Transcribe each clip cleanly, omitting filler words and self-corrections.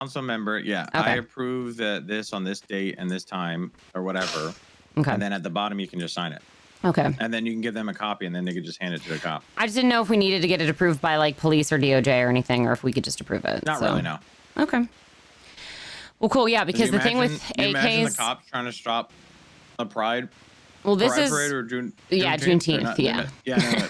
Council member, yeah. Okay. I approve this on this date and this time or whatever. Okay. And then at the bottom, you can just sign it. Okay. And then you can give them a copy, and then they could just hand it to the cop. I just didn't know if we needed to get it approved by like police or DOJ or anything, or if we could just approve it. Not really, no. Okay. Well, cool. Yeah, because the thing with AKs, imagine the cops trying to stop a pride. Well, this is parade or Juneteenth. Juneteenth. Yeah. Yeah.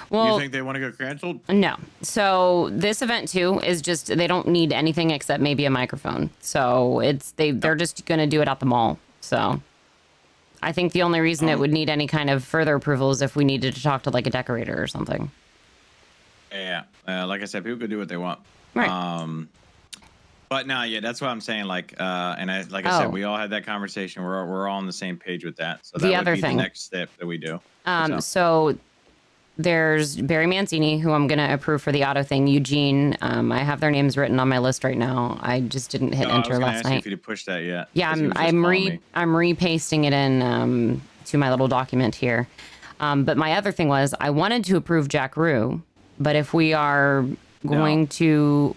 No, well, you think they want to get canceled? No. So this event too is just they don't need anything except maybe a microphone. So they're just going to do it at the mall. So I think the only reason it would need any kind of further approval is if we needed to talk to like a decorator or something. Yeah. Like I said, people could do what they want. Right. But no, yeah, that's what I'm saying. Like, and I said, we all had that conversation. We're all on the same page with that. So that would be the next step that we do. So there's Barry Mancini, who I'm going to approve for the auto thing. Eugene, I have their names written on my list right now. I just didn't hit enter last night. If you push that yet? Yeah, I'm repasting it in to my little document here. But my other thing was I wanted to approve Jack Rue, but if we are going to,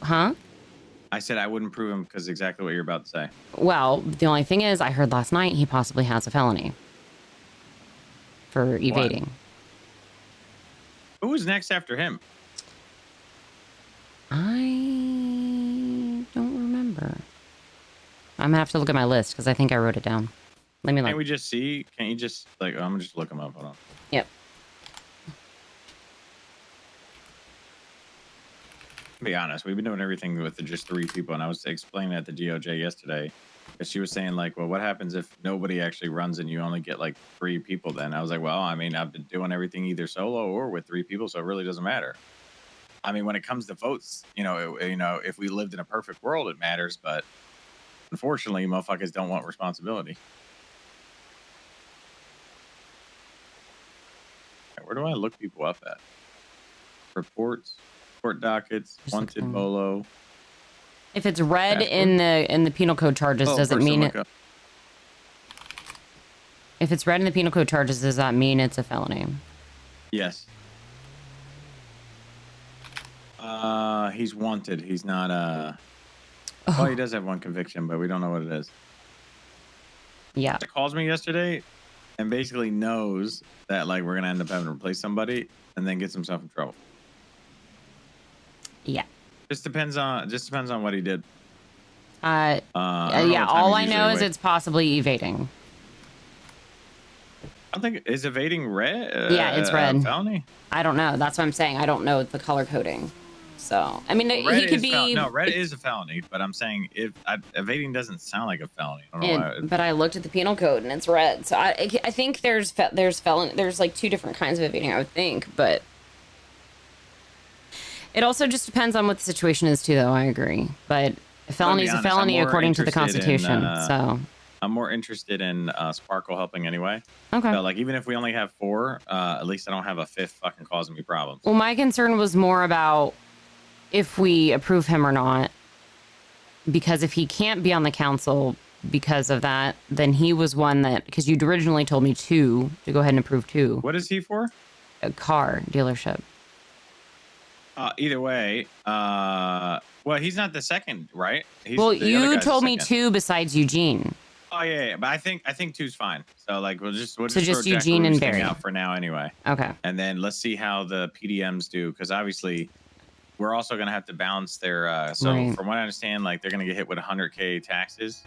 I said I wouldn't prove him because exactly what you're about to say. Well, the only thing is I heard last night he possibly has a felony for evading. What? Who was next after him? I don't remember. I'm gonna have to look at my list because I think I wrote it down. Let me look. Can't we just see? Can't you just like? I'm gonna just look him up. Hold on. Yep. To be honest, we've been doing everything with just 3 people, and I was explaining at the DOJ yesterday because she was saying like, well, what happens if nobody actually runs and you only get like 3 people? Then I was like, well, I mean, I've been doing everything either solo or with 3 people, so it really doesn't matter. I mean, when it comes to votes, if we lived in a perfect world, it matters, but unfortunately, motherfuckers don't want responsibility. Where do I look people up at? Reports. Court dockets, wanted bolo. If it's red in the penal code charges, does it mean it? If it's red in the penal code charges, does that mean it's a felony? Yes. He's wanted. He's not well, he does have 1 conviction, but we don't know what it is. Yeah. He calls me yesterday and basically knows that like we're gonna end up having to replace somebody and then gets himself in trouble. Yeah. Just depends on what he did. Yeah. All I know is it's possibly evading. I don't think is evading red. Yeah, it's red. Felony. I don't know. That's what I'm saying. I don't know the color coding. So I mean, he could be. No, red is a felony, but I'm saying if evading doesn't sound like a felony. I don't know why. But I looked at the penal code and it's red. So I think there's felon. There's like 2 different kinds of evading. I would think, but. It also just depends on what the situation is, too, though. I agree. But a felony is a felony according to the Constitution. So I'm more interested in Sparkle helping anyway. Okay. So, like, even if we only have 4, at least I don't have a 5th fucking causing me problems. Well, my concern was more about if we approve him or not. Because if he can't be on the council because of that, then he was one that... Because you'd originally told me 2, to go ahead and approve 2. What is he for? A car dealership. Either way, well, he's not the second, right? You told me 2 besides Eugene. Oh yeah, but I think 2's fine. So like we'll just just Eugene and Barry out for now anyway. Okay. And then let's see how the PDMs do, because obviously we're also gonna have to balance their. From what I understand, like they're gonna get hit with 100K taxes,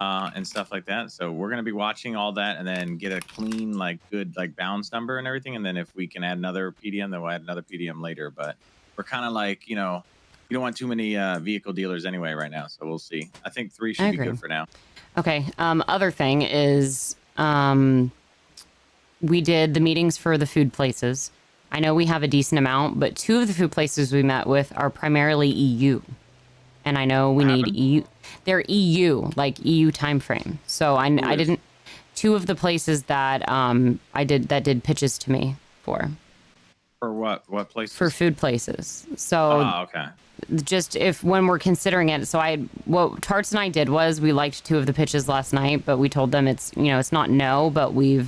and stuff like that. So we're gonna be watching all that and then get a clean, like good, like balance number and everything. And then if we can add another PDM, then we'll add another PDM later. But we're kind of like, you don't want too many vehicle dealers anyway right now. So we'll see. I think 3 should be good for now. Okay. Other thing is we did the meetings for the food places. I know we have a decent amount, but 2 of the food places we met with are primarily EU. And I know we need EU. They're EU, like EU timeframe. So I didn't... 2 of the places that did pitches to me for. For what? What places? For food places. So okay. Just when we're considering it, what Tarts and I did was we liked 2 of the pitches last night, but we told them it's not no, but we're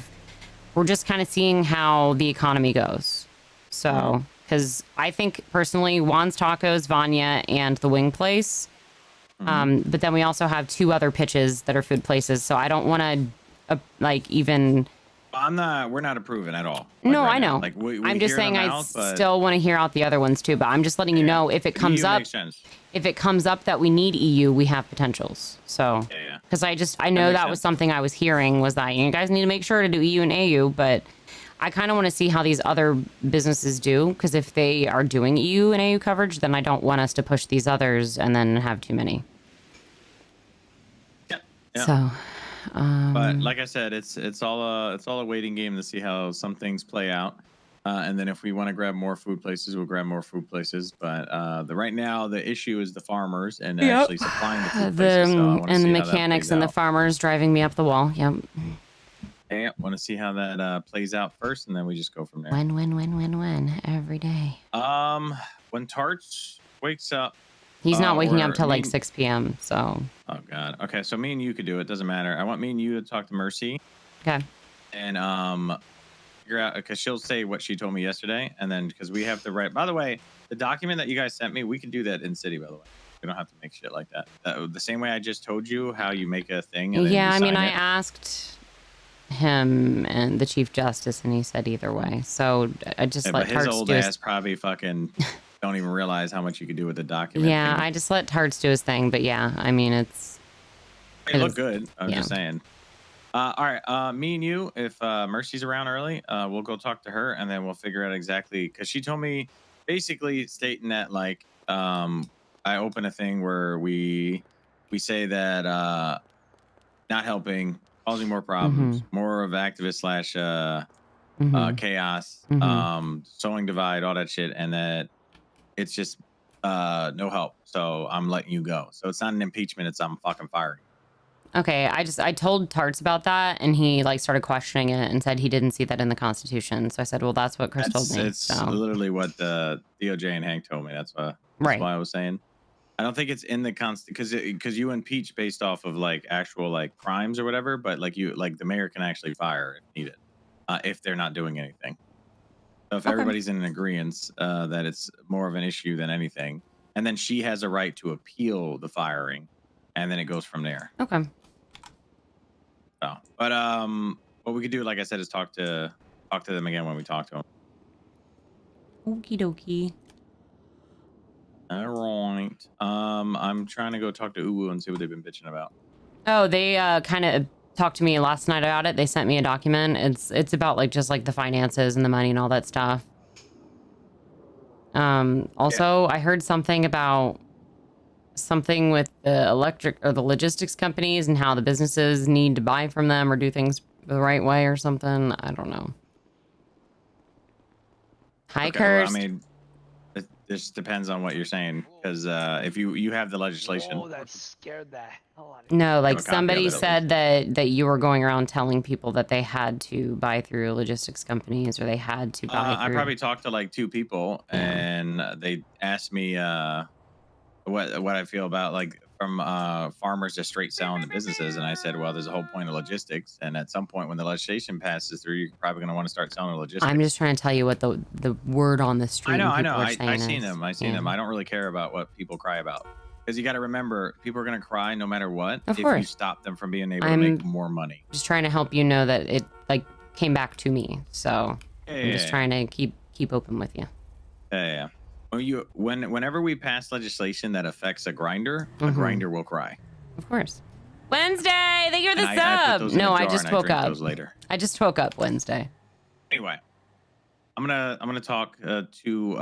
just kind of seeing how the economy goes. So, because I think personally, Juan's Tacos, Vanya, and the Wing Place But then we also have 2 other pitches that are food places, so I don't want to like even. We're not approving at all. Like No, right I now. know. Like we I'm just hear saying them I out, but still want to hear out the other ones too. But I'm just letting you know if it comes EU up. makes sense. If it comes up that we need EU, we have potentials. So, Yeah. because I know that was sense. something I was hearing was that you guys need to make sure to do EU and AU, but I kind of want to see how these other businesses do, because if they are doing EU and AU coverage, then I don't want us to push these others and then have too many. Yeah. So, but like I said, it's all a waiting game to see how some things play out. And then if we want to grab more food places, we'll grab more food places. But right now, the issue is the farmers and actually supplying the food places. So I want to and see the how that mechanics plays and the out. farmers driving me up the wall. Yep. Yeah, want to see how that plays out first, and then we just go from there. Win every day. When Tarts wakes up, he's not waking up till like 6 p.m. So. Oh God. Okay, so me and you could do it. Doesn't matter. I want me and you to talk to Mercy. Okay. And figure out, because she'll say what she told me yesterday, and then because we have to write. By the way, the document that you guys sent me, we can do that in city. By the way, we don't have to make shit like that. The same way I just told you how you make a thing. And then yeah, you I mean, sign I it. asked him and the Chief Justice, and he said either way. So I just let but his Tarts old do ass probably fucking don't even realize how much you could do with the document. Yeah, thing. I just let Tarts do his thing. But yeah, I mean, it look good. I'm just saying. All right, me and you, if Mercy's around early, we'll go talk to her, and then we'll figure out exactly, because she told me basically stating that like I open a thing where we say that not helping, causing more problems, more of activist slash chaos, sowing divide, all that shit, and that it's just no help. So I'm letting you go. So it's not an impeachment, it's I'm fucking firing. Okay, I told Tarts about that, and he like started questioning it and said he didn't see that in the Constitution. So I said, well, that's what Chris told me. It's literally what the DOJ and Hank told me. That's why I was saying. I don't think it's in the Constitution, because you impeach based off of like actual like crimes or whatever, but like the mayor can actually fire if needed, if they're not doing anything. So if everybody's in an agreement that it's more of an issue than anything, and then she has a right to appeal the firing, and then it goes from there. Okay. So, but what we could do, like I said, is talk to them again when we talk to them. Okie dokie. All right. I'm trying to go talk to Uwu and see what they've been bitching about. Oh, they kind of talked to me last night about it. They sent me a document. It's about like just like the finances and the money and all that stuff. Also, I heard something about something with the electric or the logistics companies and how the businesses need to buy from them or do things the right way or something. I don't know. Hi, Kirst. Well, I mean, it just depends on what you're saying, because if you have the legislation. Oh, that scared the hell out of me. No, like somebody said that you were going around telling people that they had to buy through logistics companies or they had to buy through. I probably talked to like 2 people, and they asked me what I feel about like from farmers just straight selling to businesses, and I said, well, there's a whole point of logistics, and at some point when the legislation passes through, you're probably going to want to start selling logistics. I'm just trying to tell you what the word on the street. I know. I've seen them. I've seen them. I don't really care about what people cry about, because you got to remember, people are going to cry no matter what. Of if course. you stop them from being able to make more money. Just trying to help you know that it like came back to me. So I'm just trying to keep open with you. Yeah. Whenever we pass legislation that affects a grinder will cry. Of course. Wednesday, thank you for the sub. No, I just woke up. Later. I just woke up Wednesday. Anyway, I'm gonna talk to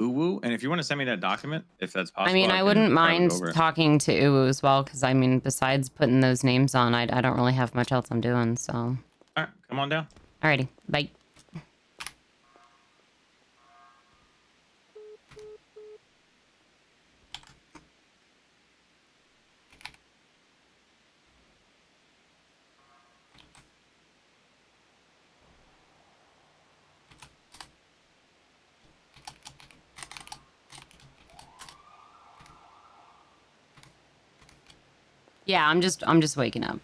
Uwu, and if you want to send me that document, if that's possible. I mean, I wouldn't mind talking to Uwu as well, because I mean, besides putting those names on, I don't really have much else I'm doing. So. All right, come on down. Alrighty, bye. Yeah, I'm just waking up.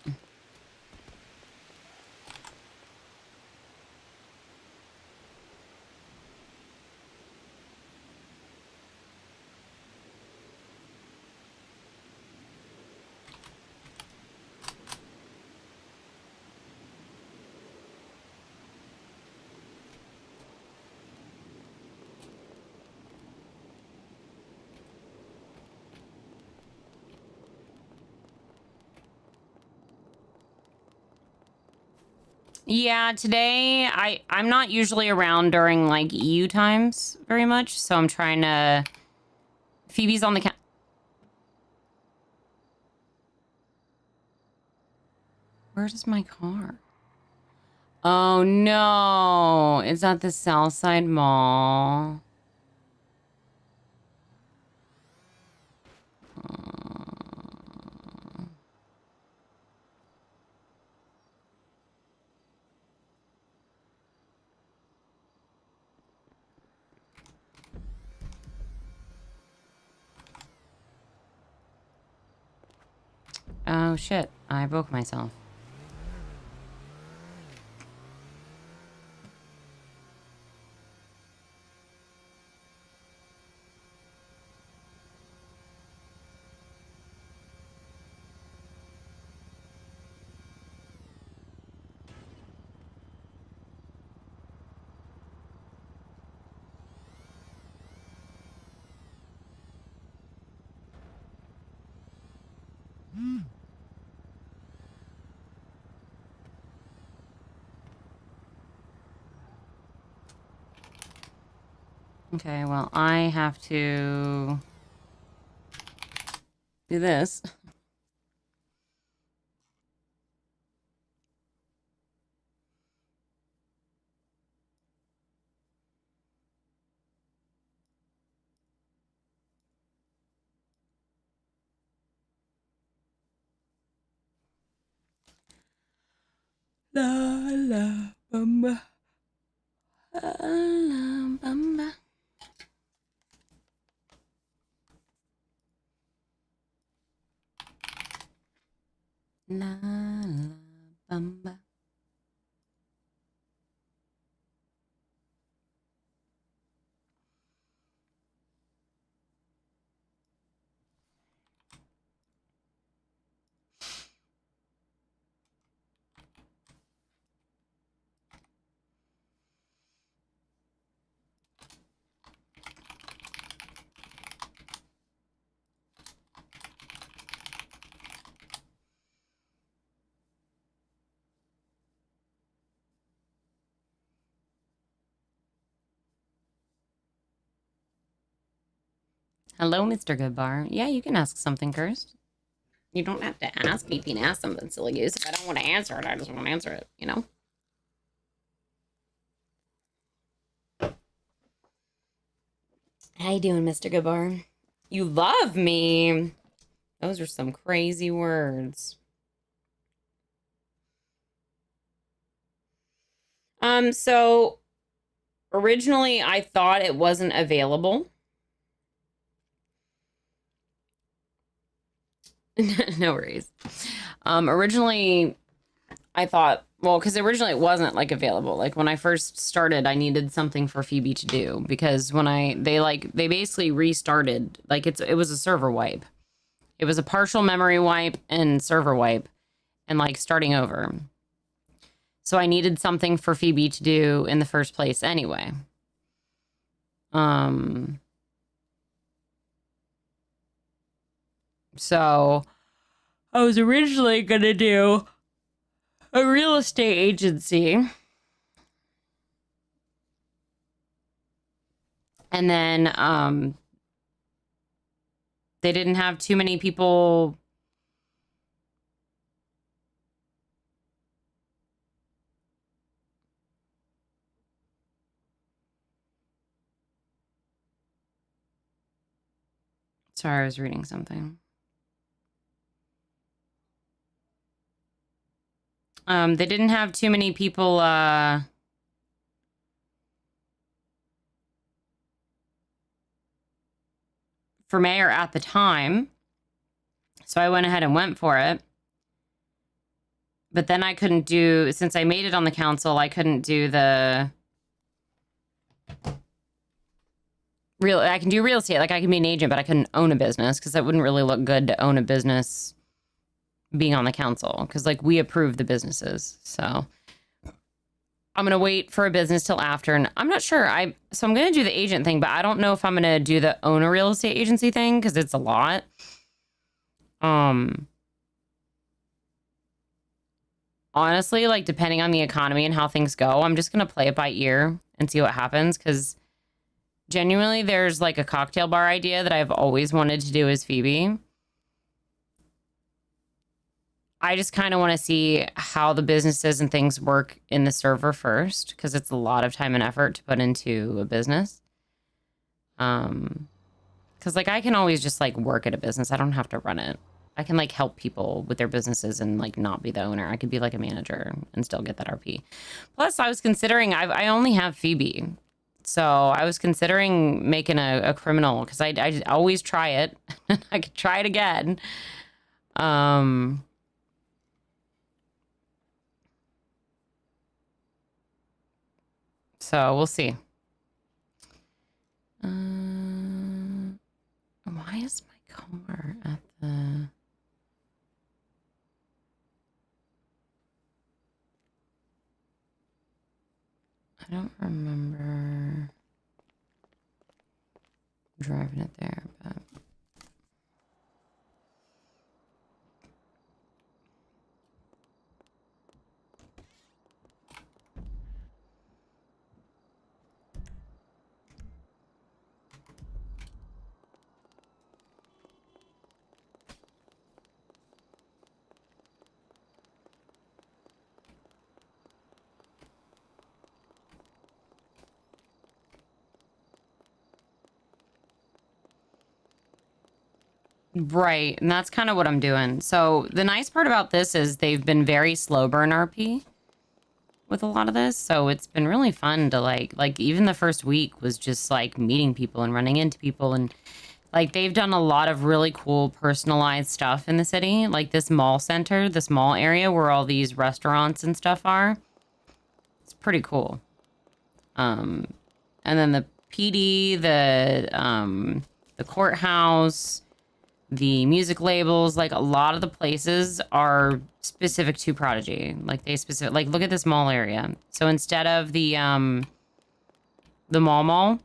Yeah, today I'm not usually around during like EU times very much, so I'm trying to. Phoebe's on the Where's my car? Oh no, it's at the Southside Mall. Oh shit, I broke myself. Okay, well, I have to do this. La la bamba. La la bamba. La la bamba. Hello, Mr. Goodbar. Yeah, you can ask something first. You don't have to ask me. You can ask something silly goose. If I don't want to answer it, I just won't answer it, you know? How you doing, Mr. Goodbar? You love me. Those are some crazy words. So originally I thought it wasn't available. No worries. Originally I thought, well, because originally it wasn't like available. Like when I first started, I needed something for Phoebe to do because when they basically restarted, like it was a server wipe. It was a partial memory wipe and server wipe and like starting over. So I needed something for Phoebe to do in the first place anyway. So I was originally gonna do a real estate agency. And then they didn't have too many people. Sorry, I was reading something. They didn't have too many people for mayor at the time. So I went ahead and went for it. But then I couldn't do, since I made it on the council, I couldn't do I can do real estate. Like I can be an agent, but I couldn't own a business because that wouldn't really look good to own a business being on the council. Because like we approve the businesses. So I'm going to wait for a business till after. And I'm not sure. So I'm going to do the agent thing, but I don't know if I'm going to do the own a real estate agency thing because it's a lot. honestly, like depending on the economy and how things go, I'm just gonna play it by ear and see what happens. Because genuinely, there's like a cocktail bar idea that I've always wanted to do as Phoebe. I just kind of want to see how the businesses and things work in the server first, because it's a lot of time and effort to put into a business. Because like I can always just like work at a business. I don't have to run it. I can like help people with their businesses and like not be the owner. I could be like a manager and still get that RP. Plus, I was considering I only have Phoebe, so I was considering making a criminal because I always try it. I could try it again. So we'll see. Why is my car at the... I don't remember driving it there, but... Right, and that's kind of what I'm doing. So the nice part about this is they've been very slow burn RP with a lot of this. So it's been really fun to like even the first week was just like meeting people and running into people, and like they've done a lot of really cool personalized stuff in the city. Like this mall center, this mall area where all these restaurants and stuff are. It's pretty cool. And then the PD, the courthouse, the music labels, like a lot of the places are specific to Prodigy. Like they specific, like look at this mall area. So instead of the mall,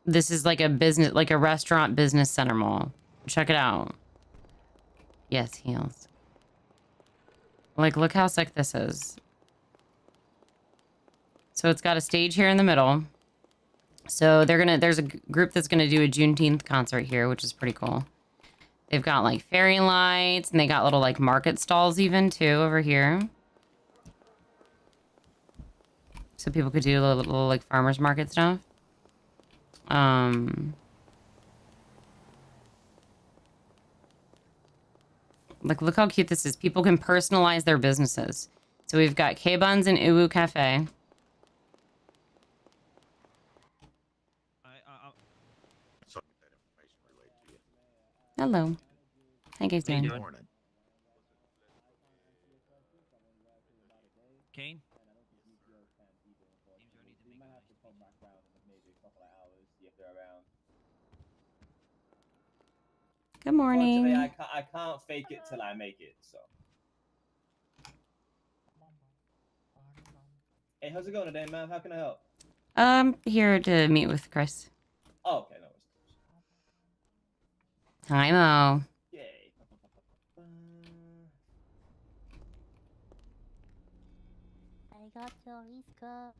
this is like a business, like a restaurant business center mall. Check it out. Yes, heels. Like look how sick this is. So it's got a stage here in the middle. So there's a group that's gonna do a Juneteenth concert here, which is pretty cool. They've got like fairy lights, and they got little like market stalls even too over here. So people could do a little like farmers market stuff. Like look how cute this is. People can personalize their businesses. So we've got K-Buns and Uwu Cafe. Hello. How you guys doing? Kane? Good morning. I can't fake it till I make it, so. Hey, how's it going today, man? How can I help? Here to meet with Chris. Oh, okay, no worries. Hi, Mo. Yay. I got your Riska.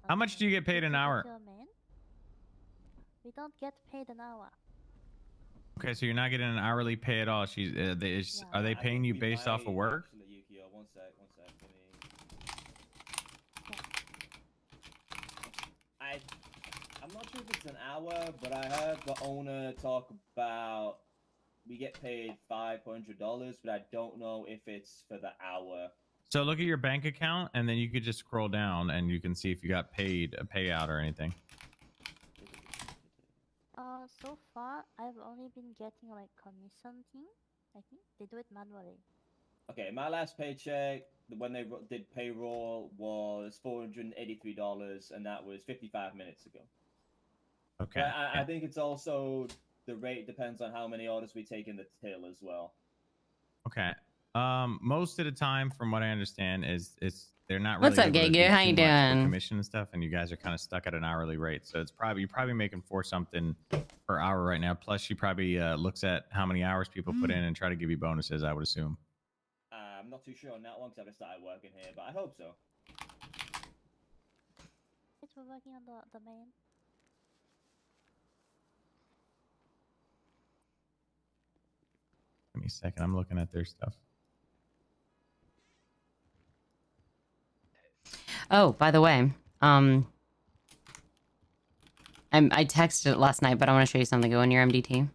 How much do you get paid an hour? We don't get paid an hour. Okay, so you're not getting an hourly pay at all. She's are they paying you based off of work? Actually, Yukio, one sec. I'm not sure if it's an hour, but I heard the owner talk about we get paid $500, but I don't know if it's for the hour. So look at your bank account, and then you could just scroll down, and you can see if you got paid a payout or anything. So far, I've only been getting like commission thing. I think they do it manually. Okay, my last paycheck when they did payroll was $483, and that was 55 minutes ago. Okay. I think it's also the rate depends on how many orders we take in the till as well. Okay. Most of the time, from what I understand, is it's they're not What's really up, able to Gegu? do How you too much for doing? commission and stuff, and you guys are kind of stuck at an hourly rate. So it's probably you're probably making 4 something per hour right now. Plus, she probably looks at how many hours people put in and try to give you bonuses. I would assume. I'm not too sure on that one because I just started working here, but I hope so. We're working on the main. Give me a second. I'm looking at their stuff. Oh, by the way, I texted it last night, but I want to show you something. Go in your MDT.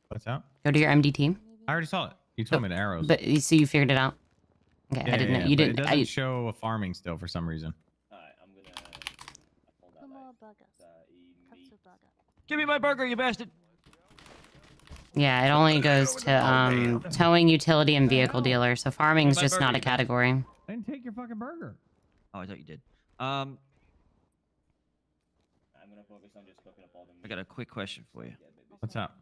What's that? Go to your MDT. I already saw it. You told me the arrows. But so you figured it out. Okay, I didn't know you but didn't. It doesn't show a farming still for some reason. Alright, I'm gonna hold that Two more like, burgers. meat. Katsu burger. Give me my burger, you bastard! Yeah, it only goes to towing, utility, and vehicle dealer. So farming's just not a category. I didn't take your fucking burger. Oh, I thought you did. I'm gonna focus on just cooking up all the meat. I got a quick question for you. Yeah, baby. What's up?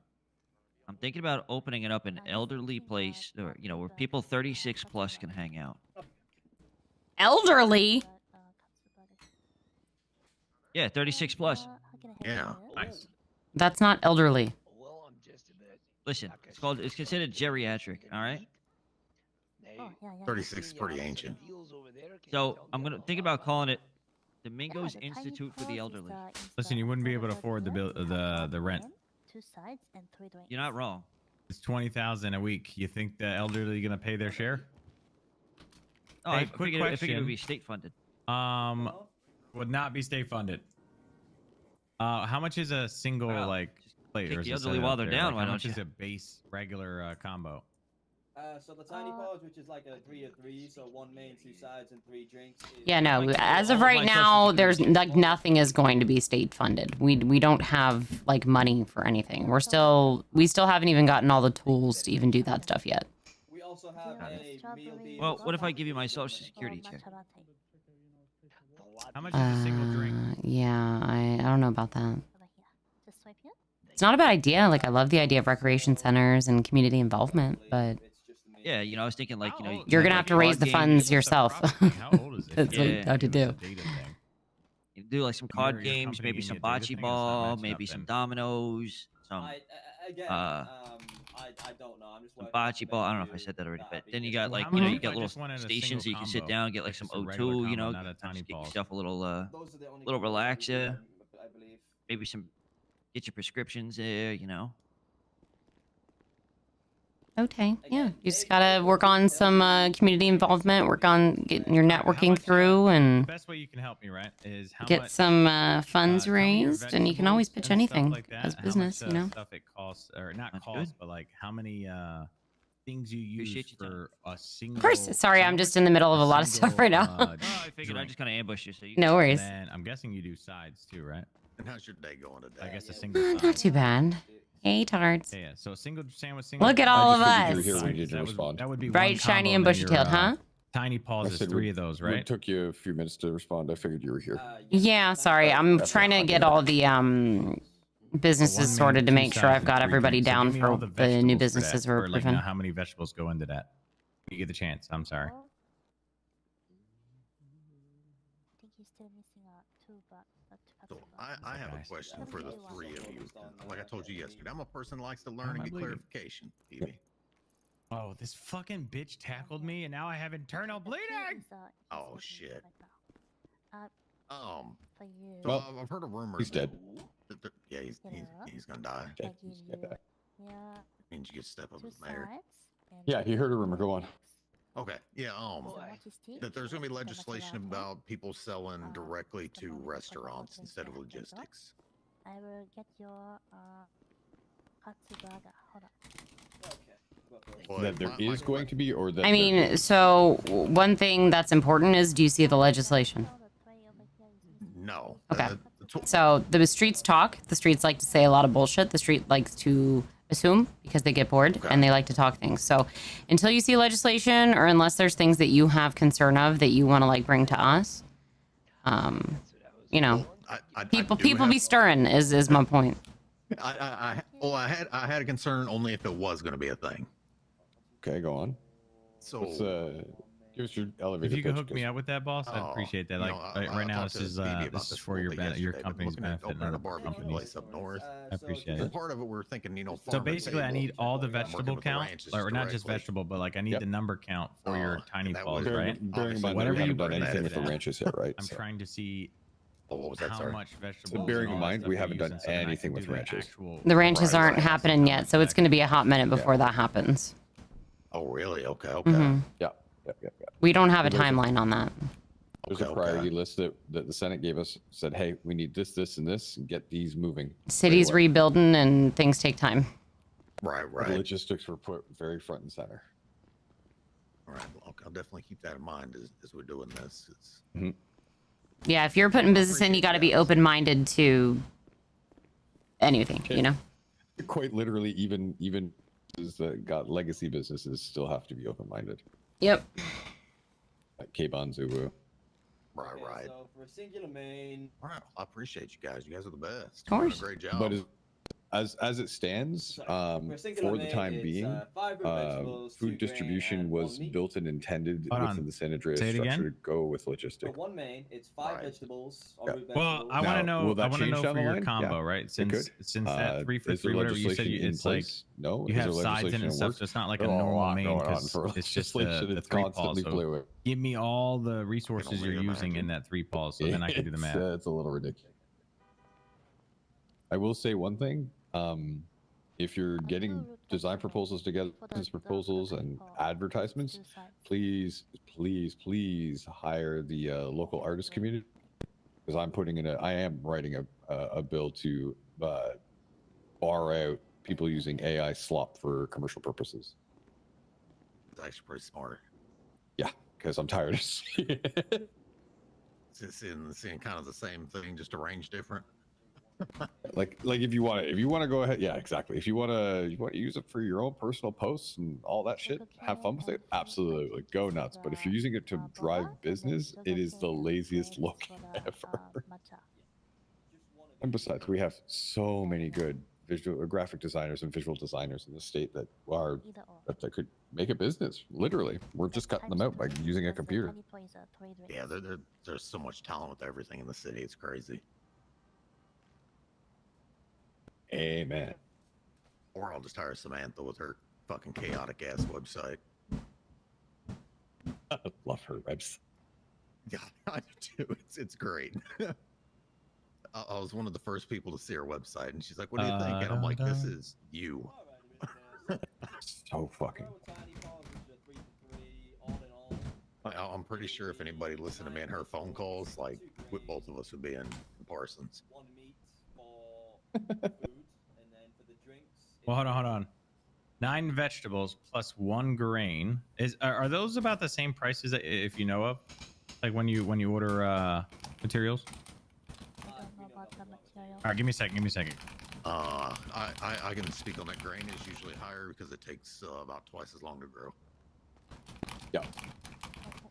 I'm thinking about opening it up an elderly place, or where people 36 plus can hang out. Elderly? Katsu burger. Yeah, 36 plus. How can I help Yeah, you with? nice. That's not elderly. Well, I'm just a bit. Listen, it's considered geriatric. All right. Oh, yeah. 36 is pretty ancient. So I'm gonna think about calling it Domingo's Yeah, the tiny Institute for pause the is elderly. is Listen, you wouldn't be able to burger afford the dealer. bill, You have the one rent. main, 2 sides and 3 drinks. You're not wrong. It's 20,000 a week. You think the elderly gonna pay their share? Oh, Hey, I quick figured it would question. be state funded. Would not be state funded. How much is a single Well, like plate? take Or is the it set elderly up while they're there? down, Like, why how don't much you? is a base regular combo? So the tiny pause, which is like a 3 of 3, so 1 main, 2 sides, and 3 drinks. Yeah, no. Like, As all of of right my now, social there's security like nothing is going to be state funded. We don't have like money for anything. We still haven't even gotten all the tools to even do that stuff yet. We also have Yeah, a strawberry meal deal. Well, what if I latte give you my or social security check? matcha latte. How much is a single drink? Yeah, I don't know about that. Over here. Just swipe here. It's not a bad idea. Like I love the idea of recreation centers and community involvement, but It's just the meal. Yeah, I was thinking like, How old- you're have, gonna like, have to raise card the games. funds What's the yourself. property? How old is it? That's what you have to Give us do. a data thing. You do like some Your- card your games, company maybe gave some me a data bocce thing, it's not ball, matching maybe up some then. dominoes, some Again, uh, I don't know. I'm just some working on bocce ball. I don't know if I menu said that already, but that'd be then you good. got Well, like, how you know, much you if got I little just wanted a stations that you single can sit combo? down, get like Like some just a regular O2, combo, not a just tiny get balls. yourself a little Those are the only little combo that we do, relaxer. I believe. maybe some, get your prescriptions there, Okay, yeah. You just gotta work on some community involvement, work on getting your networking through, The and best way you can help me, right, is how get much some funds tell me your raised, and you can always pitch vegetables and stuff anything like that, as how much, business, you know. stuff it costs, or not That's costs, good. but like how many things you use Appreciate your time. for a single. Of course. Sorry, I'm just in the middle of a lot of stuff right now. Oh, I figured I drink. just kind of ambushed you, so you No worries. And I'm guessing you do sides too, right? And how's your day going today? I guess a Yeah, single yeah. side. Not too bad. Hey, tards. Yeah, so a single sandwich, single. Look at side. all I of just figured you were us. here when you did That respond. that would be Bright, one shiny, combo, and then your, bushy-tailed, huh? Tiny I paws is said 3 of those, It right? took you a few minutes to respond. I figured you were here. Yeah, sorry. I'm trying to get all the businesses One sorted main, to 2 make sure sides, I've and got 3 everybody drinks. So down give me for all the new vegetables for businesses that, we're or, like, approving. how many vegetables go into that? You get the chance. I'm sorry. I think he's still missing 2 So katsu I have a Guys. question for the 3 of you. Like I told you yesterday, I'm a person that likes to learn am and I get bleeding? clarification. Phoebe. Oh, this fucking bitch tackled me, and now I have internal bleeding. Oh, shit. Um, For you. so Well, I've heard a rumor. he's dead. Yeah, he's gonna die. I give you, yeah, Means you get to step up 2 as mayor. sides. and Yeah, 3 he heard a rumor. Go on. drinks. Okay, yeah. So mochi stick, That there's gonna be the matcha legislation latte, about people selling directly the to one with the restaurants drink instead of and dessert. logistics. I will get your katsu burger. Hold on. Okay. But That there my is going to be, or that I there mean, is. so one thing that's important is, do you see the legislation? Oh, the tray over here is missing. No. Okay. the tw- So the streets talk. The streets like to say a lot of bullshit. The street likes to assume because they get bored Okay. and they like to talk things. So until you see legislation, or unless there's things that you have concern of that you want to like bring to us, you know, I people do have- be stirring is my point. I had a concern only if it was going to be a thing. Okay, go on. So What's Give us your elevator. If you could pitch, hook me Chris. up with that, boss, I'd appreciate that. Like right now, this is for your company's benefit. Opening a And barbecue companies. place up north. I appreciate And it. part of it, we're thinking, So farm to basically, I table. need all the I'm working vegetable with the count, ranches or not just directly. vegetable, but like I need the number count for your tiny and that balls, was- right? Bearing in mind that Whatever we you haven't done bring anything to with the that, ranches yet, right? I'm So- trying to see Oh, what was that? how Sorry. much vegetables. bearing and in all that mind, stuff we you're haven't done using so then I anything can with do the ranches. actual- The ranches Right, aren't right. happening yet, so it's going to be a hot minute before Yeah. that happens. Oh, really? Okay. Okay. Mhm. Yeah. We don't have a So there's a- timeline on that. There's Okay, a okay. priority list that the Senate gave us. Said, hey, we need this, this, and this, and get these moving. Cities away. rebuilding and things take time. Right. The Right. logistics were put very front and center. All right. Well, I'll definitely keep that in mind as we're doing this. It's, Yeah, if you're putting business in, you got to be open-minded to anything, Okay. you know? Quite literally, even businesses that got legacy businesses still have to be open-minded. Yep. Like K-Bon-Zuwu. right. Okay, Right. So for a singular main, All right. I appreciate you guys. You guys are the best. Of course. You're doing a great job. But as it stands, for a singular for the main, time it's, being, 5 root vegetables, 2 food grain, distribution and was 1 meat. built and intended Hold within on. the San Andreas Say it structure again? to go with For logistic. 1 main, it's 5 Right. vegetables or Yeah. root Well, vegetables. I want to Now, know. will that I want to change know down for the your line? combo, Yeah, right? it Since could. that 3 for Is there 3, whatever you said, legislation in it's like place? No. you Is have there sides in legislation and stuff, works? so it's not like a There's lot normal main going on because for it's just the legislation. It's 3 paws. constantly So fluid. give me all the resources only you're using in imagine. that 3 paws, so then I can do the math. It's a little ridiculous. I will say one thing. If you're do getting root design vegetables proposals together, for the- business for the proposals, three and paws, advertisements, 2 sides. please hire the local artist community, because I am writing a bill to bar out people using AI slop for commercial purposes. It's actually pretty smart. Yeah, because I'm tired of seeing it. It's seeing kind of the same thing, just arranged different. like if you want to go ahead, yeah, exactly. If you want to use it for your own personal posts and all that shit, have fun with it. Absolutely, go nuts. But if you're using it to drive business, it is the laziest look ever. And besides, we have so many good graphic designers and visual designers in the state that are Either or. that could make a business. Literally, we're just cutting them out by using a computer. Yeah, there's so much talent with everything in the city. It's crazy. Amen. Or I'll just hire Samantha with her fucking chaotic ass website. I love her website. Yeah, I do too. It's great. I was one of the first people to see her website, and she's like, "What do you think?" And I'm like, "This is you." So fucking. I'm pretty sure if anybody listened to me and her phone calls, like both of us would be in Parsons. 1 meat for food, and then for the drinks. Well, hold on. 9 vegetables plus 1 grain. Are those about the same prices that, if you know of? Like when you order materials? I don't know about the material. All right, give me a second. I can speak on that. Grain is usually higher because it takes about twice as long to grow. Yeah.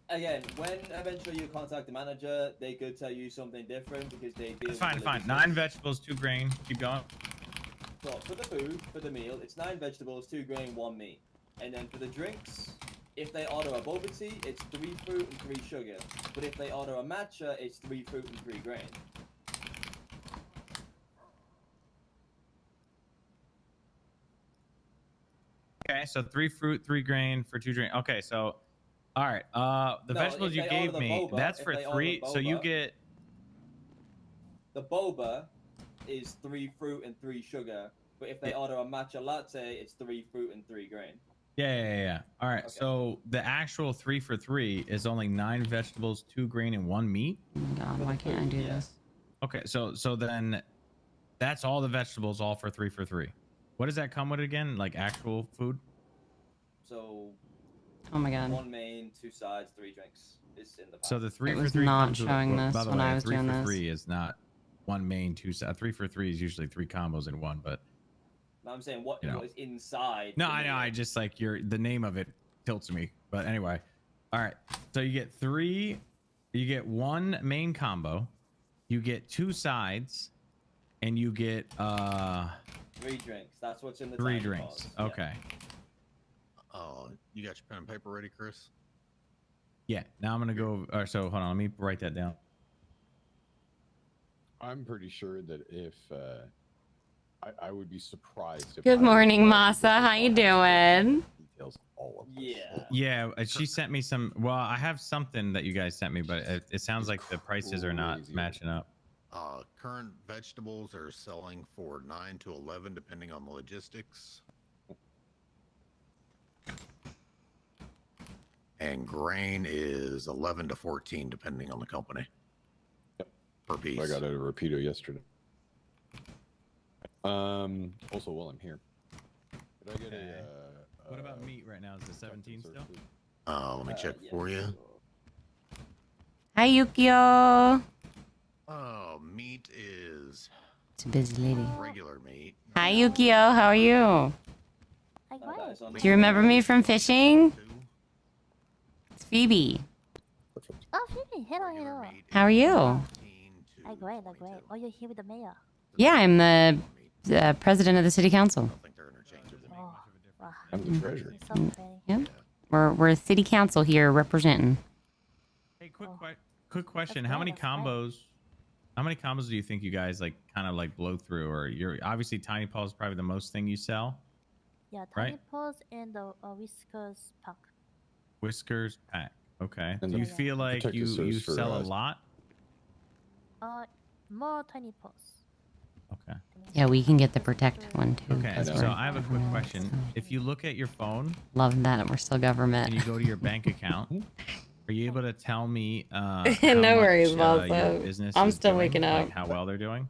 Again, when eventually you contact the manager, they could tell you something different because they deal It's with fine. the 9 logistics. vegetables, 2 grain. Keep going. So for the food, for the meal, it's 9 vegetables, 2 grain, 1 meat. And then for the drinks, if they order a boba tea, it's 3 fruit and 3 sugar. But if they order a matcha, it's 3 fruit and 3 grain. Okay, so 3 fruit, 3 grain for 2 drink. Okay, so all right. The No, vegetables if you they gave order the me, boba- that's if for they order 3. So you boba- get The boba is 3 fruit and 3 sugar. But if they order a matcha latte, it's 3 fruit and 3 grain. yeah. All right. Okay. So the actual 3 for 3 is only 9 vegetables, 2 grain, and 1 meat. Oh my god, why can't I do Yeah. this? Okay, so then that's all the vegetables, all for 3 for 3. What does that come with again? Like actual food? So Oh my god. 1 main, 2 sides, 3 drinks is in the pack. So the 3 It for was 3 not comes with- showing by this the when way, I was 3 doing for this. 3 is not 1 main, 2 side. 3 for 3 is usually 3 combos in one, but No, I'm saying what, You know. what is inside. no, the I know. meal. I just like the name of it tilts me. But anyway, all right. So you get 3. You get 1 main combo. You get 2 sides, and you get 3 drinks. That's what's in the 3 tiny drinks. box. Yeah. Okay. You got your pen and paper ready, Chris? Yeah. Now I'm gonna go. So hold on. Let me write that down. I'm pretty sure that if I would be surprised if Good I was morning, involved with Masa. this How you process. doing? Details all of this. Yeah. Yeah. She sent me some. Well, I have something that you guys sent me, but it sounds like the prices are not Crazy. matching up. Current vegetables are selling for 9 to 11, depending on the logistics. And grain is 11 to 14, depending on the company. Yep. Per piece. I got a repeater yesterday. Also, while I'm here, could I get Okay. a What about meat right now? Is it 17 still? Let me check Yeah. for you. Hi, Yukio. Oh, meat is It's a busy lady. regular meat. Hi, Yukio. How are you? I That agree. is on Do you remember me from fishing? It's Phoebe. Perfect. Oh, Phoebe, hello, hello. How are you? I great, I great. Oh, you're here with the mayor. Yeah, I'm the president of the city council. I think they're interchangeable. Oh, wow. I'm the treasurer. You're so pretty. Yeah. We're city council here representing. Hey, quick Oh. quick question. That's How great, many that's great. combos? How many combos do you think you guys like kind of like blow through? Or you're obviously Tiny Paw is probably the most thing you sell. Yeah, tiny Right. paws and the whiskers pack. Whiskers pack. Okay. And Do the you feel like protective you surge for, sell a lot? More tiny paws. Okay. Yeah, we can get the protect one too. Okay. because know. So we're I have a quick government, question. so If you look at your phone love that we're still government. and you go to your bank account, are you able to tell me how No worries, much boss. your business I'm is still doing, waking like up. how well they're doing?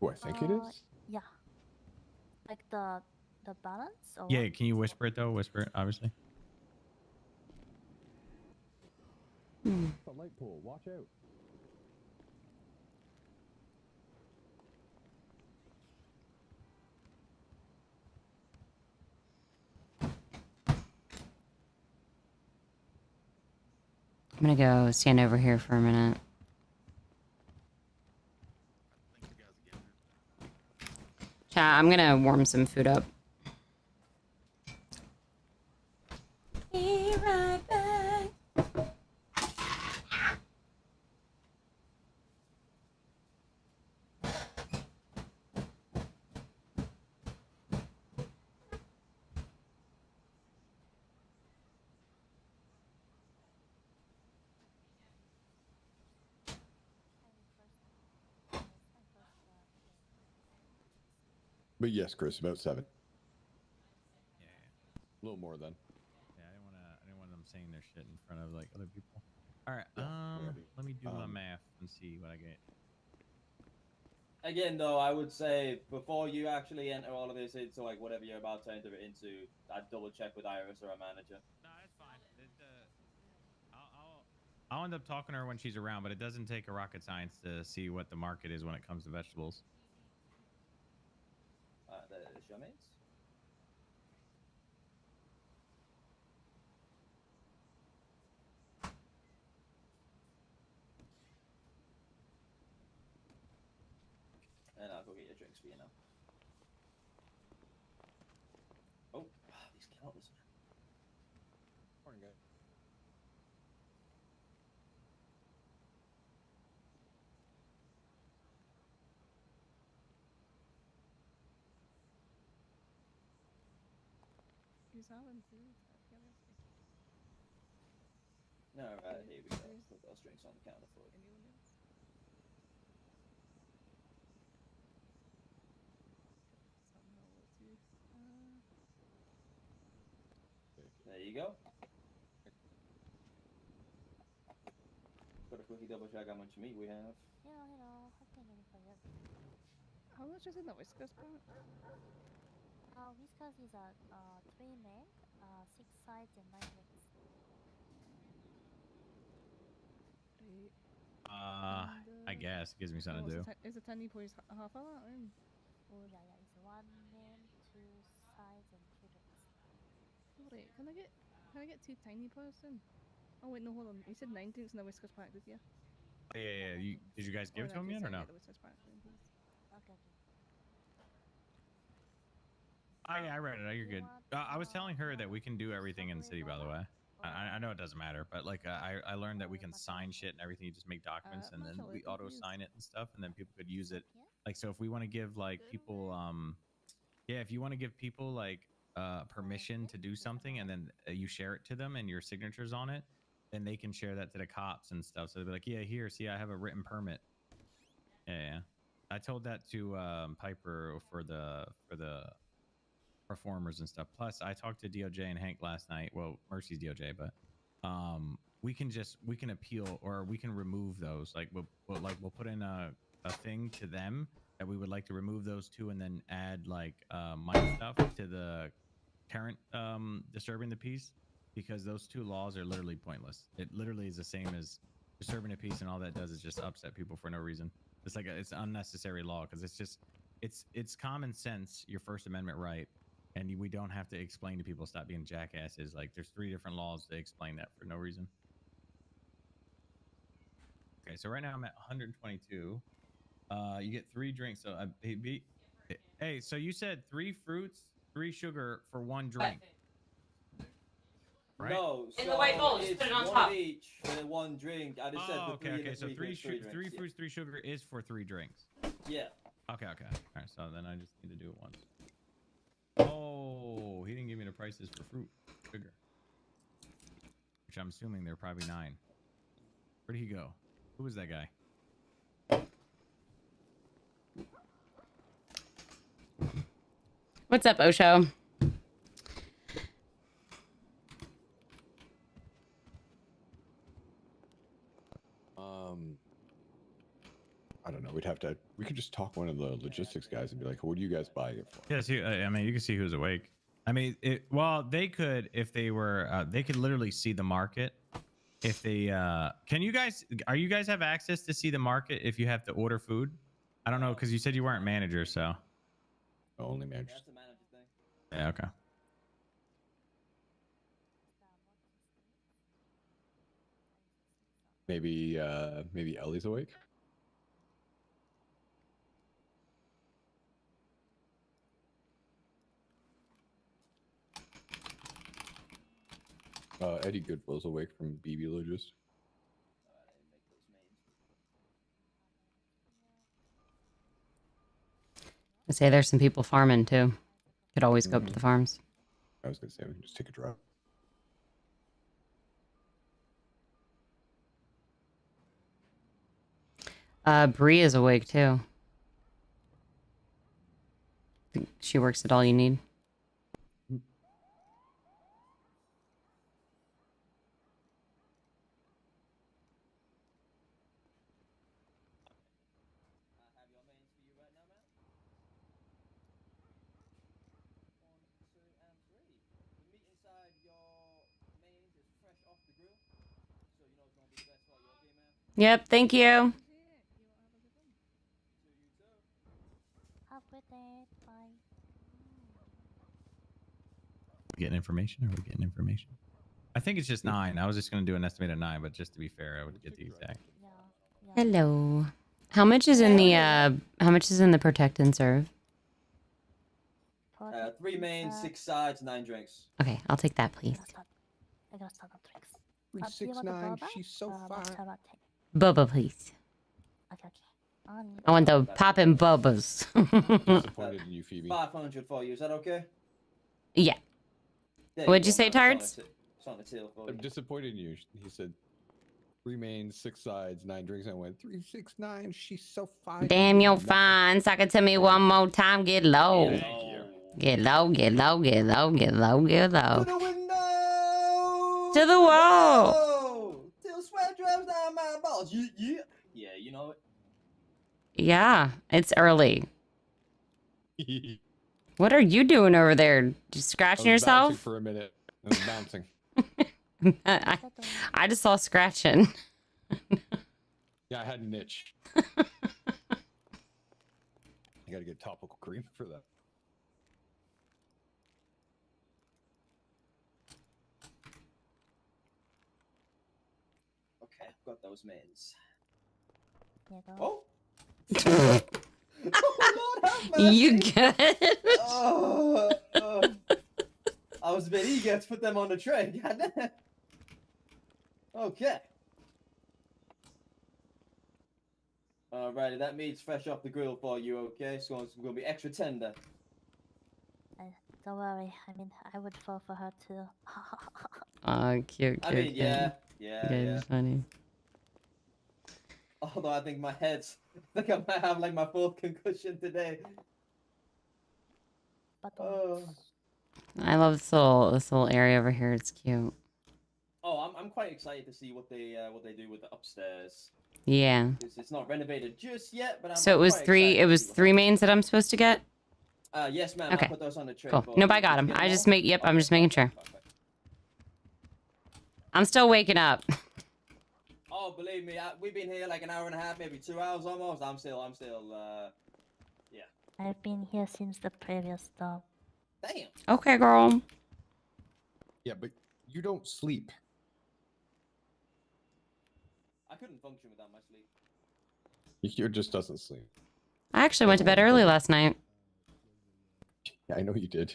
Who I think it is? Yeah. Like the balance or Yeah. what? Can you whisper it though? Whisper it, obviously. The light pole. Watch out. I'm gonna go stand over here for a minute. Chat, I'm gonna warm some food up. Be right back. But yes, Chris, about 7. Yeah. A little more than. Yeah. I didn't want them saying their shit in front of like other people. All right. Yeah, Let me do my um, math and see what I get. Again, though, I would say before you actually enter all of this into like whatever you're about to enter it into, I'd double check with Iris or a manager. No, it's fine. I'll end up talking to her when she's around, but it doesn't take a rocket science to see what the market is when it comes to vegetables. That is your mates. And I'll go get your drinks for you now. Oh, these counters. Morning, guys. Alright, here we go. Put those drinks on the counter for you. There you go. Got a quickly double check how much meat we have. Hello, hello. How can I do for you? How much is in the whiskers pack? Whiskers is a 3 men, 6 sides and 9 wings. Right. I guess it gives me something to do. Is the tiny boys half of that then? Oh yeah, yeah. It's 1 man, 2 sides and 2 drinks. Alright, can I get 2 tiny paws then? Oh wait, no, hold on. You said 9 drinks in the whiskers pack, did you? Yeah. Did you guys give it to him yet or no? The whiskers pack then, please. Okay, okay. Oh yeah, I read it. You're good. I was telling her that we can do everything in the city, by the way. I know it doesn't matter, but like I learned that we can sign shit and everything. You just make documents and then we auto sign it and stuff, and then people could use it. Like, so if we want to give like people, yeah, if you want to give people like permission to do something, and then you share it to them and your signatures on it, then they can share that to the cops and stuff. So they'll be like, yeah, here, see, I have a written permit. Yeah. I told that to Piper for the performers and stuff. Plus, I talked to DOJ and Hank last night. Well, Mercy's DOJ, but we can appeal, or we can remove those. Like we'll put in a thing to them that we would like to remove those two, and then add like my stuff to the current disturbing the peace, because those two laws are literally pointless. It literally is the same as disturbing the peace, and all that does is just upset people for no reason. It's like it's unnecessary law, because it's common sense, your First Amendment right, and we don't have to explain to people stop being jackasses. Like, there's 3 different laws to explain that for no reason. Okay, so right now I'm at 122. You get 3 drinks. So hey, so you said 3 fruits, 3 sugar for 1 drink. Right? No, so in the white bowl, just it's put it on 1 top. of each for 1 drink. I just said the okay. So 3 drinks, fruits, yeah. 3 sugar is for 3 drinks. Yeah. Okay. All right, so then I just need to do it once. Oh, he didn't give me the prices for fruit, sugar, which I'm assuming they're probably 9. Where'd he go? Who was that guy? What's up, Osho? I don't know. We could just talk one of the logistics guys and be like, what are you guys buying it for? Yes, I mean, you can see who's awake. I mean, well, they could, if they were, they could literally see the market. If they, can you guys, you guys have access to see the market if you have to order food? I don't know, because you said you weren't managers, so. Only managers. That's a manager thing. Yeah, okay. Maybe Ellie's awake. Eddie Goodwill's awake from BB Logist. I say there's some people farming too. Could always go up to the farms. I was gonna say we can just take a drive. Bree is awake too. I think she works at All You Need. Yep, thank you. Have a good day. Bye. Getting information? Are we getting information? I think it's just 9. I was just going to do an estimate of 9, but just to be fair, I would get the exact. Yeah. Hello. How much is in the protect and serve? 3 mains, 6 sides, 9 drinks. Okay, I'll take that, please. I gotta start on drinks. 369. She's so fine. Boba, please. Okay. I want the poppin' bobas. Disappointed in you, Phoebe. 500 for you. Is that okay? Yeah. There What'd go, you say, man. It's on Tards? the It's on the till for I'm you. disappointed in you. He said 3 mains, 6 sides, 9 drinks. And I went 369. She's so fine. Damn, you're fine. Suck it to me one more time. Get low. Thank you. Get low, get low, get low, get low, get low. To the window! To the wall! Whoa! Till sweat drips down my balls. Yeah, you know it. Yeah, it's early. What are you doing over there? Just scratching I was bouncing yourself? for a minute. I was bouncing. I just saw scratching. Yeah, I had an itch. I gotta get topical cream for that. Okay, I've got those mains. Yeah, go. Oh! Oh, Lord have mercy. You good? I was a bit eager to put them on the tray. Goddamn. Okay. Alrighty, that meat's fresh off the grill for you, okay? So it's gonna be extra tender. Don't worry. I mean, I would fall for her too. Oh, cute, I cute, mean, cute. yeah. You guys are funny. Although I think my head's, I think I might have like my fourth concussion today. But I love this little area over here. It's cute. Oh, I'm quite excited to see what they do with the upstairs. Yeah. It's not renovated just yet, but So it was three. It was three mains that I'm supposed to get. Yes, ma'am. Okay. I put those on the tray. Cool. for Nope, you. I got Did you them. get I them just all? make. Yep, I'm Okay, just making perfect, sure. perfect. I'm still waking up. Oh, believe me, we've been here like an hour and a half, maybe 2 hours almost. I'm still, yeah. I've been here since the previous stop. Damn. Okay, girl. Yeah, but you don't sleep. I couldn't function without my sleep. He just doesn't sleep. I actually went to bed early last night. Yeah, I know you did.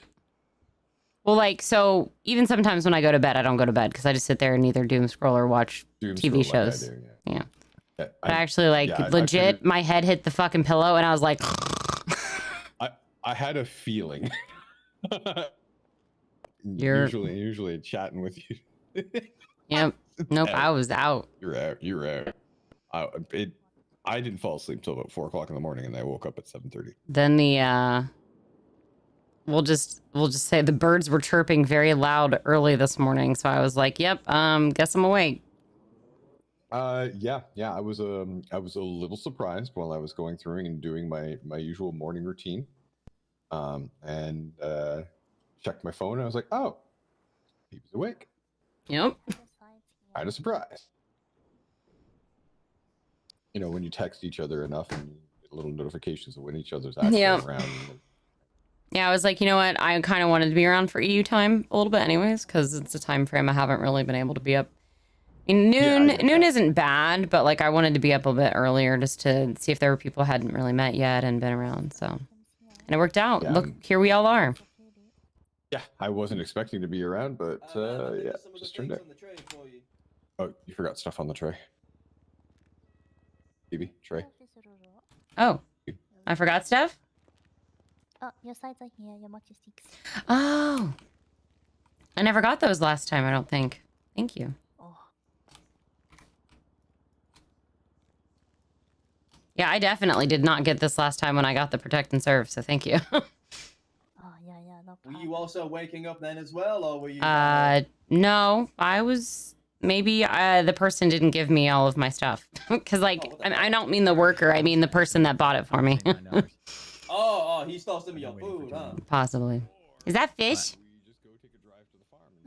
Well, like, so even sometimes when I go to bed, I don't go to bed because I just sit there and either doom scroll or watch Doom TV scroll like I shows. do, Yeah. Yeah, But I actually, like, yeah, I legit, figured- my head hit the fucking pillow and I was like, I had a feeling. You're- usually chatting with you. yep. Nope, Yeah. I was out. You're out. You're out. I didn't fall asleep till about 4 o'clock in the morning, and I woke up at 7:30. Then we'll just say the birds were chirping very loud early this morning, so I was like, yep, guess I'm awake. Yeah. I was a little surprised while I was going through and doing my usual morning routine, and checked my phone, and I was like, oh, he was awake. Yep. Kind of surprised. You know, when you text each other enough and you get little notifications of when each other's actually Yep. around. Yeah, I was like, you know what? I kind of wanted to be around for EU time a little bit anyways, because it's a time frame I haven't really been able to be up. I mean, noon isn't bad, but like I wanted to be up a bit earlier just to see if there were people I hadn't really met yet and been around. So, and it worked out. Yeah. Look, here we all are. Yeah, I wasn't expecting to be around, but yeah, just turned out. On the tray for you. Oh, you forgot stuff on the tray. Phoebe, tray. Oh, I forgot stuff? Oh, your sides are here. Your mochi sticks. Oh, I never got those last time, I don't think. Thank you. Oh. Yeah, I definitely did not get this last time when I got the Protect and Serve, so thank you. Oh, yeah, no Were problem. you also waking up then as well, or were you? No, I was... Maybe the person didn't give me all of my stuff. Because, like, I don't mean the worker. I mean the person that bought it for me. Oh, he stole some of your food, huh? Possibly. Is that fish?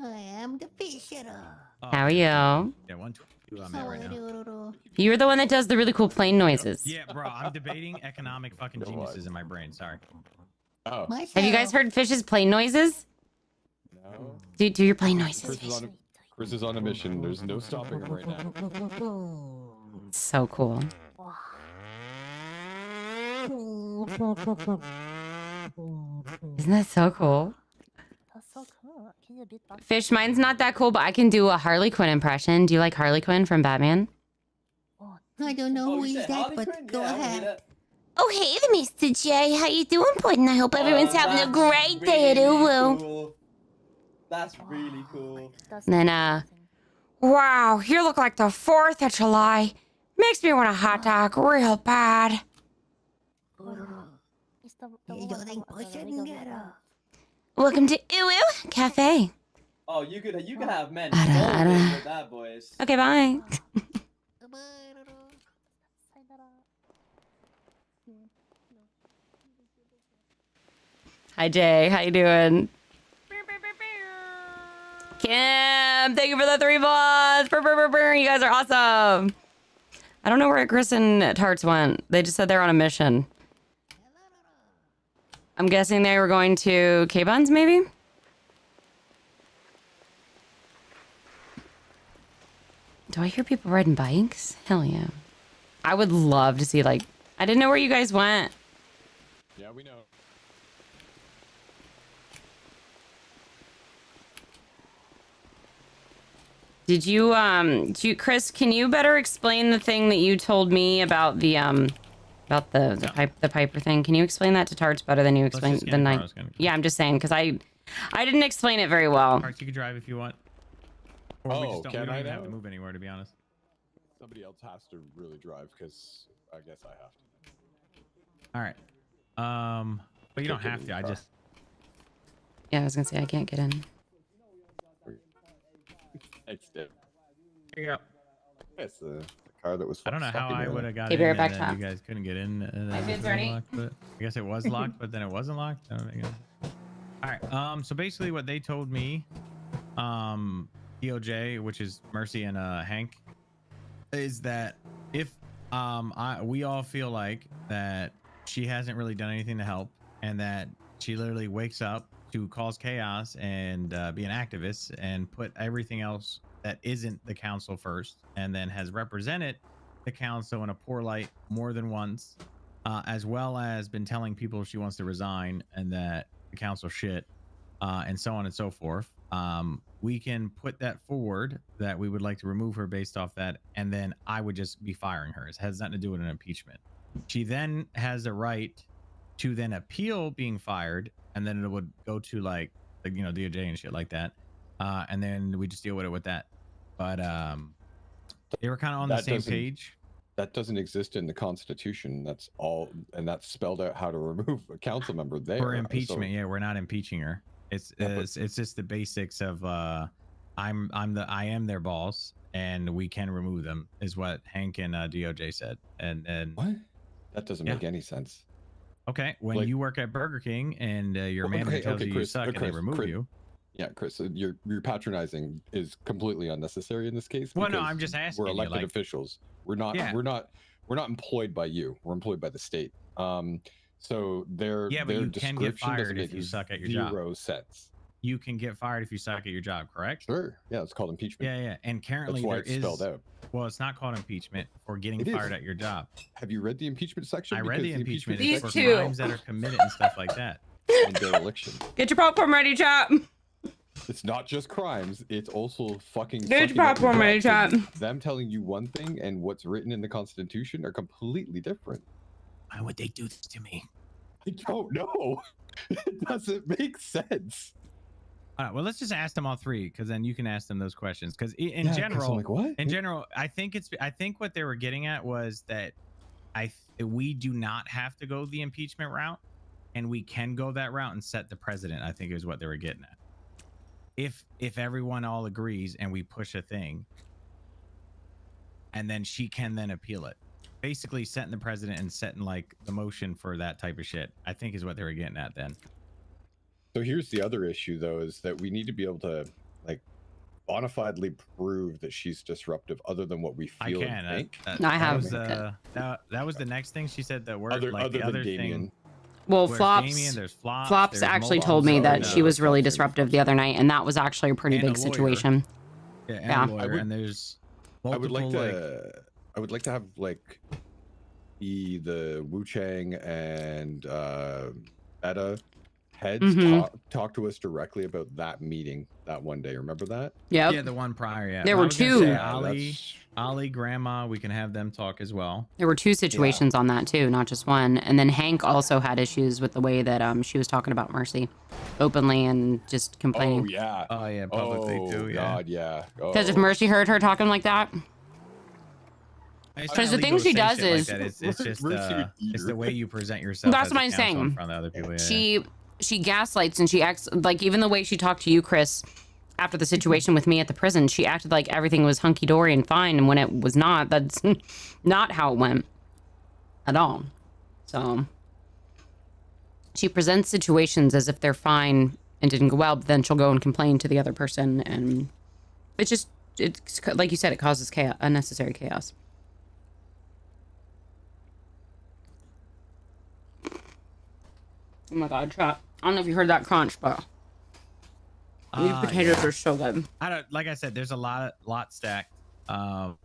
I am the fish eater. How are you? Yeah, 122 I'm at right now. You're the one that does the really cool plane noises. Yeah, bro, I'm debating economic fucking geniuses in my brain. Sorry. Oh. Have you guys heard Fish's plane noises? No. Do your plane noises. Chris is on a mission. There's no stopping him right now. So cool. Isn't that so cool? That's so cool. Can you beat that? Fish, mine's not that cool, but I can do a Harley Quinn impression. Do you like Harley Quinn from Batman? I don't know Oh, who you is said that, Harley but Quinn? go Yeah, I wanna hear ahead. that. Oh, hey, Mr. J. How you doing, Puddin'? I hope everyone's having a great day at Uwu. Cool. That's really cool. That's And then, amazing. wow, you look like the 4th of July. Makes me want a hot dog real bad. It's the You one think from the pushing regular it one. up? Welcome to Uwu Cafe. Oh, you could have men I don't- involved with that, boys. Okay, bye. Hi, Jay. How you doing? Kim, thank you for the 3 months. You guys are awesome. I don't know where Chris and Tarts went. They just said they're on a mission. I'm guessing they were going to K-Buns, maybe? Do I hear people riding bikes? Hell yeah. I would love to see, like... I didn't know where you guys went. Yeah, we know. Did you Chris, can you better explain the thing that you told me about the Piper thing? Can you explain that to Tarts better than you explained the night? Yeah, I'm just saying because I didn't explain it very well. Tarts, you can drive if you want. Or we don't even have to move anywhere, to be honest. Somebody else has to really drive because I guess I have to. All right. But you don't have to. I just. Yeah, I was gonna say I can't get in. It's Here you go. It's the car that was. I don't know how I would have got in. in. Back And you guys couldn't get in. My kids ready? Locked, but I guess it was locked, but then it wasn't locked. All right. So basically, what they told me, DOJ, which is Mercy and Hank, is that if we all feel like that she hasn't really done anything to help, and that she literally wakes up to cause chaos and be an activist and put everything else that isn't the council first, and then has represented the council in a poor light more than once, as well as been telling people she wants to resign and that the council shit, and so on and so forth. We can put that forward that we would like to remove her based off that, and then I would just be firing her. It has nothing to do with an impeachment. She then has a right to then appeal being fired, and then it would go to like DOJ and shit like that, and then we just deal with it with that. But they were kind of on the same page. That doesn't exist in the Constitution. That's all, and that's spelled out how to remove a council member there. For impeachment, yeah, we're not impeaching her. It's just the basics of I am their boss, and we can remove them, is what Hank and DOJ said. And what? That doesn't make any sense. Okay, when you work at Burger King and your manager tells you Chris, suck and they remove you. Yeah, Chris, your patronizing is completely unnecessary in this case. Well, no, I'm just asking. We're elected officials. We're not employed by you. We're employed by the state. So their but you can get fired if you suck at your job. Zero sense. You can get fired if you suck at your job, correct? Sure. Yeah, it's called impeachment. Yeah. And currently that's why it's spelled out. Well, it's not called impeachment for getting fired at your job. Have you read the impeachment section? I read the impeachment These for two crimes that are committed and stuff like that. And dereliction. Get your popcorn ready, chat. It's not just crimes. It's also fucking. Get your popcorn ready, chat. Them telling you one thing and what's written in the Constitution are completely different. Why would they do this to me? I don't know. It doesn't make sense. All right, well, let's just ask them all three, because then you can ask them those questions. Because in general, I think what they were getting at was that we do not have to go the impeachment route, and we can go that route and set the president. I think is what they were getting at. If everyone all agrees and we push a thing, and then she can then appeal it, basically setting the president and setting like the motion for that type of shit, I think is what they were getting at then. So here's the other issue, though, is that we need to be able to, like, bona fidely prove that she's disruptive, other than what we feel and think. That was the next thing she said. That word, other thing. Well, Flops actually told me that she was really disruptive the other night, and that was actually a pretty big situation. Yeah, and there's multiple, I would like to have like the Wu Chang and Etta heads talk to us directly about that meeting that one day. Remember that? Yeah, the one prior. Yeah, there were two. Ali, Grandma, we can have them talk as well. There were two situations on that too, not just one. And then Hank also had issues with the way that she was talking about Mercy openly and just complaining. Oh yeah, publicly too. Yeah. God, yeah. Because if Mercy heard her talking like that. Because the thing she does is like it's just it's the way you present yourself. That's what I'm saying. In front of other people. She gaslights, and she acts like, even the way she talked to you, Chris, after the situation with me at the prison, she acted like everything was hunky-dory and fine, and when it was not. That's not how it went at all. So she presents situations as if they're fine and didn't go well, but then she'll go and complain to the other person, and it's like you said, it causes chaos, unnecessary chaos. Oh my god, chat. I don't know if you heard that crunch, but these potatoes are so good. Like I said, there's a lot stacked. And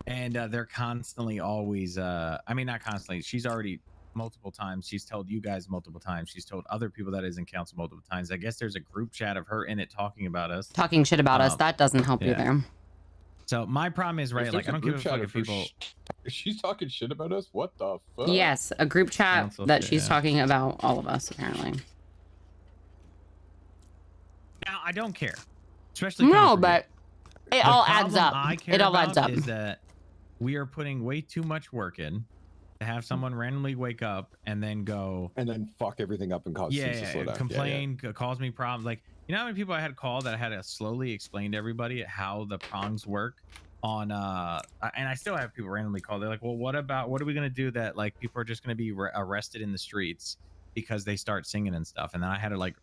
they're constantly always, I mean, not constantly. She's already multiple times. She's told you guys multiple times. She's told other people that is in council multiple times. I guess there's a group chat of her in it talking about us. Talking shit about us. That doesn't help either. So my problem is, right, like I don't give a fuck if people... She's talking shit about us? What the fuck? Yes, a group chat Council that shit, she's talking about all of us, apparently. Now, I don't care. Especially no, but it all adds problem up. I care It all adds about up. is that we are putting way too much work in to have someone randomly wake up and then go... And then fuck everything up and cause things to slow down. Complain, cause me problems. Like, you know how many people I had called that I had to slowly explain to everybody how the prongs work on and I still have people randomly call. They're like, well, what are we gonna do that like people are just gonna be arrested in the streets because they start singing and stuff? And then I had to like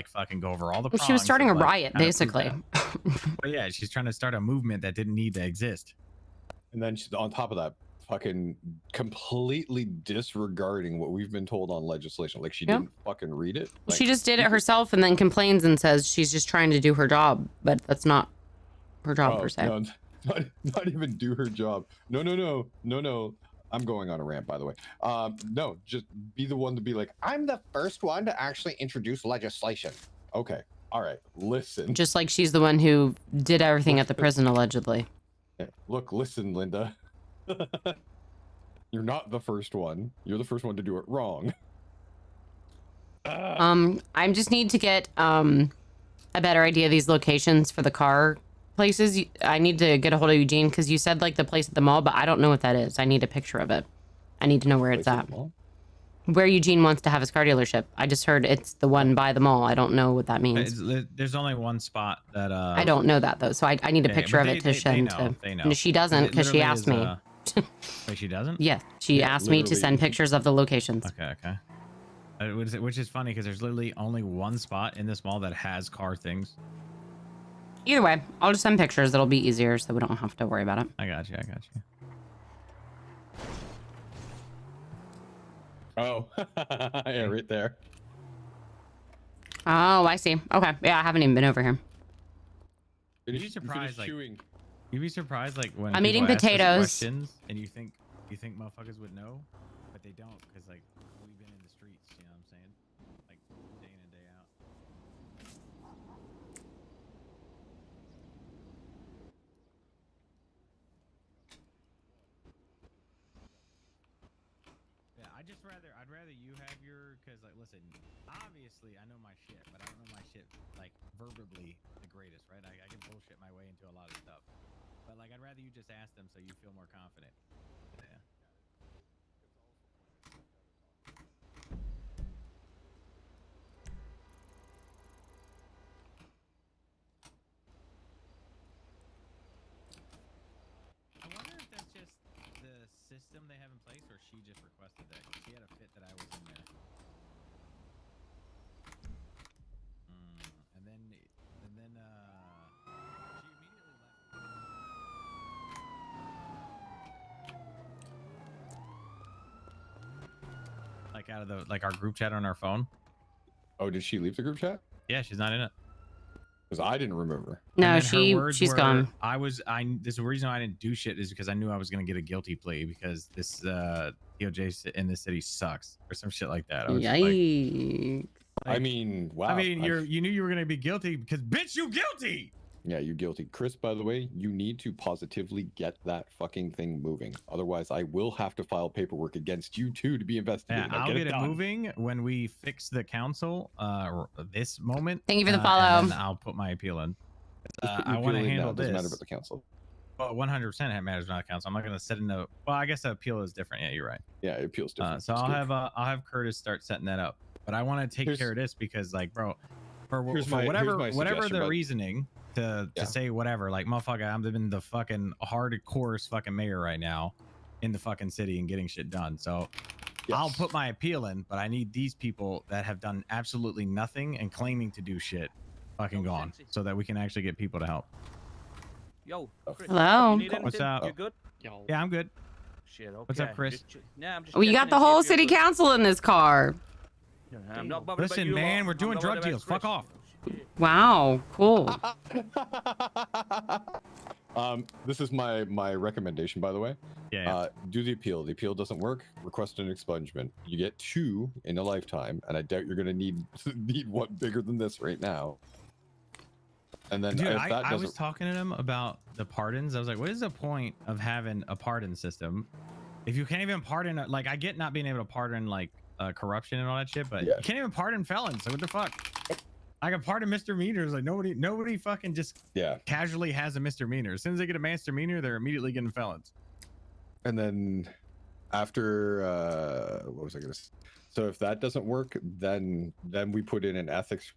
fucking go over all the prongs. She was starting a of, like, riot, how to prove basically. that. But yeah, she's trying to start a movement that didn't need to exist. And then she's on top of that, fucking completely disregarding what we've been told on legislation. Like she didn't fucking read it. Like, she just did it herself and then complains and says she's just trying to do her job, but that's not her job per se. No, not even do her job. No. I'm going on a rant, by the way. No, just be the one to be like, I'm the first one to actually introduce legislation. Okay, all right, listen. Just like she's the one who did everything at the prison, allegedly. Look, listen, Linda. You're not the first one. You're the first one to do it wrong. I just need to get a better idea of these locations for the car places. I need to get a hold of Eugene because you said like the place at the mall, but I don't know what that is. I need a picture of it. I need to know where it's at. Where Eugene wants to have his car dealership. I just heard it's the one by the mall. I don't know what that means. There's only one spot that I don't know that though, so I need a picture of it to send to. They know. She doesn't because she asked me. Wait, she doesn't? Yeah, she asked me to send pictures of the locations. Okay. Which is funny because there's literally only one spot in this mall that has car things. Either way, I'll just send pictures. It'll be easier so we don't have to worry about it. I got you. Oh, yeah, right there. Oh, I see. Okay, yeah, I haven't even been over here. You'd be surprised, like when I'm eating people ask us potatoes. questions and you think motherfuckers would know, but they don't because like we've been in the streets. You know what I'm saying? Like day in and day out. Yeah, I'd rather you have your, because like listen, obviously I know my shit, but I don't know my shit like verbally the greatest, right? I can bullshit my way into a lot of stuff, but like I'd rather you just ask them so you feel more confident. Yeah. I wonder if that's just the system they have in place, or she just requested that. She had a fit that I was in there. And then she immediately left. Like out of the our group chat on our phone. Oh, did she leave the group chat? Yeah, she's not in it. Because I didn't remember. No, she's gone. This reason I didn't do shit is because I knew I was gonna get a guilty plea because this DOJ in this city sucks or some shit like that. I was Yikes. I mean, wow. I mean, you knew you were gonna be guilty because bitch, you guilty. Yeah, you're guilty. Chris, by the way, you need to positively get that fucking thing moving. Otherwise, I will have to file paperwork against you too to be investigated. Yeah, I'll get it moving when we fix the council this moment. Thank you for the follow. And then I'll put my appeal in. I want to handle this. Doesn't matter about the council. Well, 100% it matters about the council. I'm not going to set in a... Well, I guess the appeal is different. Yeah, you're right. Yeah, appeal's different. So I'll have Curtis start setting that up. But I want to take care of this because, like, bro, for whatever the reasoning to say whatever, like, motherfucker, I'm living the fucking hardcore fucking mayor right now in the fucking city and getting shit done. So I'll put my appeal in, but I need these people that have done absolutely nothing and claiming to do shit fucking gone so that we can actually get people to help. Yo, Chris, hello. What's up? You good? Yeah, I'm good. Shit, okay. What's up, Chris? Well, you got the whole city council in this car. I'm not Listen, man, we're doing drug deals. Fuck off. Wow, cool. This is my recommendation, by the way. Yeah. Do the appeal. The appeal doesn't work. Request an expungement. You get 2 in a lifetime, and I doubt you're gonna need one bigger than this right now. And then Dude, if that I was doesn't, talking to him about the pardons. I was like, what is the point of having a pardon system if you can't even pardon? Like, I get not being able to pardon like corruption and all that shit, but Yeah. you can't even pardon felons. So what the fuck? I can pardon misdemeanors. Like nobody fucking just casually has a misdemeanor. As soon as they get a misdemeanor, they're immediately getting felons. and then after what was I gonna say? So if that doesn't work, then we put in an ethics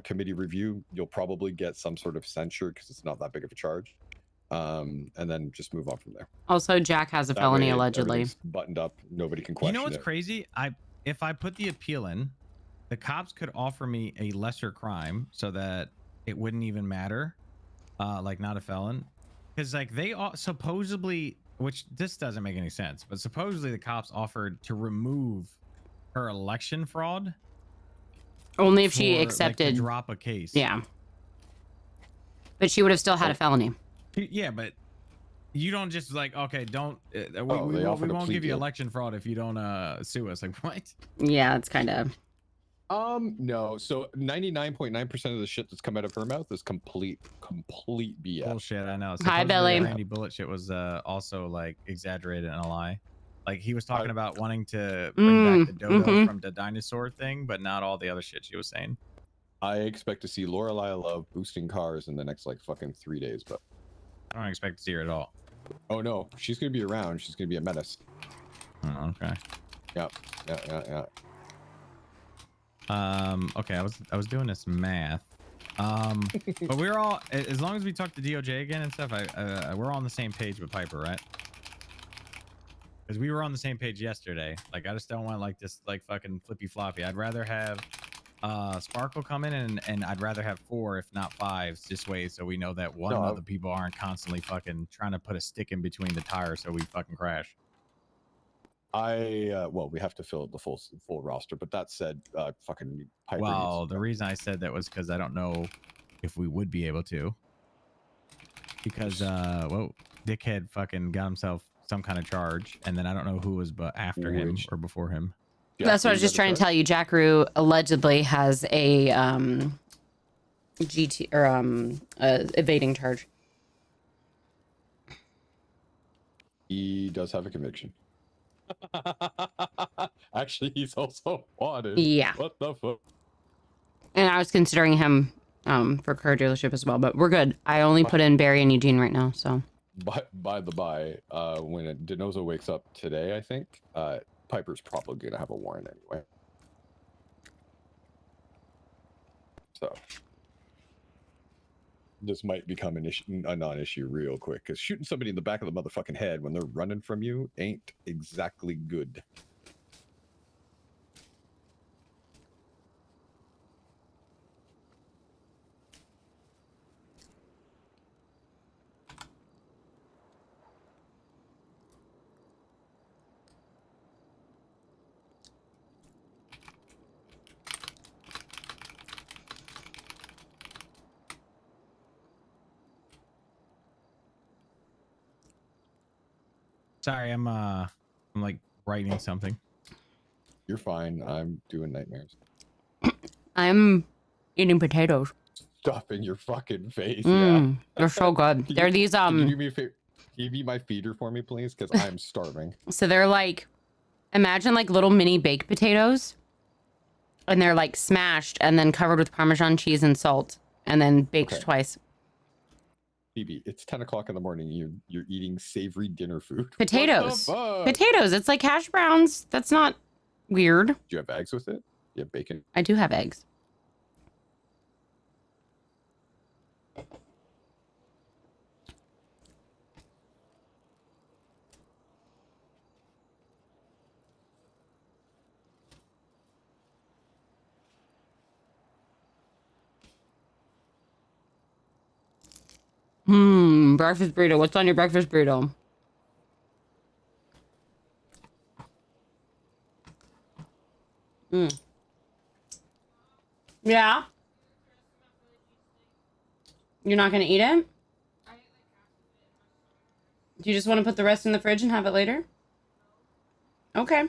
committee review. You'll probably get some sort of censure because it's not that big of a charge, and then just move on from there. Also, Jack has a That felony way allegedly. everything's buttoned up. Nobody can question You know what's it. crazy? If I put the appeal in, the cops could offer me a lesser crime so that it wouldn't even matter, like not a felon, because like they supposedly, which this doesn't make any sense, but supposedly the cops offered to remove her election fraud Only if she for, like, accepted. to drop a case. Yeah. But she would have still had a felony. Yeah, but you don't just like, okay, don't we they won't offered a plea give you deal. election fraud if you don't sue us. Like, what? Yeah, it's kind of. No. So 99.9% of the shit that's come out of her mouth is complete BS. Bullshit. I know. Hi, Supposedly Billy. the Randy Bullet shit was also like exaggerated and a lie. Like he was talking about wanting to bring back the dodo from the dinosaur thing, but not all the other shit she was saying. I expect to see Lorelei Love boosting cars in the next like fucking 3 days, but I don't expect to see her at all. oh no, she's gonna be around. She's gonna be a menace. Oh, okay. Yeah. Okay, I was doing this math. But we're all, as long as we talk to DOJ again and stuff, we're all on the same page with Piper, right? Because we were on the same page yesterday. Like, I just don't want like this like fucking flippy floppy. I'd rather have Sparkle come in and I'd rather have 4 if not 5 this way, so we know that one of the people aren't constantly fucking trying to put a stick in between the tires so we fucking crash. Well, we have to fill the full roster, but that said, fucking Piper Well, the reason I said that was because I don't know if we would be able to, because whoa, dickhead fucking got himself some kind of charge, and then I don't know who was after him or before him. That's what I was just trying to tell you. Jackaroo allegedly has a GT or evading charge. He does have a conviction. Actually, he's also wanted. Yeah. What the fuck? And I was considering him for car dealership as well, but we're good. I only put in Barry and Eugene right now, so. By the by, when Denozo wakes up today, I think Piper's probably gonna have a warrant anyway. So this might become a non-issue real quick, because shooting somebody in the back of the motherfucking head when they're running from you ain't exactly good. Sorry, I'm like writing something. You're fine. I'm doing nightmares. I'm eating potatoes. Stuff in your fucking face. They're so good. They're these Can you do me a favor? Can you be my feeder for me, please? Because I'm starving. So they're like, imagine like little mini baked potatoes, and they're like smashed and then covered with Parmesan cheese and salt, and then baked twice. Phoebe, it's 10 o'clock in the morning. You're eating savory dinner food. Potatoes. Potatoes. It's like hash browns. That's not weird. Do you have eggs with it? You have bacon? I do have eggs. Breakfast burrito. What's on your breakfast burrito? Yeah. You're not gonna eat it? Do you just want to put the rest in the fridge and have it later? Okay.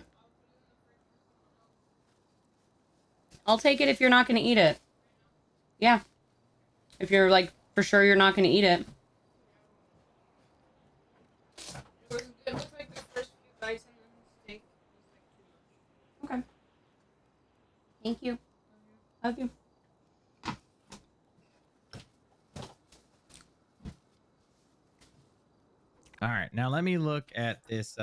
I'll take it if you're not gonna eat it. Yeah. If you're like for sure you're not gonna eat it. Okay. Thank you. Love you. All right, now let me look at this.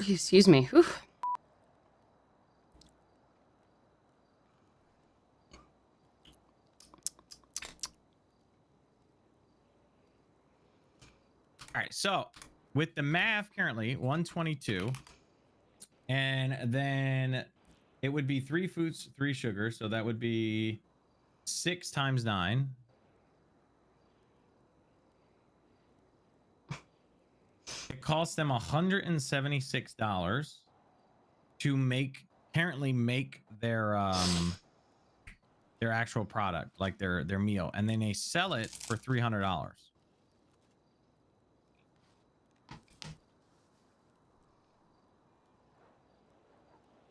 Excuse me. Whew. All right, so with the math currently 122, and then it would be 3 fruits, 3 sugars, so that would be 6 times 9. It costs them $176 to currently make their actual product, like their meal, and then they sell it for $300.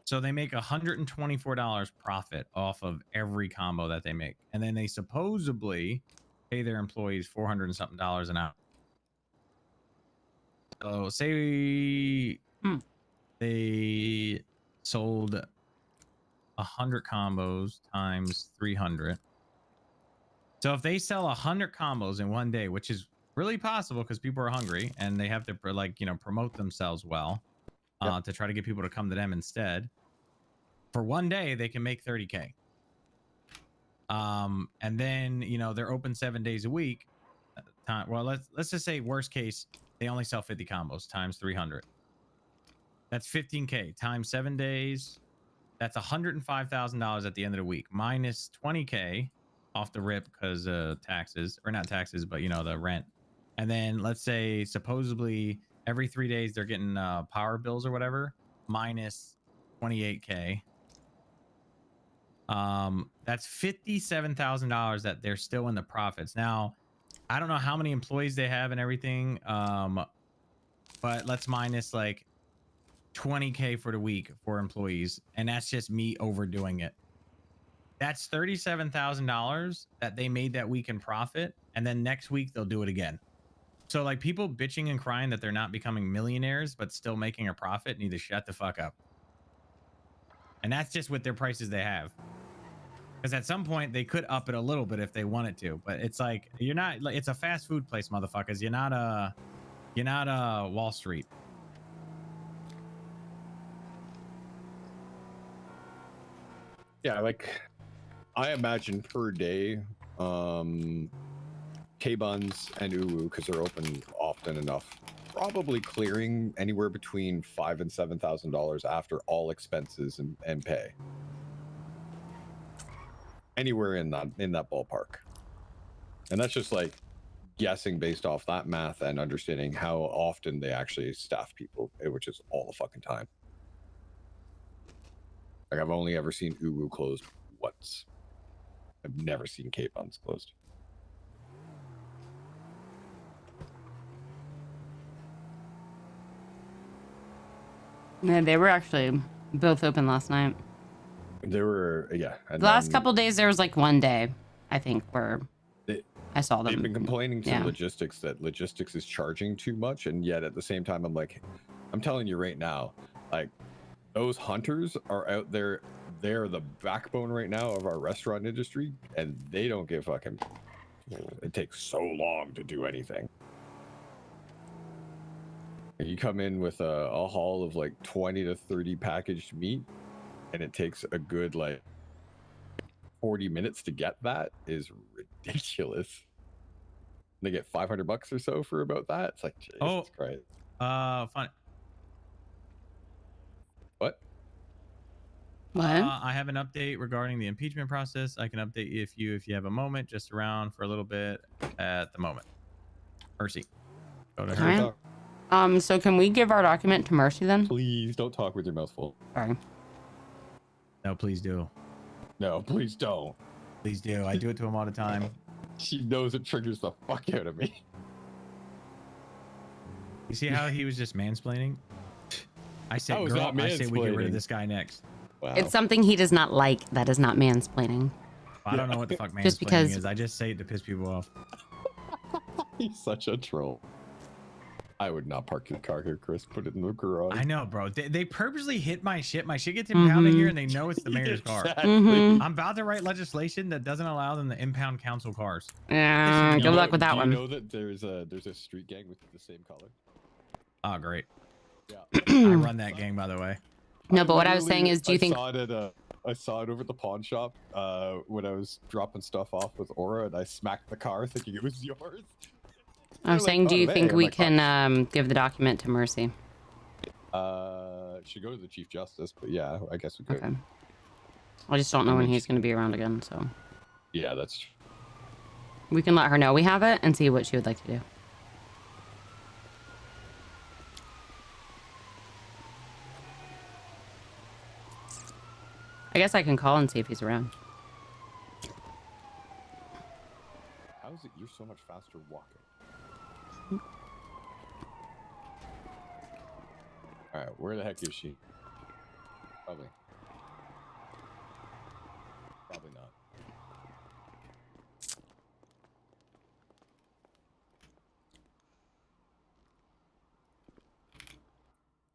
So they make $124 profit off of every combo that they make, and then they supposedly pay their employees $400 and something an hour. So say they sold 100 combos times 300. So if they sell 100 combos in one day, which is really possible because people are hungry and they have to promote themselves well to try to get people to come to them instead. For one day, they can make 30K. And then, they're open 7 days a week. Well, let's just say worst case, they only sell 50 combos times 300. That's 15K times 7 days. That's $105,000 at the end of the week, minus 20K off the rip because taxes, or not taxes, but the rent. And then let's say supposedly every 3 days they're getting power bills or whatever, minus 28K. That's $57,000 that they're still in the profits. Now, I don't know how many employees they have and everything, but let's minus like 20K for the week for employees, and that's just me overdoing it. That's $37,000 that they made that week in profit, and then next week they'll do it again. So like people bitching and crying that they're not becoming millionaires but still making a profit need to shut the fuck up. And that's just with their prices they have. Because at some point they could up it a little bit if they wanted to, but it's like you're not. It's a fast food place, motherfuckers. You're not Wall Street. Yeah, like I imagine per day, K-Buns and Uwu, because they're open often enough, probably clearing anywhere between $5,000 and $7,000 after all expenses and pay. Anywhere in that ballpark. And that's just like guessing based off that math and understanding how often they actually staff people, which is all the fucking time. Like I've only ever seen Uwu closed once. I've never seen K-Buns closed. Yeah, they were actually both open last night. There were, yeah. The last couple days, there was like one day, I think, where I saw them. They've been complaining to Yeah. logistics that logistics is charging too much, and yet at the same time, I'm telling you right now, like those hunters are out there. They're the backbone right now of our restaurant industry, and they don't give fucking. It takes so long to do anything. You come in with a haul of like 20 to 30 packaged meat, and it takes a good like 40 minutes to get that is ridiculous. They get $500 or so for about that. It's like, Jesus Christ. Fun. What? What? I have an update regarding the impeachment process. I can update you if you have a moment, just around for a little bit at the moment. Mercy. Go to her. Alright. So can we give our document to Mercy then? Please don't talk with your mouth full. Sorry. No, please do. No, please don't. Please do. I do it to him all the time. She knows it triggers the fuck out of me. You see how he was just mansplaining? I said, That was girl, not I say we get rid mansplaining. of this guy next. Wow. It's something he does not like. That is not mansplaining. I don't know what the fuck mansplaining Just because- is. I just say it to piss people off. He's such a troll. I would not park your car here, Chris. Put it in the garage. I know, bro. They purposely hit my shit. My shit gets impounded here, and they know it's the mayor's car. Mhm. I'm about to write legislation that doesn't allow them to impound council cars. Yeah, good luck with that one. You know that there's a street gang with the same color? Oh, great. Yeah. I run that gang, by the way. No, but what I was saying is, do you think? I saw it over at the pawn shop when I was dropping stuff off with Aura, and I smacked the car thinking it was yours. I was saying, do you think we can give the document to Mercy? Should go to the Chief Justice, but yeah, I guess we could. Okay. I just don't know when he's going to be around again, so Yeah, that's true. we can let her know we have it and see what she would like to do. I guess I can call and see if he's around. How is it you're so much faster walking? Alright, where the heck is she? Probably not.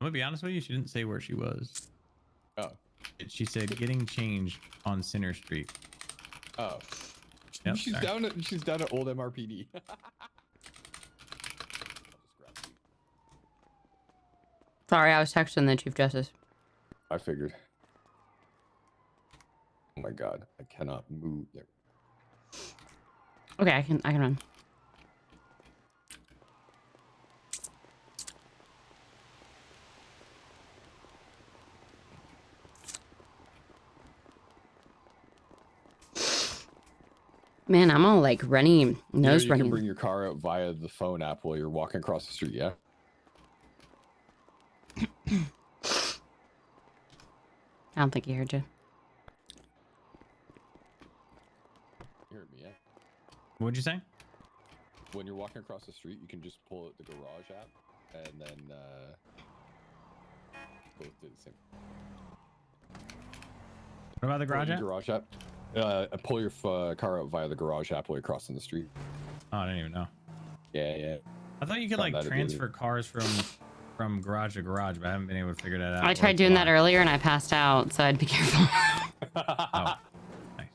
I'm gonna be honest with you. She didn't say where she was. Oh. She said getting changed on Center Street. Oh. Yep, she's sorry. down at old MRPD. Sorry, I was texting the Chief Justice. I figured. Oh my god, I cannot move there. Okay, I can run. Man, I'm all like runny, nose You running. can bring your car out via the phone app while you're walking across the street, yeah? I don't think he heard you. You heard me, yeah? What'd you say? When you're walking across the street, you can just pull out the garage app and then both do the same. What about the garage app? Garage app. Pull your car out via the garage app while you're crossing the street. Oh, I didn't even know. Yeah. I thought you could Found like that transfer cars from garage to garage, but I haven't been able to figure that out. I tried doing that earlier and I passed out, so I'd be careful. Oh, nice.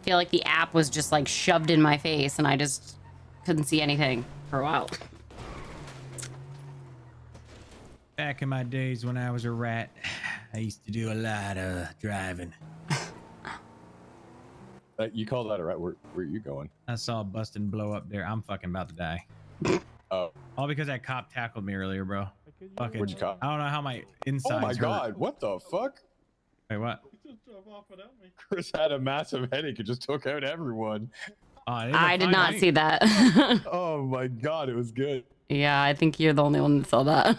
I feel like the app was just like shoved in my face and I just couldn't see anything for a while. Back in my days when I was a rat, I used to do a lot of driving. You call that a rat? Where are you going? I saw a bust and blow up there. I'm fucking about to die. Oh. All because that cop tackled me earlier, bro. Fucking, Which cop? I don't know how my insides Oh my hurt. god, what the fuck? Wait, what? Chris had a massive headache and just took out everyone. Oh, I did not see that. Oh my god, it was good. Yeah, I think you're the only one that saw that.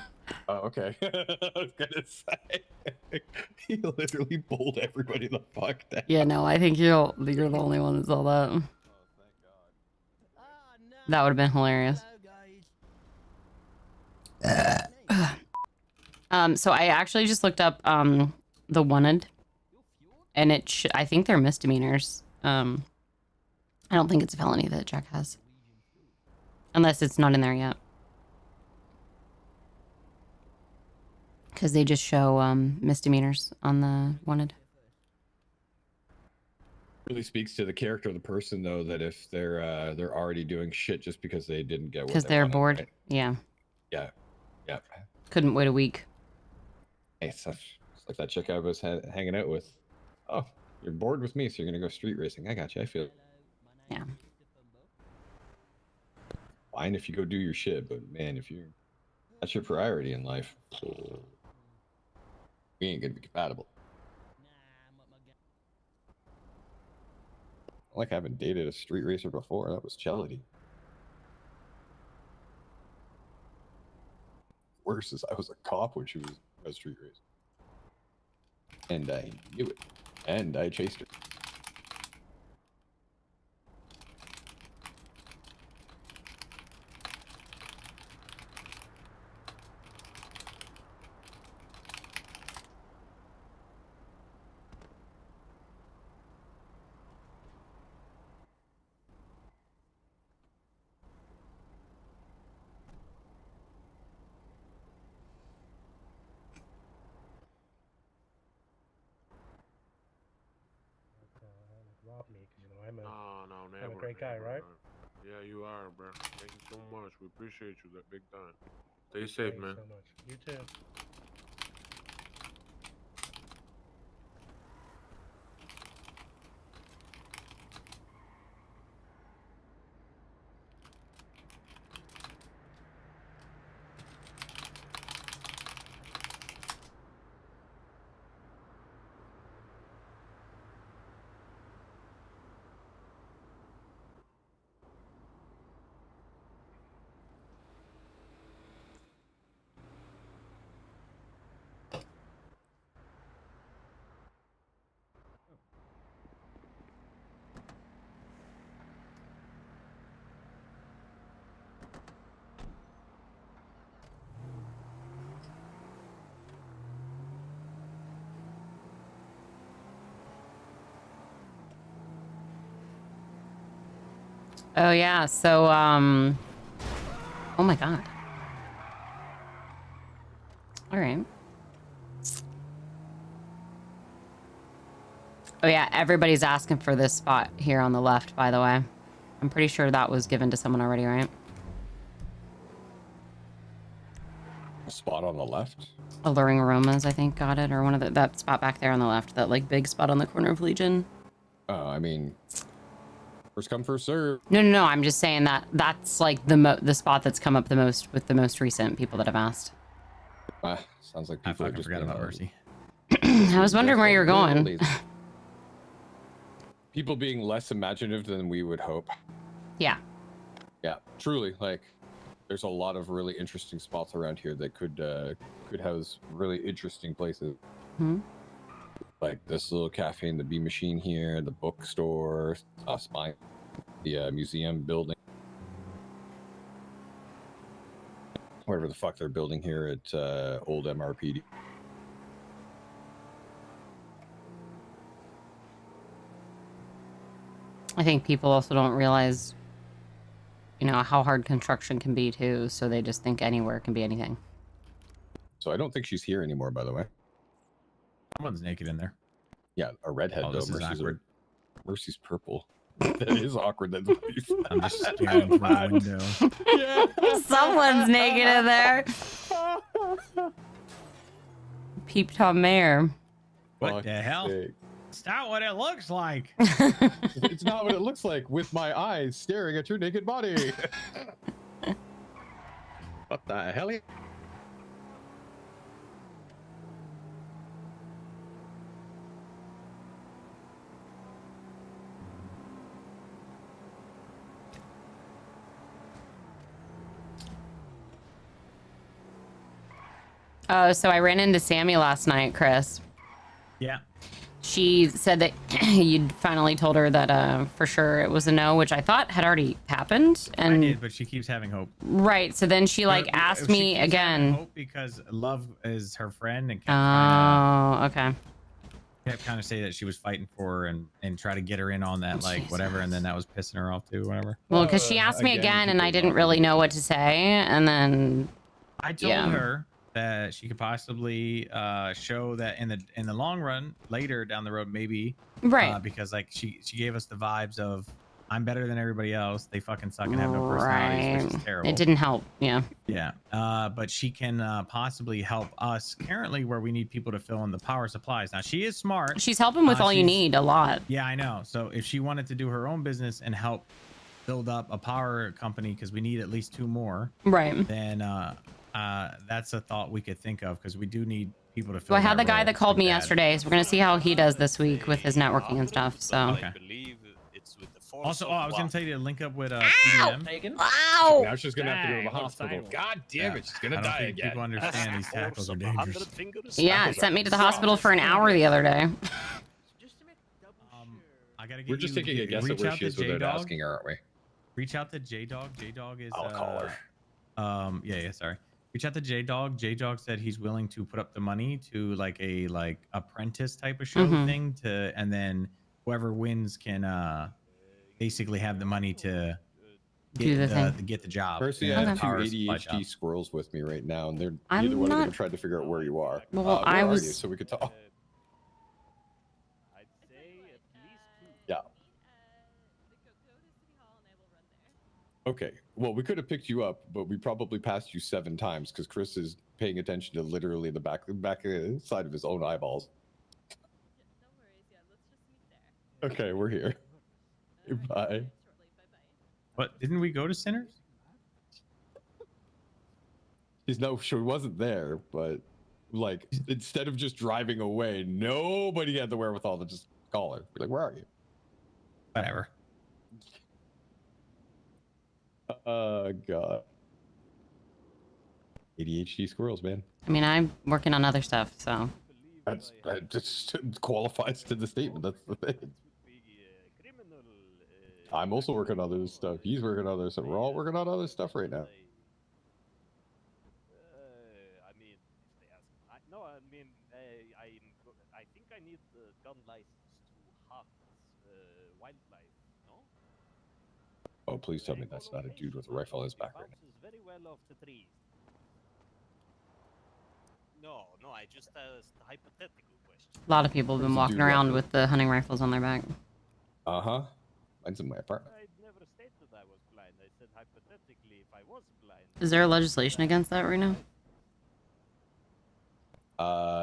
Oh, okay. I was gonna say he literally bowled everybody the fuck down. Yeah, no, I think you're the only one that saw that. That would have been hilarious. So I actually just looked up the wanted, and I think they're misdemeanors. I don't think it's a felony that Jack has. Unless it's not in there yet. Because they just show misdemeanors on the wanted. Really speaks to the character of the person, though, that if they're already doing shit just because they didn't get what Because they they're wanted, bored. right? Yeah. Yeah. Yeah. Couldn't wait a week. Hey, it's like that chick I was hanging out with. Oh, you're bored with me, so you're gonna go street racing. I got you. I feel it. Yeah. Fine if you go do your shit, but man, if that's your priority in life, we ain't gonna be compatible. Like I haven't dated a street racer before. That was Chelity. Worse is I was a cop when she was a street racer. And I knew it. And I chased her. I'm a great guy, right? Yeah, you are, bro. Thank you so much. We appreciate you that big time. Stay safe, man. So much. You too. Oh yeah, so oh my god. All right. Oh yeah, everybody's asking for this spot here on the left, by the way. I'm pretty sure that was given to someone already, right? A spot on the left? Alluring Aromas, I think, got it, or one of that spot back there on the left, that like big spot on the corner of Legion. I mean, first come, first serve. No, I'm just saying that that's like the spot that's come up the most with the most recent people that have asked. Sounds like people I forgot about Mercy. I was wondering where you're going. People being less imaginative than we would hope. Yeah. Yeah, truly. Like, there's a lot of really interesting spots around here that could house really interesting places. Hmm. Like this little cafe in the Bee Machine here, the bookstore, Spine, the museum building, whatever the fuck they're building here at old MRPD. I think people also don't realize, you know, how hard construction can be too, so they just think anywhere can be anything. So I don't think she's here anymore, by the way. Someone's naked in there. Yeah, a redhead though. This is awkward. Mercy's purple. That is awkward. That's I'm just staring through the window. Yeah. Someone's naked in there. Peep Tom Mayor. What the hell? It's not what it looks like. It's not what it looks like with my eyes staring at your naked body. What the hell? Oh, so I ran into Sammy last night, Chris. Yeah. She said that you'd finally told her that for sure it was a no, which I thought had already happened. And I did, but she keeps having hope. Right. So then she like asked me again. Hope because Love is her friend and oh, okay. kept kind of say that she was fighting for her and try to get her in on that, like whatever, and then that was pissing her off too, whatever. Well, because she asked me again, and I didn't really know what to say, and then I told her that she could possibly show that in the long run, later down the road, maybe, right? Because like she gave us the vibes of I'm better than everybody else. They fucking suck and have no personalities, which is terrible. It didn't help. Yeah. Yeah. But she can possibly help us currently where we need people to fill in the power supplies. Now she is smart. She's helping with all you need a lot. Yeah, I know. So if she wanted to do her own business and help build up a power company, because we need at least 2 more, right? Then that's a thought we could think of, because we do need people to fill. So I had the guy that called me yesterday, so we're gonna see how he does this week with his networking and stuff. So. Okay. Also, I was gonna tell you to link up with PDM. Ow! Now she's gonna have to go to the hospital. God damn it, she's gonna die again. People understand these tackles are dangerous. Yeah, it sent me to the hospital for an hour the other day. I gotta get We're just taking a guess at where she is without asking her, aren't we? Reach out to J-Dog. J-Dog is. I'll call her. Yeah. Sorry. Reach out to J-Dog. J-Dog said he's willing to put up the money to like a apprentice type of show thing and then whoever wins can basically have the money to get the job. Personally, I have 2 ADHD squirrels with me right now, and they're neither one of them are trying to figure out where you are. Well, where are you, so we could talk. Yeah. Okay. Well, we could have picked you up, but we probably passed you 7 times because Chris is paying attention to literally the back side of his own eyeballs. Okay, we're here. Bye. What? Didn't we go to Sinners? She wasn't there, but like instead of just driving away, nobody had the wherewithal to just call her. Be like, where are you? Whatever. God. ADHD squirrels, man. I mean, I'm working on other stuff, so. That just qualifies to the statement. That's the thing. I'm also working on other stuff. He's working on other stuff. We're all working on other stuff right now. I think I need the gun license to hunt wildlife. No. Oh, please tell me that's not a dude with a rifle in his back right now. Very well off the trees. No, I just asked a hypothetical question. A lot of people have been walking around with the hunting rifles on their back. Uh-huh. Mine's in my apartment. I never stated I was blind. I said hypothetically if I was blind. Is there legislation against that right now?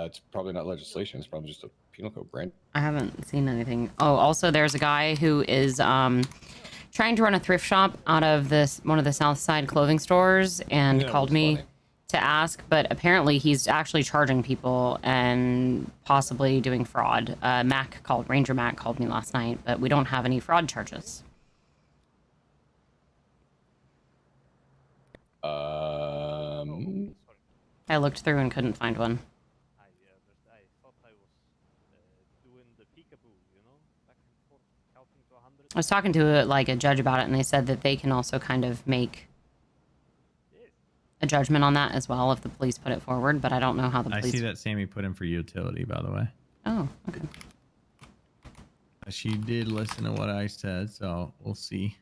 It's probably not legislation. It's probably just a penal code, Brand. I haven't seen anything. Oh, also there's a guy who is trying to run a thrift shop out of one of the South Side clothing stores and called me to ask, but apparently he's actually charging people and possibly doing fraud. Ranger Mac called me last night, but we don't have any fraud charges. I looked through and couldn't find one. I thought I was doing the peekaboo, you know, back and forth, counting to 100. I was talking to a judge about it, and they said that they can also kind of make a judgment on that as well if the police put it forward, but I don't know how the police... I see that Sammy put in for utility, by the way. Oh, okay. She did listen to what I said, so we'll see.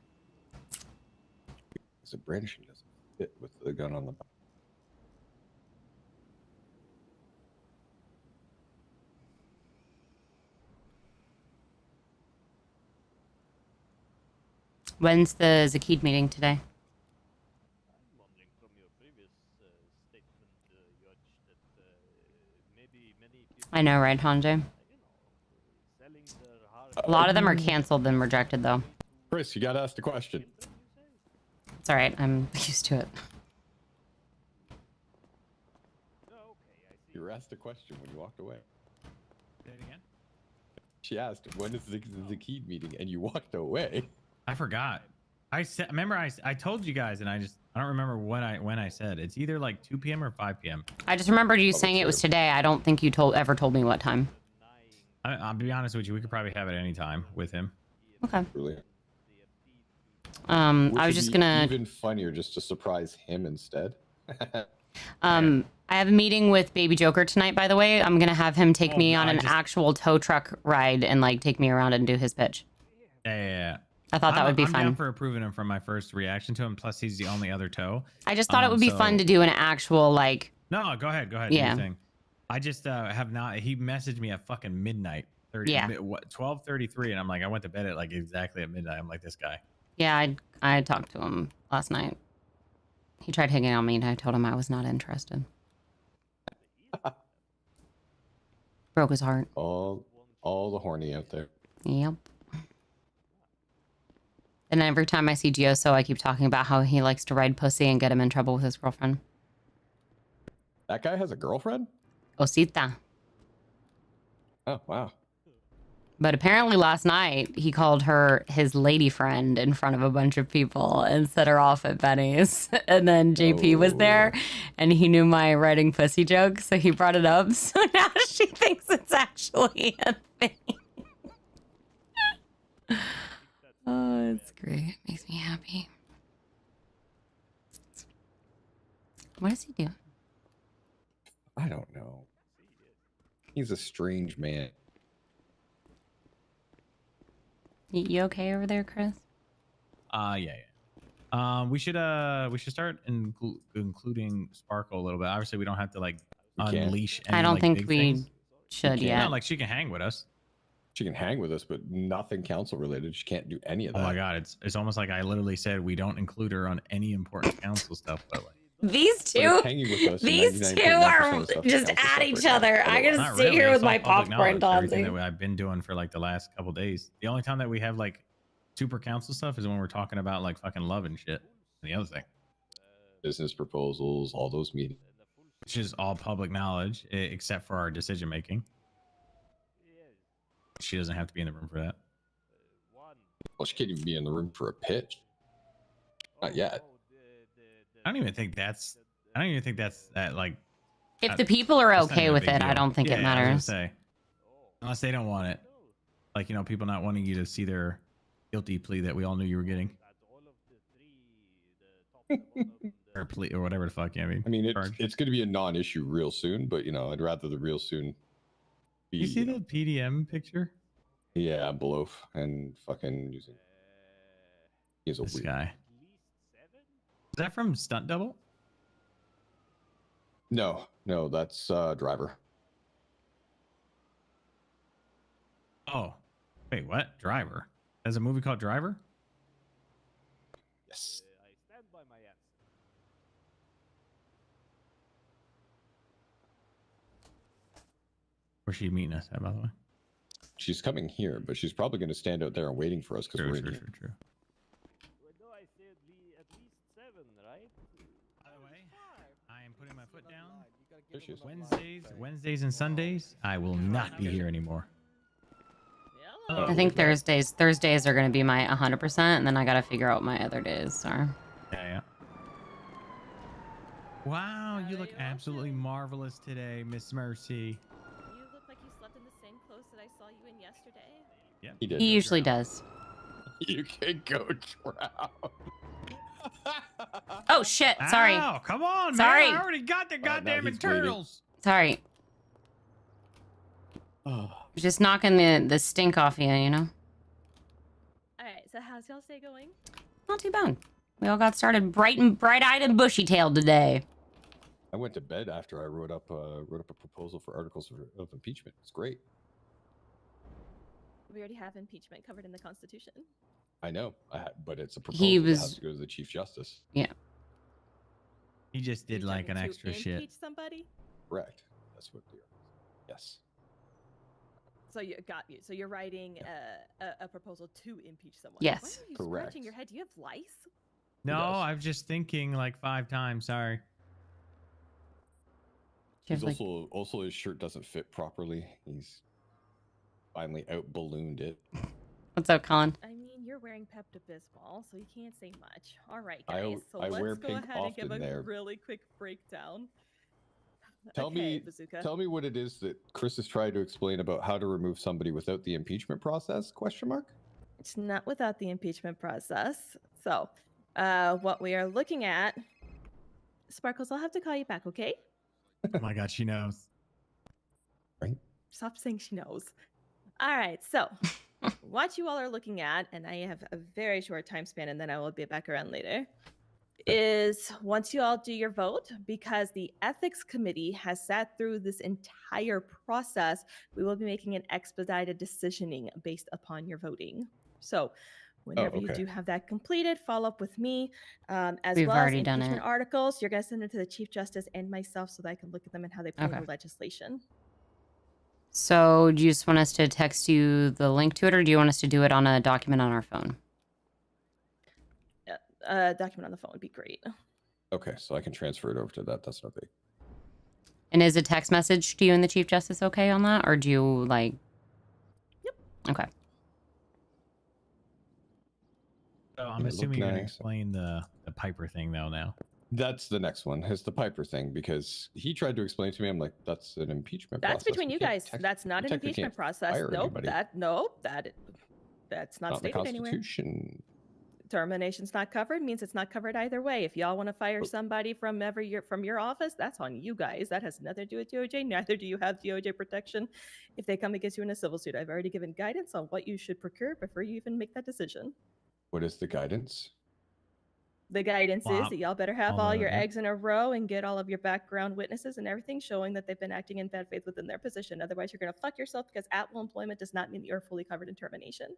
So brandishing doesn't fit with the gun on the back. When's the Zakid meeting today? I'm wondering from your previous statement, Judge, that maybe many people... I know, right, Hanjay? A lot of them are canceled and rejected, though. Chris, you gotta ask the question. It's all right. I'm used to it. You were asked a question when you walked away. Say it again? She asked, when is the Zakid meeting? And you walked away. I forgot. Remember I told you guys, and I don't remember when I said. It's either like 2 p.m. or 5 p.m. I just remembered you saying it was today. I don't think you ever told me what time. I'll be honest with you. We could probably have it any time with him. Okay. Really? I was just gonna... Even funnier just to surprise him instead. I have a meeting with Baby Joker tonight, by the way. I'm gonna have him take me on an actual tow truck ride and like take me around and do his pitch. Yeah. I thought that would be I'm fun. down for approving him from my first reaction to him. Plus, he's the only other tow. I just thought it would be fun to do an actual like. No, go ahead. Yeah. Do your thing. I just have not. He messaged me at fucking midnight. 12:33, and I'm like, I went to bed at like exactly at midnight. I'm like, this guy. Yeah, I talked to him last night. He tried hanging on me, and I told him I was not interested. Broke his heart. All the horny out there. Yep. And every time I see Gioso, I keep talking about how he likes to ride pussy and get him in trouble with his girlfriend. That guy has a girlfriend? Osita. Oh, wow. But apparently last night, he called her his lady friend in front of a bunch of people and set her off at Benny's. And then JP was there, and he knew my writing pussy joke, so he brought it up. So now she thinks it's actually a thing. Oh, it's great. It makes me happy. What is he doing? I don't know. He's a strange man. You okay over there, Chris? Yeah. We should start including Sparkle a little bit. Obviously, we don't have to like unleash. Any, I don't like, think big we things. should yet. No, like she can hang with us. She can hang with us, but nothing council related. She can't do any of that. Oh my god, it's almost like I literally said we don't include her on any important council stuff. But like, these two are just at each other. I gotta sit here with my popcorn, everything that I've been doing for like the last couple days. The only time that we have like super council stuff is when we're talking about like fucking love and shit. And the other thing, business proposals, all those meetings, which is all public knowledge except for our decision making. She doesn't have to be in the room for that. Well, she can't even be in the room for a pitch. Not yet. I don't even think that's that like. If the people are that's not okay even a with big it, deal. I don't think Yeah, it I was gonna matters. say, unless they don't want it, like people not wanting you to see their guilty plea that we all knew you were getting, or plea or whatever the fuck. Yeah, I mean, it's going to be a non-issue real soon, but I'd rather the real soon. Be, you see the PDM picture? Yeah, Below and fucking using. He's a This weird guy. Is that from Stunt Double? No, that's Driver. Oh, wait, what? Driver? There's a movie called Driver? Yes. I stand by my answer. Where's she meeting us at, by the way? She's coming here, but she's probably going to stand out there and waiting for us because we're in here. True. No, I said at least 7, right? By the way, I am putting my foot down. There she is. Wednesdays and Sundays, I will not be here anymore. I think Thursdays are going to be my 100%, and then I got to figure out what my other days are. Yeah. Wow, you look absolutely marvelous today, Miss Mercy. You look like you slept in the same clothes that I saw you in yesterday. Yeah, he did. He usually does. You can go drown. Oh shit! Sorry. Oh, come on, Sorry. man. I already got the goddamn he's internals. Sorry. Just knocking the stink off you, All right, so how's y'all's day going? Not too bad. We all got started bright-eyed and bushy-tailed today. I went to bed after I wrote up a proposal for articles of impeachment. It's great. We already have impeachment covered in the Constitution. I know, but it's a proposal that has to go to the Chief Justice. Yeah. He just did like an To extra shit. impeach somebody? Correct. That's what they are. Yes. So So you're writing a proposal to impeach someone. Yes. Why are you Correct. scratching your head? Do you have lice? No, I'm just thinking like 5 times. Sorry. He's also his shirt doesn't fit properly. He's finally out ballooned it. What's up, Colin? I mean, you're wearing Pepto-Bismol, so you can't say much. All right, I guys. So wear let's go pink ahead and give often a there. really quick breakdown. Tell me what it is that Chris is trying to explain about how to remove somebody without the impeachment process? Question mark. It's not without the impeachment process. So, what we are looking at Sparkles, I'll have to call you back, okay? Oh my God, she knows. Right. Stop saying she knows. All right, so what you all are looking at, and I have a very short time span, and then I will be back around later, is once you all do your vote, because the ethics committee has sat through this entire process, we will be making an expedited decisioning based upon your voting. So whenever you okay. do have that completed, follow up with me, as We've well as already done impeachment it. articles. You're going to send them to the Chief Justice and myself so that I can look at them and how they play Okay. into legislation. So do you just want us to text you the link to it, or do you want us to do it on a document on our phone? Document on the phone would be great. Okay, so I can transfer it over to that. That's no big. And is a text message to you and the Chief Justice okay on that, or do you like? Yep. Okay. So I'm Yeah, assuming you're look gonna nice. explain the Piper thing though now. That's the next one. Is the Piper thing, because he tried to explain to me. I'm like, that's an impeachment That's process. between We you can't guys. That's not we an technically impeachment can't process. fire Nope. anybody. That's not Not in the stated anywhere. Constitution. Termination's not covered means it's not covered either way. If y'all want to fire somebody from your office, that's on you guys. That has nothing to do with DOJ. Neither do you have DOJ protection if they come against you in a civil suit. I've already given guidance on what you should procure before you even make that decision. What is the guidance? The guidance is Flop. that y'all better have All all the- your yep. eggs in a row and get all of your background witnesses and everything showing that they've been acting in bad faith within their position. Otherwise, you're going to fuck yourself, because at-will employment does not mean that you're fully covered in termination.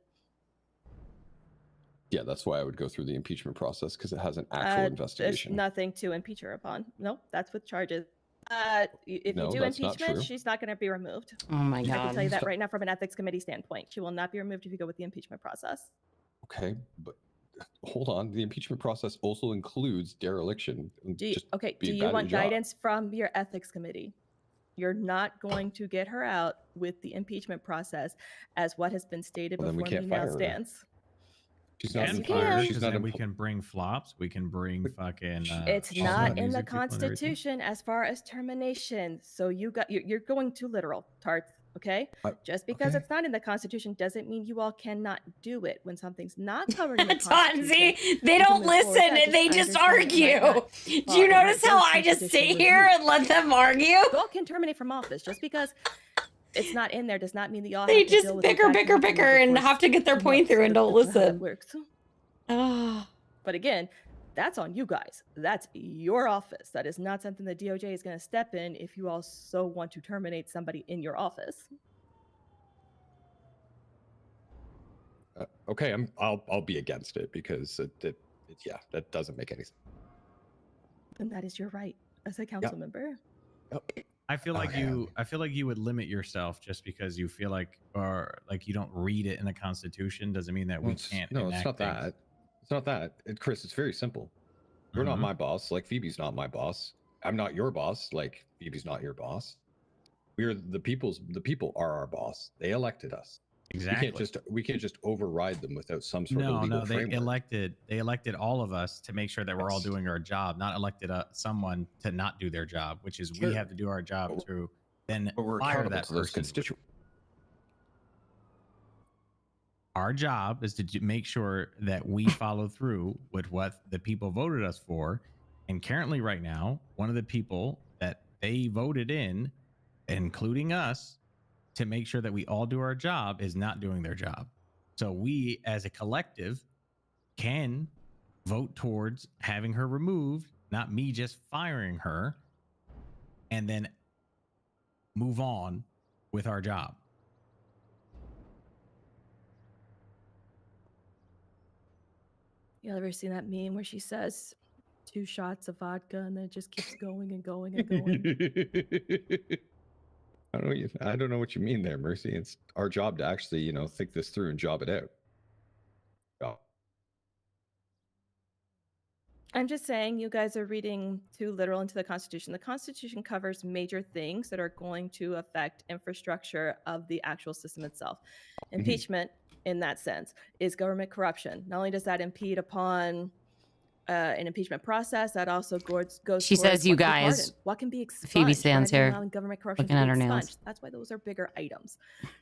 Yeah, that's why I would go through the impeachment process, because it has an actual investigation. There's nothing to impeach her upon. Nope, that's with charges. If No, you do that's not impeachment, true. she's not going to be removed. Oh my I can tell you God. that right now from an ethics committee standpoint. She will not be removed if you go with the impeachment process. Okay, but hold on. The impeachment process also includes dereliction. Do you, Just okay, being do bad you at want your job. guidance from your ethics committee? You're not going to get her out with the impeachment process as what has been stated Well, then we before me can't now fire her. stands. She's Yes, not you impeached. can. She's Because not then we impo- can bring flops. We can bring fucking. It's she's not not in the music people and everything. Constitution as far as termination. So you're going too literal, Tarts. Okay, just because okay. it's not in the Constitution doesn't mean you all cannot do it. When something's not covered in the Tansy, Constitution, they you can don't move forward. listen Yeah, and they just understand it might argue. not Do fall you in her notice how good I just constitution sit with here you. and let them argue? You all can terminate from office. Just because it's not in there does not mean that y'all They have to just deal with bicker, the fact bicker, that you bicker, and before have to get their 6 point through and months. don't That's not how that listen. works. Oh. But again, that's on you guys. That's your office. That is not something the DOJ is going to step in if you all so want to terminate somebody in your office. Okay, I'll be against it, because yeah, that doesn't make any sense. And that is your right as a council member. Yep. I feel like you would limit yourself just because you feel like, or like you don't read it in the Constitution doesn't mean that we can't. No, it's enact not things. that. It's not that. Chris, it's very simple. You're not my boss. Like Phoebe's not my boss. I'm not your boss. Like Phoebe's not your boss. We're the people's. The people are our boss. They elected us. Exactly. We can't just override them without some sort of No, legal no, they framework. elected all of us to make sure that we're all Yes. doing our job, not elected someone to not do their job, which is Sure. we have to do our job to then But we're fire accountable that to those person. constituents. Our job is to make sure that we follow through with what the people voted us for. And currently, right now, one of the people that they voted in, including us, to make sure that we all do our job is not doing their job. So we, as a collective, can vote towards having her removed, not me just firing her, and then move on with our job. You ever seen that meme where she says 2 shots of vodka and then it just keeps going and going and going? I don't know what you mean there, Mercy. It's our job to actually, think this through and job it out. Oh. I'm just saying you guys are reading too literal into the Constitution. The Constitution covers major things that are going to affect infrastructure of the actual system itself. Impeachment, in that sense, is government corruption. Not only does that impede upon an impeachment process, that also goes She towards says, you what can be guys. pardoned, what can be expunged. Phoebe We're stands not even here allowing government corruption looking to at be her nails. expunged. That's why those are bigger items.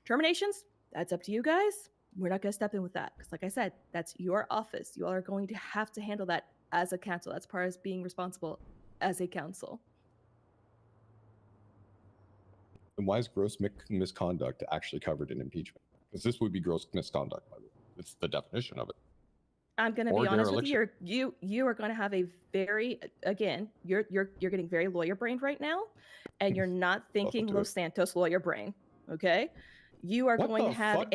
Terminations, that's up to you guys. We're not going to step in with that because, like I said, that's your office. You all are going to have to handle that as a council. That's part of being responsible as a council. And why is gross misconduct actually covered in impeachment? Because this would be gross misconduct, by the way. It's the definition of it. I'm going to be honest with you. You are going to have a very, again, you're getting very lawyer brained right now, and you're not thinking Los Santos lawyer brain. Okay, you are going to have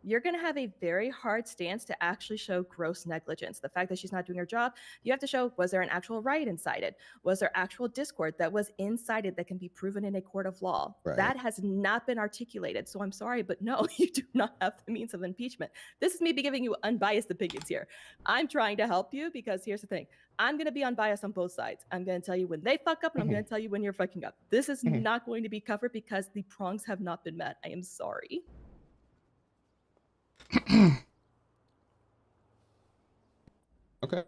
you're going to have a very hard stance to actually show gross negligence. The fact that she's not doing her job, you have to show, was there an actual riot incited? Was there actual discord that was incited that can be proven in a court of law? Right. That has not been articulated. So I'm sorry, but no, you do not have the means of impeachment. This is me giving you unbiased opinions here. I'm trying to help you because here's the thing. I'm going to be unbiased on both sides. I'm going to tell you when they fuck up and I'm going to tell you when you're fucking up. This is not going to be covered because the prongs have not been met. I am sorry. Okay.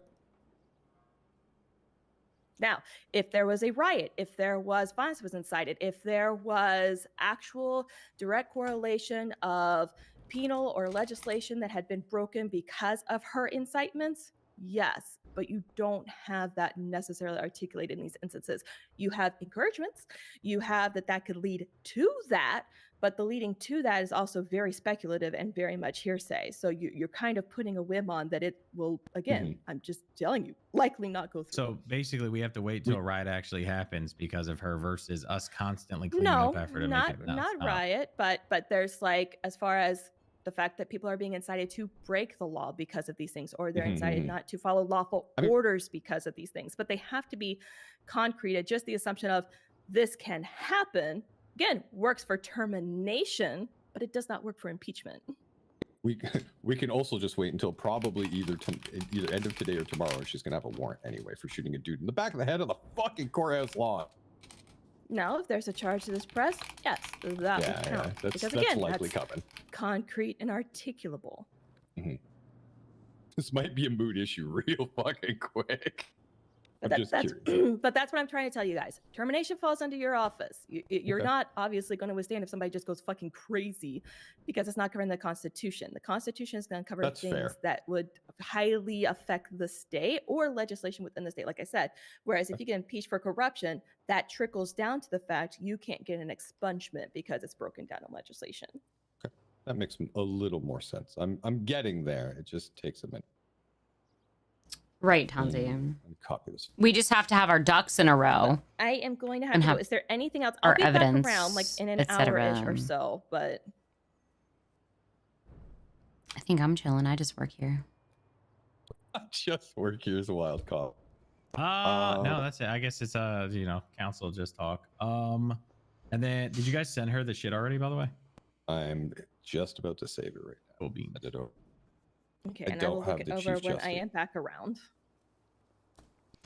Now, if there was a riot, if there was violence was incited, if there was actual direct correlation of penal or legislation that had been broken because of her incitements, yes, but you don't have that necessarily articulated in these instances. You have encouragements, you have that could lead to that, but the leading to that is also very speculative and very much hearsay. So you're kind of putting a whim on that it will, again, I'm just telling you, likely not go through. So basically, we have to wait till a riot actually happens because of her versus us constantly cleaning up after to make it not riot, but there's like, as far as the fact that people are being incited to break the law because of these things, or they're incited not to follow lawful orders because of these things, but they have to be concrete. Just the assumption of this can happen, again, works for termination, but it does not work for impeachment. We can also just wait until probably either end of today or tomorrow. She's gonna have a warrant anyway for shooting a dude in the back of the head of the fucking courthouse lawn. Now, if there's a charge to this press, yes, that would count. Yeah. That's again, likely coming. Concrete and articulable. This might be a mood issue real fucking quick. But that's what I'm trying to tell you guys. Termination falls under your office. You're not obviously going to withstand if somebody just goes fucking crazy because it's not covering the Constitution. The Constitution is going to cover things that would highly affect the state or legislation within the state, like I said. Whereas if you get impeached for corruption, that trickles down to the fact you can't get an expungement because it's broken down in legislation. Okay, that makes a little more sense. I'm getting there. It just takes a minute. Right, Tanzi. Copy this. We just have to have our ducks in a row. I am going to have to go. Is there anything else? I'll be back around like in an hour-ish or so, but I think I'm chilling. I just work here. I just work here as a wild cop. No, that's it. I guess it's council just talk. And then did you guys send her the shit already, by the way? I'm just about to save it right now. Cool beans. Okay, and I will look it over when I am back around.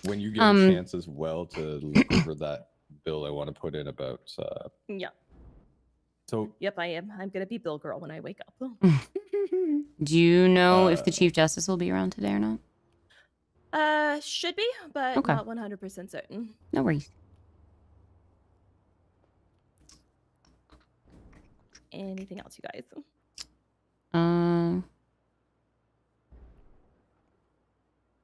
When you get a chance as well to look over that bill I want to put in about yeah. So yep, I am. I'm gonna be Bill Girl when I wake up. Do you know if the Chief Justice will be around today or not? Should be, but not 100% certain. No worries. Anything else, you guys?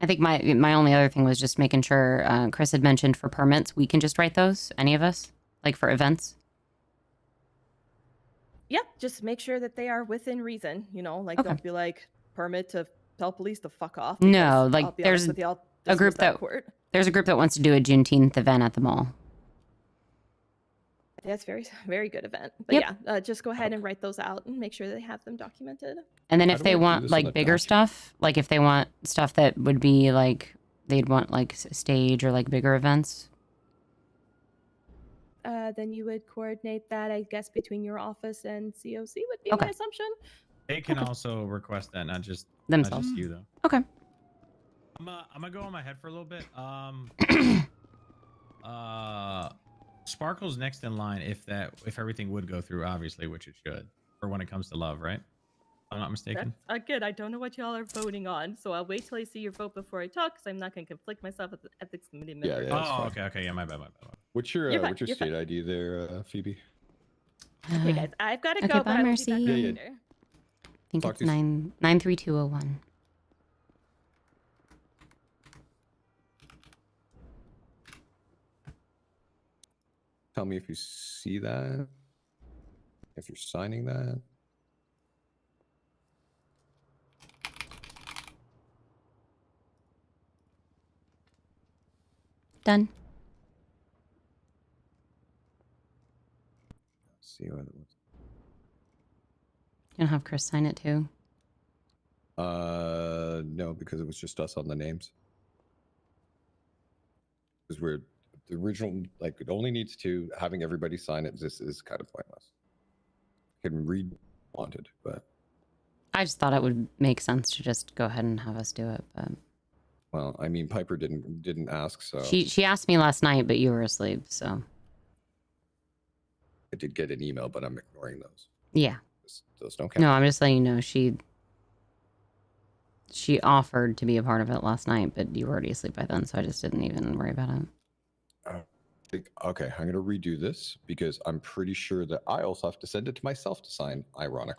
I think my only other thing was just making sure Chris had mentioned for permits, we can just write those, any of us, like for events. Yep, just make sure that they are within reason. Like don't be like permit to tell police to fuck off. No, like there's a group that wants to do a Juneteenth event at the mall. That's very, very good event. But yeah, just go ahead and write those out and make sure they have them documented. And then if they want like bigger stuff, like if they want stuff that would be like, they'd want like stage or like bigger events. Then you would coordinate that, I guess, between your office and COC would be my assumption. They can also request that, not just themselves. Not just you though. Okay. I'm gonna go on my head for a little bit. Sparkle's next in line if everything would go through, obviously, which it should, or when it comes to love, right? If I'm not mistaken. Good. I don't know what y'all are voting on, so I'll wait till I see your vote before I talk, because I'm not going to conflict myself with the ethics committee members. Okay. Yeah, my bad. What's your state ID there, Phoebe? Okay, guys, I've got to go. Bye, Mercy. I think it's 93201. tell me if you see that. If you're signing that. Done. Let's see what it was. You don't have Chris sign it too. No, because it was just us on the names. Because we're the original, like it only needs two. Having everybody sign it, this is kind of pointless. Can read wanted, but I just thought it would make sense to just go ahead and have us do it, but well, I mean, Piper didn't ask, so she asked me last night, but you were asleep, so I did get an email, but I'm ignoring those. yeah. Those don't count. No, I'm just letting you know she offered to be a part of it last night, but you were already asleep by then, so I just didn't even worry about it. Okay, I'm gonna redo this because I'm pretty sure that I also have to send it to myself to sign. Ironic.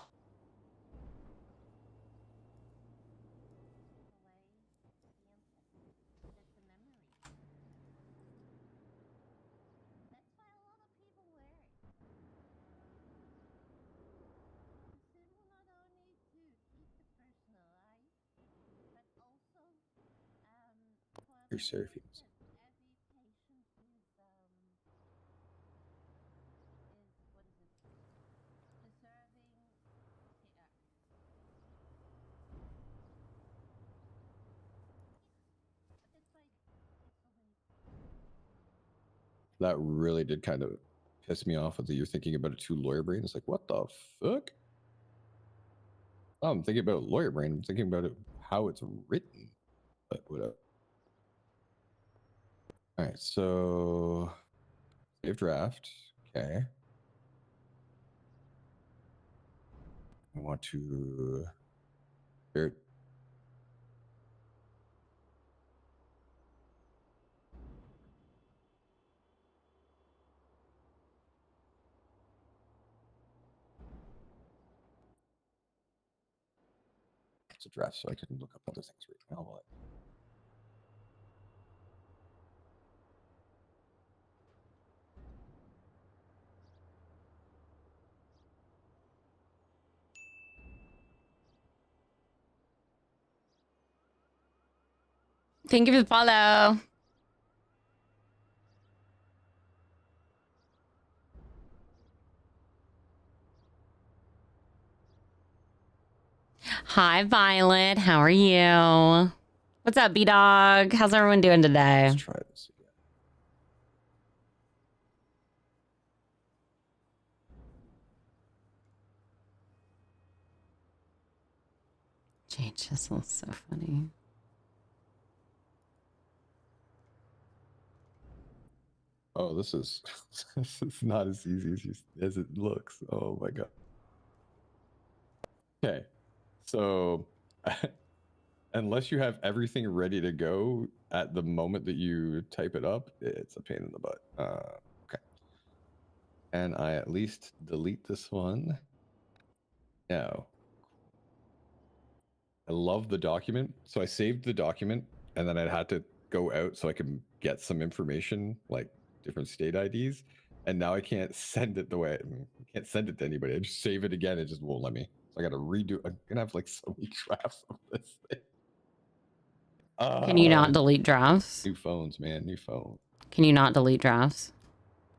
You're Seraphines. That really did kind of piss me off with the you're thinking about a two lawyer brain. It's like, what the fuck? Oh, I'm thinking about a lawyer brain. I'm thinking about it how it's written. But whatever. All right, so save draft. Okay. I want to here. It's a draft, so I can look up other things right now. But Thank you for the follow. Hi, Violet. How are you? What's up, B-Dog? How's everyone doing today? let's try this again. Jane Chisel's so funny. Oh, this is this is not as easy as it looks. Oh my god. Okay, so unless you have everything ready to go at the moment that you type it up, it's a pain in the butt. Okay. And I at least delete this one. Now, I love the document. So I saved the document and then I had to go out so I could get some information like different state IDs. And now I can't send it the way I can't send it to anybody. I just save it again. It just won't let me. So I got to redo. I'm going to have like so many drafts of this thing. Can you not delete drafts? New phones, man. New phone. Can you not delete drafts?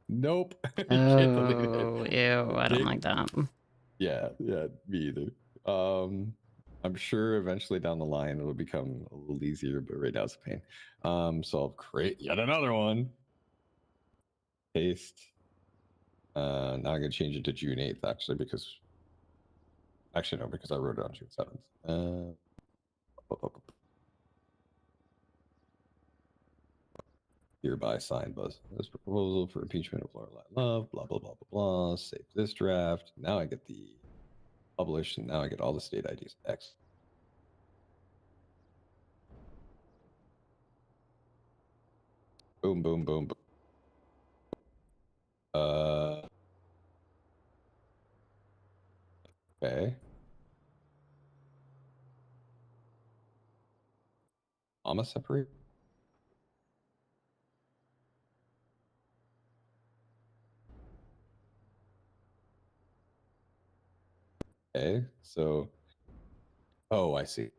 Nope. You can't delete it. Oh, ew. I don't like that. Yeah, me either. I'm sure eventually down the line it'll become a little easier, but right now it's a pain. So I'll create yet another one. Paste. Now I'm gonna change it to June 8th actually because no, because I wrote it on June 7th. Hereby signed this proposal for impeachment of Laura Love, blah blah blah blah blah. Save this draft. Now I get the publish, and now I get all the state IDs. X. Boom, boom, boom, boom. Okay. Comma separate. Okay, so, oh, I see.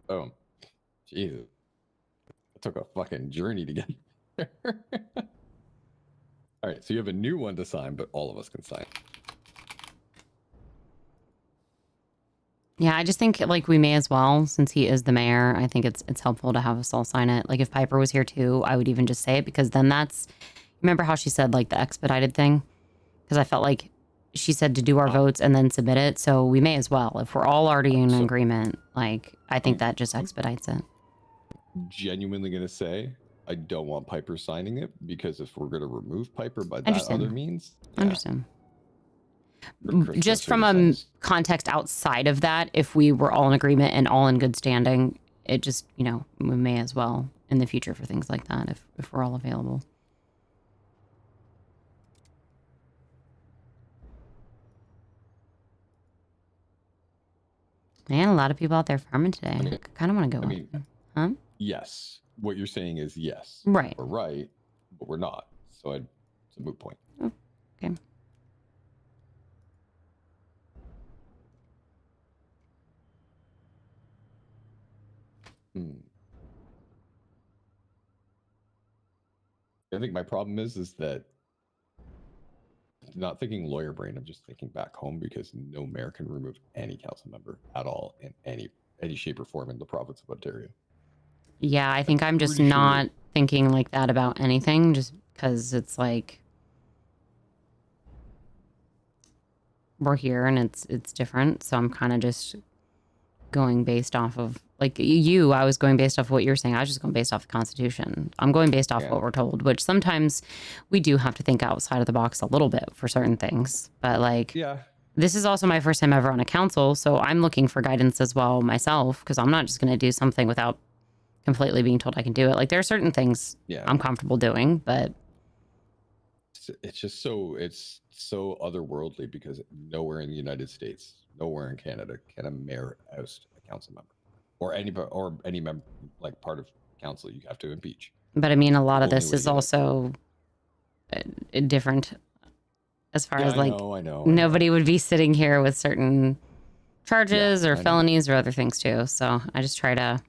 Oh, Jesus. It took a fucking journey to get there. All right, so you have a new one to sign, but all of us can sign. Yeah, I just think like we may as well, since he is the mayor. I think it's helpful to have us all sign it. Like if Piper was here too, I would even just say it because then that's. Remember how she said like the expedited thing? Because I felt like she said to do our votes and then submit it. So we may as well if we're all already in agreement. Like I think that just expedites it. Genuinely gonna say I don't want Piper signing it because if we're gonna remove Piper by that Understand. other means, Understand. Chris Just Chester from to a sign this. context outside of that, if we were all in agreement and all in good standing, it just, you know, we may as well in the future for things like that if we're all available. Man, a lot of people out there farming today. I kind of want to go. I mean, huh? yes. What you're saying is yes. Right. We're right, but we're not. So it's a moot point. Oh, okay. I think my problem is that not thinking lawyer brain. I'm just thinking back home because no mayor can remove any council member at all in any shape or form in the province of Ontario. Yeah, I think I'm just pretty sure- not thinking like that about anything just because it's like we're here and it's different. So I'm kind of just going based off of like you. I was going based off what you're saying. I was just going based off the Constitution. I'm going based off what we're told, which sometimes we do have to think outside of the box a little bit for certain things. But like, yeah, this is also my first time ever on a council, so I'm looking for guidance as well myself because I'm not just going to do something without completely being told I can do it. Like there are certain things I'm comfortable doing, but it's just it's so otherworldly because nowhere in the United States, nowhere in Canada can a mayor oust a council member or any member like part of council. You have to impeach. But I mean, a lot of Only this way is to get it. also different as far Yeah, as like I know. nobody would be sitting here with certain charges or I know. felonies or other things too. So I just try to.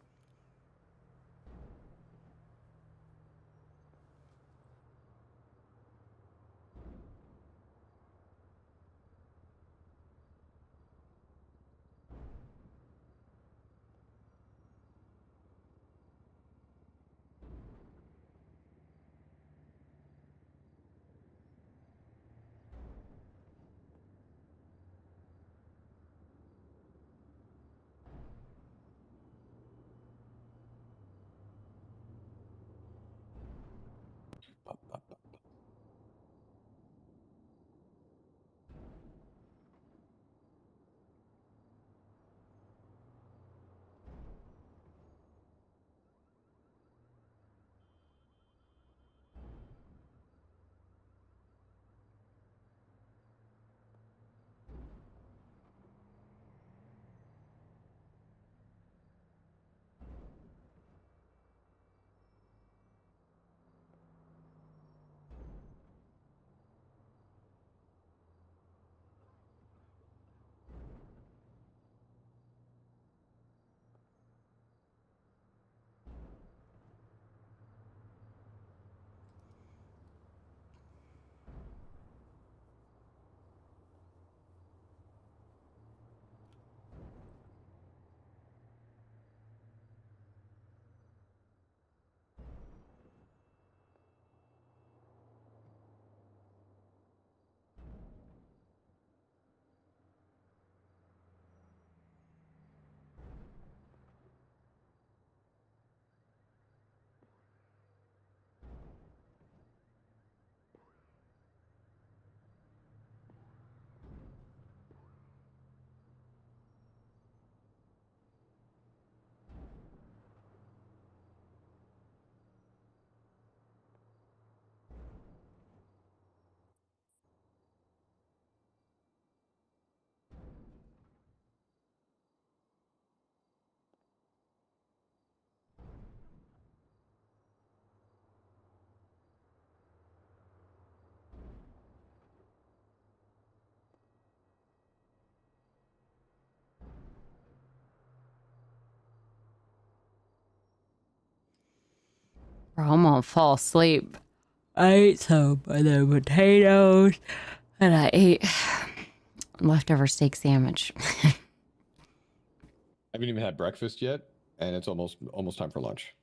Bro, I'm gonna fall asleep. I ate some other potatoes, and I ate leftover steak sandwich. I haven't even had breakfast yet, and it's almost time for lunch.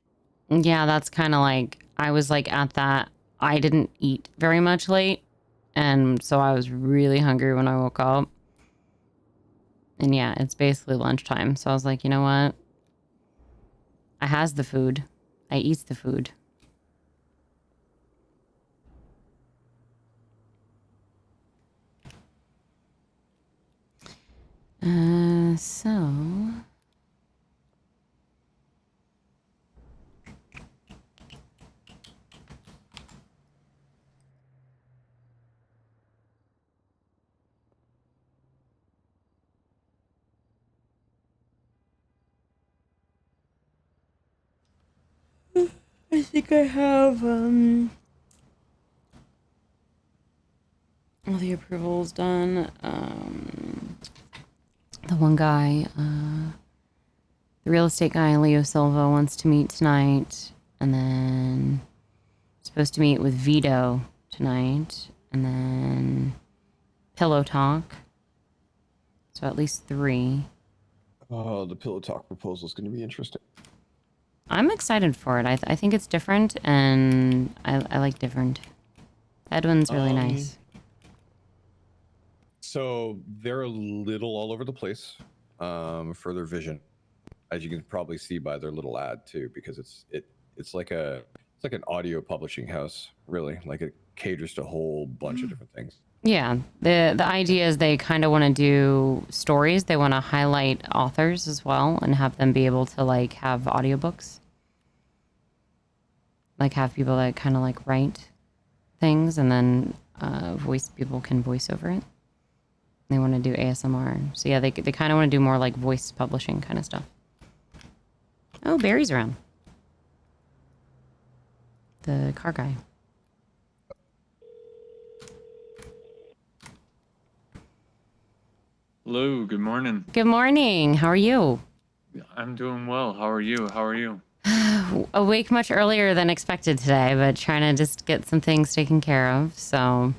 Yeah, that's kind of like, I was like at that, I didn't eat very much late, and so I was really hungry when I woke up. And yeah, it's basically lunchtime, so I was like, you know what? I has the food. I eats the food. So... I think I have, all the approvals done. The one guy, the real estate guy, Leo Silva, wants to meet tonight. And then supposed to meet with Vito tonight. And then Pillow Talk. So at least 3. Oh, the Pillow Talk proposal is going to be interesting. I'm excited for it. I think it's different, and I like different. Edwin's really nice. So they're a little all over the place for their vision, as you can probably see by their little ad too, because it's like an audio publishing house, really. Like it caters to a whole bunch of different things. Yeah, the idea is they kind of want to do stories. They want to highlight authors as well and have them be able to like have audiobooks. Like have people that kind of like write things and then people can voice over it. They want to do ASMR. So yeah, they kind of want to do more like voice publishing kind of stuff. Oh, Barry's around. The car guy. Hello, good morning. Good morning. How are you? I'm doing well. How are you? How are you? Awake much earlier than expected today, but trying to just get some things taken care of, so...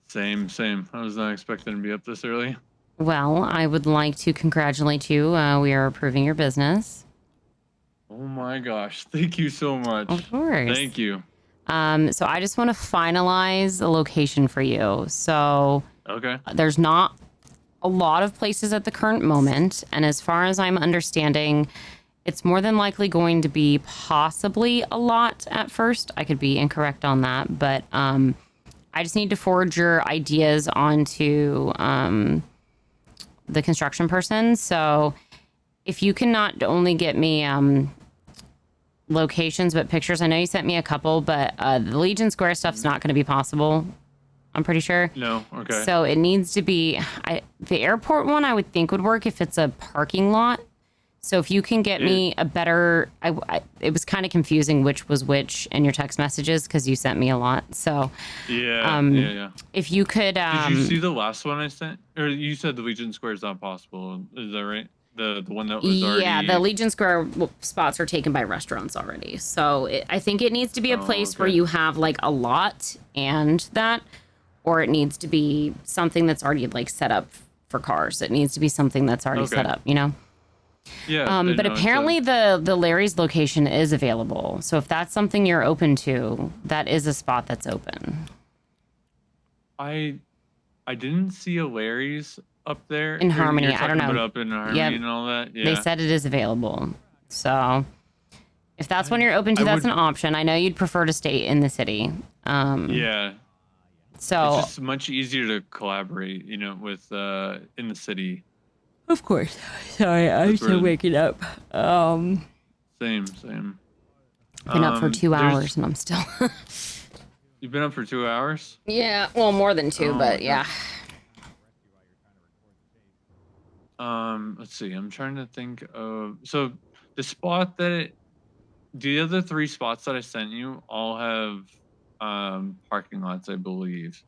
Same. I was not expecting to be up this early. Well, I would like to congratulate you. We are approving your business. Oh my gosh. Thank you so much. Of course. Thank you. So I just want to finalize a location for you. So... Okay. There's not a lot of places at the current moment, and as far as I'm understanding, it's more than likely going to be possibly a lot at first. I could be incorrect on that, but I just need to forward your ideas onto the construction person. So if you can not only get me locations but pictures, I know you sent me a couple, but the Legion Square stuff's not going to be possible, I'm pretty sure. No, okay. So it needs to be the airport one. I would think would work if it's a parking lot. So if you can get me a better, it was kind of confusing which was which in your text messages because you sent me a lot. So yeah. If you could, did you see the last one I sent? Or you said the Legion Square is not possible. Is that right? The one that was already. Yeah, the Legion Square spots are taken by restaurants already. So I think it needs to be a place where you have like a lot and that. Or it needs to be something that's already like set up for cars. It needs to be something that's already set up, you know? Yeah. But apparently the Larry's location is available. So if that's something you're open to, that is a spot that's open. I didn't see a Larry's up there. In Harmony, I don't know. About up in Harmony and all that. Yeah. They said it is available. So if that's one you're open to, that's an option. I know you'd prefer to stay in the city. Yeah. So it's just much easier to collaborate, you know, with in the city. Of course. Sorry, I'm still waking up. Same. Been up for 2 hours and I'm still. You've been up for 2 hours? Yeah, well, more than 2, but yeah. Let's see. I'm trying to think of. So the spot that the other 3 spots that I sent you all have parking lots, I believe.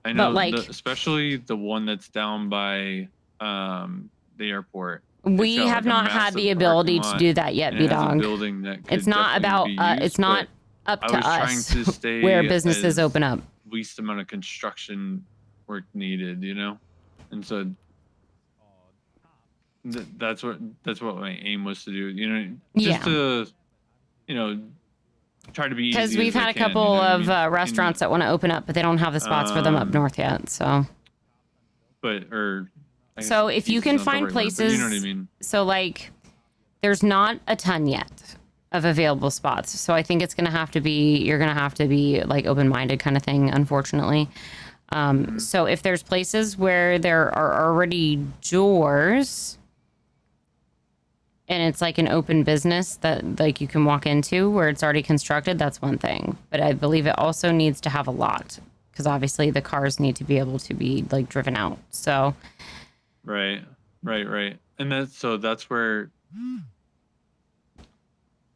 I know, like, especially the one that's down by the airport. We have not had the ability to do that yet, B-Dog. Building that it's not about it's not up I to was trying us to stay where businesses as open up. least amount of construction work needed, you know, and so that's what my aim was to do, you know, just to, you know, try to be easy Because we've as I had a can, couple you know what I of mean? restaurants that want to open up, but they don't have the spots for them up north yet. So, but or I guess so if you easy can is not the find right word, but places, you know what I mean. so like, there's not a ton yet of available spots. So I think it's gonna have to be, you're gonna have to be like open-minded kind of thing, unfortunately. So if there's places where there are already doors and it's like an open business that like you can walk into where it's already constructed, that's one thing. But I believe it also needs to have a lot, because obviously the cars need to be able to be like driven out. So Right. And that's where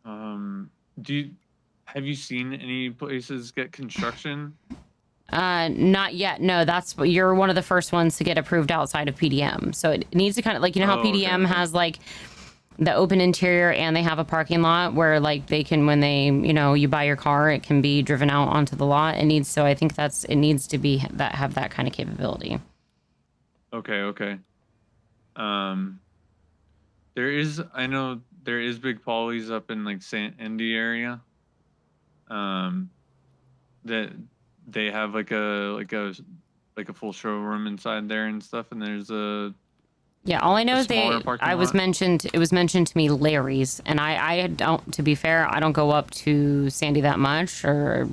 have you seen any places get construction? not yet. No, you're one of the first ones to get approved outside of PDM. So it needs to kind of like, you know how PDM has like the open interior and they have a parking lot where like they can, when they, you know, you buy your car, it can be driven out onto the lot. So I think it needs to be have that kind of capability. Okay. I know there is Big Polly's up in like St. Andy area. That they have like a full showroom inside there and stuff, and there's all I know is it was mentioned to me Larry's, and I don't, to be fair, I don't go up to Sandy that much or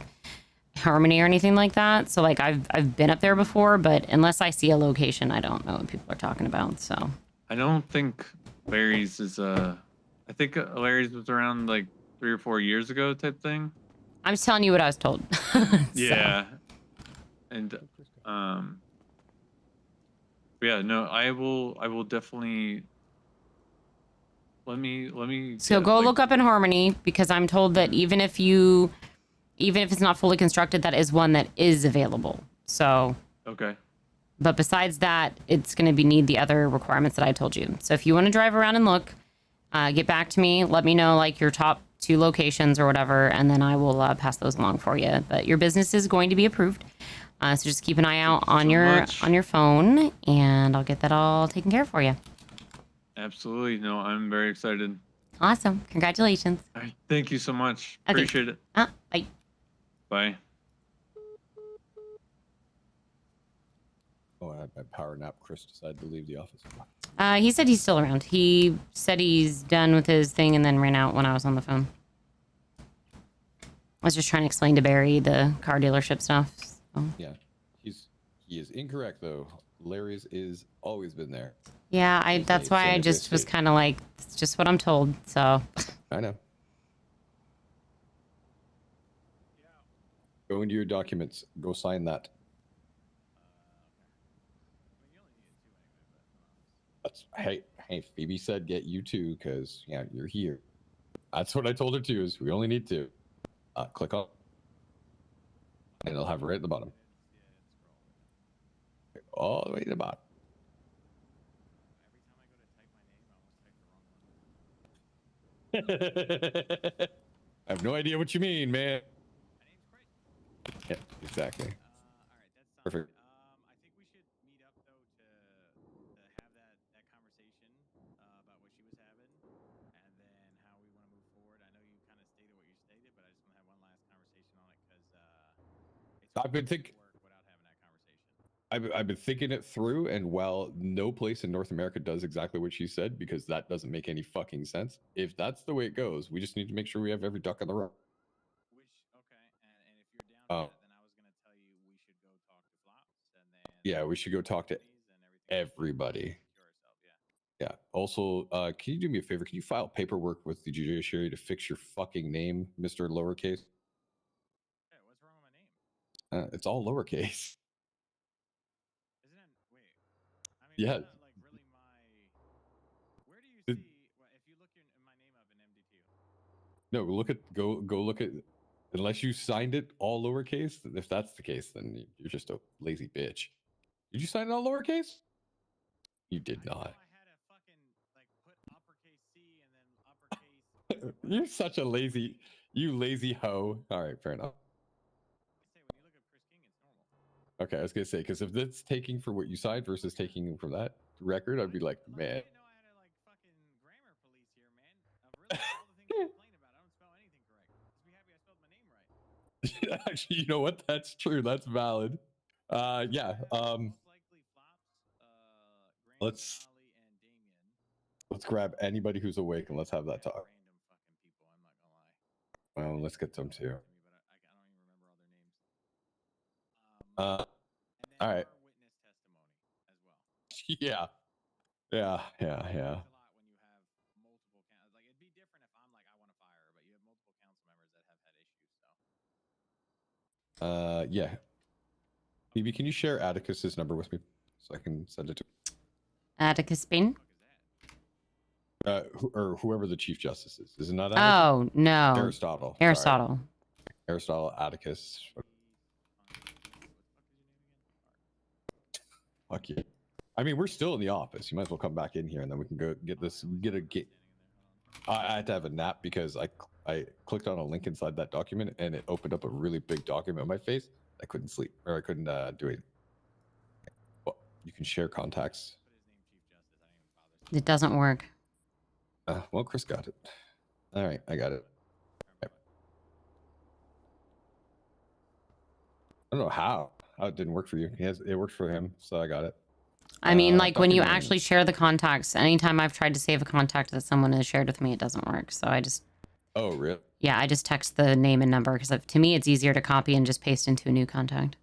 Harmony or anything like that. So like I've been up there before, but unless I see a location, I don't know what people are talking about. So I don't think Larry's is I think Larry's was around like 3 or 4 years ago type thing. I'm just telling you what I was told. Yeah. And yeah, no, I will definitely let me So go look up in Harmony, because I'm told that even if it's not fully constructed, that is one that is available. So okay. But besides that, it's going to need the other requirements that I told you. So if you want to drive around and look, get back to me. Let me know like your top 2 locations or whatever, and then I will pass those along for you. But your business is going to be approved. So just keep an eye out on your phone, and I'll get that all taken care of for you. Absolutely. No, I'm very excited. Awesome. Congratulations. All right. Thank you so much. Okay. Appreciate it. Bye. Bye. Oh, I had my power nap. Chris decided to leave the office. He said he's still around. He said he's done with his thing and then ran out when I was on the phone. I was just trying to explain to Barry the car dealership stuff. So. Yeah, he is incorrect though. Larry's is always been there. Yeah, that's why I just was kind of like, it's just what I'm told. So. I know. Go into your documents. Go sign that. Hey, Phoebe said get you 2 because yeah, you're here. That's what I told her too. Is we only need 2. Click on, and it'll have it right at the bottom. All the way to the bottom. I have no idea what you mean, man. Yeah, exactly. Perfect. I think we should meet up though to have that conversation about what she was having, and then how we want to move forward. I know you kind of stated what you stated, but I just want to have one last conversation on it because I've been thinking without having that conversation. I've been thinking it through, and while no place in North America does exactly what she said, because that doesn't make any fucking sense. If that's the way it goes, we just need to make sure we have every duck in the row. And if you're down with that, then I was gonna tell you we should go talk to Flops, and then Yeah, we should go talk to everybody. Yeah. Also, can you do me a favor? Can you file paperwork with the judiciary to fix your fucking name, Mr. Lowercase? Yeah, what's wrong with my name? It's all lowercase. Isn't it? Wait. I mean, Yeah. like really where do you see? If you look in my name up in MDT. No, go look at. Unless you signed it all lowercase, if that's the case, then you're just a lazy bitch. Did you sign it all lowercase? You did not. I had to fucking like put uppercase C and then uppercase. You're such a lazy. You lazy hoe. All right, fair enough. Okay, I was gonna say because if that's taking for what you signed versus taking from that record, I'd be like, man. Actually, you know what? That's true. That's valid. Yeah. Let's grab anybody who's awake and let's have that talk. Well, let's get them too. All right. Yeah. Yeah. Yeah. Phoebe, can you share Atticus's number with me so I can send it to Atticus Bain? or whoever the Chief Justice is. Is it not Atticus? Oh, no. Aristotle. Aristotle. Sorry. Aristotle, Atticus. Fuck you. I mean, we're still in the office. You might as well come back in here and then we can go get this. I had to have a nap because I clicked on a link inside that document and it opened up a really big document on my face. I couldn't sleep or I couldn't do it. Well, you can share contacts. It doesn't work. Well, Chris got it. All right, I got it. Okay. I don't know how it didn't work for you. It worked for him, so I got it. I mean, like when you actually share the contacts, anytime I've tried to save a contact that someone has shared with me, it doesn't work. So I just... Oh, really? Yeah, I just text the name and number because to me, it's easier to copy and just paste into a new contact.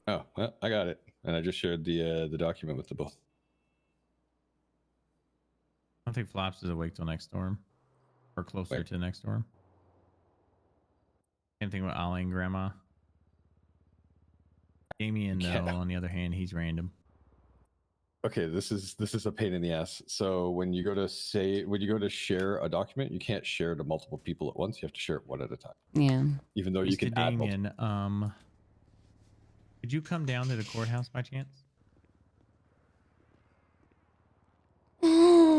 Oh, well, I got it. And I just shared the document with the both. I don't think Flops is awake till next storm. Or closer to next storm. Same thing with Ollie and Grandma. Damien, though, on the other hand, he's random. Okay, this is a pain in the ass. So when you go to share a document, you can't share to multiple people at once. You have to share it one at a time. Yeah. Even though you can add Damien, could you come down to the courthouse by chance?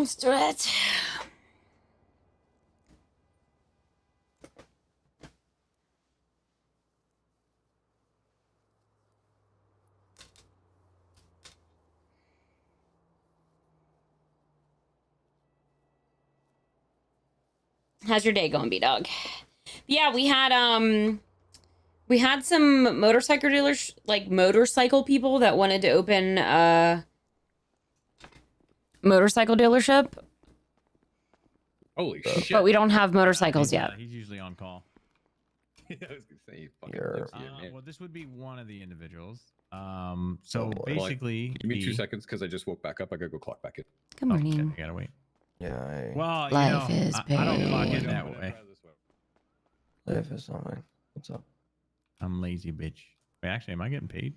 Stretch. How's your day going, B-Dog? Yeah, we had some motorcycle dealers, like motorcycle people that wanted to open a motorcycle dealership. Holy shit. But we don't have motorcycles yet. He's usually on call. I was gonna say, well, this would be one of the individuals. So basically, give me 2 seconds because I just woke back up. I gotta go clock back in. Good morning. Okay, I gotta wait. Yeah. Well, Life is I don't clock pain. in that way. Life is not mine. What's up? I'm lazy, bitch. Wait, actually, am I getting paid?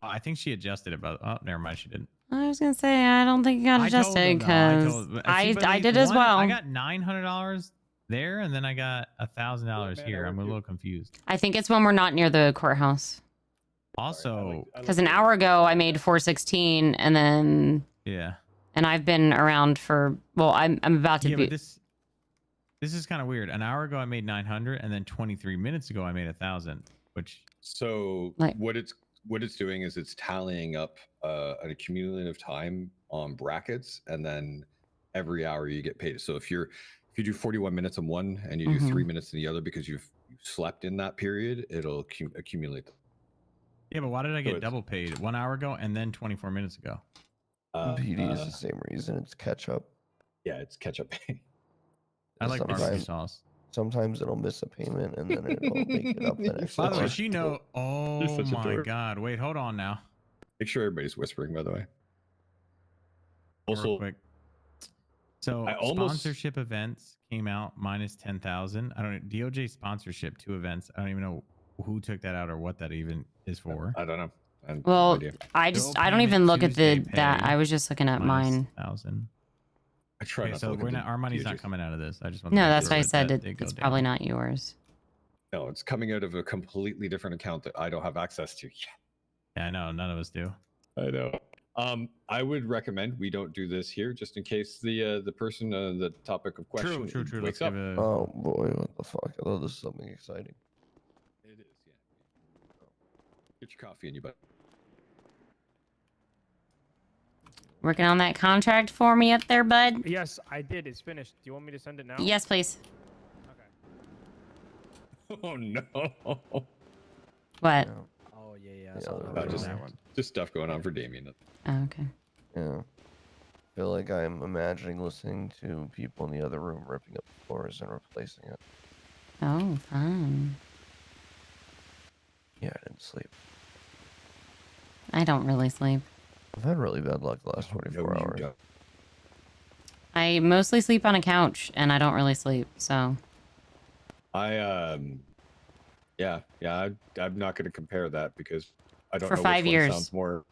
Oh, I think she adjusted it, but oh, never mind, she didn't. I was gonna say I don't think it got adjusted because I did as well. I got $900 there, and then I got $1,000 here. I'm a little confused. I think it's when we're not near the courthouse. Also, because an hour ago I made 416, and then and I've been around for I'm about to be. But this is kind of weird. An hour ago I made 900, and then 23 minutes ago I made 1,000. Which what it's doing is it's tallying up an accumulative time on brackets, and then every hour you get paid. So if you do 41 minutes in one and you do 3 minutes in the other because you've slept in that period, it'll accumulate. Yeah, but why did I get double paid 1 hour ago and then 24 minutes ago? PD is the same reason. It's catch up. Yeah, it's catch up pay. I like barbecue sauce. Sometimes it'll miss a payment and then it'll make it up the next. By the way, she know. Oh my god! Wait, hold on now. Make sure everybody's whispering. By the way. Also, real quick. So sponsorship events came out minus 10,000. I don't know. DOJ sponsorship 2 events. I don't even know who took that out or what that even is for. I don't know. Well, I don't even look at that. I was just looking at mine. 1,000. I try. Okay, so our money's not coming out of this. I just want. No, that's why I said it's probably not yours. No, it's coming out of a completely different account that I don't have access to yet. Yeah, I know. None of us do. I know. I would recommend we don't do this here, just in case the person, the topic of question, True. wakes Let's up. give a... Oh boy, what the fuck? I thought this was something exciting. It is, yeah. Get your coffee in you, butt. Working on that contract for me up there, bud? Yes, I did. It's finished. Do you want me to send it now? Yes, please. Okay. Oh no. What? Oh yeah. Just stuff going on for Damien. Oh, okay. Yeah. I feel like I'm imagining listening to people in the other room ripping up the floors and replacing it. Oh, fun. Yeah, I didn't sleep. I don't really sleep. I've had really bad luck the last 24 hours. I mostly sleep on a couch, and I don't really sleep, so... I'm not going to compare that because I don't For know 5 which years. one sounds more.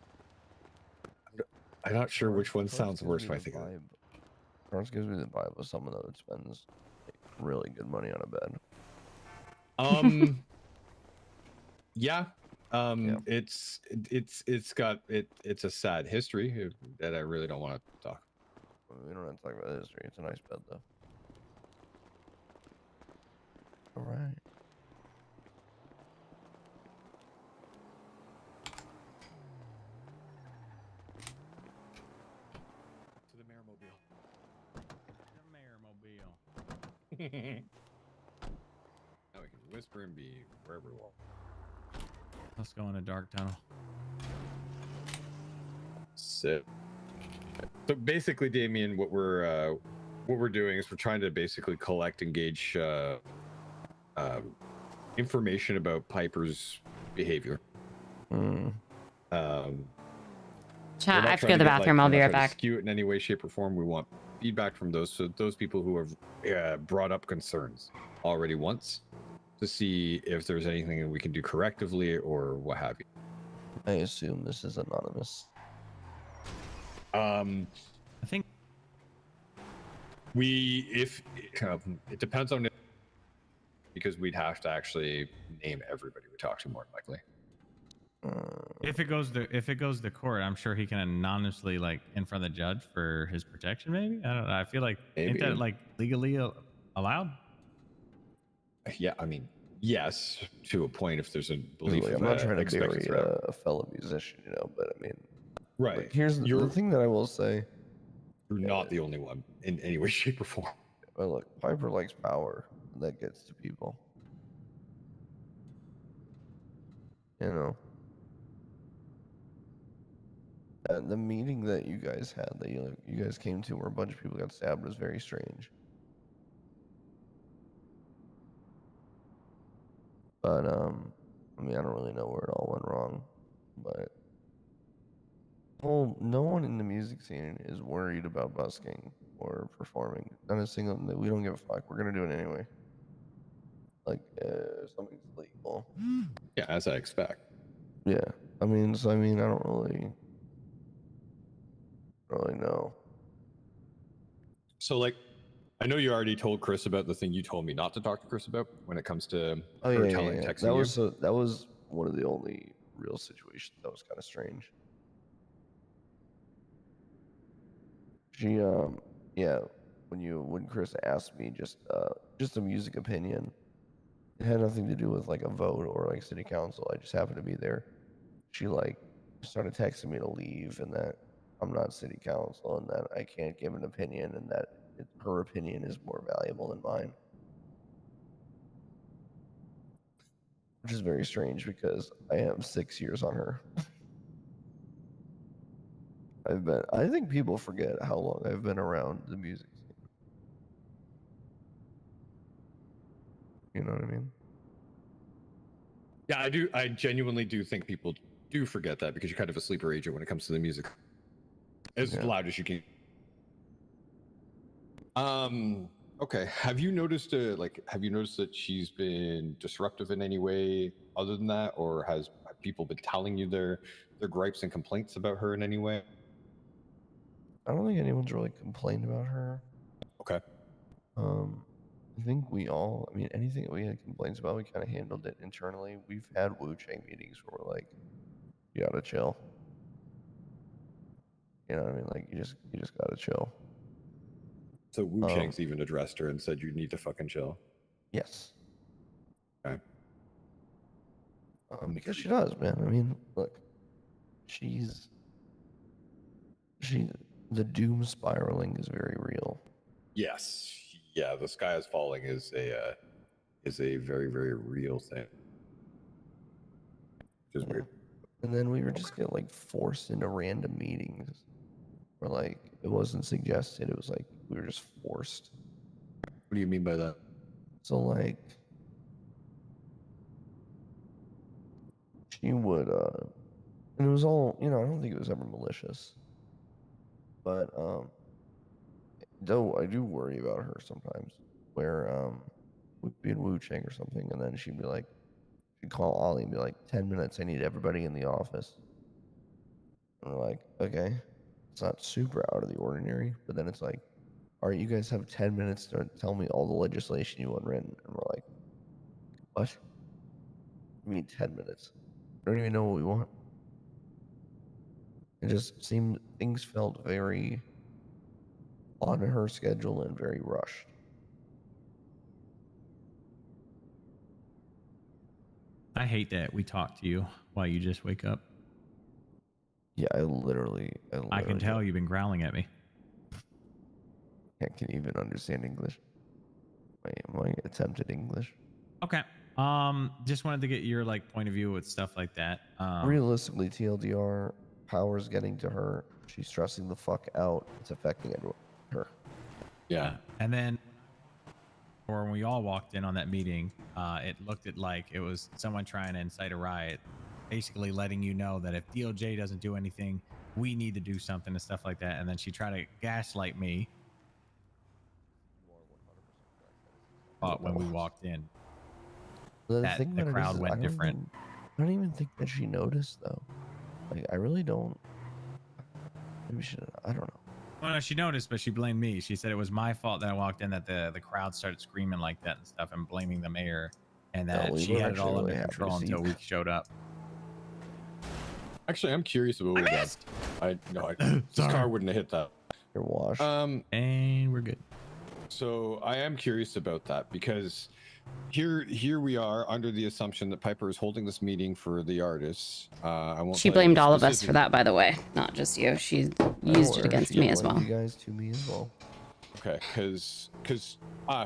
I'm not sure which one sounds worse if I think of it. Cards gives me the vibe of someone that spends like, really good money on a bed. Yeah. It's a sad history that I really don't want to talk. We don't have to talk about history. It's a nice bed though. All right. To the Mayormobile. The Mayormobile. Now we can whisper and be wherever we want. Let's go in a dark tunnel. Sit. So basically, Damien, what we're doing is we're trying to basically collect and gauge information about Piper's behavior. Chat, I have to go to the bathroom. I'll be right back. Skew it in any way, shape, or form. We want feedback from those people who have brought up concerns already once to see if there's anything that we can do correctively or what have you. I assume this is anonymous. I think if it depends on it, because we'd have to actually name everybody we talk to more than likely. if it goes to court, I'm sure he can anonymously, like, in front of the judge for his protection. Maybe, I don't know. I feel like ain't that like legally allowed? Yeah, I mean, yes, to a point if there's a belief. I'm not trying to bury a fellow musician, you know, but I mean, right. Like, here's the thing that I will say: you're not the only one in any way, shape, or form. Well, look, Piper likes power, and that gets to people. You know, the meeting that you guys had, that you guys came to, where a bunch of people got stabbed, was very strange. But I mean, I don't really know where it all went wrong, but well, no one in the music scene is worried about busking or performing. Not a single. We don't give a fuck. We're gonna do it anyway. Like, something's legal. Yeah, as I expect. Yeah, I mean, I don't really know. So, like, I know you already told Chris about the thing you told me not to talk to Chris about when it comes to her telling, texting That was one of the only real situations that was kind of strange. She, yeah, when Chris asked me just a music opinion, it had nothing to do with like a vote or like city council. I just happened to be there. She like started texting me to leave and that I'm not city council and that I can't give an opinion and that her opinion is more valuable than mine. Which is very strange because I have 6 years on her. I think people forget how long I've been around the music scene. You know what I mean? Yeah, I do. I genuinely do think people do forget that because you're kind of a sleeper agent when it comes to the music. As loud as you can. Okay. Have you noticed that she's been disruptive in any way other than that, or have people been telling you their gripes and complaints about her in any way? I don't think anyone's really complained about her. Okay. I think anything that we had complaints about, we kind of handled it internally. We've had Wu Chang meetings where we're like, you gotta chill. You know what I mean? Like you just gotta chill. So Wu Chang's even addressed her and said you need to fucking chill. Yes. Okay. Because she does, man. I mean, look, the doom spiraling is very real. Yes. Yeah, the sky is falling is a very, very real thing. Which is weird. And then we would just get like forced into random meetings where like it wasn't suggested, it was like we were just forced. What do you mean by that? So like she would and it was all, you know, I don't think it was ever malicious. But though I do worry about her sometimes where we'd be in Wu Chang or something and then she'd be like, she'd call Ollie and be like, 10 minutes, I need everybody in the office. And we're like, okay, it's not super out of the ordinary, but then it's like, all right, you guys have 10 minutes to tell me all the legislation you want written. And we're like, what? You mean 10 minutes? I don't even know what we want. It just seemed, things felt very on her schedule and very rushed. I hate that we talk to you while you just wake up. Yeah, I literally I can tell you've been growling at me. I can't even understand English. My attempted English. Okay. Just wanted to get your like point of view with stuff like that. Realistically, TLDR, power's getting to her. She's stressing the fuck out. It's affecting her. Yeah. And then, or when we all walked in on that meeting, it looked at like it was someone trying to incite a riot, basically letting you know that if DOJ doesn't do anything, we need to do something and stuff like that. And then she tried to gaslight me. When we walked in, that the crowd went different. I don't even think that she noticed though. Like I really don't. Maybe she. I don't know. Well, no, she noticed, but she blamed me. She said it was my fault that I walked in, that the crowd started screaming like that and stuff, and blaming the mayor, and that she had it all under control until we showed up. Actually, I'm curious about what that. This car wouldn't have hit that. Your wash. And we're good. So I am curious about that because here we are under the assumption that Piper is holding this meeting for the artists. I won't. She blamed all of us for that, by the way, not just you. She used it against me as well. You guys to me as well. Okay, because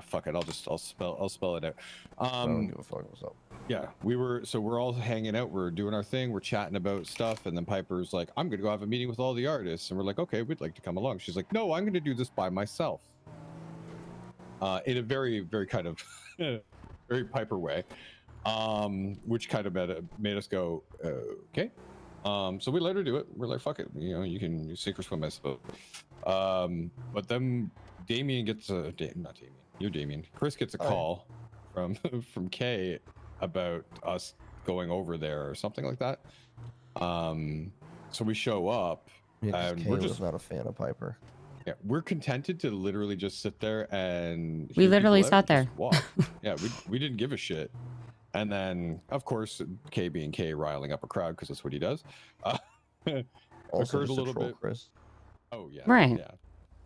fuck it. I'll spell it out. I don't give a fuck what's up. Yeah, we're all hanging out, we're doing our thing, we're chatting about stuff, and then Piper's like, I'm gonna go have a meeting with all the artists, and we're like, okay, we'd like to come along. She's like, no, I'm gonna do this by myself. In a very, very kind of very Piper way, which kind of made us go, okay. So we let her do it. We're like, fuck it, you know, you can sink or swim, I suppose. But then Damien gets not Damien, you're Damien. Chris gets a call from Kay about us going over there or something like that. So we show up, and Kay was not a fan of Piper. Yeah, we're contented to literally just sit there and we literally sat there. Walk. Yeah, we didn't give a shit. And then, of course, Kay being Kay, riling up a crowd because that's what he does. Also occurred just a little troll bit. Chris. Oh yeah, right. Yeah,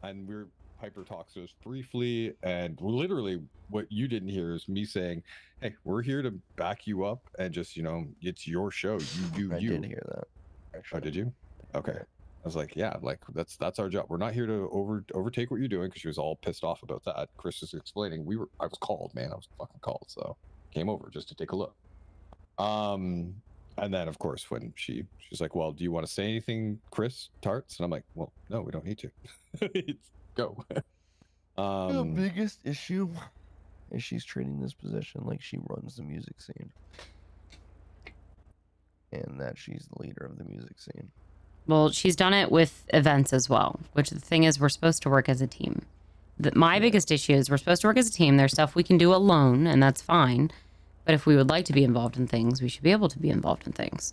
and Piper talks to us briefly, and literally what you didn't hear is me saying, "Hey, we're here to back you up, and just it's your show. You do you." I did hear that. Actually. Oh, did you? Okay. I was like, yeah, like that's our job. We're not here to overtake what you're doing, because she was all pissed off about that. Chris was explaining I was called, man. I was fucking called, so came over just to take a look. And then of course when she's like, well, do you want to say anything, Chris Tarts? And I'm like, well, no, we don't need to. Go. The biggest issue is she's treating this position like she runs the music scene, and that she's the leader of the music scene. Well, she's done it with events as well, which the thing is, we're supposed to work as a team. My biggest issue is we're supposed to work as a team. There's stuff we can do alone, and that's fine. But if we would like to be involved in things, we should be able to be involved in things.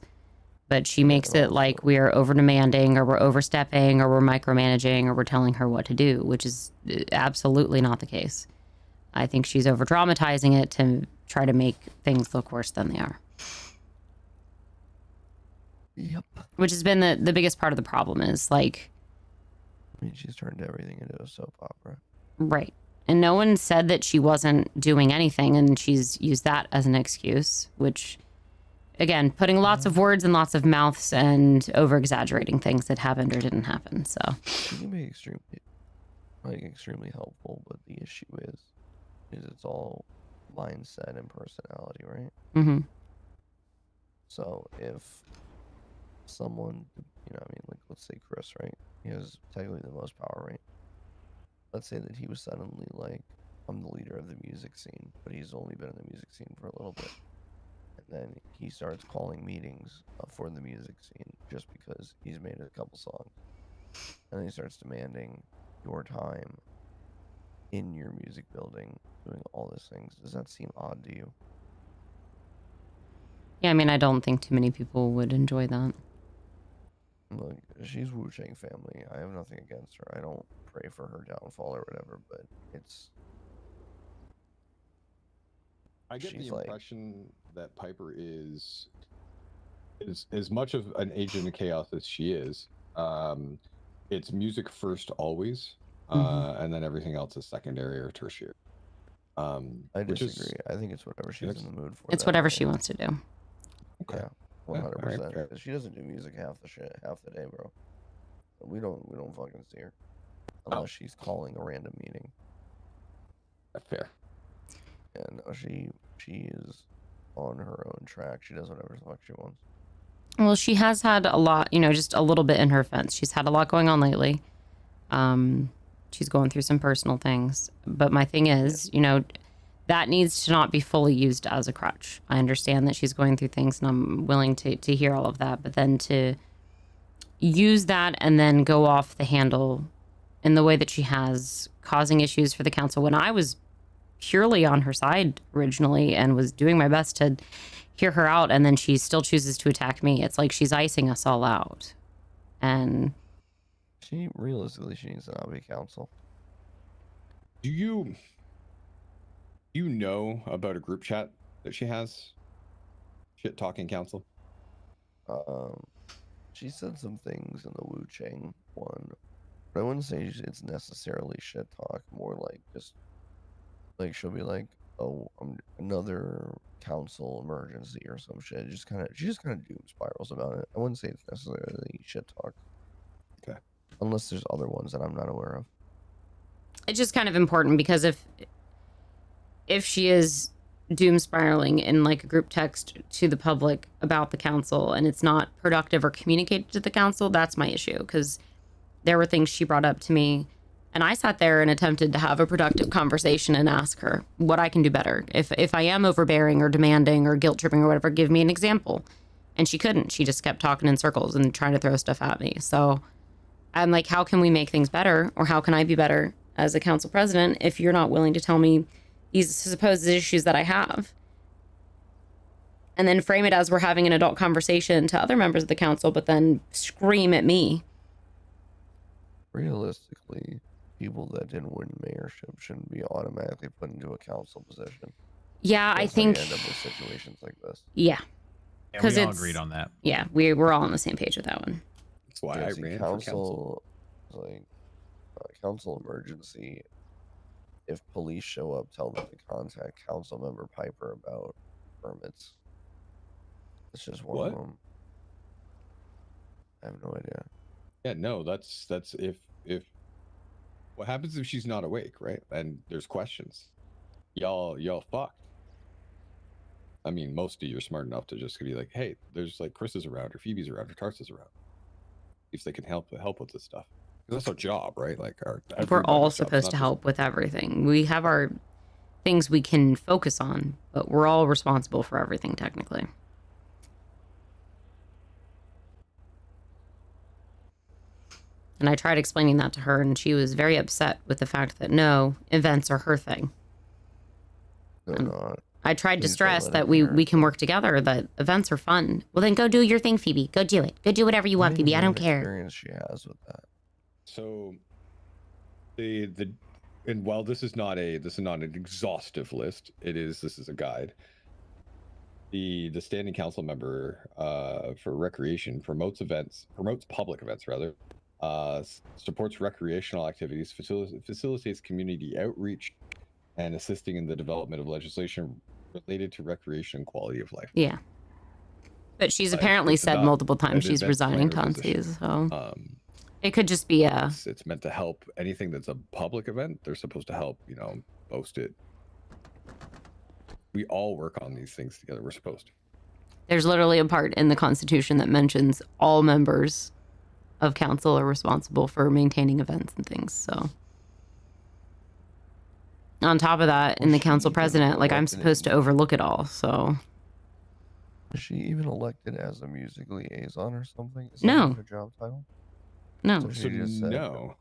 But she makes it like we are over demanding, or we're overstepping, or we're micromanaging, or we're telling her what to do, which is absolutely not the case. I think she's over dramatizing it to try to make things look worse than they are. Yep. Which has been the biggest part of the problem is like I mean, she's turned everything into a soap opera. Right. And no one said that she wasn't doing anything, and she's used that as an excuse, which, again, putting lots of words in lots of mouths and over-exaggerating things that happened or didn't happen, so. She can be extremely helpful, but the issue is it's all mindset and personality, right? Mm-hmm. So if someone, like let's say Chris, right? He has technically the most power, right? Let's say that he was suddenly like, I'm the leader of the music scene, but he's only been in the music scene for a little bit. And then he starts calling meetings for the music scene just because he's made a couple songs. And then he starts demanding your time in your music building, doing all these things. Does that seem odd to you? Yeah, I mean, I don't think too many people would enjoy that. Look, she's Wu Chang family. I have nothing against her. I don't pray for her downfall or whatever, but it's... I get the she's like... impression that Piper is as much of an agent of chaos as she is. It's music first always, and then everything else is secondary or tertiary. I disagree. I think it's whatever she's in the mood for. It's whatever she wants to do. Okay. 100%. She doesn't do music half the day, bro. We don't fucking see her unless she's calling a random meeting. Fair. And she is on her own track. She does whatever the fuck she wants. Well, she has had a lot, just a little bit in her fence. She's had a lot going on lately. She's going through some personal things. But my thing is, that needs to not be fully used as a crutch. I understand that she's going through things, and I'm willing to hear all of that. But then to use that and then go off the handle in the way that she has, causing issues for the council, when I was purely on her side originally and was doing my best to hear her out, and then she still chooses to attack me. It's like she's icing us all out. And realistically, she needs to not be council. Do you know about a group chat that she has? Shit Talking Council? She said some things in the Wu Chang one, but I wouldn't say it's necessarily shit talk. More like just like she'll be like, "Oh, another council emergency" or some shit. She just kind of doom spirals about it. I wouldn't say it's necessarily shit talk. Okay. Unless there's other ones that I'm not aware of. It's just kind of important because if she is doom spiraling in like a group text to the public about the council and it's not productive or communicated to the council, that's my issue. Because there were things she brought up to me, and I sat there and attempted to have a productive conversation and ask her what I can do better. If I am overbearing or demanding or guilt tripping or whatever, give me an example. And she couldn't. She just kept talking in circles and trying to throw stuff at me. So I'm like, how can we make things better? Or how can I be better as a council president if you're not willing to tell me these supposed issues that I have? And then frame it as we're having an adult conversation to other members of the council, but then scream at me. Realistically, people that didn't win mayorship shouldn't be automatically put into a council position. Yeah, I think... End up with situations like this. Yeah. Yeah, we all agreed on that. Yeah, we're all on the same page with that one. That's why I ran for council. Like, council emergency. If police show up, tell them to contact council member Piper about permits. It's just one of them. I have no idea. Yeah, no, that's if what happens if she's not awake, right? And there's questions. Y'all fucked. I mean, most of you are smart enough to just be like, hey, there's like Chris is around or Phoebe's around or Tars is around. If they can help with this stuff. Because that's our job, right? Like we're all supposed to help with everything. We have our things we can focus on, but we're all responsible for everything technically. And I tried explaining that to her, and she was very upset with the fact that no, events are her thing. They're not. I tried to stress that we can work together, that events are fun. Well, then go do your thing, Phoebe. Go do it. Go do whatever you want, Phoebe. I don't care. Experience she has with that. So and while this is not an exhaustive list, this is a guide. The standing council member for recreation promotes public events rather, supports recreational activities, facilitates community outreach, and assisting in the development of legislation related to recreation and quality of life. Yeah. But she's apparently It's said not multiple times an she's event resigning, planner position. Concies, so it could just be a... It's meant to help anything that's a public event. They're supposed to help, you know, post it. We all work on these things together. We're supposed to. There's literally a part in the Constitution that mentions all members of council are responsible for maintaining events and things, so... On top of that, in the council president, like, I'm supposed to overlook it all, so... Is she even elected as a music liaison or something? Is No. that her job title? No. So she just said, no.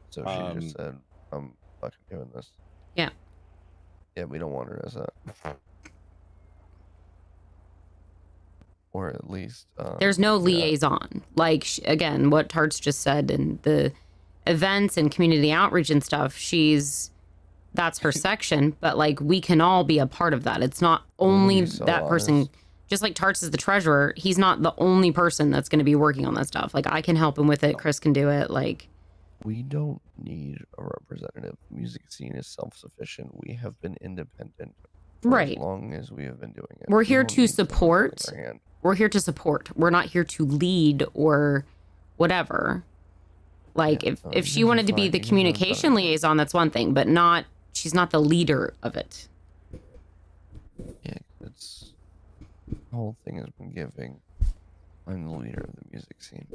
So she just said, I'm fucking doing this. Yeah. Yeah, we don't want her as that. Or at least... There's no liaison. Like, again, what Tarts just said, and the events and community outreach and stuff, that's her section, but, like, we can all be a part of that. It's not only that person... Just like Tarts is the treasurer, he's not the only person that's going to be working on that stuff. Like, I can help him with it. Chris can do it. Like, we don't need a representative. The music scene is self-sufficient. We have been independent for as long as we have been doing it. we're here to support. We're here to support. We're not here to lead or whatever. Like, if she wanted to be the communication liaison, that's one thing, but she's not the leader of it. Yeah, the whole thing has been giving. I'm the leader of the music scene.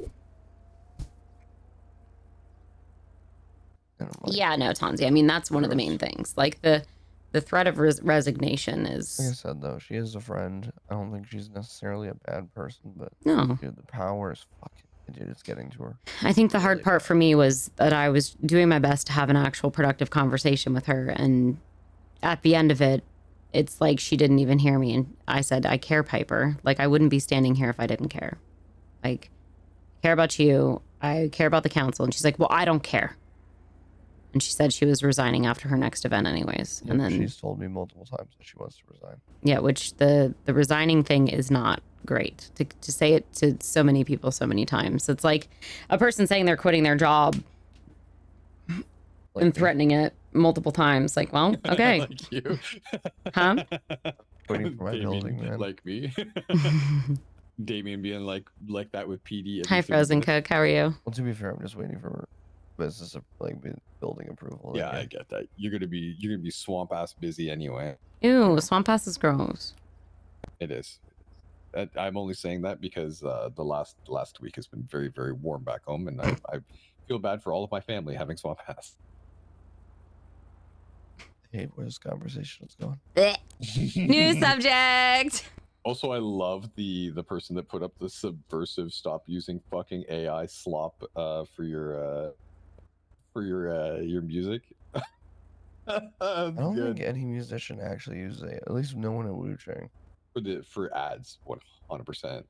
Yeah, no, Tonzi. I mean, that's one of the main things. Like, the threat of resignation is... Like I said, though, she is a friend. I don't think she's necessarily a bad person, but No. dude, the power is fucking... Dude, it's getting to her. I think the hard part for me was that I was doing my best to have an actual productive conversation with her, and at the end of it, it's like she didn't even hear me. And I said, I care, Piper. Like, I wouldn't be standing here if I didn't care. Like, I care about you. I care about the council. And she's like, well, I don't care. And she said she was resigning after her next event anyways. Yeah, and then she's told me multiple times that she wants to resign. Yeah, which the resigning thing is not great to say it to so many people so many times. It's like a person saying they're quitting their job and threatening it multiple times. Like, well, okay. Like you. Huh? Waiting for my Damien, building, man. like me. Damien being like that with PD. every Hi, single Frozen minute. Cook. How are you? Well, to be fair, I'm just waiting for business building approval. Yeah, I get that. You're gonna be swamp ass busy anyway. Ew, Swamp Pass is gross. It is. I'm only saying that because the last week has been very, very warm back home, and I feel bad for all of my family having swamp ass. Hey, where this conversation is going? New subject. Also, I love the person that put up the subversive "stop using fucking AI" slop for your music. I don't think any musician actually uses it. At least no one at Wu Chang. For ads, 100%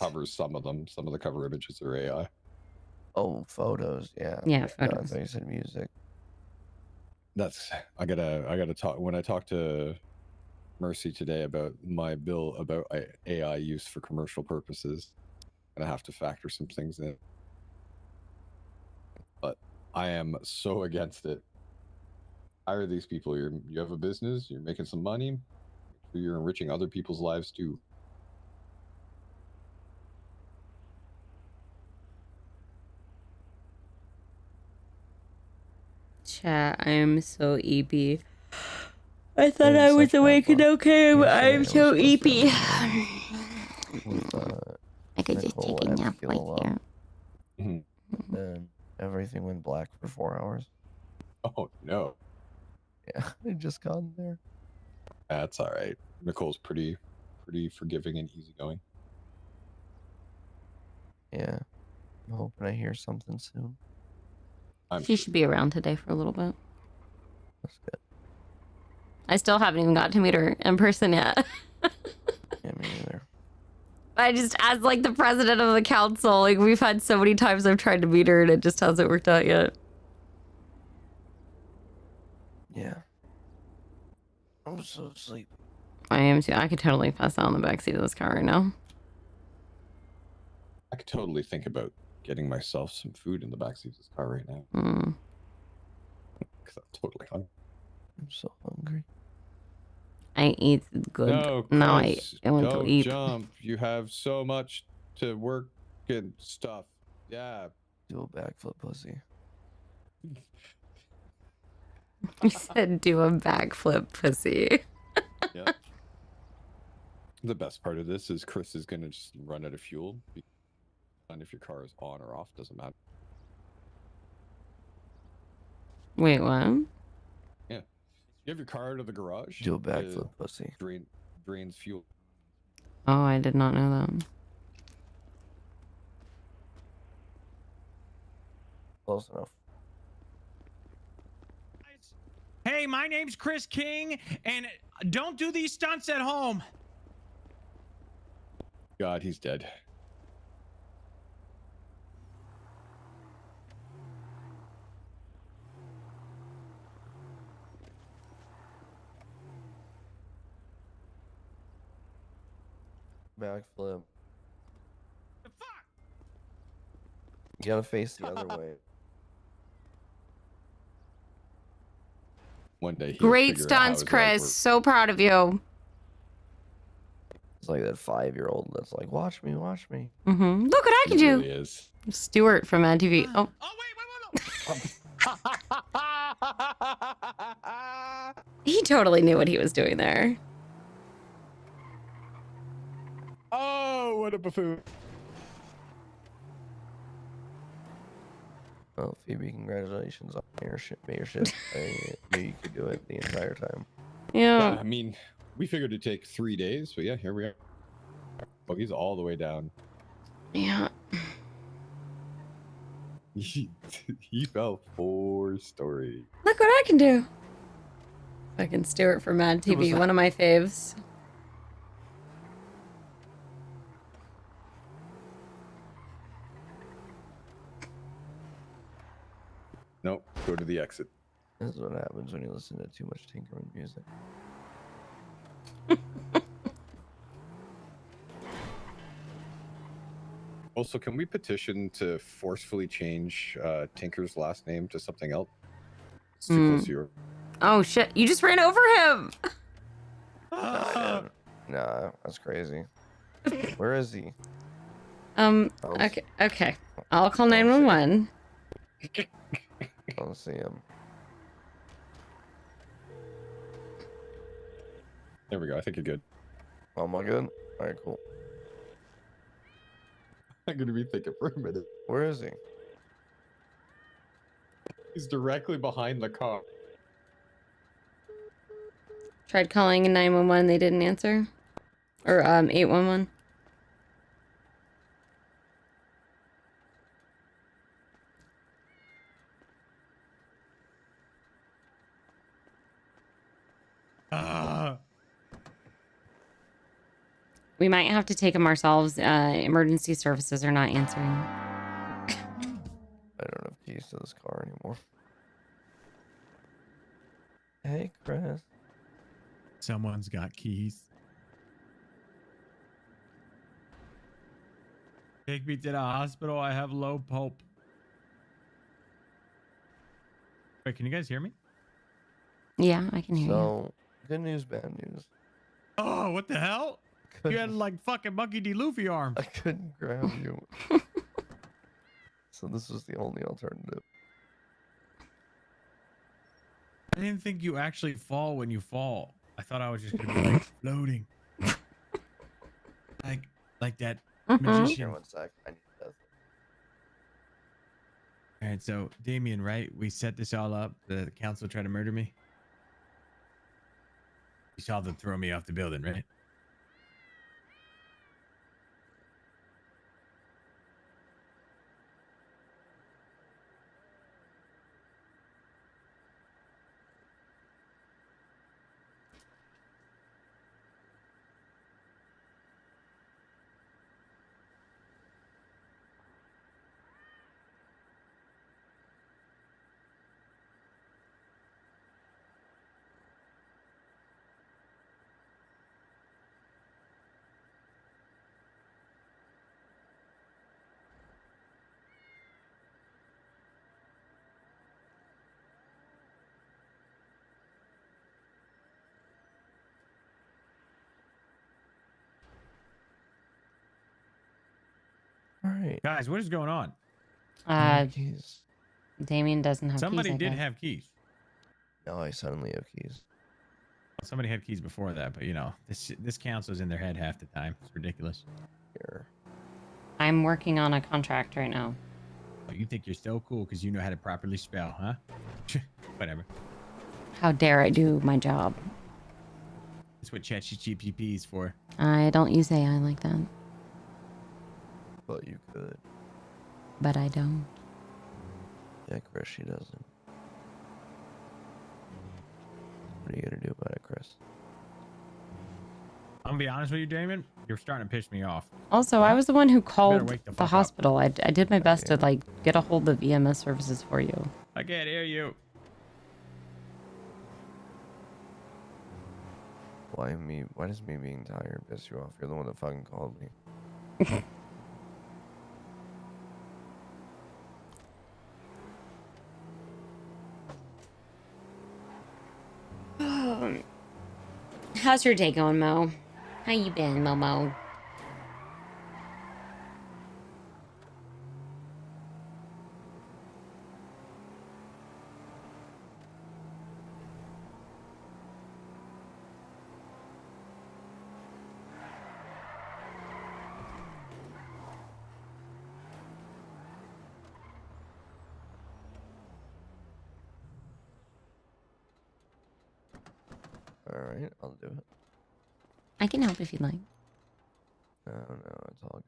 covers some of them. Some of the cover images are AI. Oh, photos, yeah. Yeah, I photos. thought you said music. I gotta talk when I talked to Mercy today about my bill about AI use for commercial purposes. And I have to factor some things in. But I am so against it. Hire these people. You have a business. You're making some money. Make sure you're enriching other people's lives too. Chat, I'm so EP. I thought I was awake and okay, but I'm so EP. I could just take a nap right here. And everything went black for 4 hours. Oh no. Yeah, I just got in there. That's all right. Nicole's pretty forgiving and easygoing. Yeah. I'm hoping I hear something soon. She should be around today for a little bit. That's good. I still haven't even got to meet her in person yet. Yeah, me neither. I just, as like the president of the council, like we've had so many times I've tried to meet her and it just hasn't worked out yet. Yeah. I'm so sleepy. I am too. I could totally pass out in the backseat of this car right now. I could totally think about getting myself some food in the backseat of this car right now. Because I'm totally hungry. I'm so hungry. I eat good. No, Now Chris, I want to don't eat. jump. You have so much to work and stuff. Yeah. Do a backflip, pussy. You said do a backflip, pussy. Yeah. The best part of this is Chris is going to just run out of fuel. And if your car is on or off, doesn't matter. Wait, what? Yeah. You have your car out of the garage. Do a backflip, pussy. Drains fuel. Oh, I did not know that. Close enough. Hey, my name's Chris King, and don't do these stunts at home. God, he's dead. Backflip. You gotta face the other way. One day he'll Great figure out how stunts, his Chris. life So proud of you. It's like that 5-year-old that's like, watch me, watch me. Look what I can He do. really is. Stuart from Mad TV. Oh. He totally knew what he was doing there. Oh, what a buffoon. Well, Phoebe, congratulations on mayorship. I knew you could do it the entire time. Yeah. I mean, we figured it'd take 3 days, but yeah, here we are. Buggy's all the way down. Yeah. He fell 4-story. Look what I can do. Fucking Stuart from Mad TV, one of my faves. Nope, go to the exit. This is what happens when you listen to too much Tinkerman music. Also, can we petition to forcefully change Tinker's last name to something else? It's too close to your... Oh shit, you just ran over him. Nah, that's crazy. Where is he? Okay. I'll call 911. I don't see him. There we go. I think you're good. Oh, am I good? All right, cool. I'm gonna be thinking for a minute. Where is he? He's directly behind the car. Tried calling 911, they didn't answer. Or 811. We might have to take him ourselves. Emergency services are not answering. I don't have keys to this car anymore. Hey, Chris. Someone's got keys. Take me to the hospital. I have low pulp. Wait, can you guys hear me? Yeah, I can hear you. So, good news, bad news. Oh, what the hell? You had like fucking Monkey D. Luffy arms. I couldn't grab you. So this was the only alternative. I didn't think you actually fall when you fall. I thought I was just gonna be like floating. Like that magician. Here, 1 sec. I need this. All right, so Damien, right? We set this all up. The council tried to murder me. You saw them throw me off the building, right? right. Guys, what is going on? Keys. Damien doesn't have Somebody keys. I did guess. have keys. Now I suddenly have keys. Somebody had keys before that, but you know, this council's in their head half the time. It's ridiculous. Here. I'm working on a contract right now. Oh, you think you're so cool because you know how to properly spell, huh? Whatever. How dare I do my job? That's what ChatGPT is for. I don't use AI like that, But you could. but I don't. Yeah, Chris, she doesn't. What are you gonna do about it, Chris? I'm gonna be honest with you, Damon. You're starting to piss me off. Also, I was the one who called wake the the fuck up. hospital. I did my best to like get a hold of EMS services for you. I can't hear you. Why me? Why does me being tired piss you off? You're the one that fucking called me. How's your day going, Mo? How you been, Momo? All right, I'll do it. I can help if you'd like. No, it's all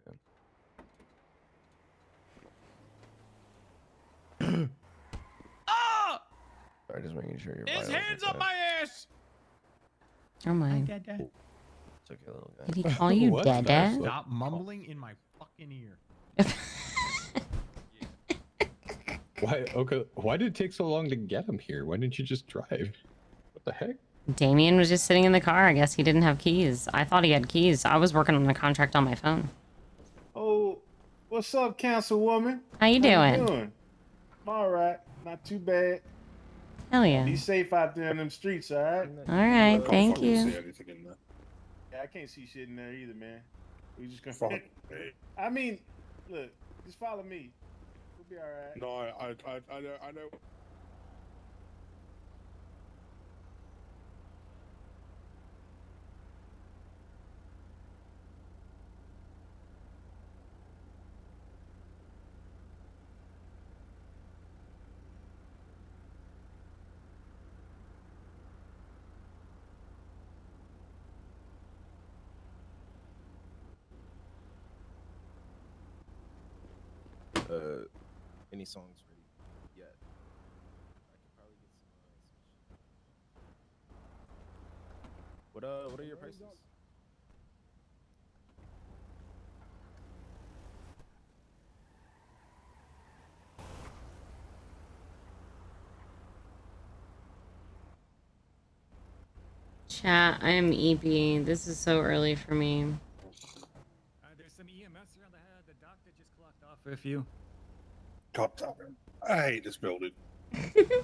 good. Ah! Sorry, just making sure you're. His hands up my ass. Oh my. It's okay, little guy. Did he call you What? Dada? Stop mumbling in my fucking ear. Why? Okay. Why did it take so long to get him here? Why didn't you just drive? What the heck? Damien was just sitting in the car. I guess he didn't have keys. I thought he had keys. I was working on a contract on my phone. Oh, what's up, Councilwoman? How you doing? I'm all right. Not too bad. Hell yeah. Be safe out there in them streets, all right? All right, thank you. Yeah, I can't see shit in there either, man. We just gonna. I mean, look, just follow me. We'll be all right. No, I know. Any songs ready yet? I could probably get some what are your prices? Chat, I am EP. This is so early for me. There's some EMS around the doctor just clocked off with you. God damn it. I hate this building.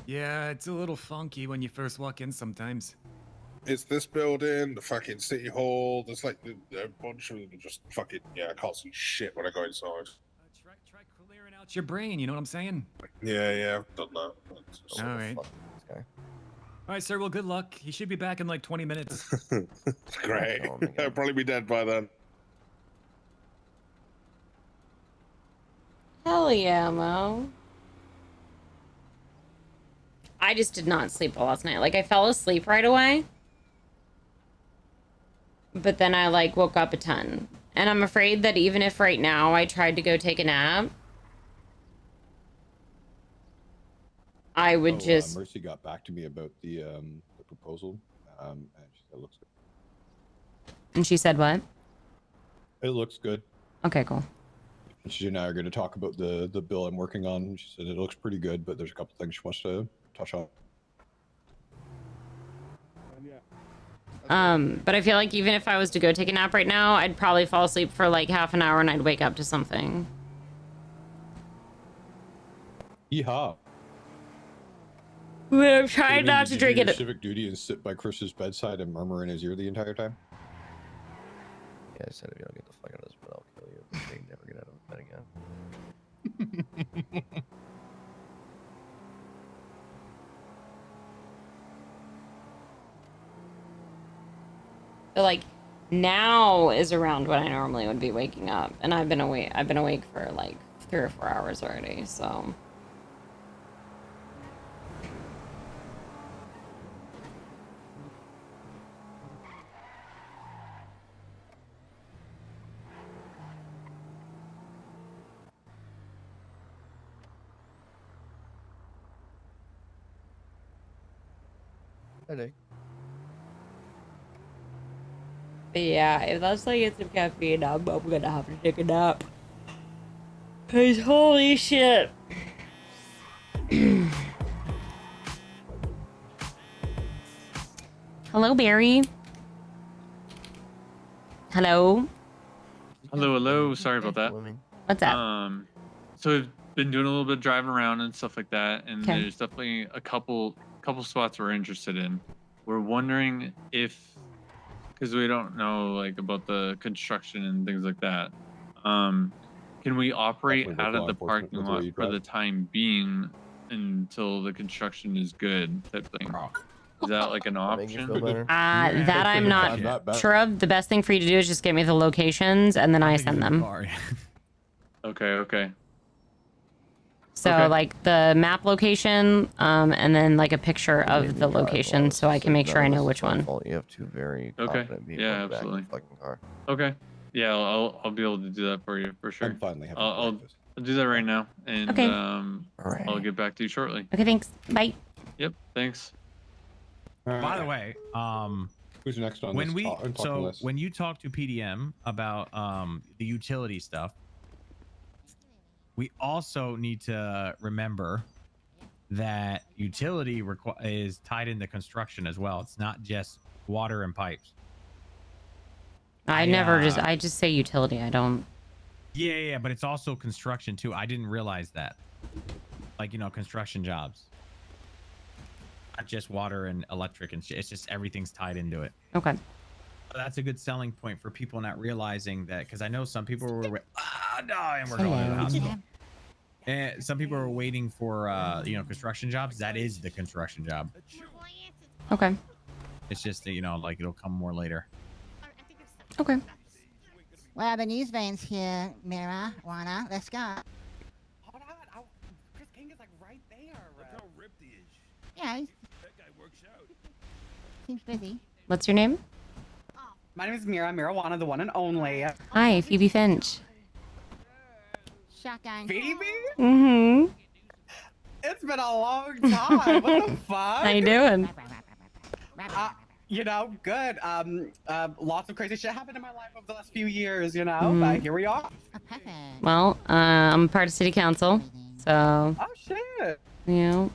Yeah, it's a little funky when you first walk in sometimes. It's this building, the fucking city hall. There's like a bunch of them just fucking, yeah, I can't see shit when I go inside. Try clearing out your brain, you know what I'm saying? Yeah, I've done that. All right. All right, sir, well, good luck. He should be back in like 20 minutes. Great. I'll probably be dead by then. Hell yeah, Mo. I just did not sleep well last night. Like, I fell asleep right away. But then I, like, woke up a ton. And I'm afraid that even if right now I tried to go take a nap, I would just... Mercy got back to me about the proposal, and she said it looks good. And she said what? It looks good. Okay, cool. And she and I are going to talk about the bill I'm working on. She said it looks pretty good, but there's a couple things she wants to touch on. But I feel like even if I was to go take a nap right now, I'd probably fall asleep for like half an hour and I'd wake up to something. Yeehaw. I'm trying not to drink Did you do your it. civic duty and sit by Chris's bedside and murmur in his ear the entire time? I said if you don't get the fuck out of this bed, I'll kill you. But they never get out of bed again. But like now is around when I normally would be waking up, and I've been awake for like 3 or 4 hours already, so. Headache. But yeah, if that's like get some caffeine, I'm gonna have to take a nap. Cause holy shit. Hello, Barry. Hello. Hello. Sorry about that. What's up? So I've been doing a little bit of driving around and stuff like that, and 'Kay. there's definitely a couple spots we're interested in. We're wondering if, because we don't know like about the construction and things like that. Can we operate Definitely with out of law the enforcement parking with the way lot you for drive. the time being until the construction is good, type thing? Is that like an option? That I'm not sure of. The best thing for you to do is just get me the locations and then I send them. Okay. So Okay. like the map location, and then like a picture of the location so I can make sure I know which one. You have two very Okay. confident people Yeah, in the back of the absolutely. fucking car. Okay. Yeah, I'll be able to do that for you for sure. I'm finally having I'll do that right now, and Okay. I'll get back to you shortly. Okay, thanks. Bye. Yep. Thanks. By the way, who's next on when this we talking so list? when you talk to PDM about the utility stuff, we also need to remember that utility is tied into construction as well. It's not just water and pipes. I just say utility. I don't. Yeah, but it's also construction too. I didn't realize that. Like, you know, construction jobs. Not just water and electric and shit. It's just everything's tied into it. Okay. So that's a good selling point for people not realizing that, because I know some people were and we're going to the hospital. And some people are waiting for you know, construction jobs. That is the construction job. Okay. It's just that, you know, like it'll come more later. Okay. Well, the news van's here, Mira, Juana. Let's go. Hold on. Chris King is like right there. Look how ripped he is. Yeah, That guy works out. seems busy. What's your name? My name is Mira, Marijuana, the one and only. Hi, Phoebe Finch. Shotgun. Phoebe? Mm-hmm. It's been a long time. What the fuck? How you doing? You know, good. Lots of crazy shit happened in my life over the last few years, you know, Mhm. but here we are. Well, I'm part of city council, so. Oh shit. You know,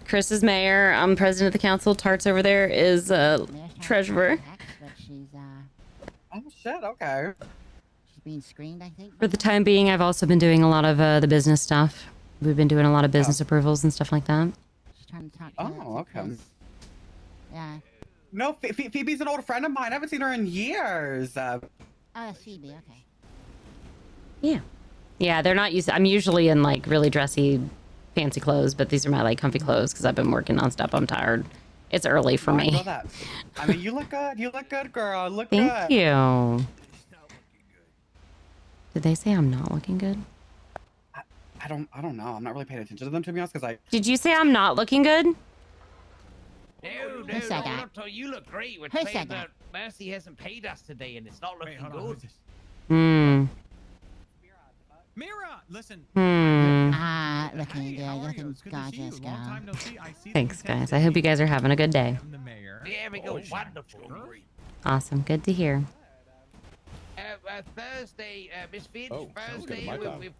Chris is mayor. I'm president of the council. Tart's over there is treasurer. But she's Oh shit, okay. she's being screened, I think. For the time being, I've also been doing a lot of the business stuff. We've been doing a lot of business approvals and stuff like that. She's trying to talk to Oh, okay. Chris. Yeah. No, Phoebe's an old friend of mine. I haven't seen her in years. Oh, that's Phoebe. Okay. Yeah. Yeah, they're not used. I'm usually in like really dressy, fancy clothes, but these are my like comfy clothes because I've been working nonstop. I'm tired. It's early for I me. know that. I mean, you look good. You look good, girl. Look Thank good. you. Did they say I'm not looking good? I don't know. I'm not really paying attention to them, to be honest, because I. Did you say I'm not looking good? Dude, Who said that? You look great. Who said that? Mercy hasn't paid us today, and it's not looking good. Hmm. Mira, listen. Looking good. Looking gorgeous, girl. Thanks, guys. I hope you guys are having a good day. Yeah, we go wonderful. Awesome. Good to hear. Thursday, Miss Finch, sounds good at Thursday, my time. we've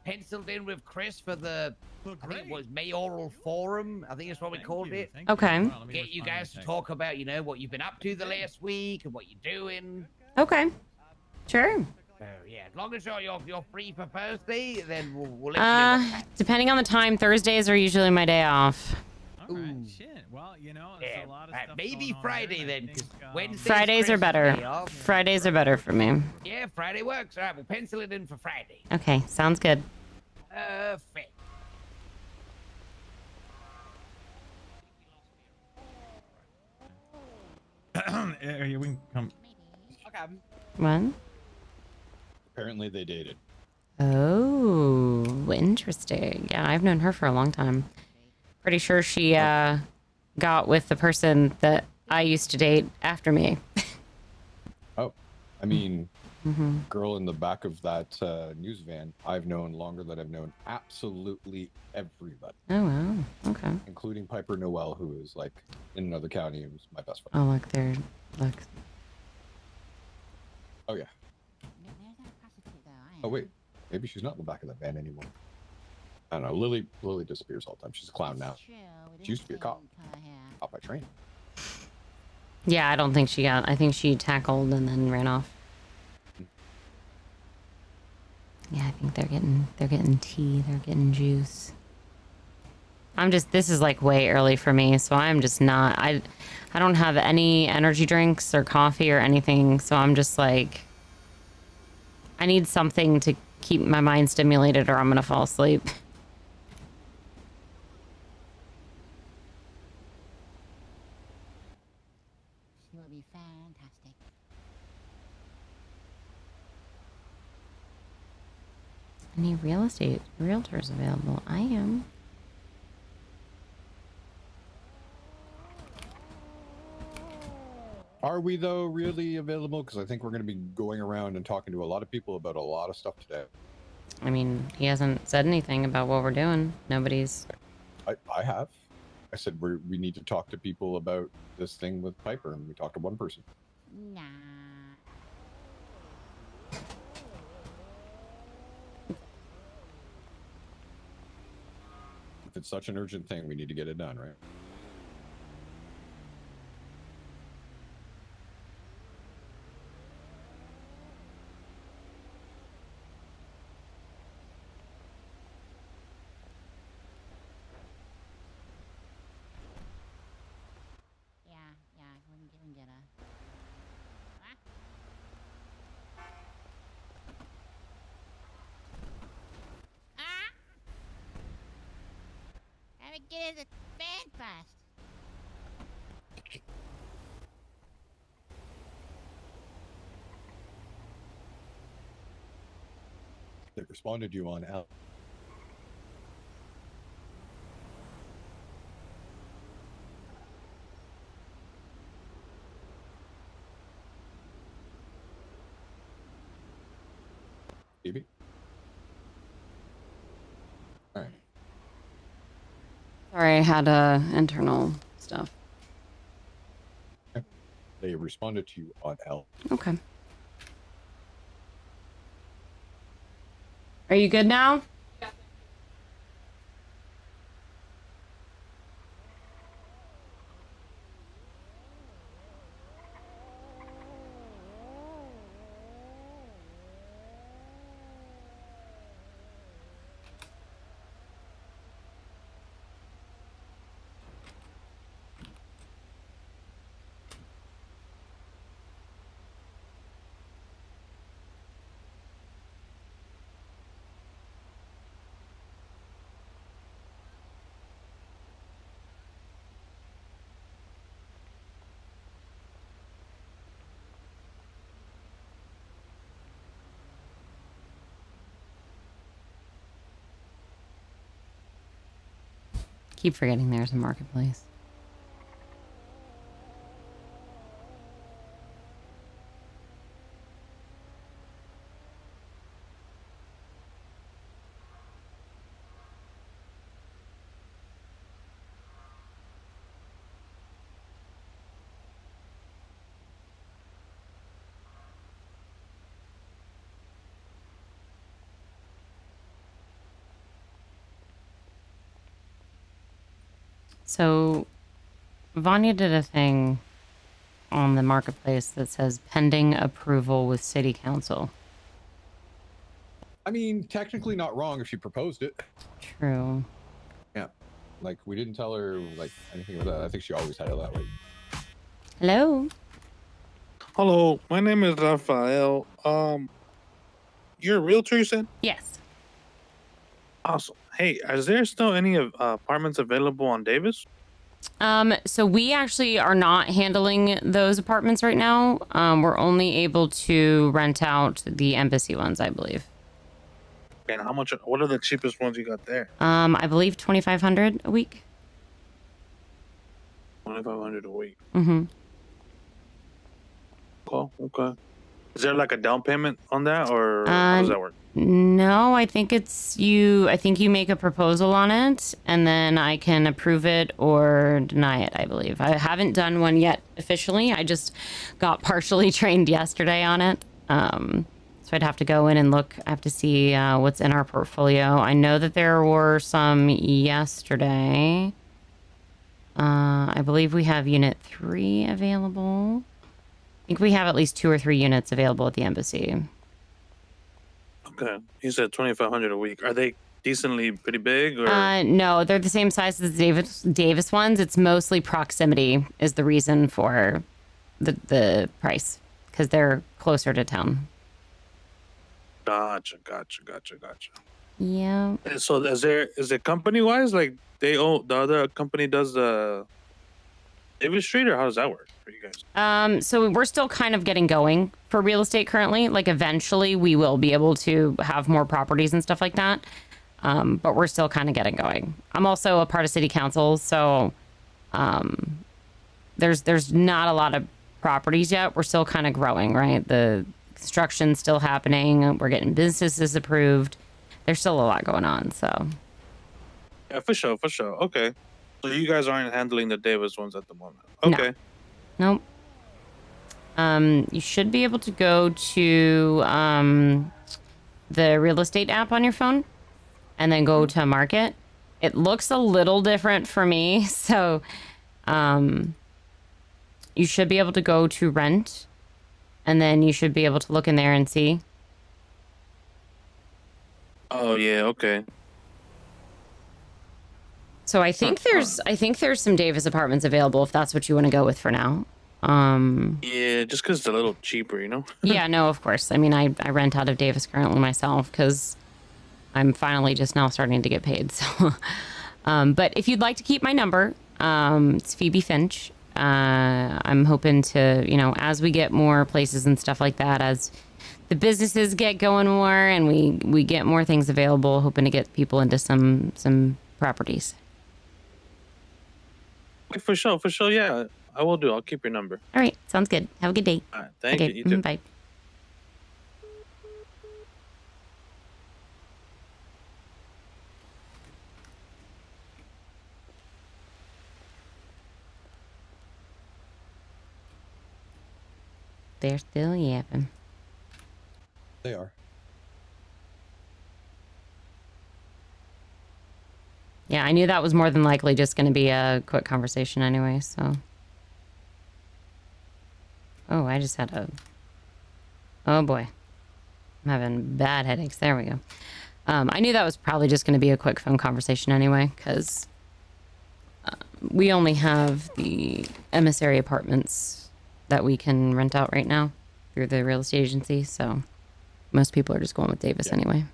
penciled in with Chris for the, I think it was mayoral forum. I think that's what we called it. Okay. Get you guys to talk about, you know, what you've been up to the last week and what you're doing. Okay. Sure. So yeah, as long as you're free for Thursday, then we'll let you know. Depending on the time, Thursdays are usually my day off. Right, shit. Well, you know, there's a lot of stuff maybe going on Friday here, then, and I because think, Wednesday. Fridays are better. Fridays are better for me. Yeah, Friday works. All right, we'll pencil it in for Friday. Okay, sounds good. Perfect. Yeah, we can come. Okay. What? Apparently they dated. Oh, interesting. Yeah, I've known her for a long time. Pretty sure she got with the person that I used to date after me. Oh, I mean, Mm-hmm. girl in the back of that news van, I've known longer than I've known absolutely everybody. Oh, wow. Okay. Including Piper Noel, who is like in another county and was my best friend. Oh, look, there. Look. Oh, yeah. Oh, wait. Maybe she's not in the back of that van anymore. I don't know. Lily disappears all the time. She's a clown now. She used to be a cop. Cop by training. Yeah, I don't think she got. I think she tackled and then ran off. Yeah, I think they're getting tea. They're getting juice. This is like way early for me, so I'm just not. I don't have any energy drinks or coffee or anything, so I'm just like. I need something to keep my mind stimulated, or I'm gonna fall asleep. She will be fantastic. Any real estate realtors available? I am. Are we, though, really available? Because I think we're going to be going around and talking to a lot of people about a lot of stuff today. I mean, he hasn't said anything about what we're doing. Nobody's. I have. I said we need to talk to people about this thing with Piper, and we talked to one person. Nah. If it's such an urgent thing, we need to get it done, right? Yeah, we can get a. Gotta get us a fan fast. They responded to you on L. Phoebe? All right. Sorry, I had internal stuff. They responded to you on L. Okay. Are you good now? Keep forgetting there's a marketplace. So, Vanya did a thing on the marketplace that says pending approval with city council. I mean, technically not wrong if she proposed it. True. Yeah. Like we didn't tell her like anything about that. I think she always had it that way. Hello. Hello, my name is Rafael. You're a realtor, you said? Yes. Awesome. Hey, is there still any apartments available on Davis? So we actually are not handling those apartments right now. We're only able to rent out the embassy ones, I believe. And how much? What are the cheapest ones you got there? I believe 2,500 a week. 2,500 a week. Mm-hmm. Cool. Okay. Is there like a down payment on that, or how does that work? No, I think it's you. I think you make a proposal on it, and then I can approve it or deny it, I believe. I haven't done one yet officially. I just got partially trained yesterday on it. So I'd have to go in and look. I have to see what's in our portfolio. I know that there were some yesterday. I believe we have Unit 3 available. I think we have at least 2 or 3 units available at the embassy. Okay. You said 2,500 a week. Are they decently pretty big, or? No, they're the same size as the Davis ones. It's mostly proximity is the reason for the price, because they're closer to town. Gotcha. Yeah. So is it company wise? Like they own the other company does the Davis Street, or how does that work for you guys? So we're still kind of getting going for real estate currently. Like eventually we will be able to have more properties and stuff like that. But we're still kind of getting going. I'm also a part of city council, so there's not a lot of properties yet. We're still kind of growing, right? The construction's still happening. We're getting businesses approved. There's still a lot going on, so. Yeah, for sure. Okay. So you guys aren't handling the Davis ones at the moment. Okay. Nope. You should be able to go to the real estate app on your phone and then go to market. It looks a little different for me, so you should be able to go to rent, and then you should be able to look in there and see. Oh yeah, okay. So I think there's some Davis apartments available if that's what you want to go with for now. Yeah, just because it's a little cheaper, you know? Yeah, no, of course. I mean, I rent out of Davis currently myself because I'm finally just now starting to get paid. So, but if you'd like to keep my number, it's Phoebe Finch. I'm hoping to, as we get more places and stuff like that, as the businesses get going more and we get more things available, hoping to get people into some properties. For sure. Yeah, I will do. I'll keep your number. All right, sounds good. Have a good day. All right, thank you. You too. Bye. They're still yapping. They are. Yeah, I knew that was more than likely just going to be a quick conversation anyway, so. Oh, I just had oh boy. I'm having bad headaches. There we go. I knew that was probably just going to be a quick phone conversation anyway, because we only have the emissary apartments that we can rent out right now through the real estate agency, so most people are just going with Davis anyway.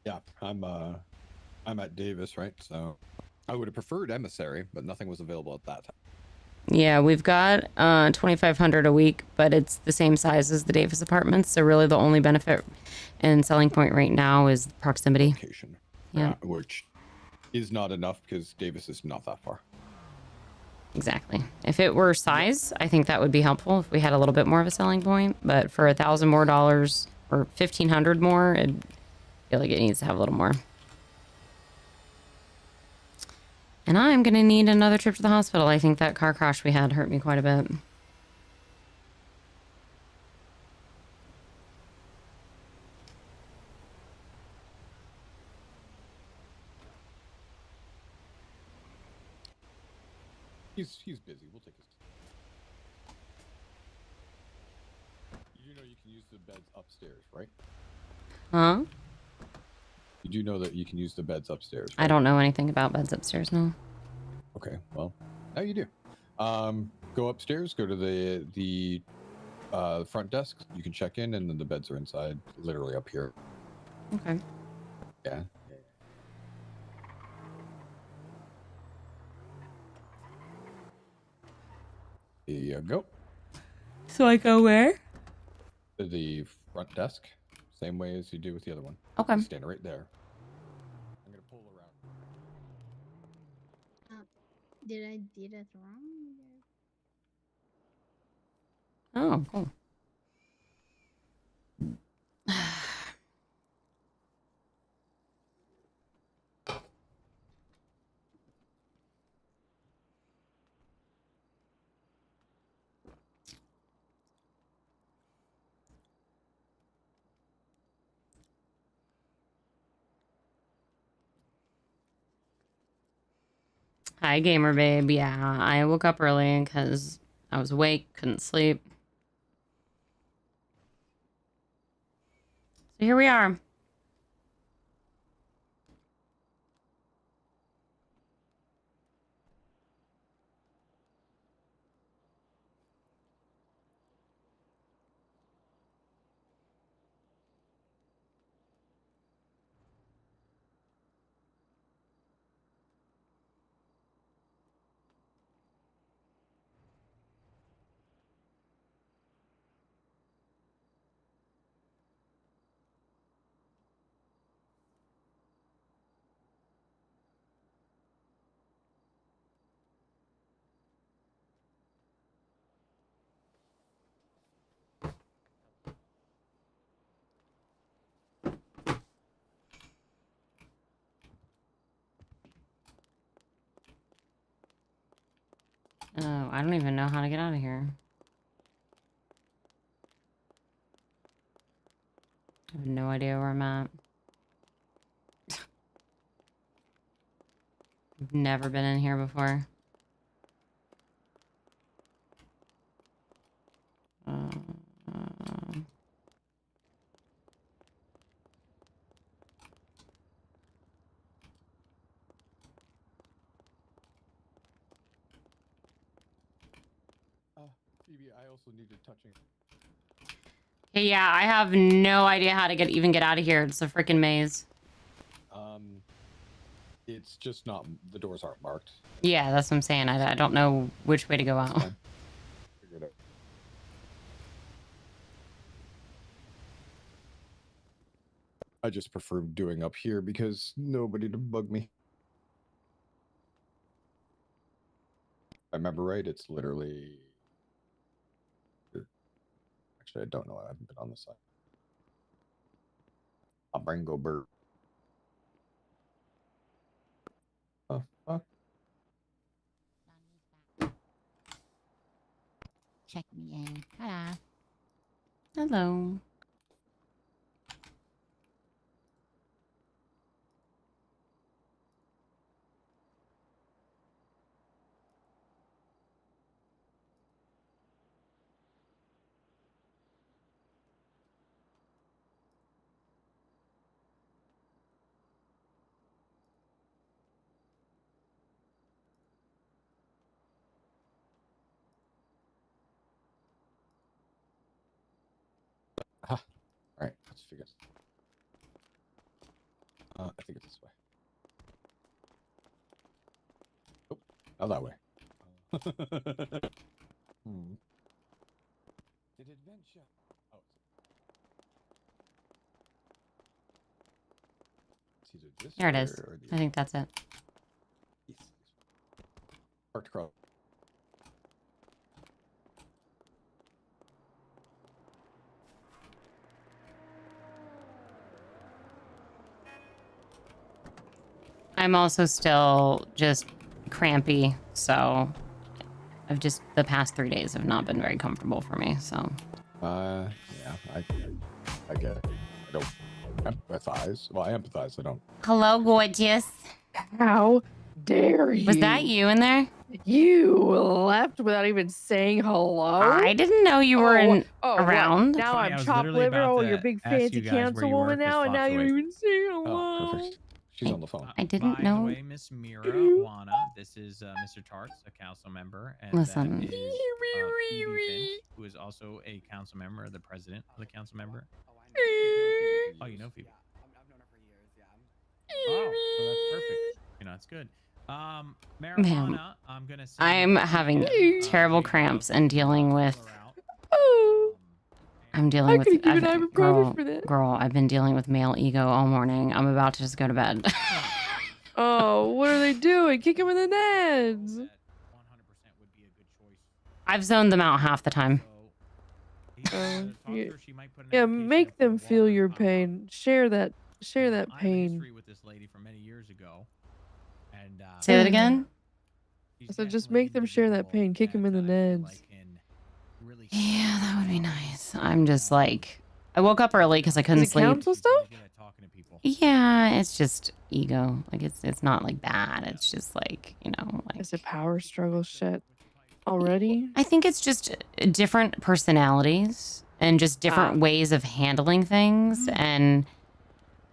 Yeah, I'm at Davis, right? So I would have preferred emissary, but nothing was available at that time. Yeah, we've got 2,500 a week, but it's the same size as the Davis apartments. So really, the only benefit and selling point right now is proximity. Location. Yeah, which is not enough because Davis is not that far. exactly. If it were size, I think that would be helpful if we had a little bit more of a selling point. But for $1,000 more or 1,500 more, I feel like it needs to have a little more. And I'm going to need another trip to the hospital. I think that car crash we had hurt me quite a bit. He's busy. We'll take his. You know you can use the beds upstairs, right? Huh? You do know that you can use the beds upstairs. I don't know anything about beds upstairs, no. Okay, well, now you do. Go upstairs, go to the front desk. You can check in, and then the beds are inside, literally up here. Okay. Yeah. Here you go. So I go where? To the front desk, same way as you do with the other one. Okay. Stand right there. I'm gonna pull around. Did I do that wrong? Oh, cool. Hi, gamer babe. Yeah, I woke up early because I was awake, couldn't sleep. So here we are. Oh, I don't even know how to get out of here. I have no idea where I'm at. I've never been in here before. Phoebe, I also needed touching. Hey, yeah, I have no idea how to even get out of here. It's a freaking maze. It's just not, the doors aren't marked. Yeah, that's what I'm saying. I don't know which way to go out. Figure it out. I just prefer doing up here because nobody to bug me. If I remember right, it's literally... Actually, I don't know. I haven't been on this side. A Brango bird. Oh, fuck. Check me in. Ta-da. Hello. All right, let's figure it. I think it's this way. Oh, not that way. Did adventure? Oh, it's either this There it way is. or the I think that's it. Yes. Parked across. I'm also still just crampy, so I've just the past 3 days have not been very comfortable for me. So. Yeah, I get it. I don't empathize. Well, I empathize. I don't. Hello, gorgeous. How? dare you? Was that you in there? You left without even saying hello? I didn't know you were around. What? Now Funny, I I'm was chopped literally liver. about Oh, to you're big ask you fancy guys where you were, councilwoman 'cause now, and Flop's now you awake. don't even say Oh, hello. perfect. She's on the phone. I didn't By know. the way, Miss Mira Juana, this is Mr. Tarts, a council member, and Listen. that is Phoebe Finch, who is also a council member, the president of the council member. Oh, you know Phoebe. Oh, so that's perfect. You know, that's good. Marijuana, I'm gonna say I'm having terrible cramps and dealing with. I'm dealing with. could've given ibuprofen for that. Girl, I've been dealing with male ego all morning. I'm about to just go to bed. Oh, what are they doing? Kick him in the neds. I've zoned them out half the time. Yeah, make them feel your pain. Share that pain. With this lady from many years ago, and Say that again. So just make them share that pain. Kick him in the neds. Yeah, that would be nice. I'm just like, I woke up early because I couldn't sleep. Council stuff? Yeah, it's just ego. Like it's not like bad. It's just like, you know, like Is it power struggle shit already? I think it's just different personalities and just different ways of handling things. And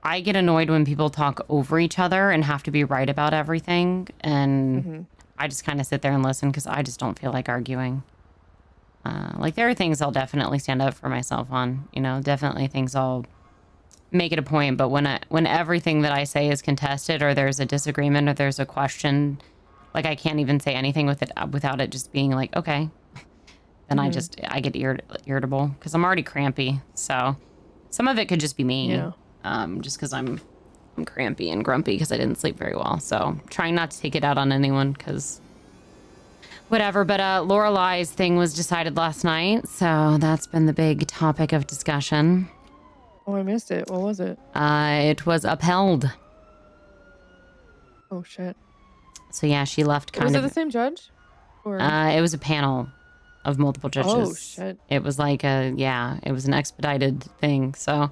I get annoyed when people talk over each other and have to be right about everything. And I just kind of sit there and listen because I just don't feel like arguing. Like there are things I'll definitely stand up for myself on, you know, definitely things I'll make it a point. But when everything that I say is contested or there's a disagreement or there's a question, like I can't even say anything without it just being like, okay, then I get irritable because I'm already crampy. So some of it could just be me. Yeah. Just because I'm crampy and grumpy because I didn't sleep very well. So trying not to take it out on anyone because whatever. But Lorelai's thing was decided last night. So that's been the big topic of discussion. Oh, I missed it. What was it? It was upheld. Oh, shit. So yeah, she left kind Was of. it the same judge? Or... It was a panel of multiple judges. Oh, shit. It was like it was an expedited thing. So,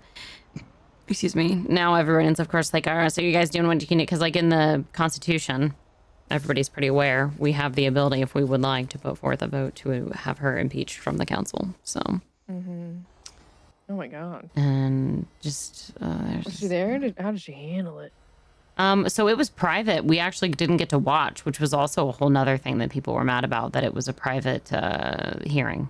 excuse me. Now everyone's of course like, all right, so you guys doing what you can do? Because like in the Constitution, everybody's pretty aware we have the ability, if we would like, to put forth a vote to have her impeached from the council. So. Oh my god. And just. Was she there? How did she handle it? So it was private. We actually didn't get to watch, which was also a whole nother thing that people were mad about, that it was a private hearing.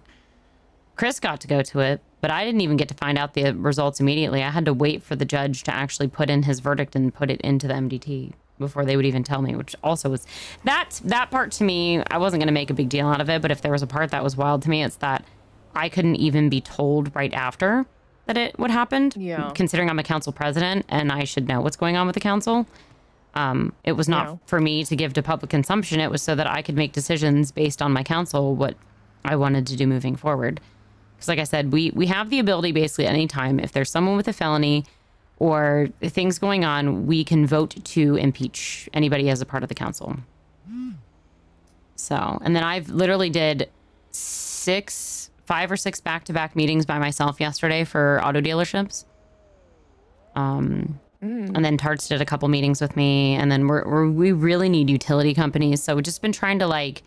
Chris got to go to it, but I didn't even get to find out the results immediately. I had to wait for the judge to actually put in his verdict and put it into the MDT before they would even tell me, which also was that part to me, I wasn't going to make a big deal out of it, but if there was a part that was wild to me, it's that I couldn't even be told right after that it would happen. Yeah. Considering I'm a council president and I should know what's going on with the council. It was not for me to give to public consumption. It was so that I could make decisions based on my council, what I wanted to do moving forward. Because like I said, we have the ability basically anytime, if there's someone with a felony or things going on, we can vote to impeach anybody as a part of the council. So, and then I've literally did 5 or 6 back-to-back meetings by myself yesterday for auto dealerships. And then Tarts did a couple meetings with me, and then we really need utility companies, so we've just been trying to like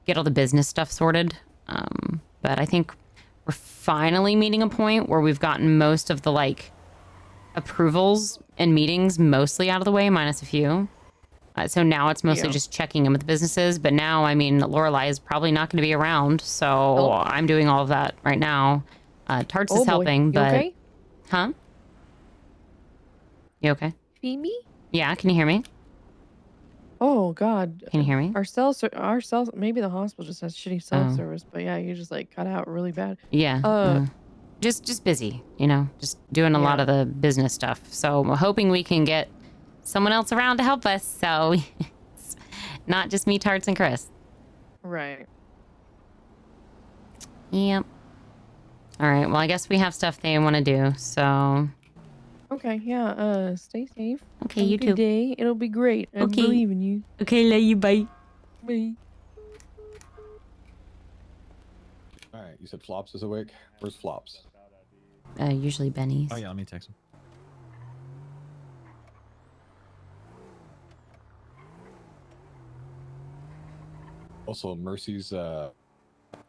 get all the business stuff sorted. But I think we're finally meeting a point where we've gotten most of the like approvals and meetings mostly out of the way, minus a few. So now it's mostly just checking in with the businesses. But now, I mean, Lorelai is probably not going to be around, so I'm doing all of that right now. Tarts is helping, you but okay? Huh? You okay? Phoebe? Yeah, can you hear me? Oh god. Can you hear me? Our cells, maybe the hospital just has shitty cell service, but yeah, you just like cut out really bad. Yeah. Just busy, you know, just doing a lot of the business stuff. So I'm hoping we can get someone else around to help us, so it's not just me, Tarts, and Chris. Right. Yep. All right. Well, I guess we have stuff they want to do, so. Okay, yeah, stay safe. Okay, Have you a good too. day. It'll be great. I believe in you. Okay, love you. Bye. Bye. All right, you said Flops is awake. Where's Flops? Usually Benny's. Oh yeah, let me text him. Also, Mercy's Mercy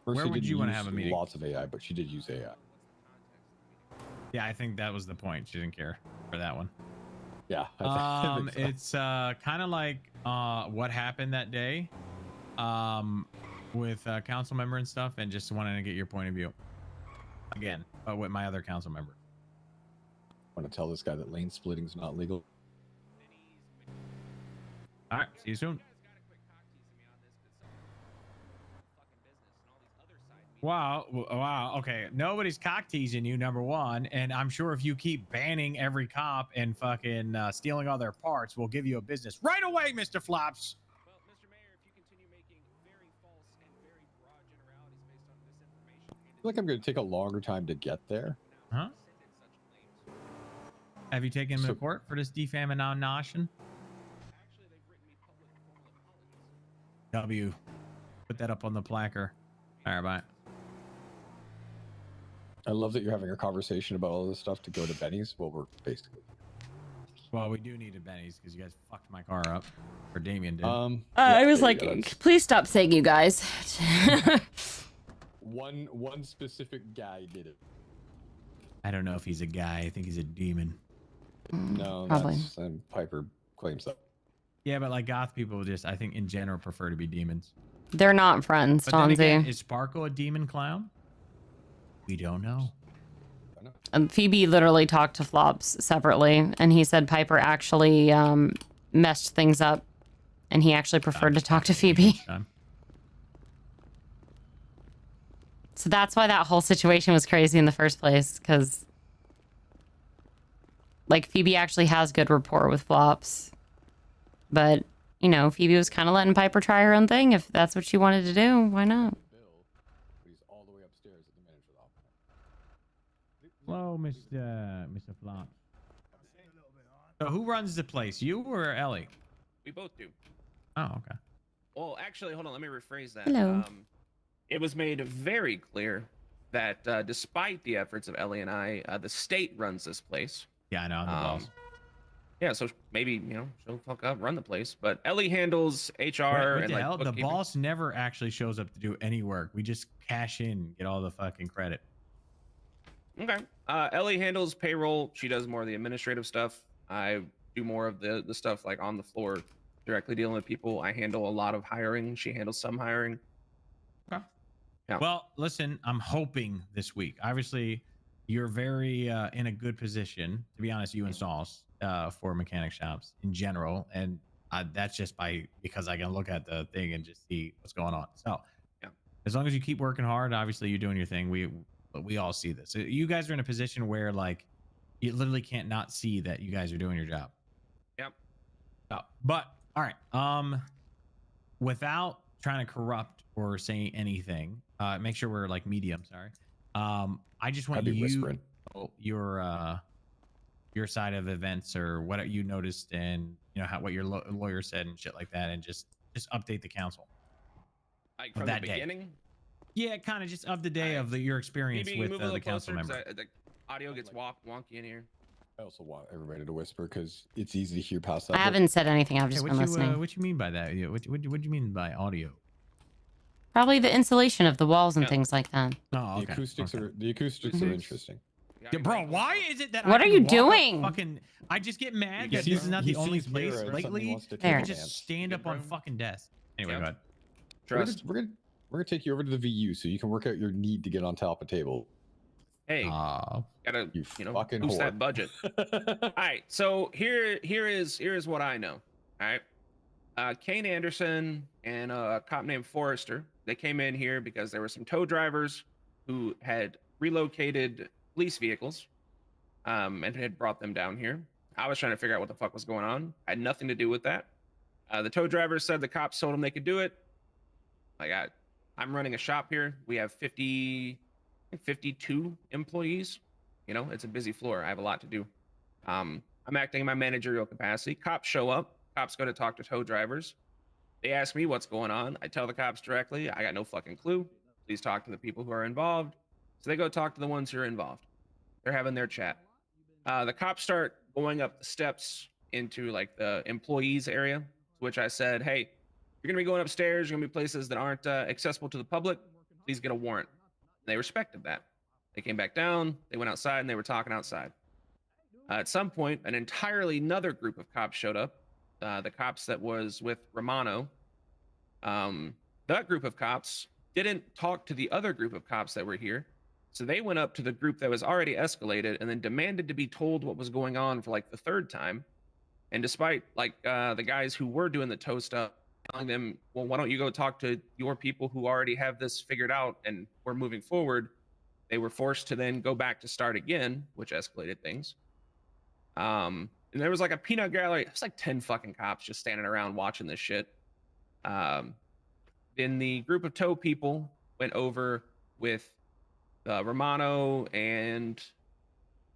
Where would didn't you want to use have a meeting? lots of AI, but she did use AI. Yeah, I think that was the point. She didn't care for that one. Yeah. I think so. It's kind of like what happened that day with council member and stuff, and just wanting to get your point of view again, but with my other council member. Want to tell this guy that lane splitting is not legal. All right, see you soon. Wow. Okay, nobody's cock teasing you, number one, and I'm sure if you keep banning every cop and fucking stealing all their parts, we'll give you a business right away, Mr. Flops. Well, Mr. Mayor, if you continue making very false and very broad generalities based on misinformation, I feel like I'm going to take a longer time to get there. Huh? Have you taken him to court for this defamation? actually they've written me public formal apologies. W. Put that up on the placard. All right, bye. I love that you're having a conversation about all this stuff to go to Benny's. Well, we're basically. Well, we do need a Benny's because you guys fucked my car up, or Damien did. I was like, please stop saying you guys. One specific guy did it. I don't know if he's a guy. I think he's a demon. No, probably. Piper claims that. Yeah, but like goth people just, I think in general, prefer to be demons. They're not friends, But then again, Tonzi. is Sparkle a demon clown? We don't know. Phoebe literally talked to Flops separately, and he said Piper actually messed things up, and he actually preferred to talk to Phoebe. So that's why that whole situation was crazy in the first place, because like Phoebe actually has good rapport with Flops, but you know, Phoebe was kind of letting Piper try her own thing. If that's what she wanted to do, why not? Hello, Mr. Flop. So who runs the place, you or Ellie? We both do. Oh, okay. Well, actually, hold on. Let me rephrase that. Hello. It was made very clear that despite the efforts of Ellie and I, the state runs this place. Yeah, I know. I'm the boss. Yeah, so maybe, she'll fuck up, run the place. But Ellie handles HR What and the like hell? The bookkeeping. boss never actually shows up to do any work. We just cash in and get all the fucking credit. Okay. Ellie handles payroll. She does more of the administrative stuff. I do more of the stuff like on the floor, directly dealing with people. I handle a lot of hiring. She handles some hiring. Okay. Yeah. Well, listen, I'm hoping this week. Obviously, you're very in a good position, to be honest, you and Sauce, for mechanic shops in general. And that's just because I can look at the thing and just see what's going on. So yeah, as long as you keep working hard, obviously you're doing your thing. We all see this. So you guys are in a position where like you literally can't not see that you guys are doing your job. Yep. But all right. Without trying to corrupt or say anything, make sure we're like medium. Sorry. I just want your side of events or what you noticed and what your lawyer said and shit like that, and just update the council. Like from the beginning. Yeah, kind of just of the day of your experience Maybe with move a little the council closer, member. 'cause the audio gets wonky in here. I also want everybody to whisper because it's easy to hear past that. I haven't said anything. I've just what been you, listening. what you mean by that? What do you mean by audio? Probably the insulation of the walls and things like that. Oh, The acoustics are interesting. Yeah, bro, why is it that What I are can you walk up doing? Fucking, I just get mad He that this is not the sees only mirror place and something lately wants to you can take just advantage. stand up on fucking desk. Anyway, go ahead. Trust. We're gonna take you over to the VU so you can work out your need to get on top of table. Hey, gotta fucking boost whore. that budget. All right, so here is what I know. All right, Kane Anderson and a cop named Forrester. They came in here because there were some tow drivers who had relocated police vehicles, and had brought them down here. I was trying to figure out what the fuck was going on. I had nothing to do with that. The tow drivers said the cops told them they could do it. Like I'm running a shop here. We have 52 employees. It's a busy floor. I have a lot to do. I'm acting in my managerial capacity. Cops show up. Cops go to talk to tow drivers. They ask me what's going on. I tell the cops directly, I got no fucking clue. Please talk to the people who are involved. So they go talk to the ones who are involved. They're having their chat. The cops start going up the steps into like the employees area, to which I said, hey, you're going to be going upstairs. You're going to be places that aren't accessible to the public. Please get a warrant. They respected that. They came back down. They went outside and they were talking outside. At some point, an entirely another group of cops showed up. The cops that was with Romano. That group of cops didn't talk to the other group of cops that were here. So they went up to the group that was already escalated and then demanded to be told what was going on for like the third time. And despite like the guys who were doing the tow stuff telling them, well, why don't you go talk to your people who already have this figured out and we're moving forward, they were forced to then go back to start again, which escalated things. And there was like a peanut gallery. It was like 10 fucking cops just standing around watching this shit. Then the group of tow people went over with Romano and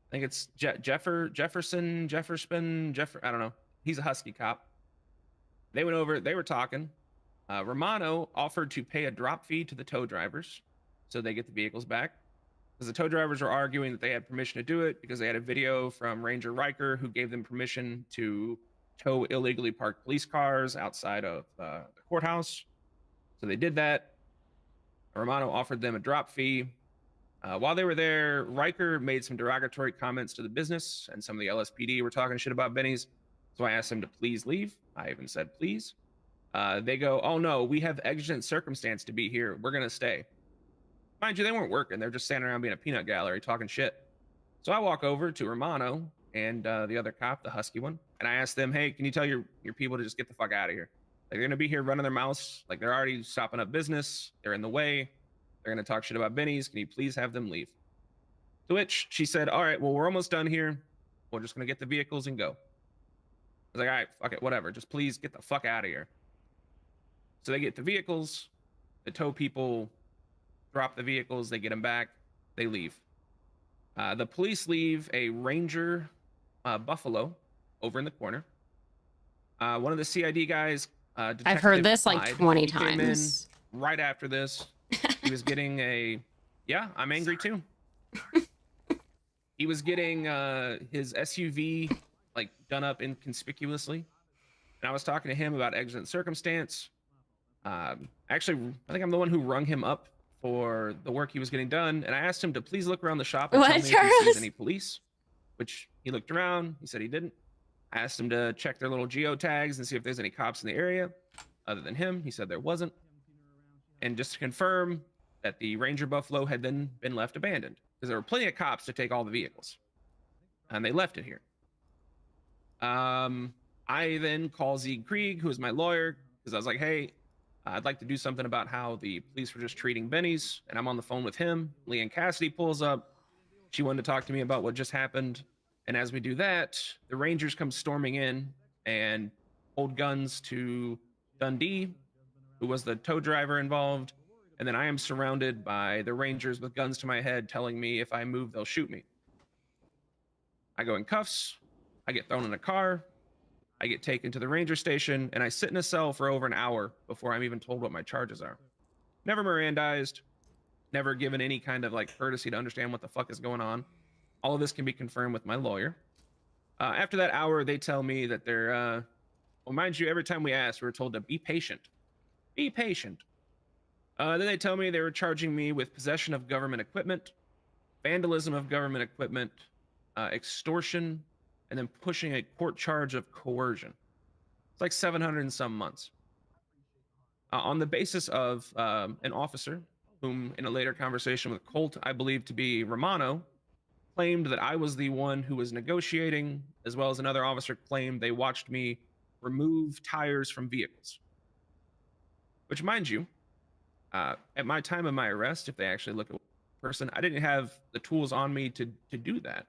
I think it's Jefferson, I don't know. He's a husky cop. They went over, they were talking. Romano offered to pay a drop fee to the tow drivers so they get the vehicles back. Because the tow drivers were arguing that they had permission to do it because they had a video from Ranger Riker who gave them permission to tow illegally parked police cars outside of the courthouse. So they did that. Romano offered them a drop fee. While they were there, Riker made some derogatory comments to the business, and some of the LSPD were talking shit about Benny's. So I asked them to please leave. I even said, please. They go, oh no, we have exigent circumstance to be here. We're going to stay. Mind you, they weren't working. They're just standing around being a peanut gallery talking shit. So I walk over to Romano and the other cop, the husky one, and I ask them, hey, can you tell your people to just get the fuck out of here? Like, they're going to be here running their mouths. Like, they're already stopping up business. They're in the way. They're going to talk shit about Benny's. Can you please have them leave? To which she said, all right, well, we're almost done here. We're just going to get the vehicles and go. I was like, all right, fuck it, whatever. Just please get the fuck out of here. So they get the vehicles. The tow people drop the vehicles. They get them back. They leave. The police leave a Ranger Buffalo over in the corner. One of the CID guys, I've heard this like 20 came in times. right after this. He was getting a, yeah, I'm angry too. He was getting his SUV like done up inconspicuously. And I was talking to him about exigent circumstance. Actually, I think I'm the one who rung him up for the work he was getting done. And I asked him to please look around the shop and tell me if he sees any police, which he looked around. He said he didn't. I asked him to check their little geotags and see if there's any cops in the area other than him. He said there wasn't. And just to confirm that the Ranger Buffalo had then been left abandoned because there were plenty of cops to take all the vehicles and they left it here. I then call Zeke Krieg, who is my lawyer, because I was like, hey, I'd like to do something about how the police were just treating Benny's, and I'm on the phone with him. Leanne Cassidy pulls up. She wanted to talk to me about what just happened. And as we do that, the Rangers come storming in and hold guns to Dundee, who was the tow driver involved. And then I am surrounded by the Rangers with guns to my head telling me if I move, they'll shoot me. I go in cuffs. I get thrown in a car. I get taken to the Ranger station, and I sit in a cell for over an hour before I'm even told what my charges are. Never Mirandized, never given any kind of like courtesy to understand what the fuck is going on. All of this can be confirmed with my lawyer. After that hour, they tell me that they're, well, mind you, every time we asked, we were told to be patient. Be patient. Then they tell me they were charging me with possession of government equipment, vandalism of government equipment, extortion, and then pushing a court charge of coercion. It's like 700 and some months. On the basis of an officer, whom in a later conversation with Colt, I believe to be Romano, claimed that I was the one who was negotiating, as well as another officer claimed they watched me remove tires from vehicles. Which, mind you, at my time of my arrest, if they actually look at the person, I didn't have the tools on me to do that.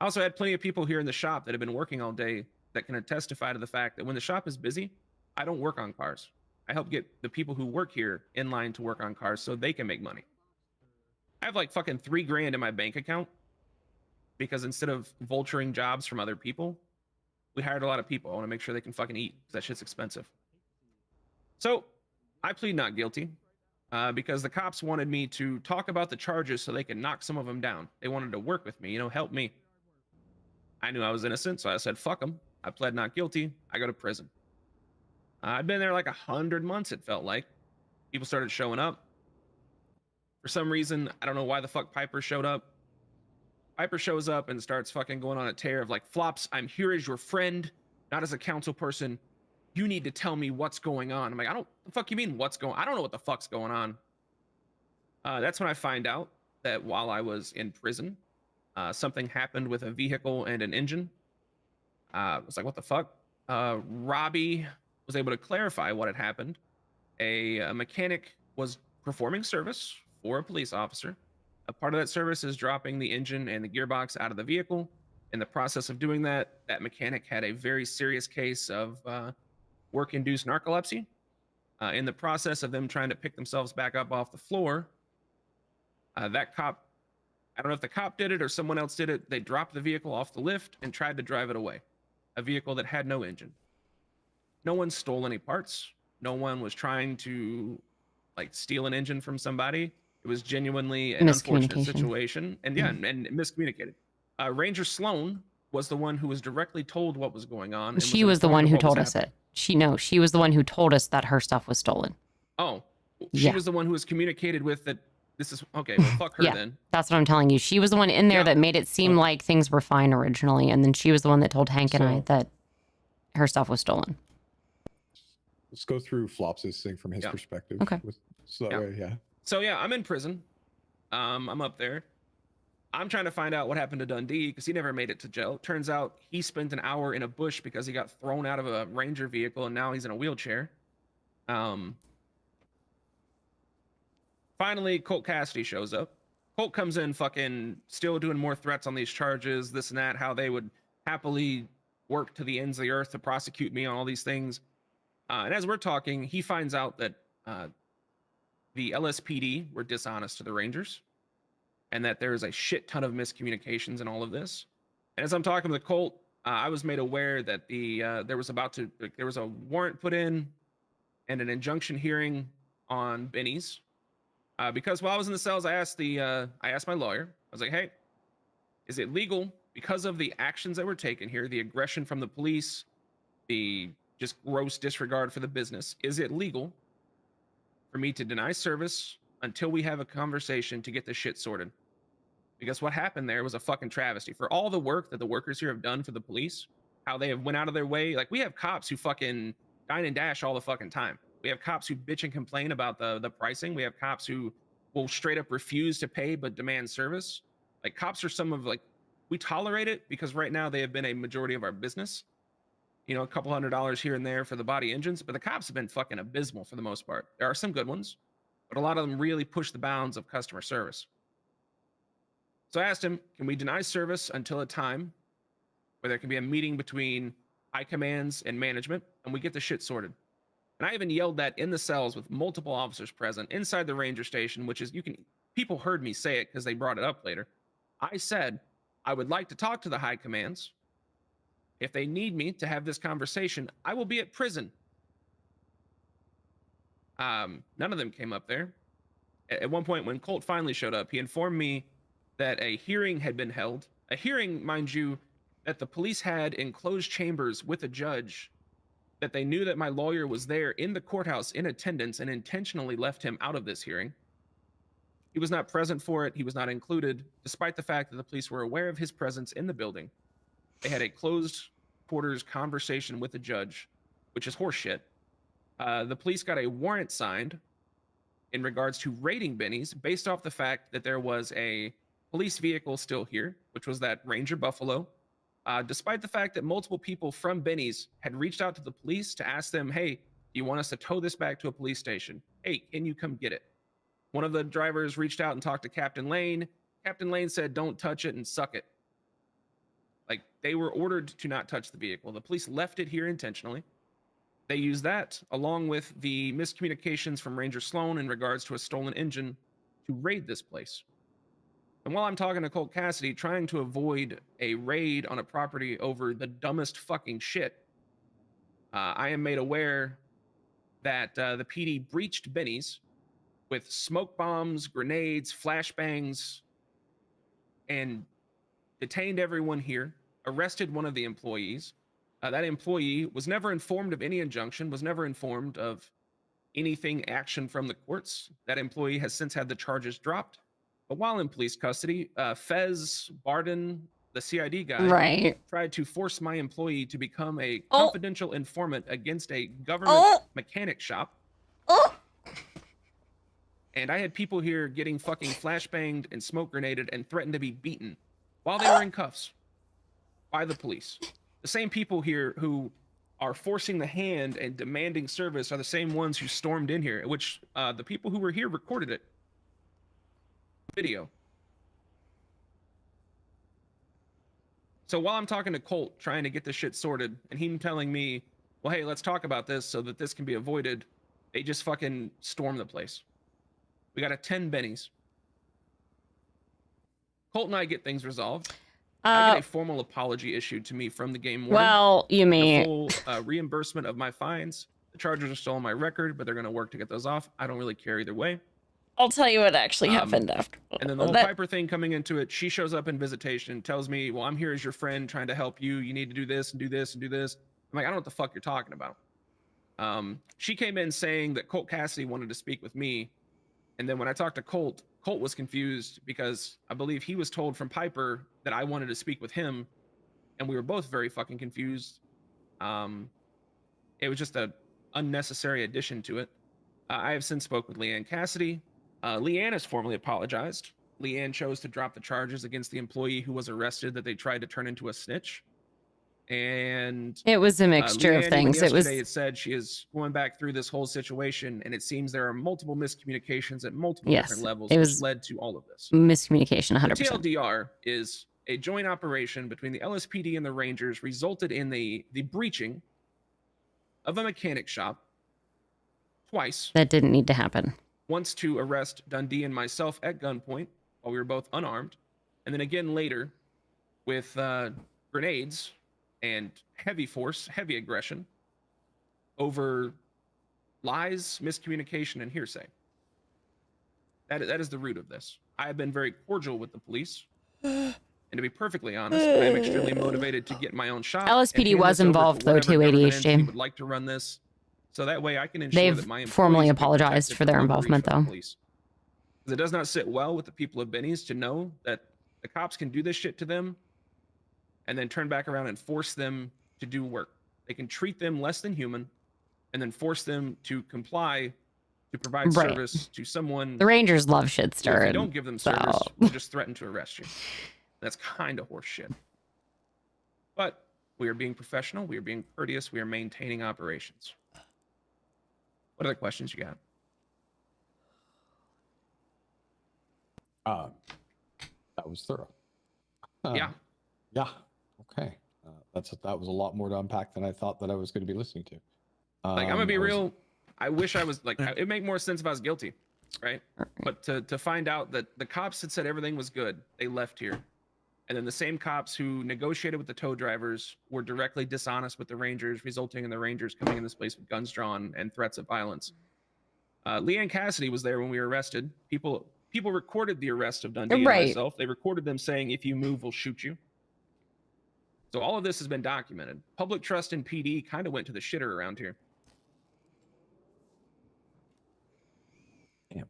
I also had plenty of people here in the shop that have been working all day that can testify to the fact that when the shop is busy, I don't work on cars. I help get the people who work here in line to work on cars so they can make money. I have like fucking $3 grand in my bank account because instead of vulturing jobs from other people, we hired a lot of people. I want to make sure they can fucking eat because that shit's expensive. So I plead not guilty because the cops wanted me to talk about the charges so they could knock some of them down. They wanted to work with me, you know, help me. I knew I was innocent, so I said, fuck them. I pled not guilty. I go to prison. I'd been there like 100 months, it felt like. People started showing up. For some reason, I don't know why the fuck Piper showed up. Piper shows up and starts fucking going on a tear of like, Flops, I'm here as your friend, not as a council person. You need to tell me what's going on. I'm like, the fuck you mean what's going on? I don't know what the fuck's going on. That's when I find out that while I was in prison, something happened with a vehicle and an engine. I was like, what the fuck? Robbie was able to clarify what had happened. A mechanic was performing service for a police officer. A part of that service is dropping the engine and the gearbox out of the vehicle. In the process of doing that, that mechanic had a very serious case of work-induced narcolepsy. In the process of them trying to pick themselves back up off the floor, that cop, I don't know if the cop did it or someone else did it, they dropped the vehicle off the lift and tried to drive it away. A vehicle that had no engine. No one stole any parts. No one was trying to like steal an engine from somebody. It was genuinely an unfortunate situation, and and miscommunicated. Ranger Sloan was the one who was directly told what was going on. And She was the one who told us it. She was the one who told us that her stuff was stolen. Oh, she was the one who was communicated with that. This is okay. Well, fuck her then. That's what I'm telling you. She was the one in there that made it seem like things were fine originally, and then she was the one that told Hank and I that her stuff was stolen. Let's go through Flops' thing from his perspective. Okay. So that way, yeah. So yeah, I'm in prison. I'm up there. I'm trying to find out what happened to Dundee because he never made it to jail. Turns out he spent an hour in a bush because he got thrown out of a Ranger vehicle and now he's in a wheelchair. Finally, Colt Cassidy shows up. Colt comes in fucking still doing more threats on these charges, this and that, how they would happily work to the ends of the earth to prosecute me on all these things. And as we're talking, he finds out that the LSPD were dishonest to the Rangers and that there is a shit ton of miscommunications in all of this. And as I'm talking with Colt, I was made aware that there was a warrant put in and an injunction hearing on Benny's. Because while I was in the cells, I asked my lawyer, I was like, hey, is it legal because of the actions that were taken here, the aggression from the police, the just gross disregard for the business, is it legal for me to deny service until we have a conversation to get this shit sorted? Because what happened there was a fucking travesty. For all the work that the workers here have done for the police, how they have went out of their way. Like, we have cops who fucking dine and dash all the fucking time. We have cops who bitch and complain about the pricing. We have cops who will straight up refuse to pay but demand service. Like, cops are we tolerate it because right now they have been a majority of our business. You know, a couple $100 here and there for the body engines, but the cops have been fucking abysmal for the most part. There are some good ones, but a lot of them really push the bounds of customer service. So I asked him, can we deny service until a time where there can be a meeting between high commands and management and we get the shit sorted? And I even yelled that in the cells with multiple officers present inside the ranger station, which is, people heard me say it because they brought it up later. I said, I would like to talk to the high commands. If they need me to have this conversation, I will be at prison. None of them came up there. At one point, when Colt finally showed up, he informed me that a hearing had been held. A hearing, mind you, that the police had in closed chambers with a judge, that they knew that my lawyer was there in the courthouse in attendance and intentionally left him out of this hearing. He was not present for it. He was not included, despite the fact that the police were aware of his presence in the building. They had a closed quarters conversation with the judge, which is horseshit. The police got a warrant signed in regards to raiding Benny's based off the fact that there was a police vehicle still here, which was that Ranger Buffalo. Despite the fact that multiple people from Benny's had reached out to the police to ask them, hey, do you want us to tow this back to a police station? Hey, can you come get it? One of the drivers reached out and talked to Captain Lane. Captain Lane said, don't touch it and suck it. Like, they were ordered to not touch the vehicle. The police left it here intentionally. They used that, along with the miscommunications from Ranger Sloan in regards to a stolen engine, to raid this place. And while I'm talking to Colt Cassidy, trying to avoid a raid on a property over the dumbest fucking shit, I am made aware that the PD breached Benny's with smoke bombs, grenades, flashbangs, and detained everyone here, arrested one of the employees, That employee was never informed of any injunction, was never informed of anything action from the courts. That employee has since had the charges dropped. But while in police custody, Fez Barden, the CID guy, tried to force my employee to become a confidential informant against a government mechanic shop. And I had people here getting fucking flashbanged and smoke grenaded and threatened to be beaten while they were in cuffs by the police. The same people here who are forcing the hand and demanding service are the same ones who stormed in here, which the people who were here recorded it. Video. So while I'm talking to Colt, trying to get this shit sorted, and him telling me, well, hey, let's talk about this so that this can be avoided, they just fucking storm the place. We got a 10 bennies. Colt and I get things resolved. I get a formal apology issued to me from the game warden. Well, you mean... The full reimbursement of my fines. The charges are still on my record, but they're going to work to get those off. I don't really care either way. I'll tell you what actually happened after. And then the whole Piper thing coming into it, she shows up in visitation, tells me, well, I'm here as your friend trying to help you. You need to do this and do this and do this. I'm like, I don't know what the fuck you're talking about. She came in saying that Colt Cassidy wanted to speak with me. And then when I talked to Colt, Colt was confused because I believe he was told from Piper that I wanted to speak with him. And we were both very fucking confused. It was just an unnecessary addition to it. I have since spoke with Leanne Cassidy. Leanne has formally apologized. Leanne chose to drop the charges against the employee who was arrested that they tried to turn into a snitch. And it was a mixture of things. Yesterday it said she is going back through this whole situation, and it seems there are multiple miscommunications at multiple different levels, which led to all of this. Miscommunication, 100%. The TLDR is a joint operation between the LSPD and the Rangers resulted in the breaching of a mechanic shop twice. That didn't need to happen. Once to arrest Dundee and myself at gunpoint while we were both unarmed, and then again later with grenades and heavy force, heavy aggression over lies, miscommunication, and hearsay. That is the root of this. I have been very cordial with the police. And to be perfectly honest, I am extremely motivated to get my own shop. LSPD was involved, though, too, ADHD. Would like to run this, so that way I can ensure that my They've formally apologized for their involvement, though. Because it does not sit well with the people of Benny's to know that the cops can do this shit to them and then turn back around and force them to do work. They can treat them less than human and then force them to comply to provide service to someone. The Rangers love shit stirring. If you don't give them service, we'll just threaten to arrest you. That's kind of horse shit. But we are being professional. We are being courteous. We are maintaining operations. What other questions you got? That was thorough. Yeah. Yeah. Okay. That was a lot more to unpack than I thought that I was going to be listening to. Like, I'm gonna be real. I wish I was like. It'd make more sense if I was guilty, right? But to find out that the cops had said everything was good, they left here, and then the same cops who negotiated with the tow drivers were directly dishonest with the Rangers, resulting in the Rangers coming in this place with guns drawn and threats of violence. Leanne Cassidy was there when we were arrested. People recorded the arrest of Dundee and myself. They recorded them saying, "If you move, we'll shoot you." So all of this has been documented. Public trust in PD kind of went to the shitter around here. Damn,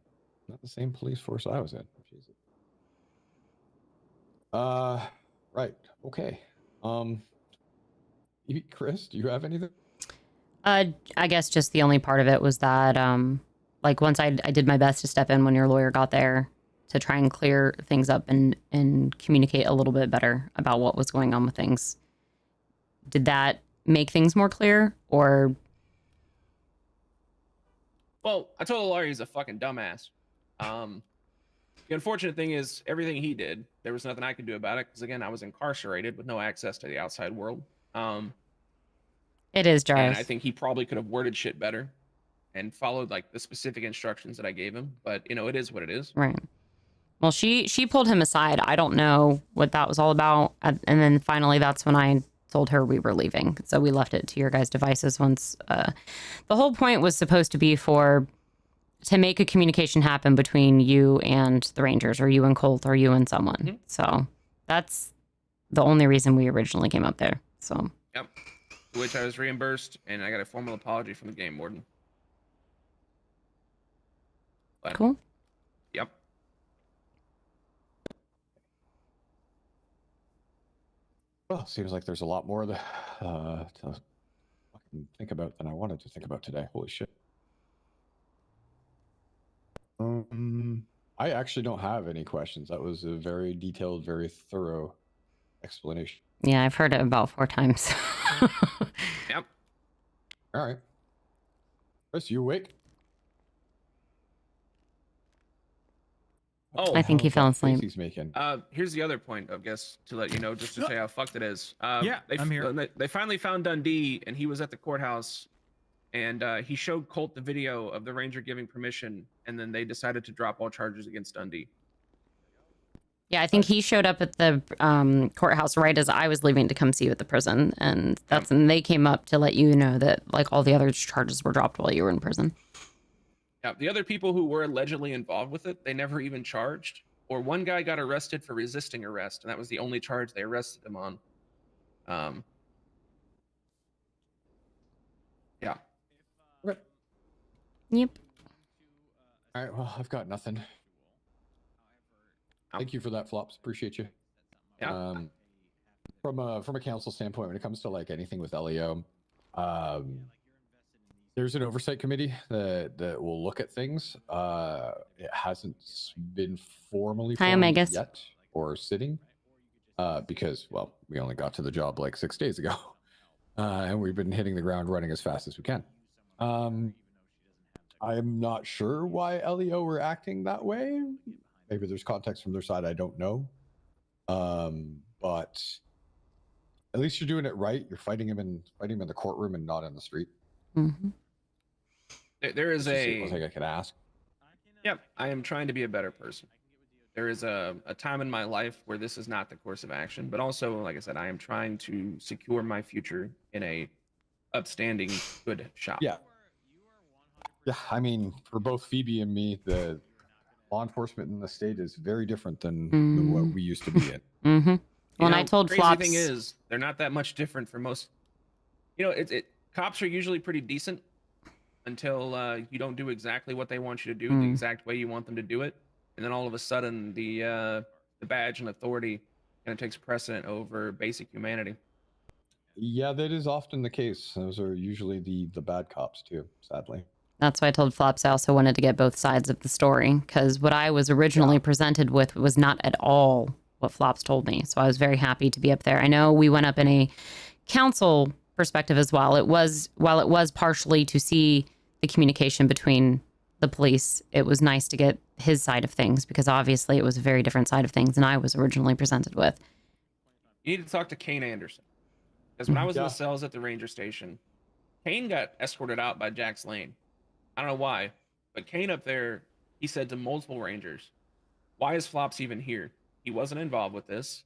not the same police force I was in. Jesus. Right. Okay. Chris, do you have anything? I guess just the only part of it was that, like, once I did my best to step in when your lawyer got there to try and clear things up and communicate a little bit better about what was going on with things. Did that make things more clear, or? Well, I told the lawyer he's a fucking dumbass. The unfortunate thing is everything he did, there was nothing I could do about it because, again, I was incarcerated with no access to the outside world. It is, Jarvis. And I think he probably could have worded shit better and followed like the specific instructions that I gave him. But, you know, it is what it is. Right. Well, she pulled him aside. I don't know what that was all about. And then finally, that's when I told her we were leaving. So we left it to your guys' devices once. The whole point was supposed to be to make a communication happen between you and the Rangers, or you and Colt, or you and someone. Mm-hmm. So that's the only reason we originally came up there. So. Yep. to which I was reimbursed, and I got a formal apology from the game warden. But, Cool. Yep. Well, seems like there's a lot more to fucking think about than I wanted to think about today. Holy shit. I actually don't have any questions. That was a very detailed, very thorough explanation. Yeah, I've heard it about 4 times. Yep. All right. Chris, you awake? Oh, I think he fell asleep. He's making. Here's the other point, I guess, to let you know, just to tell you how fucked it is. Yeah, I'm here. They finally found Dundee, and he was at the courthouse, and he showed Colt the video of the ranger giving permission, and then they decided to drop all charges against Dundee. Yeah, I think he showed up at the courthouse right as I was leaving to come see you at the prison, and and they came up to let you know that like all the other charges were dropped while you were in prison. Yeah, the other people who were allegedly involved with it, they never even charged. Or one guy got arrested for resisting arrest, and that was the only charge they arrested him on. Yeah. Yep. All right. Well, I've got nothing. Thank you for that, Flops. Appreciate you. Yeah. From a council standpoint, when it comes to like anything with LEO, there's an oversight committee that will look at things. It hasn't been formally formed yet or sitting because, well, we only got to the job like 6 days ago, and we've been hitting the ground running as fast as we can. I'm not sure why LEO were acting that way. Maybe there's context from their side. I don't know. But at least you're doing it right. You're fighting him in the courtroom and not in the street. Mm-hmm. There is I think I could ask. Yep, I am trying to be a better person. There is a time in my life where this is not the course of action, but also, like I said, I am trying to secure my future in a upstanding, good shop. Yeah. Yeah, I mean, for both Phoebe and me, the law enforcement in the state is very different than what we used to be in. Mm-hmm. Well, I told crazy Flops. Thing is, they're not that much different for most. Cops are usually pretty decent until you don't do exactly what they want you to do, the exact way you want them to do it, and then all of a sudden the badge and authority kind of takes precedent over basic humanity. Yeah, that is often the case. Those are usually the bad cops too, sadly. That's why I told Flops I also wanted to get both sides of the story, because what I was originally presented with was not at all what Flops told me. So I was very happy to be up there. I know we went up in a council perspective as well. While it was partially to see the communication between the police, it was nice to get his side of things, because obviously it was a very different side of things than I was originally presented with. You need to talk to Kane Anderson, because when I was in the cells at the ranger station, Kane got escorted out by Jack's Lane. I don't know why, but Kane up there, he said to multiple rangers, "Why is Flops even here? He wasn't involved with this.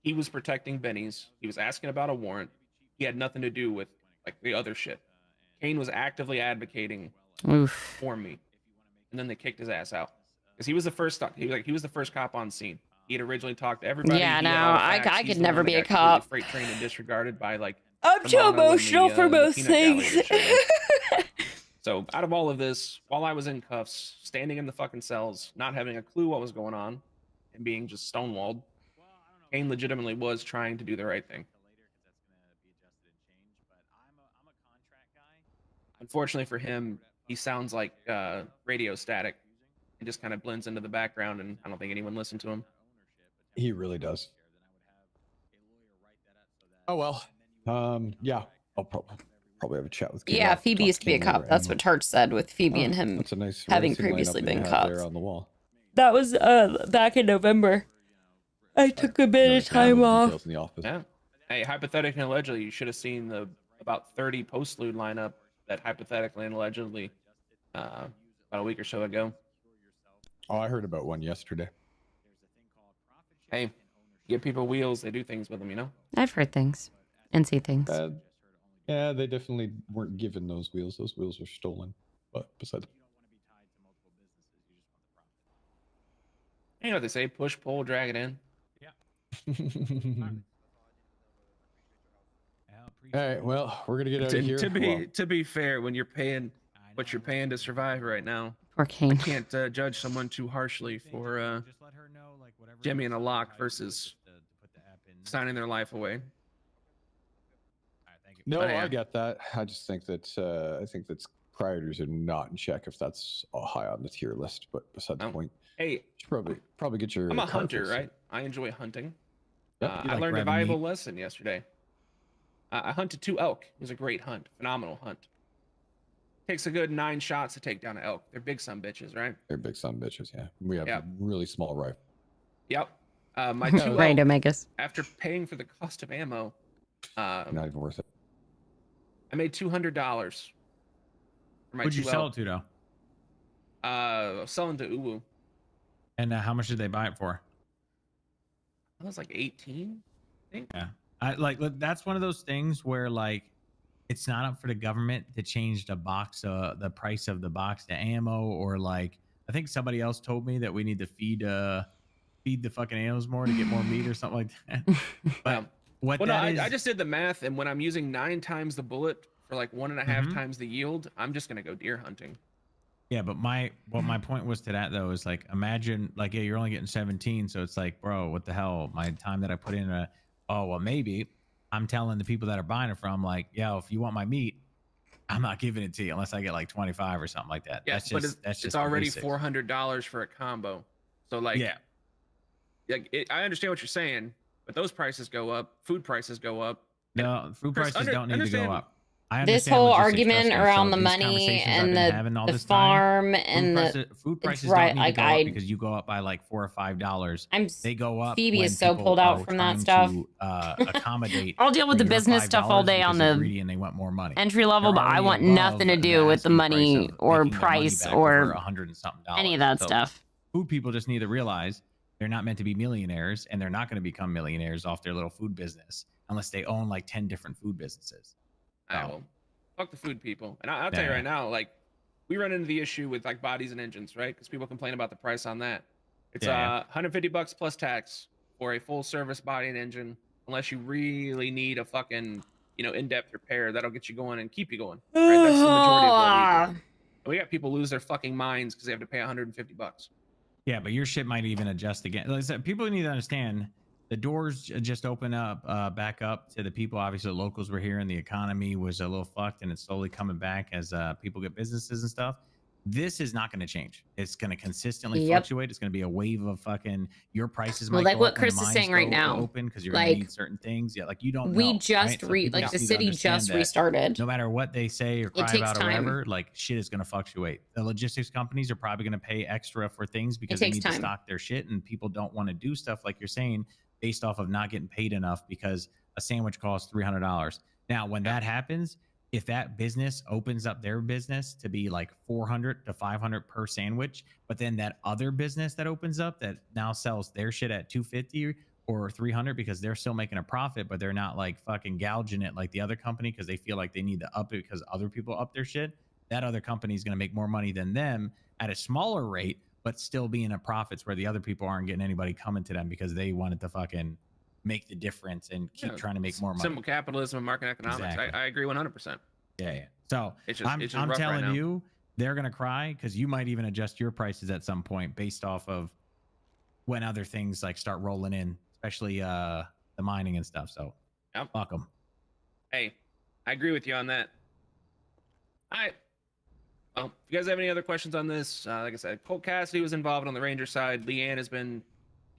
He was protecting Benny's. He was asking about a warrant. He had nothing to do with like the other shit." Kane was actively advocating for me, and then they kicked his ass out because he was the first. He was the first cop on scene. He had originally talked to everybody. Yeah, no, I could never be a cop. Freight trained and disregarded by like. I'm too emotional for most things. So out of all of this, while I was in cuffs, standing in the fucking cells, not having a clue what was going on, and being just stonewalled, Kane legitimately was trying to do the right thing. Unfortunately for him, he sounds like radio static. He just kind of blends into the background, and I don't think anyone listened to him. He really does. Oh well. Yeah, I'll probably have a chat with Kane. Yeah, Phoebe used to be a cop. That's what Church said, with Phoebe and him that's a nice having racing previously lineup been you have cops. there on the wall. That was back in November. I took a bit of time off. In the office. Yeah. Hey, hypothetically and allegedly, you should have seen the about 30 post-loot lineup that hypothetically and allegedly about a week or so ago. Oh, I heard about one yesterday. Hey, you give people wheels, they do things with them, you know? I've heard things and see things. Yeah, they definitely weren't given those wheels. Those wheels were stolen. But besides, You know what they say, push, pull, drag it in. Yeah. All right, well, we're gonna get out of here. To be fair, when you're paying what you're paying to survive right now, Poor Kane. I can't judge someone too harshly for Jimmy in a lock versus signing their life away. No, But, yeah. I get that. I just think that priorities are not in check if that's high on the tier list. But beside the point, hey, you should probably get your. I'm a car hunter, fixed. right? I enjoy hunting. Yep, I you like learned a grabbing valuable meat. lesson yesterday. I hunted 2 elk. It was a great hunt, phenomenal hunt. Takes a good 9 shots to take down an elk. They're big son bitches, right? They're big son bitches. Yeah, we have a really small rifle. Yep. My 2 Right, elk, Omegas. after paying for the cost of ammo, Not even worth it. I made $200 for my Who'd you 2 sell elk. it to, though? Selling to Uwu. And how much did they buy it for? That was like 18, I think. Yeah, that's one of those things where like it's not up for the government to change the price of the box to ammo, or like I think somebody else told me that we need to feed the fucking animals more to get more meat or something like that. But I just did the math, and when I'm using 9 times the bullet for like 1.5 times the yield, I'm just gonna go deer hunting. Yeah, but my point was to that though is like imagine like yeah, you're only getting 17, so it's like bro, what the hell? My time that I put in maybe I'm telling the people that are buying it from like, yo, if you want my meat, I'm not giving it to you unless I get like 25 or something like that. Yeah, That's just it's already $400 for a combo. So like I understand what you're saying, but those prices go up, food prices go up. No, food prices don't need to go up. I This understand whole logistics, argument trust me. around So the these money conversations I've and been having all the this farm time, and food prices it's right, don't need like to go up because you go up by like $4 or $5. They go up. Phoebe when is so people pulled out are from that trying stuff. To, accommodate. I'll deal with for the your business stuff all $5 day on because they're the greedy and they want more money. entry level, They're but I already want above nothing to do with the asking price money of or making their money price back or over $100 and something. any of that So stuff. Food people just need to realize they're not meant to be millionaires, and they're not going to become millionaires off their little food business unless they own like 10 different food businesses. Well, fuck the food people. And I'll tell you right now, like we run into the issue with like bodies and engines, right? Because people complain about the price on that. It's $150 plus tax for a full service body and engine, unless you really need a fucking in-depth repair that'll get you going and keep you going. Right? That's the majority of what we do. And we got people lose their fucking minds because they have to pay $150. Yeah, but your shit might even adjust again. Like I said, people need to understand the doors just open up back up to the people. Obviously, the locals were here and the economy was a little fucked, and it's slowly coming back as people get businesses and stuff. This is not going to change. It's going to consistently fluctuate. It's going to be a wave of fucking your prices. Well, might like go what up when Chris the is mines saying right go now, open because you're like, going to need certain things. Yeah, like you don't know. We just right? So like people the need to city understand just that restarted. No matter what they say or cry takes about or time. whatever, like shit is going to fluctuate. The logistics companies are probably going to pay extra for things because they takes need time. to stock their shit, and people don't want to do stuff like you're saying based off of not getting paid enough because a sandwich costs $300. Now, when that happens, if that business opens up their business to be like $400 to $500 per sandwich, but then that other business that opens up that now sells their shit at $250 or $300 because they're still making a profit, but they're not like fucking gouging it like the other company because they feel like they need to up it because other people up their shit. That other company is going to make more money than them at a smaller rate, but still be in a profits where the other people aren't getting anybody coming to them because they wanted to fucking make the difference and keep trying to make more money. Simple capitalism and market economics. Exactly. I agree 100%. Yeah. So It's just I'm rough telling right now. you, they're gonna cry because you might even adjust your prices at some point based off of when other things like start rolling in, especially the mining and stuff. So fuck them. Hey, I agree with you on that. All right. Well, if you guys have any other questions on this, like I said, Colt Cassidy was involved on the Ranger side. Leanne has been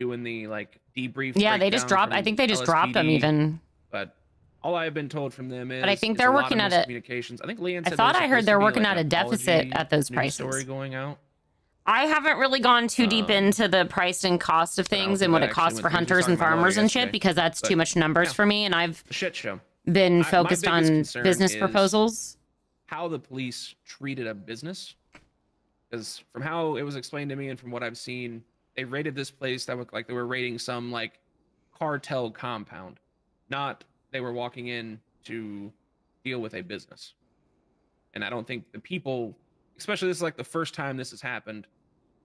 doing the like debrief. Yeah, they just dropped. I think they just dropped them even. But all I have been told from them is, But I think it's they're a lot working of at a- miscommunications. I think Leanne I said thought there's I heard supposed they're to be, working like, at a an deficit apology at those news prices. Story going out. I haven't really gone too deep into the price and cost of things and what it costs for hunters and farmers and shit because that's too much numbers for me, and I've shit show. been My focused biggest on concern business is proposals. How the police treated a business, because from how it was explained to me and from what I've seen, they raided this place that looked like they were raiding some like cartel compound, not they were walking in to deal with a business. And I don't think the people, especially this is like the first time this has happened,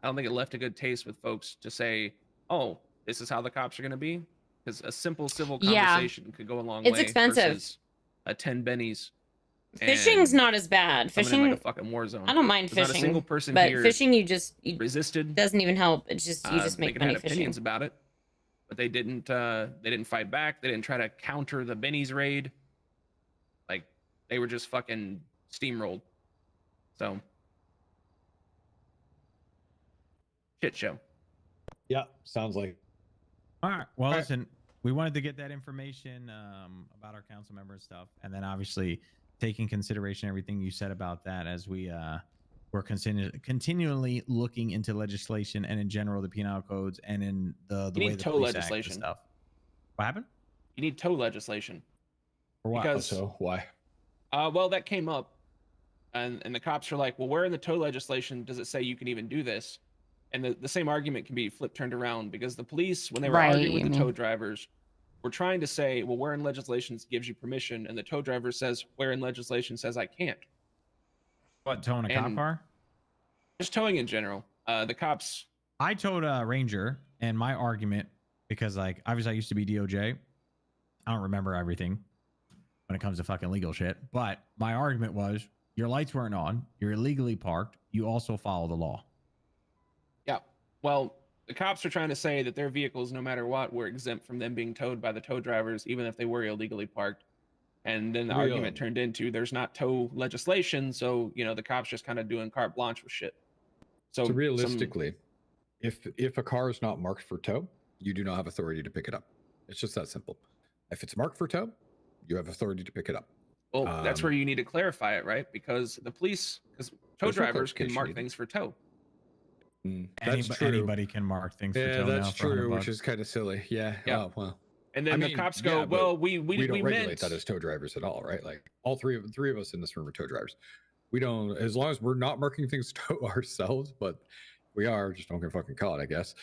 I don't think it left a good taste with folks to say, oh, this is how the cops are going to be. Because a simple civil Yeah. conversation could go a long It's way. expensive. Versus 10 bennies. Fishing's and not as bad. coming in Fishing, like a fucking war zone. I don't mind There's fishing. not a single person but here fishing, you resisted. doesn't even help. It's just you just They make could money have fishing. opinions about it, but they didn't fight back. They didn't try to counter the bennies raid. Like they were just fucking steamrolled. So shit show. Yeah, sounds like. All right. Well, listen, we wanted to get that information about our council member and stuff, and then obviously taking consideration everything you said about that as we're continually looking into legislation and in general the penal codes and in the You way need the tow police act and legislation. stuff. What happened? You need tow legislation. For what? Because, So why? Well, that came up, and the cops are like, well, where in the tow legislation does it say you can even do this? And the same argument can be turned around because the police, when they were arguing with the tow drivers, were trying to say, well, where in legislation gives you permission? And the tow driver says, where in legislation says I can't. What, towing a cop car? Just towing in general. The cops. I towed a Ranger, and my argument, because like obviously I used to be DOJ, I don't remember everything when it comes to fucking legal shit. But my argument was, your lights weren't on, you're illegally parked, you also follow the law. Yeah. Well, the cops are trying to say that their vehicles, no matter what, were exempt from them being towed by the tow drivers, even if they were illegally parked. And then the argument turned into there's not tow legislation, so the cops just kind of doing carte blanche with shit. So realistically, if a car is not marked for tow, you do not have authority to pick it up. It's just that simple. If it's marked for tow, you have authority to pick it up. Well, that's where you need to clarify it, right? Because tow drivers can mark either. things for tow. That's true. Anybody can mark things for tow now. That's for true, $100. which is kind of silly. Yeah. Yeah. Well. And then the cops go, well, we don't regulate meant that as tow drivers at all, right? Like all three of us in this room are tow drivers. We don't, as long as we're not marking things tow ourselves, but we are, just don't get fucking caught, I guess.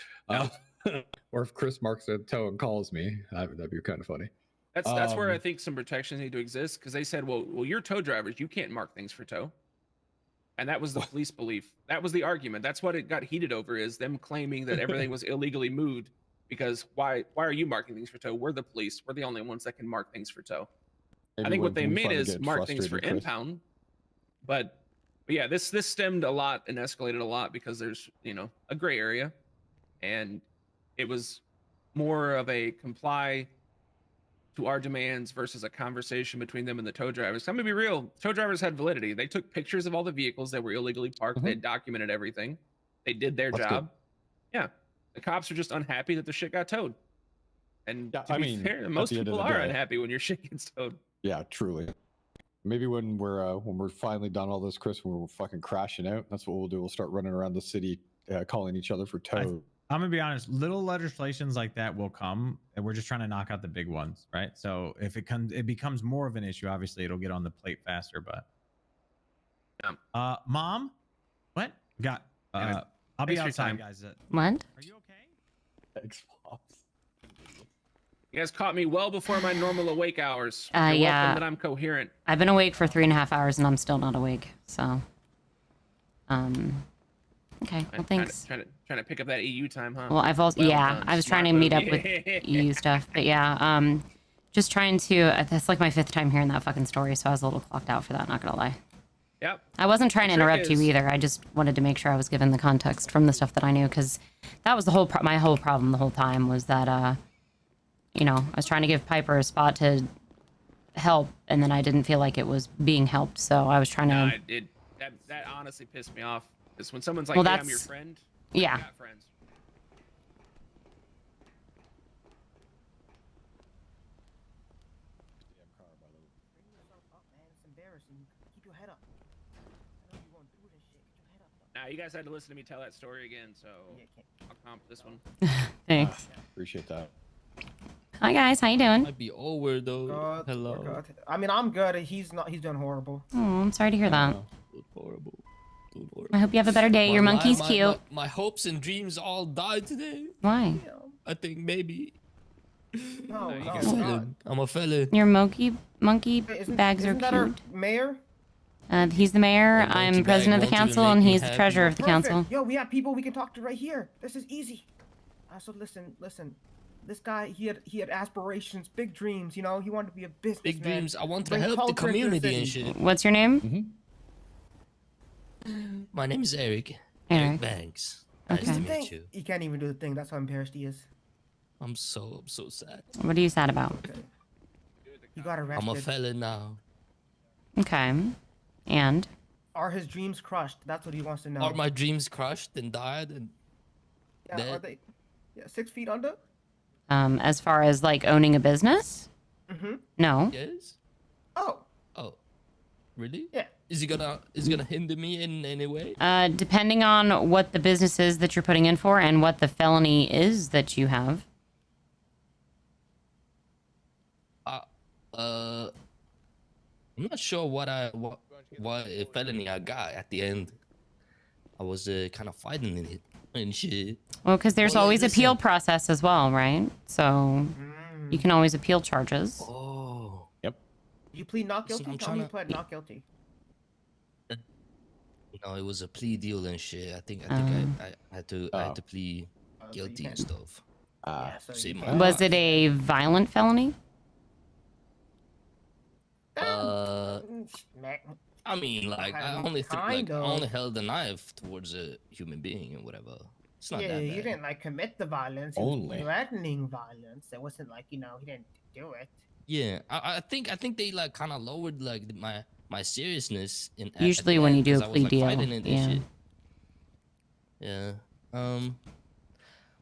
Or if Chris marks a tow and calls me, that'd be kind of funny. That's where I think some protections need to exist, because they said, well, you're tow drivers, you can't mark things for tow. And that was the police belief. That was the argument. That's what it got heated over, is them claiming that everything was illegally moved. Because why are you marking things for tow? We're the police. We're the only ones that can mark things for tow. Maybe I think what they when we meant finally is get mark things for frustrated, Chris. impound. But yeah, this stemmed a lot and escalated a lot because there's a gray area, and it was more of a comply to our demands versus a conversation between them and the tow drivers. I'm gonna be real. Tow drivers had validity. They took pictures of all the vehicles that were illegally parked. They documented everything. They did their job. Yeah. The cops are just unhappy that the shit got towed. And to be fair, most people are unhappy when your shit gets towed. Yeah, truly. Maybe when we're finally done all this, Chris, when we're fucking crashing out, that's what we'll do. We'll start running around the city, calling each other for tow. I'm gonna be honest. Little legislations like that will come, and we're just trying to knock out the big ones, right? So if it becomes more of an issue, obviously it'll get on the plate faster. But Mom, what got? I'll be outside, guys. What? Are you okay? Thanks, Pops. You guys caught me well before my normal awake hours. Yeah. You're welcome that I'm coherent. I've been awake for 3.5 hours and I'm still not awake. So, okay. Well, thanks. Trying to pick up that EU time, huh? Well, I've also I was trying to meet up with EU stuff, but yeah, just trying to. That's like my 5th time hearing that fucking story, so I was a little clocked out for that. Not gonna lie. Yep. I wasn't trying to interrupt you either. I just wanted to make sure I was given the context from the stuff that I knew, because that was my whole problem the whole time was that I was trying to give Piper a spot to help, and then I didn't feel like it was being helped, so I was trying to. That honestly pissed me off. Because when someone's like, Well, hey, I'm that's- your friend. Yeah. I got friends. Nah, you guys had to listen to me tell that story again, so I'll comp this one. Thanks. Appreciate that. Hi guys, how you doing? Might be over though. Hello. God. I mean, I'm good. He's not. He's doing horrible. Oh, I'm sorry to hear that. Horrible. I hope you have a better day. Your monkey's cute. My hopes and dreams all died today. Why? I think maybe. No, I'm a felon. Your monkey bags are Isn't that our cute. mayor? He's the mayor. Yeah, I'm monkey president of bag the wants you to council, make and me he's the happy. treasurer of the Perfect. council. Yo, we have people we can talk to right here. This is easy. So listen. this guy, he had aspirations, big dreams. You know, he wanted to be a businessman. Big dreams. I wanted to bring help the culture into community and city. shit. What's your name? My name is Eric. Eric. Banks. Okay. Nice to meet you. He can't even do the thing. That's how embarrassed he is. I'm so sad. What are you sad about? He got arrested. I'm a felon now. Okay. And? Are his dreams crushed? That's what he wants to know. Are my dreams crushed and died and Yeah, dead? are they 6 feet under? As far as like owning a business? Mm-hmm. No. Yes. Oh. Oh. Really? Yeah. Is he gonna hinder me in any way? Depending on what the business is that you're putting in for and what the felony is that you have. I'm not sure what felony I got at the end. I was kind of fighting in it and shit. Well, because there's Well, always listen. appeal process as well, right? So you can always appeal charges. Oh. Yep. You plead not Listen, guilty? I'm Tell me you tryna- pled not guilty. No, it was a plea deal and shit. I think I had to plead guilty and stuff. Save my Was life. it a violent felony? I mean, like I only I only held a knife towards a human being and whatever. It's not Yeah, that you bad. didn't like commit the violence. He Only. was threatening violence. It wasn't like, you know, he didn't do it. Yeah, I think they like kind of lowered like my seriousness in. at Usually the when you end, do a 'cause I was, plea like, deal, fighting it and yeah. shit. Yeah.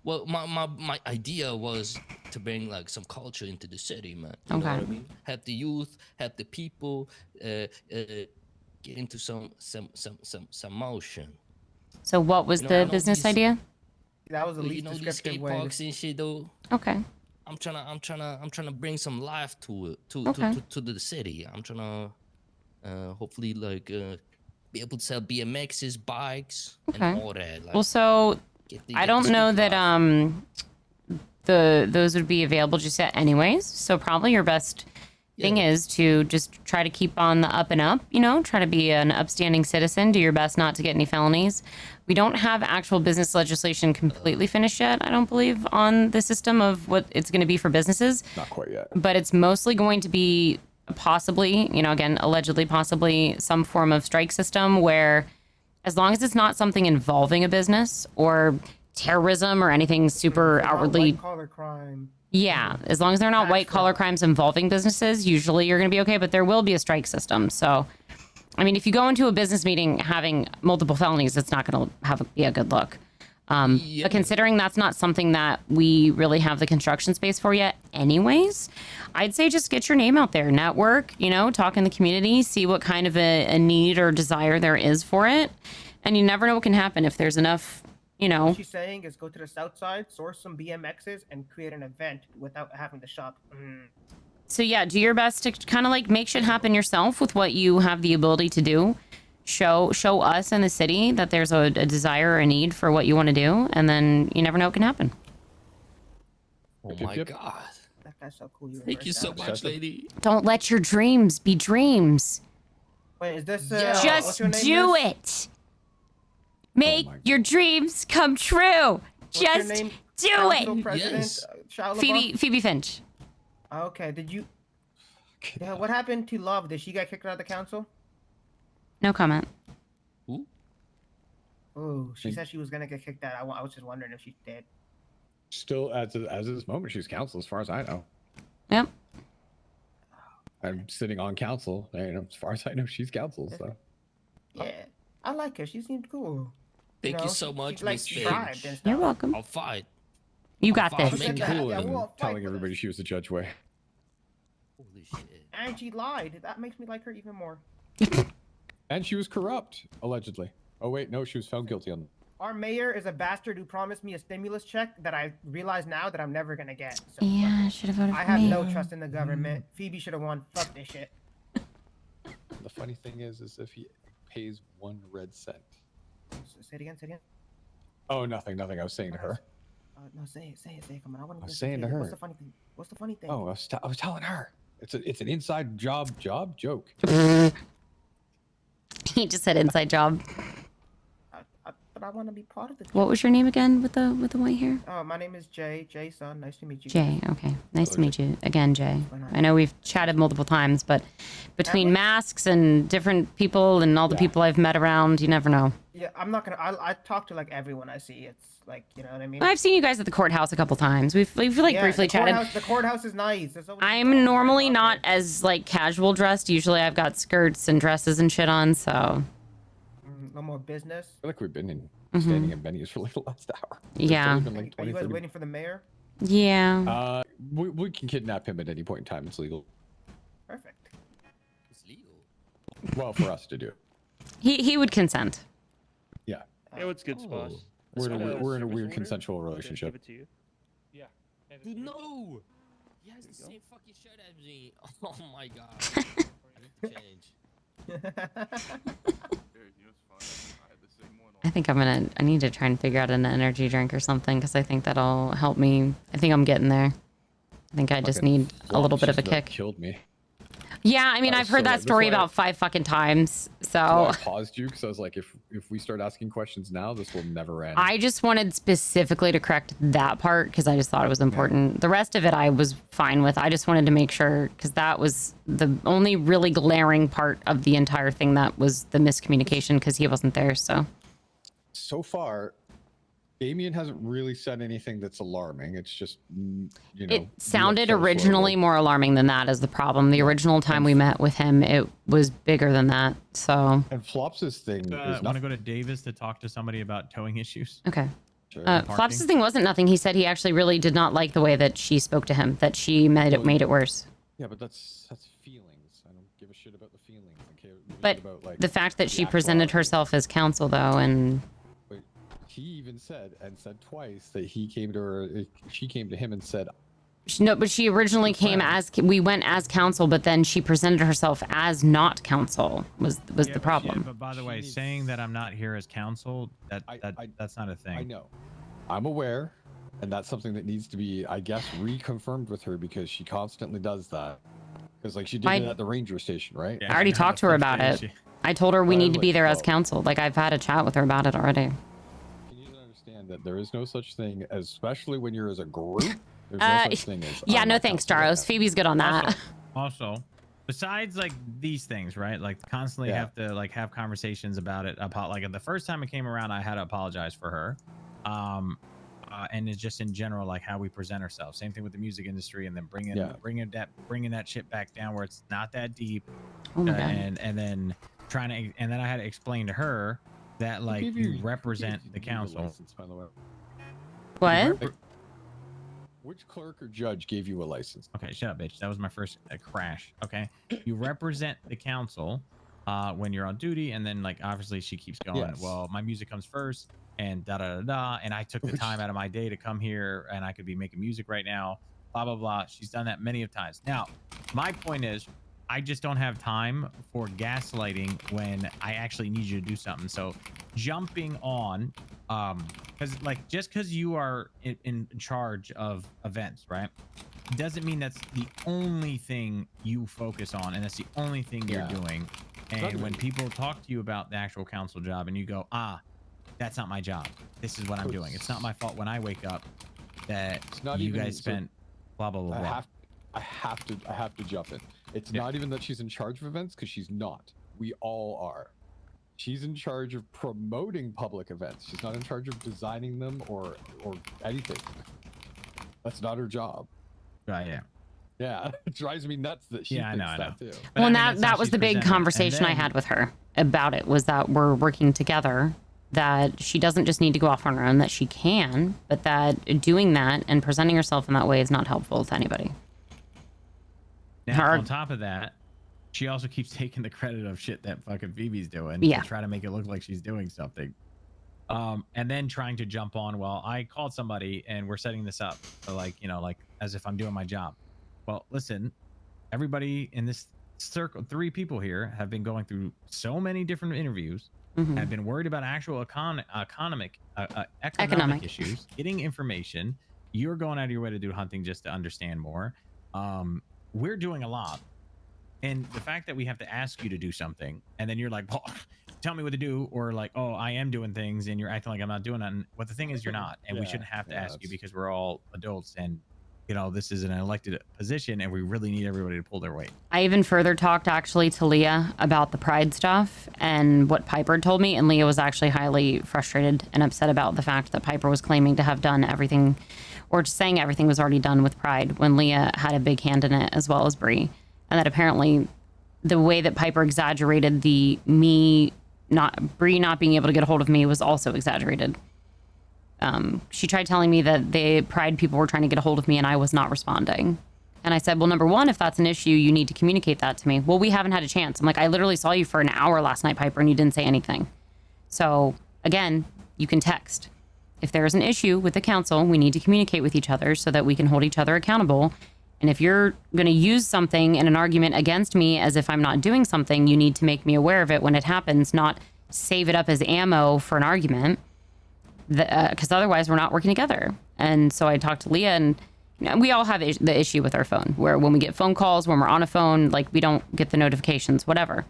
Well, my idea was to bring like some culture into the city, man. You know what I Okay. mean? Help the youth, help the people, get into some motion. So what was You know, I the know business these- idea? That was the you least know these descriptive skate way. parks and shit though. Okay. I'm trying to bring some life to it Okay. to the city. I'm trying to hopefully like be able to sell BMXs, bikes, Okay. and all that. Like, Well, so get the- I get the don't know street that those would be available just yet anyways. So probably your best thing is to just try to keep on the up and up, you know, try to be an upstanding citizen, do your best not to get any felonies. We don't have actual business legislation completely finished yet, I don't believe, on the system of what it's going to be for businesses. Not quite yet. But it's mostly going to be possibly, you know, again, allegedly, possibly some form of strike system where as long as it's not something involving a business or terrorism or anything super outwardly. White collar crime. Yeah, as long as they're not white collar crimes involving businesses, usually you're going to be okay, but there will be a strike system. So, I mean, if you go into a business meeting having multiple felonies, it's not going to be a good look. But considering that's not something that we really have the construction space for yet anyways, I'd say just get your name out there, network, you know, talk in the community, see what kind of a need or desire there is for it. And you never know what can happen if there's enough, you know. What she's saying is go to the south side, source some BMXs, and create an event without having to shop. So yeah, do your best to kind of like make shit happen yourself with what you have the ability to do. Show us in the city that there's a desire or a need for what you want to do, and then you never know what can happen. Oh my god. That guy's so cool. Thank you so much, lady. Don't let your dreams be dreams. Wait, is this Just what's your name, do miss? it. Make your dreams come true. What's your Just name? do Council it. President, Shia LaBeouf? Phoebe Finch. Okay, did you? Yeah, what happened to Love? Did she get kicked out of the council? No comment. Oh, she said she was gonna get kicked out. I was just wondering if she did. Still, as of this moment, she's council, as far as I know. Yep. I'm sitting on council. You know, as far as I know, she's council. So. Yeah, I like her. She seemed cool. Thank you know, so much, she, like, Miss strived Finch. and You're stuff. welcome. I'll fight. You got I'll this. make it Cooler Yeah, than we'll fight telling everybody she was a judge way. Holy shit. And she lied. That makes me like her even more. And she was corrupt, allegedly. Oh wait, no, she was found guilty on. Our mayor is a bastard who promised me a stimulus check that I realize now that I'm never gonna get. So Yeah, I should have voted I for have me. no trust in the government. Phoebe should have won. Fuck this shit. The funny thing is if he pays 1 red cent. Say it again. Say it again. Oh, nothing. I was saying to her. No, say it. Come on, I want to. I was saying to her. What's the funny thing? What's the funny thing? Oh, I was telling her. It's an inside job joke. He just said inside job. But I want to be part of the. What was your name again with the white hair? Oh, my name is Jay. Jay Son. Nice to meet you. Jay. Okay. Nice to meet you again, Jay. I know we've chatted multiple times, but between masks and different people and all the people I've met around, you never know. Yeah, I'm not gonna. I talk to like everyone I see. It's like, you know what I mean. I've seen you guys at the courthouse a couple times. We've like Yeah, briefly chatted. The courthouse is nice. I'm normally not as like casual dressed. Usually I've got skirts and dresses and shit on, so. No more business. I feel like we've been standing in venues for like the last hour. Yeah. It's only been, like, Are you 20, guys 30 waiting for the mayor? Yeah. We can kidnap him at any point in time. It's legal. Perfect. It's legal. Well, for us to do. He would consent. Yeah. Hey, what's good, Sposs? We're in a weird consensual relationship. Give it to you. Yeah. Dude, no! He has the same fucking shirt as me. Oh my god. I need to change. I think I need to try and figure out an energy drink or something because I think that'll help me. I think I'm getting there. I think I just need a little bit of a kick. Killed me. Yeah, I mean, I've heard that story about 5 fucking times, so. I paused you because I was like, if we start asking questions now, this will never end. I just wanted specifically to correct that part because I just thought it was important. The rest of it I was fine with. I just wanted to make sure because that was the only really glaring part of the entire thing that was the miscommunication because he wasn't there, so. So far, Damien hasn't really said anything that's alarming. It's just, you know. It sounded originally more alarming than that is the problem. The original time we met with him, it was bigger than that, so. And Flops's thing is want to go to Davis to talk to somebody about towing issues? Okay. Sure. Flops's thing wasn't nothing. He said he actually really did not like the way that she spoke to him, that she made it worse. Yeah, but that's feelings. I don't give a shit about the feelings. I care But about, like, the fact that the she actual presented herself as counsel, though, and. Wait, he even said twice that he came to her. She came to him and said, No, but she originally came as we went as counsel, but then she presented herself as not counsel was the problem. But by the way, saying that I'm not here as counsel, that's not a thing. I know. I'm aware, and that's something that needs to be, I guess, reconfirmed with her because she constantly does that. Because like she did it at the ranger station, right? I already talked to her about it. I told her we need to be there as counsel. Like I've had a chat with her about it already. Understand that there is no such thing, especially when you're as a group. There's no such thing as. Yeah, no thanks, Jaros. Phoebe's good on that. Also, besides like these things, right? Like constantly have to like have conversations about it. About like the first time it came around, I had to apologize for her. And it's just in general like how we present ourselves. Same thing with the music industry, and then bringing that shit back down where it's not that deep. Oh my God. And then and then I had to explain to her that like you represent the council. License, by the way. What? Which clerk or judge gave you a license? Okay, shut up, bitch. That was my first crash. Okay, you represent the council when you're on duty, and then like obviously she keeps going. Yes. Well, my music comes first, and da da da da. And I took the time out of my day to come here, and I could be making music right now. Blah blah blah. She's done that many of times. Now, my point is, I just don't have time for gaslighting when I actually need you to do something. So jumping on, because like just because you are in charge of events, right, doesn't mean that's the only thing you focus on and that's the only thing you're doing. And when people talk to you about the actual council job and you go, that's not my job. This is what I'm doing. It's not my fault when I wake up that you guys spent blah blah blah blah. I have to jump in. It's not even that she's in charge of events, because she's not. We all are. She's in charge of promoting public events. She's not in charge of designing them or anything. That's not her job. Yeah. Yeah, it drives me nuts that she thinks that too. Well, and that was the big conversation I had with her about it, was that we're working together, that she doesn't just need to go off on her own, that she can, but that doing that and presenting herself in that way is not helpful to anybody. Now, on top of that, she also keeps taking the credit of shit that fucking Phoebe's doing to try to make it look like she's doing something. And then trying to jump on, well, I called somebody and we're setting this up, like, you know, like as if I'm doing my job. Well, listen, everybody in this circle, 3 people here have been going through so many different interviews, have been worried about actual economic issues, getting information. You're going out of your way to do hunting just to understand more. We're doing a lot, and the fact that we have to ask you to do something and then you're like, well, tell me what to do, or like, oh, I am doing things and you're acting like I'm not doing nothing. But the thing is, you're not, and we shouldn't have to ask you because we're all adults, and you know, this is an elected position, and we really need everybody to pull their weight. I even further talked actually to Leah about the pride stuff and what Piper told me, and Leah was actually highly frustrated and upset about the fact that Piper was claiming to have done everything, or just saying everything was already done with pride when Leah had a big hand in it, as well as Bree, and that apparently the way that Piper exaggerated Bree not being able to get a hold of me was also exaggerated. She tried telling me that the pride people were trying to get a hold of me and I was not responding. And I said, well, number one, if that's an issue, you need to communicate that to me. Well, we haven't had a chance. I'm like, I literally saw you for an hour last night, Piper, and you didn't say anything. So again, you can text. If there is an issue with the council, we need to communicate with each other so that we can hold each other accountable. And if you're going to use something in an argument against me as if I'm not doing something, you need to make me aware of it when it happens, not save it up as ammo for an argument. Because otherwise we're not working together. And so I talked to Leah, and you know, we all have the issue with our phone, where when we get phone calls, when we're on a phone, like we don't get the notifications, whatever.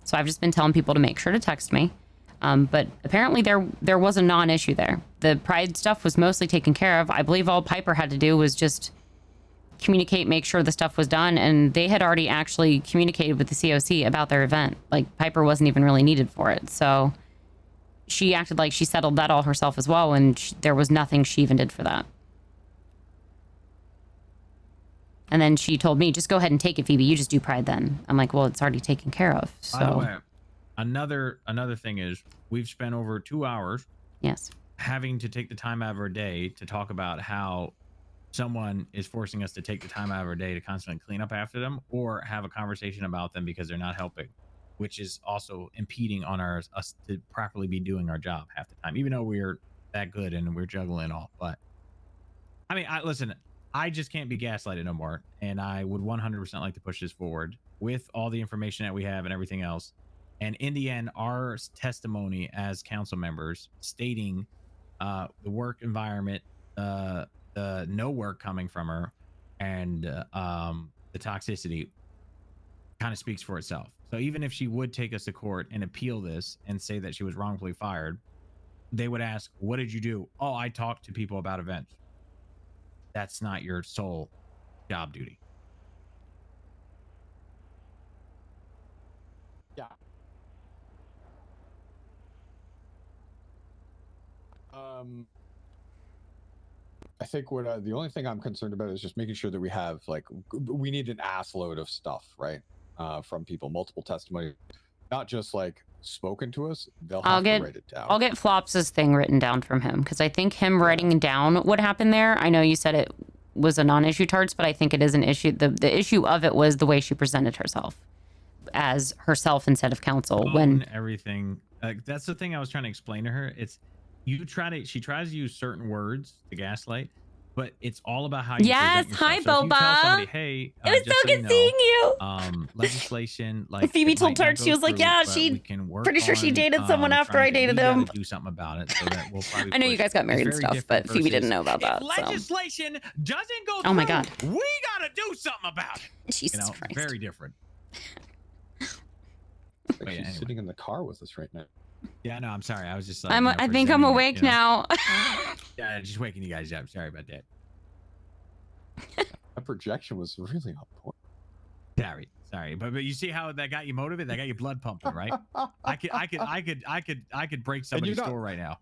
So I've just been telling people to make sure to text me. But apparently there was a non-issue there. The pride stuff was mostly taken care of. I believe all Piper had to do was just communicate, make sure the stuff was done, and they had already actually communicated with the COC about their event. Like Piper wasn't even really needed for it. So she acted like she settled that all herself as well, and there was nothing she even did for that. And then she told me, just go ahead and take it, Phoebe. You just do pride then. I'm like, well, it's already taken care of. So. By the way, another thing is, we've spent over 2 hours having to take the time out of our day to talk about how someone is forcing us to take the time out of our day to constantly clean up after them, or have a conversation about them because they're not helping, which is also impeding on us to properly be doing our job half the time, even though we're that good and we're juggling all. But I mean, listen, I just can't be gaslighted no more, and I would 100% like to push this forward with all the information that we have and everything else. And in the end, our testimony as council members stating the work environment, the no work coming from her, and the toxicity kind of speaks for itself. So even if she would take us to court and appeal this and say that she was wrongfully fired, they would ask, what did you do? Oh, I talked to people about events. That's not your sole job duty. Yeah. I think what the only thing I'm concerned about is just making sure that we have, like, we need an ass load of stuff, right? From people, multiple testimony, not just like spoken to us. They'll have to write it down. I'll get Flops's thing written down from him, because I think him writing down what happened there, I know you said it was a non-issue, Tarts, but I think it is an issue. The issue of it was the way she presented herself as herself instead of counsel. When everything, that's the thing I was trying to explain to her. It's she tries to use certain words to gaslight, but it's all about how you present yourself. Hi, so if you tell Boba. somebody, hey, It was just so good you know, seeing you. Legislation, like Phoebe told Tarts, she was like, yeah, she pretty sure she dated someone after I dated him. Do something about it, so that we'll probably I know you guys got married and stuff, but Phoebe didn't know about that. If legislation doesn't go through, oh my god, we gotta do something about it. Jesus Christ, very different. Like she's sitting in the car with us right now. Yeah, no, I'm sorry. I was just like, I think I'm awake now. Yeah, just waking you guys up. Sorry about that. That projection was really on point. Sorry, but you see how that got you motivated? That got your blood pumping, right? I could break somebody's door right now.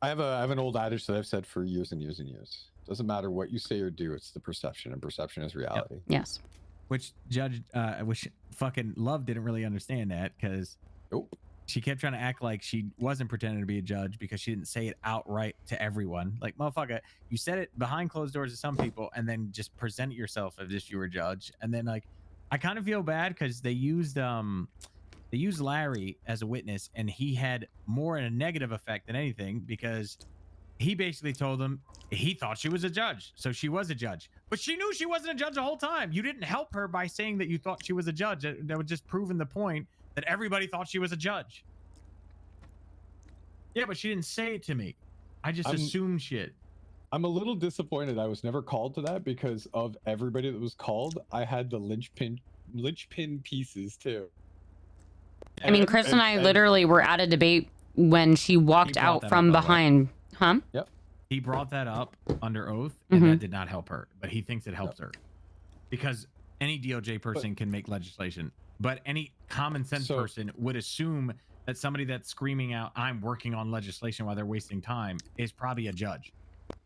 I have an old adage that I've said for years and years and years. Doesn't matter what you say or do, it's the perception, and perception is reality. Yep. Yes. Which which fucking Love didn't really understand that, because she kept trying to act like she wasn't pretending to be a judge because she didn't say it outright to everyone. Like, motherfucker, you said it behind closed doors to some people, and then just present yourself as if you were a judge. And then, like, I kind of feel bad because they used Larry as a witness, and he had more in a negative effect than anything, because he basically told them he thought she was a judge, so she was a judge, but she knew she wasn't a judge the whole time. You didn't help her by saying that you thought she was a judge. That would just proving the point that everybody thought she was a judge. Yeah, but she didn't say it to me. I just assumed shit. I'm a little disappointed I was never called to that, because of everybody that was called, I had the linchpin pieces too. I mean, Chris and I literally were at a debate when she walked out from behind. Huh? Yep. He brought that up under oath, and Mhm. that did not help her. But he thinks it helps her because any DOJ person can make legislation, but any common sense person would assume that somebody that's screaming out, "I'm working on legislation" while they're wasting time is probably a judge.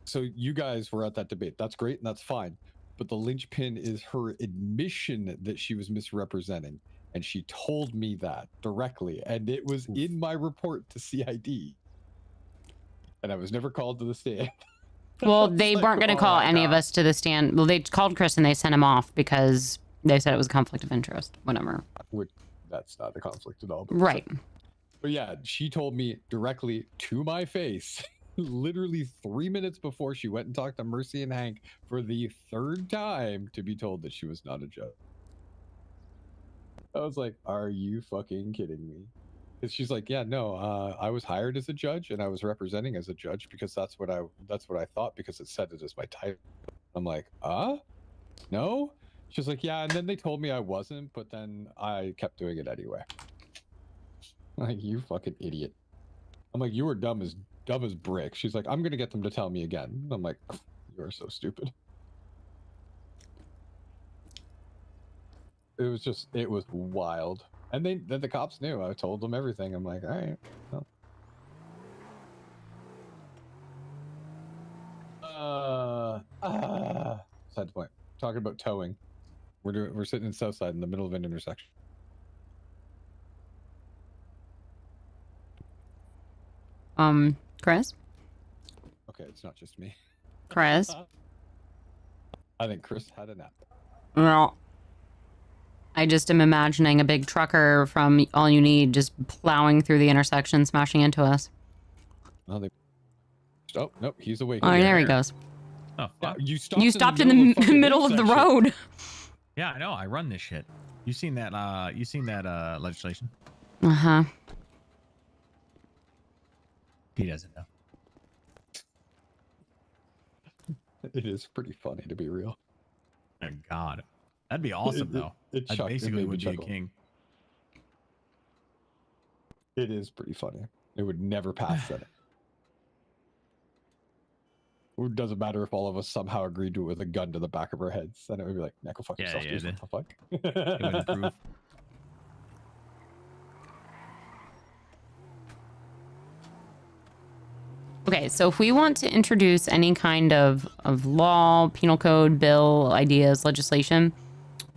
So you guys were at that debate. That's great and that's fine. But the linchpin is her admission that she was misrepresenting. And she told me that directly. And it was in my report to CID. And I was never called to the stand. Well, they weren't going to call any of us to the stand. Well, they called Chris and they sent him off because they said it was a conflict of interest. Whatever. That's not a conflict at all. Right. But yeah, she told me directly to my face, literally 3 minutes before she went and talked to Mercy and Hank for the 3rd time to be told that she was not a judge. I was like, are you fucking kidding me? Because she's like, yeah, no, I was hired as a judge and I was representing as a judge because that's what I thought because it said it as my title. I'm like, no? She's like, yeah, and then they told me I wasn't, but then I kept doing it anyway. Like, you fucking idiot. I'm like, you were dumb as brick. She's like, I'm gonna get them to tell me again. I'm like, you are so stupid. It was wild. And then the cops knew. I told them everything. I'm like, all right. Well. Side point. Talking about towing. We're sitting in Southside in the middle of an intersection. Chris? Okay, it's not just me. Chris? I think Chris had a nap. Well, I just am imagining a big trucker from All You Need just plowing through the intersection, smashing into us. Oh, nope, he's awake. Oh, there he goes. Oh, fuck. You You stopped in the middle of the road. Yeah, I know. I run this shit. You seen that? Legislation? Uh-huh. He doesn't know. It is pretty funny, to be real. Oh, God. That'd be awesome, though. I basically would be a king. It is pretty funny. It would never pass Senate. It doesn't matter if all of us somehow agreed to it with a gun to the back of our heads. Then it would be like, go fuck yourself. Yeah, What the fuck? It would improve. Okay, so if we want to introduce any kind of law, penal code, bill, ideas, legislation,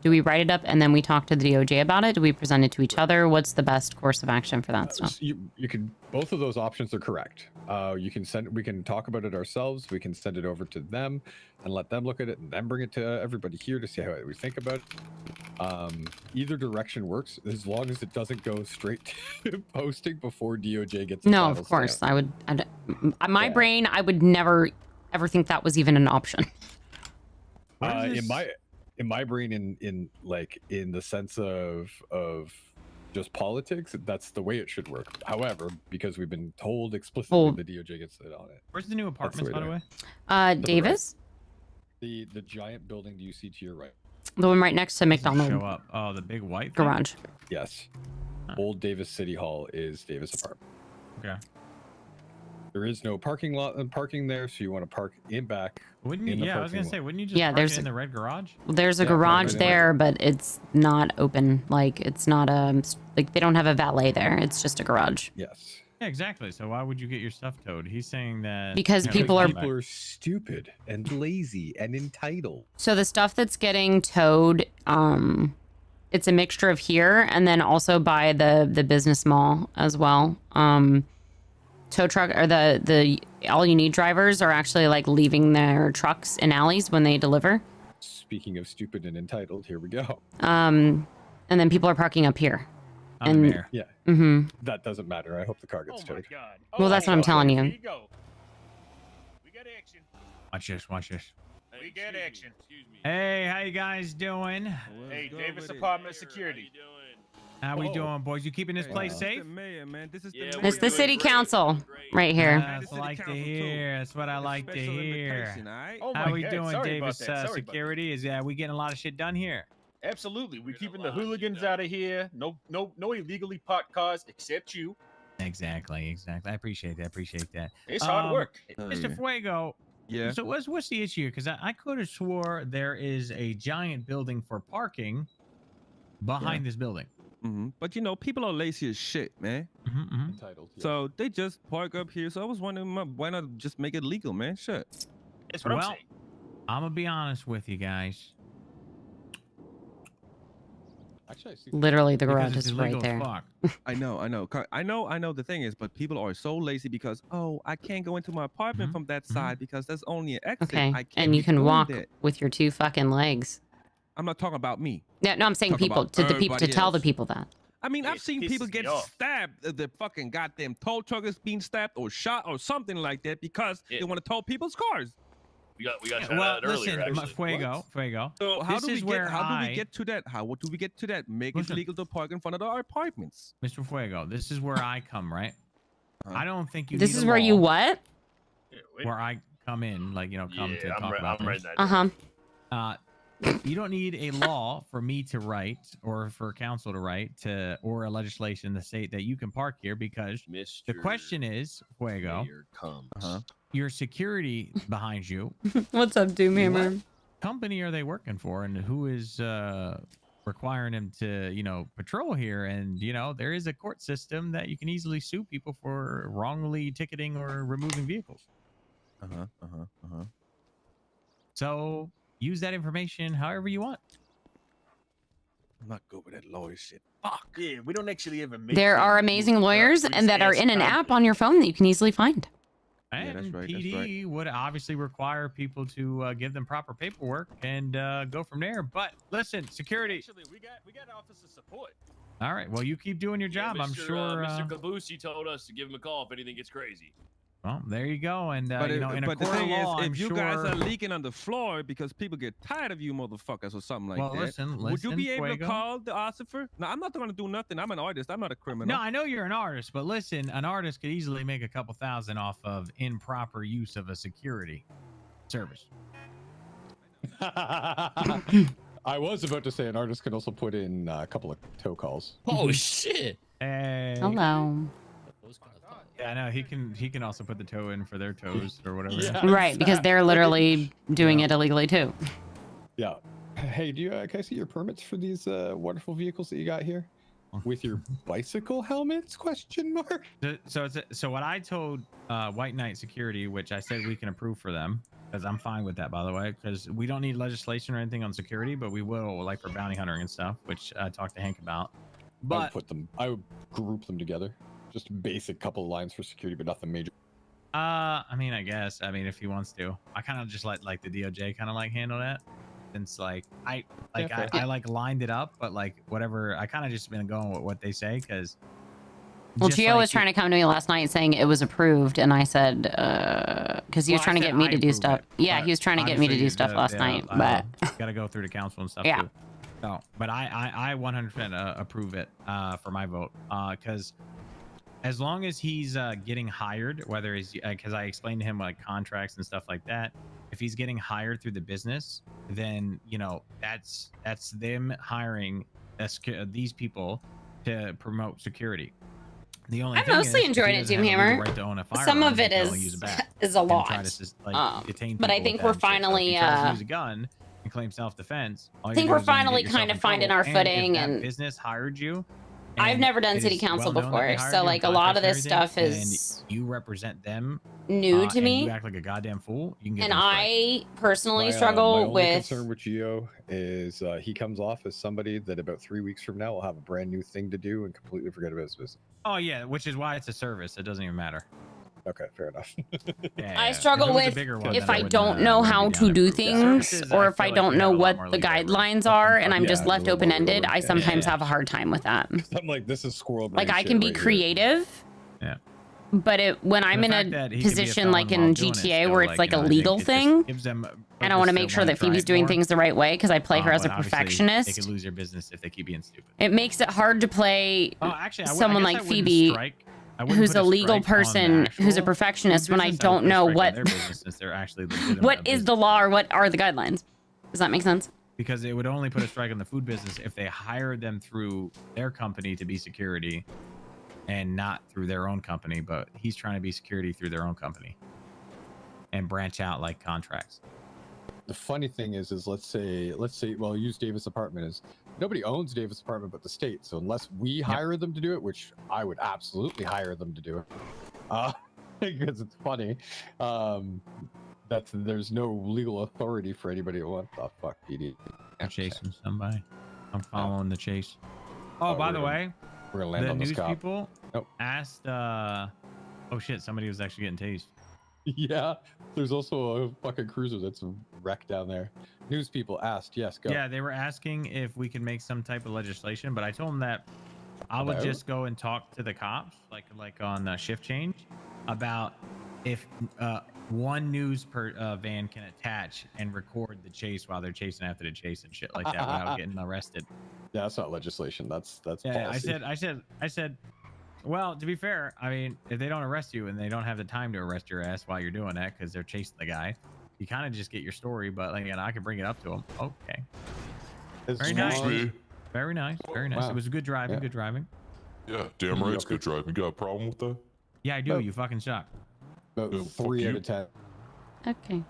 do we write it up and then we talk to the DOJ about it? Do we present it to each other? What's the best course of action for that stuff? You can, both of those options are correct. We can talk about it ourselves. We can send it over to them and let them look at it and then bring it to everybody here to see how we think about it. Either direction works as long as it doesn't go straight to posting before DOJ gets. No, of course. My brain, I would never ever think that was even an option. In my brain, in the sense of just politics, that's the way it should work. However, because we've been told explicitly the DOJ gets it on it. Where's the new apartments, by the way? Davis? The giant building you see to your right. The one right next to McDonald's. Show up. Oh, the big white thing? Garage. Yes. Old Davis City Hall is Davis apartment. Okay. There is no parking there, so you want to park in back. Wouldn't you? Yeah, I was gonna say, wouldn't you just park it in the red garage? There's a garage there, but it's not open. Like it's not like they don't have a valet there. It's just a garage. Yes. Yeah, exactly. So why would you get your stuff towed? He's saying that because people are stupid and lazy and entitled. So the stuff that's getting towed, it's a mixture of here and then also by the business mall as well. Tow truck or the All You Need drivers are actually like leaving their trucks in alleys when they deliver. Speaking of stupid and entitled, here we go. And then people are parking up here. Yeah. Mm-hmm. That doesn't matter. I hope the car gets towed. Well, that's what I'm telling you. We got action. Watch this. We get action. Excuse me. Hey, how you guys doing? Hey, Davis Apartment Security. How we doing, boys? You keeping this place safe? It's the city council right here. That's what I like to hear. That's what I like to hear. Oh How we God, doing, sorry Davis about that. Sorry Security? Is we getting a lot of shit done here? Absolutely. We're keeping the hooligans out of here. No illegally parked cars except you. Exactly. I appreciate that. It's hard work. Mr. Fuego. Yeah. So what's the issue? Because I could have swore there is a giant building for parking behind this building. But you know, people are lazy as shit, man. Entitled. Yeah. So they just park up here. So I was wondering, why not just make it legal, man? Shit. That's what I'm saying. I'm gonna be honest with you guys. Actually, I see. Literally, the garage is right there. I know. The thing is, but people are so lazy because, oh, I can't go into my apartment from that side because there's only an exit. Okay, I can't and you get can going walk there. with your 2 fucking legs. I'm not talking about me. Yeah, no, I'm saying Talking people about to the people to everybody tell the else. people that. I mean, I've seen people pisses get me off. stabbed. The fucking goddamn tow truck is being stabbed or shot or something like that because they want to tow people's cars. We got Well, that earlier. listen, Actually. Fuego. So how This do we is get? where How do I- we get to that? How do we get to that? Make Listen. it legal to park in front of our apartments. Mr. Fuego, this is where I come, right? I don't think you. This need is a where you law what? Where I come in, like come to talk about I'm this. writing that down. You don't need a law for me to write or for council to write or a legislation to state that you can park here because the question is, Fuego, your security behind you. What's up, Doomhammer? What company are they working for, and who is requiring them to patrol here? And there is a court system that you can easily sue people for wrongly ticketing or removing vehicles. So use that information however you want. I'm not good with that lawyer shit. Fuck. Yeah, we don't actually ever make There are amazing lawyers and that are in an app on your phone that you can easily find. And that's right, that's PD would obviously require people to give them proper paperwork and go from there. But listen, security. Actually, we got officer support. All right. Well, you keep doing your job. I'm sure. Mr. Caboose told us to give him a call if anything gets crazy. Well, there you go. And But, in a but the court of thing law, is, I'm if you sure... guys are leaking on the floor because people get tired of you motherfuckers or something like Well, that, listen, would you be able to Fuego. call the officer? No, I'm not going to do nothing. I'm an artist. I'm not a criminal. No, I know you're an artist, but listen, an artist could easily make a couple thousand off of improper use of a security service. I was about to say an artist can also put in a couple of tow calls. Oh shit! Hey. Hello. Yeah, I know he can also put the toe in for their toes or whatever. Yeah, Right, because they're literally doing it illegally too. Yeah. Hey, do you can I see your permits for these wonderful vehicles that you got here? With your bicycle helmets? Question mark. So what I told White Knight Security, which I said we can approve for them, because I'm fine with that, by the way, because we don't need legislation or anything on security, but we will, like for bounty hunting and stuff, which I talked to Hank about. But I would group them together. Just basic couple of lines for security, but nothing major. I mean, I guess. I mean, if he wants to, I kind of just let like the DOJ kind of like handle that. Since I lined it up, but like whatever, I kind of just been going with what they say because. Well, Gio was trying to come to me last night saying it was approved, and I said, because he was trying to get me to do stuff. Yeah, he was trying to get me to do stuff last night, but got to go through the council and stuff. Yeah. Too. So, but I 100% approve it for my vote because as long as he's getting hired, whether he's because I explained to him like contracts and stuff like that. If he's getting hired through the business, then that's them hiring these people to promote security. The only I thing mostly is, enjoyed if he it, doesn't have a Doomhammer. legal right to own a Some firearm, of he it can only use a bat is a and try lot. to, detain But I people think with we're that and shit. So if finally, he tries to use a gun and claim self-defense. I think we're finally kind of finding our footing, and if and that business hired you. I've and never done it city is council well known that they before, hired so you like a and lot of contracts this and stuff everything, is and you represent them new to and me. you act like a goddamn fool. You can get And them straight. I personally My struggle only with. concern with Gio is he comes off as somebody that about 3 weeks from now will have a brand new thing to do and completely forget about his business. Oh yeah, which is why it's a service. It doesn't even matter. Okay, fair enough. I struggle with if I don't know how to do things, or if I don't know what the guidelines are, and I'm just left open-ended. I sometimes have a hard time with that. I'm like, this is squirrel brain Like I shit can be right here. creative. Yeah. But when I'm in a position like in GTA where it's like a legal thing, and I want to make sure that Phoebe's doing things the right way because I play her as a But obviously, perfectionist. They could lose their business if they keep being stupid. It makes it hard to play Actually, someone like Phoebe, who's a legal person, who's a perfectionist, when I don't know what Their business since they're actually what is the law or what are the guidelines. Does that make sense? because it would only put a strike on the food business if they hired them through their company to be security and not through their own company. But he's trying to be security through their own company and branch out like contracts. The funny thing is let's say, well, use Davis Apartment as nobody owns Davis Apartment but the state. So unless we hire them to do it, which I would absolutely hire them to do it, because it's funny, there's no legal authority for anybody. What the fuck, PD? I'm chasing somebody. I'm following the chase. Oh, by the way, we're gonna land the on this news cop. people asked. Oh shit! Somebody was actually getting tased. Yeah, there's also a fucking cruiser that's wrecked down there. News people asked. Yes, go. Yeah, they were asking if we could make some type of legislation, but I told them that I would About? just go and talk to the cops, like on shift change, about if one news van can attach and record the chase while they're chasing after the chase and shit like that without getting arrested. Yeah, that's not legislation. That's Yeah, policy. I said. Well, to be fair, I mean, if they don't arrest you and they don't have the time to arrest your ass while you're doing that because they're chasing the guy, you kind of just get your story. But like, I can bring it up to them. Okay. Very nice. Very nice. Very nice. Wow. It was good driving. Yeah. Good driving. Yeah, damn right, it's good driving. You got a problem with that? Yeah, I do. You fucking suck. About Yeah, 3 fuck out you. of 10. Okay.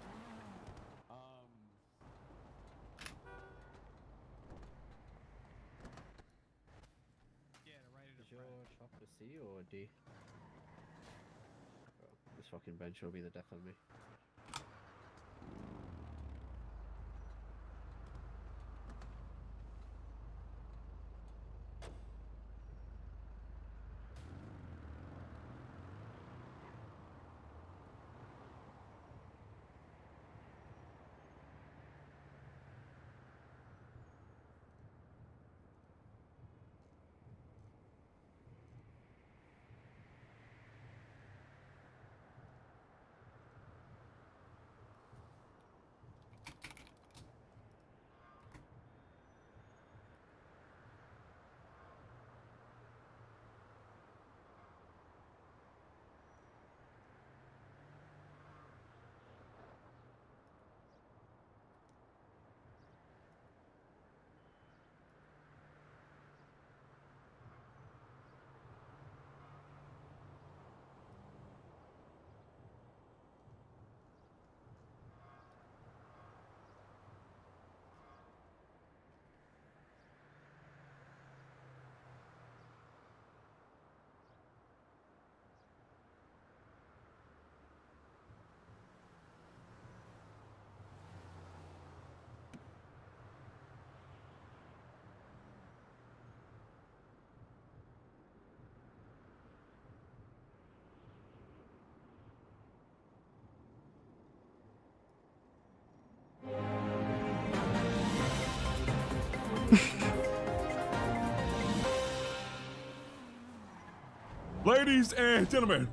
Is your chopper C or D? Oh, this fucking bench will be the death of me. Ladies and gentlemen,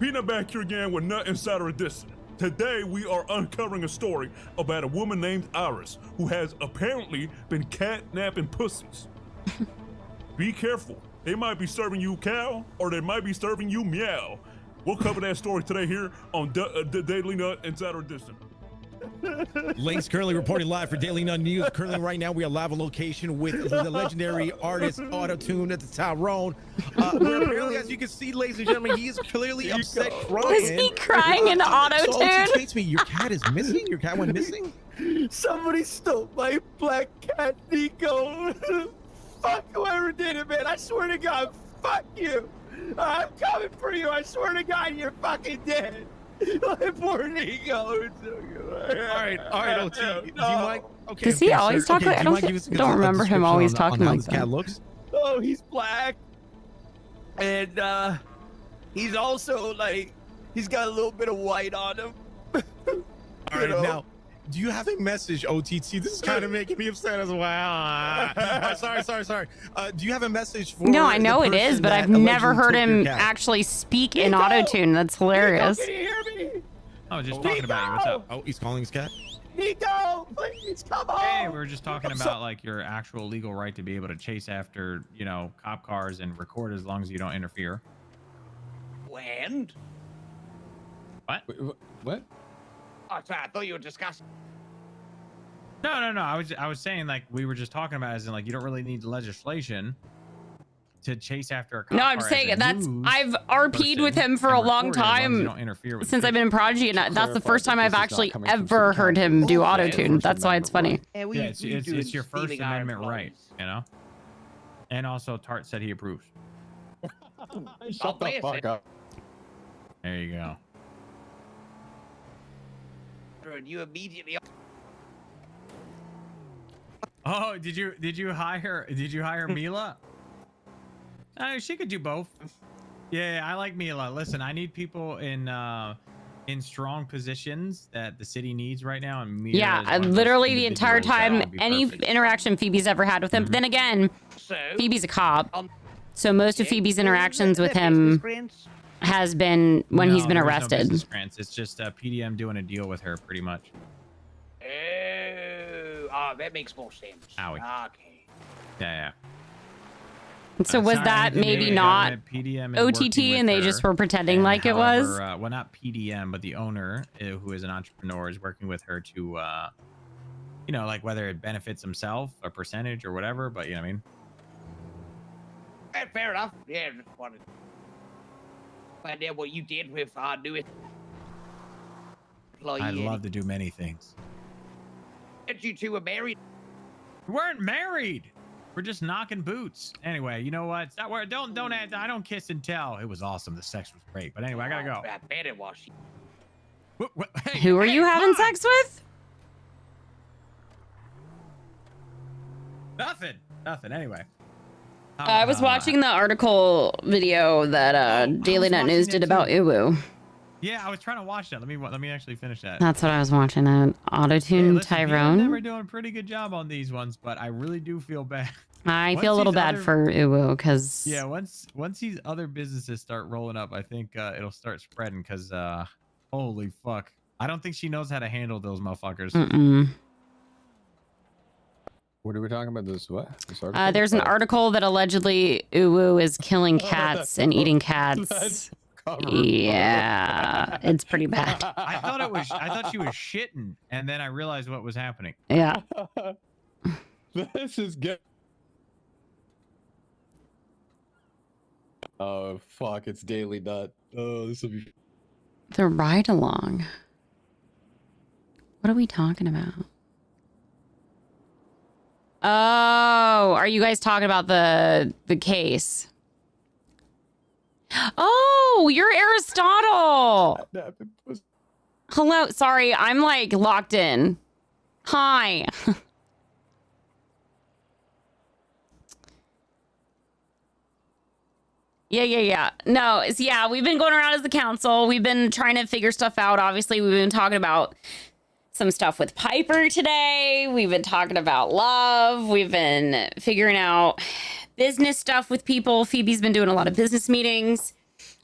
Peanut back here again with Nut Insider Edition. Today we are uncovering a story about a woman named Iris who has apparently been catnapping pussies. Be careful. They might be serving you cow or they might be serving you meow. We'll cover that story today here on the Daily Nut Insider Edition. Link's currently reporting live for Daily Nut News. Currently, right now, we are live on location with the legendary artist Auto-Tune at the Tyrone. Where apparently, as you can see, ladies and gentlemen, he is clearly upset, crying. Was he crying in So Auto-Tune? tweets me, your cat is missing? Your cat went missing? Somebody stole my black cat, Nico. Fuck whoever did it, man. I swear to God, fuck you. I'm coming for you. I swear to God, you're fucking dead. My poor Nico. All right, OT. Do you mind? Okay, Does he always talk like? I don't remember him always talking like that. Cat looks? Oh, he's black. And he's also like, he's got a little bit of white on him. All right, now, do you have a message, OTT? This is kind of making me upset as well. Sorry. Do you have a message for? No, I know the it is, person but that I've never allegedly heard took your him cat? actually speak in Auto-Tune. That's hilarious. Nico, can you hear me? Oh, just talking about you. What's up? Oh, he's calling his cat? Nico, please come on. Hey, we were just talking about like your actual legal right to be able to chase after, you know, cop cars and record as long as you don't interfere. When? What? What? Oh, sorry, I thought you were discussing. No. I was saying like we were just talking about as in like you don't really need legislation to chase after a cop. No, I'm car as saying a that's news I've RP'd with person him for a and long record it as long as you time don't interfere with since I've been in Prodigy, and that's the Clarify first that time this I've is not actually coming from ever city heard him council. do This is auto a tune. First That's why it's Amendment funny. right. Yeah, we, Yeah, we do it's your First stealing our Amendment right, employees. you know. And also, Tart said he approves. Shut the fuck up. There you go. And you immediately. Oh, did you hire Mila? She could do both. Yeah, I like Mila. Listen, I need people in strong positions that the city needs right now, and Mila Yeah, is one of those literally the entire individuals that time, would be any perfect. interaction Phoebe's ever had with him. But then again, Phoebe's a cop, so most of Phoebe's interactions with him has been when he's been there's no arrested. business grants. It's just PDM doing a deal with her, pretty much. Oh, that makes more sense. Owie. Okay. Yeah. So was Sorry, that anything to do maybe with not government, PDM is OTT working with and they her, just were pretending and like it was? however, well, not PDM, but the owner, who is an entrepreneur, is working with her to, like whether it benefits himself, a percentage or whatever. But you know what I mean. Fair enough. Yeah, just wanted to find out what you did with our newest employee. I'd love to do many things. That you two were married. We weren't married. We're just knocking boots. Anyway, you know what? That word. Don't add. I don't kiss and tell. It was awesome. The sex was great. But anyway, I gotta go. I bet it was. Hey, Who are you having sex with? Nothing. Anyway. I was watching the article video that Daily Net News did about Uwu. Yeah, I was trying to watch that. Let me actually finish that. That's what I was watching. That Auto-Tune Tyrone. Never doing a pretty good job on these ones, but I really do feel bad. I feel a little bad for Uwu because once these other businesses start rolling up, I think it'll start spreading. Because holy fuck, I don't think she knows how to handle those motherfuckers. What are we talking about? This what? There's an article that allegedly Uwu is killing cats and eating cats. Yeah, it's pretty bad. I thought she was shitting, and then I realized what was happening. Yeah. This is good. Oh fuck! It's Daily Nut. Oh, this will be. The ride along. What are we talking about? Oh, are you guys talking about the case? Oh, you're Aristotle. Hello. Sorry, I'm like locked in. Hi. Yeah. No, we've been going around as the council. We've been trying to figure stuff out. Obviously, we've been talking about some stuff with Piper today. We've been talking about love. We've been figuring out business stuff with people. Phoebe's been doing a lot of business meetings.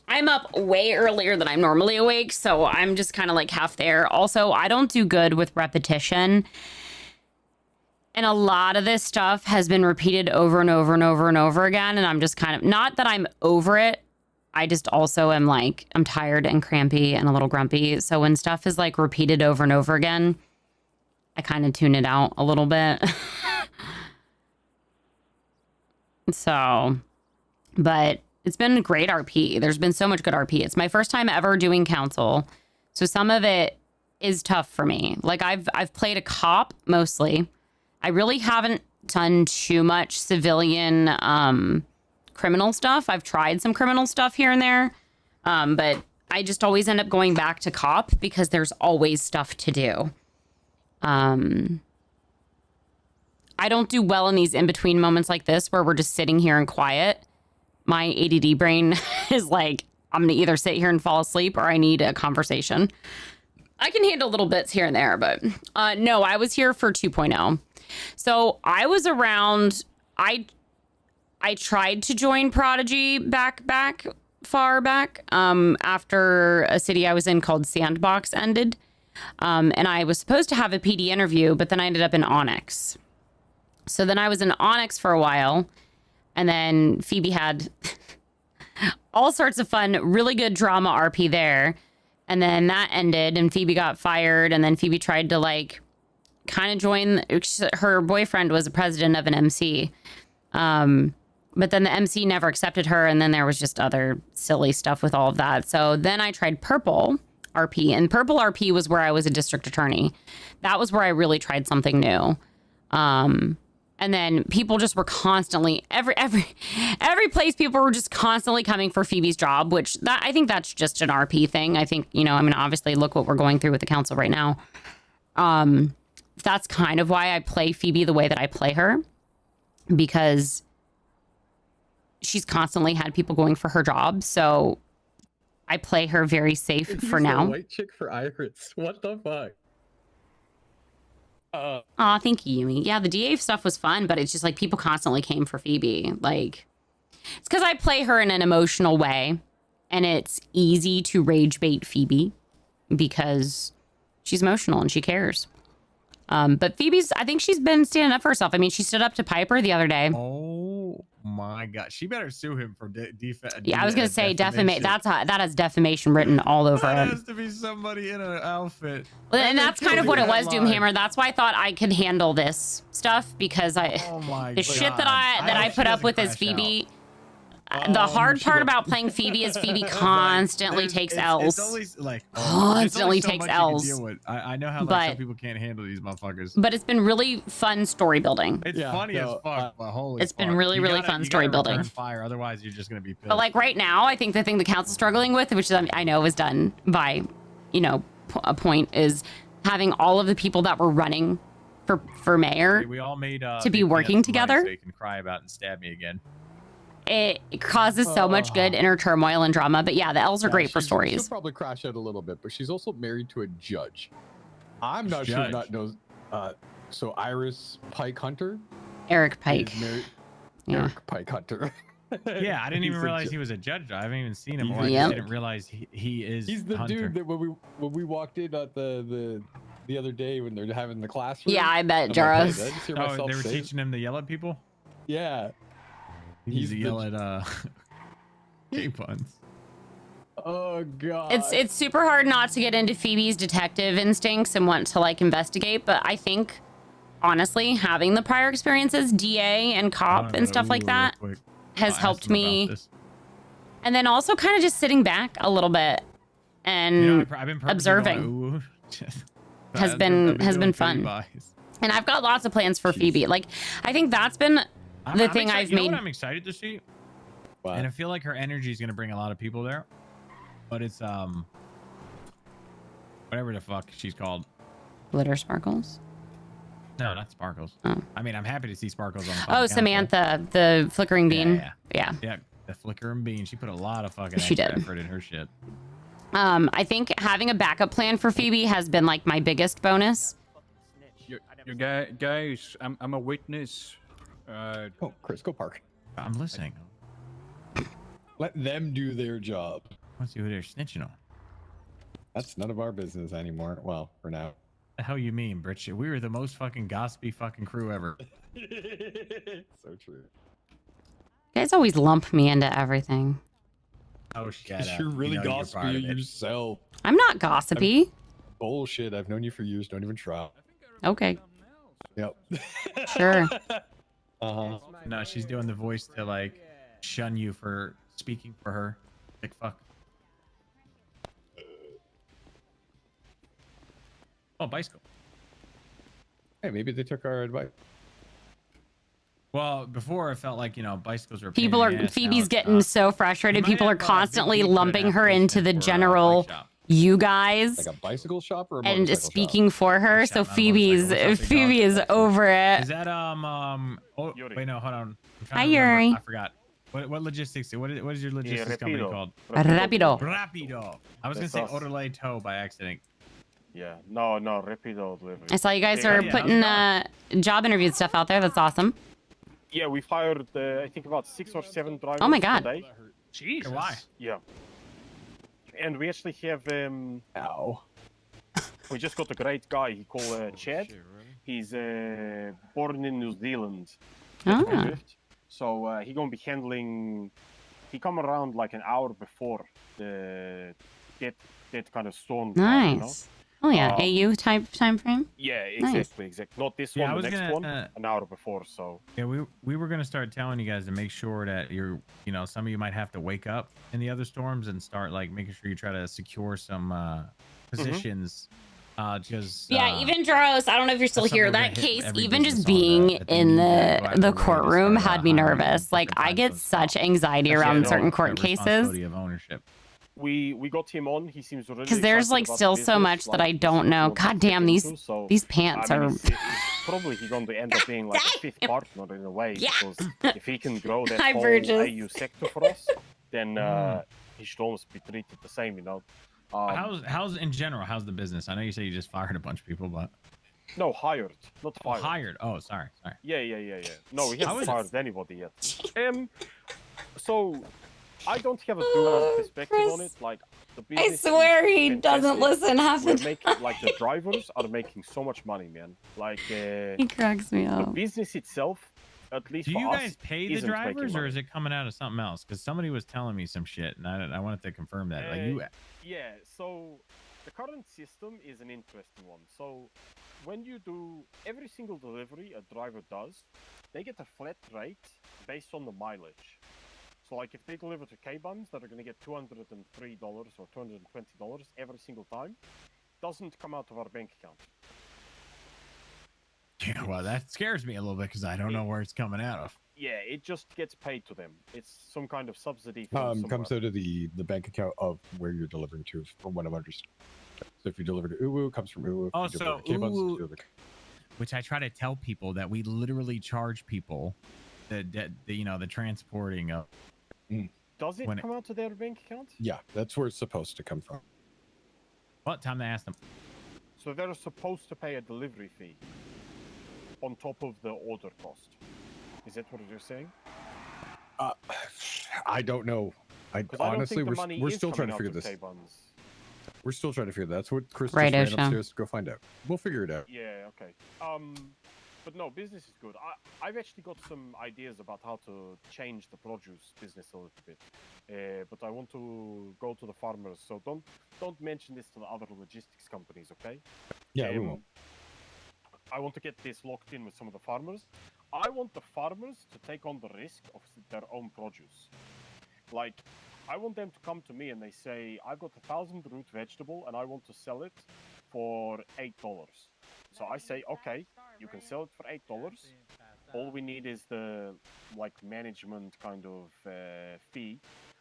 I'm up way earlier than I'm normally awake, so I'm just kind of like half there. Also, I don't do good with repetition. And a lot of this stuff has been repeated over and over and over and over again. And I'm just kind of, not that I'm over it. I just also am like, I'm tired and crampy and a little grumpy. So when stuff is like repeated over and over again, I kind of tune it out a little bit. So, but it's been a great RP. There's been so much good RP. It's my first time ever doing council. So some of it is tough for me. Like I've played a cop mostly. I really haven't done too much civilian criminal stuff. I've tried some criminal stuff here and there, but I just always end up going back to cop because there's always stuff to do. I don't do well in these in-between moments like this where we're just sitting here and quiet. My ADD brain is like, I'm going to either sit here and fall asleep or I need a conversation. I can handle little bits here and there, but no, I was here for 2.0. So I was around, I tried to join Prodigy far back after a city I was in called Sandbox ended. And I was supposed to have a PD interview, but then I ended up in Onyx. So then I was in Onyx for a while. And then Phoebe had all sorts of fun, really good drama RP there. And then that ended and Phoebe got fired. And then Phoebe tried to like kind of joined. Her boyfriend was the president of an MC. But then the MC never accepted her, and then there was just other silly stuff with all of that. So then I tried Purple RP, and Purple RP was where I was a district attorney. That was where I really tried something new. And then people just were constantly every place people were just constantly coming for Phoebe's job, which I think that's just an RP thing. I think, you know, I mean, obviously look what we're going through with the council right now. That's kind of why I play Phoebe the way that I play her, because she's constantly had people going for her job. So I play her very safe for now. White chick for Iris. What the fuck? Aw, thank you, Yumi. Yeah, the DA stuff was fun, but it's just like people constantly came for Phoebe. Like, it's because I play her in an emotional way, and it's easy to rage bait Phoebe because she's emotional and she cares. But Phoebe's, I think she's been standing up for herself. I mean, she stood up to Piper the other day. Oh my God, she better sue him for Yeah, I was gonna say defamation. That has defamation written all over That it. has to be somebody in an outfit. Well, and that's kind of what it was, Doomhammer. That's why I thought I could handle this stuff, because the shit that I put up with as Phoebe. The hard part about playing Phoebe is Phoebe constantly takes L's. It's always like Constantly so takes much you can L's. deal with. I know how like, But- some people can't handle these motherfuckers. But it's been really fun story building. It's funny as fuck, but holy It's been fuck. really, You really gotta- fun you story gotta building. return Fire, otherwise you're just gonna be pissed. But like right now, I think the thing the council's struggling with, which I know was done by, you know, a point, is having all of the people that were running for mayor we all made to be big working plans tonight together. so you can cry about and stab me again. It causes so much good inner turmoil and drama. But yeah, the L's are great for stories. She'll probably crash out a little bit, but she's also married to a judge. I'm not sure Judge. if not knows. So Iris Pike Hunter. Eric Pike. is married- Yeah. Eric Pike Hunter. Yeah, I didn't even He's a realize ju- he was a judge. I haven't even seen him. Or I Yep. just didn't realize he is. He's the Hunter. dude that when we walked in at the other day when they're having the classroom. Yeah, I bet, I'm like, hey, Jaros. did I just hear Oh, myself they were say it? teaching him to yell at people. Yeah. He needs to He's yell the- at gay puns. Oh god. It's super hard not to get into Phoebe's detective instincts and want to like investigate, but I think honestly having the prior experiences, DA and cop and stuff like that, has helped me. And then also kind of just sitting back a little bit and You know, I've been purposely observing going, "Ooh." has I've been doing fun. pretty wise. And I've got lots of plans for Phoebe. Like I think that's been the thing excited- I've you know made. what I'm excited to see. And I feel like her energy is gonna bring a lot of people there. But it's whatever the fuck she's called. Glitter Sparkles. No, not Sparkles. Oh. I mean, I'm happy to see Sparkles on the Oh, fucking council. Samantha, the flickering bean. Yeah, the flickering bean. She put a lot of fucking She extra did. effort in her shit. I think having a backup plan for Phoebe has been like my biggest bonus. You guys, I'm a witness. Oh, Chris, go park. I'm listening. Let them do their job. Let's see who they're snitching on. That's none of our business anymore. Well, for now. The hell you mean, Brit? We were the most fucking gossipy fucking crew ever. So true. You guys always lump me into everything. Oh shit! You're really gossipy yourself. I'm not gossipy. Bullshit. I've known you for years. Don't even try. Okay. Yep. Sure. Uh-huh. No, she's doing the voice to like shun you for speaking for her. Like fuck. Oh, bicycle. Hey, maybe they took our advice. Well, before it felt like, you know, bicycles were a pain People in are the ass. Now Phoebe's it's getting not. so frustrated. You might People are have, Big constantly Pete put an lumping her into the application for a general bike shop. you guys Like a bicycle shop or a and motorcycle speaking for her. So Phoebe is over it. Is that oh wait, no, hold on. I'm trying Hi, to remember. Yuri. I forgot. What logistics? What is your logistics company Rapido. called? Rapido. Rapido. I was gonna say That's us. Orale Tow by accident. Yeah, no, Rapido delivery. I saw you guys Yeah, are yeah, putting job interview stuff out there. That's awesome. Yeah, we fired, I think about 6 or 7 drivers. Oh my God. Today. Jesus. Why? Yeah. And we actually have Ow. we just got a great guy. He called Chad. He's born in New Zealand. Ah. So he gonna be handling. He come around like an hour before that kind of storm. Nice. Oh yeah, AU type time frame. Yeah, Nice. exactly. Not this Yeah, I one, was the next gonna, one, an hour before. So Yeah, we were gonna start telling you guys to make sure that some of you might have to wake up in the other storms and start like making sure you try to secure some positions. Just Yeah, even Dross, I don't know if you're still that's something here. we're gonna That hit case, every even just business on being that they in need to go out of the their way to courtroom start, had me hiring nervous. Like I get such anxiety Especially around at certain all, court the cases responsibility of ownership. we got him on. He seems really because there's excited like about still the so business, much that like, I this is don't what he know. wants to God get damn, into, so, these pants I mean, are. he's probably going to end up being like a fifth partner in a way, because if he can grow that Hi, whole Burgess. AU sector for us, then he should almost be treated the same, you know. How's in general? How's the business? I know you say you just fired a bunch of people, but No, hired, not oh, fired. hired. Oh, sorry. Yeah. No, we haven't was- fired anybody yet. So I don't have a dual perspective on it. Like the I business. swear is he doesn't fantastic. listen half the We're time. making like the drivers are making so much money, man. Like He cracks me the up. business itself, at least Do for you us, guys pay the isn't making drivers, or money. is it coming out of something else? Because somebody was telling me some shit, and I wanted to confirm that. Like you, Yeah, so the current system is an interesting one. So when you do every single delivery a driver does, they get a flat rate based on the mileage. So like if they deliver to K-Buns that are going to get $203 or $220 every single time, doesn't come out of our bank account. yeah, well, that scares me a little bit because I don't know where it's coming out of. Yeah, it just gets paid to them. It's some kind of subsidy from somewhere. Comes out of the bank account of where you're delivering to, from what I'm understanding. So if you deliver to Uwu, it comes from Uwu. If Oh, you deliver so to K-Buns, Uwu- it's delivered to- Which I try to tell people that we literally charge people the transporting of. Does it when come out to their bank account? Yeah, that's where it's supposed to come from. What time to ask them? So they're supposed to pay a delivery fee on top of the order cost. Is that what you're saying? I don't know. I 'Cause I don't honestly, think the money we're is still trying to coming out figure of this. K-Buns. We're still trying to figure that. That's what Chris Right, just ran Osha. upstairs to go find out. We'll figure it out. Yeah, okay. But no, business is good. I've actually got some ideas about how to change the produce business a little bit. But I want to go to the farmers, so don't mention this to the other logistics companies, okay? Yeah, we won't. I want to get this locked in with some of the farmers. I want the farmers to take on the risk of their own produce. Like, I want them to come to me and they say, I've got 1,000 root vegetable and I want to sell it for $8. So I say, okay, you can sell it for $8. All we need is the management kind of fee,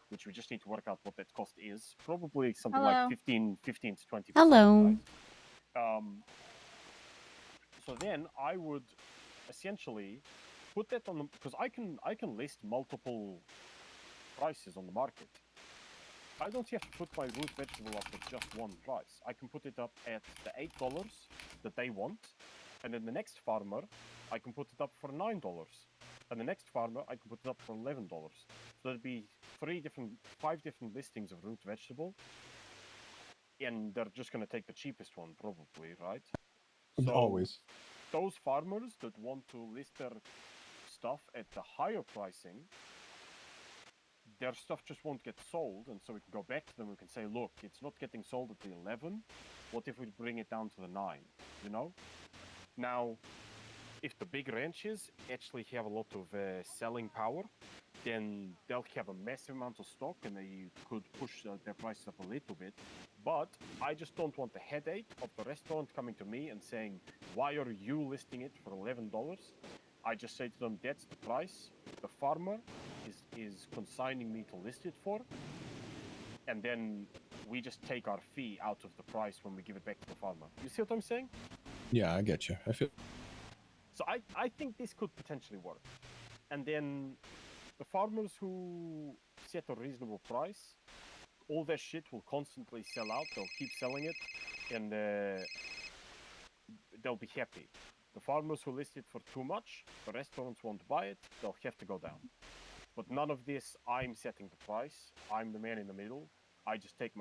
which we just need to work out what that cost is. Probably something Hello. like 15 to 20%. Hello. Right? So then I would essentially put that on the, because I can list multiple prices on the market. I don't have to put my root vegetable up at just one price. I can put it up at the $8 that they want, and then the next farmer I can put it up for $9, and the next farmer I can put it up for $11. So there'd be 5 different listings of root vegetable, and they're just going to take the cheapest one probably, right? So Always. those farmers that want to list their stuff at the higher pricing, their stuff just won't get sold, and so we can go back to them. We can say, look, it's not getting sold at the 11. What if we bring it down to the 9? You know. Now, if the big ranches actually have a lot of selling power, then they'll have a massive amount of stock, and they could push their prices up a little bit. But I just don't want the headache of the restaurant coming to me and saying, why are you listing it for $11? I just say to them, that's the price the farmer is consigning me to list it for, and then we just take our fee out of the price when we give it back to the farmer. You see what I'm saying? Yeah, I get you. I feel. So I think this could potentially work. And then the farmers who set a reasonable price, all their shit will constantly sell out. They'll keep selling it, and they'll be happy. The farmers who list it for too much, the restaurants won't buy it, they'll have to go down. But none of this, I'm setting the price. I'm the man in the middle. I just take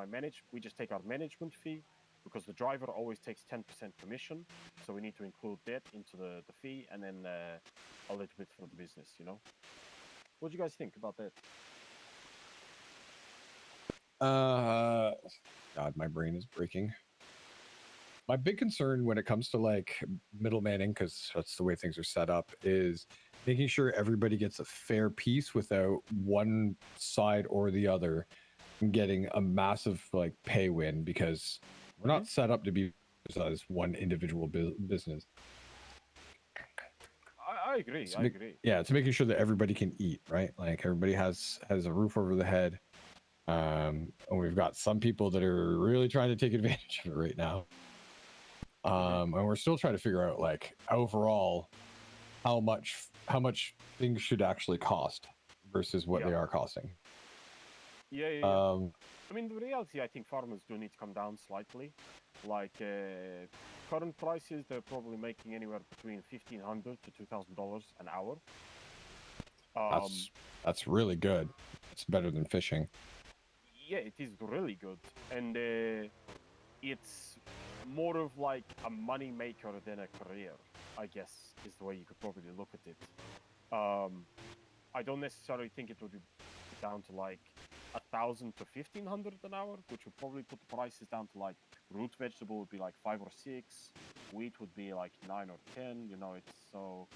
we just take our management fee, because the driver always takes 10% commission. So we need to include that into the fee, and then a little bit for the business, you know? What do you guys think about that? God, my brain is breaking. My big concern when it comes to like middlemaning, because that's the way things are set up, is making sure everybody gets a fair piece without one side or the other getting a massive like pay win, because we're not set up to be as one individual business. I agree. I agree. Yeah, it's making sure that everybody can eat, right? Like everybody has a roof over the head. And we've got some people that are really trying to take advantage of it right now. And we're still trying to figure out like overall how much things should actually cost versus what they are costing. Yeah. I mean, the reality, I think farmers do need to come down slightly. Like current prices, they're probably making anywhere between $1,500 to $2,000 an hour. That's really good. It's better than fishing. Yeah, it is really good, and it's more of like a money maker than a career, I guess, is the way you could probably look at it. I don't necessarily think it would be down to like 1,000 to 1,500 an hour, which would probably put the prices down to like root vegetable would be like 5 or 6, wheat would be like 9 or 10. You know, it's so.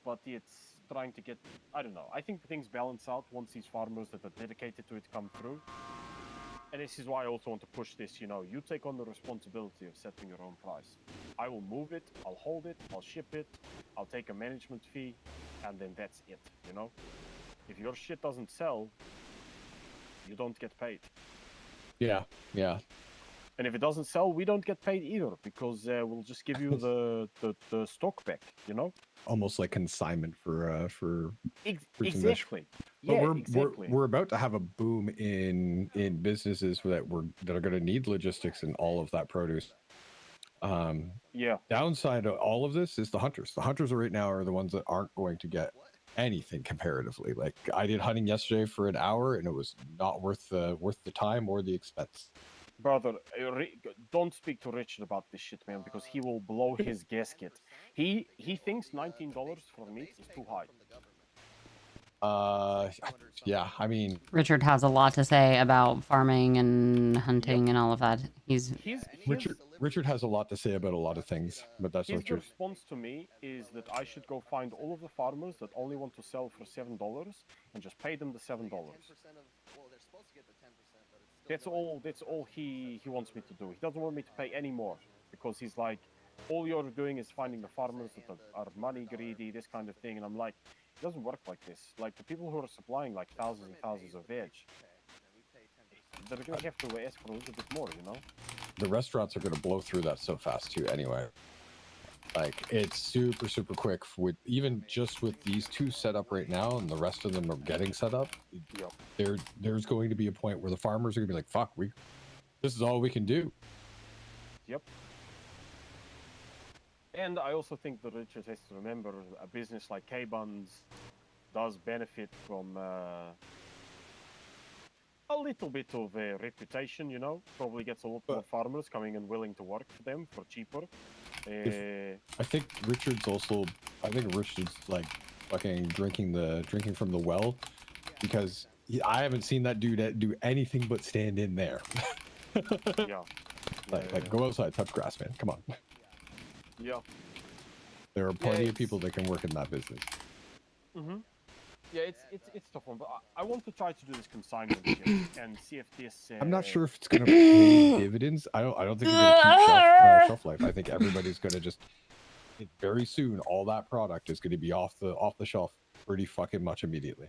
But it's trying to get, I don't know. I think things balance out once these farmers that are dedicated to it come through. And this is why I also want to push this, you know, you take on the responsibility of setting your own price. I will move it, I'll hold it, I'll ship it, I'll take a management fee, and then that's it, you know? If your shit doesn't sell, you don't get paid. Yeah. And if it doesn't sell, we don't get paid either, because we'll just give you the stock back, you know? Almost like consignment for exactly. But Yeah, we're about to have a boom in businesses that are going to need logistics and all of that produce. Yeah. Downside of all of this is the hunters. The hunters right now are the ones that aren't going to get anything comparatively. Like I did hunting yesterday for an hour, and it was not worth the time or the expense. Brother, don't speak to Richard about this shit, man, because he will blow his gasket. He thinks $19 for meat is too high. Yeah, I mean, Richard has a lot to say about farming and hunting and all of that. Richard has a lot to say about a lot of things, but that's his not true. response to me is that I should go find all of the farmers that only want to sell for $7 and just pay them the $7. That's all he wants me to do. He doesn't want me to pay any more, because he's like, all you're doing is finding the farmers that are money greedy, this kind of thing. And I'm like, it doesn't work like this. Like the people who are supplying like thousands and thousands of veg, they're gonna have to ask for a little bit more, you know? The restaurants are going to blow through that so fast too anyway. Like it's super quick with even just with these two set up right now, and the rest of them are getting set up. There's going to be a point where the farmers are gonna be like, fuck, this is all we can do. Yep. And I also think that Richard has to remember a business like K-Buns does benefit from a little bit of a reputation, you know? Probably gets a lot more farmers coming and willing to work for them for cheaper. I think Richard's like fucking drinking from the well, because I haven't seen that dude do anything but stand in there. Yeah. Like go outside, touch grass, man. Come on. Yeah. There are plenty of people that can work in that business. Yeah, it's tough one, but I want to try to do this consignment shit and see if this. I'm not sure if it's gonna pay dividends. I don't think it's gonna keep shelf life. I think everybody's gonna just very soon. All that product is going to be off the shelf pretty fucking much immediately.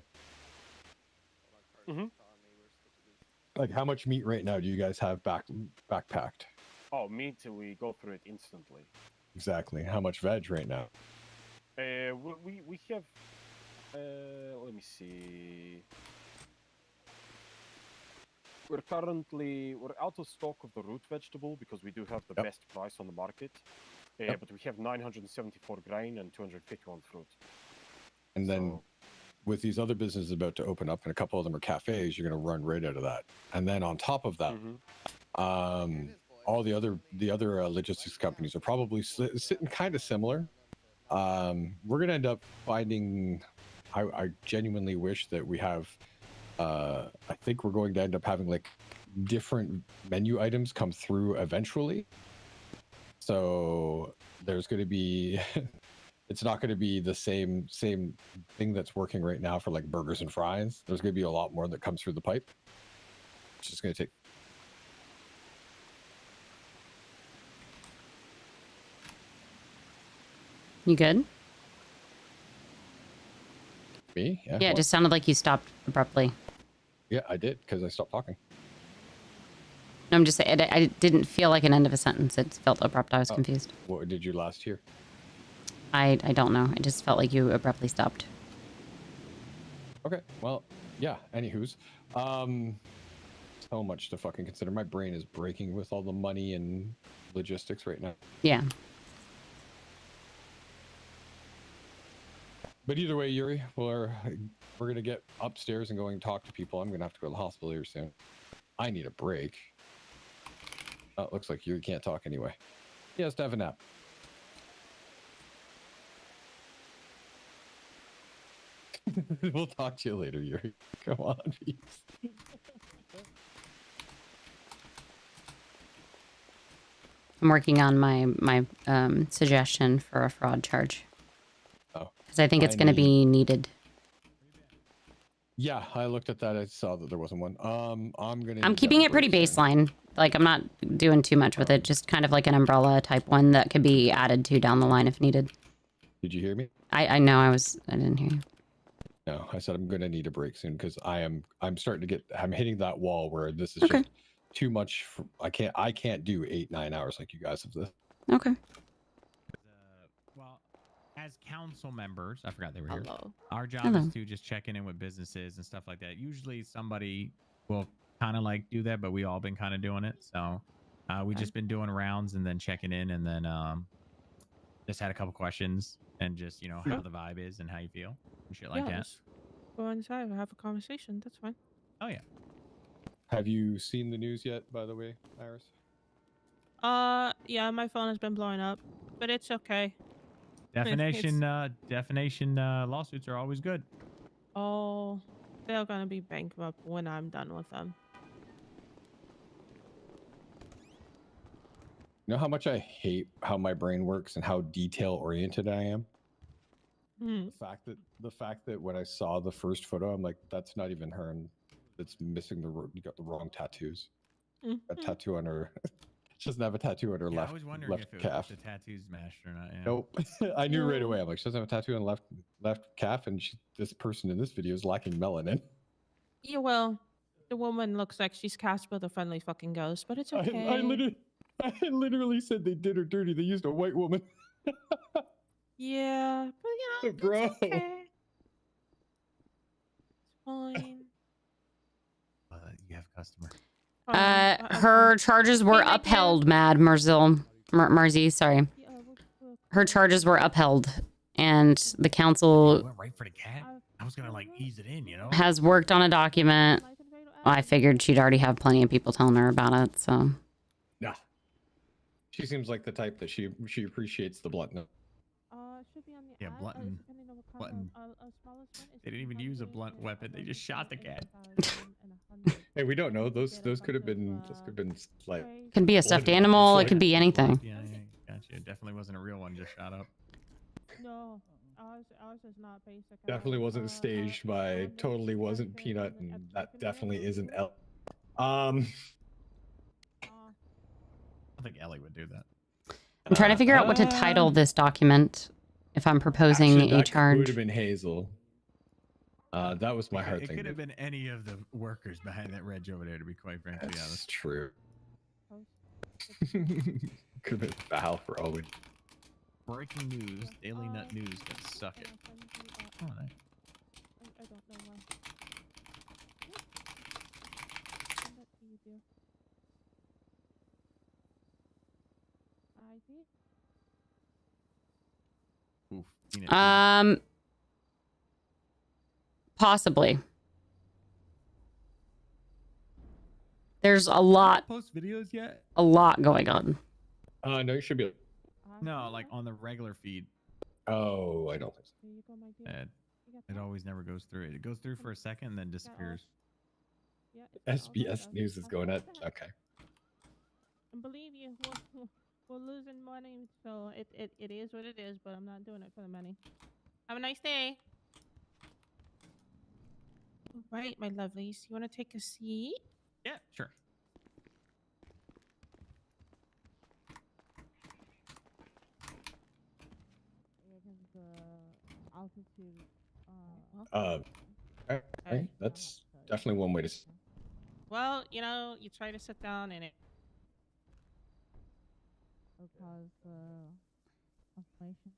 Like how much meat right now do you guys have backpacked? Oh, meat, we go through it instantly. Exactly. How much veg right now? We have. Let me see. We're out of stock of the root vegetable because we do have the best price on the market. But we have 974 grain and 251 fruit. And then with these other businesses about to open up, and a couple of them are cafes, you're going to run right out of that. And then on top of that, all the other logistics companies are probably sitting kind of similar. We're going to end up finding. I genuinely wish that we have. I think we're going to end up having like different menu items come through eventually. So there's going to be, it's not going to be the same thing that's working right now for like burgers and fries. There's going to be a lot more that comes through the pipe. It's just going to take. You good? Me? Yeah. Yeah, it what? just sounded like you stopped abruptly. Yeah, I did because I stopped talking. No, I'm just saying, I didn't feel like an end of a sentence. It felt abrupt. I was confused. What did you last hear? I don't know. It just felt like you abruptly stopped. Okay, well, yeah, anywho's. So much to fucking consider. My brain is breaking with all the money and logistics right now. Yeah. But either way, Yuri, we're gonna get upstairs and go and talk to people. I'm gonna have to go to the hospital here soon. I need a break. Oh, it looks like Yuri can't talk anyway. He has to have a nap. We'll talk to you later, Yuri. Come on, peace. I'm working on my suggestion for a fraud charge. Oh. Because I think it's going to be needed. Yeah, I looked at that. I saw that there wasn't one. I'm keeping it pretty baseline. Like, I'm not doing too much with it. Just kind of like an umbrella type one that could be added to down the line if needed. Did you hear me? I know I didn't hear you. No, I said I'm gonna need a break soon because I'm hitting that wall where this is just too much. I can't do 8-9 hours like you guys have this. Okay. Well, as council members, I forgot they were here. Hello. Our job Hello. is to just check in with businesses and stuff like that. Usually somebody will kind of like do that, but we all been kind of doing it. So we just been doing rounds and then checking in, and then just had a couple questions and just how the vibe is and how you feel and shit like that. Just go inside and have a conversation. That's fine. Oh yeah. Have you seen the news yet, by the way, Iris? Yeah, my phone has been blowing up, but it's okay. Defamation lawsuits are always good. Oh, they're gonna be bankrupt when I'm done with them. You know how much I hate how my brain works and how detail oriented I am? The fact that when I saw the first photo, I'm like, that's not even her, and it's missing you got the wrong tattoos. A tattoo on her. She doesn't have a tattoo on her I was wondering left if it calf. was the tattoos matched or not. Yeah. Nope. I knew right away. I'm like, she doesn't have a tattoo on left calf, and this person in this video is lacking melanin. Yeah, well, the woman looks like she's Casper the Friendly Fucking Ghost, but it's okay. I literally said they did her dirty. They used a white woman. Yeah, but bro. it's okay. It's fine. You have a customer. Her charges were upheld, Mad Marzi, sorry. Her charges were upheld, and the council Went right for the cat. I was gonna like ease it in, has worked on a document. I figured she'd already have plenty of people telling her about it, so. Yeah. She seems like the type that she appreciates the bluntness. Yeah, blunting. They didn't even use a blunt weapon. They just shot the cat. Hey, we don't know. Those could have been like. Could be a stuffed animal. It could be anything. Yeah, gotcha. It definitely wasn't a real one. Just shot up. No, ours is not basic. Definitely wasn't staged by. Totally wasn't Peanut, and that definitely isn't El. I think Ellie would do that. I'm trying to figure out what to title this document if I'm proposing Actually, a that charge. would have been Hazel. That was my heart It thing. could have been any of the workers behind that reg over there, to be quite frankly honest. That's true. Could have been Val for all we. Breaking news, Daily Nut News can suck it. Oh, nice. I don't know why. Send that to you, dear. Oof. Possibly. There's a lot. Post videos yet? A lot going on. No, you should be. No, like on the regular feed. Oh, I don't think so. It always never goes through. It goes through for a second and then disappears. Yeah. it's all good. SBS News is going at. Okay. And believe you, we're losing money, so it is what it is. But I'm not doing it for the money. Have a nice day. All right, my lovelies. You want to take a seat? Yeah, sure. Altitude. Okay. That's definitely one way to. Well, you try to sit down and it will cause inflammation.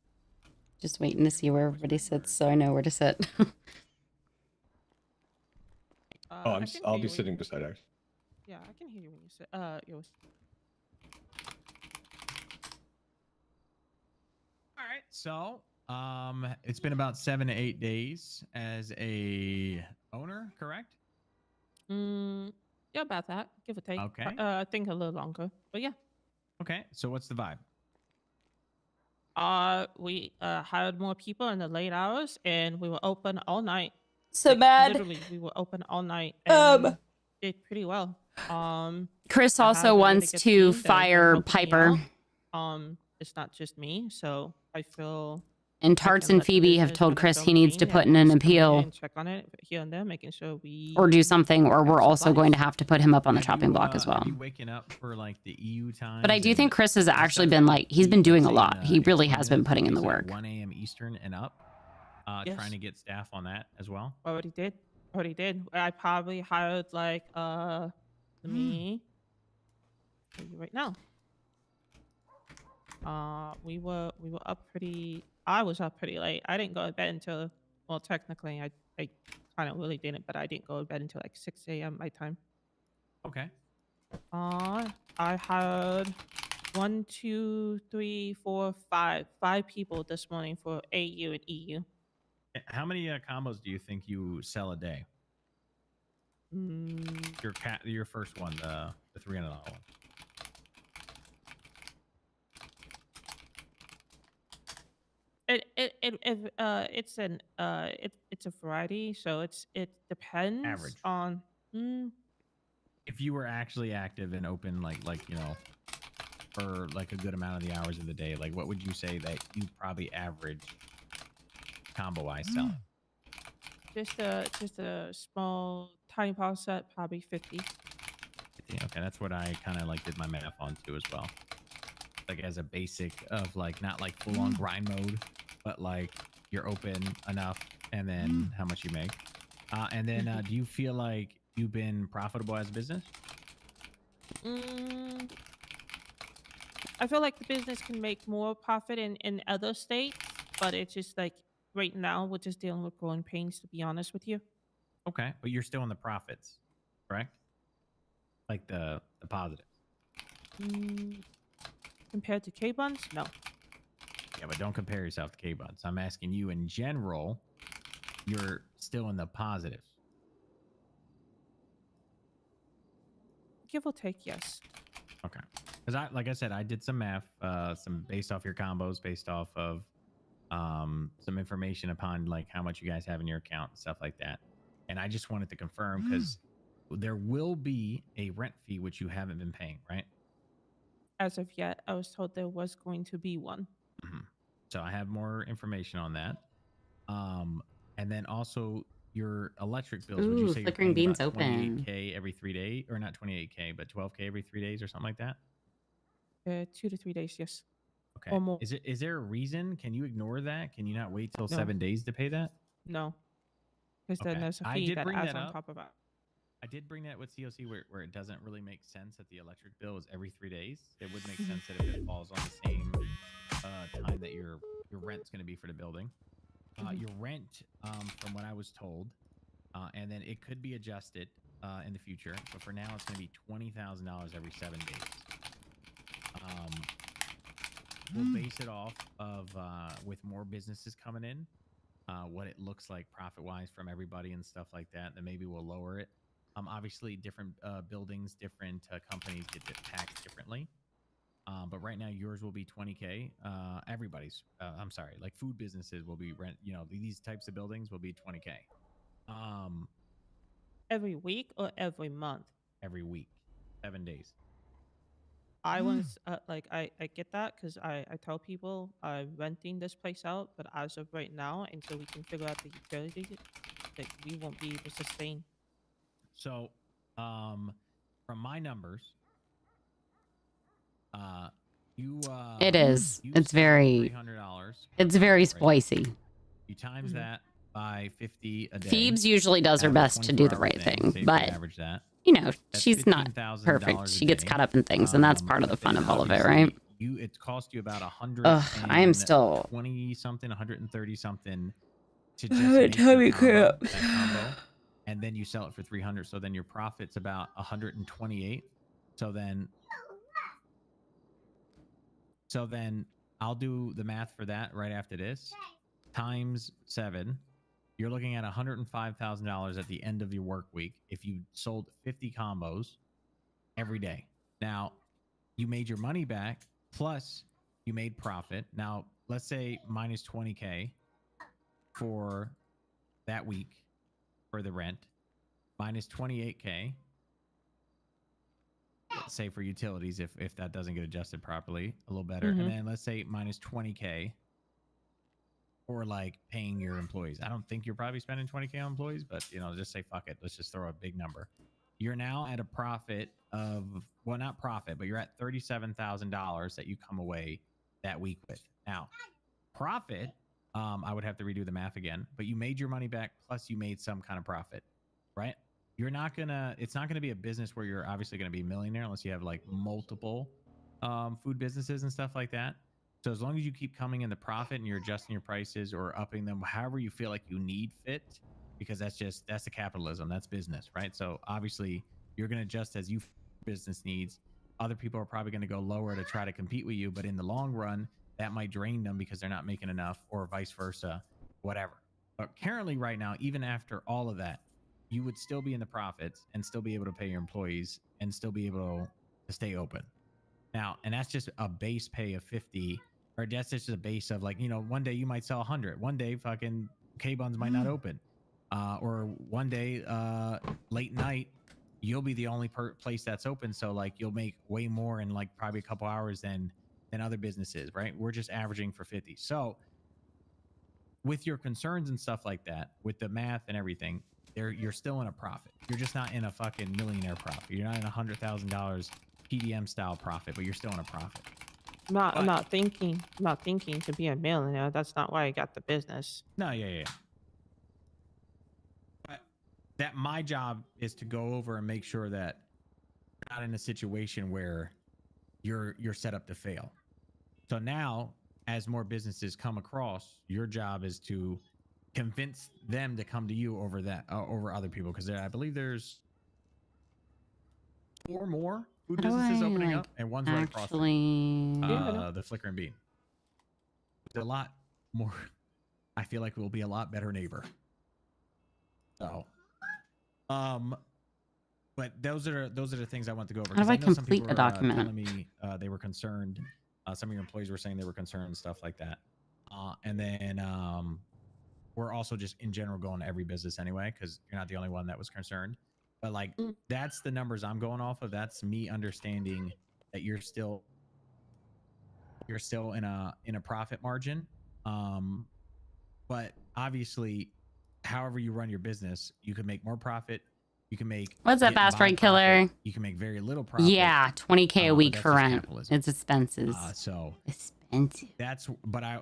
Just waiting to see where everybody sits so I know where to sit. I'll be sitting beside Ash. Yeah, I can hear you when you sit. All right. So, it's been about 7 to 8 days as a owner, correct? Yeah, about that, give or take. Okay. I think a little longer, but yeah. Okay. So, what's the vibe? We hired more people in the late hours, and we were open all night. So bad. Literally, we were open all night and did pretty well. Chris I also have a really wants good to team that has been fire helping me Piper. out. It's not just me, so I feel. And Tarts and Phoebe have told Chris he needs to put in an appeal And check on it here and there, making sure we or do something, or we're also going to have to put him up on the chopping block as well. Are you waking up for like the EU time? But I do think Chris has actually been like, he's been doing a lot. He really has been putting in the work. 1 a.m. Eastern and up, Yes. trying to get staff on that as well. Already did. I probably hired like let me tell you right now. We were up pretty. I was up pretty late. I didn't go to bed until, well, technically I kind of really didn't, but I didn't go to bed until like 6 a.m. my time. Okay. I had 1, 2, 3, 4, 5 people this morning for AU and EU. How many combos do you think you sell a day? Your first one, the $300 one. It's a variety, so it depends. Average. On If you were actually active and open, like for like a good amount of the hours of the day, like what would you say that you probably average combo-wise selling? just a small tiny pause set, probably 50. 50, okay, that's what I kind of like did my math on too as well. Like as a basic of like not like full on grind mode, but like you're open enough, and then how much you make. And then do you feel like you've been profitable as a business? I feel like the business can make more profit in other states, but it's just like right now we're just dealing with growing pains, to be honest with you. Okay, but you're still in the profits, correct? Like the positives. Compared to K-Buns, no. Yeah, but don't compare yourself to K-Buns. I'm asking you in general, you're still in the positives. Give or take, yes. Okay. Because like I said, I did some math, some based off your combos, based off of some information upon like how much you guys have in your account and stuff like that. And I just wanted to confirm because there will be a rent fee which you haven't been paying, right? As of yet, I was told there was going to be one. So I have more information on that. And then also your electric bills. Would you say Flickering you're paying Beans about open. 28K every 3 days, or not 28K, but 12K every 3 days or something like that? 2 to 3 days, yes. Okay. Or more. Is there a reason? Can you ignore that? Can you not wait till No. 7 days to pay that? No. Because then Okay. there's a I fee did that bring adds that on up. top of that. I did bring that with COC where it doesn't really make sense that the electric bill is every 3 days. It would make sense that if it falls on the same time that your rent's going to be for the building. Your rent, from what I was told, and then it could be adjusted in the future, but for now it's going to be $20,000 every 7 days. We'll base it off of with more businesses coming in, what it looks like profit-wise from everybody and stuff like that. Then maybe we'll lower it. Obviously, different buildings, different companies get taxed differently. But right now, yours will be 20K. Everybody's, I'm sorry, like food businesses will be rent. You know, these types of buildings will be 20K. every week or every month? Every week, 7 days. I was like, I get that because I tell people I'm renting this place out, but as of right now, until we can figure out the utility, that we won't be able to sustain. So, from my numbers, It is. you It's sell very. $300. It's very Right? spicy. You times that by 50 a day. Phoebes usually does her out of a best to do the 24-hour right thing, thing, say if we but average that. you know, That's she's not $15,000 perfect. a She gets day. caught up in things, and that's part of the fun then of all of it, obviously right? It cost you about 100. I am still. 20 something, 130 something to My just make your tummy combo, cramps. that combo, and then you sell it for 300. So then your profit's about 128. So then I'll do the math for that right after this. Times 7, you're looking at $105,000 at the end of your work week if you sold 50 combos every day. Now, you made your money back, plus you made profit. Now, let's say minus 20K for that week for the rent, minus 28K, let's say for utilities, if that doesn't get adjusted properly, a little better. Mhm. And then let's say minus 20K for like paying your employees. I don't think you're probably spending 20K on employees, but just say fuck it. Let's just throw a big number. You're now at a profit of, well, not profit, but you're at $37,000 that you come away that week with. Now, profit, I would have to redo the math again, but you made your money back, plus you made some kind of profit, right? It's not gonna be a business where you're obviously gonna be a millionaire unless you have like multiple food businesses and stuff like that. So as long as you keep coming in the profit and you're adjusting your prices or upping them, however you feel like you need fit, because that's the capitalism, that's business, right? So obviously you're going to adjust as you business needs. Other people are probably going to go lower to try to compete with you, but in the long run, that might drain them because they're not making enough, or vice versa, whatever. But currently right now, even after all of that, you would still be in the profits and still be able to pay your employees and still be able to stay open. Now, and that's just a base pay of 50, or that's just a base of like, one day you might sell 100. One day fucking K-Buns might not open. Or one day, late night, you'll be the only place that's open. So like you'll make way more in like probably a couple hours than other businesses, right? We're just averaging for 50. So with your concerns and stuff like that, with the math and everything, you're still in a profit. You're just not in a fucking millionaire profit. You're not in $100,000 PDM style profit, but you're still in a profit. I'm not thinking to be a millionaire. That's not why I got the business. No, yeah. But that my job is to go over and make sure that you're not in a situation where you're set up to fail. So now, as more businesses come across, your job is to convince them to come to you over over other people, because I believe there's 4 more food businesses opening up, and one's right across the Flicker and Bean. It's a lot more. I feel like we'll be a lot better neighbor. So, but those are the things I want to go over. How do I know some complete people a were, document? telling me they were concerned. Some of your employees were saying they were concerned and stuff like that. And then we're also just in general going to every business anyway, because you're not the only one that was concerned. But like that's the numbers I'm going off of. That's me understanding that you're still in a profit margin. But obviously, however you run your business, you can make more profit. You can make What's up, Asteroid Killer? You can make very little profit. Yeah, 20K a week that's for just rent. capitalism. It's expenses. So expensive. That's I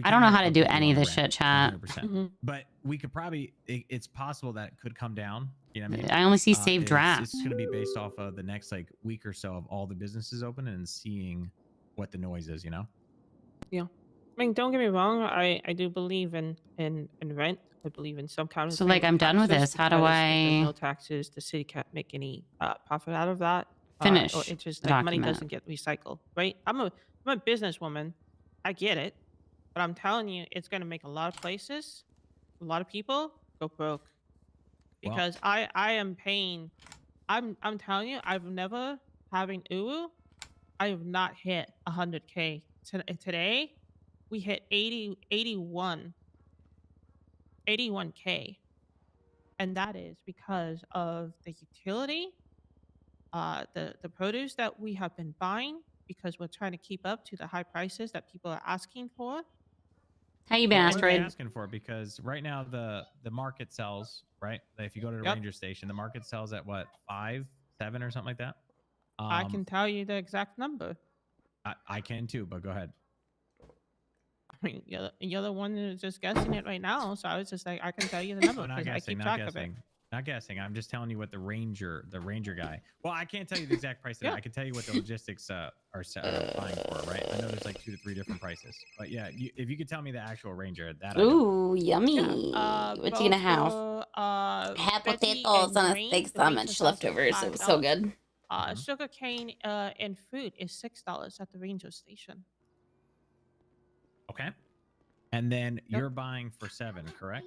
don't know how to do any of this shit, chat. 100%. But we could probably. It's possible that it could come down. You know what I mean? I only see saved drafts. It's going to be based off of the next like week or so of all the businesses open and seeing what the noise is. Yeah. I mean, don't get me wrong. I do believe in rent. I believe in some kind of. So, like, I'm done with taxes, this. How do because if I there's no taxes? The city can't make any profit out of that. finish Or it's just the like money document? doesn't get recycled, right? I'm a businesswoman. I get it, but I'm telling you, it's gonna make a lot of places, a lot of people go broke, because I am paying. I'm telling you, I've never having Uru. I have not hit 100K. Today, we hit 81K. and that is because of the utility, the produce that we have been buying, because we're trying to keep up to the high prices that people are asking for. How you been, Well, what are they Asteroid? asking for? Because right now the market sells, right? If you go to the Yep. ranger station, the market sells at what, 5, 7 or something like that. I can tell you the exact number. I can too, but go ahead. I mean, you're the one who's just guessing it right now, so I was just like, I can tell you the number No, not because I guessing, keep not track of it. guessing. Not guessing. I'm just telling you what the ranger guy. Well, I can't tell you the exact price. Yeah. I can tell you what the logistics are buying for, right? I know there's like 2 to 3 different prices, but yeah, if you could tell me the actual ranger, that I know. Ooh, yummy. Yeah, What you gonna have? for, Had Betty potatoes and on a grain, steak the ranger sandwich sells at leftovers. It was so $5. good. Sugar cane and fruit is $6 at the ranger station. Okay. And then you're buying for 7, correct?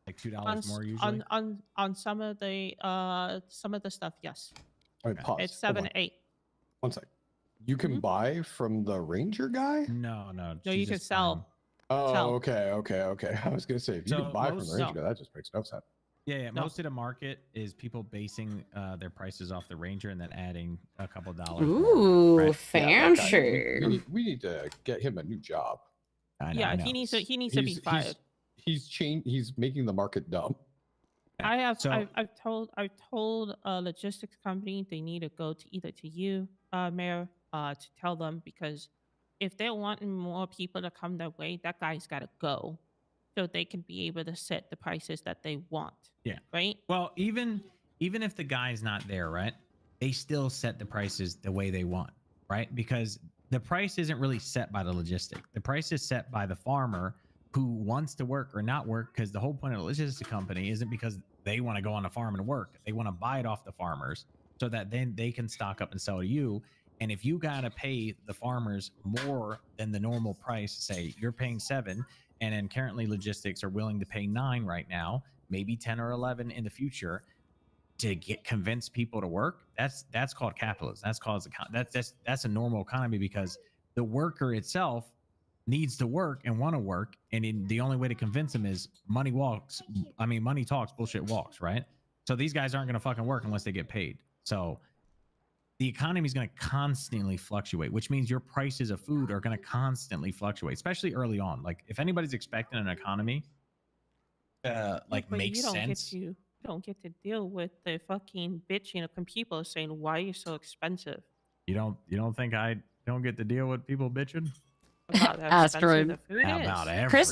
Like $2 more usually. On some of the stuff, yes. All right, pause. It's Hold 7 on. to 8. One sec. You can buy from the ranger guy? No. No, she's you can just sell. Oh, Sell. okay. I was gonna say if you So can buy from the most- ranger guy, that just makes no sense. Yeah. No. Most of the market is people basing their prices off the ranger and then adding a couple dollars. Ooh, right? fancy. We need to get him a new job. I know, Yeah, I know. he needs to be fired. He's making the market dumb. I've told a logistics company they need to go to either to you, Mayor, to tell them, because if they're wanting more people to come their way, that guy's got to go, so they can be able to set the prices that they want. Yeah. Right. Well, even if the guy's not there, right? They still set the prices the way they want, right? Because the price isn't really set by the logistic. The price is set by the farmer who wants to work or not work, because the whole point of a logistic company isn't because they want to go on a farm and work. They want to buy it off the farmers so that then they can stock up and sell to you. And if you got to pay the farmers more than the normal price, say you're paying 7, and then currently logistics are willing to pay 9 right now, maybe 10 or 11 in the future, to convince people to work, that's called capitalism. That's a normal economy, because the worker itself needs to work and want to work, and the only way to convince them is money talks, bullshit walks, right? So these guys aren't going to fucking work unless they get paid. So the economy is going to constantly fluctuate, which means your prices of food are going to constantly fluctuate, especially early on. Like if anybody's expecting an economy But makes sense. You don't get to deal with the fucking bitching of people saying, why are you so expensive? You don't think I don't get to deal with people bitching? About how expensive Asteroid. the food How is. about everything? Chris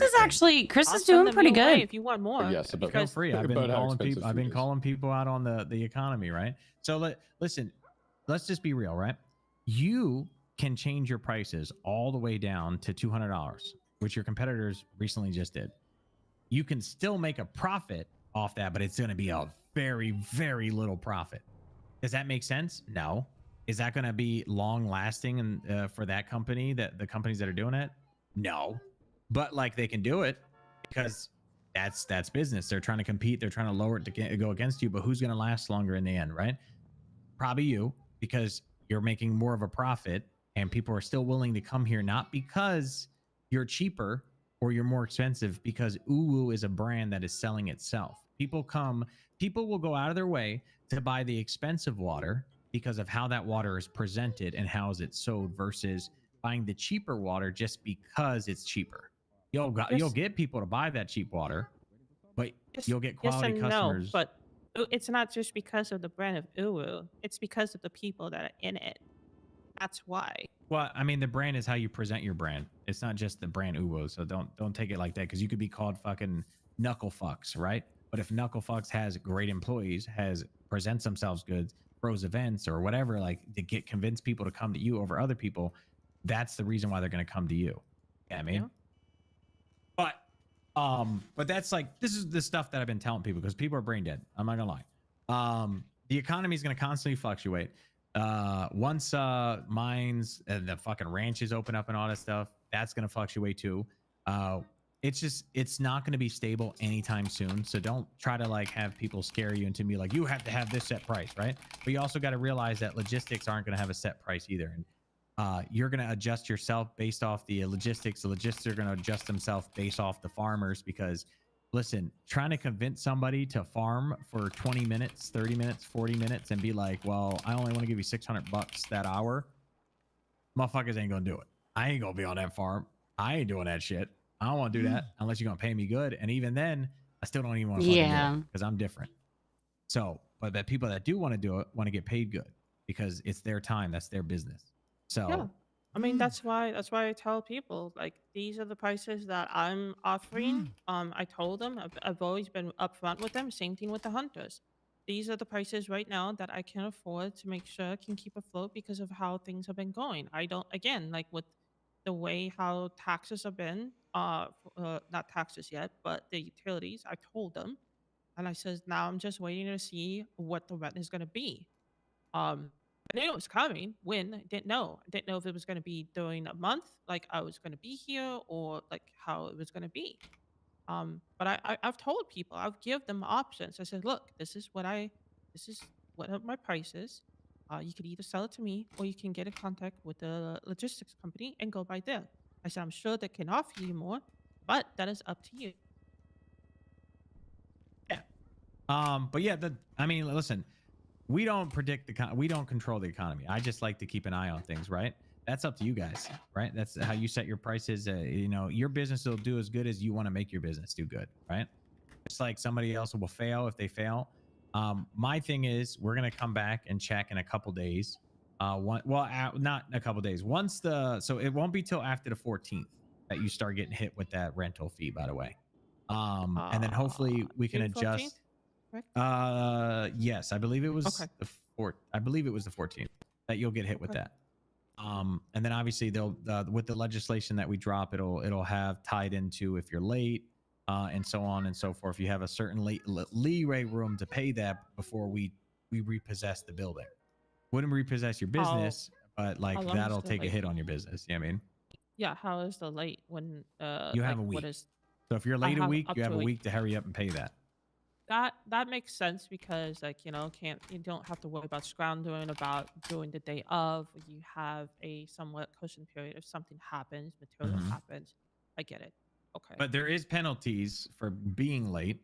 I'll is send doing them pretty your way good. if you want more. Yes, but Feel free. I've been about how calling expensive people. I've been food is. calling people out on the economy, right? So listen, let's just be real, right? You can change your prices all the way down to $200, which your competitors recently just did. You can still make a profit off that, but it's going to be a very, very little profit. Does that make sense? No. Is that going to be long lasting and for that company, that the companies that are doing it? No. But like they can do it because that's business. They're trying to compete. They're trying to lower it to go against you. But who's going to last longer in the end, right? Probably you, because you're making more of a profit and people are still willing to come here, not because you're cheaper or you're more expensive, because Uwu is a brand that is selling itself. People will go out of their way to buy the expensive water because of how that water is presented and how is it sold, versus buying the cheaper water just because it's cheaper. You'll get people to buy that cheap water, but you'll get quality customers. No, but it's not just because of the brand of Uwu. It's because of the people that are in it. That's why. Well, I mean, the brand is how you present your brand. It's not just the brand Uwu. So don't take it like that, because you could be called fucking Knuckle Fucks, right? But if Knuckle Fucks has great employees, presents themselves good, throws events or whatever, like to convince people to come to you over other people, that's the reason why they're going to come to you. Yeah, I mean, but that's like, this is the stuff that I've been telling people, because people are brain dead. I'm not gonna lie. The economy is going to constantly fluctuate. Once mines and the fucking ranches open up and all that stuff, that's going to fluctuate too. It's not going to be stable anytime soon. So don't try to like have people scare you into me like, you have to have this set price, right? But you also got to realize that logistics aren't going to have a set price either. And you're going to adjust yourself based off the logistics. The logistics are going to adjust themselves based off the farmers, because listen, trying to convince somebody to farm for 20 minutes, 30 minutes, 40 minutes and be like, well, I only want to give you $600 that hour. Motherfuckers ain't going to do it. I ain't going to be on that farm. I ain't doing that shit. I don't want to do that unless you're going to pay me good. And even then, I still don't even want to fucking do it because I'm different. So, but the people that do want to do it want to get paid good because it's their time. That's their business. So, Yeah. I mean, that's why I tell people like these are the prices that I'm offering. I told them I've always been upfront with them. Same thing with the hunters. These are the prices right now that I can afford to make sure I can keep afloat because of how things have been going. I don't again like with the way how taxes have been. Not taxes yet, but the utilities. I told them, and I says now I'm just waiting to see what the rent is going to be. I knew it was coming. When I didn't know. I didn't know if it was going to be during a month, like I was going to be here, or like how it was going to be. But I've told people, I've give them options. I said, look, this is what are my prices. You could either sell it to me, or you can get in contact with the logistics company and go by there. I said, I'm sure they can offer you more, but that is up to you. but yeah, I mean, listen, we don't predict we don't control the economy. I just like to keep an eye on things, right? That's up to you guys, right? That's how you set your prices. You know, your business will do as good as you want to make your business do good, right? Just like somebody else will fail if they fail. My thing is we're going to come back and check in a couple days. Not a couple days. So it won't be till after the 14th that you start getting hit with that rental fee, by the way. And then hopefully we can June 14th? adjust. Correct? Yes, I believe it was Okay. the 4th. I believe it was the 14th that you'll get hit with that. And then obviously they'll with the legislation that we drop, it'll have tied into if you're late, and so on and so forth. You have a certain leeway room to pay that before we repossess the building. Wouldn't repossess your business, but like how long is that'll the take a late hit on your business. You know what I mean? Yeah, how is the late when You have like, a week. what is So if you're I late a have week, up you have to a a week to hurry up and pay that. that makes sense because like you don't have to worry about scrounging about doing the day of. You have a somewhat cushion period if something happens, material Mhm. happens. I get it. Okay. But there is penalties for being late,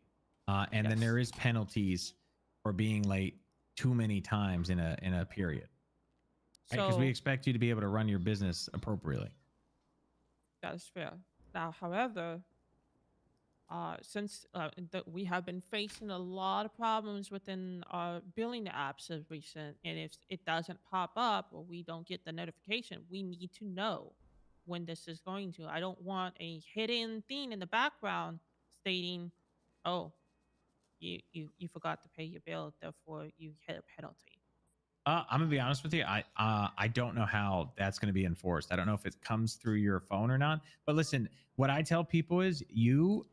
and then there is penalties for being late too many times in a period. Right? Because we So expect you to be able to run your business appropriately. that is fair. Now, however, since we have been facing a lot of problems within our billing apps of recent, and if it doesn't pop up or we don't get the notification, we need to know when this is going to. I don't want a hidden thing in the background stating, "Oh, you forgot to pay your bill, therefore you hit a penalty." I'm gonna be honest with you. I don't know how that's gonna be enforced. I don't know if it comes through your phone or not. But listen, what I tell people is you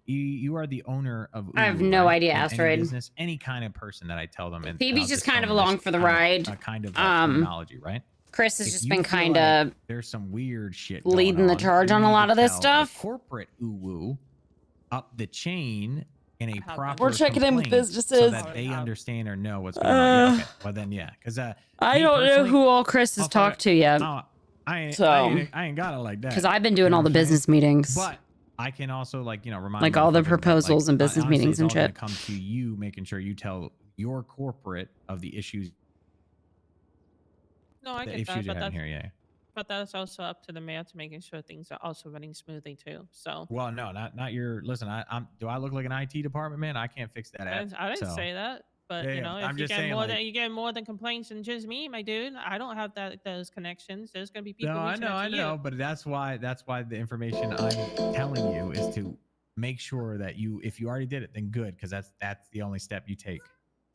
are the owner of. I have Ulu, no right? idea, In any Asteroid. business, any kind of person that I tell them, and Phoebe's I'll just tell kind of them this along for the kind of- ride. kind of terminology, right? Chris has If just you been feel kind like of there's some weird shit leading the going charge you on a need lot to of this tell the stuff. corporate uwu up the chain in a proper We're checking in with complaint so businesses. that they understand or know what's going on. Yeah, okay. Well then, yeah, because I me don't know personally, who all Chris has talked to yet. I So, ain't got it like that. because I've been You doing know all what the I'm saying? business meetings. But I can also remind Like all the motherfuckers that, proposals and business honestly, meetings it's and all gonna shit. come to you, making sure you tell your corporate of the issues. No, I The get issues that, you're but having here, yeah. but that's also up to the mayor to making sure things are also running smoothly too. So Well, no, not your. Listen, do I look like an IT department man? I can't fix that app. I didn't so. say that, but Yeah, you yeah, know, I'm if you just get saying, more like- than you get more than complaints than just me, my dude, I don't have those connections. There's gonna be people No, I reaching know, out I to know, you. but that's why the information I'm telling you is to make sure that if you already did it, then good, because that's the only step you take,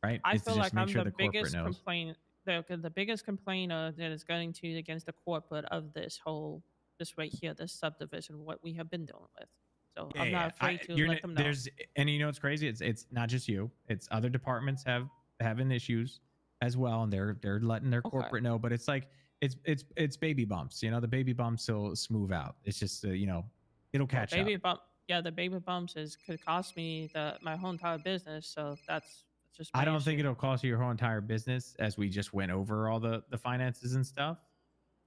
right? I Is to feel just like make I'm sure the the corporate biggest knows. complaint, the biggest complainer that is going to against the corporate of this right here, this subdivision, what we have been dealing with. So I'm not afraid to let them know. And you know what's crazy? It's not just you. It's other departments having issues as well, and they're letting their corporate know. But it's like it's baby bumps. You know, the baby bumps will smooth out. It's just it'll catch up. The baby bumps could cost me my whole entire business. So that's just my I don't issue. think it'll cost you your whole entire business, as we just went over all the finances and stuff.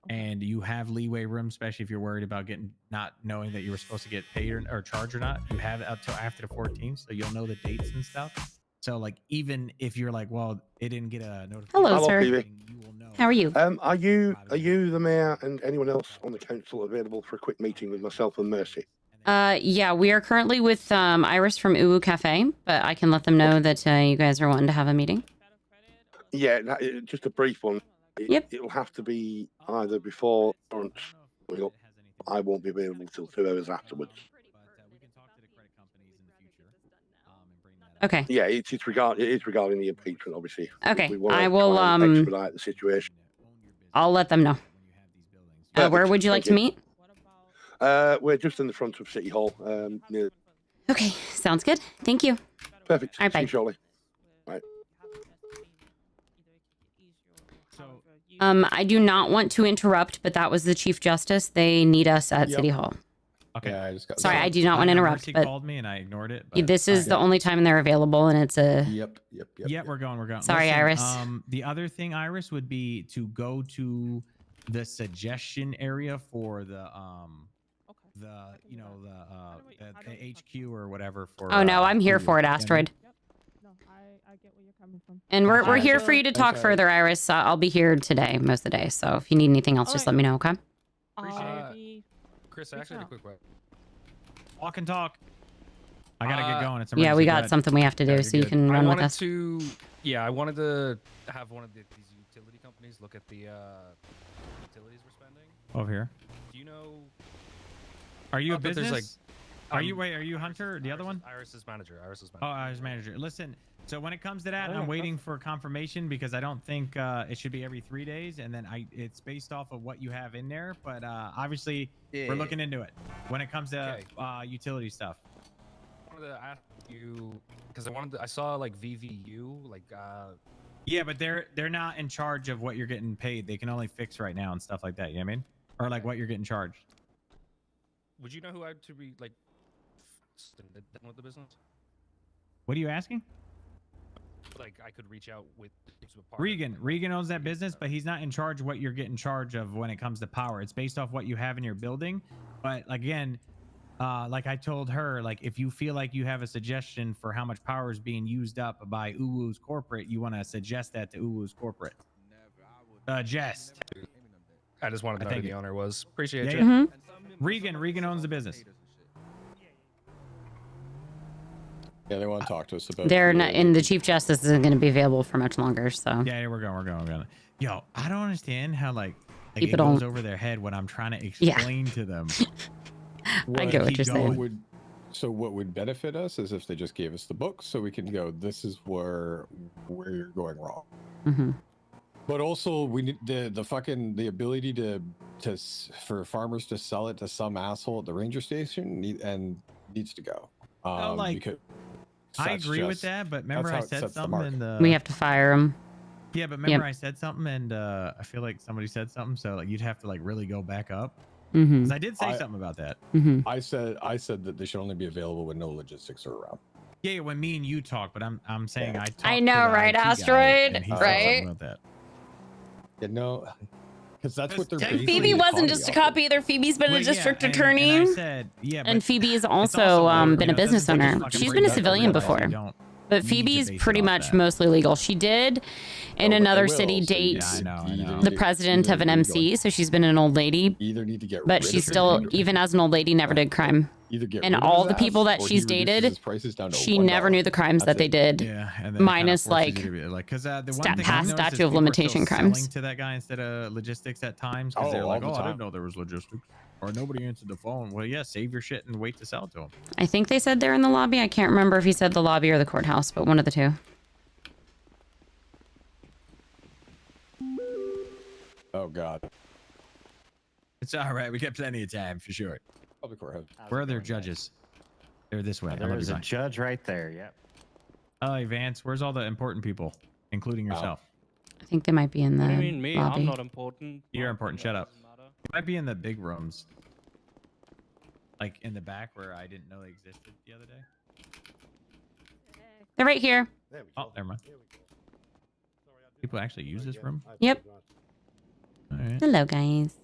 and you have leeway room, especially if you're worried about not knowing that you were supposed to get paid or charged or not. You have it up till after the 14th, so you'll know the dates and stuff. So like, even if you're like, well, it didn't get a notification. Hello, sir. Phoebe. How are you? Are you the mayor and anyone else on the council available for a quick meeting with myself and Mercy? Yeah, we are currently with Iris from Uwu Cafe, but I can let them know that you guys are wanting to have a meeting. Yeah, just a brief one. Yep. It'll have to be either before or I won't be available till 2 hours afterwards. Okay. Yeah, it is regarding the impeachment, obviously. Okay, We want to I will try and expedite the situation. I'll let them know. Where would you like to meet? We're just in the front of City Hall. Near... Okay, sounds good. Thank you. Perfect. All right, bye. See you shortly. Right. I do not want to interrupt, but that was the Chief Justice. They need us at City Hall. Okay. Yeah, I just got. Sorry, I do not want to interrupt, Mercy but called me and I ignored it. this is the only time they're available, and it's a. Yep. Yeah, we're going. Sorry, Listen, Iris. The other thing, Iris, would be to go to the suggestion area for the HQ or whatever for. Oh no, I'm here for it, Asteroid. I get where you're coming from. And we're here for you to talk further, Iris. I'll be here today, most of the day. So if you need anything else, just let me know, okay? Chris, I actually had a quick question. Walk and talk. I gotta get going. It's yeah, we emergency. Go got ahead. something we have to do, so you can run with us. I wanted to have one of these utility companies look at the utilities we're spending. Over here. Do you know? Are you a Not that there's, business? Are you Hunter? The other one? Iris's manager. Oh, Iris manager. Listen. So when it comes to that, I'm waiting for confirmation because I don't think it should be every 3 days, and then it's based off of what you have in there. But obviously, we're looking into it when it comes to utility stuff. I wanted to ask you because I saw like VVU Yeah, but they're not in charge of what you're getting paid. They can only fix right now and stuff like that. You know what I mean? Or like what you're getting charged. Would you know who I'd to be like with the business? What are you asking? Like I could reach out with Regan owns that business, but he's not in charge of what you're getting charged of when it comes to power. It's based off what you have in your building. But again, like I told her, like if you feel like you have a suggestion for how much power is being used up by Uwu's corporate, you want to suggest that to Uwu's corporate. Jest. I just wanted to know who the owner was. Appreciate Yeah, you. yeah. Regan owns the business. Yeah, they want to talk to us about. They're not, and the Chief Justice isn't going to be available for much longer, so. Yeah, we're going. Yo, I don't understand how like Keep it it goes on. over their head when I'm trying to explain to them. I get what you're saying. So what would benefit us is if they just gave us the books, so we can go. This is where you're going wrong. Mm-hmm. But also, we need the ability for farmers to sell it to some asshole at the ranger station needs to go. Because I agree with that, but remember I said something in the. We have to fire him. Yeah, but remember I said something, and I feel like somebody said something, so like you'd have to like really go back up. Mm-hmm. 'Cause I did say something about that. Mm-hmm. I said that they should only be available when no logistics are around. Yeah, when me and you talk, but I'm saying I talked I know, to the right, IT guy, Asteroid? and he said Right? something about that. Yeah, no, because that's what they're. And Phoebe wasn't just a copy either. Phoebe's been a district attorney. And I said, yeah, and Phoebe has also been a business owner. She's been a civilian before. But Phoebe's pretty much mostly legal. She did in another city date the president of an MC, so she's been an old lady. Either need to get but she's still, even as an old lady, never did crime. And all the people that she's dated, she never knew the crimes that they did. Yeah, and then minus like because the one stat thing past I've noticed is statute of people are limitation still crimes. selling to that guy instead of logistics at times because they're all like, the oh, I time. didn't know there was logistics, or nobody answered the phone. Well, yeah, save your shit and wait to sell it to them. I think they said they're in the lobby. I can't remember if he said the lobby or the courthouse, but one of the two. Oh God. It's all right. We got plenty of time for sure. Probably courthouse. Where are their judges? They're this way. There is a judge right there. Yep. Oh, Vance, where's all the important people, including yourself? I think they might be in the What do you mean me? lobby. I'm not important. You're important. Shut up. You might be in the big rooms, like in the back where I didn't know they existed the other day. They're right here. Oh, never mind. People actually use this room? Yep. right. Hello, guys.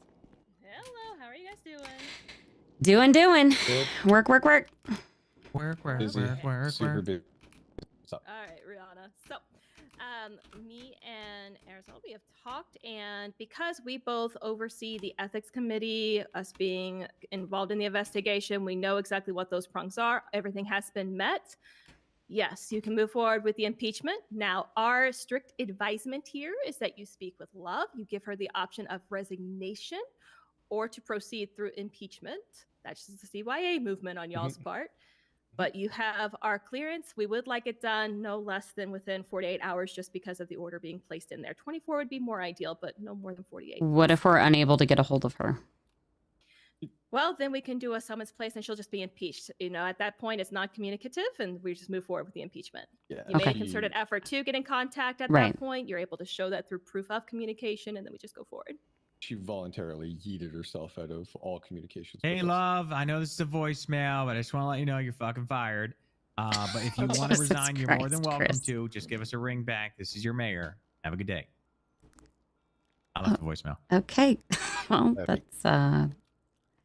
Hello, how are you guys doing? Doing. Good. Work. Work. Super big. What's up? All right, Rihanna. So, me and Arizona, we have talked, and because we both oversee the ethics committee, us being involved in the investigation, we know exactly what those prongs are. Everything has been met. Yes, you can move forward with the impeachment. Now, our strict advisement here is that you speak with Love. You give her the option of resignation or to proceed through impeachment. That's just the CYA movement on y'all's part. But you have our clearance. We would like it done no less than within 48 hours just because of the order being placed in there. 24 would be more ideal, but no more than 48. What if we're unable to get a hold of her? Well, then we can do a summons place and she'll just be impeached. You know, at that point, it's not communicative and we just move forward with the impeachment. Yeah. You make a concerted effort to get in contact at Right. that point. You're able to show that through proof of communication and then we just go forward. She voluntarily yeeted herself out of all communications. Hey, with us. love. I know this is a voicemail, but I just want to let you know you're fucking fired. But if you want to Jesus resign, you're more than Christ, welcome Chris. to. Just give us a ring back. This is your mayor. Have a good day. I left the voicemail. Okay. Well, that's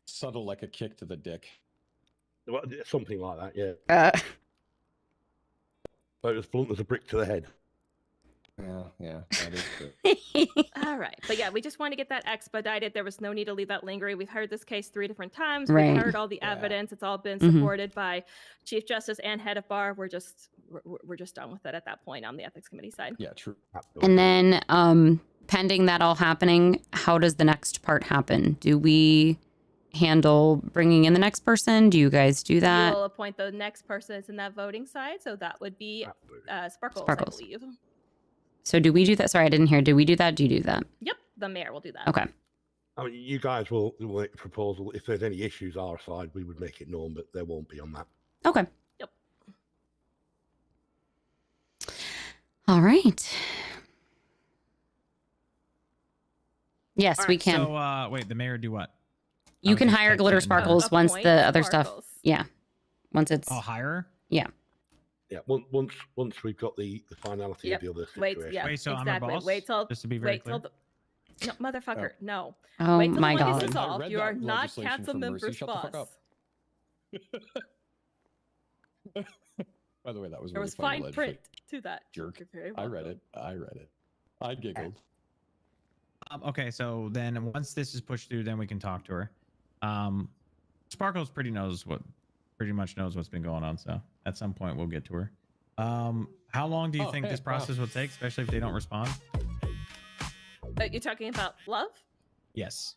Subtle like a kick to the dick. Well, something like that, yeah. But as blunt as a brick to the head. Yeah, that is true. All right. But yeah, we just want to get that expedited. There was no need to leave that lingering. We've heard this case 3 different times. Right. We've heard all the evidence. It's all been Mhm. supported by Chief Justice and head of bar. We're just done with it at that point on the ethics committee side. Yeah, true. And then pending that all happening, how does the next part happen? Do we handle bringing in the next person? Do you guys do that? We'll appoint the next person that's in that voting side. So that would be Sparkles, Sparkles. I believe. So do we do that? Sorry, I didn't hear. Do we do that? Do you do that? Yep, the mayor will do that. Okay. I mean, you guys will make a proposal. If there's any issues our side, we would make it known, but there won't be on that. Okay. Yep. All right. Yes, we can. So, wait, the mayor do what? You can hire Glitter text it. Sparkles once Appoint the other stuff. Sparkles. Yeah. Once it's. Oh, hire her? Yeah. Yeah, once we've got the finality Yep. of the other Wait, situation. yeah, Wait, so I'm her exactly. boss? Wait till Just to be very wait till clear? the no, motherfucker, no. Oh Wait till my the one God. is I resolved. read You that are not legislation council from Mercy. member's Shut the fuck boss. up. By the way, that was There really was funny fine print to that. jerk. You're very I read welcome. it. I giggled. Okay, so then once this is pushed through, then we can talk to her. Sparkles pretty much knows what's been going on, so at some point we'll get to her. How long do you think this process will take, especially if they don't respond? You're talking about Love? Yes.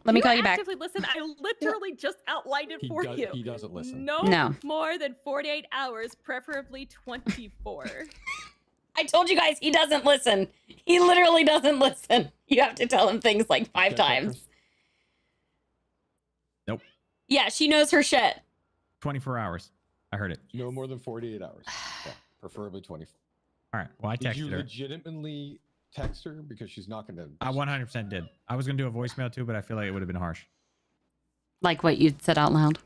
Let me call you back. Actively listen. I literally just outlined it for you. He doesn't listen. No more than 48 hours, preferably 24. I told you guys he doesn't listen. He literally doesn't listen. You have to tell him things like 5 times. Nope. Yeah, she knows her shit. 24 hours. I heard it. No more than 48 hours. Yeah, preferably 24. All right. Well, I Did texted you her. legitimately text her because she's not going to? I 100% did. I was gonna do a voicemail too, but I feel like it would have been harsh. Like what you said out loud.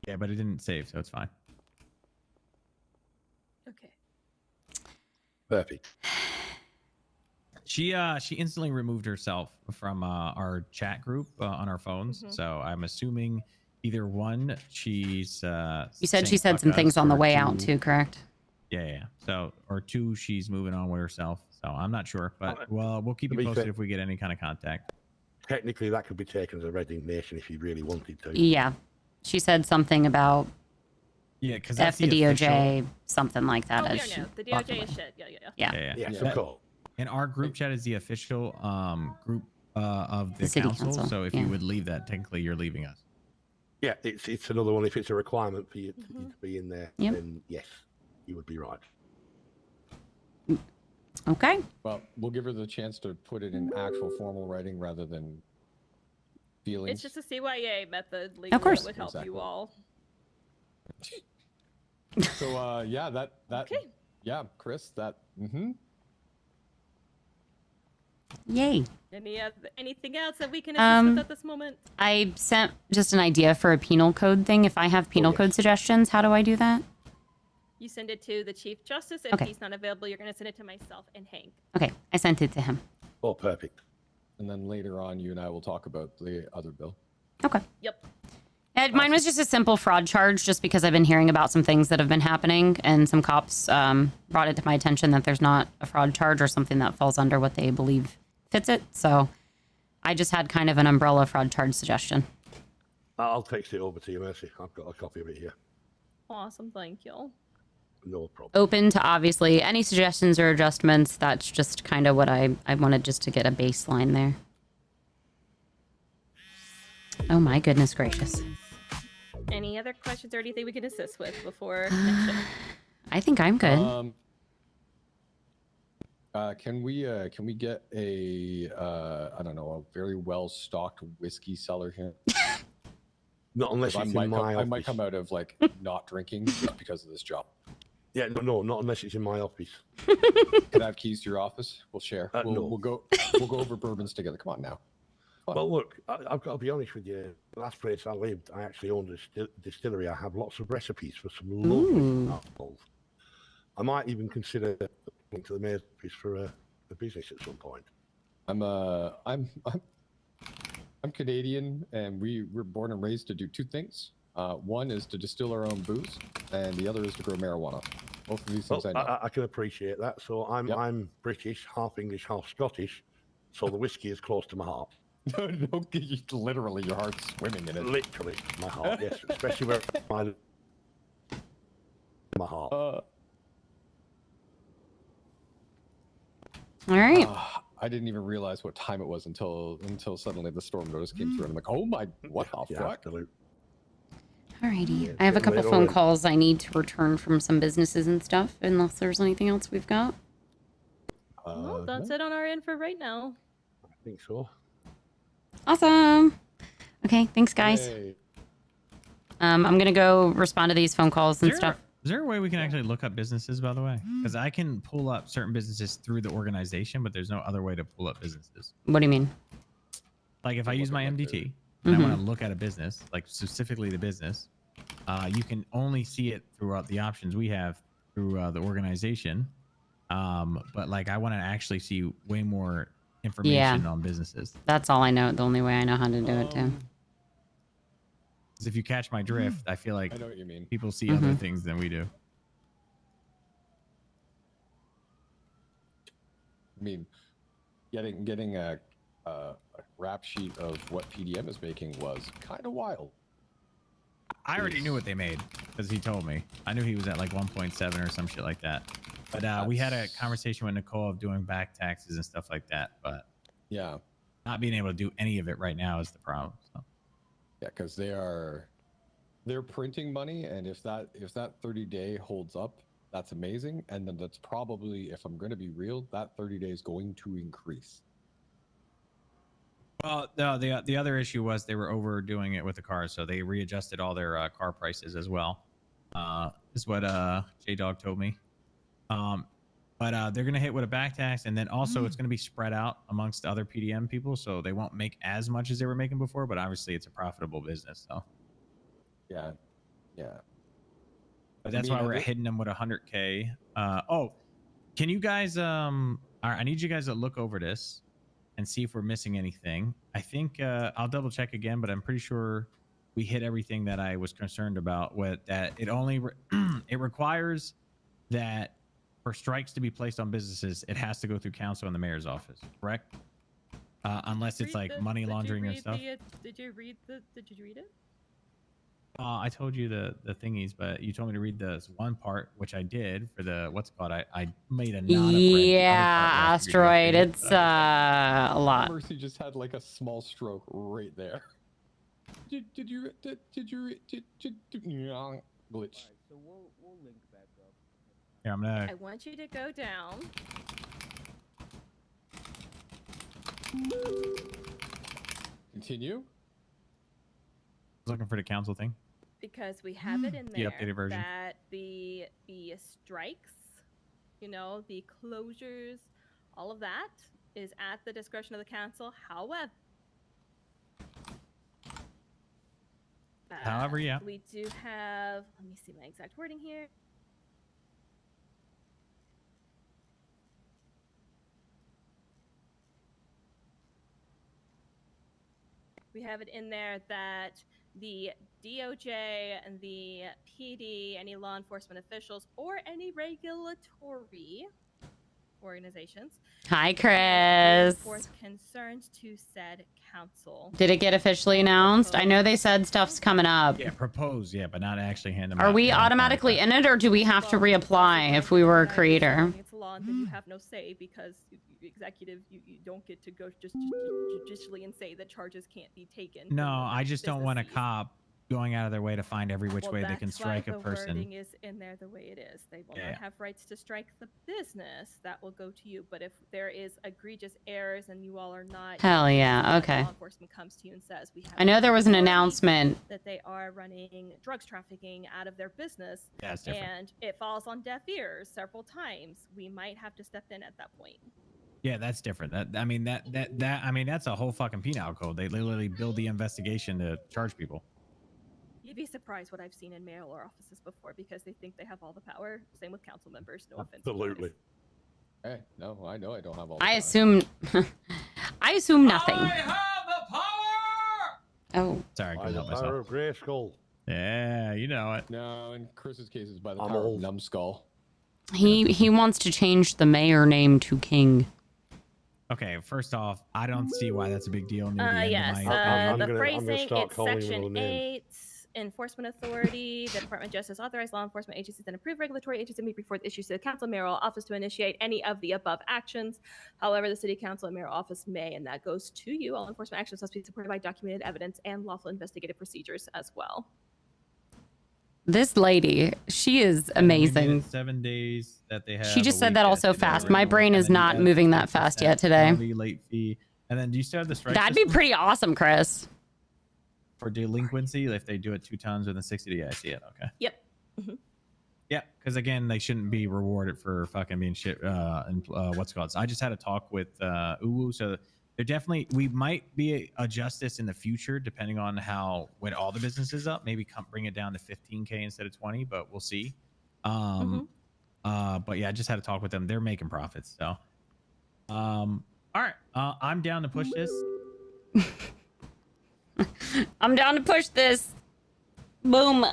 Yeah, but it didn't save, so it's fine. Okay. Perfect. She instantly removed herself from our chat group on our phones. Mhm. So I'm assuming either one, she's You said she said some things on the way out too, correct? Yeah. So, or 2, she's moving on with herself. So I'm not sure, but well, we'll keep To you be posted fair- if we get any kind of contact. Technically, that could be taken as a resignation if you really wanted to. Yeah. She said something about Yeah, because F the DOJ, something like that. Oh, as yeah, she no. The walked DOJ away. is shit. Yeah. Yeah. Yes, That- of course. And our group chat is the official group of the, The city council. council, So if yeah. you would leave that, technically you're leaving us. Yeah, it's another one. If it's a requirement for you to be in there, Yep. then yes, you would be right. Okay. Well, we'll give her the chance to put it in actual formal writing rather than feelings. It's just a CYA method legally course. that would help Exactly. you all. So yeah, that Okay. yeah, Chris, that Yay. Anything else that we can assist with at this moment? I sent just an idea for a penal code thing. If I have penal code suggestions, how do I do that? You send it to the Chief Justice. If Okay. he's not available, you're going to send it to myself and Hank. Okay, I sent it to him. Oh, perfect. And then later on, you and I will talk about the other bill. Okay. Yep. And mine was just a simple fraud charge, just because I've been hearing about some things that have been happening, and some cops brought it to my attention that there's not a fraud charge or something that falls under what they believe fits it. So I just had kind of an umbrella fraud charge suggestion. I'll text it over to you, Mercy. I've got a copy of it here. Awesome, thank you. No problem. Open to obviously any suggestions or adjustments. That's just kind of what I wanted, just to get a baseline there. Oh my goodness gracious. Any other questions or anything we can assist with before next shift? I think I'm good. Can we get a I don't know, a very well stocked whiskey cellar here? Not unless it's in my office. I might come out of like not drinking just because of this job. Yeah, no, not unless it's in my office. Can I have keys to your office? We'll share. No. We'll go over bourbons together. Come on now. Well, look, I've got to be honest with you. The last place I lived, I actually owned a distillery. I have lots of recipes for some lovely alcohols. I might even consider going to the mayor's office for a business at some point. I'm Canadian, and we're born and raised to do two things. One is to distill our own booze, and the other is to grow marijuana. Both of these things I know. I can appreciate that. So I'm British, half English, half Scottish. So the whiskey is close to my heart. No, literally, your heart's swimming in it. Literally, my heart. Yes, especially where my heart. All right. I didn't even realize what time it was until suddenly the storm notice came through, and I'm like, oh my, what the fuck? Alrighty. I have a couple phone calls I need to return from some businesses and stuff, unless there's anything else we've got. Well, that's it on our end for right now. I think so. Awesome. Okay, thanks guys. Hey. I'm gonna go respond to these phone calls and stuff. Is there a way we can actually look up businesses, by the way? Because I can pull up certain businesses through the organization, but there's no other way to pull up businesses. What do you mean? Like if I use my MDT and I want to look at a business, like specifically the business, you can only see it throughout the options we have through the organization. But like I want to actually see way more information on businesses. That's all I know. The only way I know how to do it too. Because if you catch my drift, I feel like I know what you mean. People see other things than we do. I mean, getting a rap sheet of what PDM is making was kind of wild. I already knew what they made because he told me. I knew he was at like 1.7 or some shit like that. But we had a conversation with Nicole of doing back taxes and stuff like that. But yeah, not being able to do any of it right now is the problem. So. Yeah, because they're printing money, and if that 30-day holds up, that's amazing. And then that's probably, if I'm going to be real, that 30 days is going to increase. Well, no, the other issue was they were overdoing it with the cars, so they readjusted all their car prices as well. Is what J-Dog told me. But they're going to hit with a back tax, and then also it's going to be spread out amongst other PDM people, so they won't make as much as they were making before, but obviously it's a profitable business, so. Yeah. But that's why we're hitting them with 100K. Oh, can you guys, all right, I need you guys to look over this and see if we're missing anything. I think I'll double check again, but I'm pretty sure we hit everything that I was concerned about with that. It only, it requires that for strikes to be placed on businesses, it has to go through council and the mayor's office, correct? Unless it's like money laundering and stuff. Did you read it? I told you the thingies, but you told me to read this one part, which I did for the, what's it called? I made a yeah, Asteroid. It's a lot. Mercy just had like a small stroke right there. Did you glitch? So we'll link back up. Here, I'm gonna. I want you to go down. Continue. Looking for the council thing. Because we have it in The there updated version. that the strikes, you know, the closures, all of that is at the discretion of the council. However, yeah. We do have, let me see my exact wording here. we have it in there that the DOJ and the PD, any law enforcement officials, or any regulatory organizations Hi, can bring Chris. forth concerns to said council. Did it get officially announced? I know they said stuff's coming up. Yeah, propose, yeah, but not actually hand them out. Are we Yeah, automatically in it, or do we have to reapply if we were a creator? It's a law, and then you have no say because executive, you don't get to go just judicially and say that charges can't be taken. No, I just don't want a cop going out of their way to find every which way they can strike a the person. wording is in there the way it is. They will Yeah. not have rights to strike the business. That will go to you. But if there is egregious errors and you all are not, Hell yeah, okay. law enforcement comes to you and says, "We have." I know there was an authority announcement. that they are running drugs trafficking out of their business. Yeah, it's different. And it falls on deaf ears several times. We might have to step in at that point. Yeah, that's different. I mean that's a whole fucking penal code. They literally build the investigation to charge people. You'd be surprised what I've seen in mayoral offices before because they think they have all the power. Same with council members. No offense. Absolutely. Hey, no, I know I don't have all. I assume. I assume nothing. Oh. Sorry, I By couldn't the help myself. power of Grayskull. Yeah, you know it. No, in Chris's case, it's by the I'm power of old. Numbskull. He wants to change the mayor name to King. Okay, first off, I don't see why that's a big deal near the end Yes. of my. The gonna phrasing, start it's calling him Section with a name. 8, Enforcement Authority. The Department of Justice authorized law enforcement agencies and approved regulatory agencies may bring forth issues to the council mayoral office to initiate any of the above actions. However, the city council and mayoral office may, and that goes to you. All enforcement actions must be supported by documented evidence and lawful investigative procedures as well. This lady, she is And we made it amazing. 7 days that they have. She just a said week that that also they fast. don't My renew, brain and is then you not have moving that 6% fast yet today. penalty, late fee, and then do you still have the strike? That'd be system pretty awesome, Chris. for delinquency if they do it 2 times within 60 days. I see it. Okay. Yep. Yeah, because again, they shouldn't be rewarded for fucking being shit. And what's it called? So I just had a talk with Uwu, so they're definitely we might be a justice in the future depending on how when all the business is up. Maybe bring it down to 15K instead of 20, but we'll see. But yeah, I just had a talk with them. They're making profits, so. All right, I'm down to push this. I'm down to push this. Boom.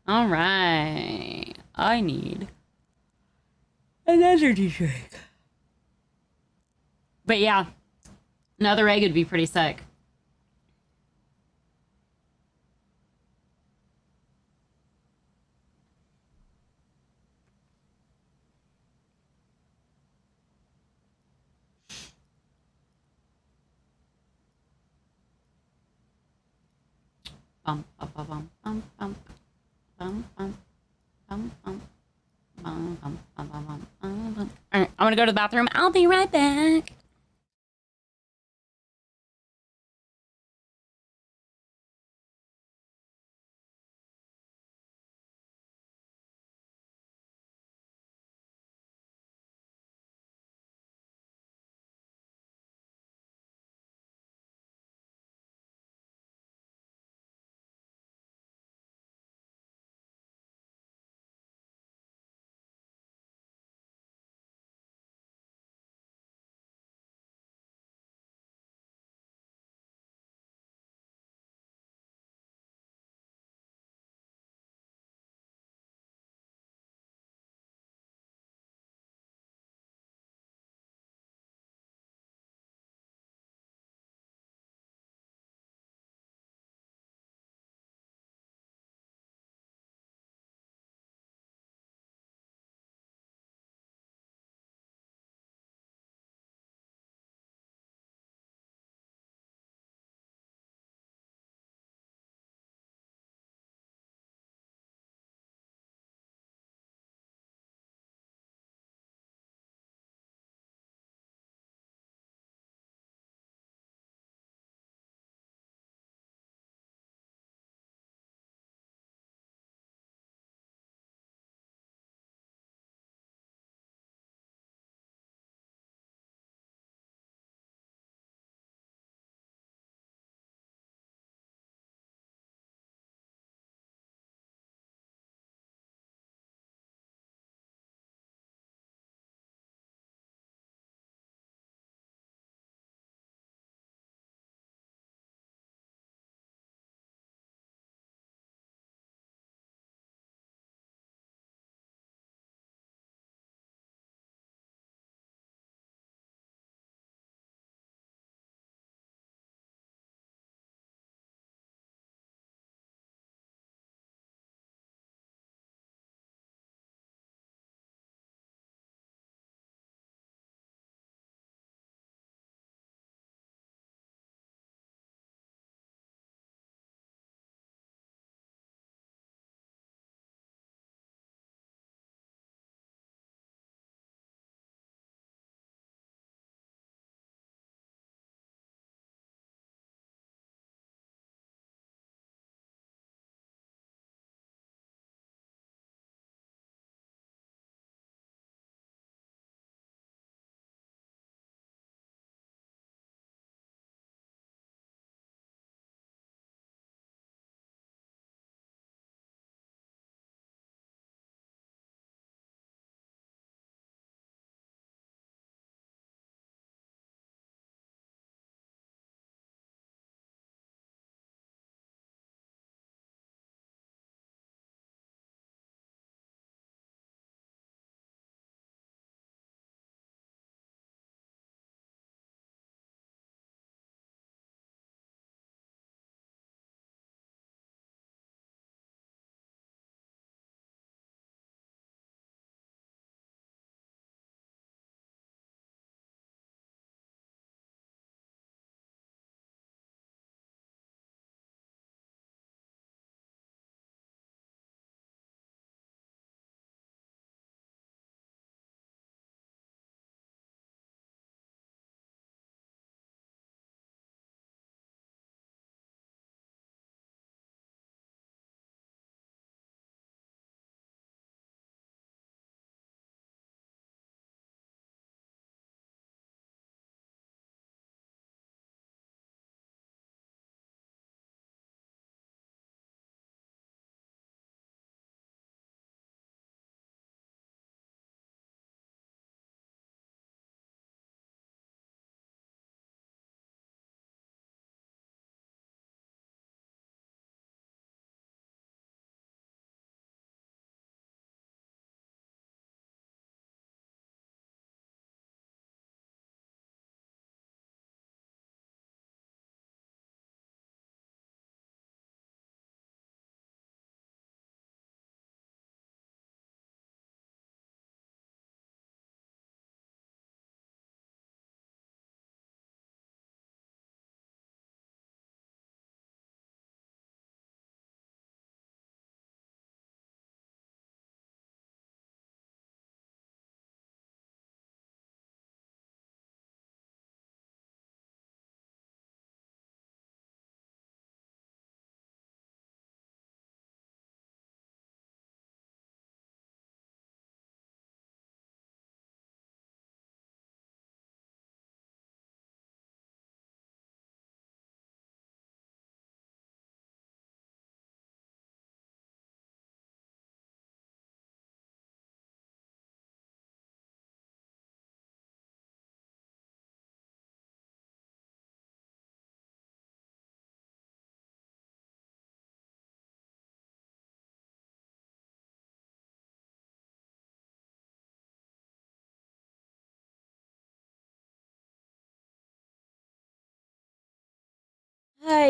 All right. I need an energy drink. But yeah, another egg would be pretty sick. Bum, bum, bum, bum, bum, bum, bum, bum, bum, bum, bum, bum, bum, bum. All right, I'm gonna go to the bathroom. I'll be right back.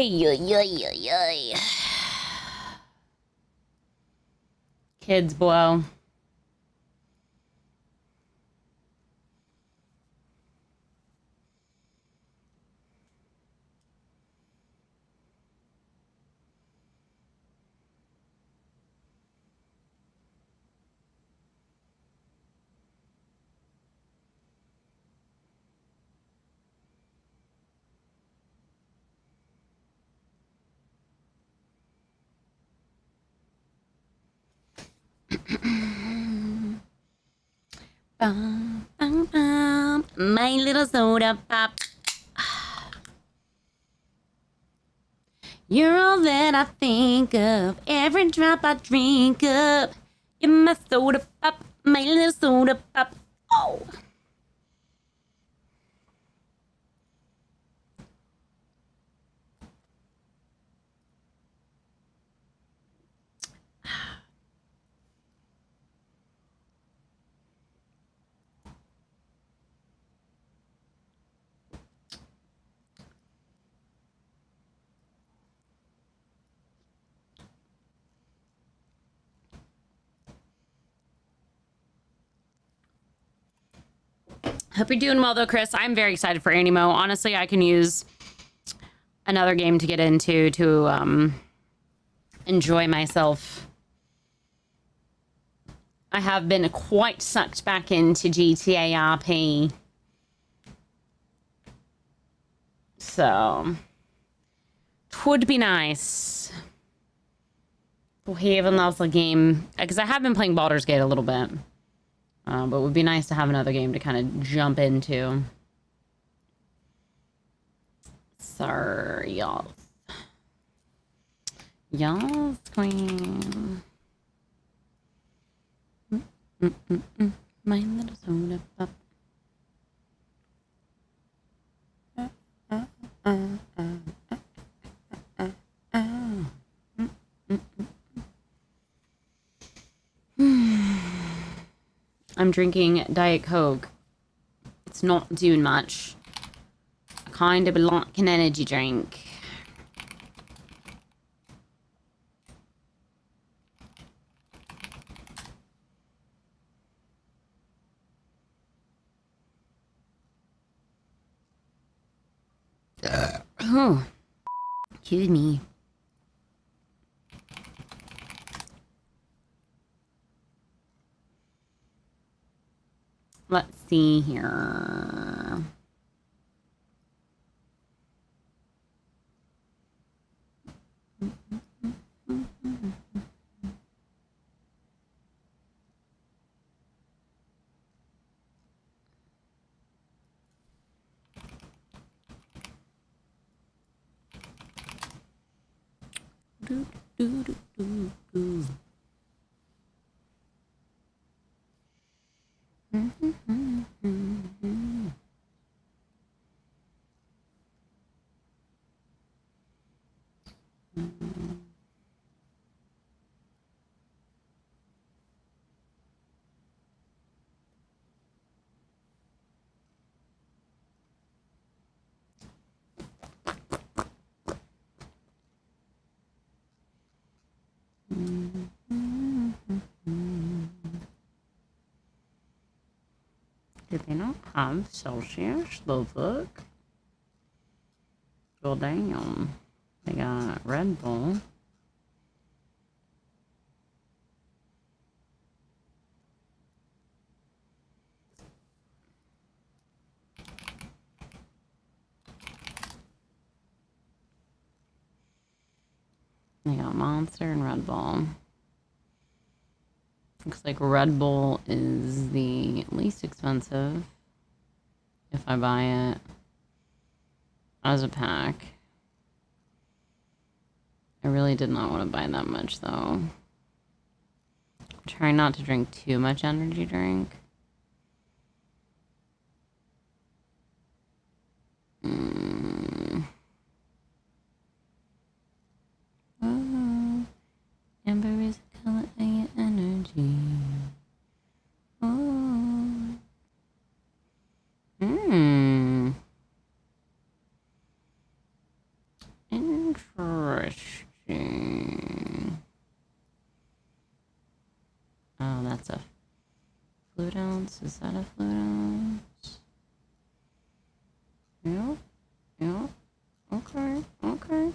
Ay, ay, ay, ay, ay. Kids blow. Bum, bum, bum. My little soda pop. You're all that I think of. Every drop I drink up. You're my soda pop. My little soda pop. Oh. Hope you're doing well, though, Chris. I'm very excited for Animo. Honestly, I can use another game to get into to enjoy myself. I have been quite sucked back into GTA RP. So, it would be nice to have another game. Because I have been playing Baldur's Gate a little bit. But it would be nice to have another game to kind of jump into. Sorry, y'all. Y'all's queen. My little soda pop. I'm drinking Diet Coke. It's not doing much. Kind of like an energy drink. Oh, excuse me. Let's see here. Did they not have Celsius? The fuck? Well, damn. They got Red Bull. They got Monster and Red Bull. Looks like Red Bull is the least expensive if I buy it as a pack. I really did not want to buy that much, though. Try not to drink too much energy drink. Oh, amber is the color of your energy. Oh. Interesting. ounce. Is that a fluid ounce? Yep. Yep. Okay. Okay.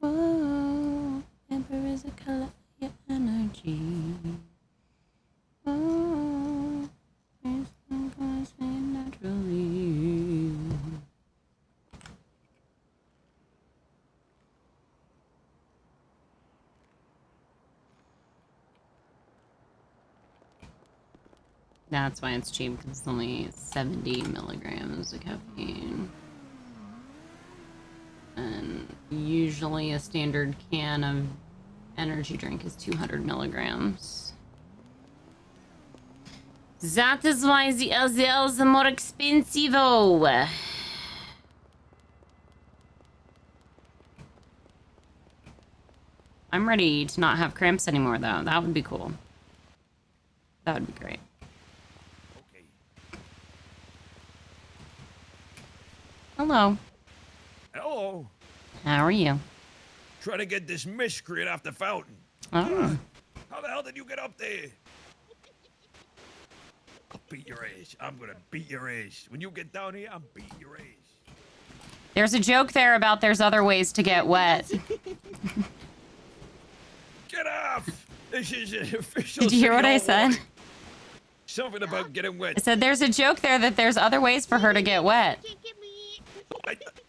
Whoa, amber is a color of your energy. Whoa, it's not gonna say naturally. That's why it's cheap, because it's only 70 milligrams of caffeine. And usually a standard can of energy drink is 200 milligrams. That is why the others are more expensive. Oh. I'm ready to not have cramps anymore, though. That would be cool. That would be great. Hello. Hello. How are you? Trying to get this miscreant off the fountain. Oh. How the hell did you get up there? I'll beat your ass. I'm gonna beat your ass. When you get down here, I'm beating your ass. There's a joke there about there's other ways to get wet. Get off! This is an official. Did you hear what I city hall said? warning. Something about getting wet. I said there's a joke there that there's other ways for her to get wet.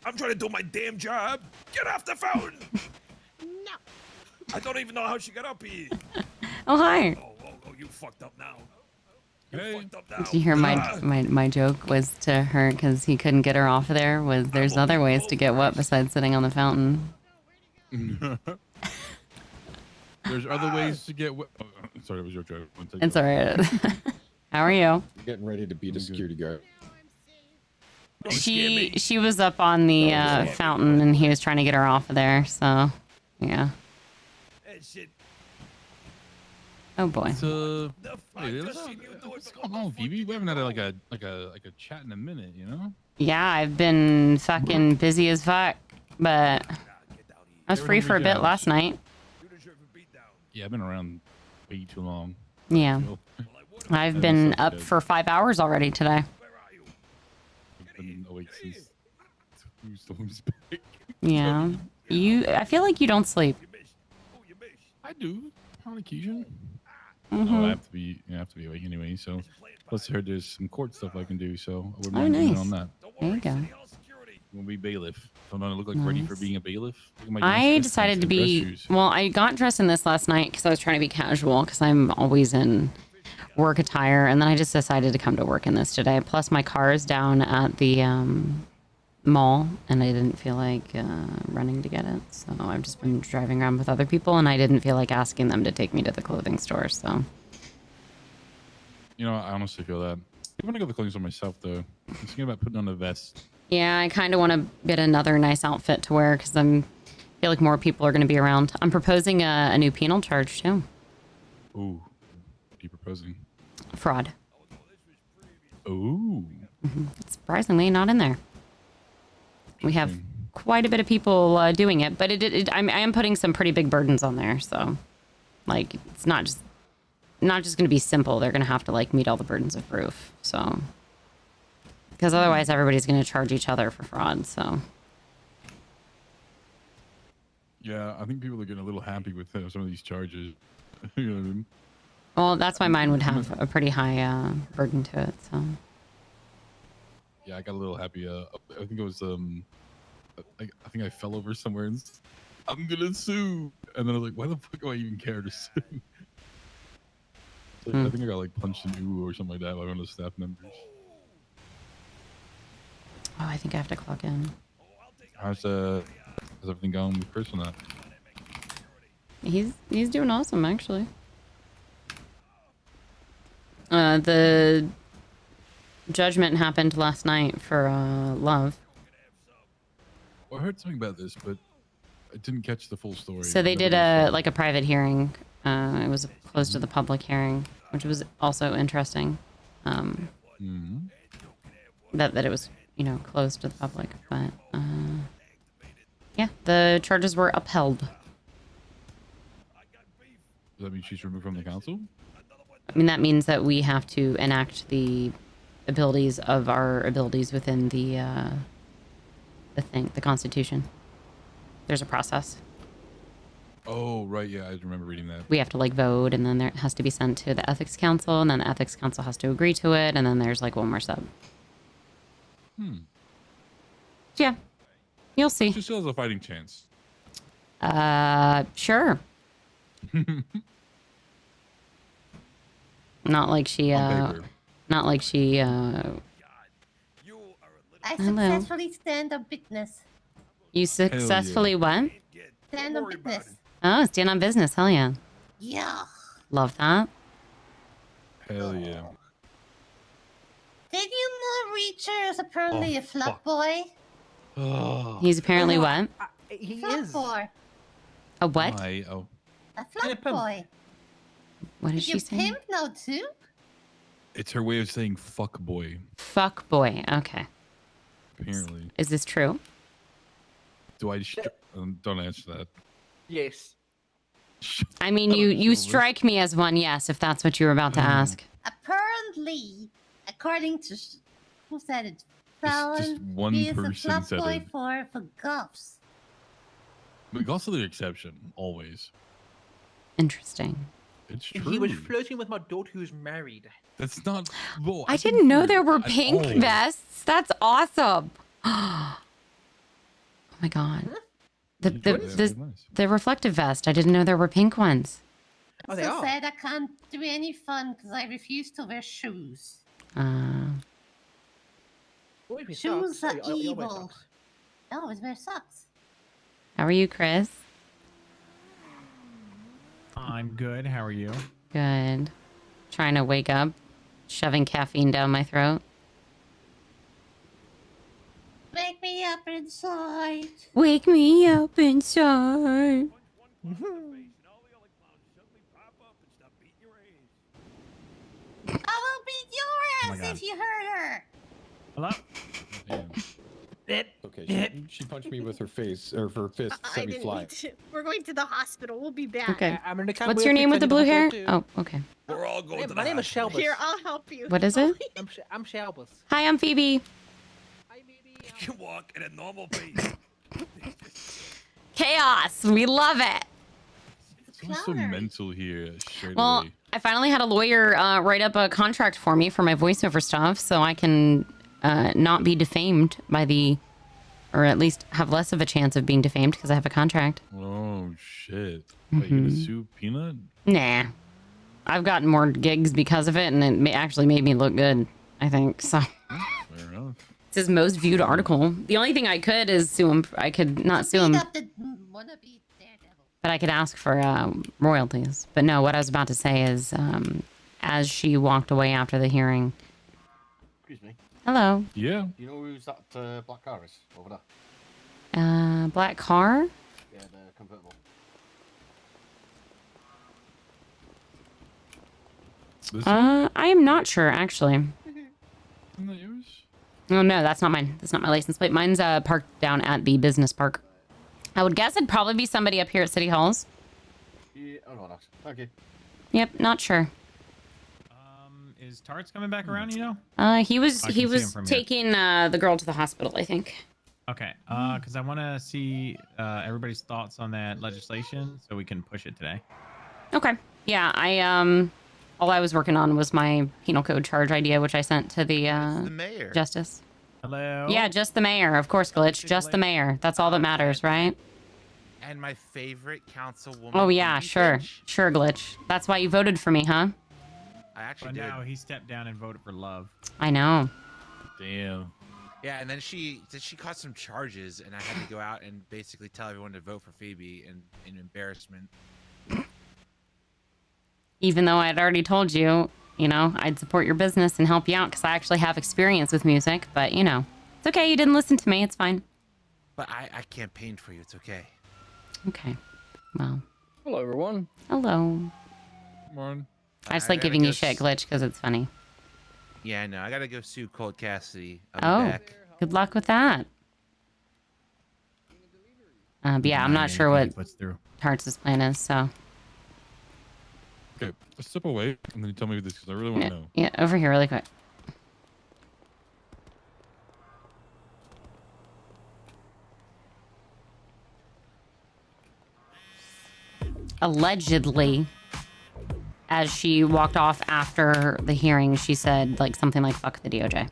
I'm trying to do my damn job. Get off the fountain! No. I don't even know how she got up here. Oh, hi. Oh, you fucked up now. Did you hear my joke was to her because he couldn't get her off of there was there's other ways to get wet besides sitting on the fountain. There's other ways to get. Oh, sorry, it was your joke. It's alright. How are you? Getting ready to beat a security guard. She was up on the fountain and he was trying to get her off of there. So, yeah. Oh boy. Hey, what's going on, Phoebe? We haven't had like a chat in a minute, you know? Yeah, I've been fucking busy as fuck, but I was free for a bit last night. Yeah, I've been around way too long. Yeah. I've been up for 5 hours already today. I've been awake since two storms back. Yeah. I feel like you don't sleep. I do. On occasion. Mhm. I have to be awake anyway. So, plus I heard there's some court stuff I can do. So I wouldn't Oh, mind doing it nice. on that. There you go. gonna be bailiff. Don't I look like ready for Nice. being a bailiff? Look at my I nice decided to dress be shoes. well. I got dressed in this last night because I was trying to be casual because I'm always in work attire, and then I just decided to come to work in this today. Plus, my car is down at the mall, and I didn't feel like running to get it, so I've just been driving around with other people, and I didn't feel like asking them to take me to the clothing store. So, You know, I honestly feel that. I want to go to the clothing store myself, though. I'm thinking about putting on a vest. yeah, I kind of want to get another nice outfit to wear because feel like more people are going to be around. I'm proposing a new penal charge too. Ooh, what are you proposing? Fraud. Ooh. Surprisingly, not in there. We have quite a bit of people doing it, but I am putting some pretty big burdens on there. So, like, it's not just going to be simple. They're going to have to like meet all the burdens of proof. So, because otherwise, everybody's going to charge each other for fraud. So, Yeah, I think people are getting a little happy with some of these charges. You know what I mean? well, that's why mine would have a pretty high burden to it. So, Yeah, I got a little happy. I think it was I think I fell over somewhere and I'm gonna sue. And then I was like, why the fuck do I even care to sue? I think I got like punched in ooh or something like that by one of the staff members. oh, I think I have to clock in. How's everything going with Chris on that? He's doing awesome, actually. The judgment happened last night for love. Well, I heard something about this, but I didn't catch the full story. So they did a private hearing. It was closed to the public hearing, which was also interesting. That it was closed to the public, but yeah, the charges were upheld. Does that mean she's removed from the council? I mean, that means that we have to enact the abilities of our abilities within the Constitution. There's a process. Oh, right. Yeah, I remember reading that. We have to like vote, and then it has to be sent to the Ethics Council, and then the Ethics Council has to agree to it, and then there's like one more step. Yeah, you'll see. She still has a fighting chance. Sure. Not like she I successfully stand on business. You successfully what? Stand on business. Oh, stand on business. Hell yeah. Yeah. Love that. Hell yeah. Did you know Reacher is apparently a flat boy? He's apparently what? He flat boy. A what? Oh. A flat boy. What is Is she you saying? pimp now too? It's her way of saying fuck boy, Fuck boy. Okay. apparently. Is this true? Do I don't answer that. Yes. I mean, you strike me as one, yes, if that's what you were about to ask. Apparently, according to who said it? Just Fallon, one he is a person flat said boy it. for Guffs. But also the exception, always. Interesting. It's And true. he was flirting with my daughter who's married. That's not. Well, I didn't know there were at pink all. vests. That's awesome. Oh my god. The reflective vest. I didn't know there were pink ones. So sad I can't do any fun because I refuse to wear shoes. Shoes are evil. I always wear socks. How are you, Chris? I'm good. How are you? Good. Trying to wake up, shoving caffeine down my throat. Wake me up inside. Wake me up inside. I will beat your ass if you hurt her. Hello? Okay, she punched me with her face or her fist, sent me flying. We're going to the hospital. We'll be back. Okay. I'm gonna come What's your name with the blue hair? Oh, okay. We're all going to the My name is hospital. Shelbus. Here, I'll help you. What is it? I'm Shelbus. Hi, I'm Phoebe. You can walk at a normal pace. Chaos. We love it. It's so mental here. Straight Well, away. I finally had a lawyer write up a contract for me for my voiceover stuff so I can not be defamed by the or at least have less of a chance of being defamed because I have a contract. Oh shit! Wait, you gonna sue Peanut? Nah, I've gotten more gigs because of it, and it actually made me look good. I think so. Fair enough. It's his most viewed article. The only thing I could is sue him. I could not sue him, but I could ask for royalties. But no, what I was about to say is, as she walked away after the hearing. Excuse me. Hello. Yeah. You know who's that black car is over there? Black car? Yeah, the convertible. I am not sure, actually. Isn't that yours? Oh, no, that's not mine. That's not my license plate. Mine's parked down at the business park. I would guess it'd probably be somebody up here at City Halls. Yeah, oh no, that's thank you. Yep, not sure. Is Tarts coming back around, you know? He was I can see him from here. taking the girl to the hospital, I think. Okay, because I want to see everybody's thoughts on that legislation so we can push it today. Okay. Yeah, all I was working on was my penal code charge idea, which I sent to the mayor. justice. Hello? Yeah, just the mayor, of course, Glitch. Just the mayor. That's all that matters, right? And my favorite councilwoman. Oh, yeah, Phoebe sure. Finch. Sure, Glitch. That's why you voted for me, huh? I actually But did. now he stepped down and voted for love. I know. Damn. Yeah, and then she caught some charges, and I had to go out and basically tell everyone to vote for Phoebe in embarrassment. Even though I'd already told you, I'd support your business and help you out because I actually have experience with music. But, it's okay. You didn't listen to me. It's fine. But I campaigned for you. It's okay. Okay. Well. Hello, everyone. Hello. Morning. I just like giving you shit, Glitch, because it's funny. Yeah, I know. I gotta go sue Cold Cassidy. I'll be back. Good luck with that. But yeah, I'm not sure what Tarts' plan is, so. Okay, just step away and then you tell me this because I really want to know. Yeah, over here really quick. Allegedly, as she walked off after the hearing, she said something like "fuck the DOJ."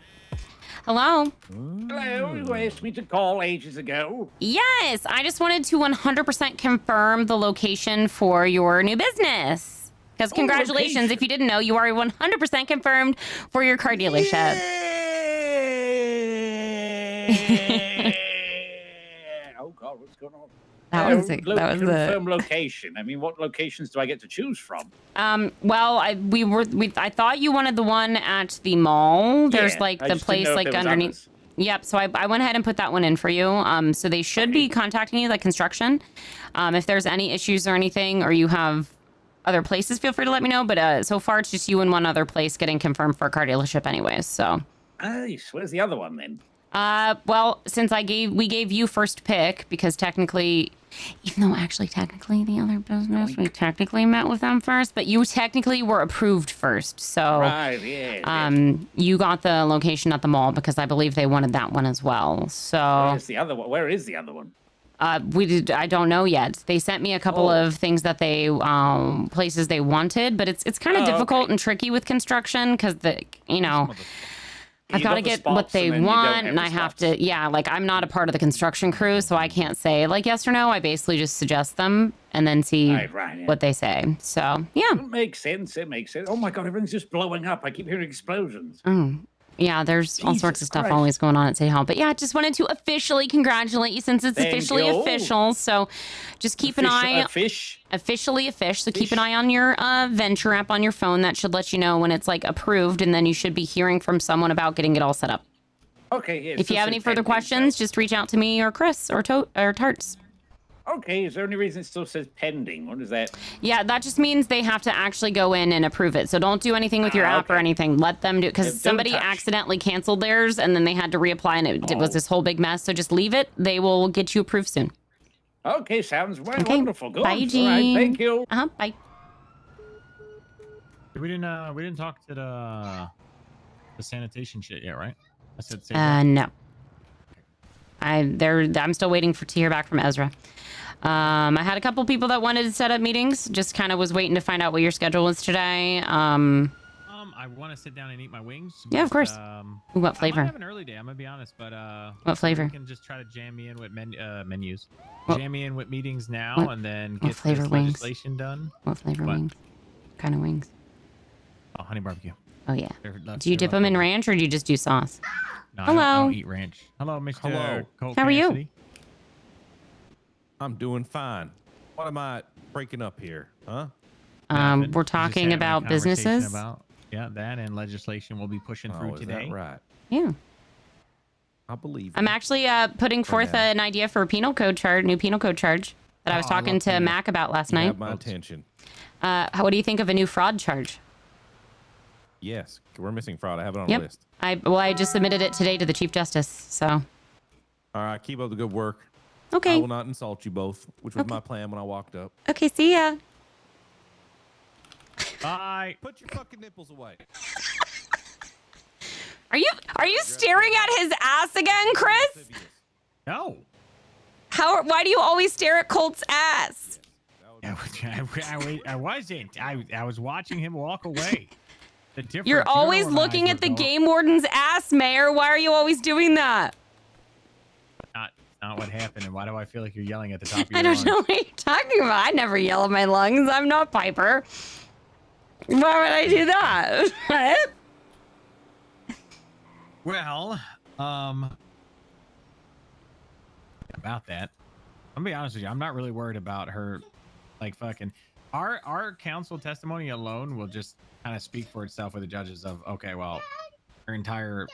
Hello. Hello, you asked me to call ages ago. Yes, I just wanted to 100% confirm the location for your new business. Because congratulations, location. if you didn't know, you are 100% confirmed for your car dealership. Oh God, what's going on? That was it. That was confirm location. I mean, what locations do I get to choose from? Well, I thought you wanted the one at the mall. There's Yeah, I the just place didn't know if there was underneath. others. Yep. So I went ahead and put that one in for you. So they should be contacting you, construction. If there's any issues or anything, or you have other places, feel free to let me know. But so far, it's just you and one other place getting confirmed for a car dealership, anyways. So. Nice. Where's the other one then? Well, since we gave you first pick because technically, even though actually technically the other business, we technically met with them first, but you technically were approved first. So, Right, yeah. You got the location at the mall because I believe they wanted that one as well. So, Where's the other one? Where is the other one? I don't know yet. They sent me a couple of things that they, places they wanted, but it's kind of difficult and tricky with construction because I've got to get what they want, and I have to, I'm not a part of the construction crew, so I can't say, yes or no. I basically just suggest them and then see what they say. So, yeah. It makes sense. It makes sense. Oh my God, everything's just blowing up. I keep hearing explosions. Yeah, there's all sorts of Jesus stuff Christ. always going on at City Hall. But yeah, I just wanted to officially congratulate you since it's Thank officially you. official. So just keep an eye. Officially official. So keep an eye on your Venture app on your phone. That should let you know when it's approved, and then you should be hearing from someone about getting it all set up. Okay, yeah. If you have any further questions, just reach out to me or Chris or Tarts. Okay, is there any reason it still says pending? What is that? Yeah, that just means they have to actually go in and approve it. So don't do anything with your app or anything. Let them do it Yeah, because somebody accidentally canceled theirs and then they had to reapply and it was this whole big mess. So just leave it. They will get you approved soon. Okay, sounds wonderful. Good. Bye, All right, Eugene. thank you. Bye. We didn't talk to the sanitation shit yet, right? I said No. I'm still waiting to hear back from Ezra. I had a couple people that wanted to set up meetings. Just kind of was waiting to find out what your schedule was today. I I want to sit down and eat my wings. Yeah, of but, course. What I flavor? might have an early day. I'm gonna be honest, but What flavor? We can just try to jam me in with menus. What- Jam me in with meetings now, what- and then what get flavor this wings? legislation done. What flavor wings? What kind of wings? Oh, honey barbecue. Oh yeah. They're Do you dip them in ranch or do you just do sauce? No, Hello. I don't eat ranch. Hello, Mr. Hello. Colt How are you? Cassidy. I'm doing fine. What am I breaking up here, huh? Nothing. We're Just talking having a about conversation businesses. About, that and legislation we'll be pushing through Is today. that right? Yeah. I believe. I'm actually putting forth an idea for a penal code charge, new penal code charge that I was talking to Mac about last You night. have my attention. What do you think of a new fraud charge? Yes, we're missing fraud. I have it on Yep. a list. I just submitted it today to the Chief Justice. So. All right, keep up the good work. Okay. I will not insult you both, which was my plan when I walked up. Okay. See ya. Bye. Put your fucking nipples away. Are you staring at his ass again, Chris? No. Why do you always stare at Colt's ass? I wasn't. I was watching him walk away. The difference. You're You don't know always where my looking eyes at the were going. game warden's ass, Mayor. Why are you always doing that? Not what happened, and why do I feel like you're yelling at the top of your I don't lungs? know what you're talking about. I never yell at my lungs. I'm not Piper. Why would I do that? What? Well, about that, I'm gonna be honest with you. I'm not really worried about her, like fucking. Our counsel testimony alone will just kind of speak for itself with the judges of okay, well, her entire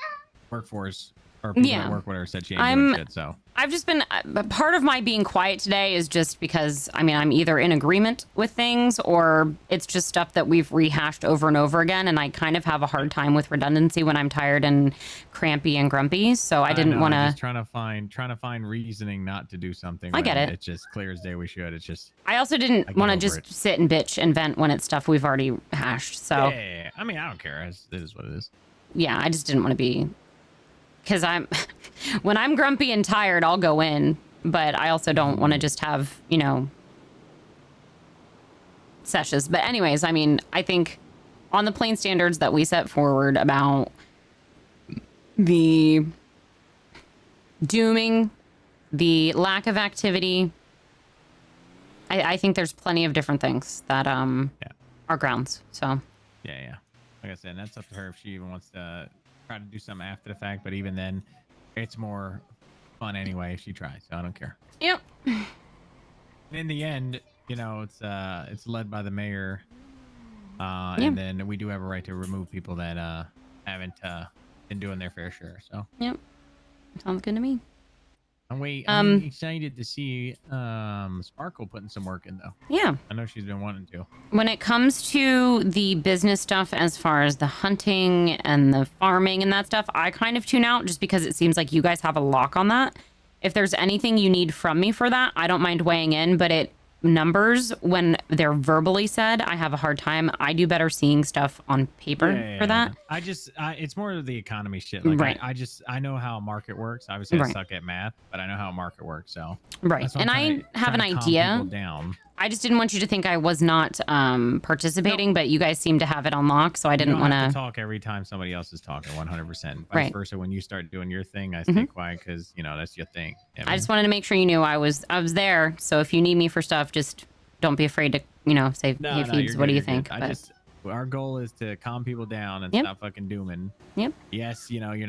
workforce or people Yeah. that work with her said she ain't doing shit. So I've just been part of my being quiet today is just because I'm either in agreement with things or it's just stuff that we've rehashed over and over again, and I kind of have a hard time with redundancy when I'm tired and crampy and grumpy. So I didn't know, want I'm to. just trying to find reasoning not to do something. I get when it. It's just clear as day we should. It's just I also I didn't get want to over just it. sit and bitch and vent when it's stuff we've already hashed. So yeah, I mean I don't care. It is what it is. yeah, I just didn't want to be. Because when I'm grumpy and tired, I'll go in, but I also don't want to just have, sessions. But anyways, I think on the plain standards that we set forward about the dooming, the lack of activity, I think there's plenty of different things that are grounds. So Yeah. Like I said, that's up to her if she even wants to try to do something after the fact. But even then, it's more fun anyway if she tries. So I don't care. Yep. In the end, it's led by the mayor, and then we do have a right to remove people that haven't been doing their fair share. So Yep. Sounds good to me. I'm excited to see Sparkle putting some work in though. Yeah. I know she's been wanting to. When it comes to the business stuff, as far as the hunting and the farming and that stuff, I kind of tune out just because it seems like you guys have a lock on that. If there's anything you need from me for that, I don't mind weighing in, but numbers, when they're verbally said, I have a hard time. I do better seeing stuff on paper for that. It's more of the economy shit. Like Right. I know how a market works. Obviously, Right. I suck at math, but I know how a market works. So Right. that's why And I'm I have an trying to calm idea. people down. I just didn't want you to think I was not participating, but you guys seem to have it on lock, so I didn't You want don't have to to. talk every time somebody else is talking. 100%. Vice Right. versa. When you start doing your thing, I stay Mhm. quiet because that's your thing. I just wanted to make sure you knew I was there. So if you need me for stuff, just don't be afraid to say, hey, Phoebes, you're what good, do you you're think? good. But Our goal is to calm people down and Yep. stop fucking dooming. Yep. Yes, you're not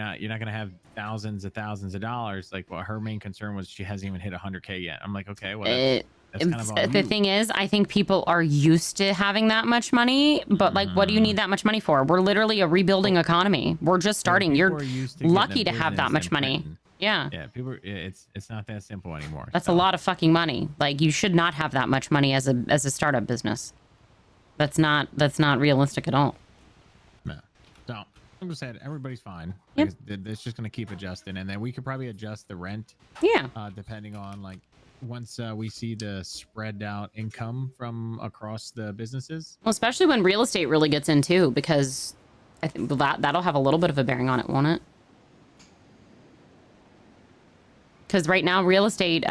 gonna have thousands of dollars. Like, well, her main concern was she hasn't even hit 100K yet. I'm like, okay, well, that's kind of on the you. thing is, I think people are used to having that much money, but like, what do you need that much money for? We're literally a rebuilding economy. We're just starting. people You're are used to getting lucky a to have that business much and money. printing. Yeah. Yeah, it's not that simple anymore. That's a lot of fucking money. Like, you should not have that much money as a startup business. That's not realistic at all. No. So, like I said, everybody's fine. Yep. Because it's just going to keep adjusting. And then we could probably adjust the rent. Yeah. Depending on, like, once we see the spread out income from across the businesses. Well, especially when real estate really gets in too, because I think that'll have a little bit of a bearing on it, won't it? Because right now, real estate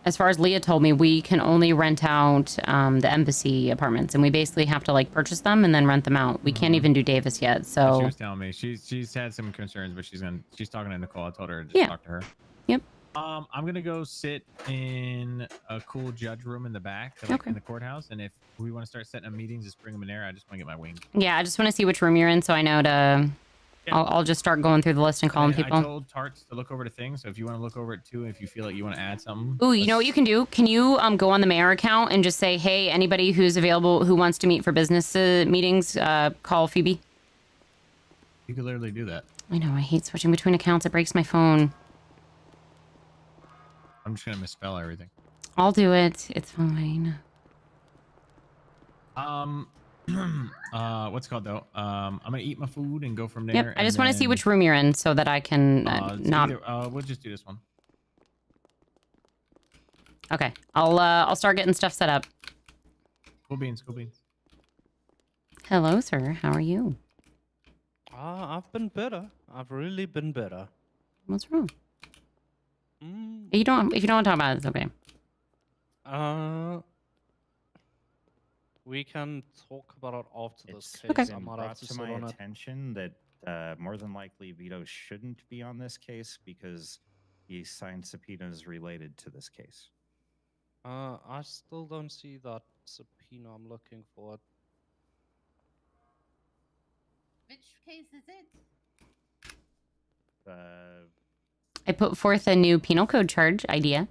as far as Leah told me, we can only rent out the embassy apartments, and we basically have to like purchase them and then rent them out. We can't even do Davis yet. She So was telling me she's had some concerns, but she's talking to Nicole. I told her to just talk to her. Yep. I'm gonna go sit in a cool judge room in the back, like in the courthouse, and if we want to start setting up meetings, just bring them in there. I just want to get my wings. yeah, I just want to see which room you're in, so I know to. I'll just start going through the list and calling people. I told Tarts to look over the thing, so if you want to look over it too, if you feel like you want to add something. Ooh, you know what you can do? Can you go on the mayor account and just say, hey, anybody who's available who wants to meet for business meetings, call Phoebe? You could literally do that. I know, I hate switching between accounts. It breaks my phone. I'm just gonna misspell everything. I'll do it. It's fine. What's it called though? I'm gonna eat my food and go from there. Yep, I just want to see which room you're in so that I can not. We'll just do this one. Okay, I'll start getting stuff set up. Cool beans, cool beans. Hello, sir. How are you? I've been better. I've really been better. What's wrong? If you don't want to talk about it, it's okay. We can talk about it after this case. It's I been might have brought to to sit my on it. attention that more than likely Vito shouldn't be on this case because he signed subpoenas related to this case. I still don't see that subpoena I'm looking for. Which case is it? I put forth a new penal code charge idea.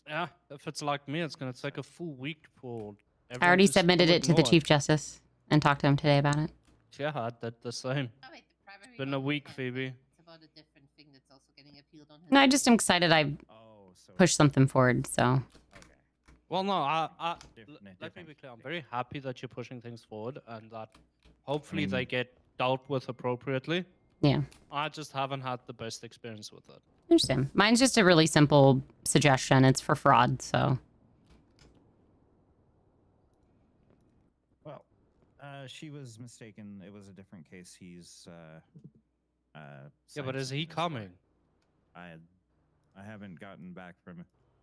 Yeah, if it's like me, it's gonna take a full week for. I already everyone submitted it to the ignore Chief Justice and talked to him today about it. Yeah, I did the same. It's been a week, Phoebe. It's about a different thing that's also getting appealed on his. No, I just am excited I pushed something forward, so. Well, no, let me be clear. I'm very happy that you're pushing things forward and that hopefully they get dealt with appropriately. Yeah. I just haven't had the best experience with it. I understand. Mine's just a really simple suggestion. It's for fraud, so. Well, she was mistaken. It was a different case. He's Yeah, but is he coming? I haven't gotten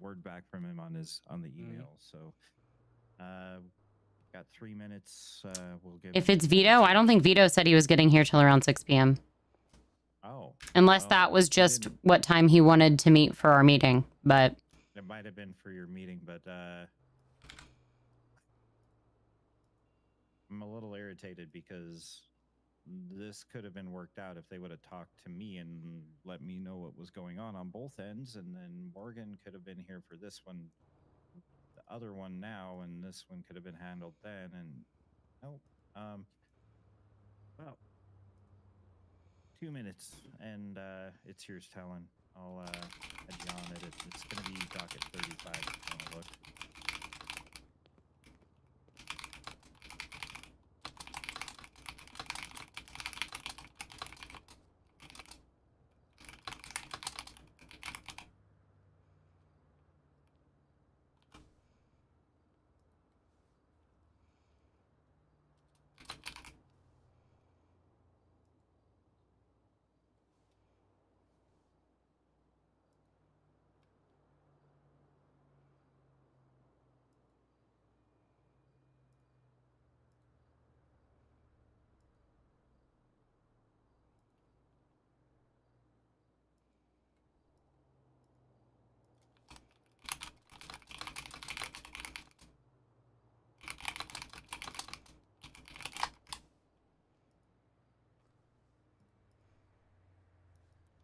word back from him on the email. So got 3 minutes. We'll give. If it's Vito, I don't think Vito said he was getting here till around 6 p.m. Oh. Unless that was just what time he wanted to meet for our meeting, but. It might have been for your meeting, but I'm a little irritated because this could have been worked out if they would have talked to me and let me know what was going on both ends, and then Morgan could have been here for this one, the other one now, and this one could have been handled then, and nope. Well, 2 minutes, and it's yours, Talon. I'll add you on it. It's going to be docket 35 if you want to look.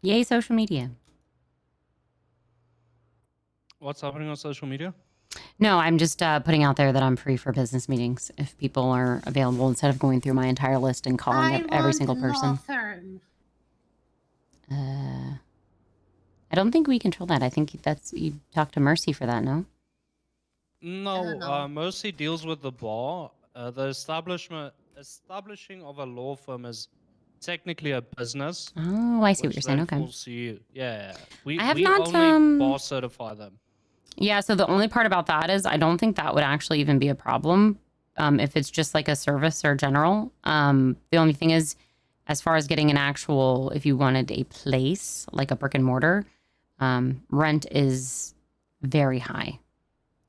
Yay, social media. What's happening on social media? No, I'm just putting out there that I'm free for business meetings if people are available instead of going through my entire list and calling up every single person. I don't think we control that. I think that's you talk to Mercy for that, no? No, Mercy deals with the bar. The establishing of a law firm is technically a business. Oh, I see what which you're saying. Okay. therefore yeah. We I have we not, only bar certify them. Yeah, so the only part about that is I don't think that would actually even be a problem if it's just like a service or general. The only thing is, as far as getting an actual, if you wanted a place, like a brick and mortar, rent is very high.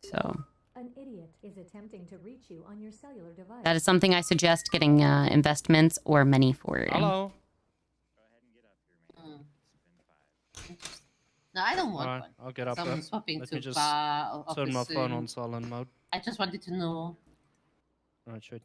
So An idiot is attempting to reach you on your cellular device. that is something I suggest getting investments or money for. Hello. No, I don't want Alright, one. I'll get up Someone there. swapping Let to me just bar or turn my phone soon. on silent mode. I just wanted to know. Alright, should.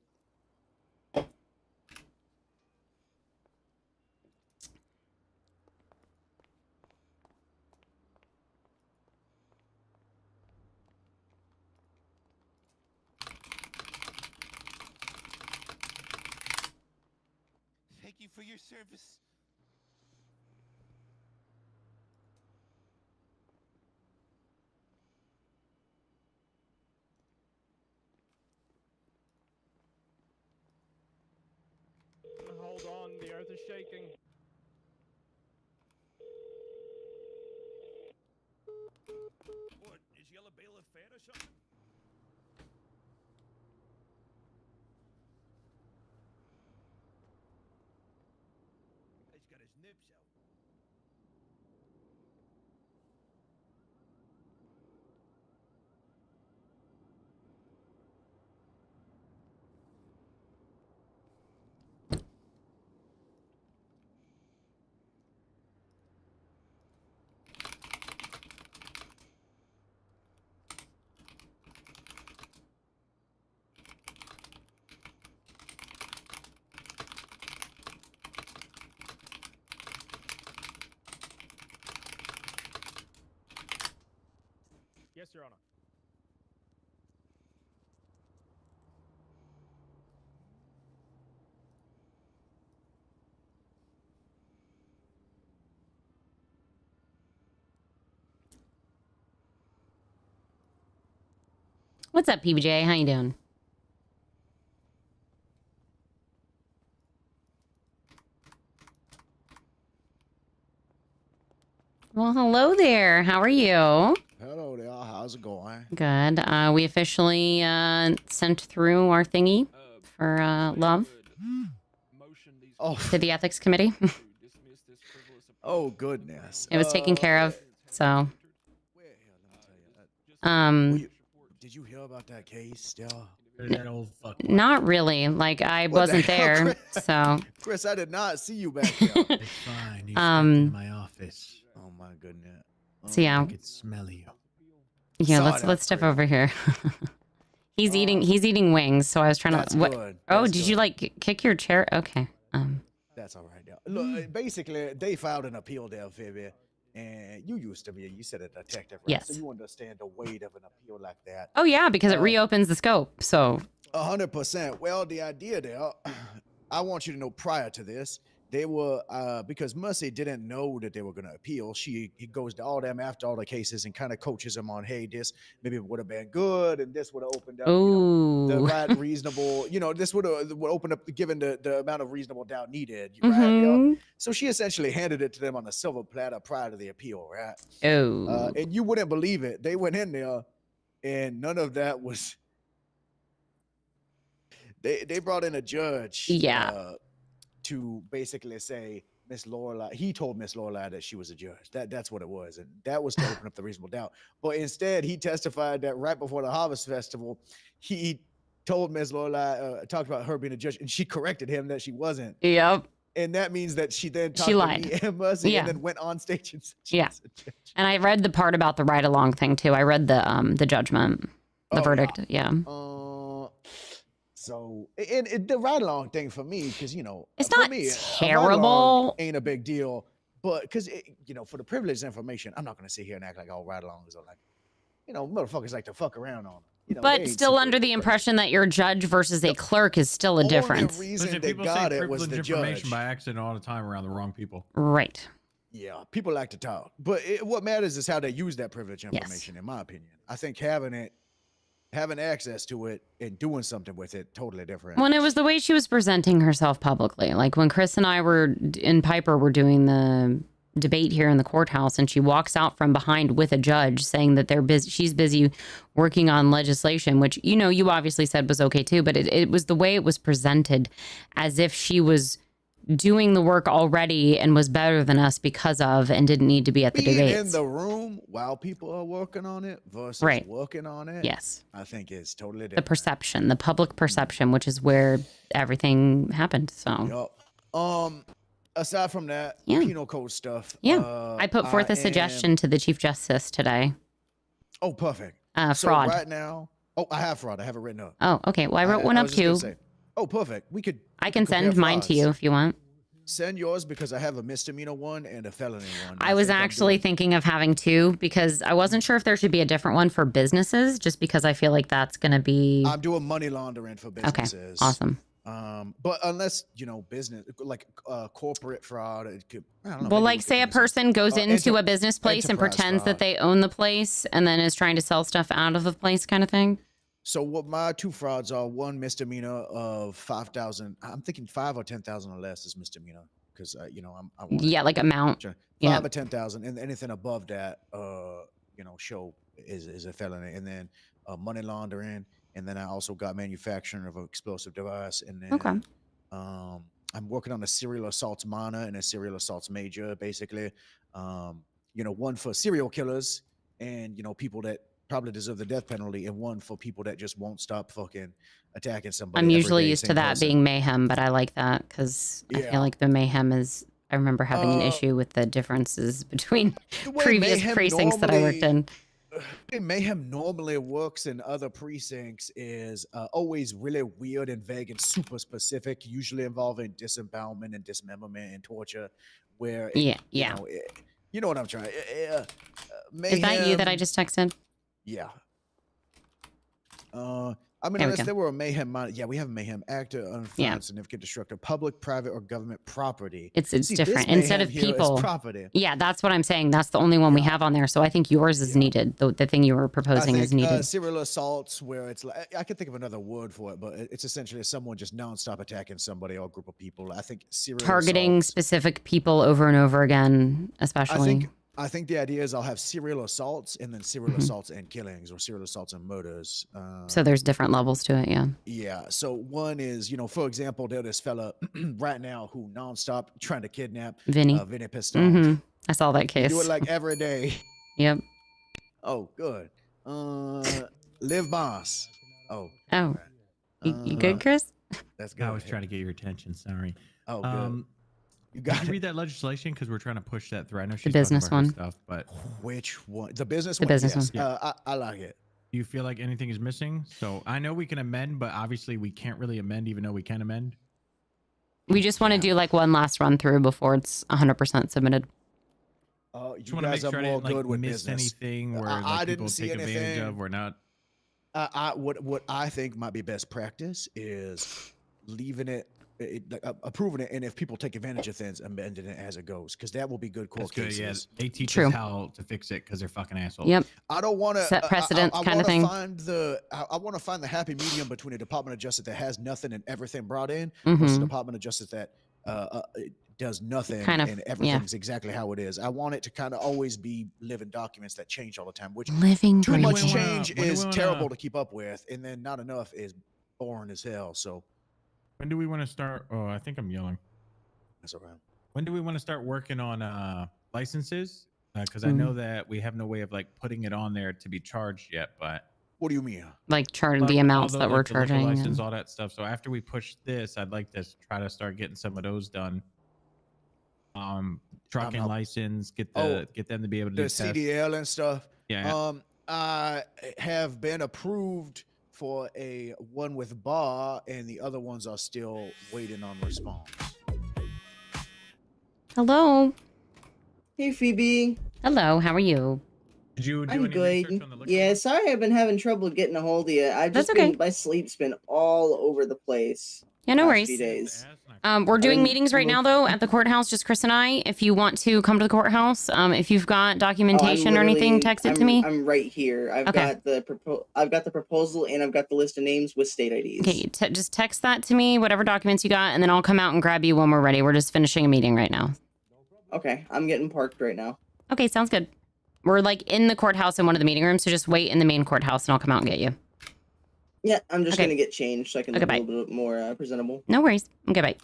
Thank you for your service. Hold on, the earth is shaking. What, is Yellow Bailiff fat or something? He's got his nips out. Yes, Your Honor. What's up, PBJ? How you doing? Well, hello there. How are you? Hello there. How's it going? Good. We officially sent through our thingy for love to the ethics committee. Oh goodness. It was taken care of. So, Did you hear about that case still? That old fuck. not really. Like I What the wasn't hell, there. Chris? So, Chris, I did not see you back there. It's fine. You stepped in my office. Oh my goodness. so yeah, I could smell you. yeah. Saw that, Let's step over here. He's eating wings. So I was trying That's to. What? good. Oh, That's did you good. like kick your chair? Okay. That's all right. Now. Look, basically, they filed an appeal there, Phoebe, and you used to be, you said a detective, right? Yes. So you understand the weight of an appeal like that. Oh yeah, because it reopens the scope. So 100%. Well, the idea there, I want you to know prior to this, they were, because Mercy didn't know that they were going to appeal. He goes to all them after all the cases and kind of coaches them on, hey, this maybe would have been good and this would have opened up the ooh. right reasonable, this would open up, given the amount of reasonable doubt needed, right? Mhm. So she essentially handed it to them on a silver platter prior to the appeal, right? Oh. And you wouldn't believe it. They went in there and none of that was, they brought in a judge. Yeah. To basically say Miss Lorelai, he told Miss Lorelai that she was a judge. That's what it was, and that was to open up the reasonable doubt. But instead, he testified that right before the Harvest Festival, he told Miss Lorelai, talked about her being a judge, and she corrected him that she wasn't. Yep. And that means that she then talked She to lied. me and Mercy, Yeah. and then went on stage and said she Yeah. was a judge. And I read the part about the ride along thing too. I read the judgment, the verdict. Yeah. So, and the ride along thing for me, because It's for not me, a terrible. ride-along ain't a big deal, but because for the privileged information, I'm not gonna sit here and act like all ride alongs are like, motherfuckers like to fuck around on. They But ain't still super under the impression that you're a judge versus a clerk is still a only difference. reason Listen, they people got say it was privileged the information judge. by accident all the time around the wrong people. Right. Yeah, people like to talk, but what matters is how they use that privileged information. In my opinion, I think having access to it and doing something with it, totally different. When it was the way she was presenting herself publicly, like when Chris and I and Piper were doing the debate here in the courthouse, and she walks out from behind with a judge saying that they're busy, she's busy working on legislation, which you obviously said was okay too, but it was the way it was presented, as if she was doing the work already and was better than us because of and didn't need to be at the Being debates. in the room while people are working on it versus Right. working on it. Yes. I think it's totally The different. perception, the public perception, which is where everything happened. So Yup. Aside from that, Yeah. penal code stuff. yeah, I put forth a suggestion to the Chief Justice today. Oh, perfect. So Fraud. right now, I have fraud. I have it written up. Oh, okay. Well, I wrote one I up was just gonna too. say, oh, perfect. I can compare send mine to frauds. you if you want. Send yours because I have a misdemeanor one and a felony one. I was think I'm actually doing- thinking of having two because I wasn't sure if there should be a different one for businesses, just because I feel like that's going to be. I'm doing money laundering for businesses. Awesome. But unless business like corporate fraud, it could. I don't know. Well, maybe like, we say a could person goes into a business place and enterprise pretends that fraud. they own the place and then is trying to sell stuff out of the place, kind of thing. So what my two frauds are: one misdemeanor of 5,000. I'm thinking 5 or 10,000 or less is misdemeanor because I want Yeah, like amount. 5 Yeah. or 10,000, and anything above that, show is a felony, and then money laundering, and then I also got manufacturing of an explosive device, and then Okay. I'm working on a serial assaults minor and a serial assaults major, basically. One for serial killers and people that probably deserve the death penalty, and one for people that just won't stop fucking attacking somebody. I'm every usually day, used to same that person. being mayhem, but I like that because I Yeah. feel like the mayhem is. I remember having an issue with the differences between previous mayhem precincts that I worked in. The way mayhem normally works in other precincts is always really weird and vague and super specific, usually involving disembowelment and dismemberment and torture. Where you know what I'm trying. Is that you that I just texted? Yeah. There we Unless go. there were a mayhem, we have a mayhem act of unfound Yeah. significant destructive public, private, or government property. It's See, this different. Instead of mayhem here is people. property. Yeah, that's what I'm saying. That's the only one we have on there. So I think yours is needed. The thing you were proposing is needed. Serial assaults, where it's like I can think of another word for it, but it's essentially someone just nonstop attacking somebody or a group of people. I think serial Targeting specific people over and over again, especially. I think the idea is I'll have serial assaults and then serial assaults and killings, or serial assaults and murders. So there's different levels to it, yeah. Yeah. So one is, for example, there's this fella right now who nonstop trying to kidnap Vinny. Vinny Pistone. Mm-hmm. I saw that He case. do it like every day. Yep. Oh, good. Live Boss. Oh. Oh. You good, Chris? That's good. I was trying to get your attention. Sorry. Oh, good. You got to read that legislation because we're trying to push that through. I know she's business talking about her one. stuff, but which one? The business The one. business Yes. one. I like it. do you feel like anything is missing? So I know we can amend, but obviously we can't really amend, even though we can amend. We just want to do like one last run through before it's 100% submitted. You Just want to guys make sure are I more didn't good with miss business. anything where I like, didn't people see take advantage anything. of. We're not. What I think might be best practice is leaving it, approving it, and if people take advantage of things, amending it as it goes, because that will be good court That's good. Yeah, cases. they teach True. us how to fix it because they're fucking assholes. Yep. I don't want to Set precedent I kind of wanna thing. I want to find the happy medium between a Department of Justice that has nothing and everything brought in, Mhm. versus a Department of Justice that does nothing Kind of, and yeah. everything's exactly how it is. I want it to kind of always be living documents that change all the time, which Living too much breathing. change when do is we wanna- terrible to keep up with, and then not enough is boring as hell. So When do we want to start? Oh, I think I'm yelling. that's around. When do we want to start working on licenses? Because I know that we have no way of like putting it on there to be charged yet. But what do you mean? Like charge Like, the amounts all that we're like, the liquor charging. license, and- all that stuff. So after we push this, I'd like to try to start getting some of those done. Trucking license, get them to be able to do The tests. CDL and stuff. Yeah. I have been approved for a one with bar, and the other ones are still waiting on response. Hello. Hey, Phoebe. Hello. How are you? Did you do I'm any good. research on the liquor? Yeah, sorry I've been having trouble getting a hold of you. I've That's just okay. been, my sleep's been all over the place. Yeah, no last worries. Few days. We're doing I'm- meetings right now, though, at the courthouse, just Chris and I. If you want to come to the courthouse, if you've got documentation or anything, text it to me. I'm right here. I've Okay. got the proposal and I've got the list of names with state IDs. Okay, just text that to me, whatever documents you got, and then I'll come out and grab you when we're ready. We're just finishing a meeting right now. Okay, I'm getting parked right now. Okay, sounds good. We're like in the courthouse in one of the meeting rooms, so just wait in the main courthouse and I'll come out and get you. Yeah, I'm just Okay. gonna get changed so I can Okay, look a bye. little bit more presentable. No worries. Okay, bye.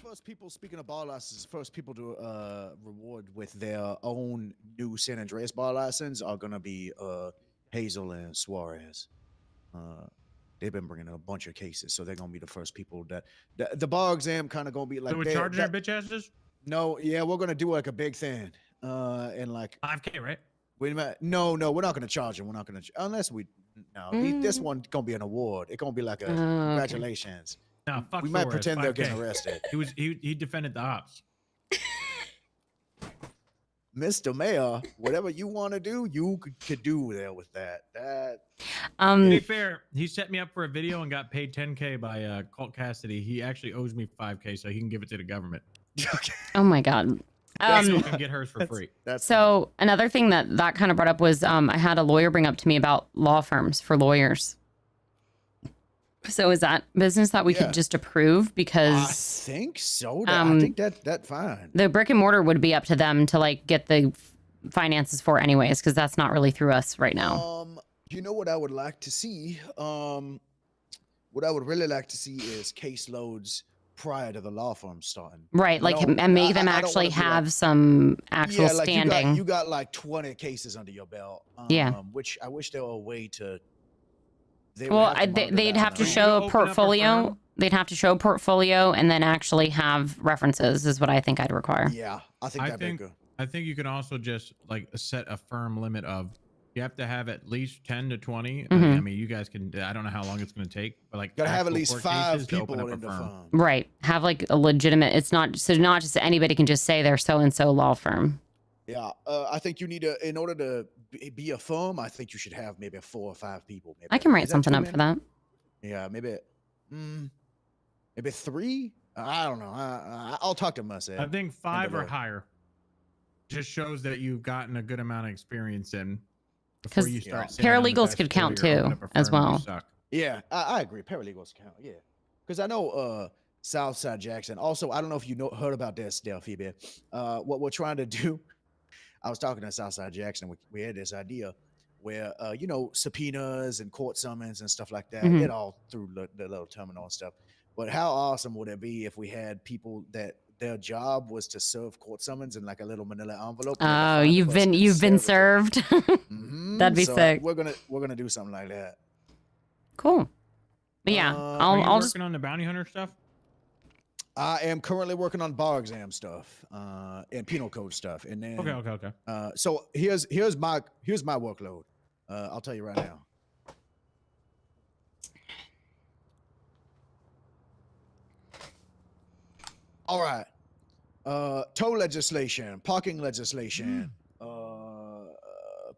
first people, speaking of bar licenses, first people to reward with their own new San Andreas bar license are gonna be Hazel and Suarez. They've been bringing a bunch of cases, so they're gonna be the first people that the bar exam kind of gonna be like. So we're charging our bitch asses? No, yeah, we're gonna do like a big thing, and like 5K, right? Wait a minute. No, we're not gonna charge them. We're not gonna unless we. No, this one gonna be an award. It's gonna be like a congratulations. No, fuck. We might Suarez, pretend they're 5K. getting arrested. He defended the ops. Mr. Mayor, whatever you want to do, you could do there with that. To be fair, he set me up for a video and got paid 10K by Colt Cassidy. He actually owes me 5K, so he can give it to the government. Oh my god. So can get hers for free. So another thing that kind of brought up was I had a lawyer bring up to me about law firms for lawyers. So is that business that we could just approve? Because I think so. I think that's fine. The brick and mortar would be up to them to like get the finances for anyways, because that's not really through us right now. You know what I would like to see? What I would really like to see is caseloads prior to the law firm starting. Right, like and make them actually have some actual standing. You got like 20 cases under your belt. Which I wish there were a way to. They'd have to show a portfolio. They'd have to show a portfolio and then actually have references is what I think I'd require. Yeah, I think that'd be good. I think you can also just like set a firm limit of you have to have at least 10 to 20. I mean, you guys can. I don't know how long it's going to take, but like gotta have at least 5 people people in the firm. Right, have like a legitimate. It's not just anybody can just say they're so and so law firm. Yeah, I think you need to, in order to be a firm, I think you should have maybe 4 or 5 people. Maybe. I can write something up for that. Yeah, maybe 3. I don't know. I'll talk to Musa. I think 5 or higher just shows that you've gotten a good amount of experience in before you start. Paralegals could count too, as well. Yeah, I agree. Paralegals count. Yeah, because I know Southside Jackson. Also, I don't know if you heard about this, Phoebe. What we're trying to do. I was talking to Southside Jackson. We had this idea where, subpoenas and court summons and stuff like that, get all through the little terminal and stuff. But how awesome would it be if we had people that their job was to serve court summons in like a little manila envelope? Oh, you've been served. That'd be sick. We're gonna do something like that. Cool. But yeah, I'll just working on the bounty hunter stuff. I am currently working on bar exam stuff and penal code stuff, and then okay. So here's my workload. I'll tell you right now. All right. Tow legislation, parking legislation,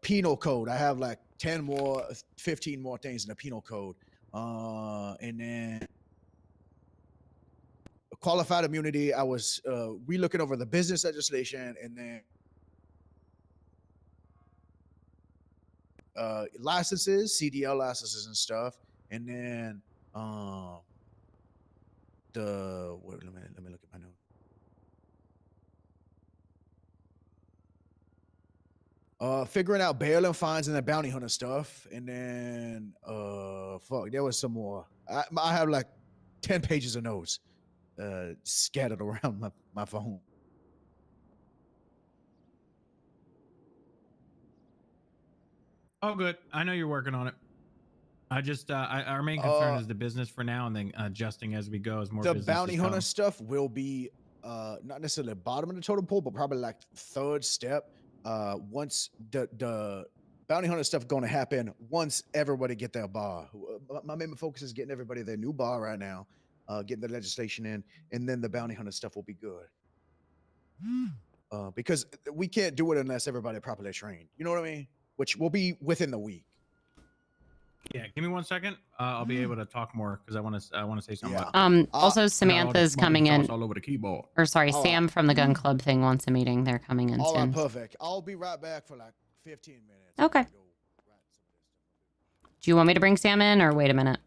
penal code. I have like 15 more things in the penal code, and then. Qualified immunity. I was re-looking over the business legislation, and then licenses, CDL licenses and stuff, and then let me look at my note. Figuring out bail and fines and the bounty hunter stuff, and then there was some more. I have like 10 pages of notes. Scattered around my phone. Oh, good. I know you're working on it. I just our main concern is the business for now, and then adjusting as we go as more. The bounty hunter stuff will be not necessarily bottom of the totem pole, but probably like 3rd step. Once the bounty hunter stuff going to happen once everybody get their bar. My main focus is getting everybody their new bar right now. Getting the legislation in, and then the bounty hunter stuff will be good. Because we can't do it unless everybody properly trained. You know what I mean? Which will be within the week. Yeah, give me 1 second. I'll be able to talk more because I want to say something. Yeah. Also, Samantha's coming in. All over the keyboard. Or sorry, Sam from the gun club thing wants a meeting. They're coming in soon. soon. Perfect. I'll be right back for like 15 minutes. Okay. Do you want me to bring Sam in, or wait a minute?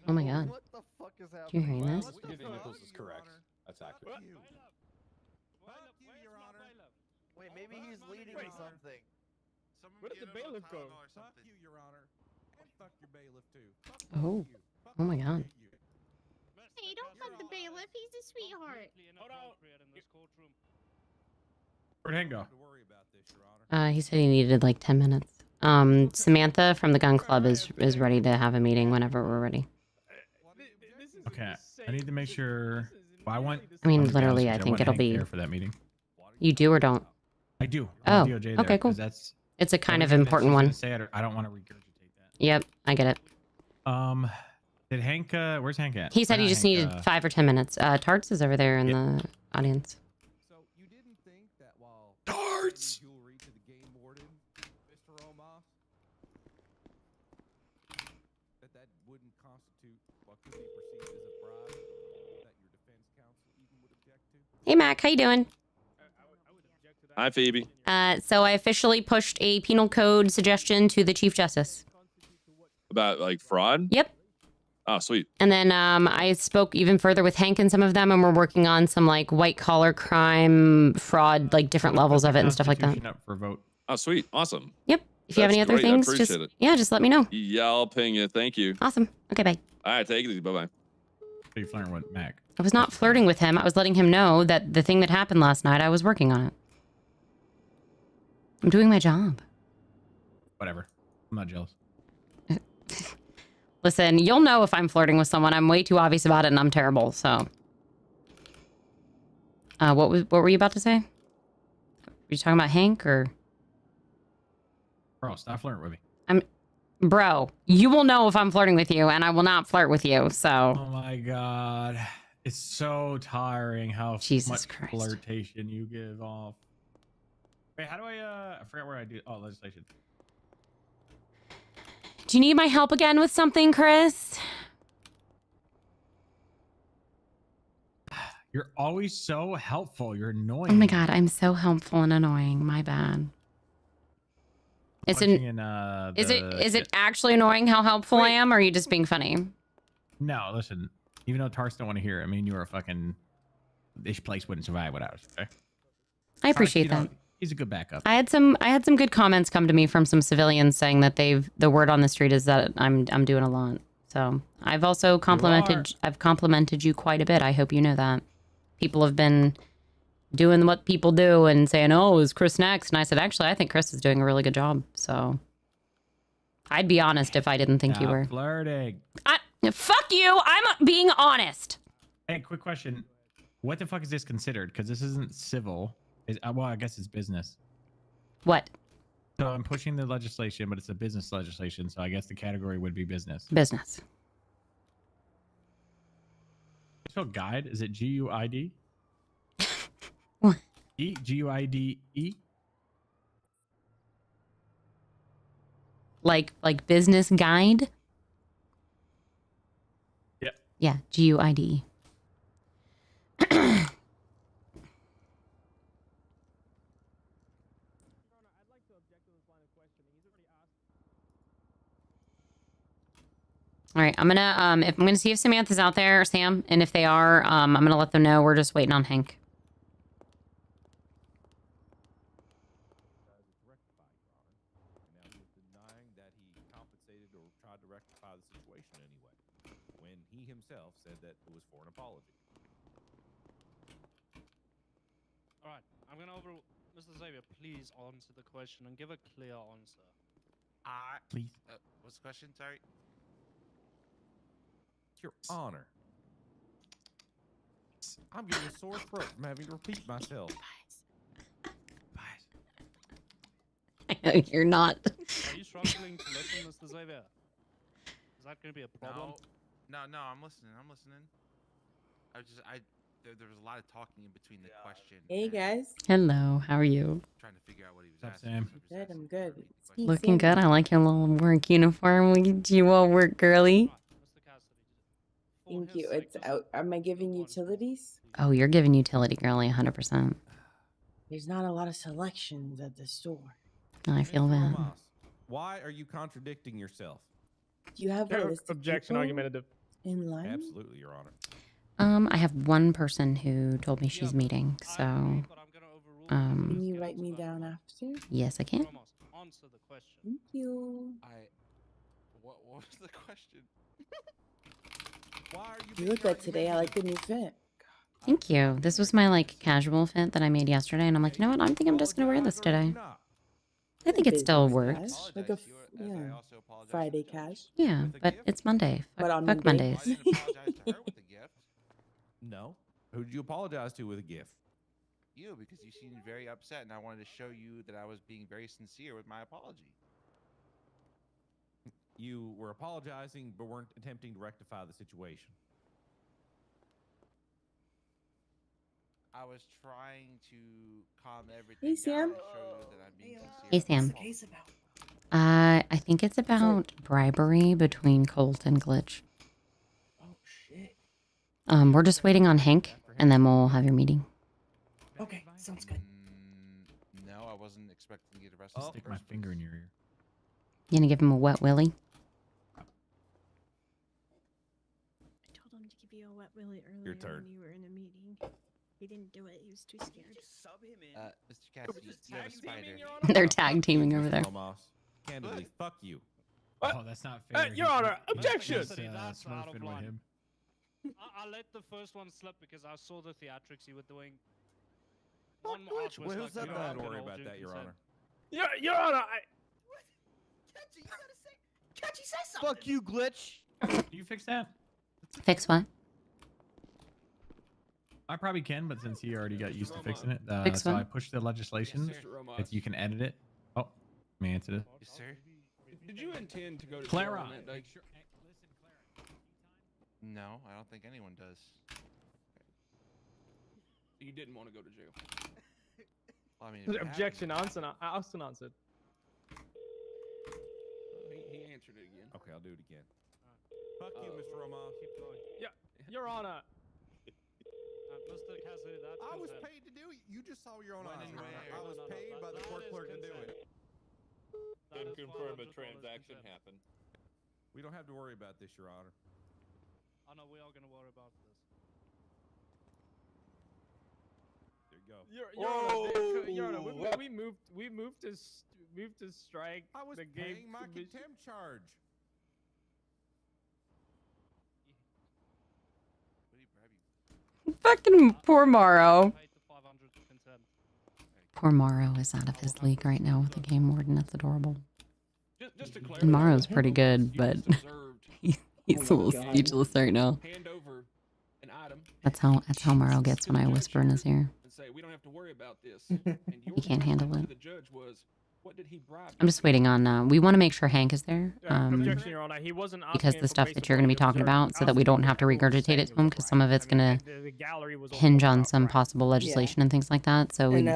Oh my god. What the fuck is Did you happening? hear this? Giving Nichols is correct. That's accurate. Wait, maybe he's leading or something. Where did the bailiff go? Fuck you, Your Honor. And fuck your bailiff, too. Oh. Oh my god. Hey, don't fuck the bailiff. He's a sweetheart. Where'd Hank go? He said he needed like 10 minutes. Samantha from the gun club is ready to have a meeting whenever we're ready. Okay, I need to make sure. Well, I mean, literally, I think it'll be. There for that meeting. You do or don't? I do. Oh, DOJ there, okay, cool. 'cause that's It's a kind of everything that important she's gonna one. Say it, I don't want to regurgitate that. Yep, I get it. Did Hank? Where's Hank at? He said Or he not just Hank, needed 5 or 10 minutes. Tarts is over there in the audience. Darts! That wouldn't constitute what could be perceived as a bribe that your defense counsel even would object to. Hey, Mac, how you doing? Hi, Phoebe. So I officially pushed a penal code suggestion to the Chief Justice. About like fraud? Yep. Oh, sweet. And then I spoke even further with Hank and some of them, and we're working on some like white collar crime, fraud, like different levels of it and stuff like that. Up for a vote. Oh, sweet. Awesome. Yep. If you have any other Great. I things, appreciate just it. yeah, just let me know. Yeah, I'll ping you. Thank you. Awesome. Okay, bye. All right, take it easy. Bye-bye. Are you flirting with Mac? I was not flirting with him. I was letting him know that the thing that happened last night, I was working on it. I'm doing my job. Whatever. I'm not jealous. Listen, you'll know if I'm flirting with someone. I'm way too obvious about it, and I'm terrible. So, what were you about to say? Were you talking about Hank or? Bro, stop flirting with me. Bro, you will know if I'm flirting with you, and I will not flirt with you. So. Oh my god, it's so tiring how Jesus much Christ. flirtation you give off. Wait, how do I forgot where I do. Oh, legislation. Do you need my help again with something, Chris? You're always so helpful. You're annoying. Oh my god, I'm so helpful and annoying. My bad. Is it actually annoying how helpful I am, or are you just being funny? No, listen. Even though Tars don't want to hear it, I mean, you are a fucking. This place wouldn't survive without us. Okay. I appreciate that. He's a good backup. I had some good comments come to me from some civilians saying that the word on the street is that I'm doing a lot. So I've also complimented you quite a bit. I hope you know that. People have been doing what people do and saying, "Oh, is Chris next?" And I said, "Actually, I think Chris is doing a really good job." So I'd be honest if I didn't think you were. Flirting. Fuck you. I'm being honest. Hey, quick question. What the fuck is this considered? Because this isn't civil. Well, I guess it's business. What? So I'm pushing the legislation, but it's a business legislation, so I guess the category would be business. Business. So guide, is it G-U-I-D? What? G-U-I-D-E? Like business guide? Yep. Yeah, G-U-I-D-E. All right, I'm gonna see if Samantha's out there, or Sam, and if they are, I'm gonna let them know we're just waiting on Hank. Tried to rectify the situation anyway, when he himself said that it was for an apology. All right, I'm gonna Mr. Xavier, please answer the question and give a clear answer. Please. What's the question? Sorry. Your Honor. I'm getting a sore throat from having to repeat myself. I know you're not. Are you struggling to listen, Mr. Xavier? Is that going to be a problem? No, I'm listening. There was a lot of talking in between the question. Hey guys. Hello, how are you? Trying to figure out what he was What's up, asking. Sam? Good, I'm good. Looking good. I like your little work uniform. Look at you all work girly. Thank you. It's out. Am I giving utilities? Oh, you're giving utility girly 100%. There's not a lot of selections at the store. I feel that. Why are you contradicting yourself? Do you have a list of Objection people argumentative. in line? Absolutely, Your Honor. I have one person who told me she's meeting, so Can you write me down after? yes, I can. Answer the question. Thank you. What was the question? Why are you? You look good today. I like the new fit. Thank you. This was my like casual fit that I made yesterday, and I'm like, you know what? I'm thinking I'm just gonna wear this today. I think it still works. Like a yeah, Friday cash. Yeah, but it's Monday. But on Fuck Monday. Mondays. No. Who did you apologize to with a gift? You, because you seemed very upset, and I wanted to show you that I was being very sincere with my apology. You were apologizing, but weren't attempting to rectify the situation. I was trying to calm everything Hey, Sam. down and show you that I'm being sincere. Hey, Sam. What's the case about? I think it's about bribery between Colt and Glitch. Oh shit. We're just waiting on Hank, and then we'll have your meeting. Okay, sounds good. No, I wasn't expecting you to arrested. Stick my finger in your ear. You gonna give him a wet willy? I told him to give you a wet willy earlier Your turn. when you were in a meeting. He didn't do it. He was too scared. Sub him in. Mr. Cassidy, you have a spider. They're tag teaming over there. Candidly, fuck you. Oh, that's not fair. Your Honor, objection! That's out of Smurfing with line. him. I let the first one slip because I saw the theatrics you were doing. Fuck One more Glitch, was who's like, that you bad? know, Don't worry I'm about gonna that, Your consent. Honor. Your Honor, Catchy, you gotta say. Catchy, say something. Fuck you, Glitch. Can you fix that? Fix what? I probably can, but since he already got used to fixing it, Fix so what? I pushed the legislation. If you can edit it. Oh, let me answer it. Yes, sir. Did you intend to go to Clara. jail on that day? No, I don't think anyone does. You didn't want to go to jail. Well, I mean, if it objection. happened- Austin answered. He answered it again. Okay, I'll do it again. Fuck you, Mr. Ramos. Keep going. Yeah, Your Honor. Mr. Cassidy, that's I was consent. paid to do it. You just saw your own When eyes. and Your Honor. where? I was paid by the court clerk to do it. That is $400 consent. happened. We don't have to worry about this, Your Honor. I know we are going to worry about this. There you go. Your Honor, we moved to strike. I was the game paying my submission. contempt charge. What do you bribe you? Fucking poor Morrow. Paid the 500 consent. Poor Morrow is out of his league right now with the game warden. That's adorable. Just to clarify, And Morrow's pretty good, but observed he's a little speechless right now. hand over an item. That's how Morrow gets when I whisper in his ear. And say we don't have to worry about this. And your He can't handle question it. to the judge was, what did he bribe? I'm just waiting on. We want to make sure Hank is there. Objection, Your Honor. He wasn't asking Because the stuff information that you're going to be from talking the about, so that we don't have to regurgitate it to him, because some of it's going to The gallery was all hinge about on some bribe. possible legislation and things like that. So we,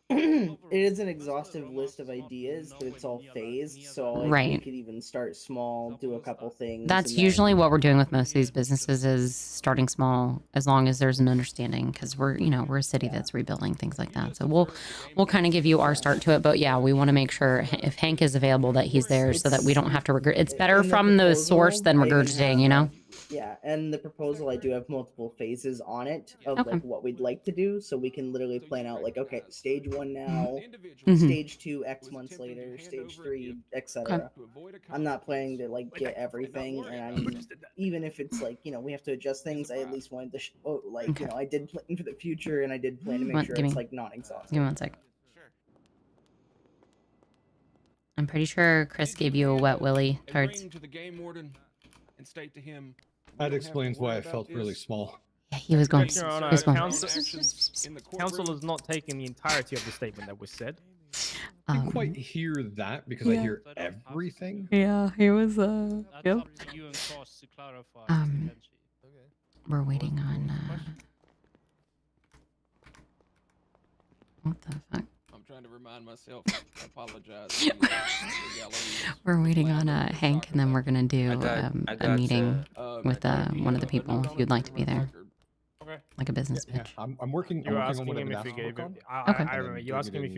And it is an exhaustive list of ideas, but it's all phased. So like, we Right. could even start small, do a couple things. that's and then- usually what we're doing with most of these businesses is starting small, as long as there's an understanding, because we're we're a city that's rebuilding, things like that. So we'll kind of give you our start to it, but yeah, we want to make sure if Hank is available that he's there, so that we don't have to regurgitate. It's better in the from the source than proposal, I even regurgitating, have, you know. Yeah, and the proposal I do have multiple phases on it of Okay. like what we'd like to do, so we can literally plan out like, okay, stage 1 now, Mhm. stage 2 X months later, stage 3, etc. Okay. I'm not planning to like get everything, and I'm, even if it's like we have to adjust things, I at least wanted to show, like Okay. I did plan for the future, and I did plan to make What- sure give it's me- like non-exhaustive. Give me one sec. Sure. I'm pretty sure Chris gave you a wet willy And tarts. bring to the game warden and state to him. we That don't have to explains worry why I about felt really this. small. Yeah, he was going. Your Honor, He was going. counsel, In the counsel courtroom. is not taking the entirety of the statement that was said. I didn't quite hear that because I hear everything. Yeah, he was. That's Yep. up to you and Cross to clarify. Um, Mr. Benji. We're waiting on. What the fuck? I'm trying to remind myself. I apologize. to the gallery. We're waiting on Hank, and then we're gonna do a meeting with one of the people if you'd like to be there. Okay. like a business Yeah, pitch. I'm working. You I'm were working on asking what I've him been if you asked to gave work him. on. I Okay. remember you asking him if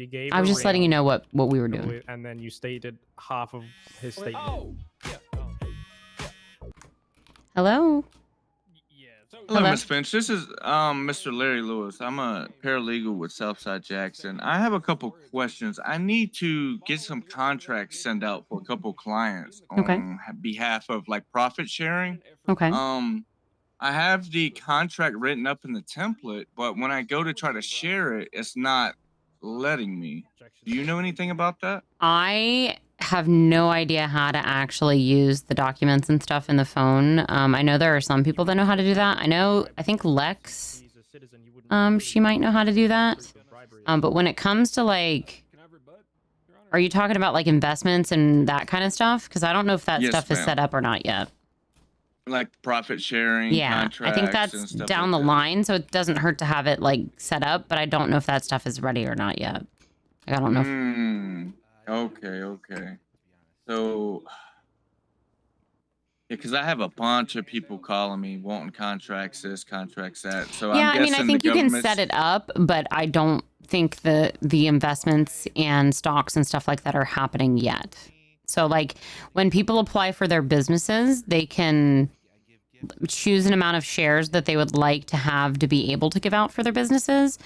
you gave I was just letting you know what we were and doing. and then you stated half of his statement. Hello. Hello, Hello. Miss Finch. This is Mr. Larry Lewis. I'm a paralegal with Southside Jackson. I have a couple questions. I need to get some contracts sent out for a couple clients Okay. on behalf of like profit sharing. Okay. I have the contract written up in the template, but when I go to try to share it, it's not letting me. Do you know anything about that? I have no idea how to actually use the documents and stuff in the phone. I know there are some people that know how to do that. I think Lex, she might know how to do that. But when it comes to like, are you talking about like investments and that kind of stuff? Because I don't know if that Yes, stuff is ma'am. set up or not yet. Like profit sharing Yeah, contracts I think and that's stuff down like the that. line, so it doesn't hurt to have it like set up, but I don't know if that stuff is ready or not yet. Like, I don't know. Okay. So, yeah, because I have a bunch of people calling me wanting contracts this, contracts that. So Yeah, I'm I mean, I guessing think the you can government's- set it up, but I don't think the investments and stocks and stuff like that are happening yet. So like when people apply for their businesses, they can choose an amount of shares that they would like to have to be able to give out for their businesses.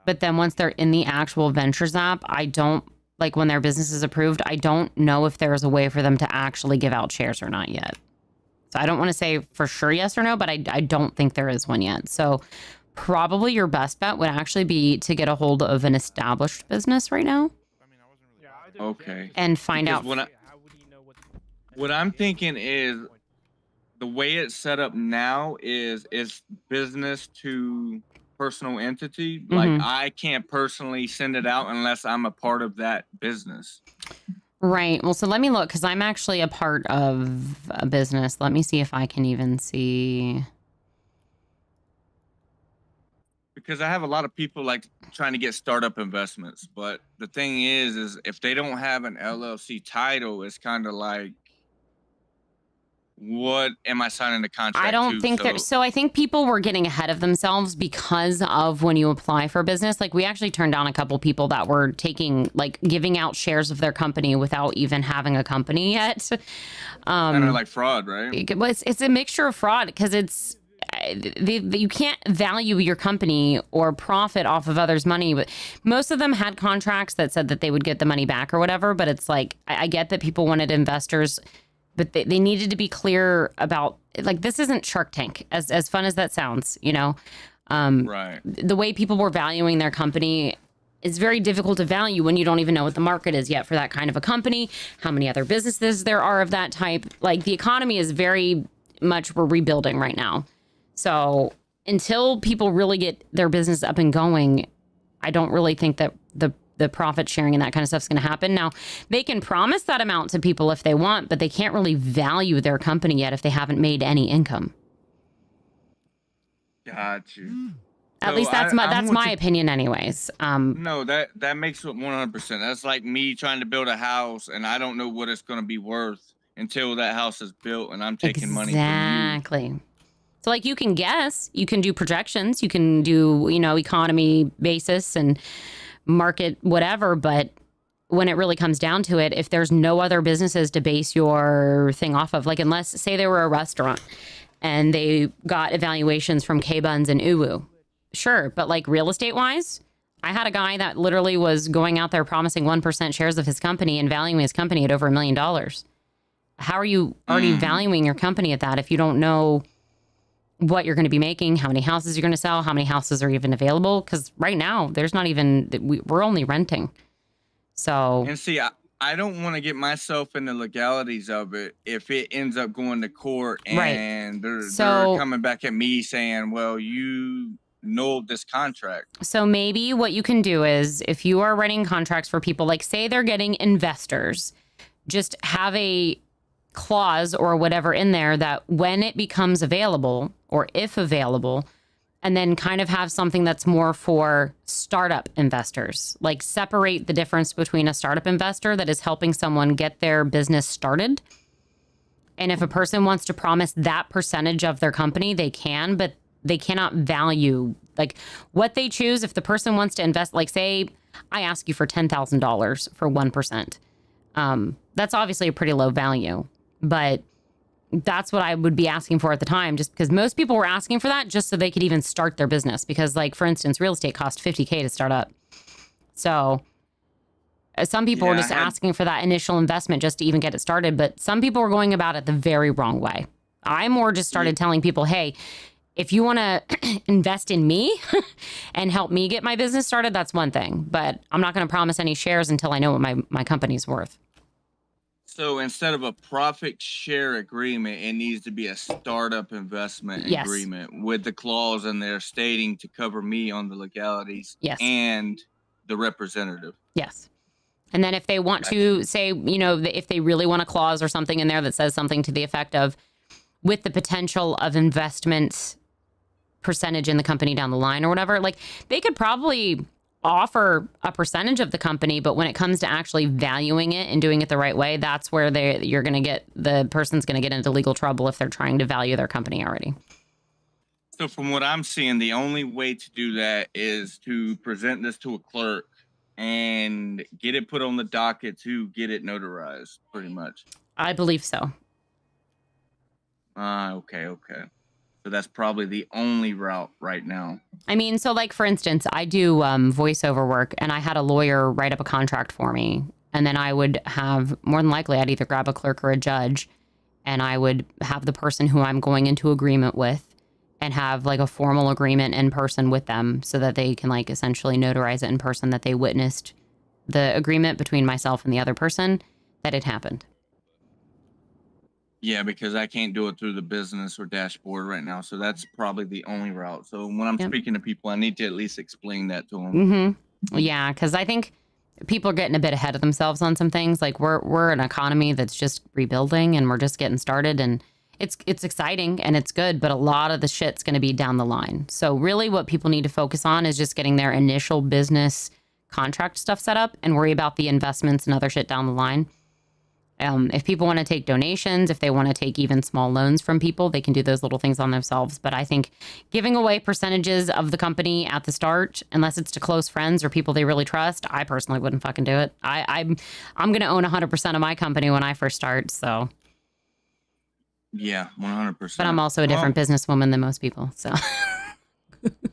But then once they're in the actual Ventures app, I don't, like when their business is approved, I don't know if there is a way for them to actually give out shares or not yet. So I don't want to say for sure yes or no, but I don't think there is one yet. So probably your best bet would actually be to get a hold of an established business right now. Okay. And find Because out. What I'm thinking is the way it's set up now is it's business to personal entity. Like Mhm. I can't personally send it out unless I'm a part of that business. Right. Well, so let me look because I'm actually a part of a business. Let me see if I can even see. Because I have a lot of people like trying to get startup investments, but the thing is if they don't have an LLC title, it's kind of like, what am I signing the contract I don't to? think there. So I think people were getting ahead of themselves because of when you apply for business. Like we actually turned down a couple people that were taking like giving out shares of their company without even having a company yet. Kind of like fraud, right? It's a mixture of fraud because it's you can't value your company or profit off of others' money. But most of them had contracts that said that they would get the money back or whatever. But it's like I get that people wanted investors. But they needed to be clear about, like, this isn't Shark Tank, as fun as that sounds, you know? Right. The way people were valuing their company is very difficult to value when you don't even know what the market is yet for that kind of a company, how many other businesses there are of that type. Like, the economy is very much, we're rebuilding right now. So until people really get their business up and going, I don't really think that the profit sharing and that kind of stuff is going to happen. Now, they can promise that amount to people if they want, but they can't really value their company yet if they haven't made any income. Got you. At least that's my opinion anyways. No, that makes it 100%. That's like me trying to build a house and I don't know what it's going to be worth until that house is built and I'm taking money from you. Exactly. So like you can guess, you can do projections, you can do, economy basis and market whatever, but when it really comes down to it, if there's no other businesses to base your thing off of, like unless say they were a restaurant and they got evaluations from K-Buns and Uwu, sure, but like real estate wise, I had a guy that literally was going out there promising 1% shares of his company and valuing his company at over $1 million. How are you already valuing your company at that if you don't know what you're going to be making, how many houses you're going to sell, how many houses are even available? Because right now, there's not even, we're only renting. So. And see, I don't want to get myself in the legalities of it if it ends up going to court and they're coming back at me saying, well, you nulled this contract. So maybe what you can do is if you are writing contracts for people, like say they're getting investors, just have a clause or whatever in there that when it becomes available or if available, and then kind of have something that's more for startup investors, like separate the difference between a startup investor that is helping someone get their business started. And if a person wants to promise that percentage of their company, they can, but they cannot value like what they choose. If the person wants to invest, like say I ask you for $10,000 for 1%, that's obviously a pretty low value, but that's what I would be asking for at the time, just because most people were asking for that just so they could even start their business. Because like, for instance, real estate cost $50K to start up. So some people were just asking for that initial investment just to even get it started. But some people were going about it the very wrong way. I more just started telling people, hey, if you want to invest in me and help me get my business started, that's one thing. But I'm not going to promise any shares until I know what my company's worth. So instead of a profit share agreement, it needs to be a startup investment agreement with the clause in there stating to cover me on the legalities and the representative. Yes. And then if they want to say, you know, if they really want a clause or something in there that says something to the effect of with the potential of investment percentage in the company down the line or whatever, like they could probably offer a percentage of the company, but when it comes to actually valuing it and doing it the right way, that's where the person's going to get into legal trouble if they're trying to value their company already. So from what I'm seeing, the only way to do that is to present this to a clerk and get it put on the docket to get it notarized, pretty much. I believe so. Okay. So that's probably the only route right now. I mean, so like, for instance, I do voiceover work and I had a lawyer write up a contract for me. And then I would have, more than likely, I'd either grab a clerk or a judge and I would have the person who I'm going into agreement with and have like a formal agreement in person with them so that they can like essentially notarize it in person that they witnessed the agreement between myself and the other person that it happened. Yeah, because I can't do it through the business or dashboard right now. So that's probably the only route. So when I'm speaking to people, I need to at least explain that to them. Mm-hmm. Yeah, because I think people are getting a bit ahead of themselves on some things. Like we're an economy that's just rebuilding and we're just getting started, and it's exciting and it's good, but a lot of the shit's going to be down the line. So really what people need to focus on is just getting their initial business contract stuff set up and worry about the investments and other shit down the line. If people want to take donations, if they want to take even small loans from people, they can do those little things on themselves. But I think giving away percentages of the company at the start, unless it's to close friends or people they really trust, I personally wouldn't fucking do it. I'm going to own 100% of my company when I first start. So yeah, 100%. But I'm also a different businesswoman than most people. So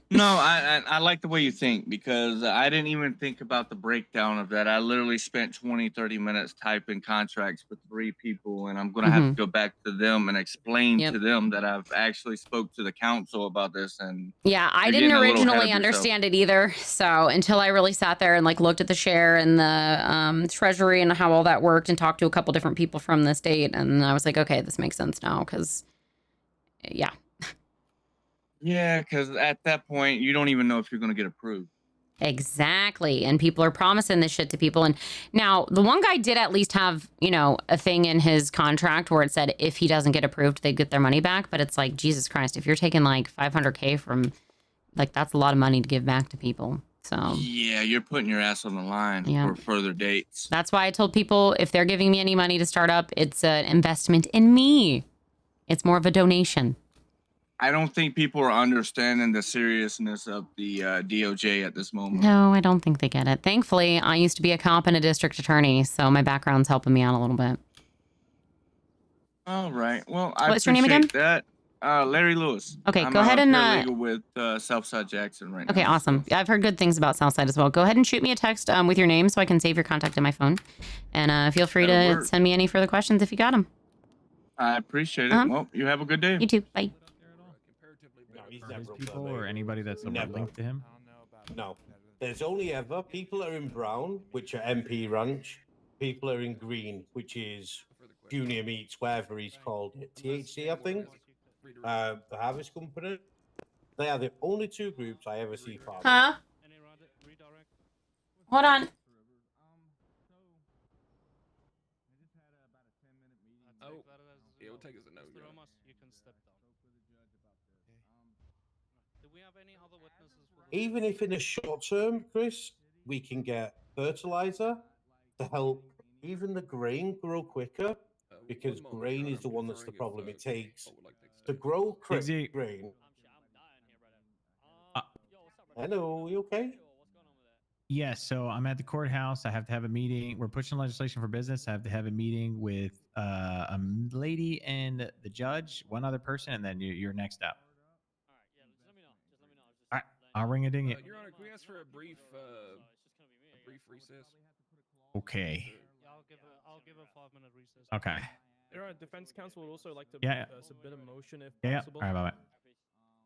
no, I like the way you think, because I didn't even think about the breakdown of that. I literally spent 20-30 minutes typing contracts with 3 people, and I'm going to have to go back to them and explain to them that I've actually spoke to the council about this. And yeah, I didn't originally understand it either. So until I really sat there and like looked at the share and the treasury and how all that worked and talked to a couple different people from the state, and I was like, okay, this makes sense now, because yeah. Yeah, because at that point, you don't even know if you're going to get approved. Exactly. And people are promising this shit to people. And now the one guy did at least have, you know, a thing in his contract where it said if he doesn't get approved, they get their money back. But it's like, Jesus Christ, if you're taking like $500K from, like, that's a lot of money to give back to people. So yeah, you're putting your ass on the line for further dates. That's why I told people if they're giving me any money to start up, it's an investment in me. It's more of a donation. I don't think people are understanding the seriousness of the DOJ at this moment. No, I don't think they get it. Thankfully, I used to be a cop and a district attorney, so my background's helping me out a little bit. All right. Well, I What's your name again? that. Larry Lewis. Okay, I'm go ahead and paralegal with Southside Jackson right now. Okay, awesome. Yeah, I've heard good things about Southside as well. Go ahead and shoot me a text with your name so I can save your contact in my phone. And feel free to send me any further questions if you got them. I appreciate it. Well, you have a good day. You too. Bye. His people or anybody that's linked to him? No. There's only ever people are in brown, which are MP Ranch. People are in green, which is Junior Meats, whatever he's called it. THC, I think. The Harvest Company. They are the only 2 groups I ever see farming. Huh? Hold on. Oh, it will take us a no. You can step down. Do we have any other witnesses? Even if in a short term, Chris, we can get fertilizer to help even the grain grow quicker, because grain is the one that's the problem. It takes to grow grain. Hello, you okay? Yes, so I'm at the courthouse. I have to have a meeting. We're pushing legislation for business. I have to have a meeting with a lady and the judge, one other person, and then you're next up. All right, I'll ring a ding it. Your Honor, can we ask for a brief recess? Okay. Yeah, I'll give a 5-minute recess. Okay. Your Honor, defense counsel would also like to Yeah. submit a motion if Yeah. possible. All right, bye-bye.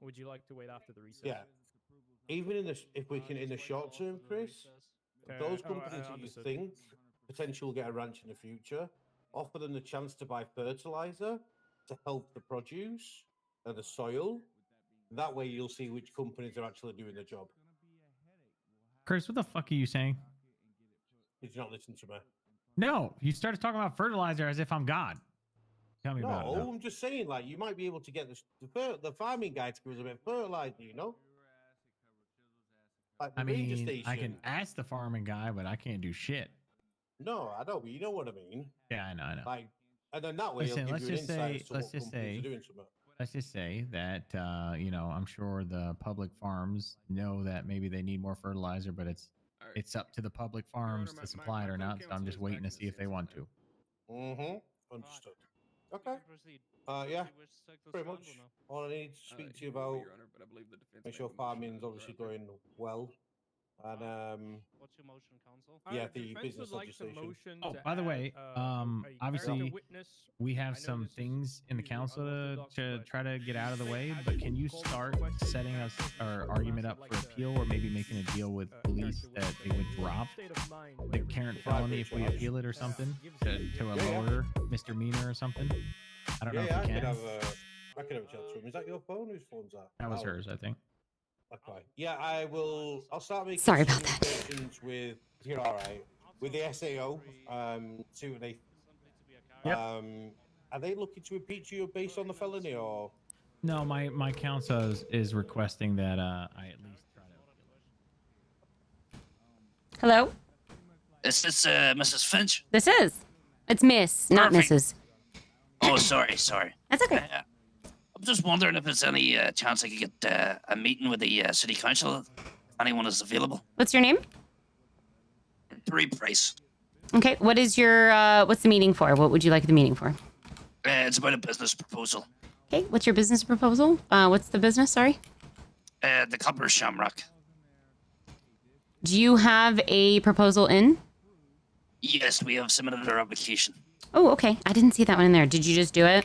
Would you like to wait after the recess? Yeah. Even in the if we can in the short term, Chris, those companies that you understood. think potentially will get a ranch in the future, offer them the chance to buy fertilizer to help the produce and the soil. That way, you'll see which companies are actually doing the job. Chris, what the fuck are you saying? Did you not listen to me? No, you started talking about fertilizer as if I'm God. Tell me about it. No, though. I'm just saying, like, you might be able to get the farming guy to give us a bit of fertilizer, you know? Like the I ranger mean, station. I can ask the farming guy, but I can't do shit. No, I know, but you know what I mean. Yeah, I know. Like, and then that way Listen, he'll let's give you an just insight say, as to let's what just companies say, are doing something. let's just say that I'm sure the public farms know that maybe they need more fertilizer, but it's up to the public farms to supply it or not. So I'm just waiting to see if they want to. Mm-hmm. Understood. Okay. Yeah. Pretty much all I need to speak to you about. Make sure farming's obviously going well. And What's your motion, counsel? yeah, The the defense business would like the legislation. motion Oh, to by the way, add, a obviously character witness. we I have know some this is things in the usually council unorthodox, to but try to get out of the may way. add But it can you call start question setting us our or argument massive up for like appeal, or maybe making a deal with police character that witness, they would so drop state of mind the where current everything- felony if we appeal it or something to a Yeah, yeah. lower misdemeanor or something? I don't know Yeah, if you I can. could have a chat to him. Is that your phone? Whose phone's that? That was Oh, hers, I think. Okay. Yeah, I'll start making Sorry some about that. communications with. You're all right. With the SAO. See what they. Yep. Are they looking to impeach you based on the felony or? No, my counsel is requesting that I at least try to. Hello? Is this Mrs. Finch? This is. It's Miss, not Perfect. Mrs. Oh, sorry. That's okay. I'm just wondering if there's any chance I could get a meeting with the city council. If anyone is available. What's your name? 3 Price. Okay. What is your what's the meeting for? What would you like the meeting for? It's about a business proposal. Okay. What's your business proposal? What's the business? Sorry. The Copper Shamrock. Do you have a proposal in? Yes, we have submitted our application. Oh, okay. I didn't see that one in there. Did you just do it?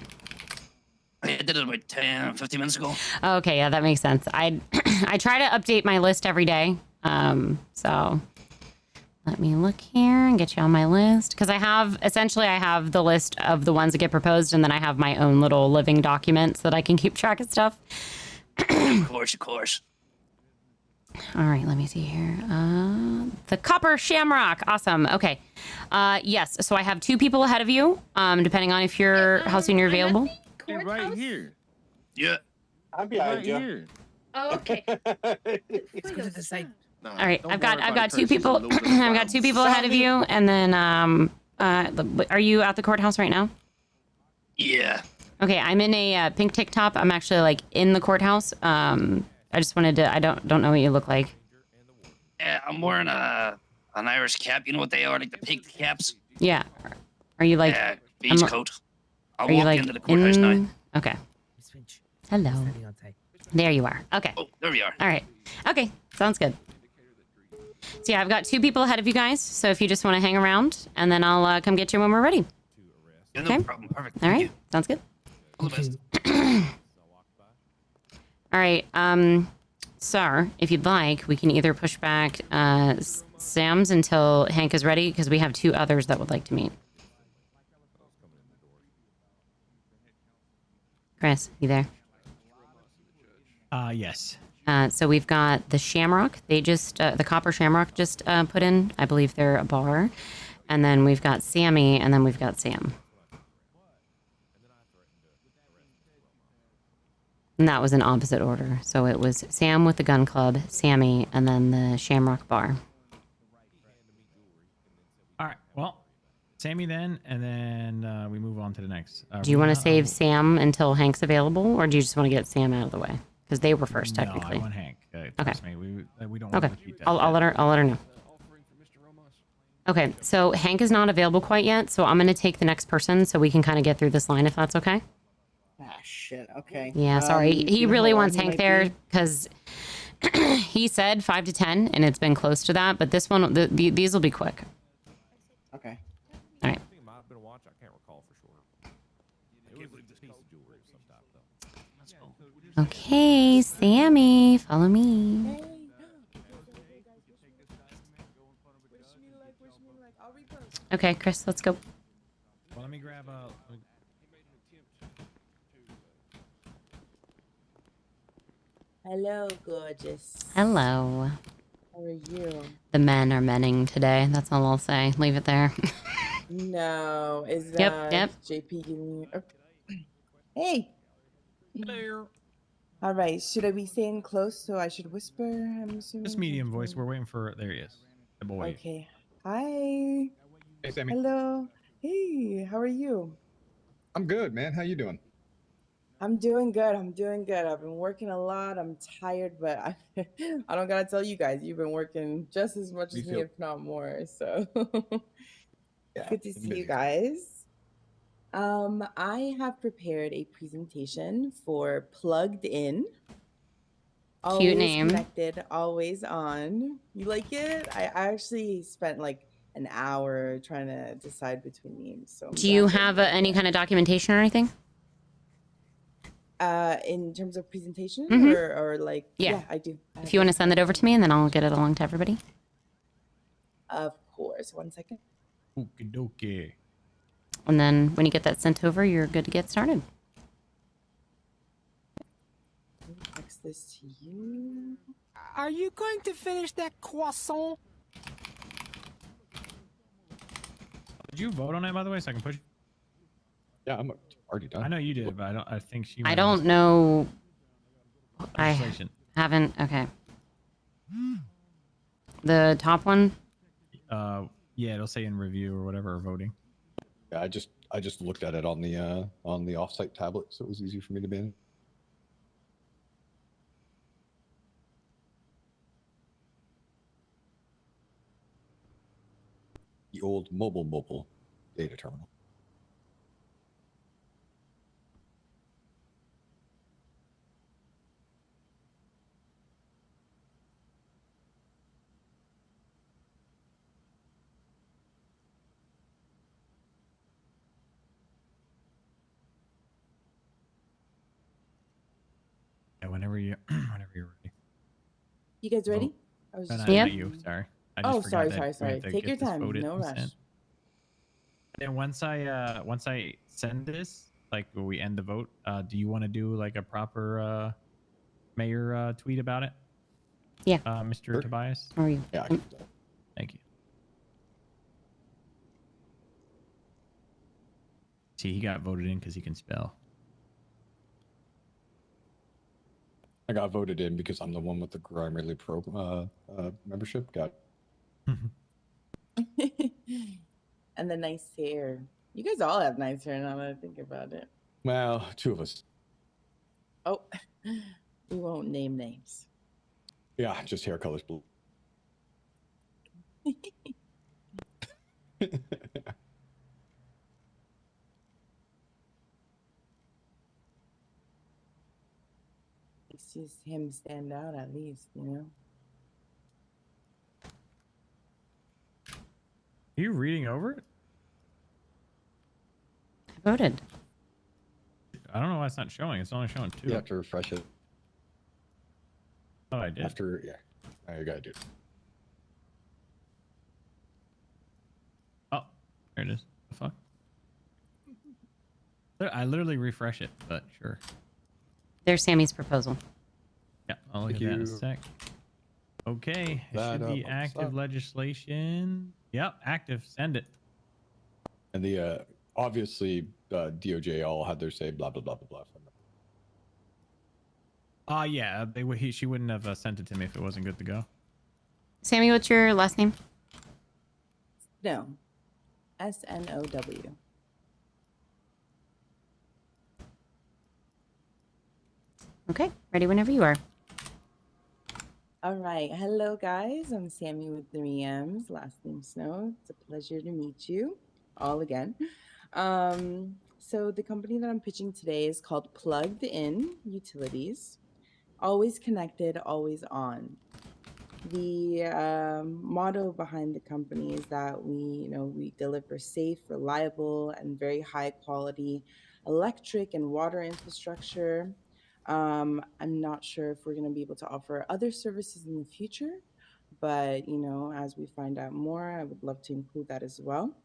I did it about 15 minutes ago. Okay, yeah, that makes sense. I try to update my list every day. So let me look here and get you on my list because I have the list of the ones that get proposed, and then I have my own little living document so that I can keep track of stuff. Of course. All right, let me see here. The Copper Shamrock. Awesome. Okay. Yes. So I have 2 people ahead of you, depending on if you're how soon you're available. You're right here. Yeah. I'm Right here. Oh, okay. Let's go to the side. All right. I've got 2 people. I've got 2 people ahead of you, and then are you at the courthouse right now? Yeah. Okay. I'm in a pink tank top. I'm actually like in the courthouse. I just wanted to. I don't know what you look like. I'm wearing an Irish cap. You know what they are, like the pink caps. Yeah. Are you like? Beach coat. I'll Are you walk like into the courthouse in? now. Okay. Hello. There you are. Okay. Oh, there we are. All right. Okay. Sounds good. So yeah, I've got 2 people ahead of you guys. So if you just want to hang around, and then I'll come get you when we're ready. Yeah, Okay. no problem. Perfect. All Thank right. you. Sounds good. All the best. All right. Sir, if you'd like, we can either push back Sam's until Hank is ready, because we have 2 others that would like to meet. Chris, you there? Yes. So we've got the Shamrock. They just the Copper Shamrock just put in. I believe they're a bar, and then we've got Sammy, and then we've got Sam. And that was in opposite order. So it was Sam with the gun club, Sammy, and then the Shamrock bar. All right. Well, Sammy then, and then we move on to the next. Do you want to save Sam until Hank's available, or do you just want to get Sam out of the way? Because they were first, technically. No, I want Hank. Okay. Trust me, we don't want Okay. to repeat that. I'll let her know. Okay, so Hank is not available quite yet, so I'm gonna take the next person so we can kind of get through this line if that's okay. Ah, shit. Okay. Yeah, sorry. Do He you know really how long wants he Hank might there be? because he said 5 to 10, and it's been close to that. But this one, these will be quick. Okay. All right. I think it might have been a watch. I can't recall for sure. It was a piece of jewelry of some type, though. Okay, Sammy, follow me. Okay, Chris, let's go. Well, let me grab a. Hello, gorgeous. Hello. How are you? The men are menning today. That's all I'll say. Leave it there. No, is Yep. JP giving you? Okay. Hey. Hello. All right. Should I be staying close? So I should whisper. I'm assuming. Just medium voice. We're waiting for. There he is. The boy. Okay. Hi. Hey, Sammy. Hello. Hey. How are you? I'm good, man. How you doing? I'm doing good. I'm doing good. I've been working a lot. I'm tired, but I don't gotta tell you guys. You've been working just as much Me as me, too. if not more. So Yeah, good to been see busy. you guys. I have prepared a presentation for Plugged In. Always name. connected, always on. You like it? I actually spent like an hour trying to decide between names. So I'm Do you glad that have like any it. kind of documentation or anything? In terms of presentation Mhm. or like Yeah. I do. I If have you want it. to send it over to me, and then I'll get it along to everybody. Of course. 1 second. Okie dokie. And then when you get that sent over, you're good to get started. Text this to you. Are you going to finish that croissant? Did you vote on it, by the way, so I can push? Yeah, I'm already done. I know you did, but I don't. I think she. I might have don't missed know. I legislation. haven't. Okay. The top one. Yeah, it'll say in review or whatever, or voting. Yeah, I just looked at it on the offsite tablet, so it was easy for me to be in. The old mobile data terminal. Yeah, whenever you're ready. You guys ready? Vote. I was No, just no, ready. not you. Sorry. I just Oh, forgot sorry, that sorry, we sorry. have to Take get your this time. voted No and rush. sent. And once I send this, like when we end the vote, do you want to do like a proper mayor tweet about it? Yeah. Mr. Sure. Tobias. How are you? Yeah. Thank you. See, he got voted in because he can spell. I got voted in because I'm the one with the Grimerly Pro membership. Got And the nice hair. You guys all have nice hair now that I think about it. well, two of us. Oh, we won't name names. Yeah, just hair colors blue. It's just him stand out at least, you know? Are you reading over it? I voted. I don't know why it's not showing. It's only showing 2. You have to refresh it. Oh, I did. After, yeah. Now you gotta do it. Oh, there it is. The fuck? I literally refresh it, but sure. There's Sammy's proposal. Yeah, I'll look at that in a sec. Okay, it That should be up, active up. legislation. Yep, active. Send it. And the obviously DOJ all had their say blah blah blah blah blah. Yeah, she wouldn't have sent it to me if it wasn't good to go. Sammy, what's your last name? No. SNOW. Okay, ready whenever you are. All right. Hello, guys. I'm Sammy with 3M's, last name Snow. It's a pleasure to meet you all again. So, the company that I'm pitching today is called Plugged In Utilities. Always connected, always on. The motto behind the company is that we deliver safe, reliable, and very high quality electric and water infrastructure. I'm not sure if we're going to be able to offer other services in the future, but as we find out more, I would love to include that as well.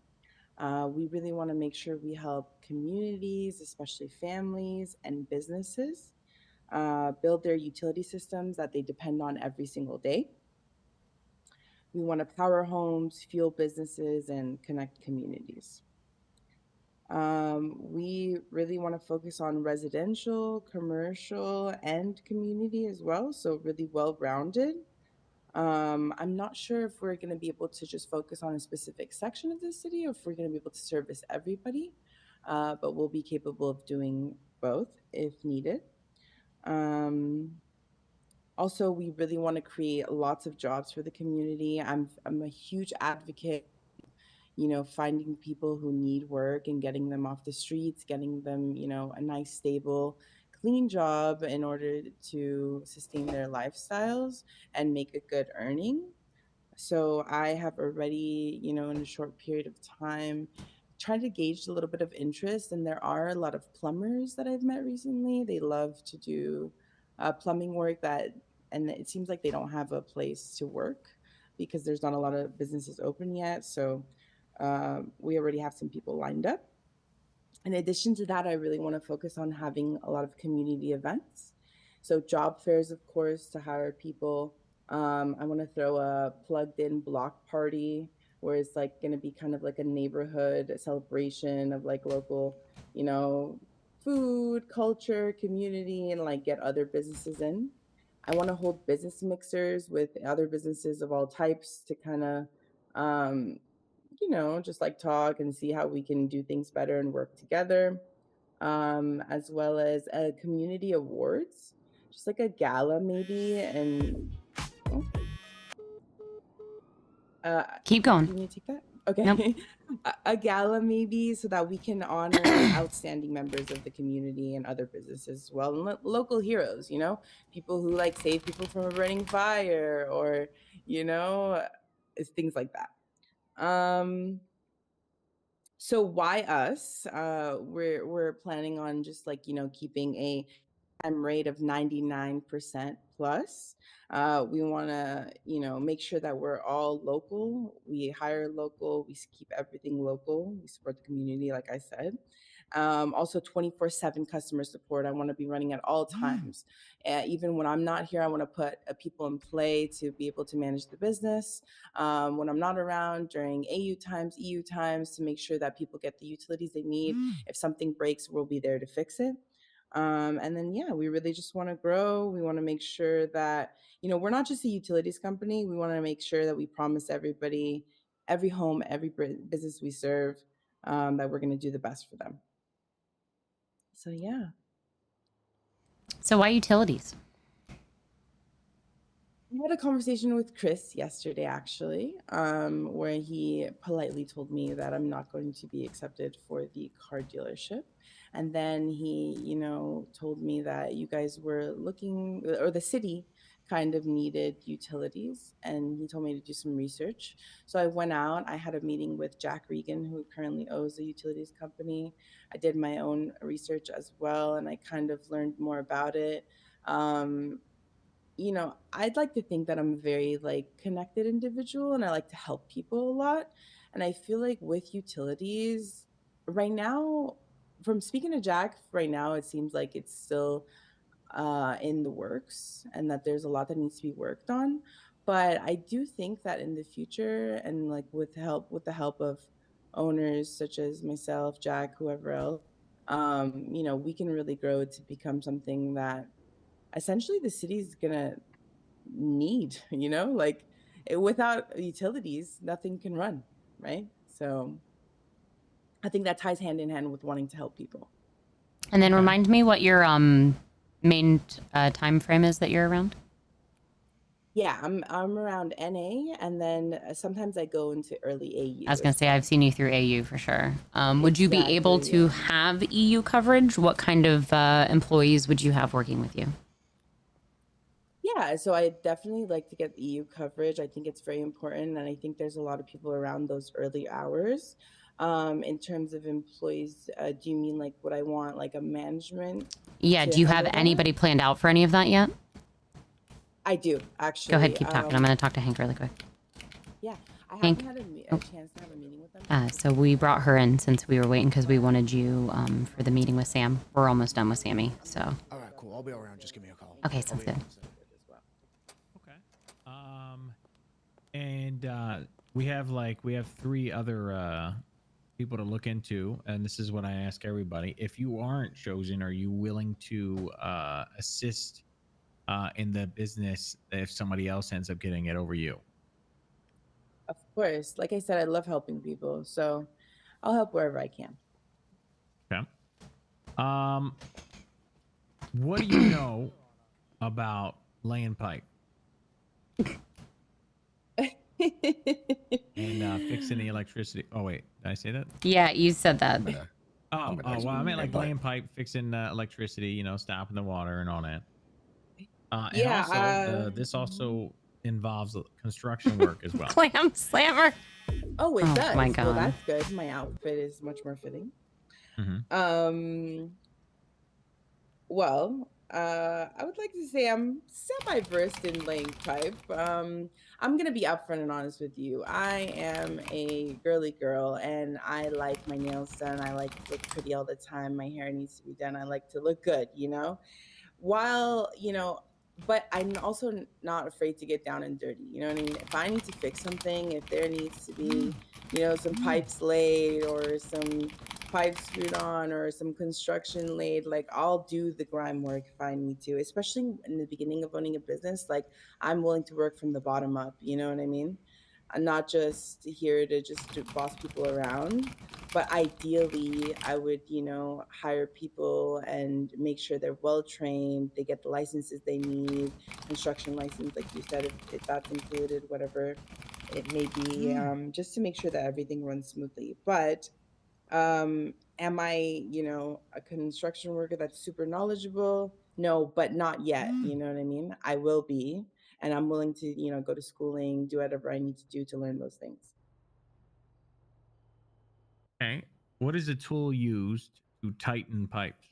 We really want to make sure we help communities, especially families and businesses, build their utility systems that they depend on every single day. We want to power homes, fuel businesses, and connect communities. We really want to focus on residential, commercial, and community as well. So, really well rounded. I'm not sure if we're going to be able to just focus on a specific section of the city or if we're going to be able to service everybody, but we'll be capable of doing both if needed. Also, we really want to create lots of jobs for the community. I'm a huge advocate, finding people who need work and getting them off the streets, getting them, a nice, stable, clean job in order to sustain their lifestyles and make a good earning. So I have already, in a short period of time, tried to gauge a little bit of interest. And there are a lot of plumbers that I've met recently. They love to do plumbing work and it seems like they don't have a place to work because there's not a lot of businesses open yet. So we already have some people lined up. In addition to that, I really want to focus on having a lot of community events. So, job fairs, of course, to hire people. I want to throw a plugged in block party where it's like going to be kind of like a neighborhood celebration of like local, food, culture, community, and like get other businesses in. I want to hold business mixers with other businesses of all types to kind of um, just like talk and see how we can do things better and work together, as well as community awards, just like a gala maybe. And oh, Keep do going. you need to take that? Okay. Nope. A gala maybe so that we can honor outstanding members of the community and other businesses as well, and local heroes, people who like save people from a burning fire or it's things like that. So why us? We're planning on just like keeping a time rate of 99% plus. We want to make sure that we're all local. We hire local. We keep everything local. We support the community, like I said. Also 24/7 customer support. I want to be running at all times. Even when I'm not here, I want to put people in play to be able to manage the business. When I'm not around during AU times, EU times, to make sure that people get the utilities they need. If something breaks, we'll be there to fix it. And then, yeah, we really just want to grow. We want to make sure that, we're not just a utilities company. We want to make sure that we promise everybody, every home, every business we serve, that we're going to do the best for them. So, yeah. So why utilities? I had a conversation with Chris yesterday, actually, where he politely told me that I'm not going to be accepted for the car dealership. And then he, told me that you guys were looking, or the city kind of needed utilities. And he told me to do some research. So I went out, I had a meeting with Jack Regan, who currently owns the utilities company. I did my own research as well, and I kind of learned more about it. I'd like to think that I'm a very like connected individual and I like to help people a lot. And I feel like with utilities right now, from speaking to Jack right now, it seems like it's still in the works and that there's a lot that needs to be worked on. But I do think that in the future and like with the help of owners such as myself, Jack, whoever else, we can really grow to become something that essentially the city's gonna need, like without utilities, nothing can run, right? So I think that ties hand in hand with wanting to help people. And then remind me what your main time frame is that you're around. Yeah, I'm around NA, and then sometimes I go into early AU. I was gonna say I've seen you through AU for sure. Would you be able Exactly, to yeah. have EU coverage? What kind of employees would you have working with you? Yeah, so I definitely like to get EU coverage. I think it's very important, and I think there's a lot of people around those early hours. In terms of employees, do you mean like what I want, like a management? Yeah. to Do you have handle that? anybody planned out for any of that yet? I do actually. Go ahead, keep talking. I'm gonna talk to Hank really quick. Yeah, I Hank? haven't had a chance to have a meeting with them. So we brought her in since we were waiting because we wanted you for the meeting with Sam. We're almost done with Sammy, so. All right, cool. I'll be around. Just give me a call. Okay, sounds good. And we have 3 other people to look into, and this is what I ask everybody: if you aren't chosen, are you willing to assist in the business if somebody else ends up getting it over you? Of course, like I said, I love helping people, so I'll help wherever I can. Okay. What do you know about laying pipe and fixing the electricity? Oh wait, did I say that? Yeah, you said that. Oh, well, I meant like laying pipe, fixing electricity, you know, stopping the water and all that. And Yeah, also, this also involves construction work as well. Clam slammer. Oh, it Oh, does. my Well, God. that's good. My outfit is much more fitting. Mhm. Well, I would like to say I'm semi-versed in laying pipe. I'm gonna be upfront and honest with you. I am a girly girl, and I like my nails done. I like to look pretty all the time. My hair needs to be done. I like to look good, you know. While but I'm also not afraid to get down and dirty. You know what I mean? If I need to fix something, if there needs to be, some pipes laid or some pipes screwed on or some construction laid, like I'll do the grime work if I need to, especially in the beginning of owning a business. Like I'm willing to work from the bottom up. You know what I mean? I'm not just here to just boss people around, but ideally I would, hire people and make sure they're well trained, they get the licenses they need, construction license, like you said, if that's included, whatever it may be, just to make sure that everything runs smoothly. But am I, a construction worker that's super knowledgeable? No, but not yet. You know what I mean? I will be, and I'm willing to, go to schooling, do whatever I need to do to learn those things. Okay. What is a tool used to tighten pipes?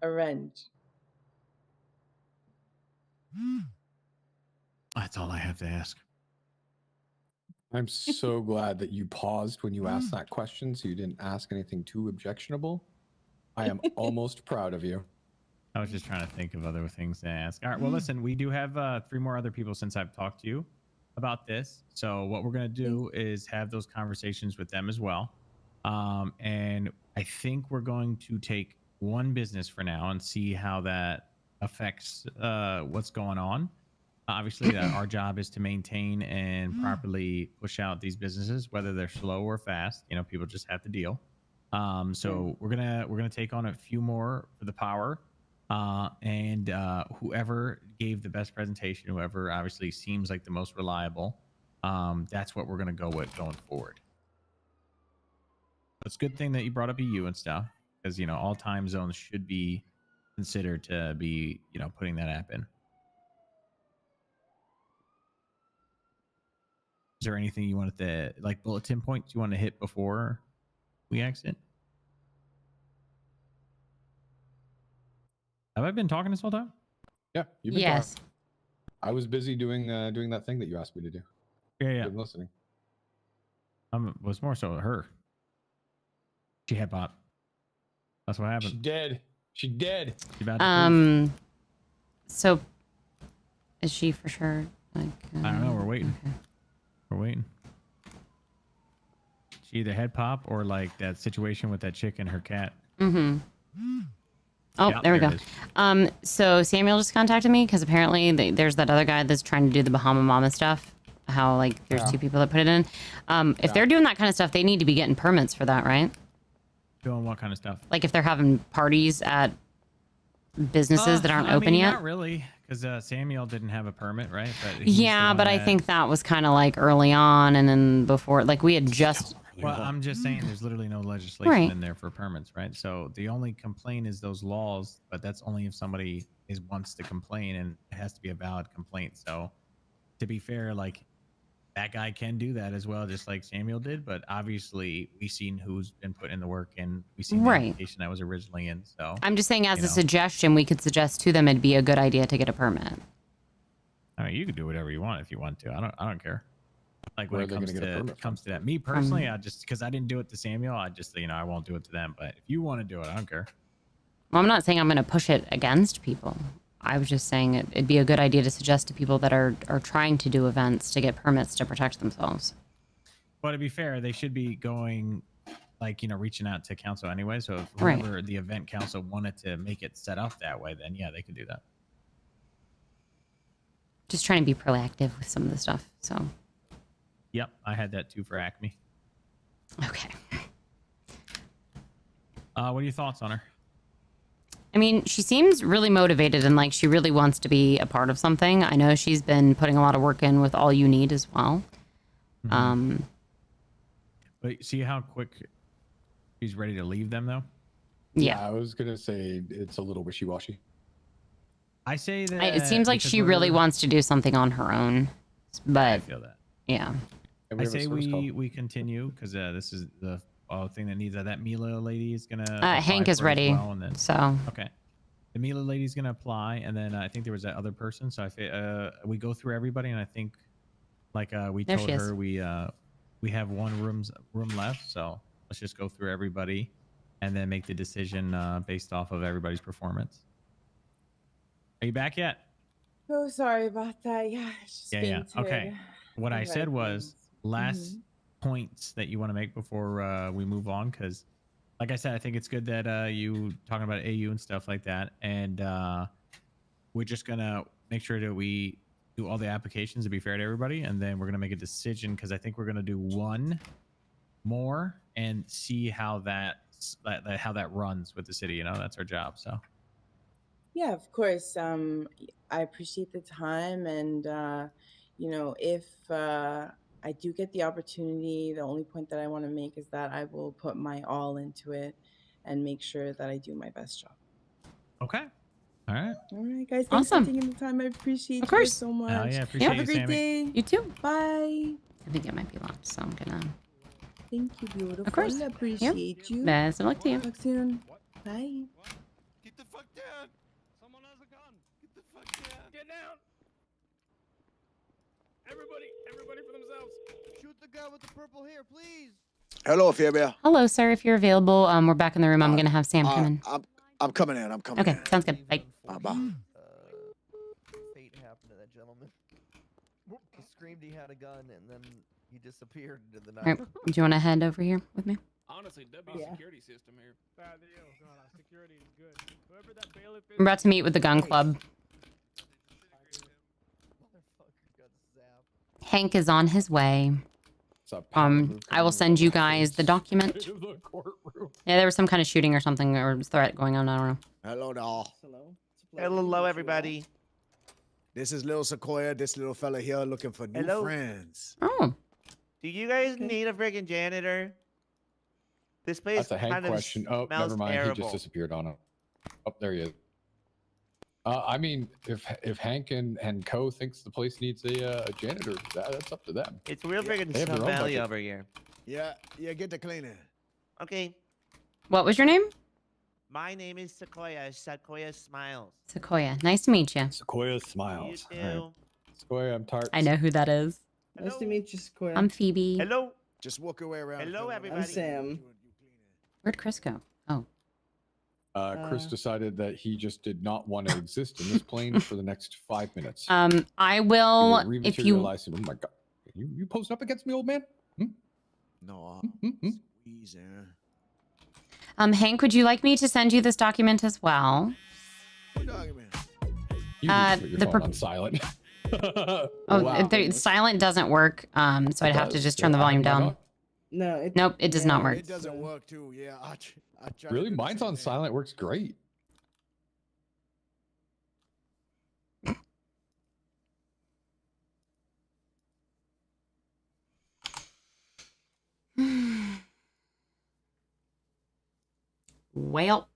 A wrench. That's all I have to ask. I'm so glad that you paused when you asked that question, so you didn't ask anything too objectionable. I am almost proud of you. I was just trying to think of other things to ask. All right. Well, listen, we do have 3 more other people since I've talked to you about this. So what we're going to do is have those conversations with them as well. And I think we're going to take one business for now and see how that affects what's going on. Obviously, our job is to maintain and properly push out these businesses, whether they're slow or fast. People just have to deal. So we're gonna take on a few more for the power, and whoever gave the best presentation, whoever obviously seems like the most reliable, that's what we're gonna go with going forward. It's a good thing that you brought up EU and stuff, because all time zones should be considered to be putting that app in. Is there anything you wanted to, like, bulletin points you want to hit before we exit? Have I been talking this whole time? Yeah, you've been Yes. talking. I was busy doing that thing that you asked me to do. Yeah. Been listening. Was more so her. She had pop. That's what happened. She dead. She dead. She about to poof. So is she for sure? Like, I don't know. We're waiting. Okay. We're waiting. She either head pop or like that situation with that chick and her cat. Mm-hmm. Oh, Yeah, there we there go. it is. So Samuel just contacted me because apparently there's that other guy that's trying to do the Bahama Mama stuff. How like there's 2 people that put it in. If they're doing that kind of stuff, they need to be getting permits for that, right? Doing what kind of stuff? Like if they're having parties at businesses that aren't open yet. Not really, because Samuel didn't have a permit, right? But he's the Yeah, one but I that- think that was kind of like early on, and then before, like we had just. Well, I'm just saying there's literally no legislation Right. in there for permits, right? So the only complaint is those laws, but that's only if somebody wants to complain, and it has to be a valid complaint. So to be fair, like that guy can do that as well, just like Samuel did. But obviously, we've seen who's been put in the work, and we've seen the Right. application that was originally in. So I'm just saying, as you a know. suggestion, we could suggest to them it'd be a good idea to get a permit. I mean, you can do whatever you want if you want to. I don't care. Like when Where it are they comes gonna get a to permit comes from? to that, me personally, I just because I didn't do it to Samuel, I just I won't do it to them. But if you want to do it, I don't care. Well, I'm not saying I'm going to push it against people. I was just saying it'd be a good idea to suggest to people that are trying to do events to get permits to protect themselves. But to be fair, they should be going, like, reaching out to council anyway. So if Right. whoever the event council wanted to make it set up that way, then yeah, they could do that. Just trying to be proactive with some of the stuff. So, Yep, I had that too for Acme. okay. What are your thoughts on her? I mean, she seems really motivated and like she really wants to be a part of something. I know she's been putting a lot of work in with All You Need as well. But see how quick she's ready to leave them, though? Yeah. I was gonna say it's a little wishy-washy. I say that It seems like because she really we're- wants to do something on her own. But I feel that. yeah. I say we continue because this is the thing that needs that Mila lady is gonna. apply Hank is for it as ready. well, and then, So okay, the Mila lady's gonna apply, and then I think there was that other person. So we go through everybody, and I think like we There told she is. her we have one room left, so let's just go through everybody, and then make the decision based off of everybody's performance. Are you back yet? Oh, sorry about that. Yeah, it's just Yeah. Okay. What I Alright, said was thanks. last points that you want to make before we move on, because like I said, I think it's good that you talking about AU and stuff like that, and we're just gonna make sure that we do all the applications to be fair to everybody, and then we're gonna make a decision, because I think we're gonna do one more and see how that runs with the city. That's our job. So Yeah, of course. I appreciate the time, and if I do get the opportunity, the only point that I want to make is that I will put my all into it and make sure that I do my best job. okay, all right. All right, guys. Thanks Awesome. for taking the time. I appreciate Of you course. guys so much. yeah, appreciate Have a you, great Sammy. day. You too. Bye. I think it might be locked, so I'm gonna. Thank you, beautiful. Of course. I appreciate you. Best of luck to you. Talk soon. Bye. Get the fuck down! Someone has a gun! Get the fuck down! Get down! Everybody for themselves. Shoot the guy with the purple hair, please! Hello, Phoebe. Hello, sir. If you're available, we're back in the room. I'm gonna have Sam come in. I'm coming in. I'm coming Okay, in. sounds good. Bye. Bye. Fate happened to that gentleman. He screamed he had a gun and then he disappeared into the All night. right. Do you want to head over here with me? Honestly, W security system here. Security is good. Whoever that bailiff is. I'm about to meet with the gun club. Hank is on his way. I will send you guys the document. Yeah, there was some kind of shooting or something or threat going on. I don't know. Hello, doll. Hello, everybody. This is little Sequoia. This little fella here looking for new Hello. friends. Oh. Do you guys need a friggin' janitor? This place That's a Hank kind of question. Oh, smells never mind. terrible. He just disappeared on him. Oh, there he is. I mean, if Hank and Co thinks the place needs a janitor, that's up to them. It's real friggin' They have their Snow own Valley budget. over here. Yeah, get the cleaner. Okay. What was your name? My name is Sequoia. Sequoia Smiles. Sequoia. Nice to meet you. Sequoia smiles. You All right. too. Sequoia, I'm Tart. I know who that is. Nice to meet you, Sequoia. I'm Phoebe. Hello. Just walk your way around. Hello, fella. everybody. I'm Sam. Where'd Chris go? Oh. Chris decided that he just did not want to exist in this plane for the next 5 minutes. I He will if you rematerialize him. Oh my god, you posing up against me, old man? No, squeeze there. Hank, would you like me to send you this document as well? What document? You need to put your the phone on silent. Oh, Wow. silent doesn't work. So I'd have to just turn the volume down. No, Nope, it does not work. It doesn't work too. Yeah, I tried. Really, mine's on silent. Works great. Well.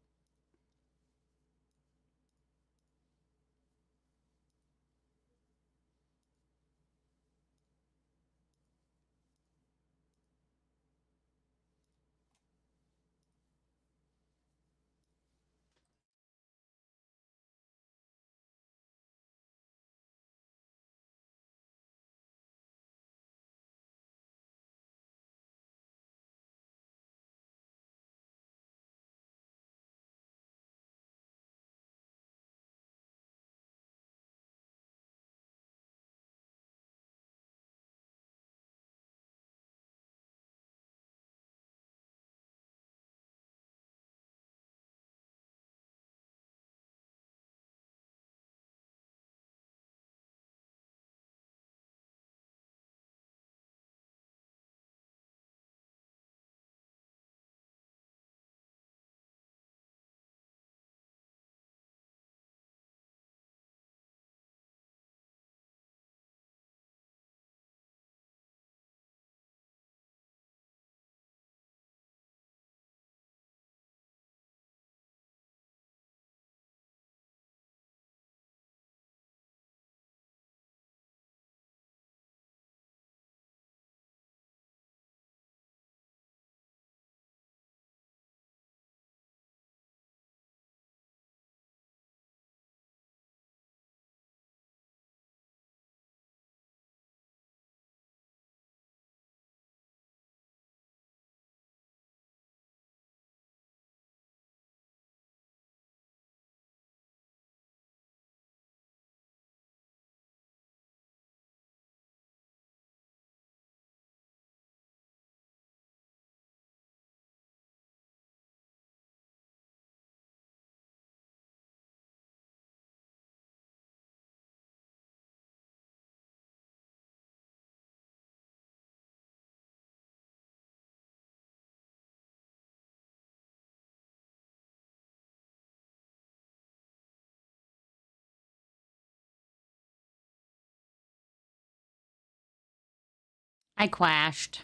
I crashed.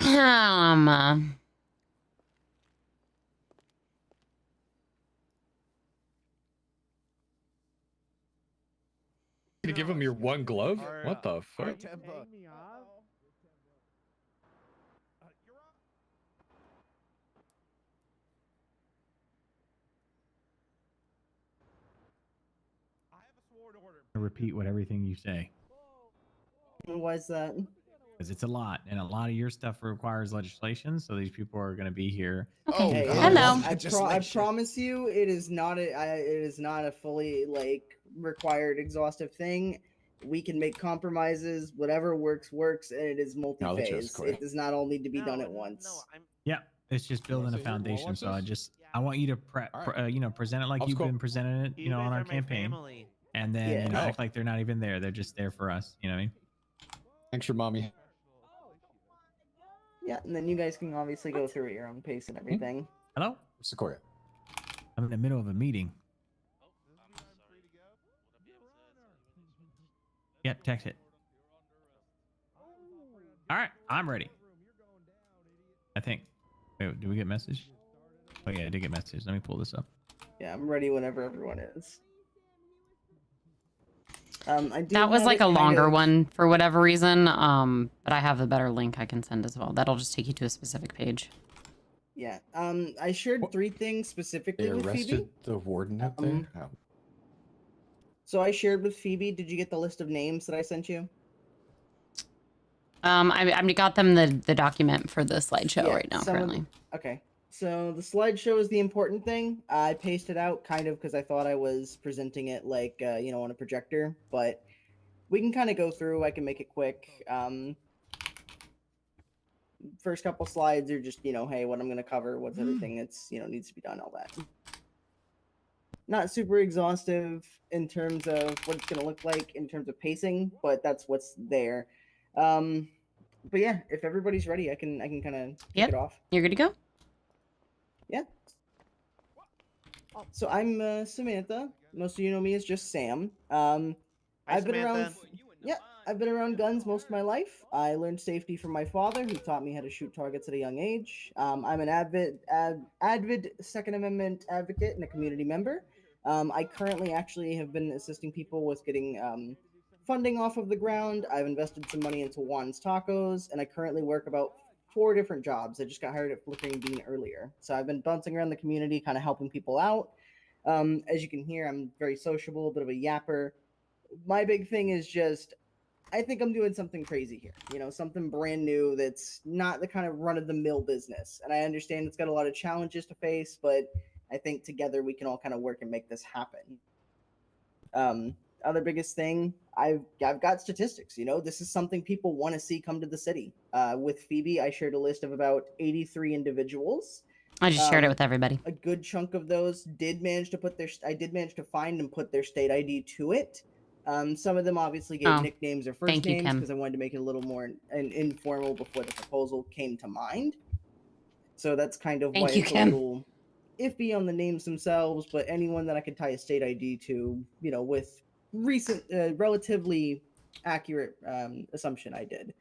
To give him your one glove? What the fuck? Repeat what everything you say. Why is that? Because it's a lot, and a lot of your stuff requires legislation. So these people are going to be here. Okay. Hey, Hello. I promise you, it is not a fully required exhaustive thing. We can make compromises. Whatever works, and it is multi-phase. It does not all need to be done at once. Yeah, it's just building a foundation. So I want you to present it like you've been presenting it, on our campaign, and then act like they're not even there. They're just there for us. You know what I mean? Thanks, your mommy. Yeah, and then you guys can obviously go through at your own pace and everything. Hello, Sequoia. I'm in the middle of a meeting. Yep, text it. All right, I'm ready. I think. Wait, did we get message? Oh yeah, I did get message. Let me pull this up. Yeah, I'm ready whenever everyone is. That was like a longer one for whatever reason. But I have a better link I can send as well. That'll just take you to a specific page. Yeah. I shared 3 things specifically They with arrested Phoebe. the warden up there? Oh. So I shared with Phoebe. Did you get the list of names that I sent you? I got them the document for the slideshow Yeah, right now currently. Okay. So the slideshow is the important thing. I pasted out kind of because I thought I was presenting it like, on a projector, but we can kind of go through. I can make it quick. First couple slides are just, hey, what I'm going to cover, what's everything that's, needs to be done, all that. Not super exhaustive in terms of what it's going to look like in terms of pacing, but that's what's there. But yeah, if everybody's ready, I can kind of kick it off. You're good to go? Yeah. So I'm Samantha. Most of you know me as just Sam. I've been around. Yeah, I've been around guns most of my life. I learned safety from my father, who taught me how to shoot targets at a young age. I'm an avid Second Amendment advocate and a community member. I currently actually have been assisting people with getting funding off of the ground. I've invested some money into Juan's Tacos, and I currently work about 4 different jobs. I just got hired at Flickering Bean earlier. So I've been bouncing around the community, kind of helping people out. As you can hear, I'm very sociable, a bit of a yapper. My big thing is just, I think I'm doing something crazy here. Something brand new that's not the kind of run-of-the-mill business. And I understand it's got a lot of challenges to face, but I think together we can all kind of work and make this happen. Other biggest thing, I've got statistics. This is something people want to see come to the city. With Phoebe, I shared a list of about 83 individuals. I just shared it with everybody. A good chunk of those did manage to find and put their state ID to it. Some of them obviously gave nicknames or first names because I wanted to make it a little more informal before the proposal came to mind. So that's kind of why it's a little iffy on the names themselves, but anyone that I could tie a state ID to, with recent, relatively accurate assumption I did.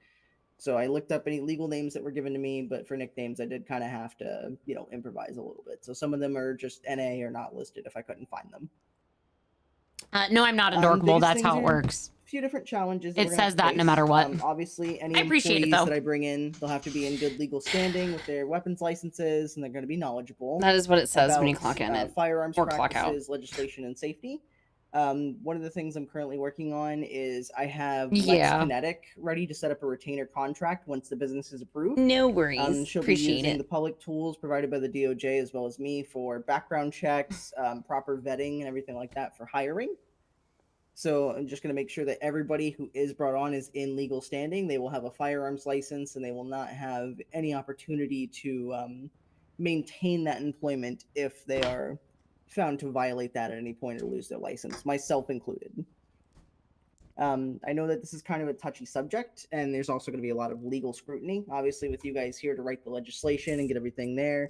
So I looked up any legal names that were given to me, but for nicknames, I did kind of have to, improvise a little bit. So some of them are just NA or not listed if I couldn't find them. No, I'm not adorkable. That's how it works. A few different challenges. It says that no matter what. Obviously, any I appreciate employees it, though. that I bring in, they'll have to be in good legal standing with their weapons licenses, and they're going to be knowledgeable. That is what it says when you about, clock in it firearms or clock out. practices, legislation, and safety. One of the things I'm currently working on is I have Lex Kinetic ready to set up a retainer contract once the business is approved. No worries. She'll Appreciate be using it. the public tools provided by the DOJ as well as me for background checks, proper vetting, and everything like that for hiring. So I'm just going to make sure that everybody who is brought on is in legal standing. They will have a firearms license, and they will not have any opportunity to maintain that employment if they are found to violate that at any point or lose their license, myself included. I know that this is kind of a touchy subject, and there's also going to be a lot of legal scrutiny. Obviously, with you guys here to write the legislation and get everything there,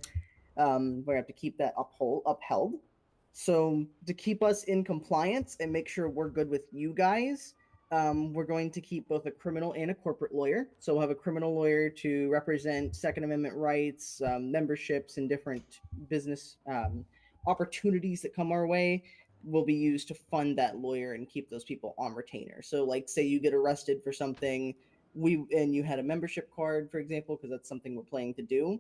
we have to keep that upheld. So to keep us in compliance and make sure we're good with you guys, we're going to keep both a criminal and a corporate lawyer. So we'll have a criminal lawyer to represent Second Amendment rights, memberships, and different business opportunities that come our way will be used to fund that lawyer and keep those people on retainer. So, like, say you get arrested for something, and you had a membership card, for example, because that's something we're planning to do.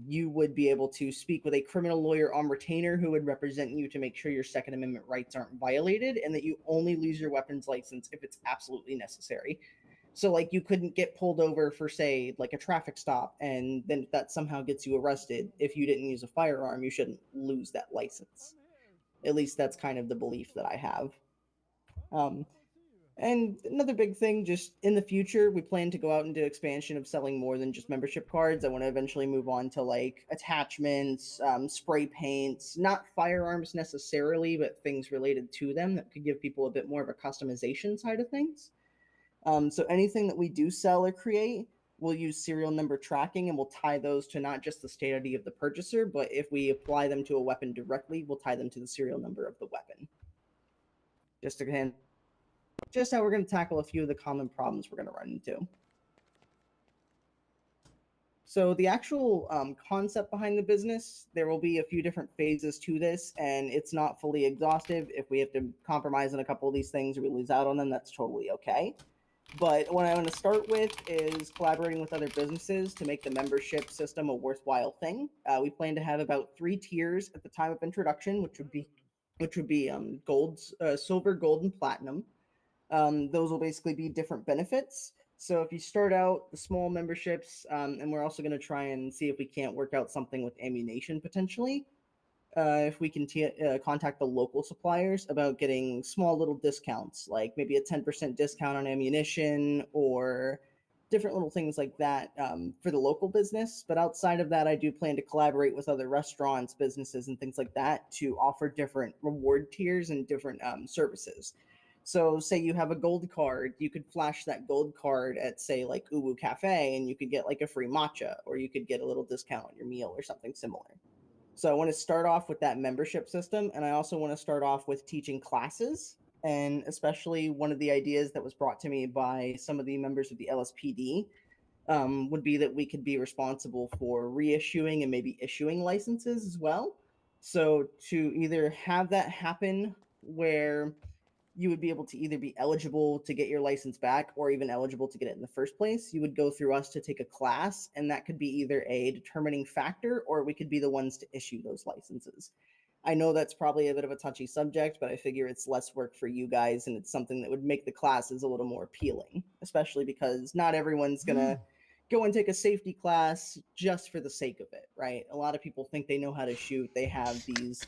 You would be able to speak with a criminal lawyer on retainer who would represent you to make sure your Second Amendment rights aren't violated and that you only lose your weapons license if it's absolutely necessary. So, like, you couldn't get pulled over for, say, like a traffic stop, and then if that somehow gets you arrested, if you didn't use a firearm, you shouldn't lose that license. At least that's kind of the belief that I have. And another big thing, just in the future, we plan to go out and do expansion of selling more than just membership cards. I want to eventually move on to like attachments, spray paints, not firearms necessarily, but things related to them that could give people a bit more of a customization side of things. So anything that we do sell or create, we'll use serial number tracking, and we'll tie those to not just the state ID of the purchaser, but if we apply them to a weapon directly, we'll tie them to the serial number of the weapon. Just how we're going to tackle a few of the common problems we're going to run into. So the actual concept behind the business, there will be a few different phases to this, and it's not fully exhaustive. If we have to compromise on a couple of these things or we lose out on them, that's totally okay. But what I want to start with is collaborating with other businesses to make the membership system a worthwhile thing. We plan to have about 3 tiers at the time of introduction, which would be gold, silver, gold, and platinum. Those will basically be different benefits. So if you start out the small memberships, and we're also going to try and see if we can't work out something with ammunition potentially. If we can contact the local suppliers about getting small little discounts, like maybe a 10% discount on ammunition or different little things like that for the local business. But outside of that, I do plan to collaborate with other restaurants, businesses, and things like that to offer different reward tiers and different services. So say you have a gold card, you could flash that gold card at, say, like Uwu Cafe, and you could get like a free matcha, or you could get a little discount on your meal or something similar. So I want to start off with that membership system, and I also want to start off with teaching classes. And especially one of the ideas that was brought to me by some of the members of the LSPD would be that we could be responsible for reissuing and maybe issuing licenses as well. So to either have that happen where you would be able to either be eligible to get your license back or even eligible to get it in the first place, you would go through us to take a class, and that could be either a determining factor or we could be the ones to issue those licenses. I know that's probably a bit of a touchy subject, but I figure it's less work for you guys, and it's something that would make the classes a little more appealing, especially because not everyone's going to go and take a safety class just for the sake of it, right? A lot of people think they know how to shoot. They have these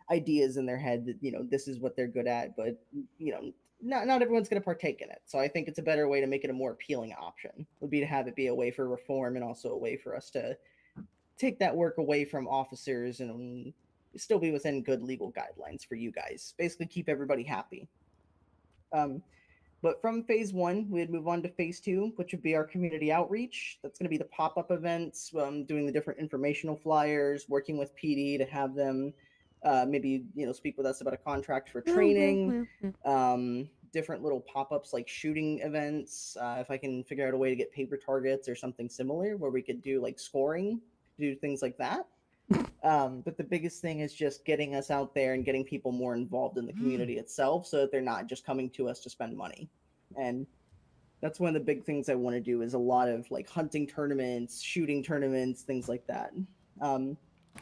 ideas in their head that, you know, this is what they're good at, but, you know, not everyone's going to partake in it. So I think it's a better way to make it a more appealing option would be to have it be a way for reform and also a way for us to take that work away from officers and still be within good legal guidelines for you guys. Basically keep everybody happy. But from phase 1, we'd move on to phase 2, which would be our community outreach. That's going to be the pop-up events, doing the different informational flyers, working with PD to have them maybe, you know, speak with us about a contract for training, different little pop-ups like shooting events. If I can figure out a way to get paper targets or something similar where we could do like scoring, do things like that. But the biggest thing is just getting us out there and getting people more involved in the community itself so that they're not just coming to us to spend money. And that's one of the big things I want to do is a lot of like hunting tournaments, shooting tournaments, things like that.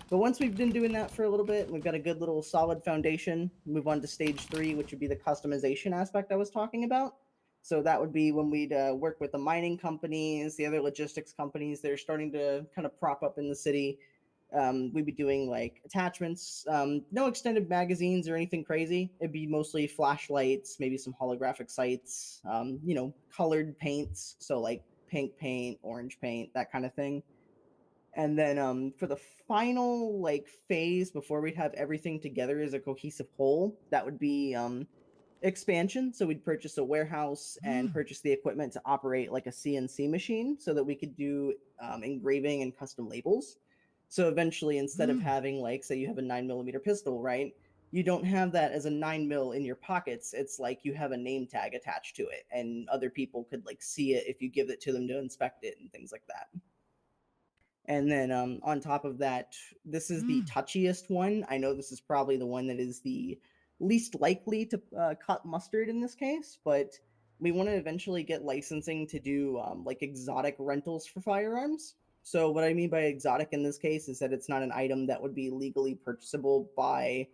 But once we've been doing that for a little bit, we've got a good little solid foundation, move on to stage 3, which would be the customization aspect I was talking about. So that would be when we'd work with the mining companies, the other logistics companies that are starting to kind of prop up in the city. We'd be doing like attachments, no extended magazines or anything crazy. It'd be mostly flashlights, maybe some holographic sights, you know, colored paints. So like pink paint, orange paint, that kind of thing. And then for the final like phase before we'd have everything together as a cohesive whole, that would be expansion. So we'd purchase a warehouse and purchase the equipment to operate like a CNC machine so that we could do engraving and custom labels. So eventually, instead of having like, say you have a 9mm pistol, right? you don't have that as a 9mm in your pockets. It's like you have a name tag attached to it, and other people could like see it if you give it to them to inspect it and things like that. And then on top of that, this is the touchiest one. I know this is probably the one that is the least likely to cut mustard in this case, but we want to eventually get licensing to do like exotic rentals for firearms. So what I mean by exotic in this case is that it's not an item that would be legally purchasable by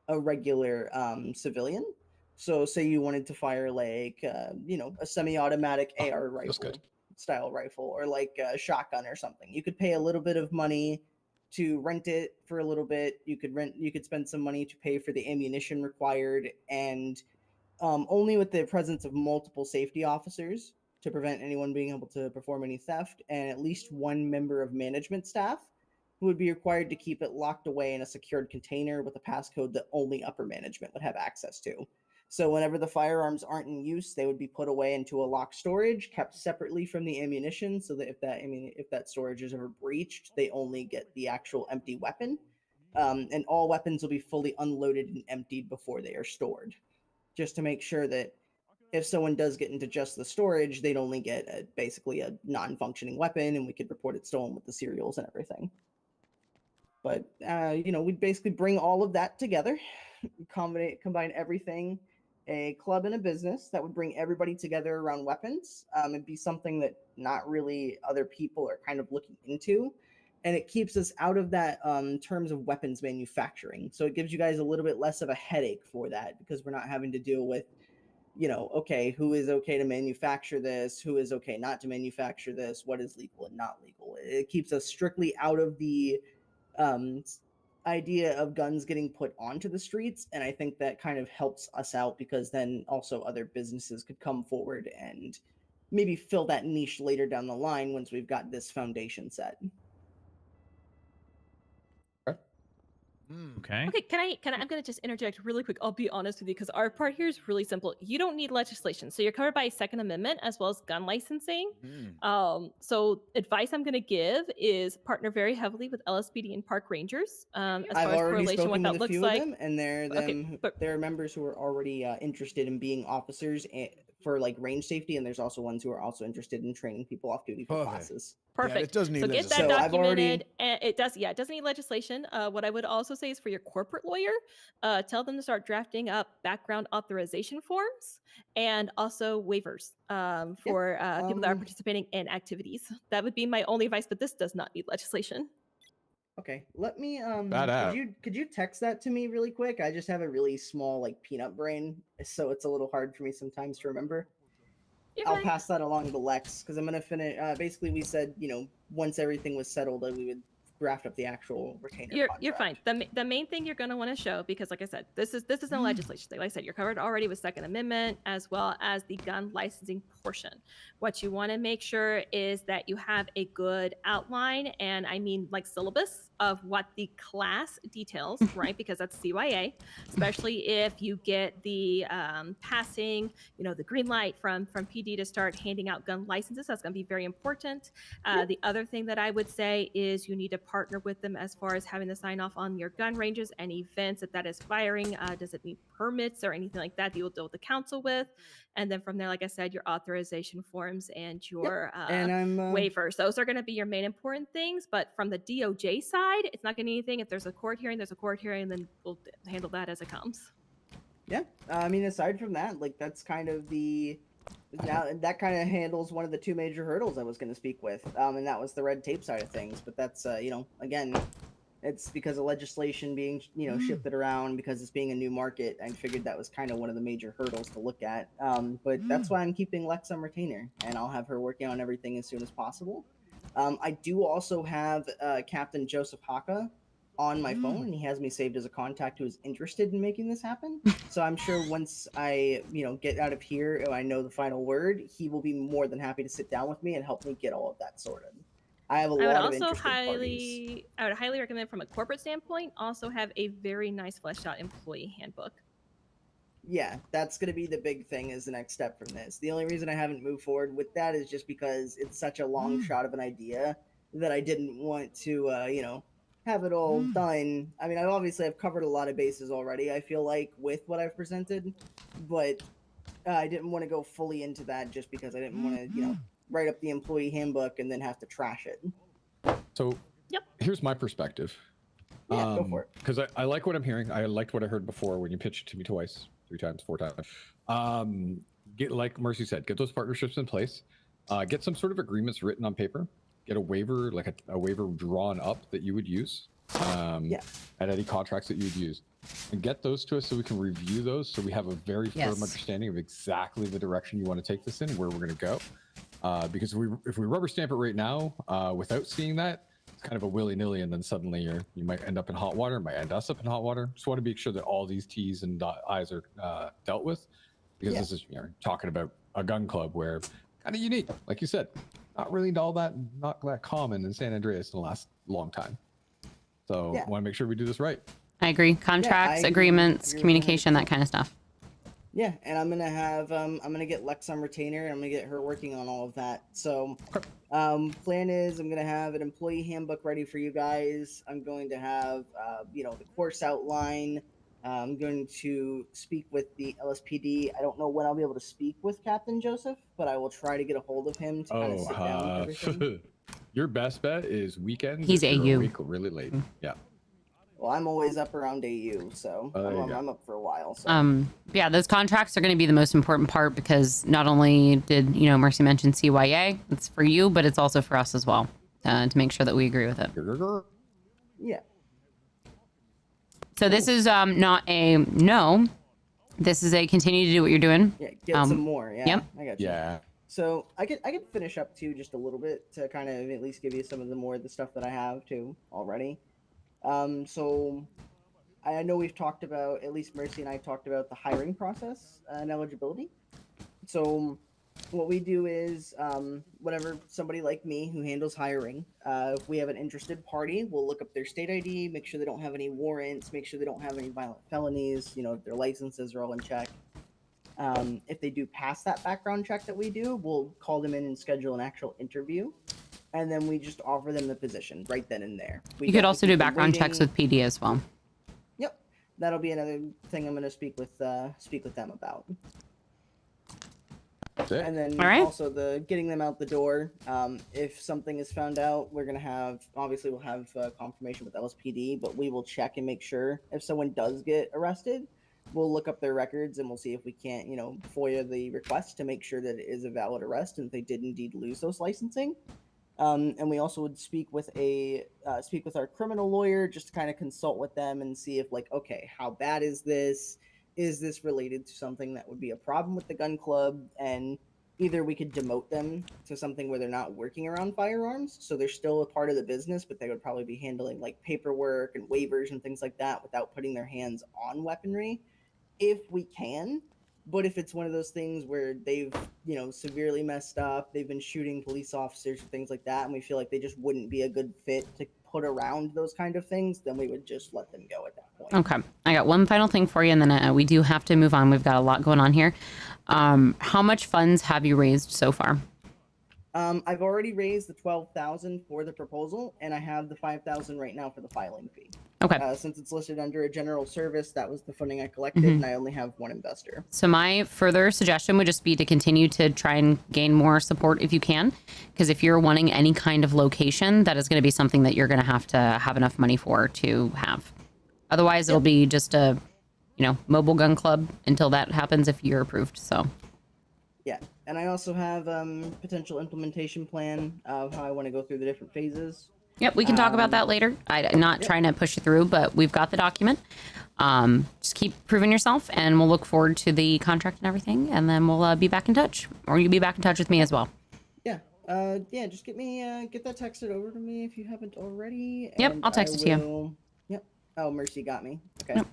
a regular civilian. So say you wanted to fire like a semi-automatic AR rifle style rifle, or like a shotgun or something. You could pay a little bit of money to rent it for a little bit. You could spend some money to pay for the ammunition required, and only with the presence of multiple safety officers to prevent anyone being able to perform any theft, and at least one member of management staff who would be required to keep it locked away in a secured container with a passcode that only upper management would have access to. So whenever the firearms aren't in use, they would be put away into a locked storage, kept separately from the ammunition, so that if that storage is ever breached, they only get the actual empty weapon. And all weapons will be fully unloaded and emptied before they are stored, just to make sure that if someone does get into just the storage, they'd only get basically a non-functioning weapon, and we could report it stolen with the serials and everything. But we'd basically bring all of that together, combine everything, a club and a business that would bring everybody together around weapons. It'd be something that not really other people are kind of looking into, and it keeps us out of that terms of weapons manufacturing. So it gives you guys a little bit less of a headache for that, because we're not having to deal with, okay, who is okay to manufacture this, who is okay not to manufacture this, what is legal and not legal. It keeps us strictly out of the idea of guns getting put onto the streets, and I think that kind of helps us out, because then also other businesses could come forward and maybe fill that niche later down the line once we've got this foundation set. Okay. Okay, can I I'm gonna just interject really quick. I'll be honest with you, because our part here is really simple. You don't need legislation. So you're covered by Second Amendment as well as gun licensing. So advice I'm gonna give is partner very heavily with LSPD and park rangers. As I've far as already correlation, spoken what that with a looks few like. of them, and there are members who are already interested in being officers for like range safety, and there's also ones who are also interested in training people off duty for classes. Perfect. Yeah, it does need so get that legislation. So I've documented. And it does. Yeah, it doesn't need legislation. What I would also say is for your corporate lawyer, tell them to start drafting up background authorization forms and also waivers for people that are participating in activities. That would be my only advice. But this does not need legislation. Okay, let me Badass. could you text that to me really quick? I just have a really small like peanut brain, so it's a little hard for me sometimes to remember. I'll pass that along to Lex, because I'm gonna finish. Basically, we said once everything was settled, that we would draft up the actual retainer. You're fine. The main thing you're going to want to show, because like I said, this isn't a legislation thing. Like I said, you're covered already with Second Amendment as well as the gun licensing portion. What you want to make sure is that you have a good outline, and I mean like syllabus of what the class details, right? Because that's CYA, especially if you get the passing, the green light from PD to start handing out gun licenses. That's going to be very important. The other thing that I would say is you need to partner with them as far as having the sign off on your gun ranges and events. If that is firing, does it need permits or anything like that you will deal with the council with? And then from there, like I said, your authorization forms and your waivers. Those are going to be your main important things. But from the DOJ side, it's not going to be anything. If there's a court hearing, there's a court hearing, and then we'll handle that as it comes. Yeah, I mean, aside from that, like that's kind of that kind of handles one of the two major hurdles I was going to speak with, and that was the red tape side of things. But that's again, it's because of legislation being shifted around, because it's being a new market. I figured that was kind of one of the major hurdles to look at. But that's why I'm keeping Lex on retainer, and I'll have her working on everything as soon as possible. I do also have Captain Joseph Haka on my phone, and he has me saved as a contact who is interested in making this happen. So I'm sure once I get out of here and I know the final word, he will be more than happy to sit down with me and help me get all of that sorted. I have a lot of interested parties. I would highly recommend from a corporate standpoint, also have a very nice fleshed out employee handbook. Yeah, that's going to be the big thing as the next step from this. The only reason I haven't moved forward with that is just because it's such a long shot of an idea that I didn't want to, have it all done. I mean, I've covered a lot of bases already. I feel like with what I've presented, but I didn't want to go fully into that just because I didn't want to, write up the employee handbook and then have to trash it. So here's my perspective. Yeah, go for it. Because I like what I'm hearing. I liked what I heard before when you pitched it to me twice, 3 times, 4 times. Get, like Mercy said, get those partnerships in place. Get some sort of agreements written on paper. Get a waiver, like a waiver drawn up that you would use. And any contracts that you would use. And get those to us so we can review those, so we have a very firm understanding of exactly the direction you want to take this in, where we're going to go. Because if we rubber stamp it right now without seeing that, it's kind of a willy-nilly, and then suddenly you might end up in hot water, might end us up in hot water. Just want to make sure that all these T's and I's are dealt with, because this is talking about a gun club where kind of unique, like you said, not that common in San Andreas in the last long time. So want to make sure we do this right. I agree. Contracts, agreements, communication, that kind of stuff. Yeah, and I'm gonna have I'm gonna get Lex on retainer, and I'm gonna get her working on all of that. So, plan is I'm gonna have an employee handbook ready for you guys. I'm going to have the course outline. I'm going to speak with the LSPD. I don't know when I'll be able to speak with Captain Joseph, but I will try to get a hold of him to kind of sit down with everything. Your best bet is weekends. He's if you're AU. awake really late. Yeah. Well, I'm always up around AU, so I'm up for a while. So. Yeah, those contracts are going to be the most important part, because not only did Mercy mention CYA, it's for you, but it's also for us as well, to make sure that we agree with it. Yeah. So this is not a no. This is a continue to do what you're doing. Yeah, get some more. Yeah. Yep. I got you. Yeah. So I could finish up too just a little bit to kind of at least give you some of the stuff that I have too already. So I know we've talked about, at least Mercy and I talked about the hiring process and eligibility. So what we do is, whenever somebody like me who handles hiring, if we have an interested party, we'll look up their state ID, make sure they don't have any warrants, make sure they don't have any violent felonies, if their licenses are all in check. If they do pass that background check that we do, we'll call them in and schedule an actual interview. And then we just offer them the position right then and there. You could also do background checks with PD as well. Yep, that'll be another thing I'm going to speak with them about. And then also the getting them out the door. If something is found out, we're going to have, obviously we'll have confirmation with LSPD, but we will check and make sure if someone does get arrested, we'll look up their records and we'll see if we can't, FOIA the request to make sure that it is a valid arrest and if they did indeed lose those licensing. And we also would speak with our criminal lawyer just to kind of consult with them and see if okay, how bad is this? Is this related to something that would be a problem with the gun club? And either we could demote them to something where they're not working around firearms, so they're still a part of the business, but they would probably be handling paperwork and waivers and things like that without putting their hands on weaponry, if we can. But if it's one of those things where they've, severely messed up, they've been shooting police officers and things like that, and we feel like they just wouldn't be a good fit to put around those kind of things, then we would just let them go at that point. Okay. I got one final thing for you, and then we do have to move on. We've got a lot going on here. How much funds have you raised so far? I've already raised the $12,000 for the proposal, and I have the $5,000 right now for the filing fee. Okay. Since it's listed under a general service, that was the funding I collected, and I only have one investor. So my further suggestion would just be to continue to try and gain more support if you can, because if you're wanting any kind of location, that is going to be something that you're going to have enough money for to have. Otherwise, it'll be just a, mobile gun club until that happens if you're approved. So. Yeah, and I also have potential implementation plan of how I want to go through the different phases. Yep, we can talk about that later. I'm not trying to push you through, but we've got the document. Just keep proving yourself, and we'll look forward to the contract and everything, and then we'll be back in touch. Or you'll be back in touch with me as well. Yeah, just get that texted over to me if you haven't already. Yep, I'll text it to you. Yep. Oh, Mercy got me. Okay. Yep.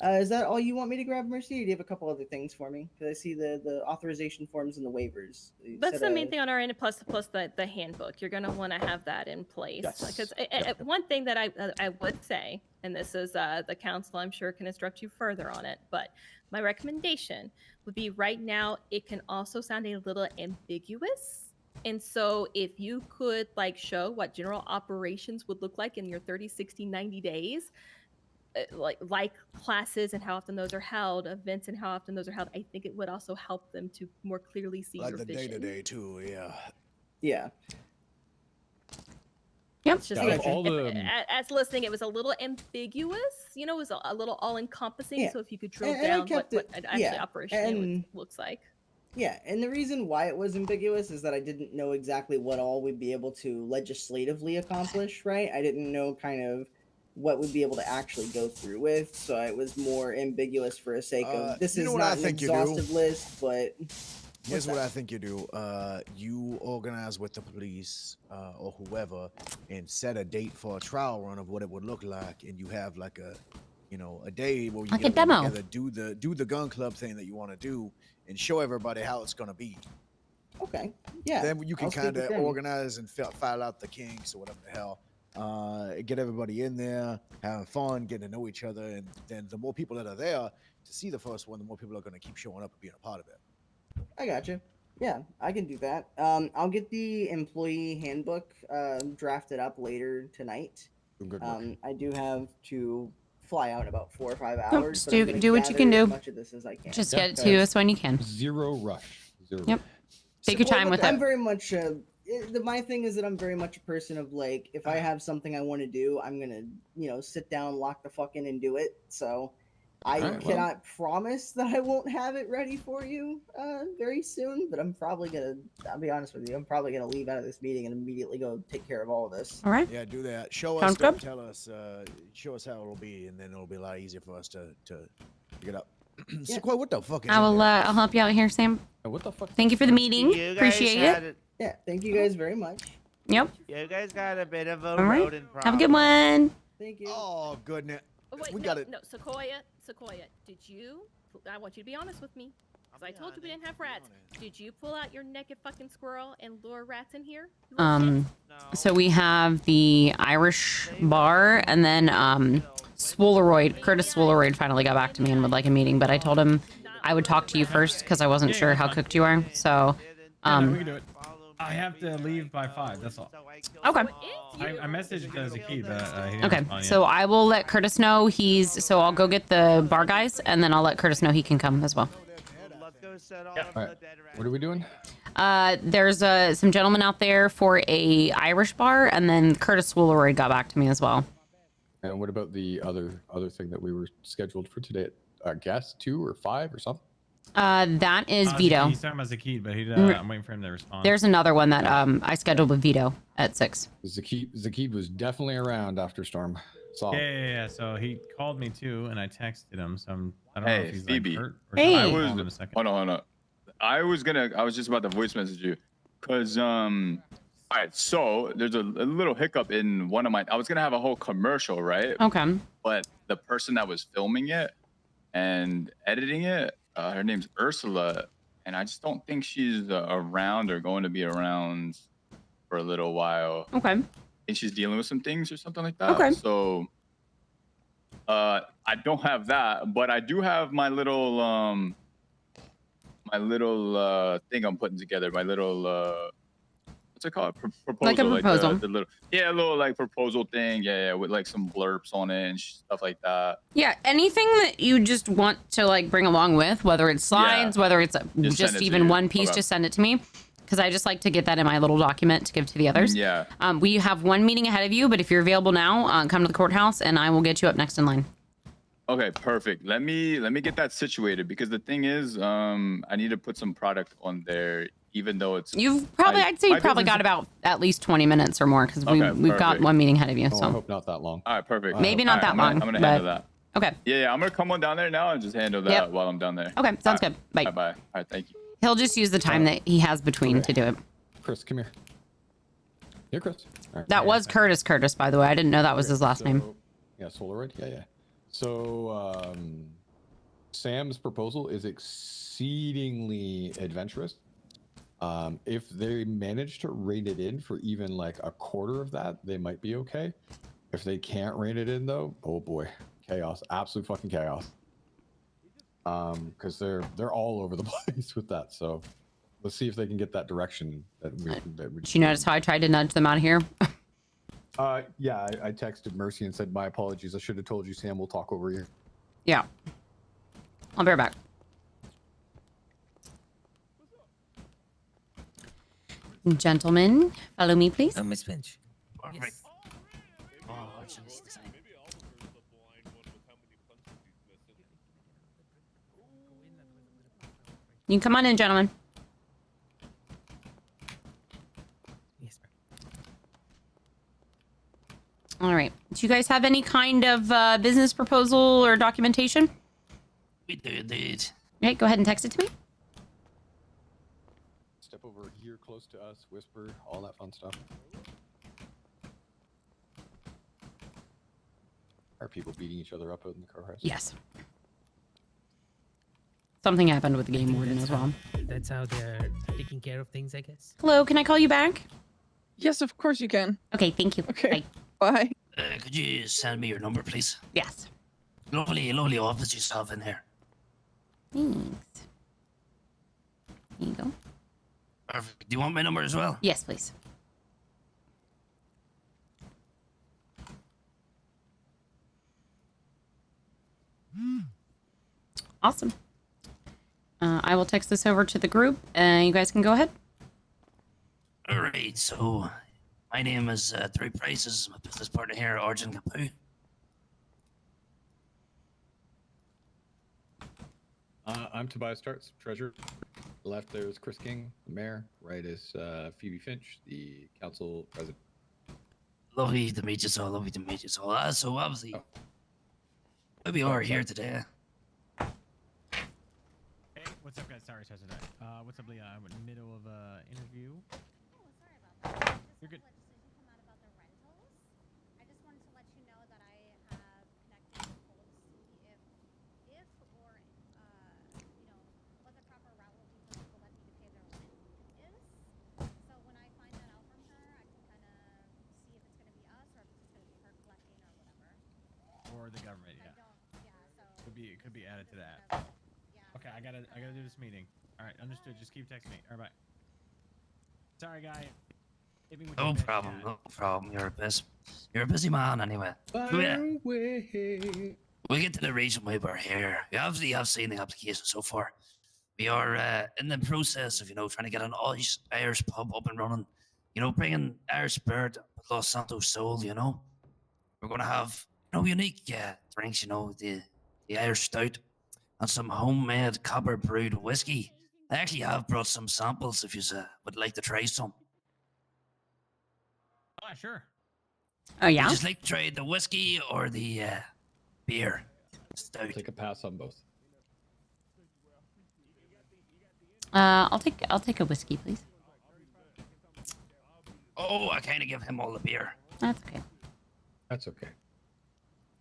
Is that all you want me to grab, Mercy, or do you have a couple other things for me? Because I see the authorization forms and the waivers. That's the main thing on our end, plus the handbook. You're going to want to have that in place. Because one thing that I would say, and this is the council, I'm sure, can instruct you further on it, but my recommendation would be right now, it can also sound a little ambiguous And so if you could like show what general operations would look like in your 30, 60, 90 days, like classes and how often those are held, events and how often those are held, I think it would also help them to more clearly see Like your the vision. day-to-day too, yeah. Yeah. Yep. It's just Yeah, like all the as listening, it was a little ambiguous. You know, it was a little all-encompassing. Yeah. So if you could drill And I down kept what it- actually yeah, operationally and- looks like. Yeah, and the reason why it was ambiguous is that I didn't know exactly what all we'd be able to legislatively accomplish, right? I didn't know kind of what we'd be able to actually go through with, so it was more ambiguous for a sake of this you is know what I not an think you do? exhaustive list, but Here's what I think you do. You organize with the police or whoever and set a date for a trial run of what it would look like, and you have like a, a day where you Like get a demo. together, do the gun club thing that you want to do, and show everybody how it's gonna be. Okay. Yeah. Then you can I'll speak kind with of them. organize and file out the kinks or whatever the hell. Get everybody in there, having fun, getting to know each other, and then the more people that are there to see the first one, the more people are going to keep showing up and being a part of it. I got you. Yeah, I can do that. I'll get the employee handbook drafted up later tonight. Good work. I do have to fly out in about 4 or 5 Nope, hours. just but I'm gonna do what you can gather as do. much of this as I can. Just get it to us when you can. Zero rush. Zero Yep. rush. Take your time with I'm it. very much my thing is that I'm very much a person of like, if I have something I want to do, I'm gonna sit down, lock the fuck in, and do it. So I Alright, well. cannot promise that I won't have it ready for you very soon, but I'm probably gonna. I'll be honest with you. I'm probably gonna leave out of this meeting and immediately go take care of all of this. All right. Yeah, do that. Show Sounds us, don't good. tell us. Show us how it'll be, and then it'll be a lot easier for us to pick it up. Yeah. Sequoia, what the fuck is I in will. there? I'll help you out here, Sam. What the fuck? Thank you for the meeting. You guys Appreciate had it. Yeah, thank you guys very much. Yep. You guys got a bit of a All right. rodent problem. Have a good one. Thank you. Oh goodness. Oh, wait, We no, got it. No, Sequoia, did you? I want you to be honest with me. Because I told you we didn't have rats. Did you pull out your naked fucking squirrel and lure rats in here? You little shit? So we have the Irish bar, and then Swooleroyd. Curtis Swooleroyd finally got back to me and would like a meeting, but I told him I would talk to you first because I wasn't sure how cooked you are. So, Yeah, no, we can do it. I have to leave by 5. That's all. Okay. I messaged Zaki, but he didn't Okay, respond yet. so I will let Curtis know so I'll go get the bar guys, and then I'll let Curtis know he can come as well. All right. What are we doing? There's some gentlemen out there for a Irish bar, and then Curtis Swooleroyd got back to me as well. And what about the other thing that we were scheduled for today? Guess 2 or 5 or something? That is Vito. He's talking about Zaki, but I'm waiting for him to respond. There's another one that I scheduled with Vito at 6. Zaki was definitely around after Storm. Saw him. Yeah. So he called me too, and I texted him. So I don't know Hey, if he's Phoebe. like hurt or Hey. something. I I'll call him in a was second. hold on. I was just about to voice message you, cause all right. So there's a little hiccup in one of my. I was gonna have a whole commercial, right? Okay. But the person that was filming it and editing it, her name's Ursula, and I just don't think she's around or going to be around for a little while. Okay. And she's dealing with some things or something like that. Okay. So I don't have that, but I do have my little thing I'm putting together. My little what's it called? Proposal. Like a proposal. The little a little like proposal thing. Yeah, with like some blurbs on it and stuff like that. Yeah, anything that you just want to like bring along with, whether it's slides, whether it's Just just send it to even you. one piece, Okay. just send it to me. Because I just like to get that in my little document to give to the others. Yeah. We have one meeting ahead of you, but if you're available now, come to the courthouse and I will get you up next in line. Okay, perfect. Let me get that situated because the thing is, I need to put some product on there, even though it's. I'd say my you've probably business- got about at least 20 minutes or more because Okay, we've got perfect. one meeting ahead of you. Oh, I So hope not that long. All right, perfect. Maybe not that I'm long, gonna but- handle that. okay. Yeah, I'm gonna come on down there now and just handle that Yep. while I'm down there. Okay, sounds All good. Bye. right, bye. All right, thank you. He'll just use the time that he has between to do it. Chris, come here. Here, Chris. All right. That was Curtis, by the way. I didn't know that was his last name. Yeah, Solaroid. Yeah. So Sam's proposal is exceedingly adventurous. If they manage to rein it in for even like a quarter of that, they might be okay. If they can't rein it in though, oh boy, chaos, absolute fucking chaos. Because they're all over the place with that. So let's see if they can get that direction that we. Did you notice how I tried to nudge them out of here? Yeah, I texted Mercy and said, my apologies. I should have told you, Sam. We'll talk over here. Yeah. I'll be right back. Gentlemen, follow me, please. Miss Finch. Yes. Oh, You can come on in, gentlemen. Yes, All right. Do you guys have any kind of business proposal or documentation? We do indeed. Okay, go ahead and text it to me. Step over here close to us, whisper, all that fun stuff. Are people beating each other up out in the car house? Yes. Something happened with the game warden as well. That's how they're taking care of things, I guess. Hello, can I call you back? Yes, of course you can. Okay, thank you. Okay. Bye. Bye. Could you send me your number, please? Yes. Lovely office you have in here. Thanks. There you go. Perfect. Do you want my number as well? Yes, please. Awesome. I will text this over to the group, and you guys can go ahead. All right. So, my name is Three Prices. My business partner here, Arjun Kapoor. I'm Tobias Starts, treasurer. Left there is Chris King, the mayor. Right is Phoebe Finch, the council president. Lovely to meet you all. Lovely to meet you all. So obviously, we are here today. Hey, what's up, guys? Sorry. What's up, Leah? I'm in the middle of a interview. You're good. Or the government, yeah. Could be added to that. Okay, I gotta do this meeting. All right, understood. Just keep texting me. All right, bye. Sorry, guy. Hit me with your No best problem. shot. No problem. You're a busy man anyway. So, yeah, we get to the reason why we're here. You obviously have seen the application so far. We are in the process of trying to get an Irish pub up and running. Bringing Irish spirit, Los Santos soul. We're gonna have unique drinks. The Irish stout and some homemade copper brewed whiskey. I actually have brought some samples if you would like to try some. Oh, sure. Oh, yeah? You just like to try the whiskey or the beer? Stout. Take a pass on both. I'll take a whiskey, please. Oh, I kind of give him all the beer. That's okay. That's okay.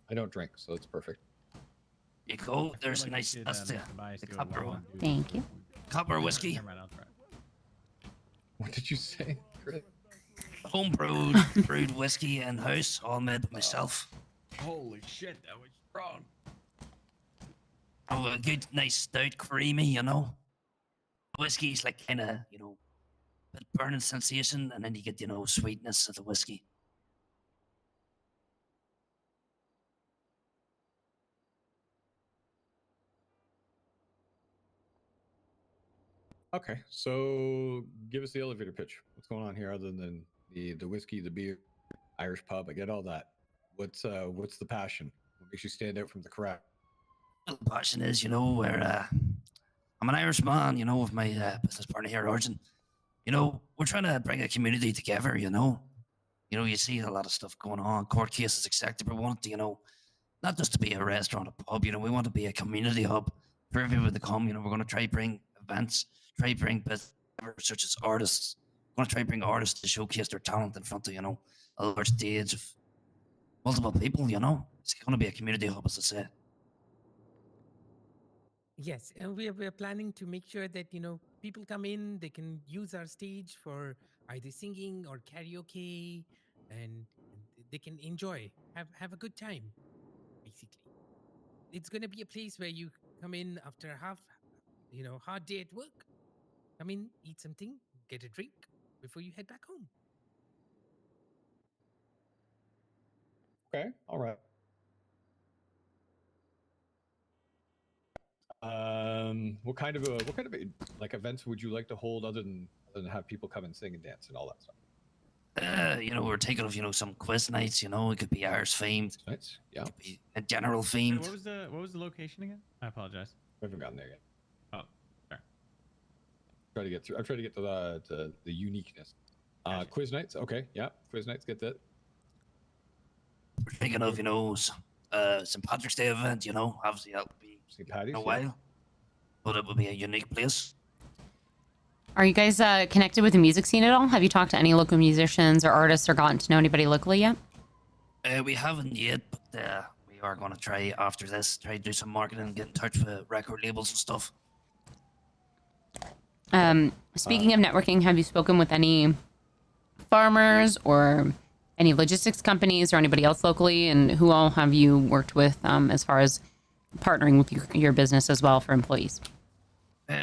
I don't drink, so it's perfect. You go. There's a nice. That's the copper one. Thank you. Copper whiskey. What did you say, Chris? Home brewed whiskey in house, all made by myself. Holy shit, that was strong. Oh, a good, nice stout, creamy. Whiskey's like kind of bit burning sensation, and then you get sweetness of the whiskey. Okay, so give us the elevator pitch. What's going on here other than the whiskey, the beer, Irish pub? I get all that. What's the passion? What makes you stand out from the crowd? Well, the passion is, where I'm an Irish man, with my business partner here, Arjun. We're trying to bring a community together. You see a lot of stuff going on, court cases, etc. But we want to, not just to be a restaurant, a pub. We want to be a community hub for everyone to come. We're going to try bring events. Try bring business such as artists. I want to try bring artists to showcase their talent in front of a large stage of multiple people. It's going to be a community hub, as I said. Yes, and we're planning to make sure that people come in, they can use our stage for either singing or karaoke, and they can enjoy, have a good time. Basically, it's going to be a place where you come in after hard day at work, come in, eat something, get a drink before you head back home. Okay, all right. What kind of like events would you like to hold other than have people come and sing and dance and all that stuff? You know, we're thinking of, you know, some quiz nights. You know, it could be ours themed. Nights, yeah. It could be a general Wait, themed. what was the location again? I apologize. We haven't gotten there yet. Oh, sorry. Try to get through. I'm trying to get to the uniqueness. Quiz nights. Okay, yeah. Quiz nights. Get that. We're thinking of, you know, St. Patrick's Day event. You know, obviously that'll be St. Patty's, in a while, but it will be a unique place. Are you guys connected with the music scene at all? Have you talked to any local musicians or artists or gotten to know anybody locally yet? We haven't yet, but we are going to try after this. Try to do some marketing and get in touch with record labels and stuff. Speaking of networking, have you spoken with any farmers or any logistics companies or anybody else locally? And who all have you worked with as far as partnering with your business as well for employees?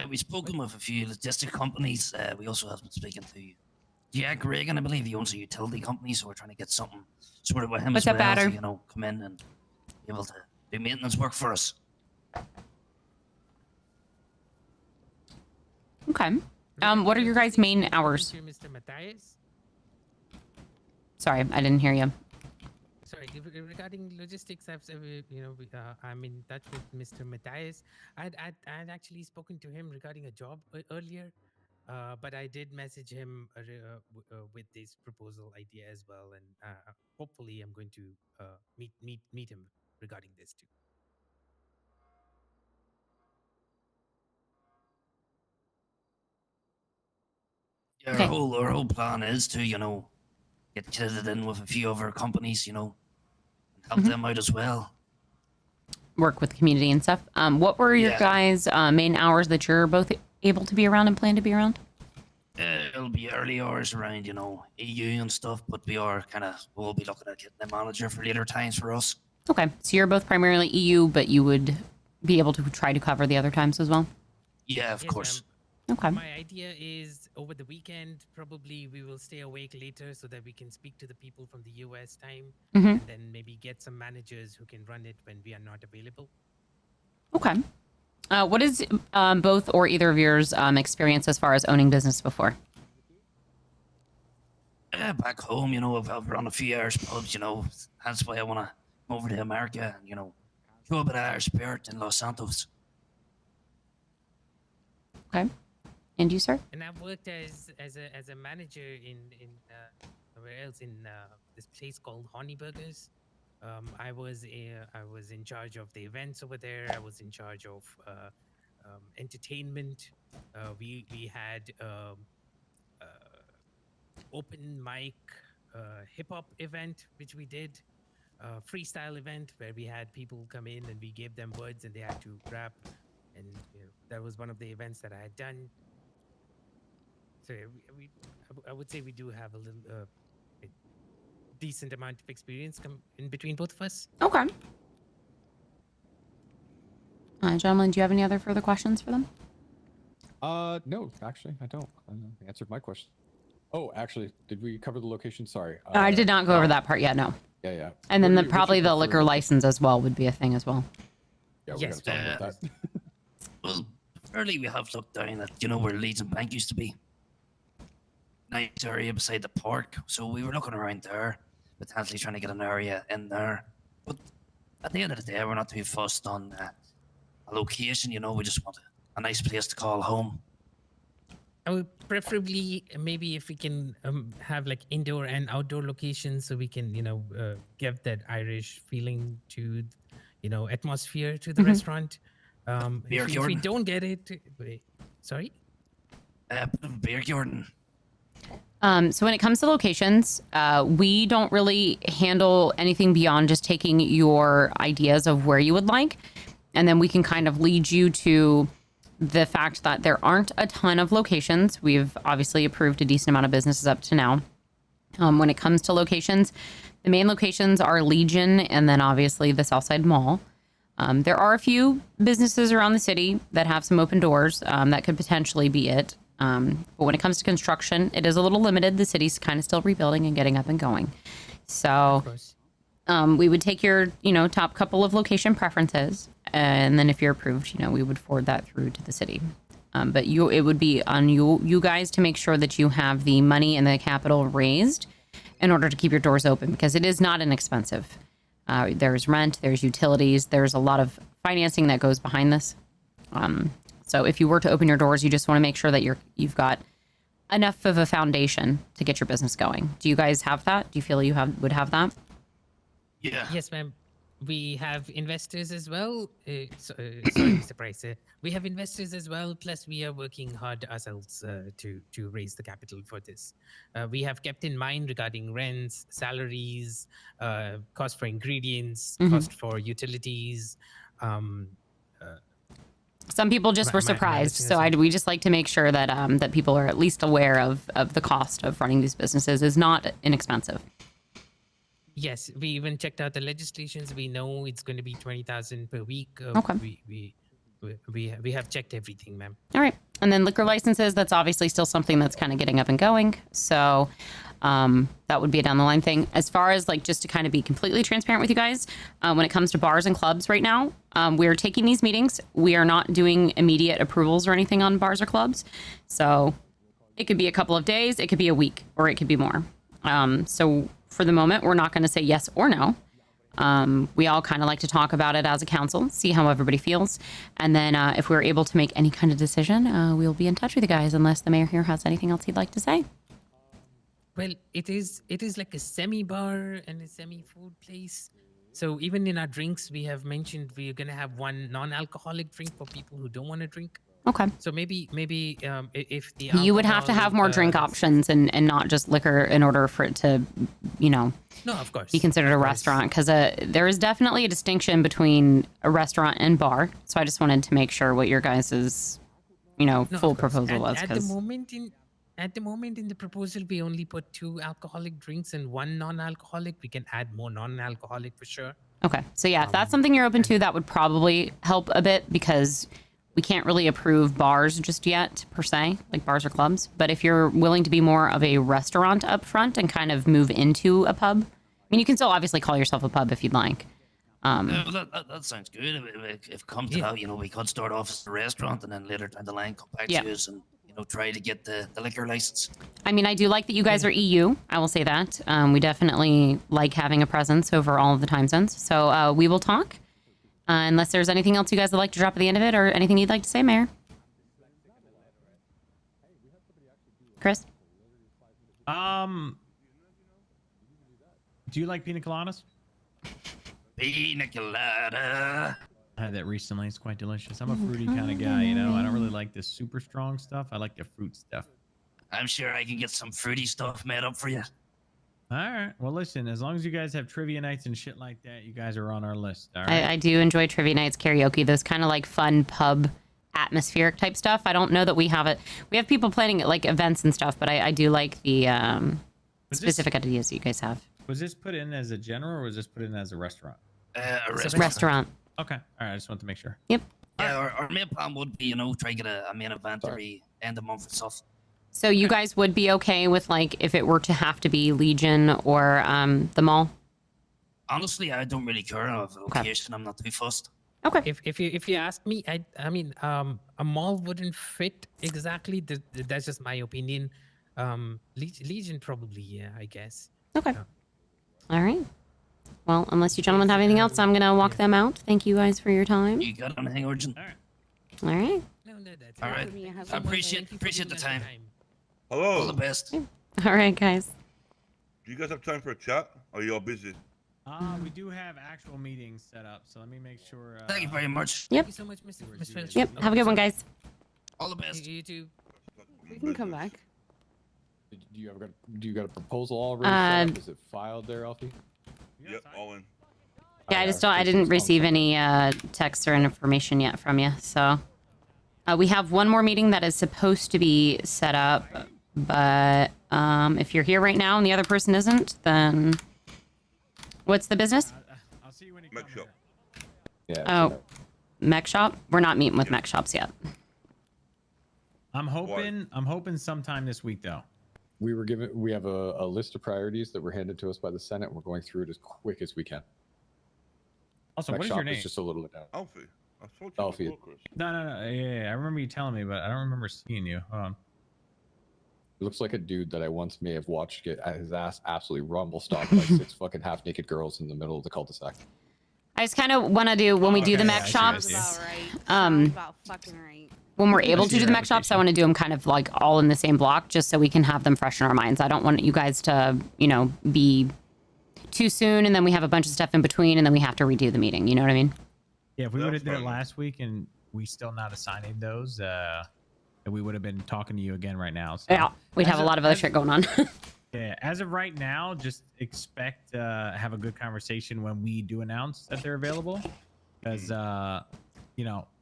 We've spoken with a few logistic companies. We also have been speaking to Jack Reagan, I believe. He owns a utility company, so we're trying to get something sorted with him What's as up, well. Batter? To, you know, come in and be able to do maintenance work for us. Okay. What are your guys' main hours? Mr. Matthias? Sorry, I didn't hear you. Sorry, regarding logistics, I'm in touch with Mr. Matthias. I'd actually spoken to him regarding a job earlier, but I did message him with this proposal idea as well, and hopefully I'm going to meet him regarding this too. Yeah, our whole plan is to, you know, get kitted in with a few other companies, you know, and help them out as well. Work with the community and stuff. What were your guys' main hours that you're both able to be around and plan to be around? It'll be early hours around, you know, EU and stuff, but we'll be looking at getting a manager for later times for us. Okay, so you're both primarily EU, but you would be able to try to cover the other times as well? Yeah, of course. Okay. My idea is over the weekend, probably we will stay awake later so that we can speak to the people from the US time, and then maybe get some managers who can run it when we are not available. Okay. What is both or either of yours experience as far as owning business before? Back home, you know, I've run a few Irish pubs, you know. That's why I want to come over to America and, you know, show a bit of Irish spirit in Los Santos. Okay. And you, sir? And I've worked as a manager in where else, in this place called Honey Burgers. I was in charge of the events over there. I was in charge of entertainment. We had open mic hip hop event which we did, freestyle event where we had people come in and we gave them words and they had to rap, and you know, that was one of the events that I had done. So I would say we do have a little a decent amount of experience in between both of us. Okay. Gentlemen, do you have any other further questions for them? No, actually, I don't. They answered my question. Oh, actually, did we cover the location? Sorry. I did not go over that part yet, no. Yeah. And then probably the liquor license as well would be a thing as well. Yeah, we're going to talk about that. Well, early we have looked down at, you know, where Leeds and Bank used to be. Nice area beside the park. So we were looking around there, potentially trying to get an area in there. But at the end of the day, we're not too fussed on a location, you know. We just want a nice place to call home. I would preferably, maybe if we can have like indoor and outdoor locations, so we can, you know, give that Irish feeling to, you know, atmosphere to the restaurant. If we don't get it, sorry? Beer Jordan. So when it comes to locations, we don't really handle anything beyond just taking your ideas of where you would like. And then we can kind of lead you to the fact that there aren't a ton of locations. We've obviously approved a decent amount of businesses up to now. When it comes to locations, the main locations are Legion and then obviously the Southside Mall. There are a few businesses around the city that have some open doors. That could potentially be it. But when it comes to construction, it is a little limited. The city's kind of still rebuilding and getting up and going. So we would take your, top couple of location preferences. And then if you're approved, we would forward that through to the city. But it would be on you guys to make sure that you have the money and the capital raised in order to keep your doors open, because it is not inexpensive. There's rent, there's utilities, there's a lot of financing that goes behind this. So if you were to open your doors, you just want to make sure that you've got enough of a foundation to get your business going. Do you guys have that? Do you feel you would have that? Yeah. Yes, ma'am. We have investors as well. Sorry, Mr. Price. We have investors as well. Plus, we are working hard ourselves to raise the capital for this. We have kept in mind regarding rents, salaries, cost for ingredients, cost for utilities. Some people just were surprised, so we just like to make sure that that people are at least aware of the cost of running these businesses is not inexpensive. Yes, we even checked out the legislations. We know it's going to be 20,000 per week. Okay. We have checked everything, ma'am. All right, and then liquor licenses. That's obviously still something that's kind of getting up and going. So that would be a down the line thing. As far as just to kind of be completely transparent with you guys, when it comes to bars and clubs right now, we're taking these meetings. We are not doing immediate approvals or anything on bars or clubs. So it could be a couple of days, it could be a week, or it could be more. So for the moment, we're not going to say yes or no. We all kind of like to talk about it as a council, see how everybody feels. And then if we're able to make any kind of decision, we'll be in touch with you guys, unless the mayor here has anything else he'd like to say. Well, it is like a semi-bar and a semi-food place. So even in our drinks, we have mentioned we're going to have one non-alcoholic drink for people who don't want to drink. Okay. So maybe if the you would have to have more drink options and not just liquor in order for it to, no, of course, be considered a restaurant, because there is definitely a distinction between a restaurant and bar. So I just wanted to make sure what your guys' full proposal was. At the moment in the proposal, we only put 2 alcoholic drinks and 1 non-alcoholic. We can add more non-alcoholic for sure. Okay. So yeah, if that's something you're open to, that would probably help a bit, because we can't really approve bars just yet, per se, like bars or clubs. But if you're willing to be more of a restaurant up front and kind of move into a pub, I mean, you can still obviously call yourself a pub if you'd like. That sounds good. If it comes to that, we could start off as a restaurant and then later down the line come back to us and try to get the liquor license. I mean, I do like that you guys are EU. I will say that. We definitely like having a presence over all of the time zones. So we will talk. Unless there's anything else you guys would like to drop at the end of it, or anything you'd like to say, Mayor. Chris? Do you like pina coladas? Pina colada. I had that recently. It's quite delicious. I'm a fruity kind of guy, I don't really like this super strong stuff. I like the fruit stuff. I'm sure I can get some fruity stuff made up for you. All right. Well, listen, as long as you guys have trivia nights and shit like that, you guys are on our list. All right. I do enjoy trivia nights, karaoke, those kind of like fun pub atmospheric type stuff. I don't know that we have it. We have people planning like events and stuff, but I do like the specific ideas that you guys have. Was this put in as a general, or was this put in as a restaurant? A restaurant. Okay. All right. I just want to make sure. Yep. Yeah, our main plan would be, try to get a main event every end of month and stuff. So you guys would be okay with like if it were to have to be Legion or the mall? Honestly, I don't really care of the location. I'm not too fussed. Okay. If you ask me, I mean a mall wouldn't fit exactly. That's just my opinion. Legion probably, yeah, I guess. Okay. All right. Well, unless you gentlemen have anything else, I'm gonna walk them out. Thank you guys for your time. You got anything urgent? All right. All right. I appreciate the time. Hello. All the best. All right, guys. Do you guys have time for a chat? Or are you all busy? We do have actual meetings set up, so let me make sure. Thank you very much. Yep. Thank you so much, Miss Finch. Yep. Have a good one, guys. All the best. You too. We can come back. Do you got a proposal already? Set up? Is it filed there, Alfie? Yep, all in. Yeah, I didn't receive any texts or information yet from you. So we have one more meeting that is supposed to be set up, but if you're here right now and the other person isn't, then what's the business? I'll see you when you Mech shop. Yeah. Oh, mech shop? We're not meeting with mech shops yet. I'm hoping sometime this week though. We have a list of priorities that were handed to us by the Senate. And we're going through it as quick as we can. Also, Next what is shop your name? is just a little bit down. Alfie. I told you Alfie. before, Chris. No. Yeah, I remember you telling me, but I don't remember seeing you. Hold on. It looks like a dude that I once may have watched get his ass absolutely rumble stomped by 6 fucking half-naked girls in the middle of the cul-de-sac. I just kind of want to do when we do the mech shops. About fucking right. When we're able to do the mech shops, I want to do them kind of like all in the same block, just so we can have them fresh in our minds. I don't want you guys to, be too soon, and then we have a bunch of stuff in between, and then we have to redo the meeting. You know what I mean? Yeah, if we would have did it last week and we still not assigning those, we would have been talking to you again right now. So Yeah, we'd have a lot of other shit going on. Yeah, as of right now, just expect have a good conversation when we do announce that they're available, because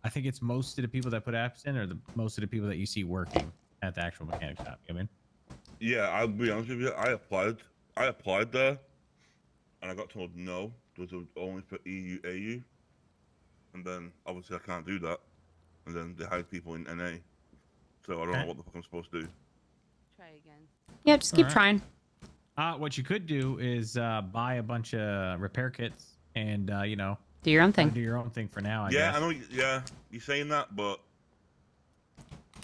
I think it's most of the people that put apps in, or most of the people that you see working at the actual mechanic shop. You know what I mean? Yeah, I'll be honest with you. I applied there, and I got told no. Those are only for EU, AU, and then obviously I can't do that. And then they hired people in NA, so I don't know what the fuck I'm supposed to do. Try again. Yeah, just keep trying. What you could do is buy a bunch of repair kits and do your own thing. Do your own thing for now. I Yeah, guess. I know. Yeah, you're saying that, but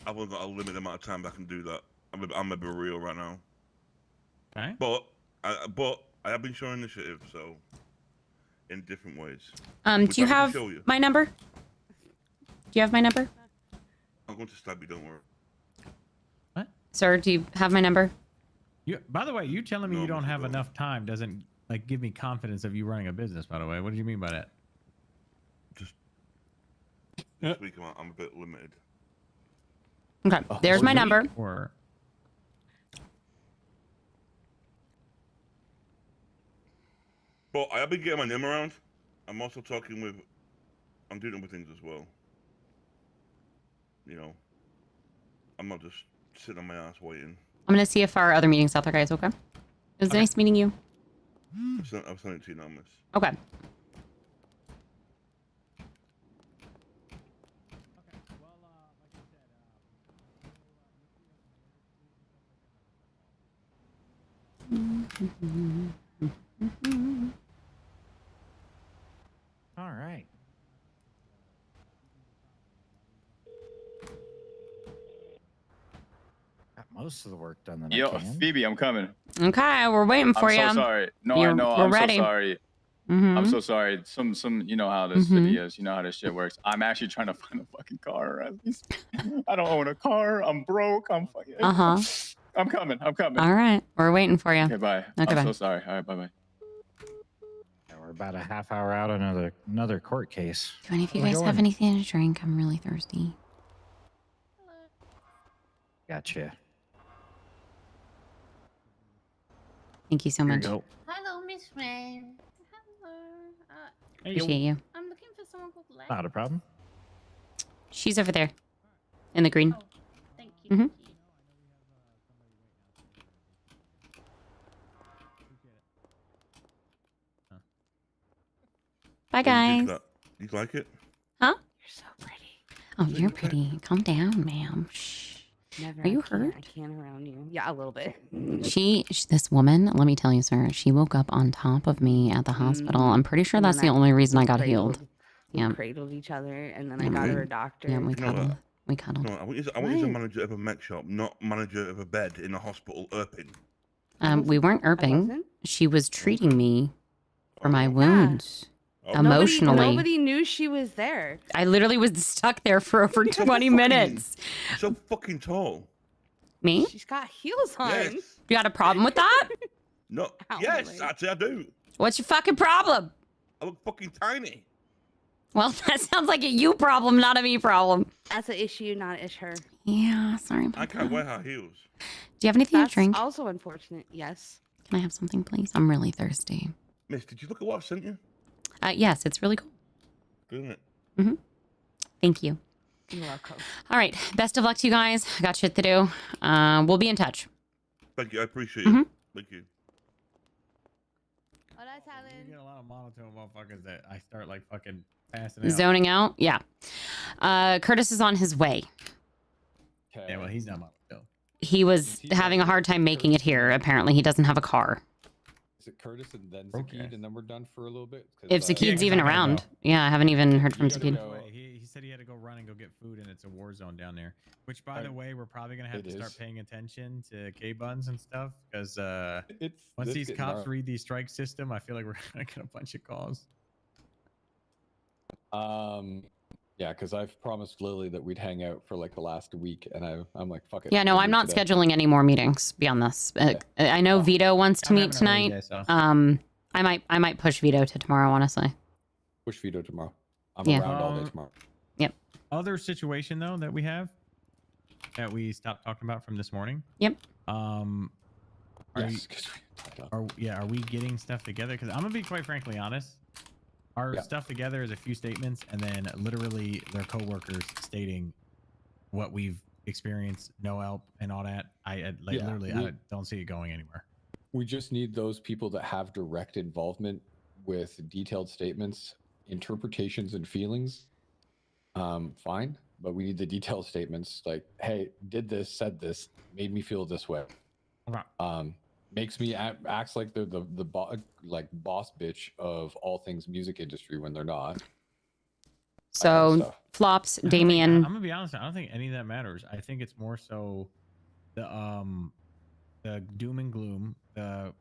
I've only got a limited amount of time that I can do that. I'm gonna be real right now. Okay. But I have been showing initiative, so in different ways. Do you have my number? Do you have my number? I'm going to stab you. Don't worry. Sir, do you have my number? By the way, you telling me you don't have enough time doesn't give me confidence of you running a business. By the way, what do you mean by that? This week I'm a bit limited. Okay, there's my number. But I have been getting my name around. I'm also talking with. I'm doing other things as well. I'm not just sitting on my ass waiting. I'm gonna see if our other meetings out there, guys. Okay. It was nice meeting you. I'm sending it to you now, miss. Okay. All right. Got most of the work done that I can. Phoebe, I'm coming. Okay, we're waiting for you. I'm so sorry. No, I know. I'm ready. so sorry. Mm-hmm. I'm so sorry. Some, you know how this city is. You know how this shit works. I'm actually trying to find a fucking car. At least I don't own a car. I'm broke. I'm fucking. I'm coming. I'm coming. All right, we're waiting for you. Okay, bye. Okay, I'm bye. so sorry. All right, bye bye. Yeah, we're about a half hour out on another court case. Do any of you Where we guys have going? anything to drink? I'm really thirsty. Gotcha. Thank you so Here you much. go. Hello, Miss Rain. Hello. Appreciate you. I'm looking for someone called Lex. Not a problem. She's over there, in the green. Thank you. Mm-hmm. Bye, guys. You like it? Huh? You're so pretty. Oh, you're pretty. Calm down, ma'am. Shh. Never. Are you I can't- hurt? I can't around you. Yeah, a little bit. This woman, let me tell you, sir, she woke up on top of me at the hospital. I'm pretty sure And that's then the only reason I got cradled- healed. We Yeah. cradled each other, and then Yeah, I got we- her a doctor. Yeah, we You know cuddled. what? We cuddled. No, I want you to manager of a mech shop, not manager of a bed in a hospital irping. We weren't irping. wasn't? She was treating me for my Yeah. wounds. Emotionally. Nobody knew she was there. I literally was stuck there for over 20 minutes. You're so fucking tall. Me? She's got heels on. Yes. You got a problem with that? No. Ow, Yes, my leg. actually I do. What's your fucking problem? I look fucking tiny. Well, that sounds like a you problem, not a me problem. That's an issue, not ish her. Yeah, sorry about I that. can't wear high heels. Do you have anything That's to drink? also unfortunate. Yes. Can I have something, please? I'm really thirsty. Miss, did you look at what I sent you? Yes, it's really cool. Good, isn't it? Mm-hmm. Thank you. You're welcome. All right. Best of luck to you guys. I got shit to do. We'll be in touch. Thank you. I appreciate Mhm. it. Thank you. Oh, that's Helen. You get a lot of monotone motherfuckers that I start fucking passing out. Zoning out. Yeah. Curtis is on his way. Okay. Yeah, well, he's not my though. He was having a hard time making it here. Apparently, he doesn't have a car. Is it Curtis and then Zakid, and then we're done for a little bit? If Zakid's even around. Yeah, I haven't even heard from Zakid. He said he had to go run and go get food, and it's a war zone down there. Which, by the way, we're probably gonna have to start paying attention to K-buns and stuff, because once these cops read the strike system, I feel like we're gonna get a bunch of calls. Yeah, because I've promised Lily that we'd hang out for like the last week, and I'm like, fuck it. Yeah, no, we'll I'm do not today. scheduling any more meetings beyond this. I know Vito wants to meet tonight. I might push Vito to tomorrow, honestly. Push Vito tomorrow. I'm Yeah. around all day tomorrow. Yep. Other situation though that we have that we stopped talking about from this morning. Yep. Are Yes, are we getting stuff together? Because I'm gonna be quite frankly honest. Our stuff together is a few statements, and then literally their coworkers stating what we've experienced, no help, and all that. I don't see it going anywhere. We just need those people that have direct involvement with detailed statements, interpretations, and feelings. Fine, but we need the detailed statements like, hey, did this, said this, made me feel this way. Okay. Makes me acts like they're the boss bitch of all things music industry when they're not. So flops, Damien. I'm gonna be honest. I don't think any of that matters. I think it's more so the doom and gloom, the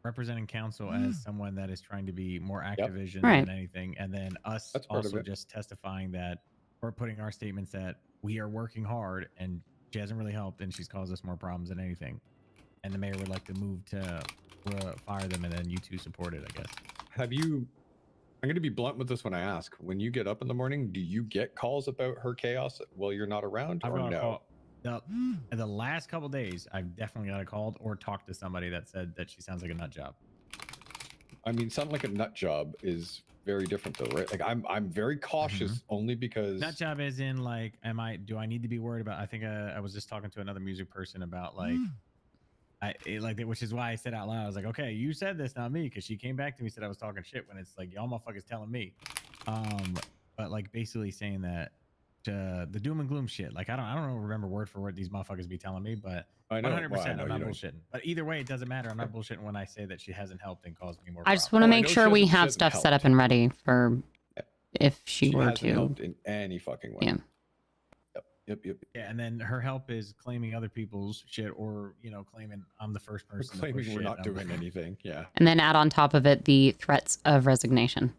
representing council as someone that is trying to be more Activision than anything, and then us also just testifying that or putting our statements that we are working hard and she hasn't really helped and she's caused us more problems than anything. And the mayor would like to move to fire them, and then you two support it, I guess. Have you? I'm going to be blunt with this when I ask. When you get up in the morning, do you get calls about her chaos while you're not around, I've or got a no? call. The last couple days, I've definitely got a call or talked to somebody that said that she sounds like a nut job. I mean, sounding like a nut job is very different, though, right? Like I'm very cautious only because Nut job is in like, do I need to be worried about? I think I was just talking to another music person about like. Which is why I said out loud, I was like, okay, you said this, not me, because she came back to me and said I was talking shit when it's like y'all motherfuckers telling me. But like basically saying that the doom and gloom shit. Like I don't remember word for word these motherfuckers be telling me, but 100% I'm not bullshitting. But either way, it doesn't matter. I'm not bullshitting when I say that she hasn't helped and caused me more. I just want to make sure we have stuff set up and ready for if she were hasn't to. helped in any fucking way. Yeah. Yep. Yeah, and then her help is claiming other people's shit, or claiming I'm the first person. Claiming we're not doing anything. Yeah. And then add on top of it the threats of resignation.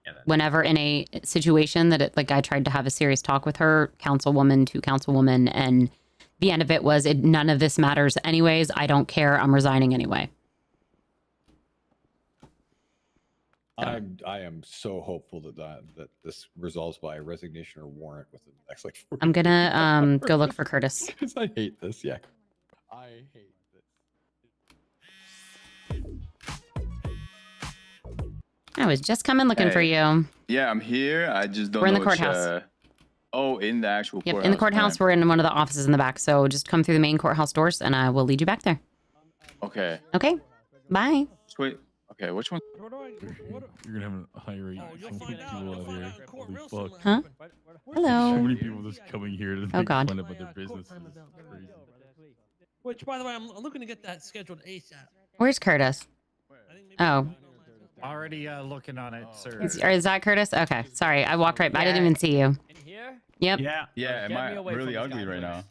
Yeah, whenever in a situation that I tried to have a serious talk with her, councilwoman to councilwoman, and the end of it was none of this matters anyways. I don't care. I'm resigning anyway. I am so hopeful that this resolves by a resignation or warrant within the next like 4 I'm gonna go look for Curtis. Because I hate this. Yeah. I hate this. I was just coming looking for you. Yeah, I'm here. I just don't We're in know the courthouse. in the actual Yep, courthouse. in the courthouse. We're in one of the offices in the back. So just come through the main courthouse doors and I will lead you back there. Okay. Okay. Bye. Wait. Okay, which one? You're gonna have to hire some people out here. Holy fuck. Huh? Hello. So many people just coming here to Oh, make God. fun about their businesses. It's crazy. Which, by the way, I'm looking to get that scheduled ASAP. Where's Curtis? Oh. Already looking on it, sir. Is that Curtis? Okay. Sorry. I walked right by. I didn't even see you. In here? Yep. Yeah, am Get me I away from really this ugly guy, right now?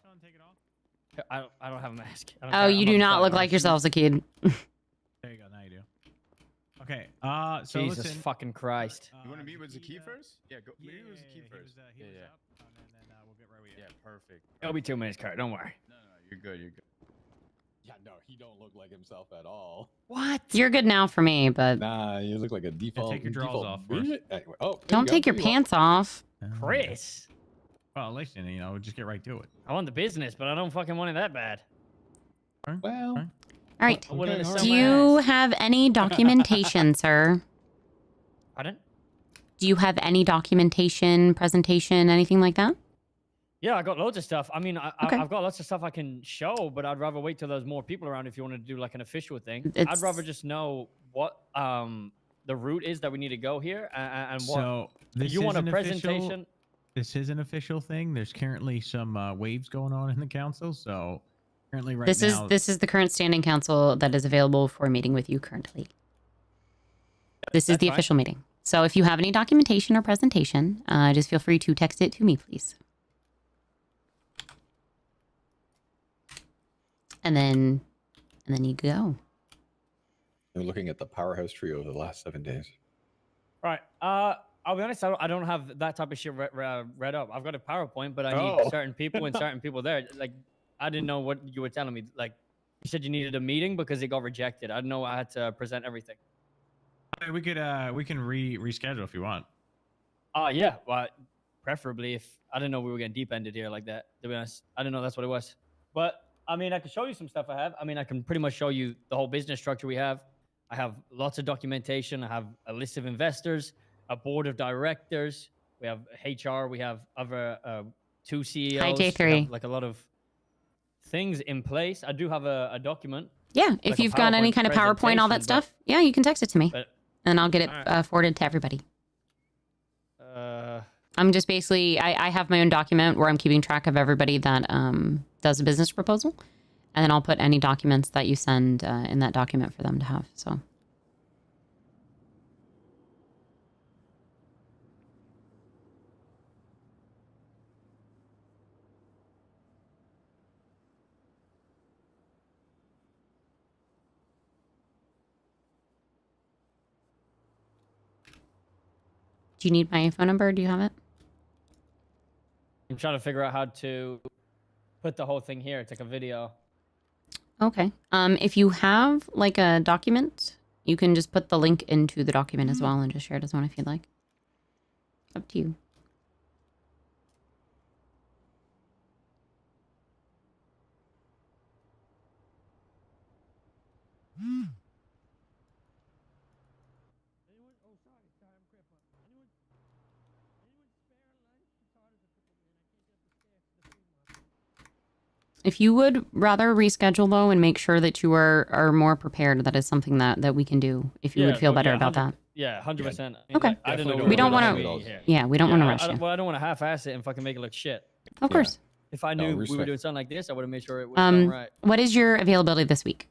please. I don't have a mask. I don't Oh, care. you I'm do on not the look side. like yourself, Zakid. There you go. Now you do. Okay. So Jesus listen. fucking Christ. You want to meet with Zaki first? Yeah, go meet with Zaki first. Yeah. And then we'll get right with you. Yeah, perfect. It'll be 2 minutes, Kurt. Don't worry. No, you're good. You're good. Yeah, no, he don't look like himself at all. What? You're good now for me, but Nah, you look like a default. take your drawers default off first. bitch. Anyway, oh, there don't you go. take your There you go. pants off. Chris. Well, listen, just get right to it. I want the business, but I don't fucking want it that bad. Well. All right. I'm willing to sell Do my you ass. have any documentation, sir? Pardon? Do you have any documentation, presentation, anything like that? Yeah, I got loads of stuff. I mean, Okay. I've got lots of stuff I can show, but I'd rather wait till there's more people around if you want to do like an official thing. I'd It's- rather just know what the route is that we need to go here and what. So this you want a isn't official. presentation? this is an official thing. There's currently some waves going on in the council, so currently right This now. is the current standing council that is available for a meeting with you currently. This is the official meeting. So if you have any documentation or presentation, just feel free to text it to me, please. And then you go. We're looking at the powerhouse trio of the last 7 days. Right. I'll be honest. I don't have that type of shit read up. I've got a PowerPoint, but I need certain people and certain people there. Like, I didn't know what you were telling me. Like, you said you needed a meeting because it got rejected. I didn't know I had to present everything. We can reschedule if you want. Yeah. Well, preferably if I didn't know we were getting deep ended here like that. To be honest, I didn't know that's what it was. But I mean, I can show you some stuff I have. I mean, I can pretty much show you the whole business structure we have. I have lots of documentation. I have a list of investors, a board of directors. We have HR. We have other 2 CEOs. Hi, We J3. have, like, a lot of things in place. I do have a document. Yeah, if like a you've got any PowerPoint kind of PowerPoint, all that presentation, stuff, yeah, you can text it to me, but- and I'll get it Alright. forwarded to everybody. I'm just basically, I have my own document where I'm keeping track of everybody that does a business proposal, and then I'll put any documents that you send in that document for them to have. So. Do you need my phone number? Do you have it? I'm trying to figure out how to put the whole thing here. It's like a video. Okay. If you have like a document, you can just put the link into the document as well and just share it as one if you'd like. Up to you. If you would rather reschedule though and make sure that you are more prepared, that is something that we can do if you would feel better about that. Yeah, 100%. Okay. I didn't know We don't want to. to. Yeah, we don't want to rush you. Well, I don't want to half-ass it and fucking make it look shit. Of course. If I knew we were respect. doing something like this, I would have made sure it was done right. What is your availability this week?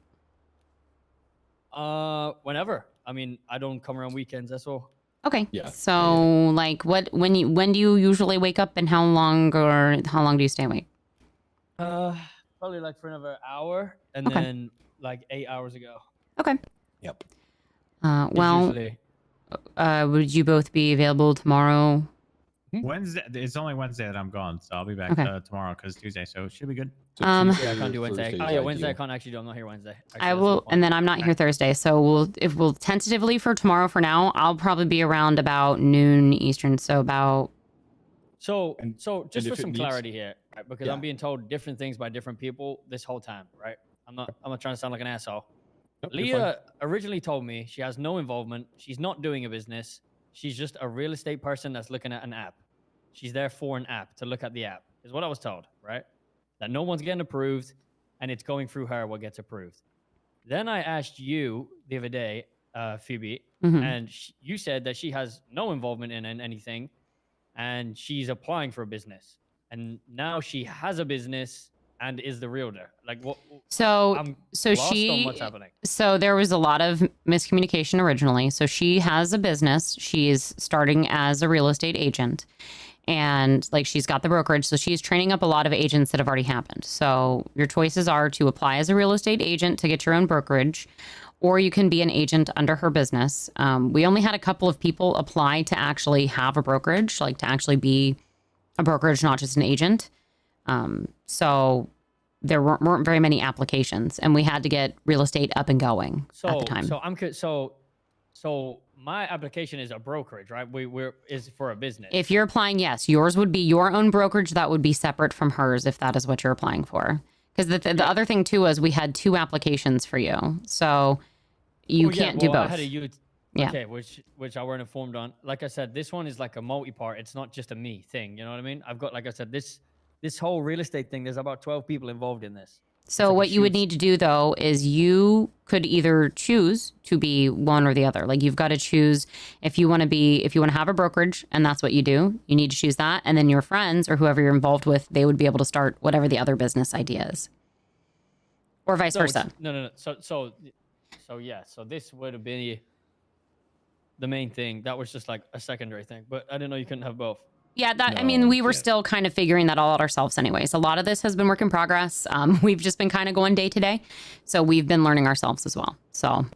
Whenever. I mean, I don't come around weekends. That's all. Okay. Yeah. So like when do you usually wake up and how long do you stay awake? Probably like for another hour, and Okay. then like 8 hours ago. Okay. Yep. Well, Usually. would you both be available tomorrow? Wednesday. It's only Wednesday that I'm gone, so I'll be back Okay. Tomorrow because Tuesday, so it should be good. Yeah, I can't do Wednesday. Oh yeah, Wednesday I can't actually do. I'm not here Wednesday. Actually, I that's will, the point. and then I'm not here Thursday, so we'll tentatively for tomorrow. For now, I'll probably be around about noon Eastern, so about. So just if for it some needs- clarity here, right? Because Yeah. I'm being told different things by different people this whole time, right? I'm not trying to sound like an asshole. Nope, you're Leah originally told me she has no involvement. She's not doing a business. She's just a real estate person that's looking at an app. She's there for an app, to look at the app, is what I was told, right? That no one's getting approved, and it's going through her what gets approved. Then I asked you the other day, Phoebe, Mhm. and you said that she has no involvement in anything, and she's applying for a business. And now she has a business and is the realtor. Like, what? So I'm so lost on she what's happening. so there was a lot of miscommunication originally. So she has a business. She is starting as a real estate agent, and like she's got the brokerage. So she's training up a lot of agents that have already happened. So your choices are to apply as a real estate agent to get your own brokerage, or you can be an agent under her business. We only had a couple of people apply to actually have a brokerage, like to actually be a brokerage, not just an agent. So there weren't very many applications, and we had to get real estate up and going at the time. So my application is a brokerage, right? Is for a business. If you're applying, yes, yours would be your own brokerage that would be separate from hers if that is what you're applying for. Because the other thing too is we had 2 applications for you, so you can't do both. I had a Yeah. Okay, which I weren't informed on. Like I said, this one is like a multi-part. It's not just a me thing. You know what I mean? I've got, like I said, this whole real estate thing. There's about 12 people involved in this. So what you would need to do though is you could either choose to be one or the other. Like you've got to choose if you want to have a brokerage and that's what you do, you need to choose that. And then your friends or whoever you're involved with, they would be able to start whatever the other business idea is. Or vice versa. No. So yeah. So this would have been the main thing. That was just like a secondary thing. But I didn't know you couldn't have both. Yeah, I mean, we were still kind of figuring that all out ourselves anyways. A lot of this has been work in progress. We've just been kind of going day to day. So we've been learning ourselves as well. So.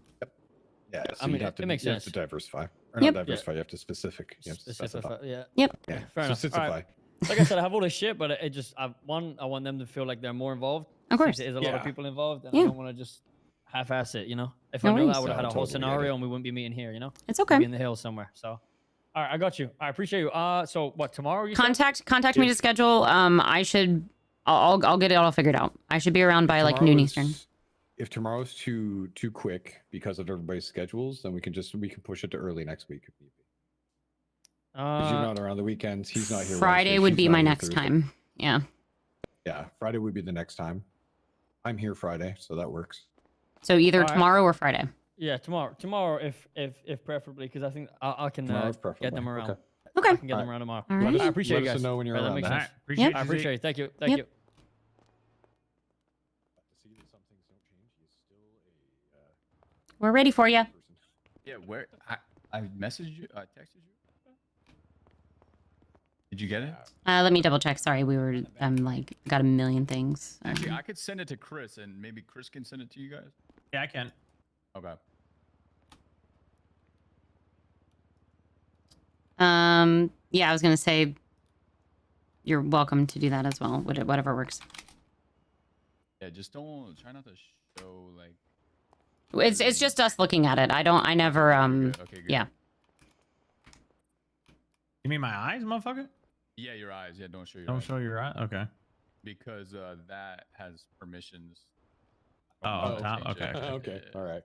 Yeah, so I mean, it makes you have sense. to diversify. Or Yep. not diversify, you have to specific. You have to specify. Yeah. Yep. Yeah, Fair enough. specify. All right. Like I said, I have all this shit, but I want them to feel like they're more involved. Of course. There's a lot of people involved, and Yeah. I don't want to just half-ass it, you know? If No I knew worries. that, I would have had a No, whole totally get scenario it. and we wouldn't be meeting here, you know? It's okay. We'd be in the hills somewhere, so. All right, I got you. I appreciate you. So what, tomorrow you said? Contact me to schedule. I'll get it all figured out. I should be around by like noon Eastern. If tomorrow's too quick because of everybody's schedules, then we can push it to early next week. If need be. 'Cause you're not around the weekends. He's not here. Friday Wednesday, would she's be not my here next Thursday. time. Yeah. Yeah, Friday would be the next time. I'm here Friday, so that works. So either All right. tomorrow or Friday. Yeah, tomorrow, if preferably, because I think I can Tomorrow's get preferable. them around. Okay. Okay. I can get them around tomorrow. All right. I appreciate Let you us guys. know when you're Right, that around makes then. sense. Appreciate Yep. you, I Zeke. appreciate it. Thank you. Thank Yep. you. We're ready for you. Yeah, where I messaged you, I texted you. Did you get it? Let me double check. Sorry, got a million things. Actually, I could send it to Chris, and maybe Chris can send it to you guys. Yeah, I can. Okay. Yeah, I was gonna say you're welcome to do that as well. Whatever works. Yeah, just try not to show like. It's just us looking at it. I never Okay, good. yeah. You mean my eyes, motherfucker? Yeah, your eyes. Yeah, don't show your Don't eyes. show your eye. Okay. Because that has permissions. Oh, I'll on top? change it. Okay. Okay. All right.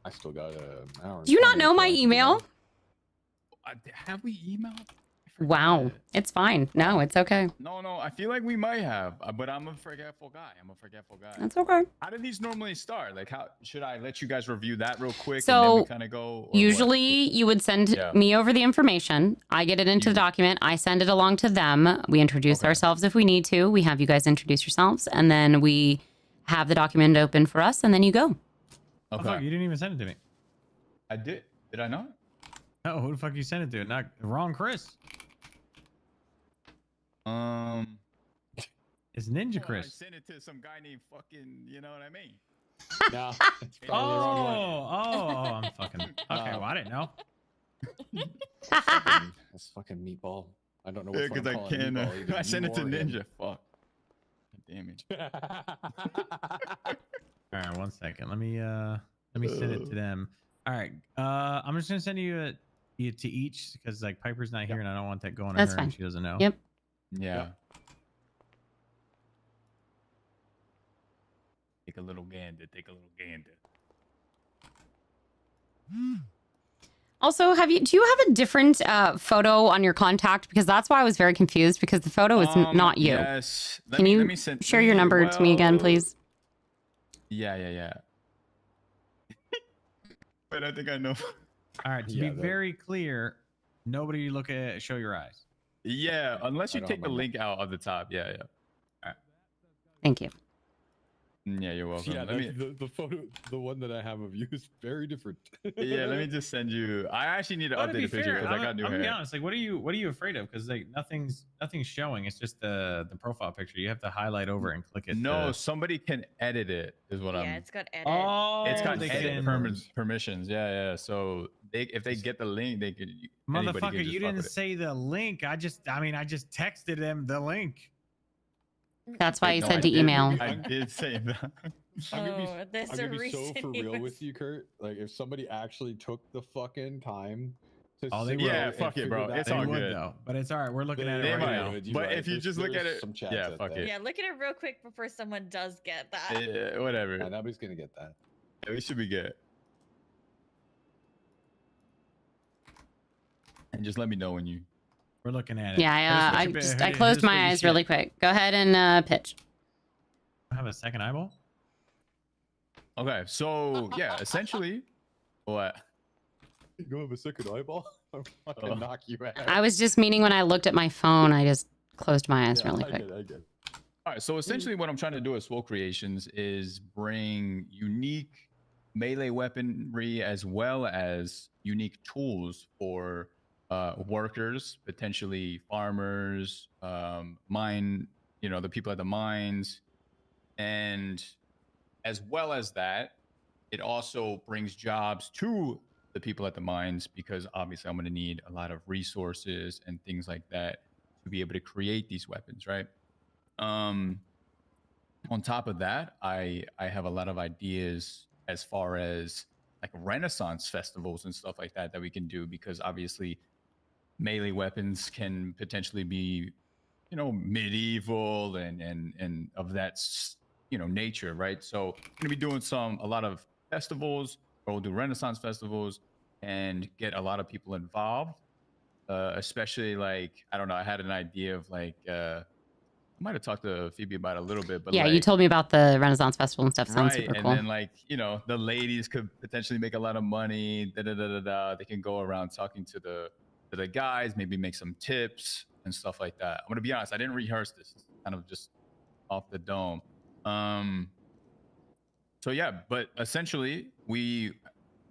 I still got an hour. Do you not know my email? Have we emailed? Wow. It's fine. No, it's okay. No, I feel like we might have, but I'm a forgetful guy. That's okay. How do these normally start? Like, how should I let you guys review that real quick and So then we kind of go? or what? usually you would send Yeah. me over the information. I get it into the document. I send it along to them. We introduce ourselves if we need to. We have you guys introduce yourselves, and then we have the document open for us, and then you go. Oh, fuck, you didn't even send it to me. I did. Did I not? Oh, who the fuck you sent it to? Not wrong, Chris. It's Ninja Chris. I sent it to some guy named fucking, you know what I mean? No. I'm fucking. Okay, well, I didn't know. That's fucking meatball. I don't know what Yeah, because I can. I sent it to Ninja. Fuck. Damn it. All right, 1 second. Let me send it to them. All right. I'm just gonna send you to each because like Piper's not here and I don't want that going to That's her fine. and she doesn't know. Yep. Yeah. Take a little gander. Also, do you have a different photo on your contact? Because that's why I was very confused because the photo is not you. Yes. Can you share your number to me again, please? Yeah. But I think I know. All right. To be very clear, nobody look at show your eyes. Yeah, unless you I don't take the remember. link out of the top. Yeah. Thank you. Yeah, you're welcome. Yeah, Let me, the photo, the one that I have of you is very different. yeah, let me just send you. I actually need to Well, to update be the picture fair, because I got new I'm gonna be hair. honest. Like, what are you afraid of? Because like nothing's showing. It's just the profile picture. You have to highlight over and click it. No, somebody can edit it. Is what I'm. Yeah, it's got edit. Oh, It's got they edit can- permissions. Yeah. So if they get the link, they could. anybody can Motherfucker, just you fuck didn't with it. say the link. I just texted him the link. That's why you No, said I to did- email. I did say that. I'm gonna be, Oh, there's I'm a gonna be so reason for he real was- with you, Kurt. Like if somebody actually took the fucking time to Oh, they sit would. down Yeah, and fuck it, figure bro. that It's They all out. would good. though, but it's all right. We're looking at They it right might. now. You're But right. if you There's- just look at there's it- some chats yeah, out fuck there. it. Yeah, look at it real quick before someone does get that. Yeah, whatever. Yeah, nobody's gonna get that. Yeah, we should be good. And just let me know when you. We're looking at it. Yeah, I closed my eyes really quick. Go ahead and pitch. I have a second eyeball. Okay, so yeah, essentially, what? You have a second eyeball? I'll fucking knock you out. I was just meaning when I looked at my phone, I just closed my eyes really I quick. get it. All right, so essentially what I'm trying to do at Swole Creations is bring unique melee weaponry as well as unique tools for workers, potentially farmers, mine, the people at the mines. And as well as that, it also brings jobs to the people at the mines because obviously I'm going to need a lot of resources and things like that to be able to create these weapons, right? On top of that, I have a lot of ideas as far as like Renaissance festivals and stuff like that we can do because obviously melee weapons can potentially be, medieval and of that, nature, right? So I'm gonna be doing a lot of festivals, or we'll do Renaissance festivals and get a lot of people involved, especially like, I don't know, I had an idea of like, I might have talked to Phoebe about it a little bit, but Yeah, like, you told me about the Renaissance Festival and stuff. Sounds right, super and cool. then like the ladies could potentially make a lot of money. They can go around talking to the guys, maybe make some tips and stuff like that. I'm gonna be honest, I didn't rehearse this. It's kind of just off the dome. So yeah, but essentially we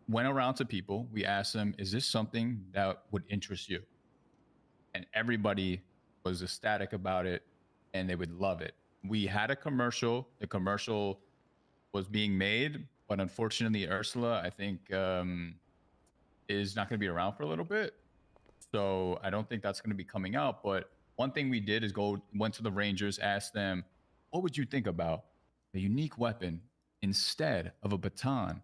went around to people. We asked them, "Is this something that would interest you?" And everybody was ecstatic about it, and they would love it. We had a commercial. The commercial was being made, but unfortunately, Ursula, I think, is not going to be around for a little bit. So I don't think that's going to be coming out. But one thing we did is went to the Rangers, asked them, what would you think about a unique weapon instead of a baton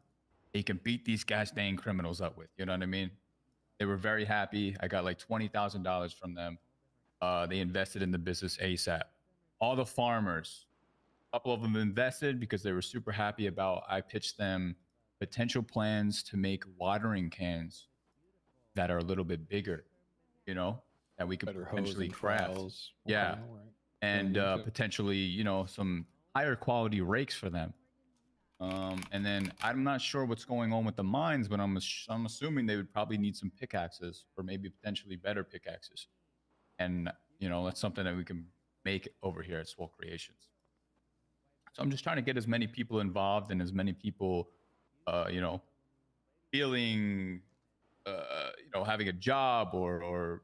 that you can beat these gosh dang criminals up with? You know what I mean? They were very happy. I got like $20,000 from them. They invested in the business ASAP. All the farmers, a couple of them invested because they were super happy about, I pitched them potential plans to make watering cans that are a little bit bigger, that we could Better hose potentially and craft. trowels. Yeah. Okay, all right. And Yeah, me too. potentially, some higher quality rakes for them. And then I'm not sure what's going on with the mines, but I'm assuming they would probably need some pickaxes or maybe potentially better pickaxes. And, that's something that we can make over here at Swole Creations. So I'm just trying to get as many people involved and as many people, feeling, having a job or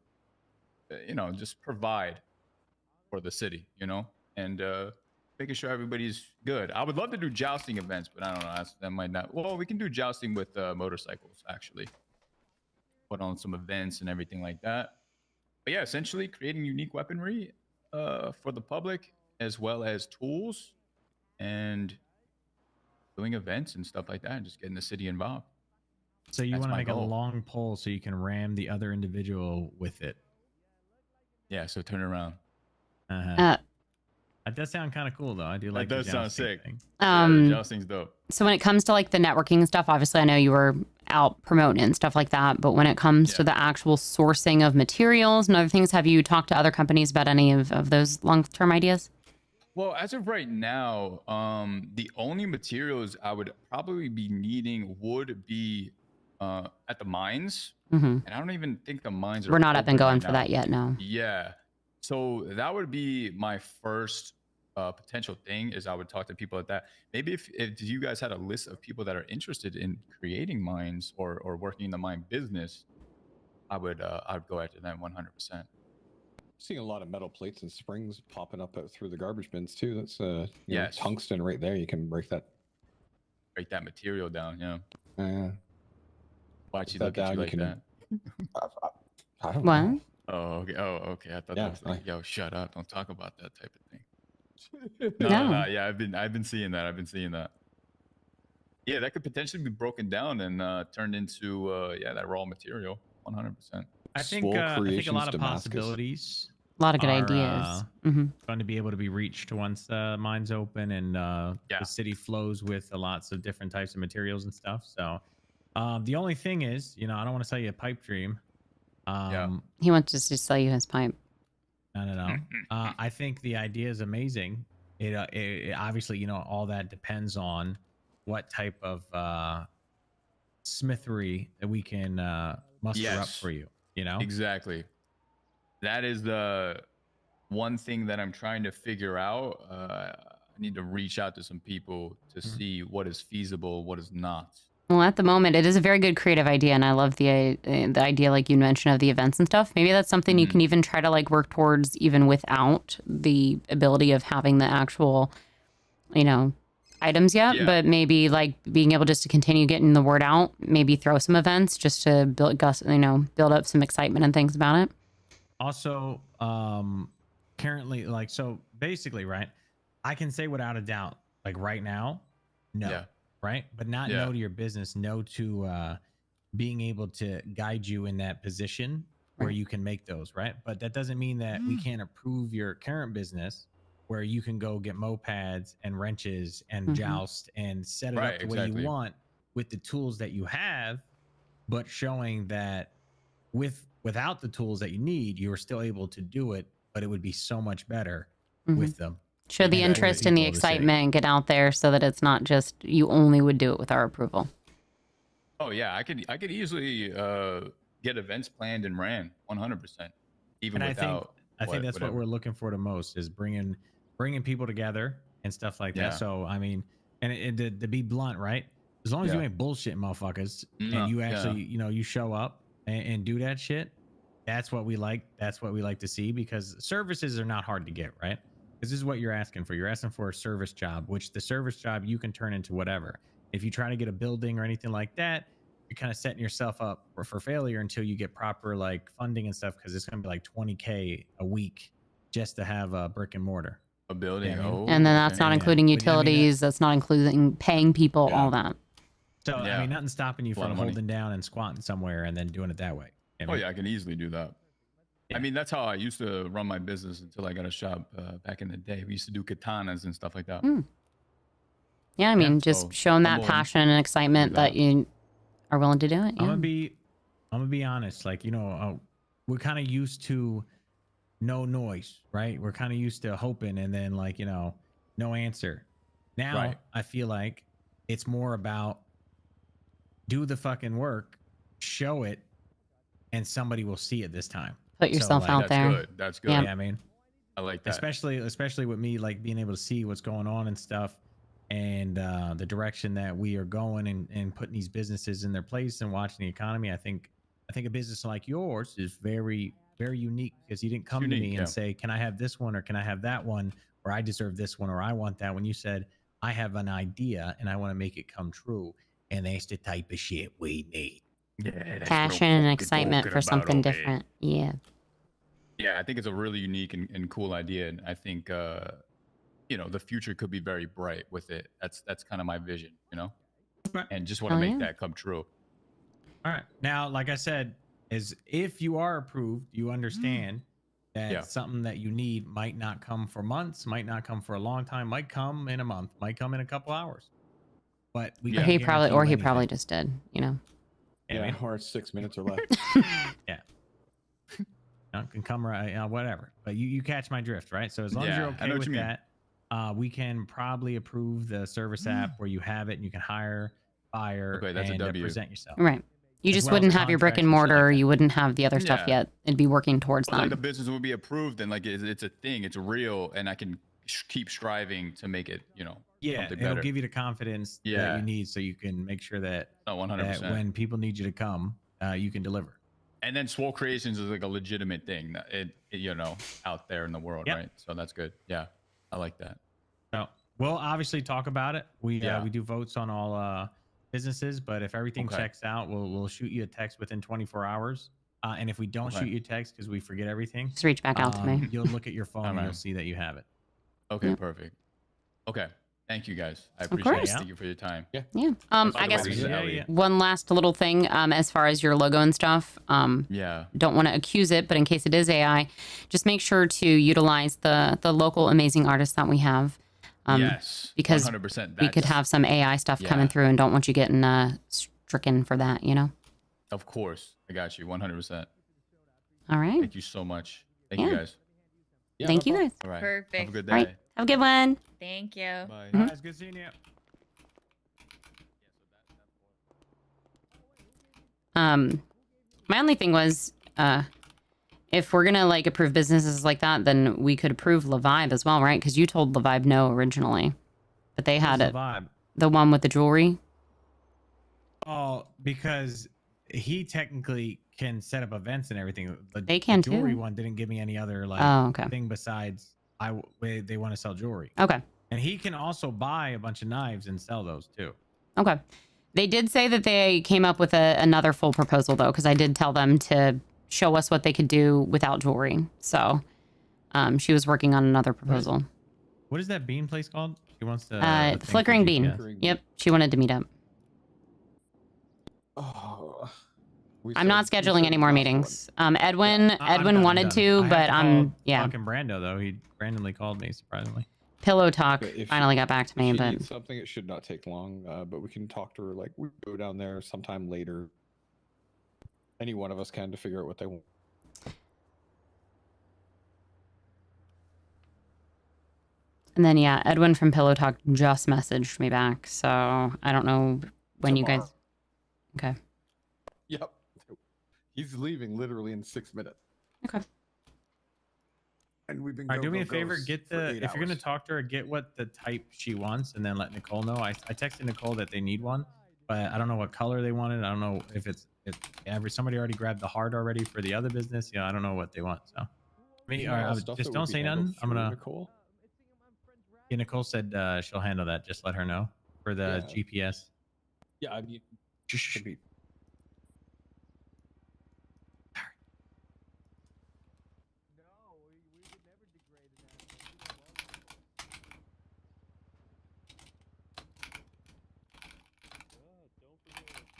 just provide for the city, and making sure everybody's good. I would love to do jousting events, but I don't know. That might not. Well, we can do jousting with motorcycles, actually. Put on some events and everything like that. But yeah, essentially creating unique weaponry for the public, as well as tools and doing events and stuff like that, and just getting the city involved. So you That's want to my make goal. a long pole so you can ram the other individual with it. Yeah, so turn it around. That does sound kind of cool, though. I do like That does the sound jousting sick. thing. Yeah, the jousting's dope. So when it comes to like the networking stuff, obviously I know you were out promoting and stuff like that, but when it comes to the actual sourcing of materials and other things, have you talked to other companies about any of those long-term ideas? Well, as of right now, the only materials I would probably be needing would be at the mines. Mhm. And I don't even think the mines are We're not up and open going right for now. that yet, no. Yeah. So that would be my first potential thing, is I would talk to people at that. Maybe if you guys had a list of people that are interested in creating mines or working in the mine business, I'd go after them 100%. Seeing a lot of metal plates and springs popping up out through the garbage bins too. That's Yes. tungsten right there. You can break that material down. Yeah. Why'd Break she that look at down, you you like can- that? I don't What? know. Oh, okay. Oh, okay. I thought Yeah, that was like, yo, shut up. Don't talk about that type of thing. No. No. Yeah, I've been seeing that. Yeah, that could potentially be broken down and turned into that raw material. 100%. I think a lot of possibilities. A lot of good are, ideas. Going to be able to be reached once the mines open and the city flows with lots of different types of materials and stuff. So the only thing is, I don't want to sell you a pipe dream. He wants us to sell you his pipe. No. I think the idea is amazing. It obviously, all that depends on what type of smithery that we can muster up for you. Exactly. That is the one thing that I'm trying to figure out. I need to reach out to some people to see what is feasible, what is not. Well, at the moment, it is a very good creative idea, and I love the idea, like you mentioned, of the events and stuff. Maybe that's something you can even try to like work towards, even without the ability of having the actual, items yet. Yeah. But maybe like being able just to continue getting the word out. Maybe throw some events just to build up some excitement and things about it. Also, currently, so basically, right? I can say without a doubt, like right now, no. Yeah. Right? But not no to your business, no to being able to guide you in that position where you can make those, right? But that doesn't mean that we can't approve your current business where you can go get mopeds and wrenches and joust and set it up the way you want with the tools that you have, but showing that without the tools that you need, you're still able to do it, but it would be so much better with them. Show the interest and the excitement and get out there so that it's not just you only would do it with our approval. Oh yeah, I could easily get events planned and ran 100%, even And without. I think that's what we're looking for the most is bringing people together and stuff like that. So I mean, and to be blunt, right? As long as you ain't bullshitting motherfuckers and you actually you show up and do that shit, that's what we like. That's what we like to see, because services are not hard to get, right? This is what you're asking for. You're asking for a service job, which the service job you can turn into whatever. If you try to get a building or anything like that, you're kind of setting yourself up for failure until you get proper like funding and stuff, because it's going to be like $20K a week just to have a brick and mortar. A building. And then that's not including utilities. That's not including paying people, all that. So I mean, nothing's stopping you from holding down and squatting somewhere and then doing it that way. Oh yeah, I can easily do that. I mean, that's how I used to run my business until I got a shop back in the day. We used to do katanas and stuff like that. Yeah, I mean, just showing that passion and excitement that you are willing to do it. Yeah. I'm gonna be honest. Like, we're kind of used to no noise, right? We're kind of used to hoping and then like, no answer. Now I feel like it's more about do the fucking work, show it, and somebody will see it this time. Put yourself out there. Good. That's good. Yeah, I mean, I like that. Especially with me, like being able to see what's going on and stuff, and the direction that we are going and putting these businesses in their place and watching the economy. I think a business like yours is very, very unique, because you didn't come to me and say, can I have this one or can I have that one, or I deserve this one or I want that one. You said, I have an idea and I want to make it come true. And that's the type of shit we need. Yeah, passion and excitement for something different. Yeah. Yeah, I think it's a really unique and cool idea, and I think the future could be very bright with it. That's kind of my vision, and just want to make that come true. All right. Now, like I said, is if you are approved, you understand that something that you need might not come for months, might not come for a long time, might come in a month, might come in a couple hours. But he probably just did, Yeah, or 6 minutes or less. Yeah. Can come right, whatever. But you catch my drift, right? So as long as you're okay with that, we can probably approve the service app where you have it and you can hire, fire, and present yourself. Right. You just wouldn't have your brick and mortar. You wouldn't have the other stuff yet. It'd be working towards that. Like the business will be approved, and like it's a thing, it's real, and I can keep striving to make it, Yeah, something it'll better. give you the confidence that you need, so you can make sure that, 100%. that when people need you to come, you can deliver. And then Swole Creations is like a legitimate thing, out there in the world, right? So that's good. Yeah, I like that. So we'll obviously talk about it. We do votes on all businesses, but if everything checks out, we'll shoot you a text within 24 hours. And if we don't shoot you a text because we forget everything, just reach back out to me. You'll look at your phone and you'll see that you have it. Okay, perfect. Okay, thank you guys. I appreciate it. Thank you for your time. Yeah. I guess one last little thing, as far as your logo and stuff. Don't want to accuse it, but in case it is AI, just make sure to utilize the local amazing artists that we have. Yes, because 100%. We could have some AI stuff coming through, and don't want you getting stricken for that. Of course, I got you 100%. All right. Thank you so much. Thank you Yeah. guys. Thank you guys. All right. Perfect. Have a good All right. day. Have a good one. Thank you. Bye. Mhm. Guys, good seeing you. My only thing was, if we're gonna like approve businesses like that, then we could approve Levive as well, right? Because you told Levive no originally, but they had Who's it. Levive? The one with the jewelry. Oh, because he technically can set up events and everything. They can the jewelry too. one didn't give me any other like Oh, okay. thing besides they want to sell jewelry. Okay. And he can also buy a bunch of knives and sell those too. Okay. They did say that they came up with another full proposal though, because I did tell them to show us what they could do without jewelry. So, she was working on another proposal. What is that bean place called? She wants to. the thing for Flickering Bean. GPS. Yep. She wanted to meet up. Oh, I'm not scheduling any more meetings. Edwin I'm done, wanted I'm done. to, I have but to I'm call fucking Brando though. He randomly called me surprisingly. Pillow Talk But if finally she- got back to if me, she but needs something, it should not take long. But we can talk to her. Like we go down there sometime later. Any one of us can to figure out what they want. and then yeah, Edwin from Pillow Talk just messaged me back, so I don't know when you guys. Okay. Yep. He's leaving literally in 6 minutes. Okay. And we've been. All right, do me a go-go-go's favor. Get for the 8 if you're gonna hours. talk to her, get what the type she wants, and then let Nicole know. I texted Nicole that they need one, but I don't know what color they wanted. I don't know if somebody already grabbed the heart already for the other business. I don't know what they want. So, me, You know, all just stuff that don't would be say handled nothing. I'm through gonna. Nicole. Yeah, Nicole said she'll handle that. Just let her know for the GPS. Yeah, I mean, should be.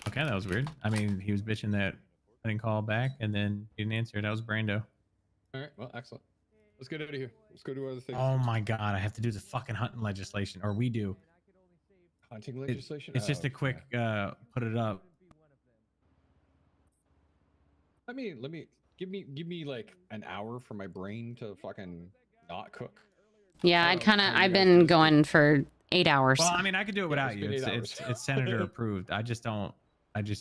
Okay, that was weird. I mean, he was bitching that I didn't call back, and then he didn't answer. That was Brando. All right. Well, excellent. Let's get out of here. Let's go do other things. Oh my god, I have to do the fucking hunting legislation, or we do. Hunting legislation. It's just a quick put it up. I mean, give me like an hour for my brain to fucking not cook. Yeah, I've been going for 8 hours. Well, I mean, I could do it without it's you. been 8 hours. It's senator approved. I just don't.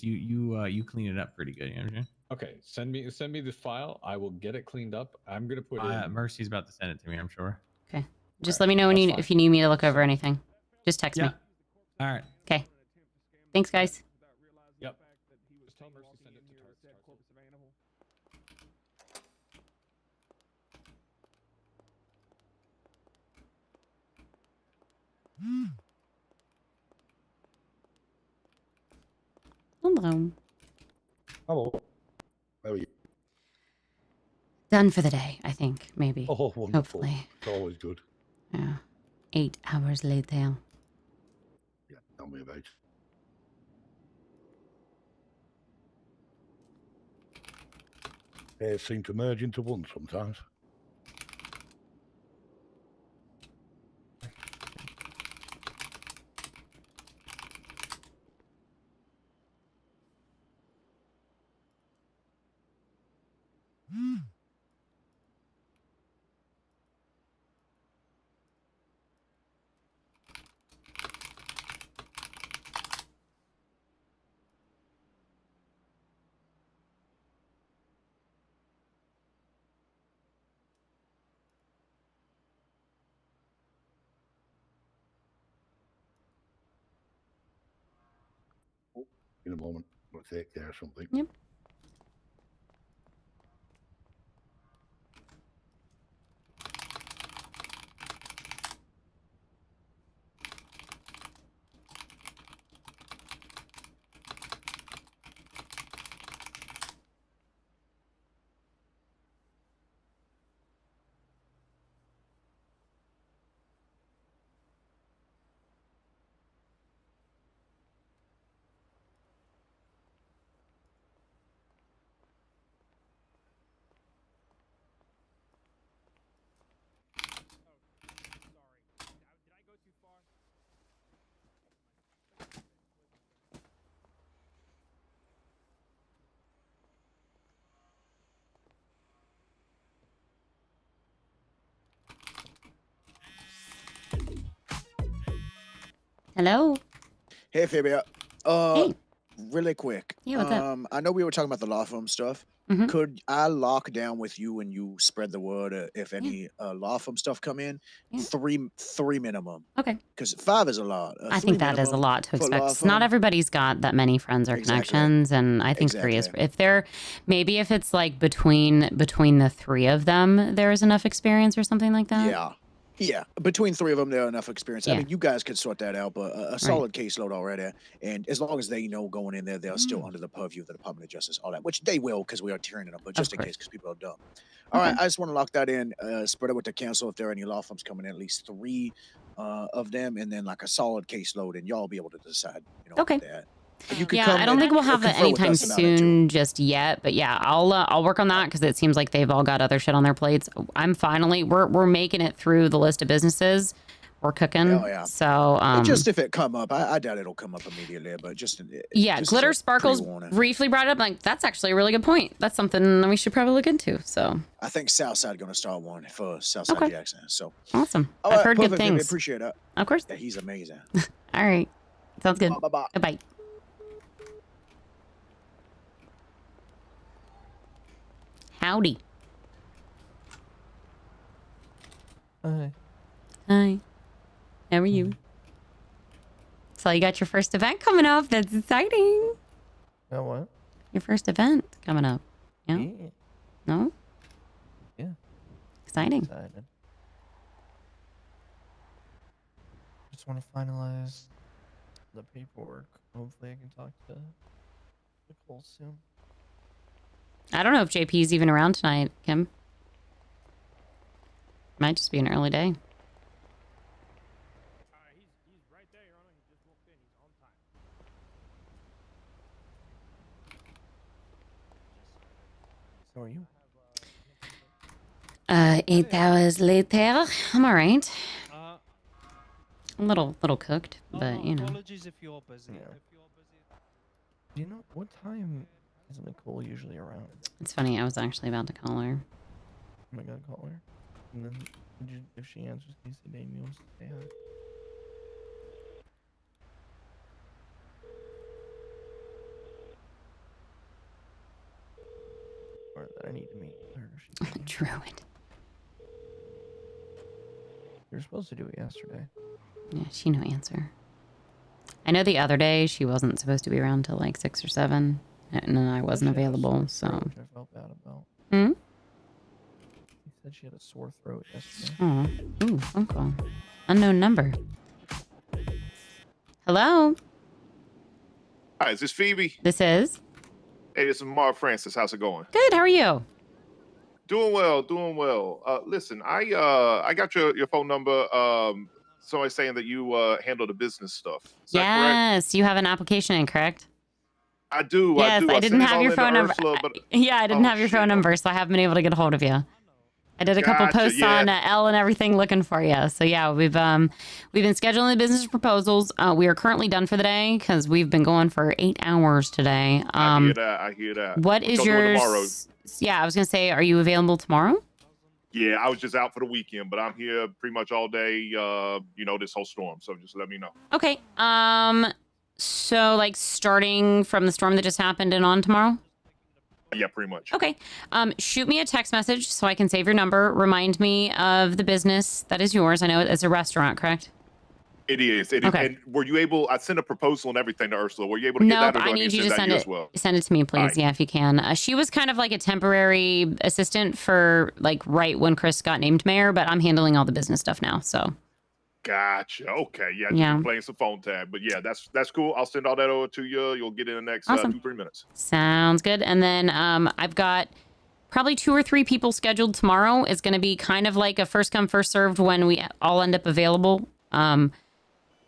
You clean it up pretty good. You know what I'm saying? Okay, send me the file. I will get it cleaned up. I'm gonna put in. Mercy's about to send it to me. I'm sure. Okay. Just let me know if you need me to look over anything. Just text me. All right. Okay. Thanks, guys. Yep. Just tell Mercy send it to Tarts. Hello. Hello. How are you? Done for the day, I think. Maybe. Oh, wonderful. Hopefully. It's always good. Yeah. 8 hours later. Yeah, tell me about it. They seem to merge into one sometimes. In a moment, we'll take care of something. Yep. Hello. Hey, Phoebe. Hey. Really quick. Yeah, what's up? I know we were talking about the law firm stuff. Mhm. Could I lock down with you and you spread the word if any law firm stuff come in? Yeah. Three minimum. Okay. Because 5 is a lot. I 3 think that is a minimum lot to for expect. law 'Cause not firm. everybody's got that many friends or Exactly. connections, and I think 3 is Exactly. if they're maybe if it's like between the 3 of them, there is enough experience or something like that. Yeah. Yeah. Between 3 of them, there are enough experience. I Yeah. mean, you guys could sort that out, but a Right. solid caseload already. And as long as they know going in there, they're still under the purview of the Department of Justice, all that, which they will because we are tyranning them, but just in case because people are dumb. All right, I just want to lock that in, spread it with the council if there are any law firms coming in, at least 3 of them, and then like a solid caseload, and y'all be able to decide, Okay. that. You could Yeah, come I don't and think we'll have that confer with anytime us about it, too. soon just yet, but yeah, I'll work on that because it seems like they've all got other shit on their plates. We're making it through the list of businesses. We're cooking. Hell yeah. So And just if it come up, I doubt it'll come up immediately, but just yeah, just as Glitter a Sparkles pre-warning. briefly brought it up. Like, that's actually a really good point. That's something we should probably look into. So I think Southside gonna start one for Southside Okay. Jackson. So awesome. all I've right, heard good perfect, Phoebe, things. appreciate it. Of course. Yeah, he's amazing. All right. Sounds good. Bye-bye. Bye. Howdy. Hi. Hi. How are you? So you got your first event coming up. That's exciting. Oh, what? Your first event coming up. Yeah? Yeah. No? Yeah. Exciting. Excited. Just want to finalize the paperwork. Hopefully I can talk to Nicole soon. I don't know if JP's even around tonight, Kim. Might just be an early day. So are you? 8 hours later. I'm all right. A little cooked, but you know. Apologies if you're busy. Yeah. Do you know what time is Nicole usually around? It's funny. I was actually about to call her. Oh my god, call her. And then if she answers, can you say Daniel's say hi? Or that I need to meet her. Druid. You're supposed to do it yesterday. Yeah, she no answer. I know the other day she wasn't supposed to be around till like 6 or 7, and then I wasn't available. So. Which I felt bad about. Hmm. She said she had a sore throat yesterday. Oh. Ooh, phone call. Unknown number. Hello. Hi, is this Phoebe? This is. Hey, this is Mark Francis. How's it going? Good. How are you? Doing well, doing well. Listen, I got your phone number. Somebody saying that you handle the business stuff. Is that correct? Yes, you have an application in, correct? I do. Yes, I I didn't sent it have all your into phone number. Ursula, but Yeah, I didn't Oh, have your shit. phone number, so I haven't been able to get a hold of you. I did a couple Gotcha, posts yeah. on L and everything looking for you. So yeah, we've been scheduling the business proposals. We are currently done for the day because we've been going for 8 hours today. I hear that. I hear that. What is y'all doing your? tomorrow? Yeah, I was gonna say, are you available tomorrow? Yeah, I was just out for the weekend, but I'm here pretty much all day. This whole storm. So just let me know. Okay. So like starting from the storm that just happened and on tomorrow. Yeah, pretty much. Okay. Shoot me a text message so I can save your number. Remind me of the business that is yours. I know it's a restaurant, correct? It is. It is. Okay. And were you able? I sent a proposal and everything to Ursula. Were you able to get Nope, that? Or do I need you to that send you it. as well? Send it to me, please. Yeah, if you can. She was kind of like a temporary assistant for like right when Chris got named mayor, but I'm handling all the business stuff now. So Gotcha. Okay. Yeah. Yeah. Just playing some phone tag, but yeah, that's cool. I'll send all that over to you. You'll get it in the next Awesome. 2-3 minutes. sounds good. And then I've got probably 2 or 3 people scheduled tomorrow. It's going to be kind of like a first come first served when we all end up available.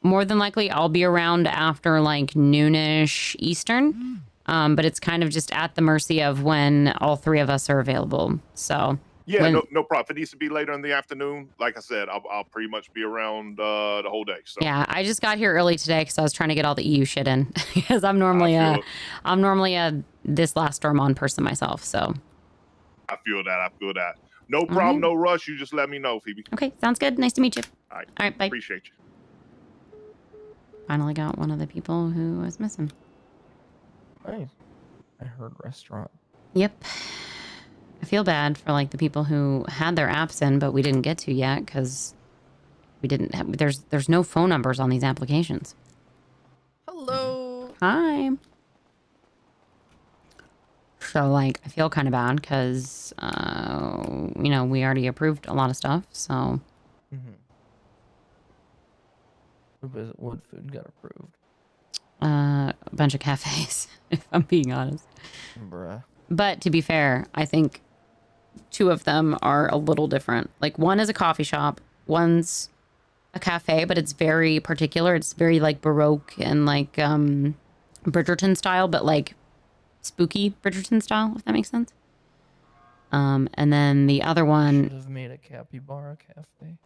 More than likely, I'll be around after like noonish Eastern. But it's kind of just at the mercy of when all 3 of us are available. So Yeah, when- no problem. If it needs to be later in the afternoon, like I said, I'll pretty much be around the whole day. So Yeah, I just got here early today because I was trying to get all the EU shit in because I'm normally a this last storm on person myself. So I feel that. No problem, right. no rush. You just let me know, Phoebe. okay, sounds good. Nice to meet you. All right. All right, bye. Appreciate you. finally got one of the people who was missing. Nice. I heard restaurant. Yep. I feel bad for like the people who had their apps in, but we didn't get to yet because we didn't have. There's no phone numbers on these applications. Hello. Hi. So like, I feel kind of bad because, you know, we already approved a lot of stuff. So. What food got approved? A bunch of cafes, if I'm being honest. Bruh. But to be fair, I think 2 of them are a little different. Like one is a coffee shop, one's a cafe, but it's very particular. It's very like Baroque and like Bridgerton style, but like spooky Bridgerton style, if that makes sense. And then the other one Should have made a capybara cafe.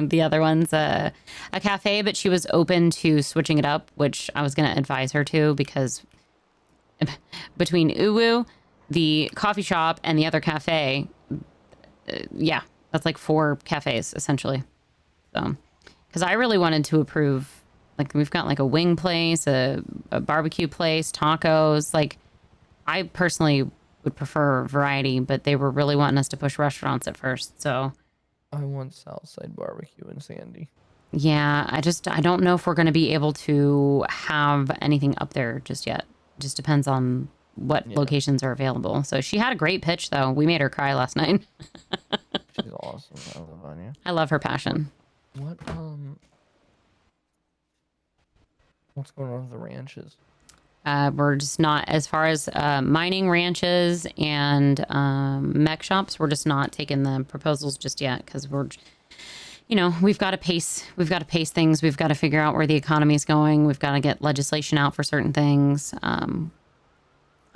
the other one's a cafe, but she was open to switching it up, which I was going to advise her to because between Uwu, the coffee shop, and the other cafe, yeah, that's like 4 cafes essentially. So, because I really wanted to approve, like we've got like a wing place, a barbecue place, tacos. Like I personally would prefer variety, but they were really wanting us to push restaurants at first. So I want Southside Barbecue in Sandy. yeah, I don't know if we're going to be able to have anything up there just yet. Just depends on what locations are available. So she had a great pitch though. We made her cry last night. She's awesome. I love Anya. I love her passion. What's going on with the ranches? We're just not, as far as mining ranches and mech shops, we're just not taking the proposals just yet because we're, you know, we've got to pace things. We've got to figure out where the economy is going. We've got to get legislation out for certain things.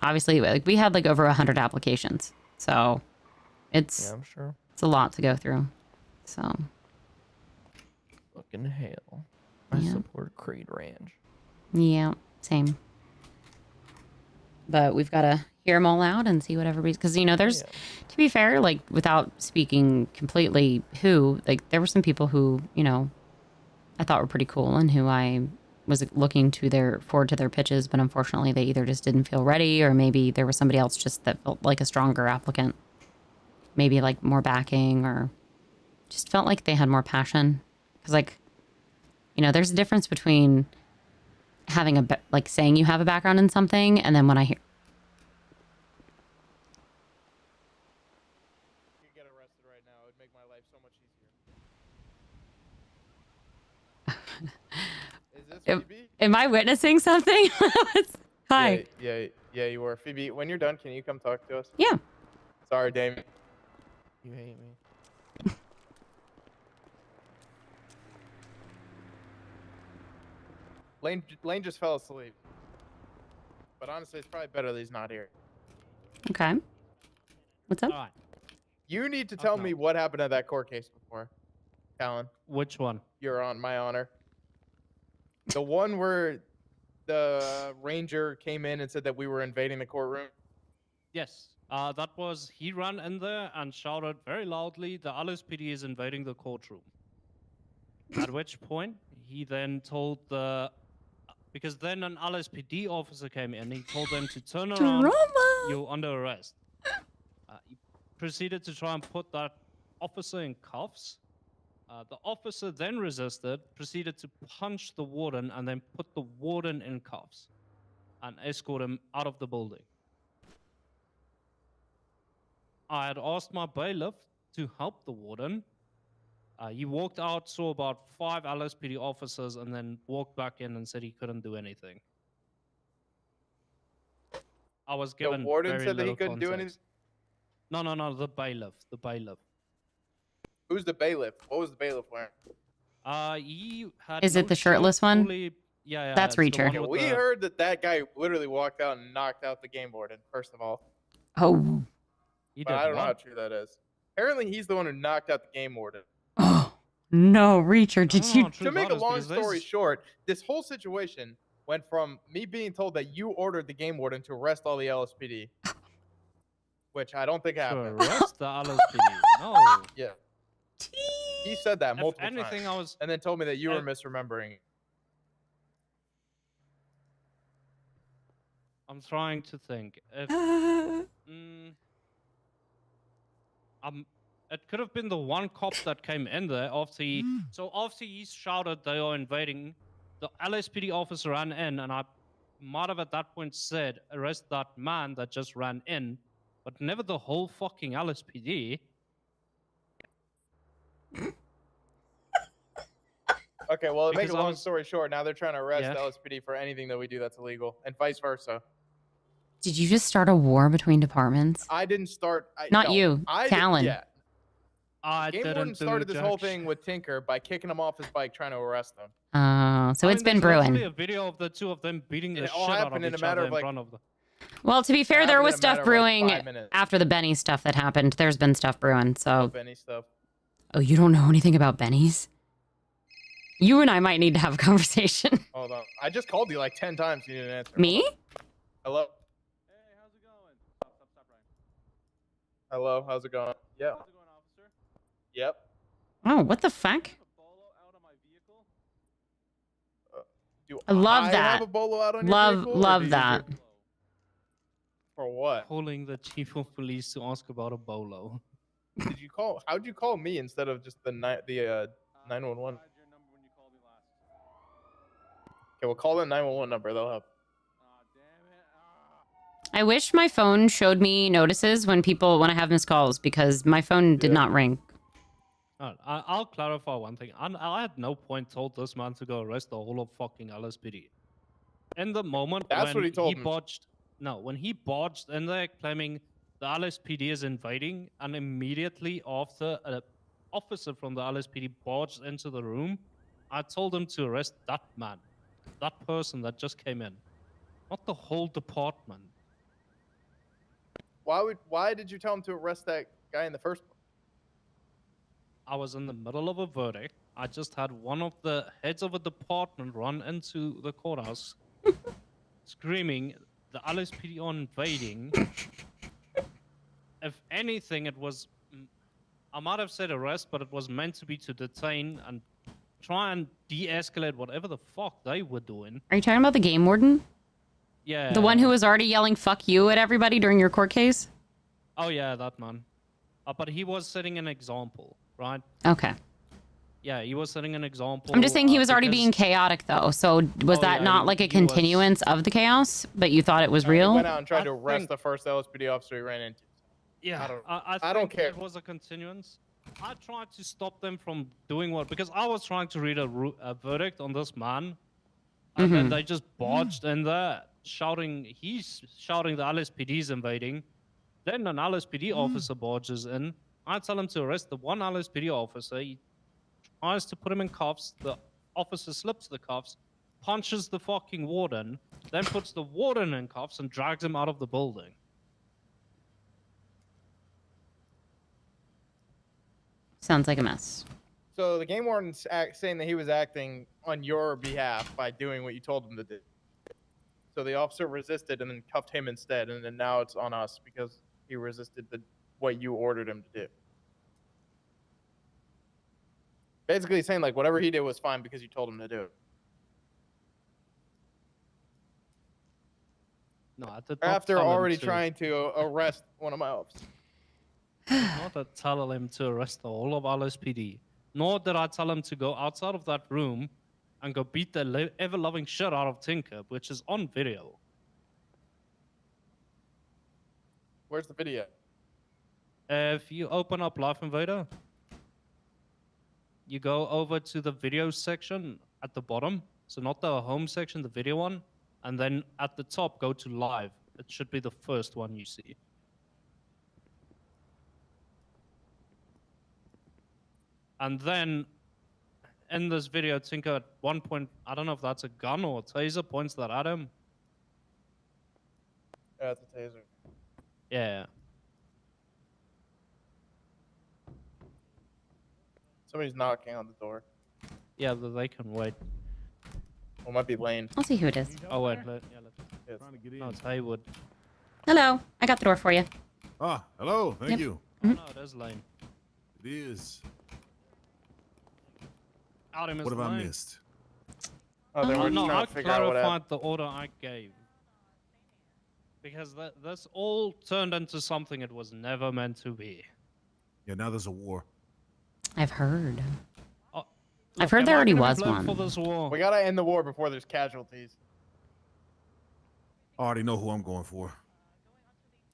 Obviously, like we had like over 100 applications, so it's I'm sure it's a lot to go through. So fucking hell, I support Creed Ranch. Yeah, same. But we've got to hear them all out and see what everybody's, because, you know, there's, to be fair, like, without speaking completely like, there were some people who, you know, I thought were pretty cool and who I was looking forward to their pitches, but unfortunately they either just didn't feel ready or maybe there was somebody else just that felt like a stronger applicant. Maybe, like, more backing or just felt like they had more passion. Because, like, you know, there's a difference between having like saying you have a background in something and then when I hear Get arrested right now. It would make my life so much easier. Is this Phoebe? am I witnessing something? Hi. Yeah, you were. Phoebe, when you're done, can you come talk to us? Yeah. Sorry, Damien. You hate me. Lane just fell asleep. But honestly, it's probably better that he's not here. Okay. What's up? All right. You need to tell me what happened at that court case before, Callan. Which one? You're on my honor. The one where the ranger came in and said that we were invading the courtroom. Yes. That was, he ran in there and shouted very loudly, the LSPD is invading the courtroom. At which point, he then told because then an LSPD officer came in, he told them to turn around, you're under arrest. He proceeded to try and put that officer in cuffs. The officer then resisted, proceeded to punch the warden, and then put the warden in cuffs and escort him out of the building. I had asked my bailiff to help the warden. He walked out, saw about 5 LSPD officers, and then walked back in and said he couldn't do anything. I was given The warden very said that he little couldn't do context. anything? No, the bailiff. The bailiff. Who's the bailiff? What was the bailiff wearing? He had Is it no the shirtless shirt, one? fully- Yeah, That's it's the Reacher. one Yeah, with we the- heard that guy literally walked out and knocked out the game warden, first of all. Oh. But I don't know how true that is. Apparently, he's the one who knocked out the game warden. No, Reacher, did you? To make a long story short, this whole situation went from me being told that you ordered the game warden to arrest all the LSPD, which I don't think happened. arrest the LSPD? No. Yeah. He said that multiple anything, times, and then told me that you were misremembering. I'm trying to think. If, it could have been the one cop that came in there after he. So after he shouted they are invading, the LSPD officer ran in, and I might have at that point said, "Arrest that man that just ran in," but never the whole fucking LSPD. Okay, well, to make Because a I long was- story short, now they're trying to arrest Yeah. the LSPD for anything that we do that's illegal, and vice versa. Did you just start a war between departments? I didn't start. Not no, you, Talon. Yeah. I Game didn't Warden do started this whole jack thing with Tinker by kicking him off his bike, trying to arrest him. So I it's mean, been there's literally brewing. a video of the two of them beating the It shit all out of happened in a each matter other of, in like- front of them. Well, to be fair, there happened was in a stuff matter of, like, brewing 5 minutes. after the Benny stuff that happened. There's been stuff brewing, so. Benny stuff. Oh, you don't know anything about Benny's? You and I might need to have a conversation. Hold on. I just called you like 10 times. You didn't answer. Me? Hello? Hello, how's it going? Yeah. Yep. Oh, what the fuck? Do I love I that. have a bolo out on your Love, vehicle, or love do you that. do- For what? Calling the chief of police to ask about a bolo. Did you call? How'd you call me instead of just the 911? Okay, we'll call the 911 number. They'll help. I wish my phone showed me notices when I have missed calls because my phone did not ring. I'll clarify one thing. I had no point told this man to go arrest the whole of fucking LSPD. In the moment That's when what he told me. when he barged in there claiming the LSPD is invading, and immediately after an officer from the LSPD barged into the room, I told him to arrest that man, that person that just came in, not the whole department. Why did you tell him to arrest that guy in the first place? I was in the middle of a verdict. I just had one of the heads of a department run into the courthouse screaming, the LSPD are invading. If anything, it was, I might have said arrest, but it was meant to be to detain and try and de-escalate whatever the fuck they were doing. Are you talking about the game warden? Yeah. The one who was already yelling "fuck you" at everybody during your court case? Oh yeah, that man. But he was setting an example, right? Okay. Yeah, he was setting an example. I'm just saying he was already because- being chaotic, though. So was Oh, that yeah, not like a he was- continuance of the chaos, but you thought it was He real? went out and tried to I arrest think- the first LSPD officer he ran into. Yeah, I I don't think care. It was a continuance. I tried to stop them from doing what, because I was trying to read a verdict on this man, and then Mhm. they just barged in there, shouting. He's shouting the LSPD's invading. Then an LSPD officer barges in. I tell him to arrest the one LSPD officer. He tries to put him in cuffs. The officer slips the cuffs, punches the fucking warden, then puts the warden in cuffs and drags him out of the building. Sounds like a mess. So the game warden's saying that he was acting on your behalf by doing what you told him to do. So the officer resisted and then cuffed him instead, and then now it's on us because he resisted what you ordered him to do. Basically he's saying like whatever he did was fine because you told him to do it. No, I did not After tell him already to. trying to arrest one of my officers. Not to tell him to arrest the whole of LSPD. Nor did I tell him to go outside of that room and go beat the ever-loving shit out of Tinker, which is on video. Where's the video? If you open up Life Invader, you go over to the video section at the bottom. So not the home section, the video one. And then at the top, go to live. It should be the first one you see. And then in this video, Tinker at one point, I don't know if that's a gun or a taser, points that at him. Yeah, it's a taser. Yeah. Somebody's knocking on the door. Yeah, they can wait. Well, it might be Lane. I'll see who it is. Oh, wait. Yes. No, it's Haywood. Hello. I got the door for you. Ah, hello. Thank Yep. you. Oh, no, it is Lane. It is. Howdy, Mr. What have I Lane. missed? Oh, they were no, trying I to figure out what happened. clarified the order I gave. Because this all turned into something it was never meant to be. Yeah, now there's a war. I've heard. Oh, I've heard there already was one. For this war? We gotta end the war before there's casualties. I already know who I'm going for.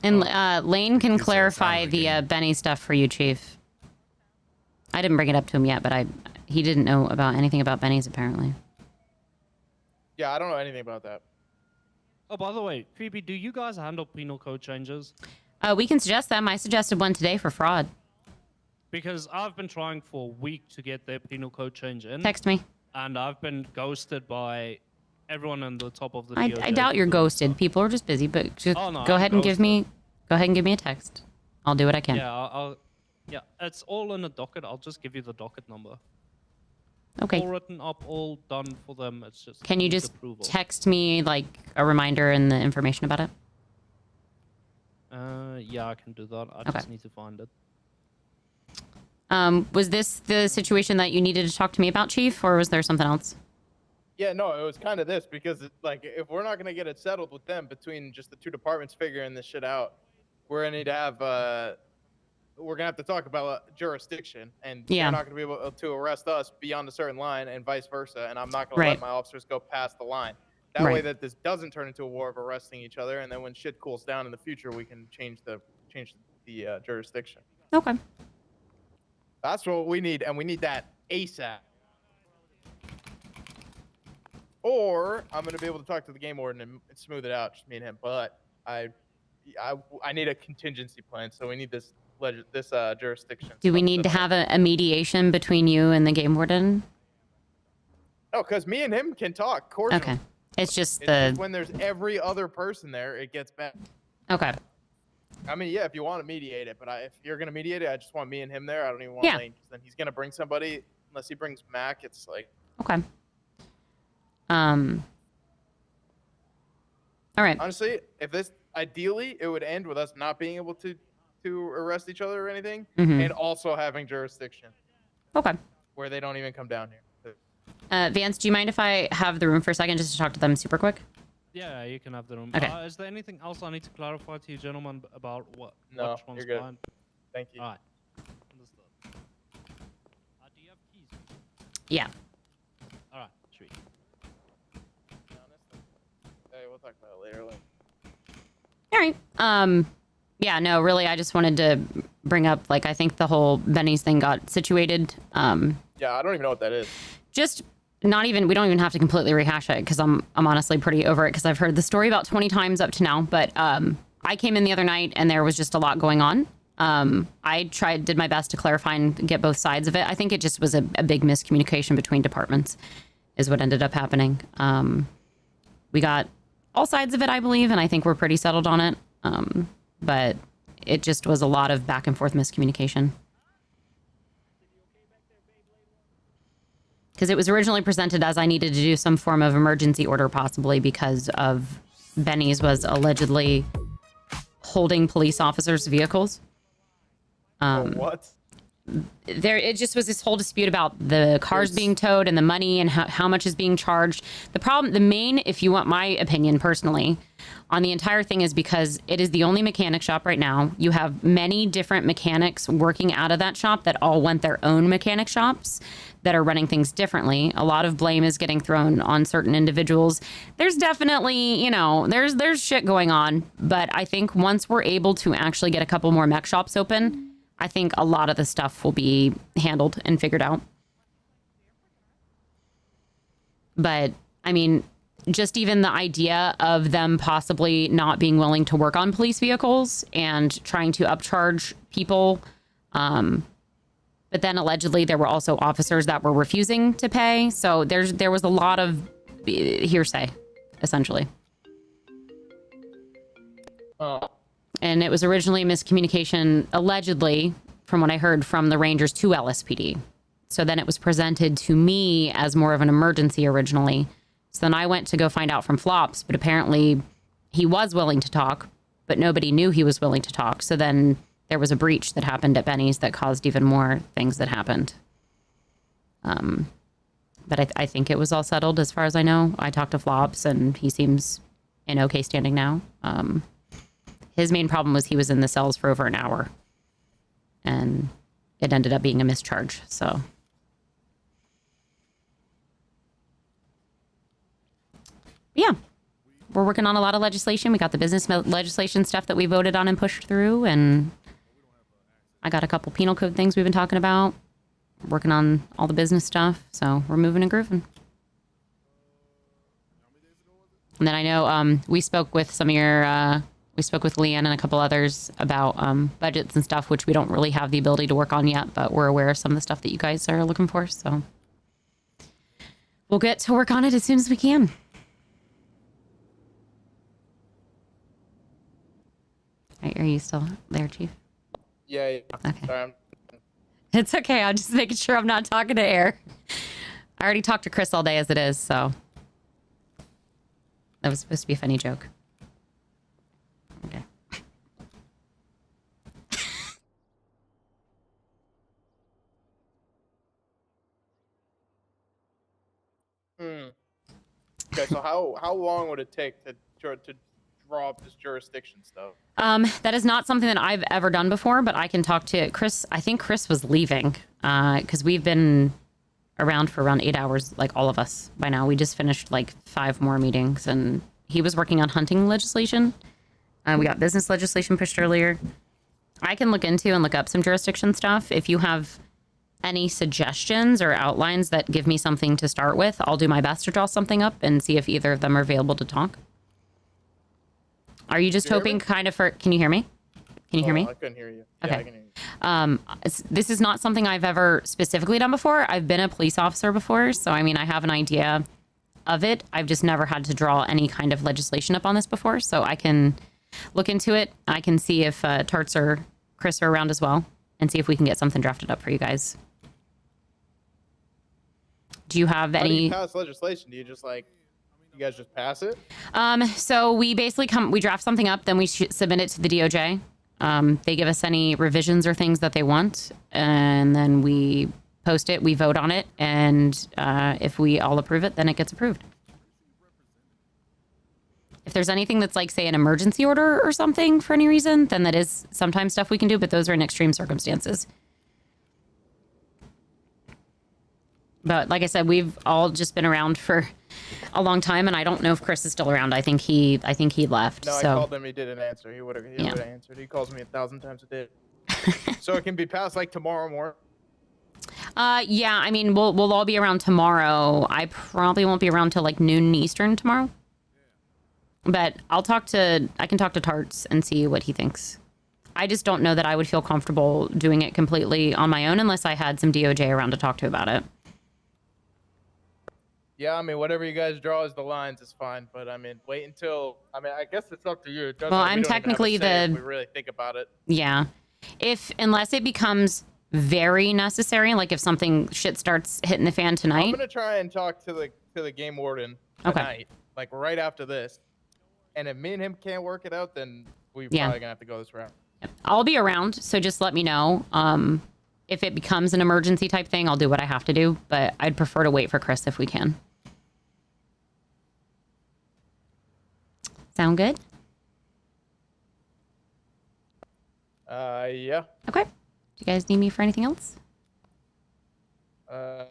And Lane can His ass out clarify of the the Benny stuff for you, Chief. I didn't bring it up to him yet, but he didn't know about anything about Benny's apparently. Yeah, I don't know anything about that. Oh, by the way, Phoebe, do you guys handle penal code changes? We can suggest them. I suggested one today for fraud. Because I've been trying for a week to get their penal code change in. Text me. And I've been ghosted by everyone on the top of the I DOJ. doubt you're ghosted. People are just busy, but just Oh, no, go I'm ahead and give me a text. I'll do what I can. Yeah, yeah, it's all in a docket. I'll just give you the docket number. Okay. All written up, all done for them. It's just. Can you needs just approval. text me like a reminder and the information about it? Yeah, I can do that. I Okay. just need to find it. Was this the situation that you needed to talk to me about, Chief, or was there something else? Yeah, no, it was kind of this because like if we're not gonna get it settled with them between just the two departments figuring this shit out, we're gonna need to have we're gonna have to talk about jurisdiction, and Yeah. they're not gonna be able to arrest us beyond a certain line, and vice versa. And I'm not gonna Right. let my officers go past the line. That way, Right. that this doesn't turn into a war of arresting each other, and then when shit cools down in the future, we can change the jurisdiction. Okay. That's what we need, and we need that ASAP. Or I'm gonna be able to talk to the game warden and smooth it out, just me and him. But I need a contingency plan, so we need this jurisdiction. Do we need to have a mediation between you and the game warden? No, because me and him can talk cordially. Okay. It's just It's the just when there's every other person there, it gets bad. okay. I mean, yeah, if you want to mediate it, but if you're gonna mediate it, I just want me and him there. I don't even want Yeah. Lane, because then he's gonna bring somebody. Unless he brings Mac, it's like. Okay. All right. Honestly, if this ideally, it would end with us not being able to arrest each other or anything, Mhm. and also having jurisdiction. Okay. Where they don't even come down here. Vance, do you mind if I have the room for a second just to talk to them super quick? Yeah, you can have the room. Okay. Is there anything else I need to clarify to you, gentlemen, about what? No, which one's you're good. mine? Thank you. All right. Understood. Do you have keys? Yeah. All right. Sweet. Hey, we'll talk about it later. All right. Yeah, no, really, I just wanted to bring up, like, I think the whole Benny's thing got situated. Yeah, I don't even know what that is. Just not even, we don't even have to completely rehash it because I'm honestly pretty over it because I've heard the story about 20 times up to now. But I came in the other night and there was just a lot going on. I did my best to clarify and get both sides of it. I think it just was a big miscommunication between departments is what ended up happening. We got all sides of it, I believe, and I think we're pretty settled on it. But it just was a lot of back and forth miscommunication. Because it was originally presented as I needed to do some form of emergency order, possibly because of Benny's was allegedly holding police officers' vehicles. What? It just was this whole dispute about the cars being towed and the money and how much is being charged. The main, if you want my opinion personally, on the entire thing is because it is the only mechanic shop right now. You have many different mechanics working out of that shop that all want their own mechanic shops that are running things differently. A lot of blame is getting thrown on certain individuals. There's definitely, there's shit going on. But I think once we're able to actually get a couple more mech shops open, I think a lot of the stuff will be handled and figured out. But, I mean, just even the idea of them possibly not being willing to work on police vehicles and trying to upcharge people. But then allegedly there were also officers that were refusing to pay. So there was a lot of hearsay, essentially. And it was originally a miscommunication, allegedly, from what I heard, from the Rangers to LSPD. So then it was presented to me as more of an emergency originally. So then I went to go find out from Flops, but apparently he was willing to talk, but nobody knew he was willing to talk. So then there was a breach that happened at Benny's that caused even more things that happened. But I think it was all settled as far as I know. I talked to Flops and he seems in okay standing now. His main problem was he was in the cells for over an hour. And it ended up being a mischarge, so. Yeah. We're working on a lot of legislation. We got the business legislation stuff that we voted on and pushed through, and I got a couple penal code things we've been talking about. Working on all the business stuff, so we're moving and grooving. And then I know we spoke with some of your, we spoke with Leanne and a couple others about budgets and stuff, which we don't really have the ability to work on yet, but we're aware of some of the stuff that you guys are looking for, so we'll get to work on it as soon as we can. Are you still there, Chief? Yeah. Okay. Sorry, It's okay. I'm just making sure I'm not talking to air. I already talked to Chris all day as it is, so. That was supposed to be a funny joke. Okay. Okay, so how long would it take to draw up this jurisdiction stuff? That is not something that I've ever done before, but I can talk to Chris. I think Chris was leaving because we've been around for around 8 hours, like all of us by now. We just finished like 5 more meetings, and he was working on hunting legislation. We got business legislation pushed earlier. I can look into and look up some jurisdiction stuff. If you have any suggestions or outlines that give me something to start with, I'll do my best to draw something up and see if either of them are available to talk. Are you just hoping kind of for... Can you hear me? Can you hear me? I couldn't hear you. Okay. Yeah, I can hear you. This is not something I've ever specifically done before. I've been a police officer before, so I mean, I have an idea of it. I've just never had to draw any kind of legislation up on this before, so I can look into it. I can see if Tarts or Chris are around as well, and see if we can get something drafted up for you guys. Do you have How do any... you pass legislation? Do you just like... You guys just pass it? So we basically we draft something up, then we submit it to the DOJ. They give us any revisions or things that they want, and then we post it, we vote on it, and if we all approve it, then it gets approved. If there's anything that's like, say, an emergency order or something for any reason, then that is sometimes stuff we can do, but those are in extreme circumstances. But like I said, we've all just been around for a long time, and I don't know if Chris is still around. I think he left. No, so. I called him. He didn't answer. He would have answered. He calls me 1,000 times a day. So it can be passed like tomorrow morning. Yeah. I mean, we'll all be around tomorrow. I probably won't be around till like noon Eastern tomorrow. But I can talk to Tarts and see what he thinks. I just don't know that I would feel comfortable doing it completely on my own unless I had some DOJ around to talk to about it. Yeah, I mean, whatever you guys draw as the lines is fine, but I mean, wait until... I mean, I guess it's up to you. Well, I'm technically if we really think about it. Yeah. Unless it becomes very necessary, like if something shit starts hitting the fan tonight. I'm gonna try and talk to the game warden tonight, like right after this. And if me and him can't work it out, then we're probably gonna have to go this route. I'll be around, so just let me know. If it becomes an emergency type thing, I'll do what I have to do, but I'd prefer to wait for Chris if we can. Sound good? Yeah. Okay. Do you guys need me for anything else? No.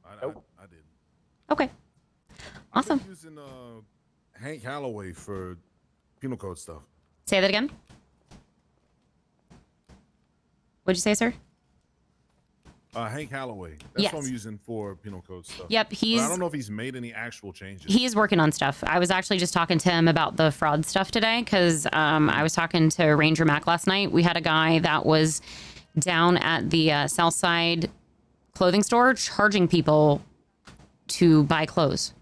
I didn't. Okay. Awesome. I've been using Hank Holloway for penal code stuff. Say that again. What'd you say, sir? Hank Holloway. That's Yes. what I'm using for penal code stuff. Yep, But he's- I don't know if he's made any actual changes. He's working on stuff. I was actually just talking to him about the fraud stuff today because I was talking to Ranger Mac last night. We had a guy that was down at the Southside clothing store charging people to buy clothes.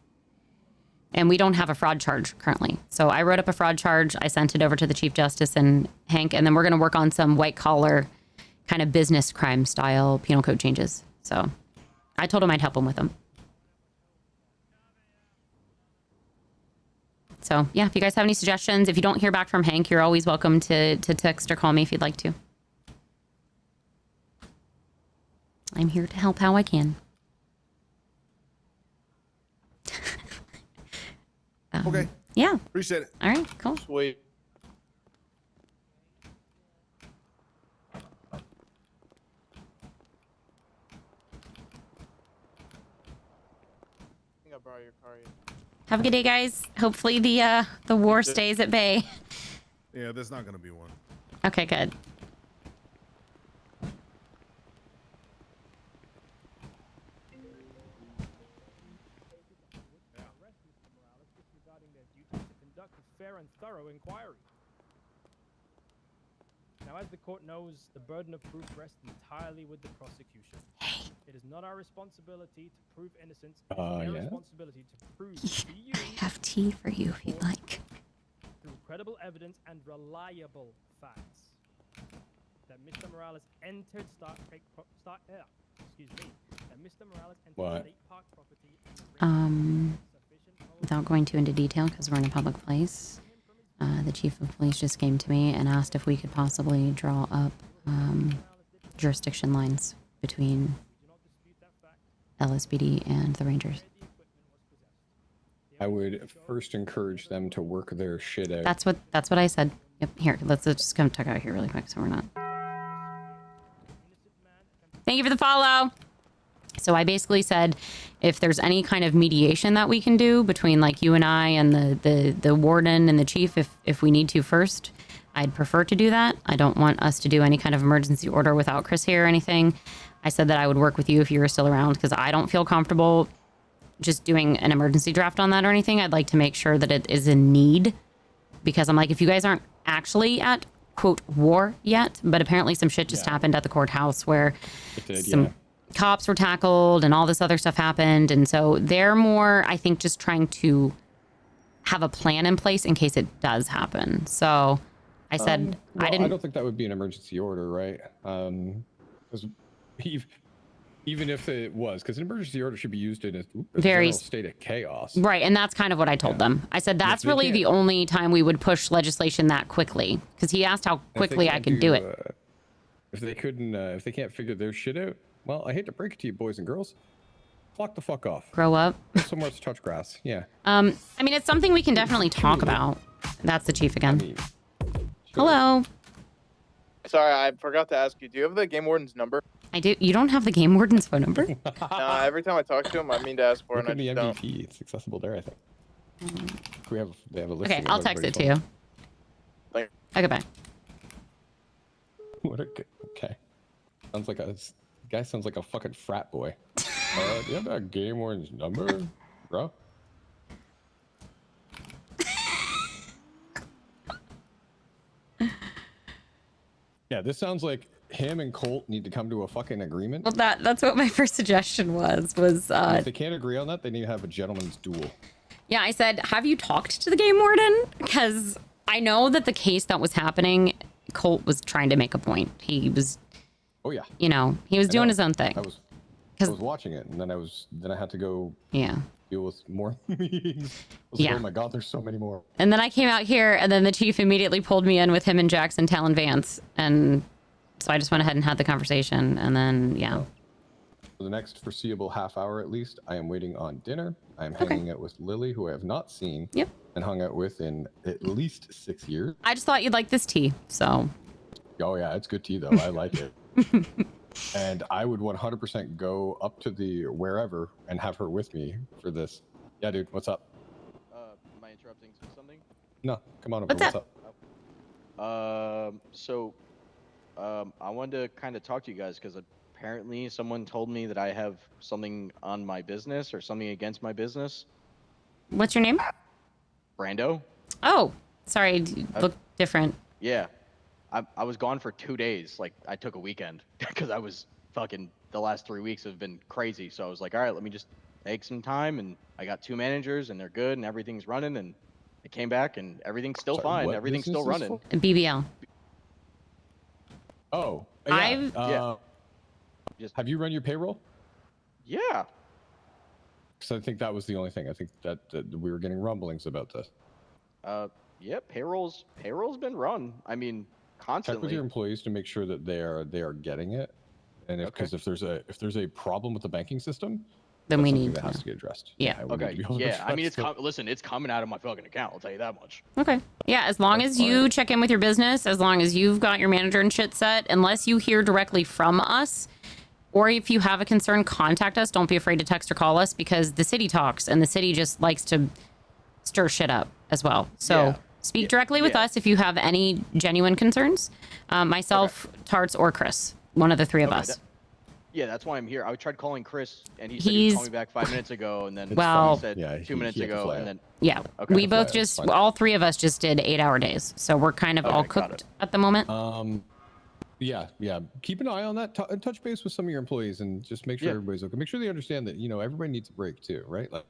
And we don't have a fraud charge currently. So I wrote up a fraud charge. I sent it over to the Chief Justice and Hank, and then we're going to work on some white collar kind of business crime style penal code changes. So I told him I'd help him with them. So yeah, if you guys have any suggestions, if you don't hear back from Hank, you're always welcome to text or call me if you'd like to. I'm here to help how I can. Okay. Yeah. Appreciate it. All right, cool. Sweet. think I'll borrow your car. Have a good day, guys. Hopefully the war stays at bay. Yeah, there's not gonna be one. Okay, good. Conduct a fair and thorough inquiry. Now, as the court knows, the burden of proof rests entirely with the prosecution. It is not our responsibility to prove innocence. It is their Yeah. responsibility to prove to you I have tea for you if you'd like. through credible evidence and reliable facts that Mr. Morales entered that Mr. Morales entered What? State Park property. Without going too into detail because we're in a public place, the chief of police just came to me and asked if we could possibly draw up jurisdiction lines between LSPD and the Rangers. I would first encourage them to work their shit out. That's what I said. Yep. Here, let's just come tuck out here really quick so we're not. Thank you for the follow. So I basically said, if there's any kind of mediation that we can do between like you and I and the warden and the chief, if we need to first, I'd prefer to do that. I don't want us to do any kind of emergency order without Chris here or anything. I said that I would work with you if you were still around because I don't feel comfortable just doing an emergency draft on that or anything. I'd like to make sure that it is in need because I'm like, if you guys aren't actually at quote war yet, but apparently some shit just happened at the courthouse where some cops were tackled and all this other stuff happened. And so they're more, I think, just trying to have a plan in place in case it does happen. So I said, well, I don't think that would be an emergency order, right? Because even if it was, because an emergency order should be used in a Very general state of chaos. right. And that's kind of what I told them. I said, that's really the only time we would push legislation that quickly. Because he asked how quickly I could do it. If they couldn't, if they can't figure their shit out, well, I hate to break it to you, boys and girls. Clock the fuck off. Grow up. Go somewhere to touch grass. Yeah. I mean, it's something we can definitely talk about. That's the chief again. Hello. Sorry, I forgot to ask you. Do you have the game warden's number? I do. You don't have the game warden's phone number? No, every time I talk to him, I mean to ask for it. Look And at I the just MVP. don't. It's accessible there, I think. They have a list. Okay, I'll text it to you. Okay, bye. What a okay. Sounds like a guy. Sounds like a fucking frat boy. Do you have that game warden's number, bro? Yeah, this sounds like him and Colt need to come to a fucking agreement. Well, that's what my first suggestion was. And if they can't agree on that, they need to have a gentleman's duel. Yeah, I said, have you talked to the game warden? Because I know that the case that was happening, Colt was trying to make a point. He was, oh yeah, you know, he was doing his own thing. I was watching it, and then I had to go deal with more meetings. I was like, Yeah. oh my god, there's so many more. And then I came out here, and then the chief immediately pulled me in with him and Jackson, Talon Vance. And so I just went ahead and had the conversation. And then, yeah. For the next foreseeable half hour at least, I am waiting on dinner. I am hanging out with Lily, who I have not seen and hung out with in at least 6 years. I just thought you'd like this tea, so. Oh yeah, it's good tea though. I like it. And I would 100% go up to the wherever and have her with me for this. Yeah, dude, what's up? Am I interrupting something? No, come on over. What's up? I wanted to kind of talk to you guys because apparently someone told me that I have something on my business or something against my business. What's your name? Brando. Oh, sorry, you look different. Yeah. I was gone for 2 days. Like, I took a weekend because I was fucking, the last 3 weeks have been crazy. So I was like, all right, let me just take some time. And I got 2 managers and they're good and everything's running. And I came back and everything's still fine. Everything's still running. BBL. Oh, yeah. Have you run your payroll? Yeah. So I think that was the only thing. I think that we were getting rumblings about this. Yeah, payroll's been run. I mean, constantly. Check with your employees to make sure that they are getting it, and if there's a problem with the banking system, then we need that has to get addressed. Yeah. Okay. Yeah. I mean, listen, it's coming out of my fucking account. I'll tell you that much. Okay. Yeah, as long as you check in with your business, as long as you've got your manager and shit set, unless you hear directly from us, or if you have a concern, contact us. Don't be afraid to text or call us because the city talks and the city just likes to stir shit up as well. So speak directly with us if you have any genuine concerns. Myself, Tarts, or Chris, one of the three of us. Yeah, that's why I'm here. I tried calling Chris, and he said he would call me back 5 minutes ago, and then he said 2 minutes ago, and then okay. We both all three of us just did 8-hour days, so we're kind of all cooked at the moment. Yeah. Keep an eye on that. Touch base with some of your employees and just make sure everybody's okay. Make sure they understand that everybody needs a break too, right? Like,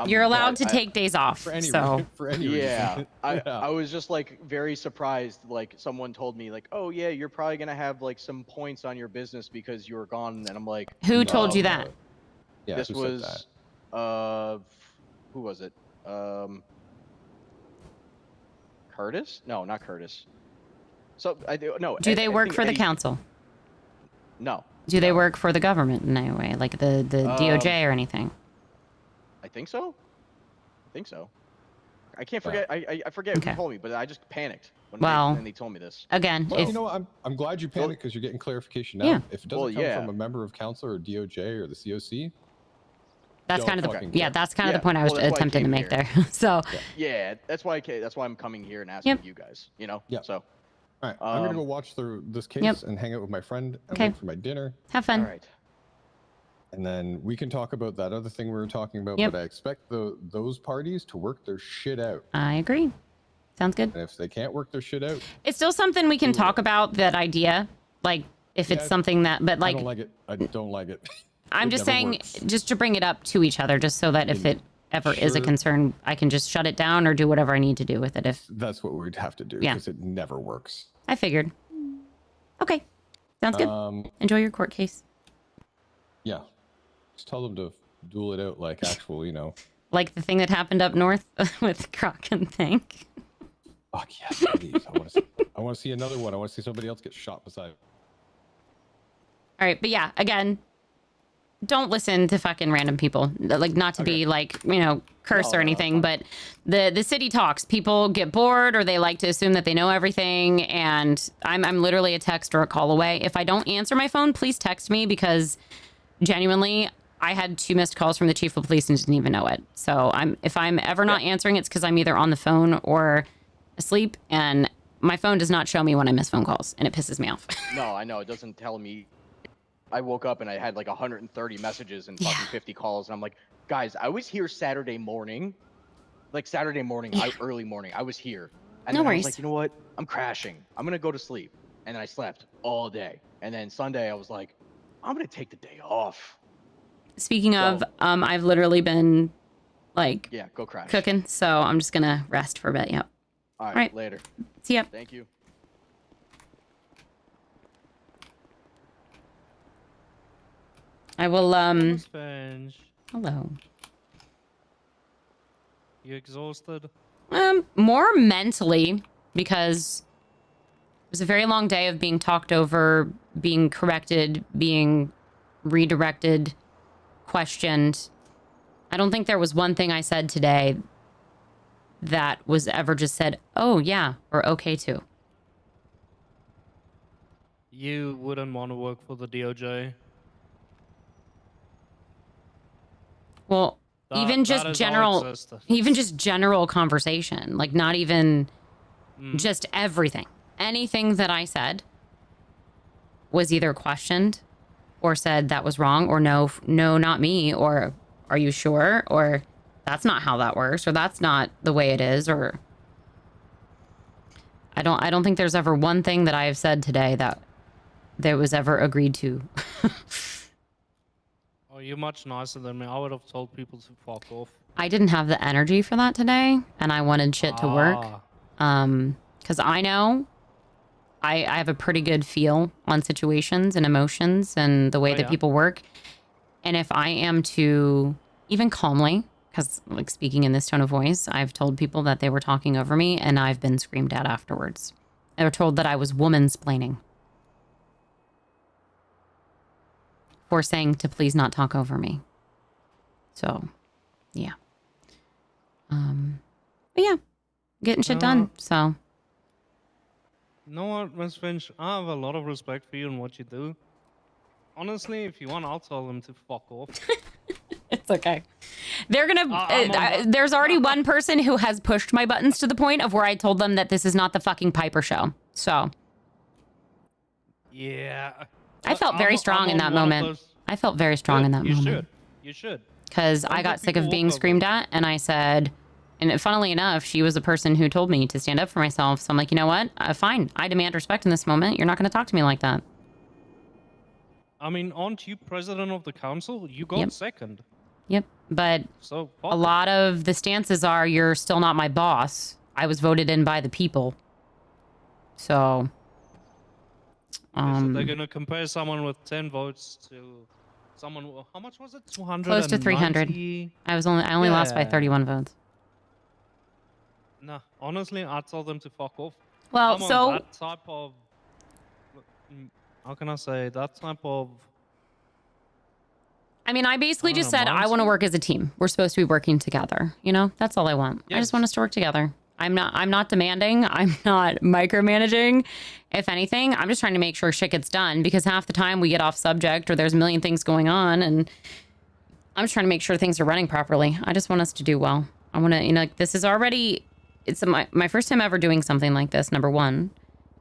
You're allowed to take days off. For any so reason. I was just like very surprised. Like someone told me like, oh yeah, you're probably gonna have like some points on your business because you were gone, and I'm like, who told you that? Yeah, this who said was who was it? Curtis? No, not Curtis. So do they work for the council? No. Do they work for the government in any way, like the DOJ or anything? I think so. I can't forget. I forget who told me, but I just panicked when they told me this. Again, well, you know what? I'm glad you panicked because you're getting clarification now. If it doesn't come from a member of council or DOJ or the COC, that's kind of the that's kind of the point I was attempting to make there. So that's why I'm coming here and asking you guys. So. All right, I'm gonna go watch through this case and hang out with my friend and wait for my dinner. Have fun. All right. And then we can talk about that other thing we were talking about. But I expect those parties to work their shit out. I agree. Sounds good. And if they can't work their shit out, it's still something we can talk about. That idea, like if it's something that, but like I don't like it. I don't like it. I'm just saying, just to bring it up to each other, just so that if it ever is a concern, I can just shut it down or do whatever I need to do with it. If that's what we'd have to do, because it never works. I figured. Okay, sounds good. Enjoy your court case. Yeah, just tell them to duel it out like actual, like the thing that happened up north with Croc and Tank. Fuck yes, please. I want to see another one. I want to see somebody else get shot beside. All right, but yeah, again, don't listen to fucking random people. Like, not to be like, curse or anything, but the city talks. People get bored or they like to assume that they know everything. And I'm literally a text or a call away. If I don't answer my phone, please text me, because genuinely, I had 2 missed calls from the chief of police and didn't even know it. So if I'm ever not answering, it's because I'm either on the phone or asleep, and my phone does not show me when I miss phone calls, and it pisses me off. No, I know. It doesn't tell me. I woke up and I had like 130 messages and fucking 50 calls, and I'm like, guys, I was here Saturday morning. Early morning, I was here. And then I was like, you know what? I'm crashing. I'm going to go to sleep. And then I slept all day. And then Sunday, I was like, I'm going to take the day off. Speaking of, I've literally been like go crash. Cooking, so I'm just going to rest for a bit. Yep. All right, later. See ya. Thank you. I will, Finch. Hello. You exhausted? More mentally, because it was a very long day of being talked over, being corrected, being redirected, questioned. I don't think there was one thing I said today that was ever just said, oh yeah, or okay too. You wouldn't want to work for the DOJ? Well, even just general conversation, like not even just everything. Anything that I said was either questioned or said that was wrong, or no, not me, or are you sure? Or that's not how that works, or that's not the way it is, or I don't think there's ever one thing that I have said today that there was ever agreed to. Oh, you're much nicer than me. I would have told people to fuck off. I didn't have the energy for that today, and I wanted shit to work. Because I know I have a pretty good feel on situations and emotions and the way that people work. And if I am to, even calmly, because like speaking in this tone of voice, I've told people that they were talking over me, and I've been screamed at afterwards. They were told that I was woman-splaining for saying to please not talk over me. So, yeah. But yeah, getting shit done, so. You know what, Miss Finch? I have a lot of respect for you and what you do. honestly, if you want, I'll tell them to fuck off. It's okay. They're gonna. There's already one person who has pushed my buttons to the point of where I told them that this is not the fucking Piper show. So. Yeah. I felt very strong in that moment. I felt very strong in that moment. You should. You should. Because I got sick of being screamed at, and I said, and funnily enough, she was the person who told me to stand up for myself. So I'm like, you know what? Fine. I demand respect in this moment. You're not going to talk to me like that. I mean, aren't you president of the council? You got second. Yep. But So a lot of the stances are, you're still not my boss. I was voted in by the people. So... So they're gonna compare someone with 10 votes to someone. How much was it? 200. Close to 300. I only lost by 31 votes. No, honestly, I told them to fuck off. Well, I'm on so that type of. How can I say that type of? I mean, I basically just said I want to work as a team. We're supposed to be working together. You know, that's all I want. I just want us to work together. I'm not demanding. I'm not micromanaging. If anything, I'm just trying to make sure shit gets done, because half the time we get off subject or there's a million things going on, and I'm just trying to make sure things are running properly. I just want us to do well. I want to, like, this is already, it's my first time ever doing something like this, number one.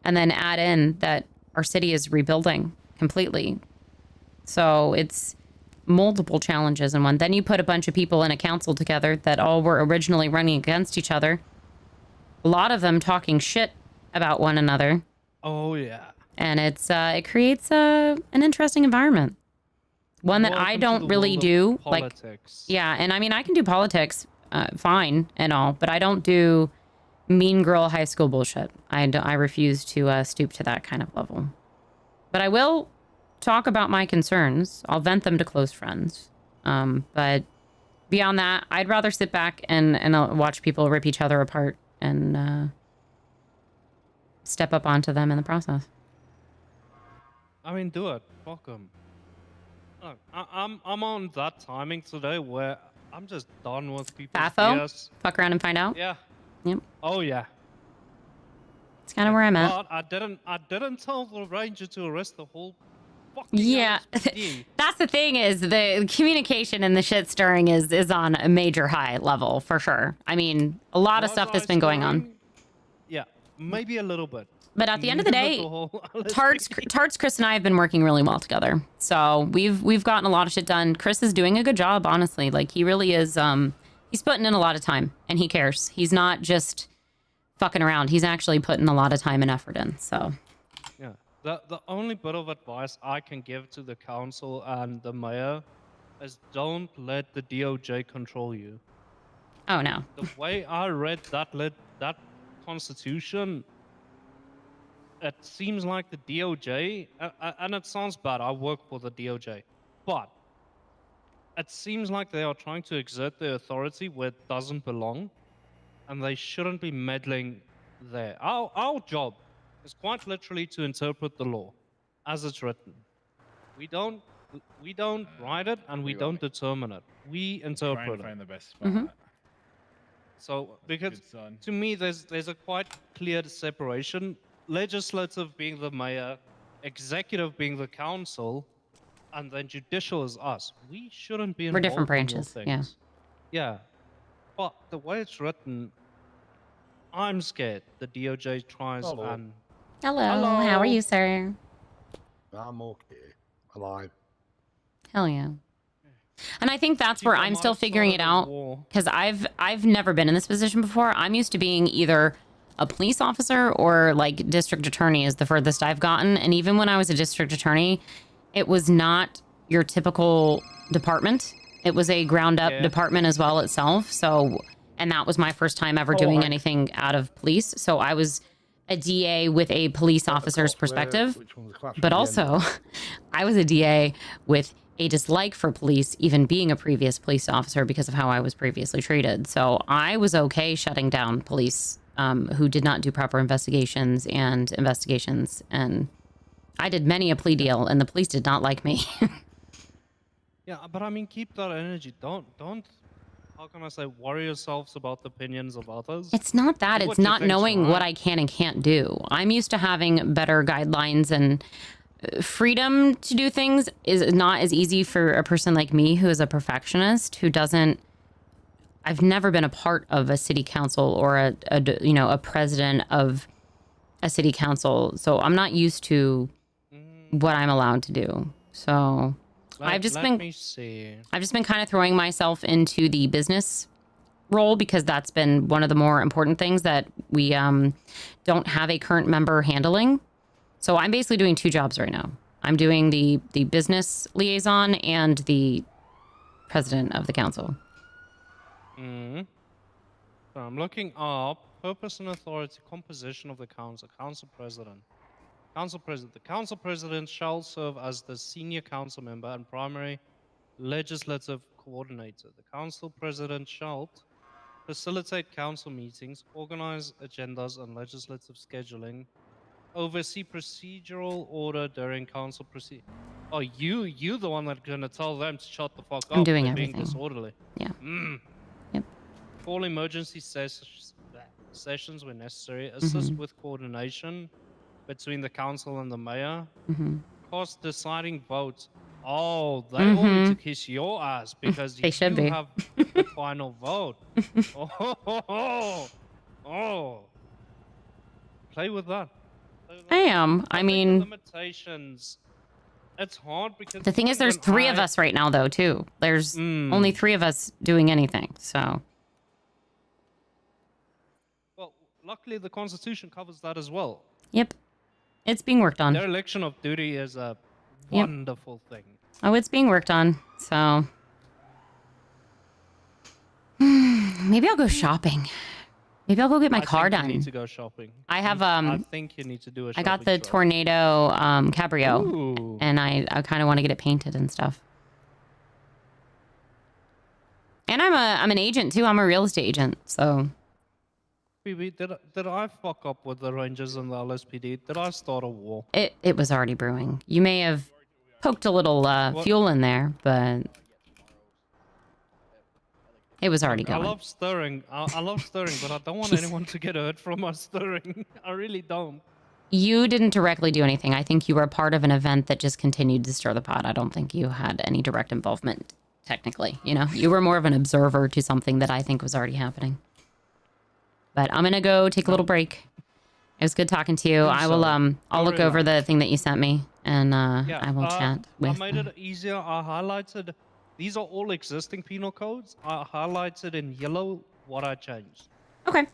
And then add in that our city is rebuilding completely. So it's multiple challenges in one. Then you put a bunch of people in a council together that all were originally running against each other. A lot of them talking shit about one another. Oh yeah. And it creates an interesting environment. One that I don't really do. Politics. Yeah, and I mean, I can do politics fine and all, but I don't do mean girl high school bullshit. I refuse to stoop to that kind of level. But I will talk about my concerns. I'll vent them to close friends. But beyond that, I'd rather sit back and watch people rip each other apart and step up onto them in the process. I mean, do it. Fuck 'em. Look, I'm on that timing today where I'm just done with people. Fafo? Fuck around and find out? Yeah. Yep. Oh yeah. It's kind of where I'm at. But I didn't tell the ranger to arrest the whole fucking Yeah, that's the thing, is the communication and the shit stirring is on a major high level for sure. I mean, a lot of stuff that's been going on. Yeah, maybe a little bit. But at the end of the day, Tarts, Chris, and I have been working really well together. So we've gotten a lot of shit done. Chris is doing a good job, honestly. Like, he really is. He's putting in a lot of time, and he cares. He's not just fucking around. He's actually putting a lot of time and effort in. So. Yeah. The only bit of advice I can give to the council and the mayor is don't let the DOJ control you. Oh no. The way I read that constitution, it seems like the DOJ, and it sounds bad, I work for the DOJ, but it seems like they are trying to exert their authority where it doesn't belong, and they shouldn't be meddling there. Our job is quite literally to interpret the law as it's written. We don't write it, and we don't determine it. We interpret it. Find the best spot. So, because to me, there's a quite clear separation. Legislative being the mayor, executive being the council, and then judicial is us. We shouldn't be involved. We're different in your branches, yeah. things. Yeah. But the way it's written, I'm scared the DOJ tries and... Hello. How are you, sir? I'm okay. Alive. Hell yeah. And I think that's where I'm still figuring it out, because I've never been in this position before. I'm used to being either a police officer or like district attorney is the furthest I've gotten. And even when I was a district attorney, it was not your typical department. It was a ground up department as well itself. So, and that was my first time ever doing anything out of police. So I was a DA with a police officer's perspective, but also I was a DA with a dislike for police, even being a previous police officer because of how I was previously treated. So I was okay shutting down police who did not do proper investigations. And I did many a plea deal, and the police did not like me. Yeah, but I mean, keep that energy. Don't, how can I say, worry yourselves about the opinions of others. It's not that. It's not knowing what I can and can't do. I'm used to having better guidelines and freedom to do things is not as easy for a person like me who is a perfectionist, who doesn't. I've never been a part of a city council or a president of a city council, so I'm not used to what I'm allowed to do. So I've just been kind of throwing myself into the business role because that's been one of the more important things that we don't have a current member handling. So I'm basically doing 2 jobs right now. I'm doing the business liaison and the president of the council. So I'm looking up purpose and authority, composition of the council, council president. The council president shall serve as the senior council member and primary legislative coordinator. The council president shall facilitate council meetings, organize agendas and legislative scheduling, oversee procedural order during council proceed. Oh, you the one that's gonna tell them to shut the fuck up. I'm doing They're everything. being disorderly. Yeah. Yep. Call emergency sessions when necessary. Assist with coordination between the council and the mayor. Cast deciding votes. Oh, they all need to kiss your ass because They should you be. have the final vote. Oh. Play with that. I am. I mean, Limitations. It's hard because the thing is, there's 3 of us right now, though, too. There's only 3 of us doing anything, so. Well, luckily the Constitution covers that as well. Yep. It's being worked on. Dereliction of duty is a wonderful thing. Oh, it's being worked on, so. Maybe I'll go shopping. Maybe I'll go get my car done. You need to go shopping. I have I think you need to do a I got shopping the trip. Tornado Cabrio, Ooh. and I kind of want to get it painted and stuff. And I'm an agent too. I'm a real estate agent, so. Phoebe, did I fuck up with the Rangers and the LSPD? Did I start a war? It was already brewing. You may have poked a little fuel in there, but it was already going. I love stirring. I love stirring, but I don't want anyone to get hurt from my stirring. I really don't. You didn't directly do anything. I think you were a part of an event that just continued to stir the pot. I don't think you had any direct involvement, technically. You know, you were more of an observer to something that I think was already happening. But I'm gonna go take a little break. It was good talking to you. I will I'll look over the thing that you sent me, and I will chat with. I made it easier. I highlighted. These are all existing penal codes. I highlighted in yellow what I changed. Okay,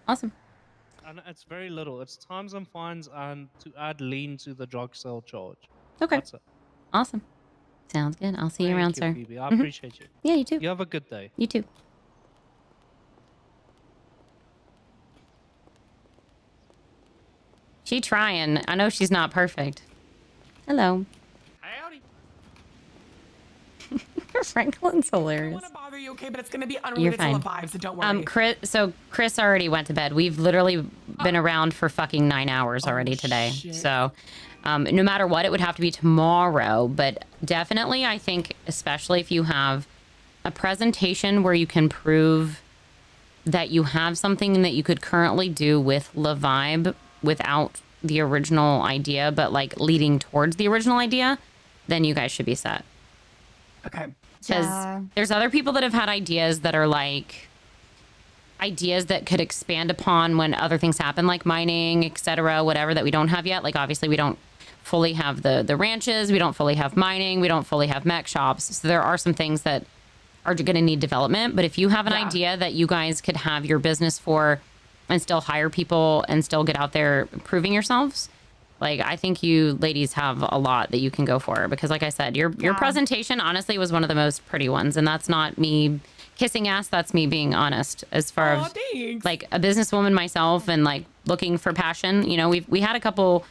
awesome. And it's very little. It's times and fines and to add lien to the drug sale charge. Okay. That's it. Awesome. Sounds good. I'll see you Thank around, you, sir. Phoebe. I appreciate you. Yeah, you too. You have a good day. You too. She trying. I know she's not perfect. Hello. Howdy. Franklin's hilarious. I want to bother you, okay, but it's going to be You're unrelated to fine. the vibes, so don't worry. Chris already went to bed. We've literally been around for fucking 9 hours already today. shit. So, no matter what, it would have to be tomorrow. But definitely, I think, especially if you have a presentation where you can prove that you have something that you could currently do with La Vibe without the original idea, but like leading towards the original idea, then you guys should be set. Okay. Because there's other people that have had ideas that are like ideas that could expand upon when other things happen, like mining, etc., whatever, that we don't have yet. Like obviously we don't fully have the ranches, we don't fully have mining, we don't fully have mech shops. So there are some things that are going to need development. But if you have an idea that you guys could have your business for and still hire people and still get out there proving yourselves, like I think you ladies have a lot that you can go for. Because like I said, your presentation honestly was one of the most pretty ones, and that's not me kissing ass, that's me being honest. As far as like a businesswoman myself and like looking for passion, you know, we had a couple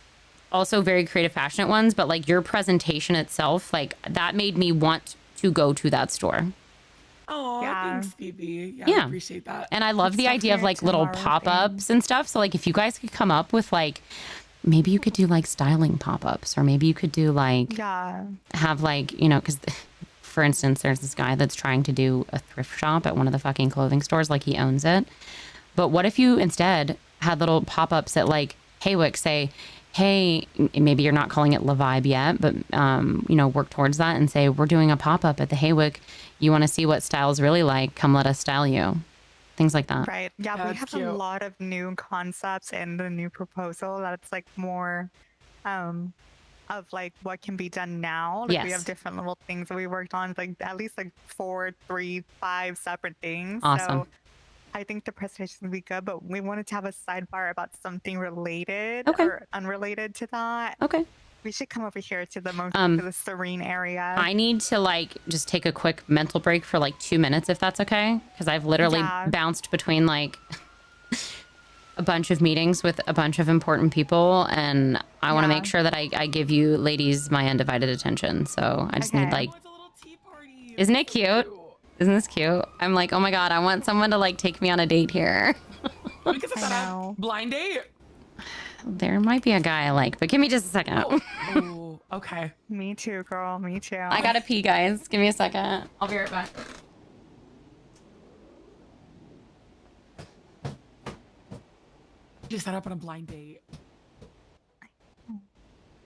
also very creative, passionate ones, but like your presentation itself, like that made me want to go to that store. Oh, thanks, Phoebe. Yeah, Yeah. I appreciate that. And I love the idea of like little pop-ups and stuff. So like if you guys could come up with like, maybe you could do like styling pop-ups, or maybe you could do like, have like, you know, because for instance, there's this guy that's trying to do a thrift shop at one of the fucking clothing stores, like he owns it. But what if you instead had little pop-ups at like Haywick say, hey, maybe you're not calling it La Vibe yet, but, you know, work towards that and say, we're doing a pop-up at the Haywick. You want to see what style's really like? Come let us style you. Things like that. Right. Yeah, we That's have cute. a lot of new concepts in the new proposal that's like more of like what can be done now. Like we have Yes. different little things that we worked on, like at least like 4, 3, 5 separate things. Awesome. So I think the presentation would be good, but we wanted to have a sidebar about something related Okay. or unrelated to that. Okay. We should come over here to the most Um, to the serene area. I need to like just take a quick mental break for like 2 minutes if that's okay, because I've literally Yeah. bounced between like a bunch of meetings with a bunch of important people, and I want to Yeah. make sure that I give you ladies my undivided attention. So I just need Okay. like, isn't it cute? Isn't this cute? I'm like, oh my god, I want someone to like take me on a date here. We could set a blind date. There might be a guy I like, but give me just a second. Oh, okay. Me too, girl. Me too. I gotta pee, guys. Give me a second. I'll be right back. Just set up on a blind date.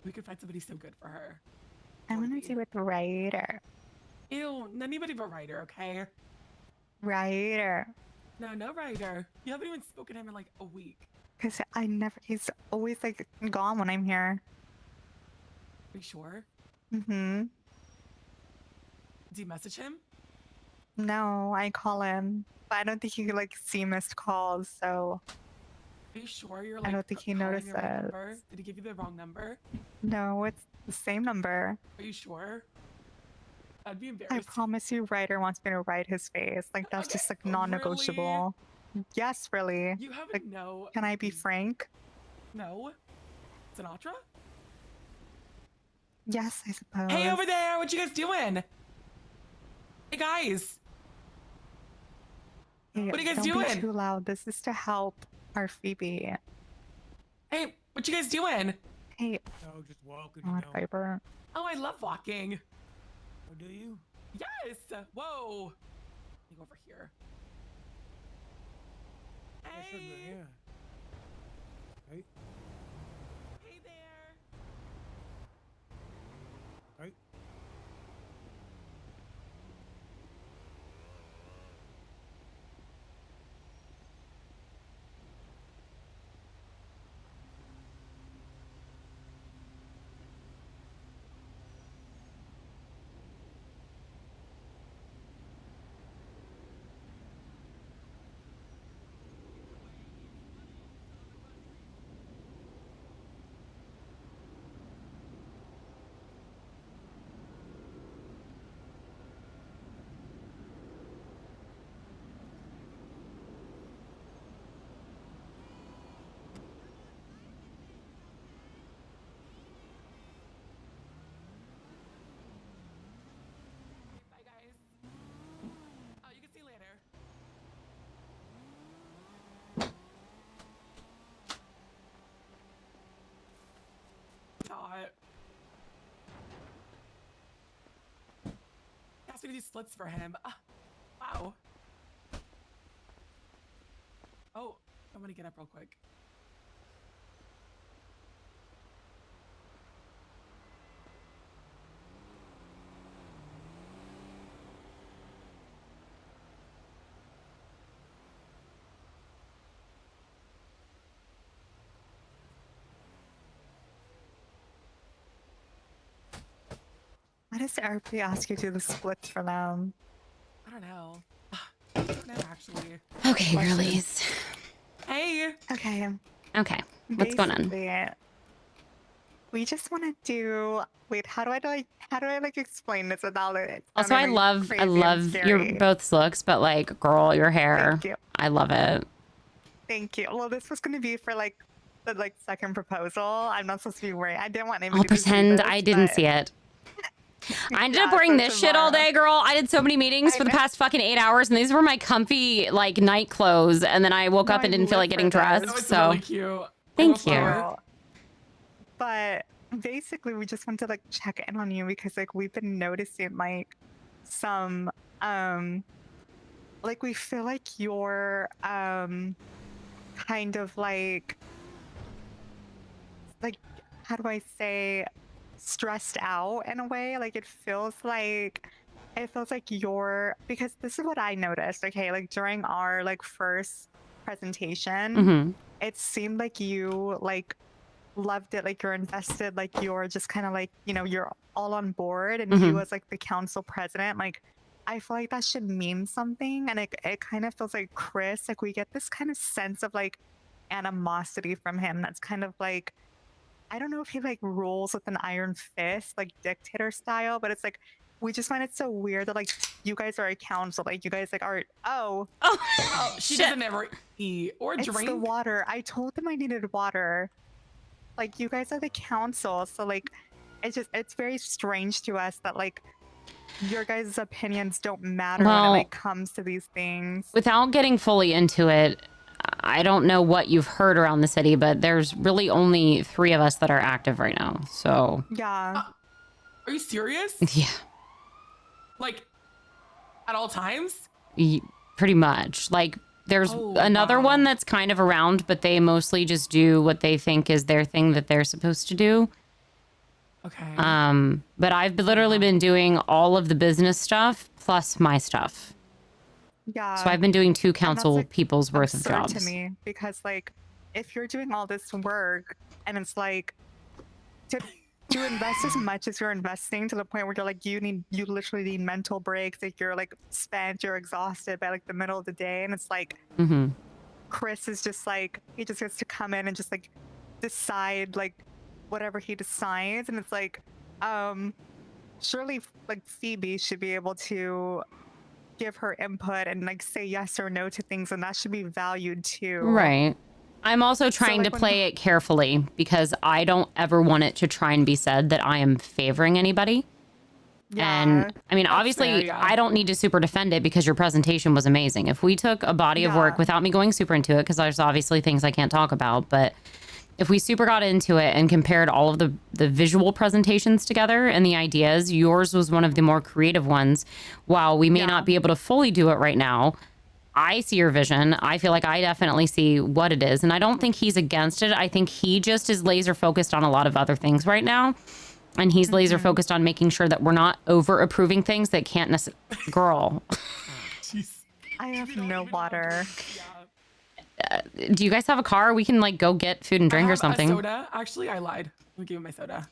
We could find somebody so good for her. I want to do with Ryder. Ew, anybody but Ryder, okay? Ryder. No, no Ryder. You haven't even spoken to him in like a week. Because he's always like gone when I'm here. Are you sure? Mm-hmm. Do you message him? No, I call him. But I don't think he could like see missed calls, so Are you sure you're I like don't think he calling the right notices. number? Did he give you the wrong number? no, it's the same number. Are you sure? I'd be I embarrassed. promise you Ryder wants me to write his face. Like that's just like non-negotiable. Yes, really. You have Like, no. can I be frank? No. Sinatra? Yes, I suppose. Hey, over there! What you guys doing? Hey, guys! Hey, What are you guys don't doing? Be too loud. This is to help our Phoebe. Hey, what you guys doing? Hey. No, just walking. Come on, Piper. Oh, I love walking. Oh, do you? Yes! Whoa! Let me go over here. Hey! Yeah. Right. Hey there! Right. Bye, guys. Oh, you can see you later. Thought. Asked me to do splits for him. Wow. Oh, I'm gonna get up real quick. Why does RP ask you to do the splits for them? I don't know. I don't know, actually. Okay, Question. girlies. Hey. Okay. Okay. What's going on? Basically, we just want to do. Wait, how do I like explain this without it? Also, I sounding, love crazy and your scary? both looks, but like, girl, your hair. Thank you. I love it. Thank you. Well, this was gonna be for like the second proposal. I'm not supposed to be wearing. I didn't want I'll anybody to see pretend this, I didn't but- see it. I ended up Yeah, wearing so this shit all day, girl. I did so many meetings for the past fucking 8 hours, and these were my comfy like night clothes. And then I woke up and didn't feel like getting dressed. No, it's So really cute. thank you. Girl. But basically, we just want to like check in on you because like we've been noticing like some like we feel like you're kind of like how do I say, stressed out in a way. Like it feels like you're, because this is what I noticed. Okay, like during our like first presentation, it seemed like you like loved it, like you're invested, like you're just kind of like, you know, you're all on board, and you as like the council president, like I feel like that should mean something. And it kind of feels like Chris, like we get this kind of sense of like animosity from him that's kind of like, I don't know if he like rules with an iron fist, like dictator style, but it's like we just find it so weird that like you guys are a council, like you guys like are She doesn't ever eat or it's drink. the water. I told them I needed water. Like you guys are the council, so like it's very strange to us that like your guys' opinions don't matter when it like comes to these things. Without getting fully into it, I don't know what you've heard around the city, but there's really only 3 of us that are active right now. So yeah. Are you serious? Yeah. Like at all times? Pretty much. Like there's another one that's kind of around, but they mostly just do what they think is their thing that they're supposed to do. Okay. But I've literally been doing all of the business stuff plus my stuff. Yeah. So I've been doing 2 council like, people's worth of absurd jobs. to me, because like if you're doing all this work and it's like to invest as much as you're investing to the point where you're like you literally need mental breaks, like you're like spent, you're exhausted by like the middle of the day, and it's like Chris is just like, he just gets to come in and just like decide like whatever he decides, and it's like surely like Phoebe should be able to give her input and like say yes or no to things, and that should be valued too. Right. I'm also trying to play it carefully because I don't ever want it to try and be said that I am favoring anybody. Yeah, and I mean, obviously, fair, yeah. I don't need to super defend it because your presentation was amazing. If we took a body of work without me going super into it, because there's obviously things I can't talk about, but if we super got into it and compared all of the visual presentations together and the ideas, yours was one of the more creative ones. While we may not be able to fully do it right now, I see your vision. I feel like I definitely see what it is. And I don't think he's against it. I think he just is laser focused on a lot of other things right now. And he's laser focused on making sure that we're not over approving things that can't necessarily... Girl. I have no water. Do you guys have a car? We can like go get food and drink or something. A soda. Actually, I lied. Let me give you my soda.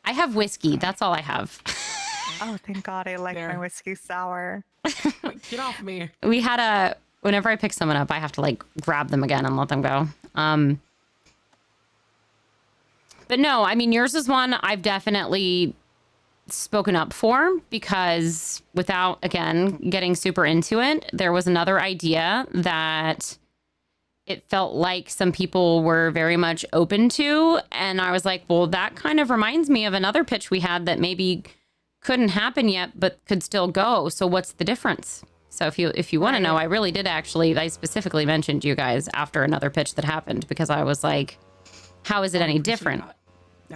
I have whiskey. That's all I have. Oh, thank God. I like my whiskey sour. Get off me. We had whenever I pick someone up, I have to like grab them again and let them go. But no, I mean, yours is one I've definitely spoken up for, because without, again, getting super into it, there was another idea that it felt like some people were very much open to. And I was like, well, that kind of reminds me of another pitch we had that maybe couldn't happen yet, but could still go. So what's the difference? So if you want to know, I really did I specifically mentioned you guys after another pitch that happened, because I was like, how is it any different?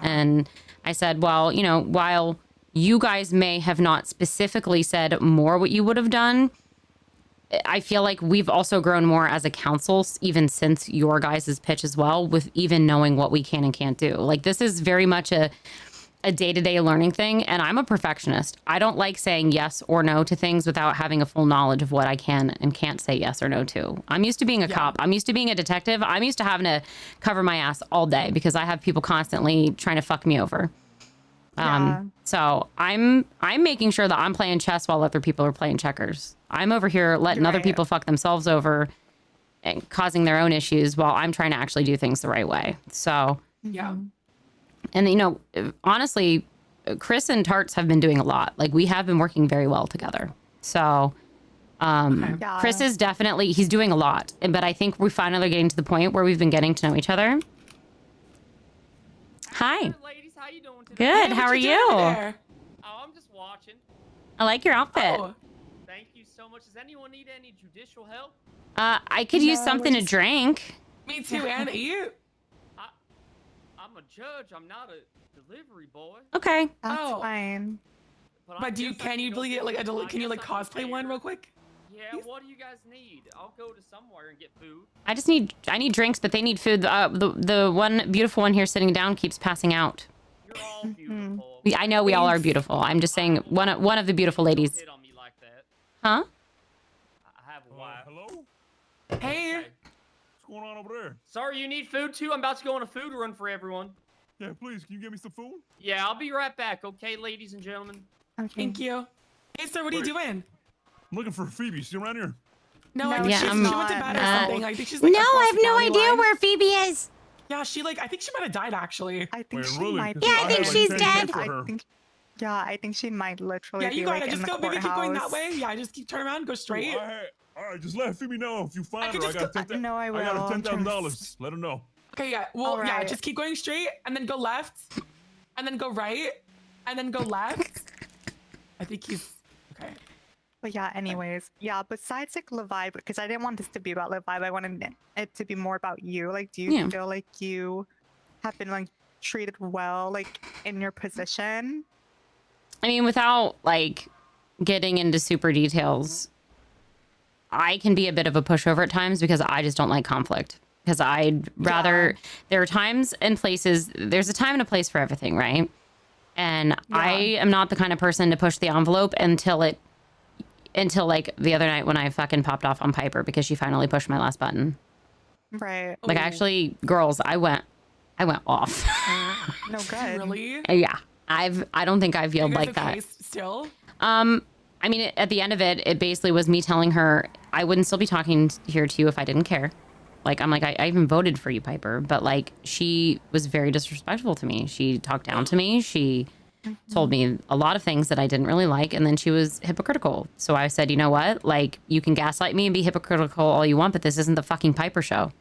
And I said, well, you know, while you guys may have not specifically said more what you would have done, I feel like we've also grown more as a council, even since your guys' pitch as well, with even knowing what we can and can't do. Like, this is very much a day-to-day learning thing, and I'm a perfectionist. I don't like saying yes or no to things without having a full knowledge of what I can and can't say yes or no to. I'm used to being a cop. I'm used to being a detective. I'm used to having to cover my ass all day because I have people constantly trying to fuck me over. So I'm making sure that I'm playing chess while other people are playing checkers. I'm over here letting other people fuck themselves over and causing their own issues while I'm trying to actually do things the right way. So yeah. And, you know, honestly, Chris and Tarts have been doing a lot. Like, we have been working very well together. So, Chris is definitely, he's doing a lot. But I think we finally are getting to the point where we've been getting to know each other. Hi. Ladies, how you doing today? Good. How are you? Oh, I'm just watching. I like your outfit. Oh, thank you so much. Does anyone need any judicial help? I could use something to drink. Me too, and eat. I'm a judge. I'm not a delivery boy. Okay. That's fine. But can you like cosplay one real quick? Yeah, what do you guys need? I'll go to somewhere and get food. I need drinks, but they need food. The one beautiful one here sitting down keeps passing out. You're all beautiful. I know we all are beautiful. I'm just saying one of the beautiful ladies. Hit on me like that. Huh? I have a wife. Hello? Hey. What's going on over there? Sorry, you need food too? I'm about to go on a food run for everyone. Yeah, please, can you get me some food? Yeah, I'll be right back, okay, ladies and gentlemen? Thank you. Hey, sir, what are you doing? I'm looking for Phoebe. Is she around here? No, I think Yeah, she I'm- went to bed or something. I think she's like No, I across have the no county idea line. where Phoebe is. Yeah, I think she might have died actually. I think Wait, she really? might. 'Cause Yeah, I think have she's a dead. for her. I think she might literally Yeah, you be go like ahead. in Just the go. Maybe keep going that courthouse. way. Yeah, just keep turn around, go straight. All right, just let Phoebe know if you find could her. I just got go- No, I will. I got her I'm $10,000. Let her know. Okay, yeah. Well, yeah. Alright. Just keep going straight, and then go left, and then go right, and then go left. I think he's okay. But yeah, anyways, yeah. Besides like Levi, because I didn't want this to be about Levi, I wanted it to be more about you. Like, do you Yeah. feel like you have been like treated well, like in your position? I mean, without like getting into super details, I can be a bit of a pushover at times because I just don't like conflict. Because I'd rather, there are times and places, there's a time and a place for everything, right? And I am not the kind of person to push the envelope until like the other night when I fucking popped off on Piper because she finally pushed my last button. Right. Like actually, girls, I went off. No good. Really? Yeah. I don't think I've yelled You guys like okay that. still? I mean, at the end of it, it basically was me telling her I wouldn't still be talking here to you if I didn't care. Like, I'm like, I even voted for you, Piper. But like, she was very disrespectful to me. She talked down to me. She told me a lot of things that I didn't really like. And then she was hypocritical. So I said, you know what? Like, you can gaslight me and be hypocritical all you want, but this isn't the fucking Piper show.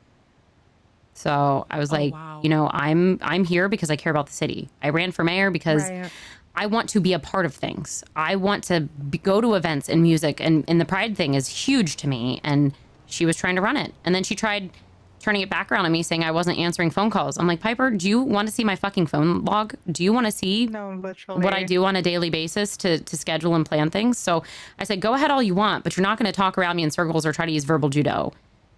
So I was like, you know, I'm here because I care about the city. I ran for mayor because I want to be a part of things. I want to go to events and music, and the pride thing is huge to me. And she was trying to run it. And then she tried turning it back around on me saying I wasn't answering phone calls. I'm like, Piper, do you want to see my fucking phone log? Do you want to see what I do on a daily basis to schedule and plan things? So I said, go ahead all you want, but you're not going to talk around me in circles or try to use verbal judo.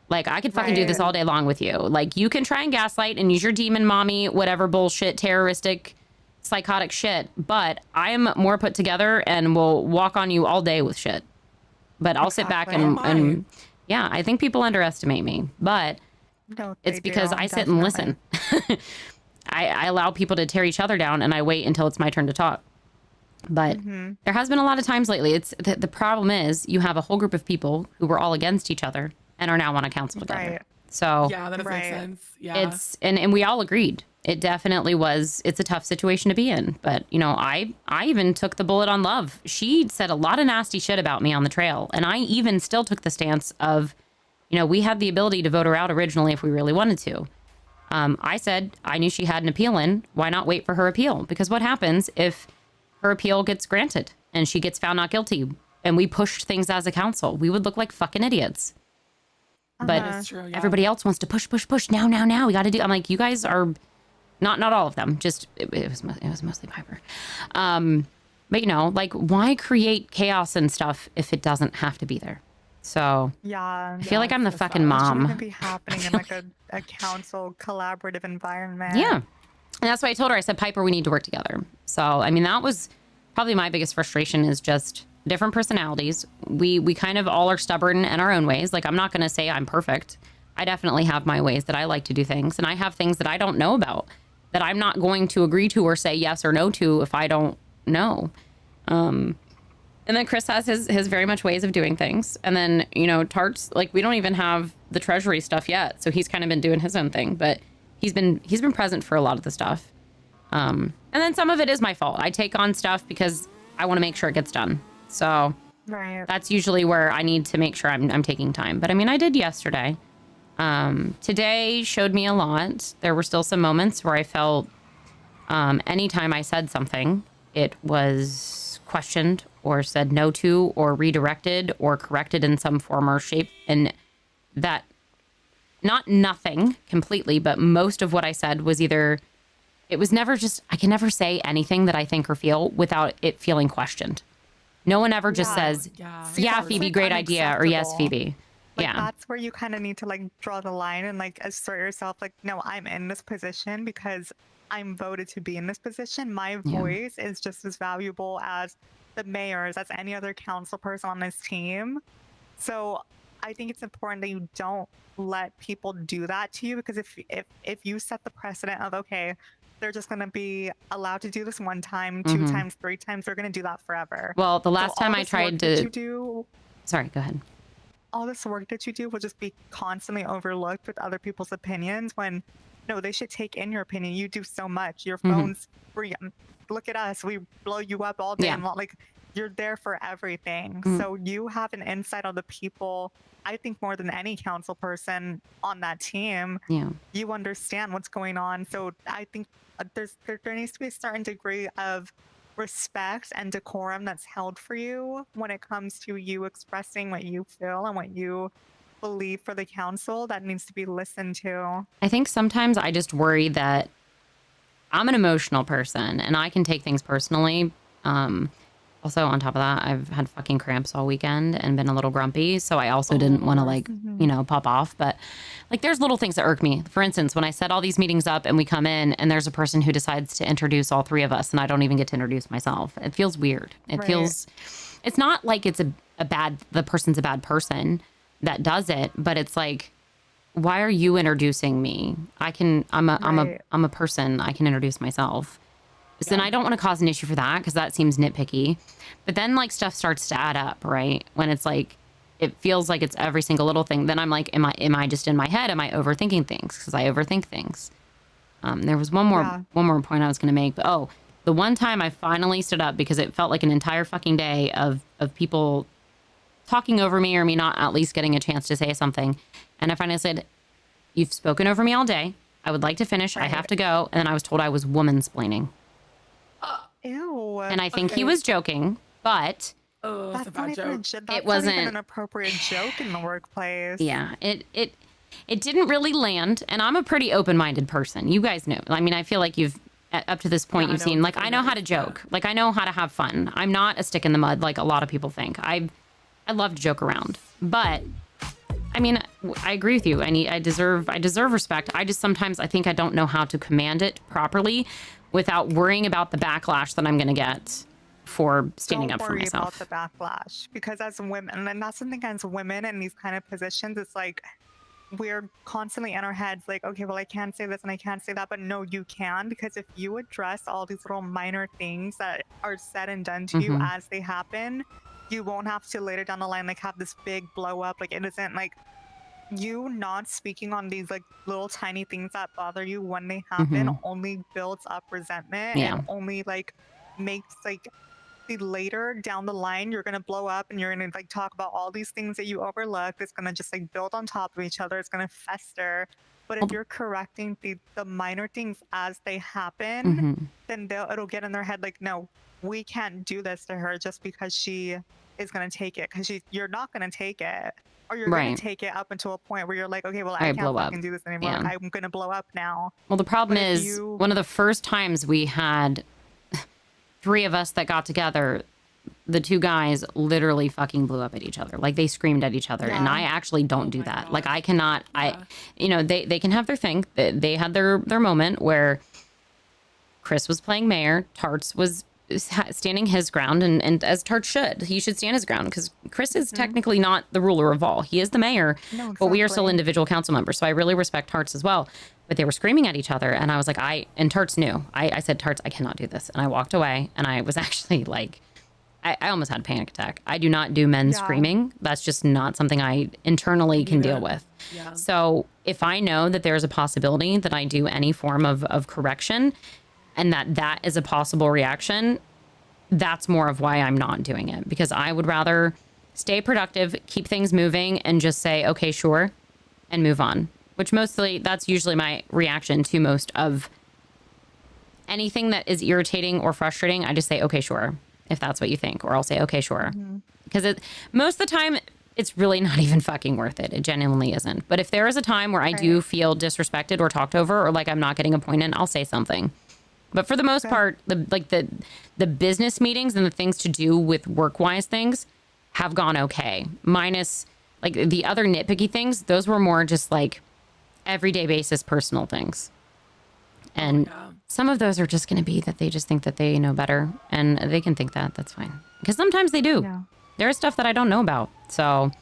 Like, I could fucking do this all day long with you. Like, you can try and gaslight and use your demon mommy, whatever bullshit, terroristic, psychotic shit. But I'm more put together and will walk on you all day with shit. But I'll sit back and yeah, I think people underestimate me. But it's because I sit and listen. I allow people to tear each other down and I wait until it's my turn to talk. But there has been a lot of times lately. It's the problem is you have a whole group of people who were all against each other and are now on a council together. So yeah, that does make sense. Yeah, it's and we all agreed. It definitely was. It's a tough situation to be in. But you know, I even took the bullet on Love. She said a lot of nasty shit about me on the trail, and I even still took the stance of, you know, we had the ability to vote her out originally if we really wanted to. I said I knew she had an appeal in. Why not wait for her appeal? Because what happens if her appeal gets granted and she gets found not guilty and we pushed things as a council? We would look like fucking idiots. But everybody else wants to push. Now. We got to do. I'm like, you guys are not all of them. Just it was mostly Piper. But you know, like, why create chaos and stuff if it doesn't have to be there? So yeah, I feel like I'm the fucking It mom. shouldn't be happening in like a council collaborative environment. Yeah, and that's why I told her. I said, Piper, we need to work together. So I mean, that was probably my biggest frustration is just different personalities. We kind of all are stubborn in our own ways. Like, I'm not going to say I'm perfect. I definitely have my ways that I like to do things. And I have things that I don't know about that I'm not going to agree to or say yes or no to if I don't know. And then Chris has his very much ways of doing things. And then, you know, Tart's, like, we don't even have the treasury stuff yet. So he's kind of been doing his own thing. But he's been present for a lot of the stuff. And then some of it is my fault. I take on stuff because I want to make sure it gets done. So that's usually where I need to make sure I'm taking time. But I mean, I did yesterday. Today showed me a lot. There were still some moments where I felt anytime I said something, it was questioned or said no to or redirected or corrected in some form or shape. And that, not nothing completely, but most of what I said was either, it was never just, I can never say anything that I think or feel without it feeling questioned. No one ever just says, See, yeah, that's, Phoebe, like, great idea, or yes, unacceptable. Phoebe. Like, Yeah. that's where you kind of need to like draw the line and like assert yourself. Like, no, I'm in this position because I'm voted to be in this position. My voice is just as valuable as the mayor's, as any other council person on this team. So I think it's important that you don't let people do that to you, because if you set the precedent of, okay, they're just going to be allowed to do this one time, two times, three times, they're going to do that forever. Well, the last So all time I this tried work that to. you do, Sorry, go ahead. all this work that you do will just be constantly overlooked with other people's opinions, when no, they should take in your opinion. You do so much. Your phone's free. Look at us. We blow you up all day. Yeah. And like, you're there for everything. So you have an insight on the people, I think, more than any council person on that team. Yeah. You understand what's going on. So I think there needs to be a certain degree of respect and decorum that's held for you when it comes to you expressing what you feel and what you believe for the council. That needs to be listened to. I think sometimes I just worry that I'm an emotional person and I can take things personally. Also, on top of that, I've had fucking cramps all weekend and been a little grumpy. So I also didn't want to like, pop off. But like, there's little things that irk me. For instance, when I set all these meetings up and we come in and there's a person who decides to introduce all three of us and I don't even get to introduce myself. It feels weird. It feels, it's not like it's the person's a bad person that does it, but it's like, why are you introducing me? I'm a person. I can introduce myself. So then I don't want to cause an issue for that, because that seems nitpicky. But then like stuff starts to add up, right? When it's like, it feels like it's every single little thing. Then I'm like, am I just in my head? Am I overthinking things? Because I overthink things. There was one more point I was going to make. But the one time I finally stood up, because it felt like an entire fucking day of people talking over me, or me not at least getting a chance to say something. And I finally said, you've spoken over me all day. I would like to finish. I have to go. And then I was told I was woman-splaining. Ew. And I think he was joking, but that's not even it wasn't not even an appropriate joke in the workplace. Yeah, it didn't really land. And I'm a pretty open-minded person. You guys know. I mean, I feel like you've up to this point, you've seen, like, I know how to joke. Like, I know how to have fun. I'm not a stick in the mud like a lot of people think. I love to joke around. But I mean, I agree with you. I deserve respect. I just sometimes I think I don't know how to command it properly without worrying about the backlash that I'm going to get for standing up for myself. Don't worry about the backlash, because as women, and that's something as women in these kind of positions, it's like we're constantly in our heads like, okay, well, I can't say this and I can't say that, but no, you can, because if you address all these little minor things that are said and done to you as they happen, you won't have to later down the line like have this big blow up. Like, it isn't like you not speaking on these like little tiny things that bother you when they happen only builds up resentment and only like makes like the later down the line you're gonna blow up and you're gonna like talk about all these things that you overlooked. It's gonna just like build on top of each other. It's gonna fester. But if you're correcting the minor things as they happen, then it'll get in their head like, no, we can't do this to her just because she is gonna take it, because you're not gonna take it. Or you're going to take it up until a point where you're like, okay, well, I can't fucking do this anymore. Yeah. I'm going to blow up now. Well, the problem is one of the first times we had three of us that got together, the two guys literally fucking blew up at each other. Like, they screamed at each other. And I actually don't do that. Like, I cannot, they can have their thing. They had their moment where Chris was playing mayor. Tarts was standing his ground, and as Tart should. He should stand his ground, because Chris is technically not the ruler of all. He is the mayor, but we are still individual council members. So I really respect Tarts as well. But they were screaming at each other, and I was like, and Tarts knew. I said, Tarts, I cannot do this. And I walked away, and I was actually like, I almost had a panic attack. I do not do men screaming. That's just not something I internally can deal with. Yeah. So if I know that there's a possibility that I do any form of correction, and that is a possible reaction, that's more of why I'm not doing it. Because I would rather stay productive, keep things moving, and just say, okay, sure, and move on. Which mostly, that's usually my reaction to most of anything that is irritating or frustrating. I just say, okay, sure, if that's what you think. Or I'll say, okay, sure. Because most of the time, it's really not even fucking worth it. It genuinely isn't. But if there is a time where I do feel disrespected or talked over, or like I'm not getting a point in, I'll say something. But for the most part, the business meetings and the things to do with work-wise things have gone okay. Minus like the other nitpicky things, those were more just like everyday basis personal things. And some of those are just going to be that they just think that they know better, and they can think that. That's fine. Because sometimes they do. Yeah. There is stuff that I don't know about. So,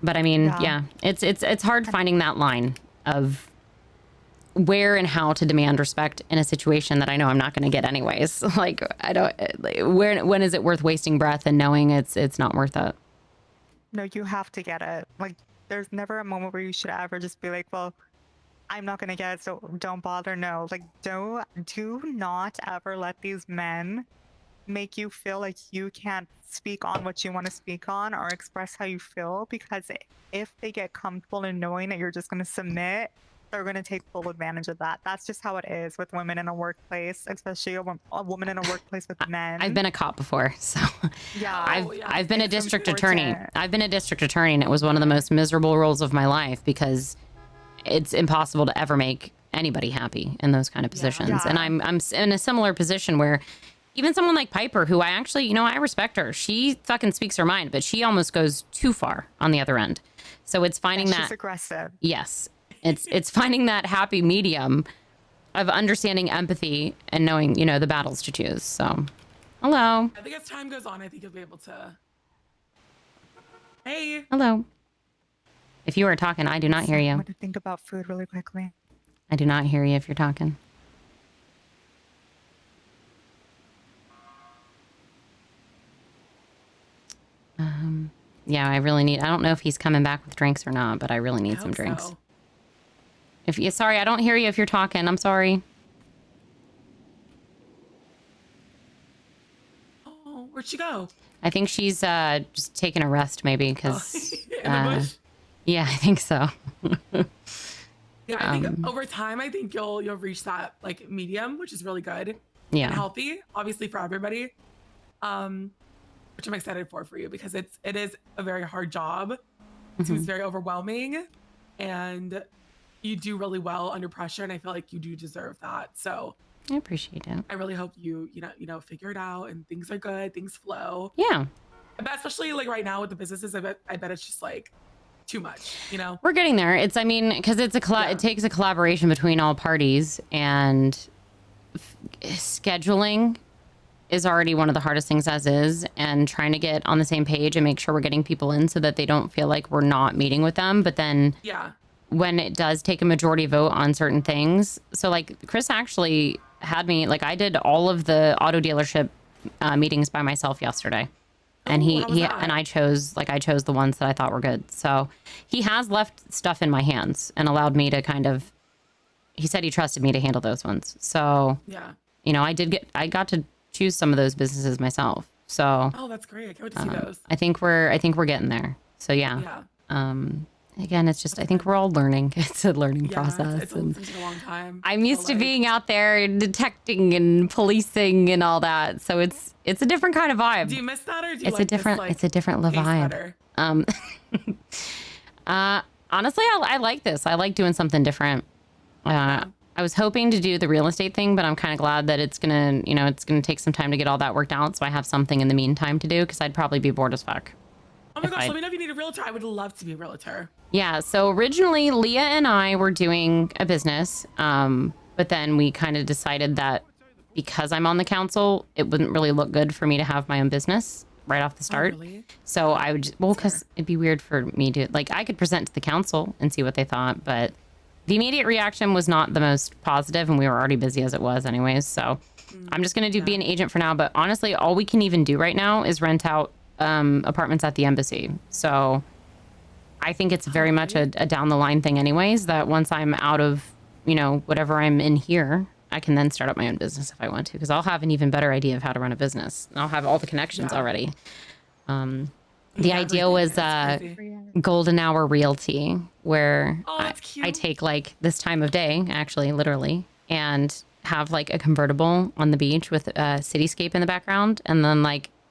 but I mean, yeah, it's hard finding that line of where and how to demand respect in a situation that I know I'm not going to get anyways. Like, I don't. Like, when is it worth wasting breath and knowing it's not worth it? No, you have to get it. Like, there's never a moment where you should ever just be like, well, I'm not gonna get it, so don't bother. No, like, do not ever let these men make you feel like you can't speak on what you want to speak on or express how you feel, because if they get comfortable in knowing that you're just going to submit, they're going to take full advantage of that. That's just how it is with women in a workplace, especially a woman in a workplace with men. I've been a cop before, so yeah, I've been a district attorney. I've been a district attorney, and it was one of the most miserable roles of my life because it's impossible to ever make anybody happy in those kind of positions. Yeah. And I'm in a similar position where even someone like Piper, who I actually, I respect her. She fucking speaks her mind, but she almost goes too far on the other end. So it's finding that she's aggressive. Yes. It's finding that happy medium of understanding empathy and knowing, the battles to choose. So, hello. I think as time goes on, I think you'll be able to. Hey. Hello. If you are talking, I do not hear you. I'm going to think about food really quickly. I do not hear you if you're talking. Yeah, I don't know if he's coming back with drinks or not, but I really need some drinks. So. Sorry, I don't hear you if you're talking. I'm sorry. Oh, where'd she go? I think she's just taking a rest, maybe, because. In the bush? Yeah, I think so. Yeah, I think over time, I think you'll reach that like medium, which is really good. Yeah. And healthy, obviously for everybody. Which I'm excited for you because it is a very hard job. It seems very overwhelming, and you do really well under pressure, and I feel like you do deserve that. So I appreciate it. I really hope you figure it out and things are good, things flow. Yeah. But especially like right now with the businesses, I bet it's just like too much, We're getting there. Because it takes a collaboration between all parties, and scheduling is already one of the hardest things as is, and trying to get on the same page and make sure we're getting people in so that they don't feel like we're not meeting with them. But then when it does take a majority vote on certain things, so like Chris actually had me, like I did all of the auto dealership meetings by myself yesterday. And I chose the ones that I thought were good. So he has left stuff in my hands and allowed me to he said he trusted me to handle those ones. So I got to choose some of those businesses myself. So that's great. I can't wait to see those. I think we're getting there. So yeah. Again, it's just I think we're all learning. It's a learning process. It's taken a long time. I'm used to being out there and detecting and policing and all that. So it's a different kind of vibe. Do you miss that, or do you it's a different vibe. Honestly, I like this. I like doing something different. I was hoping to do the real estate thing, but I'm kind of glad that it's gonna take some time to get all that worked out. So I have something in the meantime to do, because I'd probably be bored as fuck. Oh my gosh, let me know if you need a realtor. I would love to be a realtor. Yeah, so originally Leah and I were doing a business, but then we kind of decided that because I'm on the council, it wouldn't really look good for me to have my own business right off the start. Really? So I would, because it'd be weird for me to, I could present to the council and see what they thought, but the immediate reaction was not the most positive, and we were already busy as it was anyways. So I'm just going to be an agent for now. But honestly, all we can even do right now is rent out apartments at the embassy. So I think it's very much a down the line thing anyways, that once I'm out of, whatever I'm in here, I can then start up my own business if I want to, because I'll have an even better idea of how to run a business. I'll have all the connections already. The idea was golden hour realty, where I take this time of day, actually, literally, and have a convertible on the beach with a cityscape in the background, and then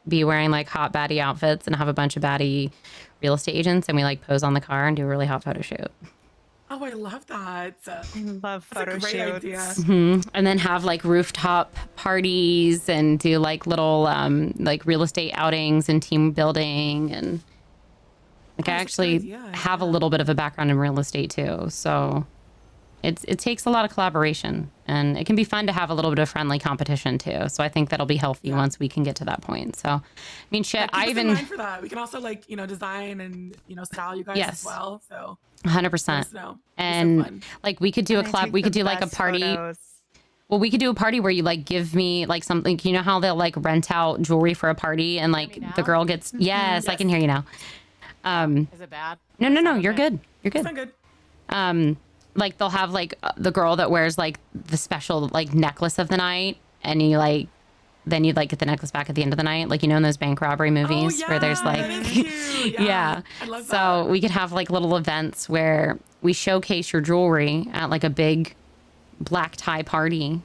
be wearing hot baddie outfits and have a bunch of baddie real estate agents, and we pose on the car and do a really hot photo shoot. Oh, I love that. I love That's photo a great shoots. idea. And then have like rooftop parties and do like little like real estate outings and team building. And like I actually have a little bit of a background in real estate too. So it takes a lot of collaboration, and it can be fun to have a little bit of friendly competition too. So I think that'll be healthy once we can get to that point. So, I mean, shit, Yeah, keep I us even in mind for that. We can also like, design and, style you guys Yes. as well. So 100%. let us know. And like we could do a And I collab. take We could the do like a best party. photos. Well, we could do a party where you like give me like something. You know how they'll like rent out jewelry for a party, and like the girl gets. Yes, I can hear you now. Is it bad? No, you're good. You're good. It's not good. Like they'll have like the girl that wears like the special like necklace of the night, and you like then you'd like get the necklace back at the end of the night, like in those bank robbery movies where there's like Yeah. I love so we could have like little events where we showcase your jewelry at like a big black tie party.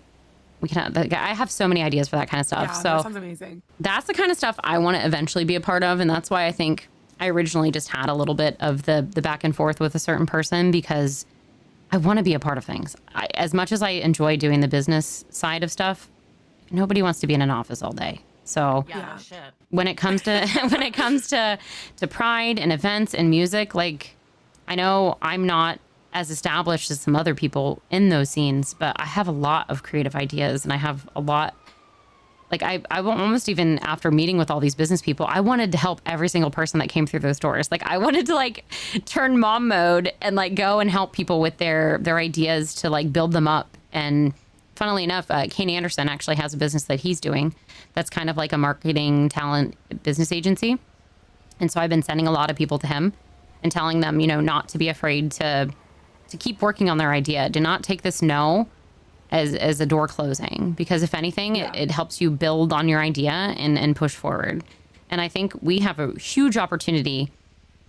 We can have, I have so many ideas for that kind of stuff. Yeah, So that sounds amazing. that's the kind of stuff I want to eventually be a part of, and that's why I think I originally just had a little bit of the back and forth with a certain person, because I want to be a part of things. As much as I enjoy doing the business side of stuff, nobody wants to be in an office all day. So Yeah, no shit. when it comes to to pride and events and music, like I know I'm not as established as some other people in those scenes, but I have a lot of creative ideas, and I have a lot. Like I almost, even after meeting with all these business people, I wanted to help every single person that came through those doors. Like I wanted to like turn mom mode and like go and help people with their ideas to like build them up. And funnily enough, Kane Anderson actually has a business that he's doing that's kind of like a marketing talent business agency. And so I've been sending a lot of people to him and telling them, not to be afraid to keep working on their idea. Do not take this no as a door closing, because if anything, it helps you build on your idea and push forward. And I think we have a huge opportunity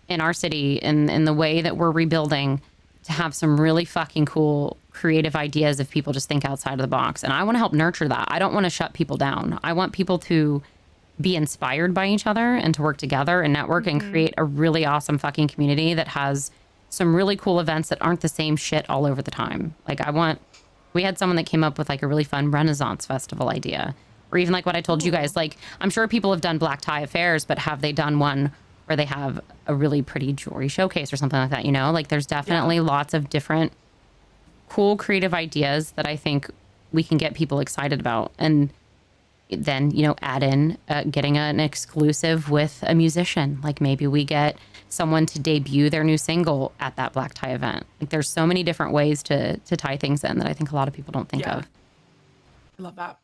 in our city in the way that we're rebuilding to have some really fucking cool creative ideas if people just think outside of the box. And I want to help nurture that. I don't want to shut people down. I want people to be inspired by each other and to work together and network and create a really awesome fucking community that has some really cool events that aren't the same shit all over the time. Like we had someone that came up with like a really fun Renaissance festival idea, or even like what I told you guys, like I'm sure people have done black tie affairs, but have they done one where they have a really pretty jewelry showcase or something like that? Like there's definitely lots of different cool creative ideas that I think we can get people excited about. And then, add in getting an exclusive with a musician. Like maybe we get someone to debut their new single at that black tie event. Like there's so many different ways to tie things in that I think a lot of people don't think of. I love that.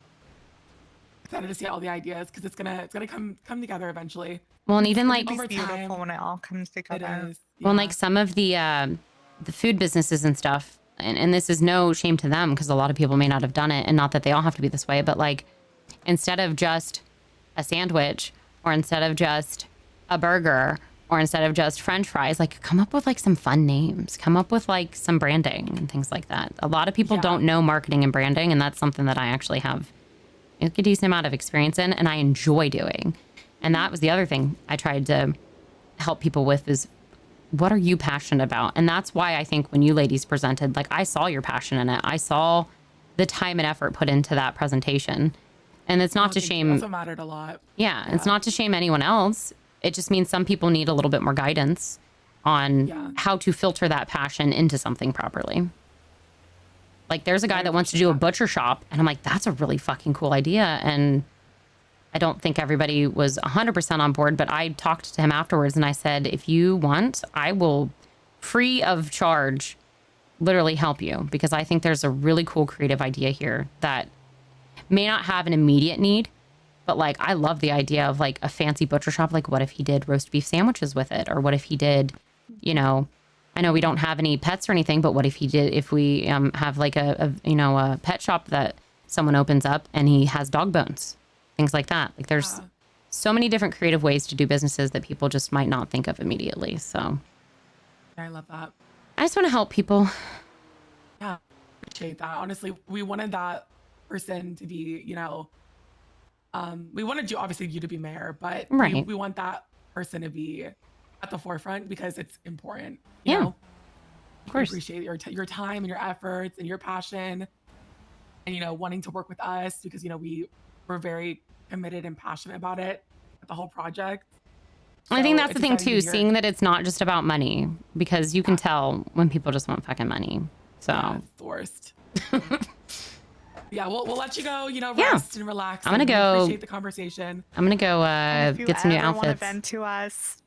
Excited to see all the ideas, because it's gonna come together eventually. Well, and even like It's beautiful when it all comes together. well, and like some of the food businesses and stuff, and this is no shame to them because a lot of people may not have done it, and not that they all have to be this way, but like instead of just a sandwich, or instead of just a burger, or instead of just French fries, like come up with like some fun names, come up with like some branding and things like that. A lot of people don't know marketing and branding, and that's something that I actually have a decent amount of experience in, and I enjoy doing. And that was the other thing I tried to help people with is, what are you passionate about? And that's why I think when you ladies presented, like I saw your passion in it. I saw the time and effort put into that presentation. And it's not to shame. That's what mattered a lot. Yeah, it's not to shame anyone else. It just means some people need a little bit more guidance on how to filter that passion into something properly. Like there's a guy that wants to do a butcher shop, and I'm like, that's a really fucking cool idea. And I don't think everybody was 100% on board, but I talked to him afterwards and I said, if you want, I will free of charge literally help you, because I think there's a really cool creative idea here that may not have an immediate need, but like I love the idea of like a fancy butcher shop. Like what if he did roast beef sandwiches with it? Or what if he did, I know we don't have any pets or anything, but what if he did, if we have like a pet shop that someone opens up and he has dog bones, things like that. Like there's so many different creative ways to do businesses that people just might not think of immediately. So I love that. I just want to help people. Yeah, appreciate that. Honestly, we wanted that person to be, we wanted you, obviously you to be mayor, but Right. we want that person to be at the forefront because it's important. Yeah. You know? Of course. We appreciate your time and your efforts and your passion, and wanting to work with us because we're very committed and passionate about it, the whole project. I think So that's the it's thing exciting too, to hear. seeing that it's not just about money, because you can tell when people just want fucking money. So Yeah, it's the worst. Yeah, we'll let you go. Yeah. Rest and relax. I'm gonna and we go- Appreciate the conversation. I'm gonna go If you get some new ever want to outfits. vent to us,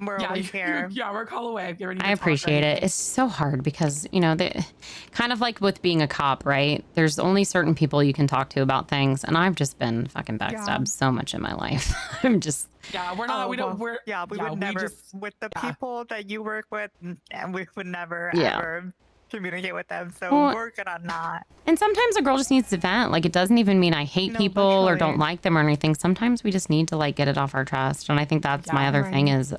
we're Yeah, always here. Yeah, we're a call away if you ever need I to talk or appreciate it. anything. It's so hard because, kind of like with being a cop, right? There's only certain people you can talk to about things. And I've just been fucking backstabbed so much in my life. I'm just, Yeah, we're not. we don't. We're we would never with the people that you work with, and we would never Yeah. ever communicate with them. So Well, we're gonna not. and sometimes a girl just needs to vent. Like, it doesn't even mean I hate No, people or literally. don't like them or anything. Sometimes we just need to get it off our chest. And I think that's my Yeah, other thing right. is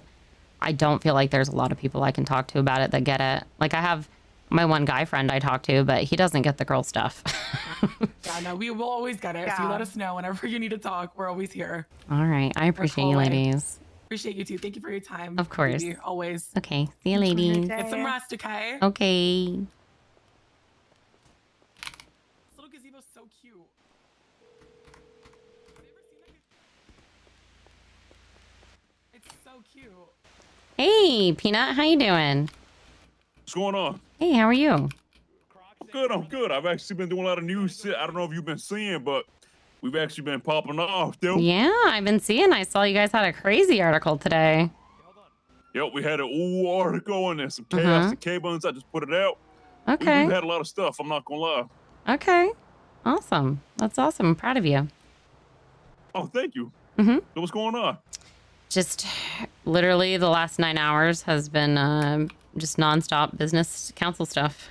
I don't feel like there's a lot of people I can talk to about it that get it. Like, I have my one guy friend I talk to, but he doesn't get the girl stuff. Yeah, no, we will always get it. So you Yeah. let us know whenever you need to talk. We're always here. All right. I appreciate you, away. ladies. Appreciate you too. Thank you for your time. Of course. Phoebe, always. Okay. See you, ladies. Get some rest, okay? Okay. This little gazebo's so cute. It's so cute. Hey, Peanut. How you doing? What's going on? Hey, how are you? I'm good. I've actually been doing a lot of news. I don't know if you've been seeing, but we've actually been popping off, dude. Yeah, I've been seeing. I saw you guys had a crazy article today. Yep, we had an old article and there's some chaos and K-Buns. I just put it out. Okay. We've had a lot of stuff, I'm not gonna lie. Okay. Awesome. That's awesome. I'm proud of you. Oh, thank you. Mm-hmm. So what's going on? Just literally the last 9 hours has been just nonstop business council stuff.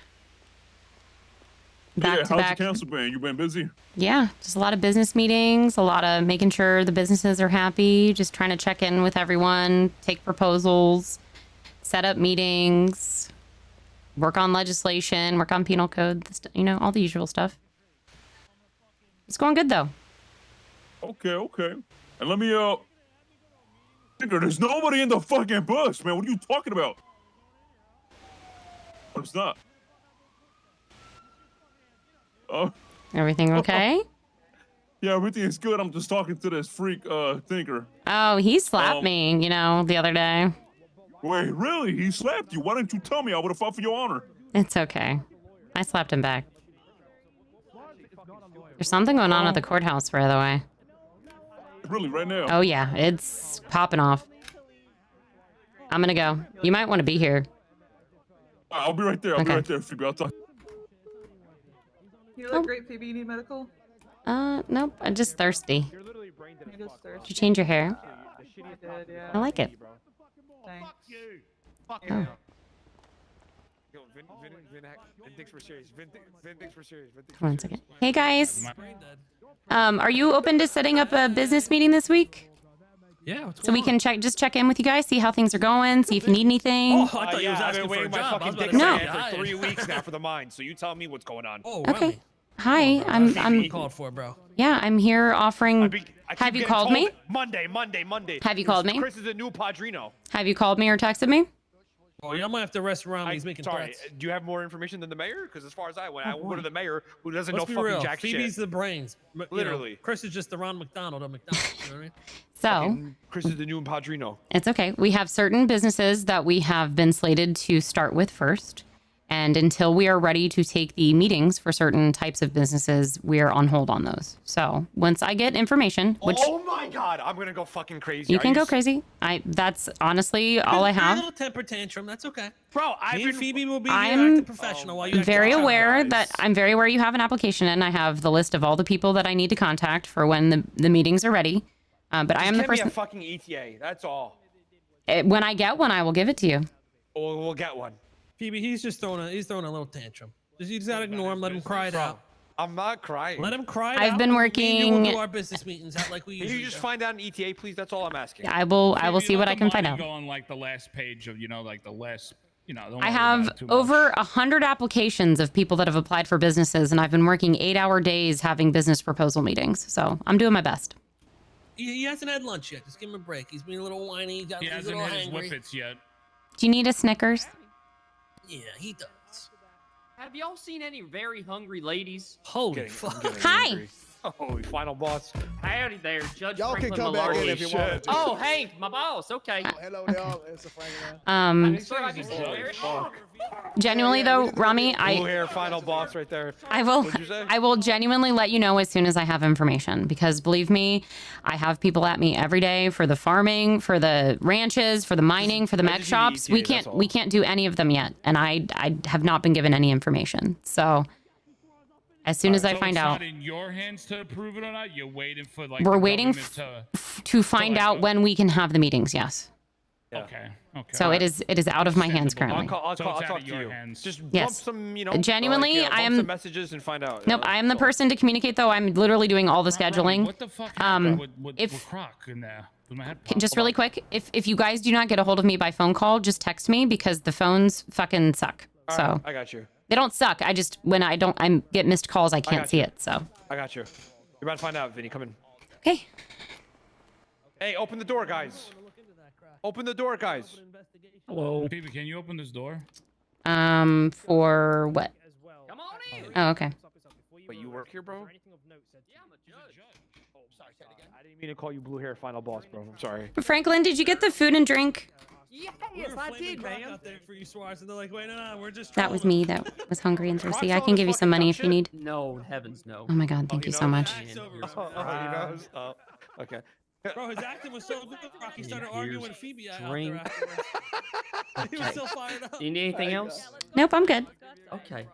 Back Yeah, to how's back. the council been? You been busy? Yeah, just a lot of business meetings, a lot of making sure the businesses are happy, just trying to check in with everyone, take proposals, set up meetings, work on legislation, work on penal code, all the usual stuff. It's going good though. Okay. And let me, Tinker, there's nobody in the fucking bus, man. What are you talking about? It's not. Oh. Everything okay? Yeah, everything is good. I'm just talking to this freak, Tinker. Oh, he slapped me, the other day. Wait, really? He slapped you? Why didn't you tell me? I would have fought for your honor. It's okay. I slapped him back. There's something going on at the courthouse, by the way. Really, right now? Oh, yeah. It's popping off. I'm gonna go. You might want to be here. I'll be right there. I'll be right there, Phoebe. I'll talk. You look great, Phoebe. You need medical? Nope. I'm just thirsty. You're just thirsty. Did you change your hair? I did, yeah. I like it. Thanks. Oh. Come on a second. Hey, guys. Are you open to setting up a business meeting this week? Yeah. So we can check in with you guys, see how things are going, see if you need anything. Oh, I thought you was I've asking been for a waiting my job. I fucking was about dick to No. say say, for 3 weeks now for the mine. So you tell me what's going on. Oh, Okay. Hi, I'm called for, bro. Yeah, I'm here offering. I keep Have you getting called told me? Monday. Have you called me? Chris is the new Padrino. Have you called me or texted me? Oh, yeah, I'm gonna have to rest around. He's making Sorry, threats. do you have more information than the mayor? Because as far as I went, I would go to the mayor who doesn't Let's know be fucking real. jack Phoebe's shit. the brains. Literally. Chris is just the Ron McDonald of McDonald's. You know what I mean? So Chris is the new Padrino. it's okay. We have certain businesses that we have been slated to start with first. And until we are ready to take the meetings for certain types of businesses, we are on hold on those. So once I get information, which Oh my god, I'm gonna go fucking crazy. you Are can go s- crazy. That's honestly all I A have. little temper tantrum. That's okay. Bro, Me and Phoebe will be here I'm acting professional while you act very like aware that you have an application in. I have the list of all the people that I need to contact for when the meetings are ready. But I am the Just give me person. a fucking ETA. That's all. When I get one, I will give it to you. We'll get one. Phoebe, he's throwing a little tantrum. You just gotta ignore him. Let him cry it out. I'm not crying. Let him cry it I've out. been Me and working- You will do our business meetings out like we Can usually you just do. find out an ETA, please? That's all I'm asking. I will see what I can find out. Go on like the last page of like the last don't I worry have about it too much. over 100 applications of people that have applied for businesses, and I've been working 8-hour days having business proposal meetings. So I'm doing my best. He hasn't had lunch yet. Just give him a break. He's being a little whiny. He He's a hasn't little had his hangry. whippets yet. Do you need a Snickers? Yeah, he does. Have y'all seen any very hungry ladies? Holy fuck. Hi. Oh, final boss. Howdy there, Judge Y'all Franklin can come back in Maloney. if you want to. Oh, hey, my boss. Okay. Hello, y'all. It's a Franklin. Genuinely though, Rami, Blue hair final boss right there. What'd you say? I will genuinely let you know as soon as I have information, because believe me, I have people at me every day for the farming, for the ranches, for the mining, for the mech shops. We can't do any of them yet, and I have not been given any information. So as soon as I find out, It's not in your hands to approve it or not. You're waiting for like we're the waiting government to find out when we can have the meetings. Yes. Okay. Okay. So it is out of my hands currently. I'll So it's talk out of to your you. hands. Just bump Yes. some, you know. Genuinely, bump I am some messages and find out. Nope, I am the person to communicate though. I'm literally doing all the scheduling. What the fuck happened with Croc in there? With my head Just really quick, if you guys do not get a hold of me by phone call, just text me because the phones fucking suck. All So right, I got you. they don't suck. I just when I get missed calls, I can't got see you. it. So I got you. You're about to find out, Vinny. Come in. Okay. Hey, open the door, guys. Open the door, guys. Hello. Phoebe, can you open this door? For what? Come on in. Oh, okay. Wait, you work here, bro? Yeah, I'm a judge. Oh, sorry, say it again. I didn't mean to call you blue hair final boss, bro. I'm sorry. Franklin, did you get the food and drink? Yes, I did, man. out there for you, Suarez, and they're like, wait, no, we're just. That was me that was hungry and thirsty. I can give you some money if you need. No, heavens no. Oh my god, thank you so much. He knows. Oh, okay. Bro, his acting was so good. Rocky started arguing with Phoebe out drink. there afterwards. He was so fired up. Do you need anything else? Nope, I'm good. Okay.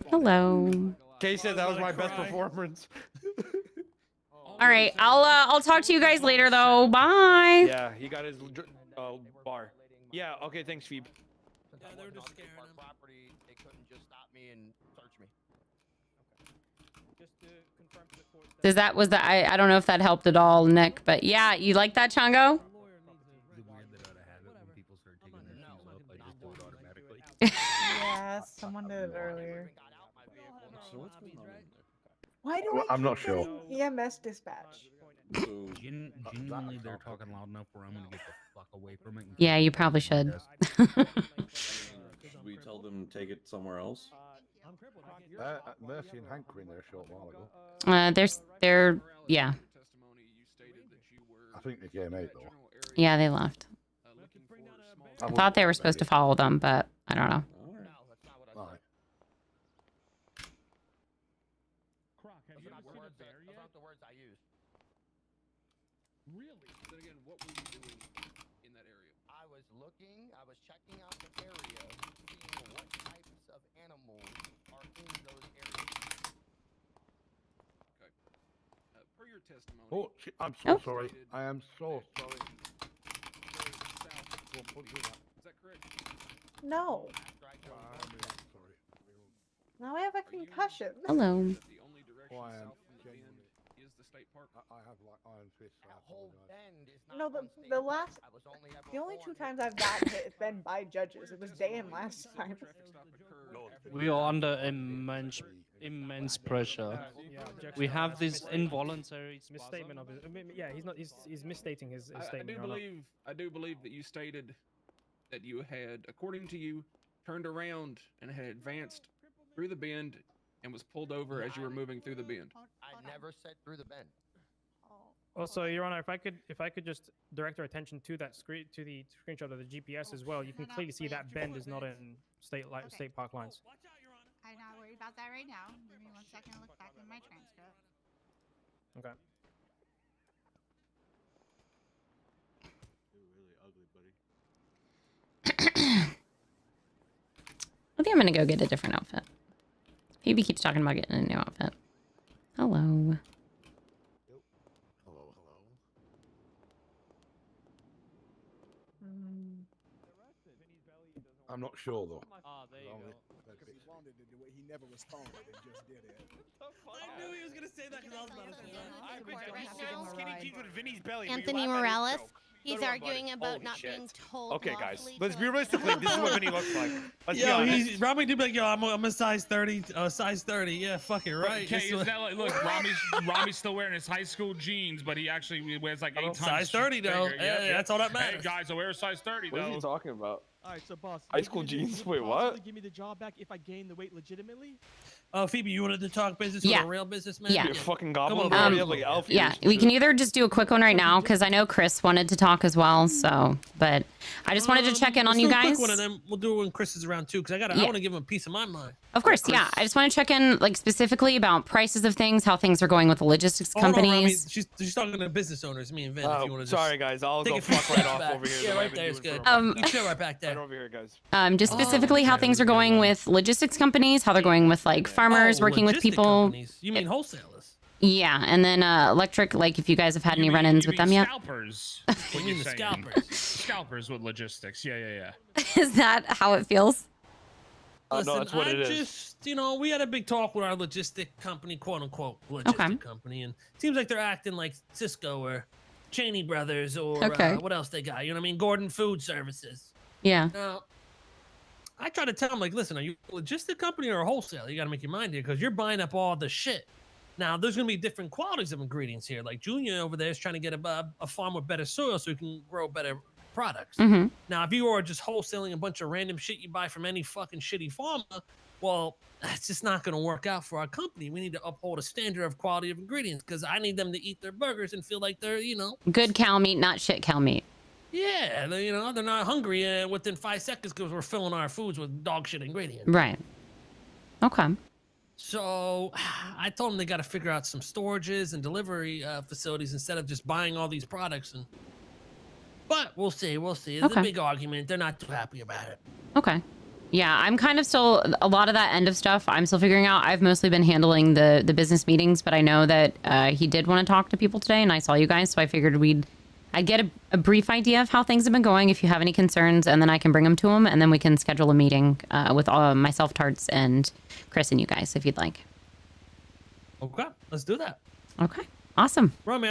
Hello. Kay said that was my best performance. All right, I'll talk to you guys later though. Bye. Yeah, he got his bar. Yeah, okay, thanks, Phoebe. Yeah, they were just scaring him. Property, they couldn't just stop me and search me. Was that I don't know if that helped at all, Nick, but yeah, you like that, Chongo? Yeah, someone did it earlier. Why do I'm not sure. EMS dispatch? Genuinely, they're talking loud enough where I'm gonna get the fuck away from it. Yeah, you probably should. Should we tell them to take it somewhere else? Mercy and Hank were in there a short while ago. They're yeah. I think they came out though. Yeah, they left. I thought they were supposed to follow them, but I don't know. Right. Croc, have you ever seen a bear yet? Not the words I used. Really? Then again, what were you doing in that area? I was checking out the area, seeing what types of animals are in those areas. Okay. Per your testimony. Oh, I'm so sorry. I am so sorry. Is that correct? No. Now I have a concussion. Hello. The only direction Oh, I am south of the bend is the state park. I have like iron fists. That whole bend is not No, on state the park. last, I was only ever the only on two it. times I've gotten hit, it's been by judges. It was Dan last time. We are under immense pressure. We have this involuntary misstatement of his. Yeah, he's misstating his statement. I do believe that you stated that you had, according to you, turned around and had advanced through the bend and was pulled over as you were moving through the bend. I never said through the bend. Also, Your Honor, if I could just direct our attention to that to the screenshot of the GPS as well, you can clearly see that bend is not in state park lines. I'm not worried about that right now. Give me 1 second to look back in my transcript. Okay. I think I'm gonna go get a different outfit. Phoebe keeps talking about getting a new outfit. Hello. I'm not sure though. Ah, there you go. He wanted to do it. He never responded and just did it. I knew he was gonna say that because I was about to say that. Skinny jeans with Vinny's belly. but you Anthony laugh at his Morales. joke. He's Go to him, arguing buddy. about Holy not shit. being told. Okay, guys, lawfully let's to be realistically. This is what Vinny looks like. Let's be Yo, honest. Robbie do be like, yo, I'm a size 30, size 30. Yeah, fuck it, right? Okay, is that like, look, Rami's still wearing his high school jeans, but he actually wears like 8 times size 30 though. bigger. Hey, that's all that matters. Hey guys, I wear a size 30 What though. is he talking about? All right, so boss. High school jeans? Wait, what? Give me the job back if I gain the weight legitimately. Oh, Phoebe, you wanted to talk business Yeah. with a real businessman? Yeah. You fucking goblin. Come on, You have like elf Yeah, ears and we shit. can either just do a quick one right now because I know Chris wanted to talk as well. So, but I just wanted to check in on let's you do a guys. quick one, and then we'll do it when Chris is around too, because I Yeah. want to give him a piece of my mind. Of course, yeah. I just want to check in, like specifically about prices of things, how things are going with the logistics Hold on, Rami. companies. She's talking to business owners, me and Vin. if you want to Sorry, guys. I'll go fuck right off over here. Yeah, the way right I've been there is doing good. for a month. You chill right back there. Right over here, guys. Just specifically how things are going with logistics companies, how they're going with like farmers, working with logistic people. companies. You mean wholesalers? Yeah, and then electric, like if you guys have had any run-ins with them yet. Scalpers. You mean the scalpers? Scalpers with logistics. Yeah. Is that how it feels? Listen, no, that's what it is. just, we had a big talk with our logistic company, quote unquote, logistic company, and it seems like they're acting like Cisco or Cheney Brothers or what else they got? You know what I mean? Gordon Food Services. Yeah. Now, I try to tell them, like, listen, are you a logistic company or a wholesaler? You got to make your mind here because you're buying up all the shit. Now, there's going to be different qualities of ingredients here. Like Junior over there is trying to get a farm with better soil so he can grow better products. Mm-hmm. Now, if you are just wholesaling a bunch of random shit you buy from any fucking shitty farmer, well, that's just not going to work out for our company. We need to uphold a standard of quality of ingredients because I need them to eat their burgers and feel like they're, Good cow meat, not shit cow meat. Yeah, they're not hungry within 5 seconds because we're filling our foods with dog shit ingredients. Right. Okay. So I told them they got to figure out some storages and delivery facilities instead of just buying all these products. But we'll see. It's a big argument. They're not too happy about it. Okay. Yeah, I'm kind of still, a lot of that end of stuff, I'm still figuring out. I've mostly been handling the business meetings, but I know that he did want to talk to people today, and I saw you guys, so I figured I'd get a brief idea of how things have been going, if you have any concerns, and then I can bring them to him, and then we can schedule a meeting with myself, Tarts, and Chris and you guys, if you'd like. Okay, let's do that. Okay, awesome. Rami,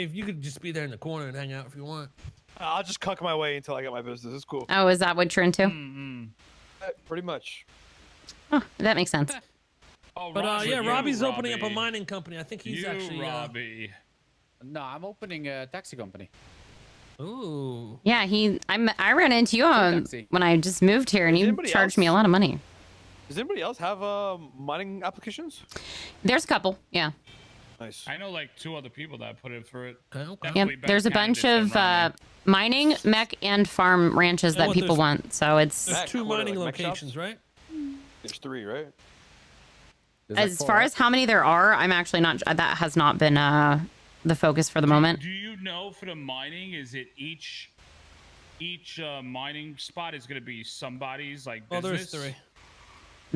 if you could just be there in the corner and hang out if you want. I'll just cuck my way until I get my business. It's cool. Oh, is that what you're into? Pretty much. Oh, that makes sense. But yeah, Robbie's Robbie. opening up a mining company. I think he's actually. Robbie. No, I'm opening a taxi company. Ooh. Yeah, I ran into you when I just moved here, and you charged me a lot of money. Does anybody else have mining applications? There's a couple, yeah. Nice. I know like 2 other people that put in for it. Yep, there's a bunch of mining, mech, and farm ranches that people want. So it's There's 2 mining locations, right? There's 3, right? As far as how many there are, I'm actually not. That has not been the focus for the moment. Do you know for the mining, is it each mining spot is going to be somebody's like business? Oh, there's 3.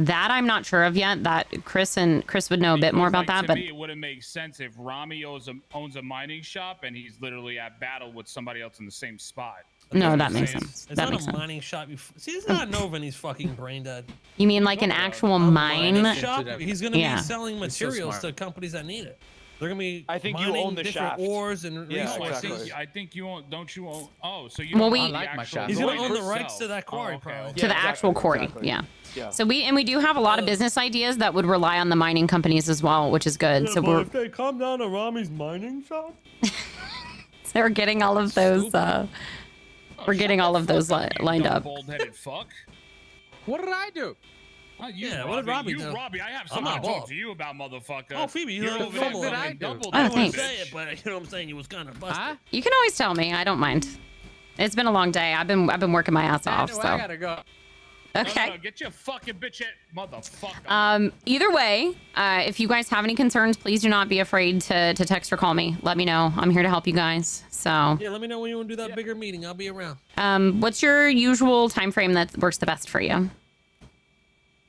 That I'm not sure of yet. That Chris would know a bit more about that. To But me, it wouldn't make sense if Rami owns a mining shop and he's literally at battle with somebody else in the same spot. no, that makes sense. It's That not makes a sense. mining shop. See, it's not Nova, and he's fucking brain dead. You mean like an actual mine? Shop. He's gonna be Yeah. selling He's so materials smart. to companies that need it. They're gonna be. I think you mining own the different shaft. ores and Yeah, resources. exactly. I think you own. Don't you own? Oh, so you. Well, own we- the I like my actual shop. He's gonna mine own the itself. rights to that quarry, okay. probably. To the actual quarry, exactly. yeah. Yeah. So we do have a lot of business ideas that would rely on the mining companies as well, which is good. So if they come down to Rami's mining shop, we're getting all of those. We're getting all of those lined up. Bald-headed fuck. What did I do? Yeah, what did Robbie do? Robbie, I have I'm something not to talk bald. to you about, motherfucker. Oh, Phoebe, you're over there normal. fucking I do. doubled Oh, I up, wouldn't thanks. say it, but you know what I'm saying. You was kind of busted. You can always tell me. I don't mind. It's been a long day. I've been working my ass off. So I gotta go. okay. No, get your fucking bitch at motherfucker. Either way, if you guys have any concerns, please do not be afraid to text or call me. Let me know. I'm here to help you guys. So, Yeah, let me know when you want to do that bigger meeting. I'll be around. what's your usual time frame that works the best for you?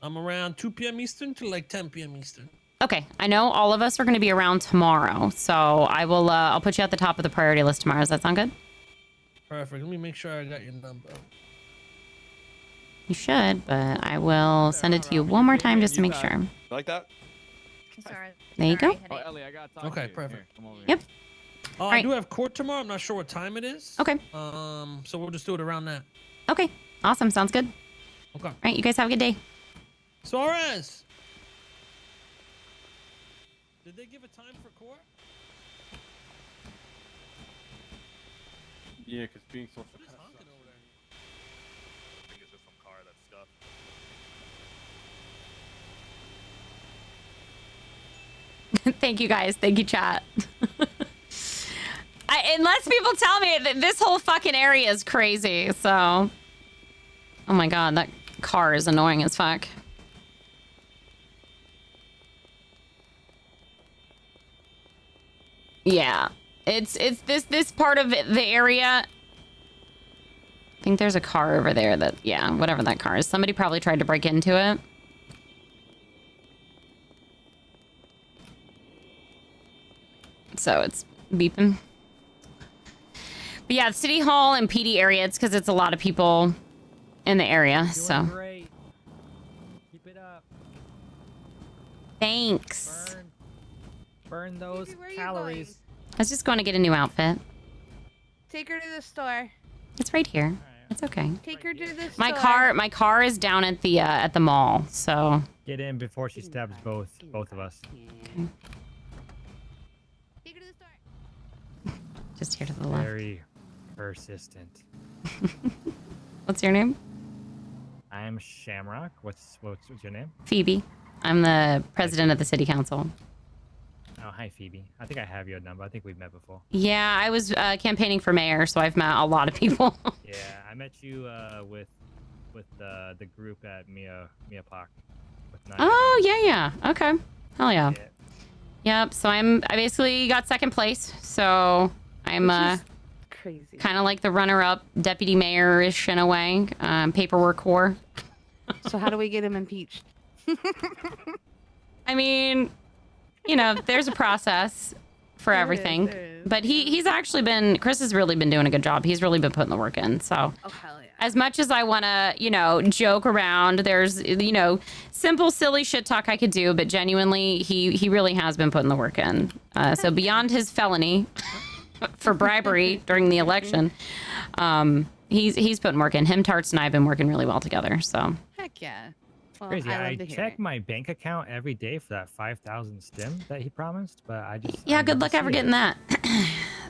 I'm around 2 p.m. Eastern to like 10 p.m. Eastern. Okay, I know all of us are going to be around tomorrow, so I will. I'll put you at the top of the priority list tomorrow. Does that sound good? Perfect. Let me make sure I got your number. You should, but I will send it to you one more time just to make sure. Like that? Sorry. There you go. Oh, Ellie, I gotta talk Okay, to you. perfect. Here, come over Yep. I Alright. do have court tomorrow. I'm not sure what time it is. Okay. So we'll just do it around that. Okay. Awesome. Sounds good. Okay. All right. You guys have a good day. Suarez. Did they give a time for court? Yeah, because being social. Thank you guys. Thank you, chat. Unless people tell me that this whole fucking area is crazy, so. Oh my god, that car is annoying as fuck. Yeah. It's this part of the area. I think there's a car over there that, yeah, whatever that car is. Somebody probably tried to break into it. So it's beeping. But yeah, City Hall and PD area, it's because it's a lot of people in the area, so. Great. Keep it up. Thanks. Burn those calories. I was just going to get a new outfit. Take her to the store. It's right here. It's okay. Take her to the My store. car is down at the mall, so. Get in before she stabs both of us. Okay. Take her to the store. Just here to the left. Very persistent. What's your name? I'm Shamrock. What's your name? Phoebe. I'm the president of the city council. Oh, hi Phoebe. I think I have your number. I think we've met before. Yeah, I was campaigning for mayor, so I've met a lot of people. Yeah, I met you with the group at Mia Park. Oh yeah. Okay. Hell yeah. Yep. So I basically got second place. So I'm crazy. Kind of like the runner-up deputy mayor-ish in a way. Paperwork whore. So how do we get him impeached? I mean, you know, there's a process for everything. there is. But Chris has really been doing a good job. He's really been putting the work in. So Oh hell yeah. as much as I want to, joke around, there's, simple, silly shit talk I could do, but genuinely, he really has been putting the work in. So beyond his felony for bribery during the election, he's putting work in. Him, Tarts, and I have been working really well together. So Heck yeah. Well, Crazy. I I love to hear check it. my bank account every day for that 5,000 stim that he promised, but I just yeah, I good never luck ever see getting it. that.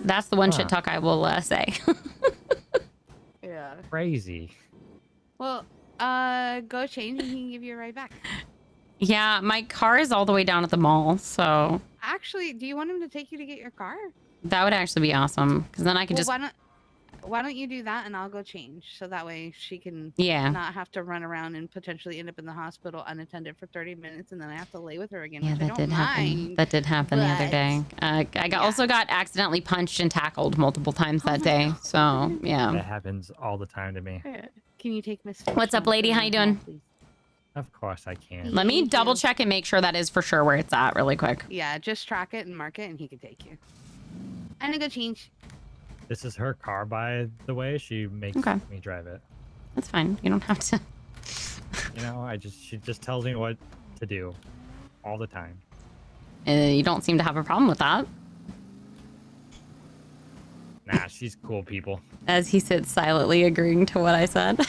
That's the one Huh. shit talk I will say. Yeah. Crazy. Well, go change and he can give you a ride back. Yeah, my car is all the way down at the mall, so Actually, do you want him to take you to get your car? that would actually be awesome because then I could Well, just. why don't you do that and I'll go change so that way she can Yeah. not have to run around and potentially end up in the hospital unattended for 30 minutes and then I have to lay with her again. Yeah, which I that don't did happen. mind, That did happen the other but- day. Also got accidentally punched and tackled multiple times that day. So yeah. That happens all the time to me. Can you take Miss? What's up, lady? How you doing? Of course I can. Let me double check and make sure that is for sure where it's at, really quick. Yeah, just track it and mark it and he can take you. I'm gonna go change. This is her car, by the way. She makes Okay. me drive it. That's fine. You don't have to. She just tells me what to do all the time. You don't seem to have a problem with that. Nah, she's cool people. As he sits silently agreeing to what I said.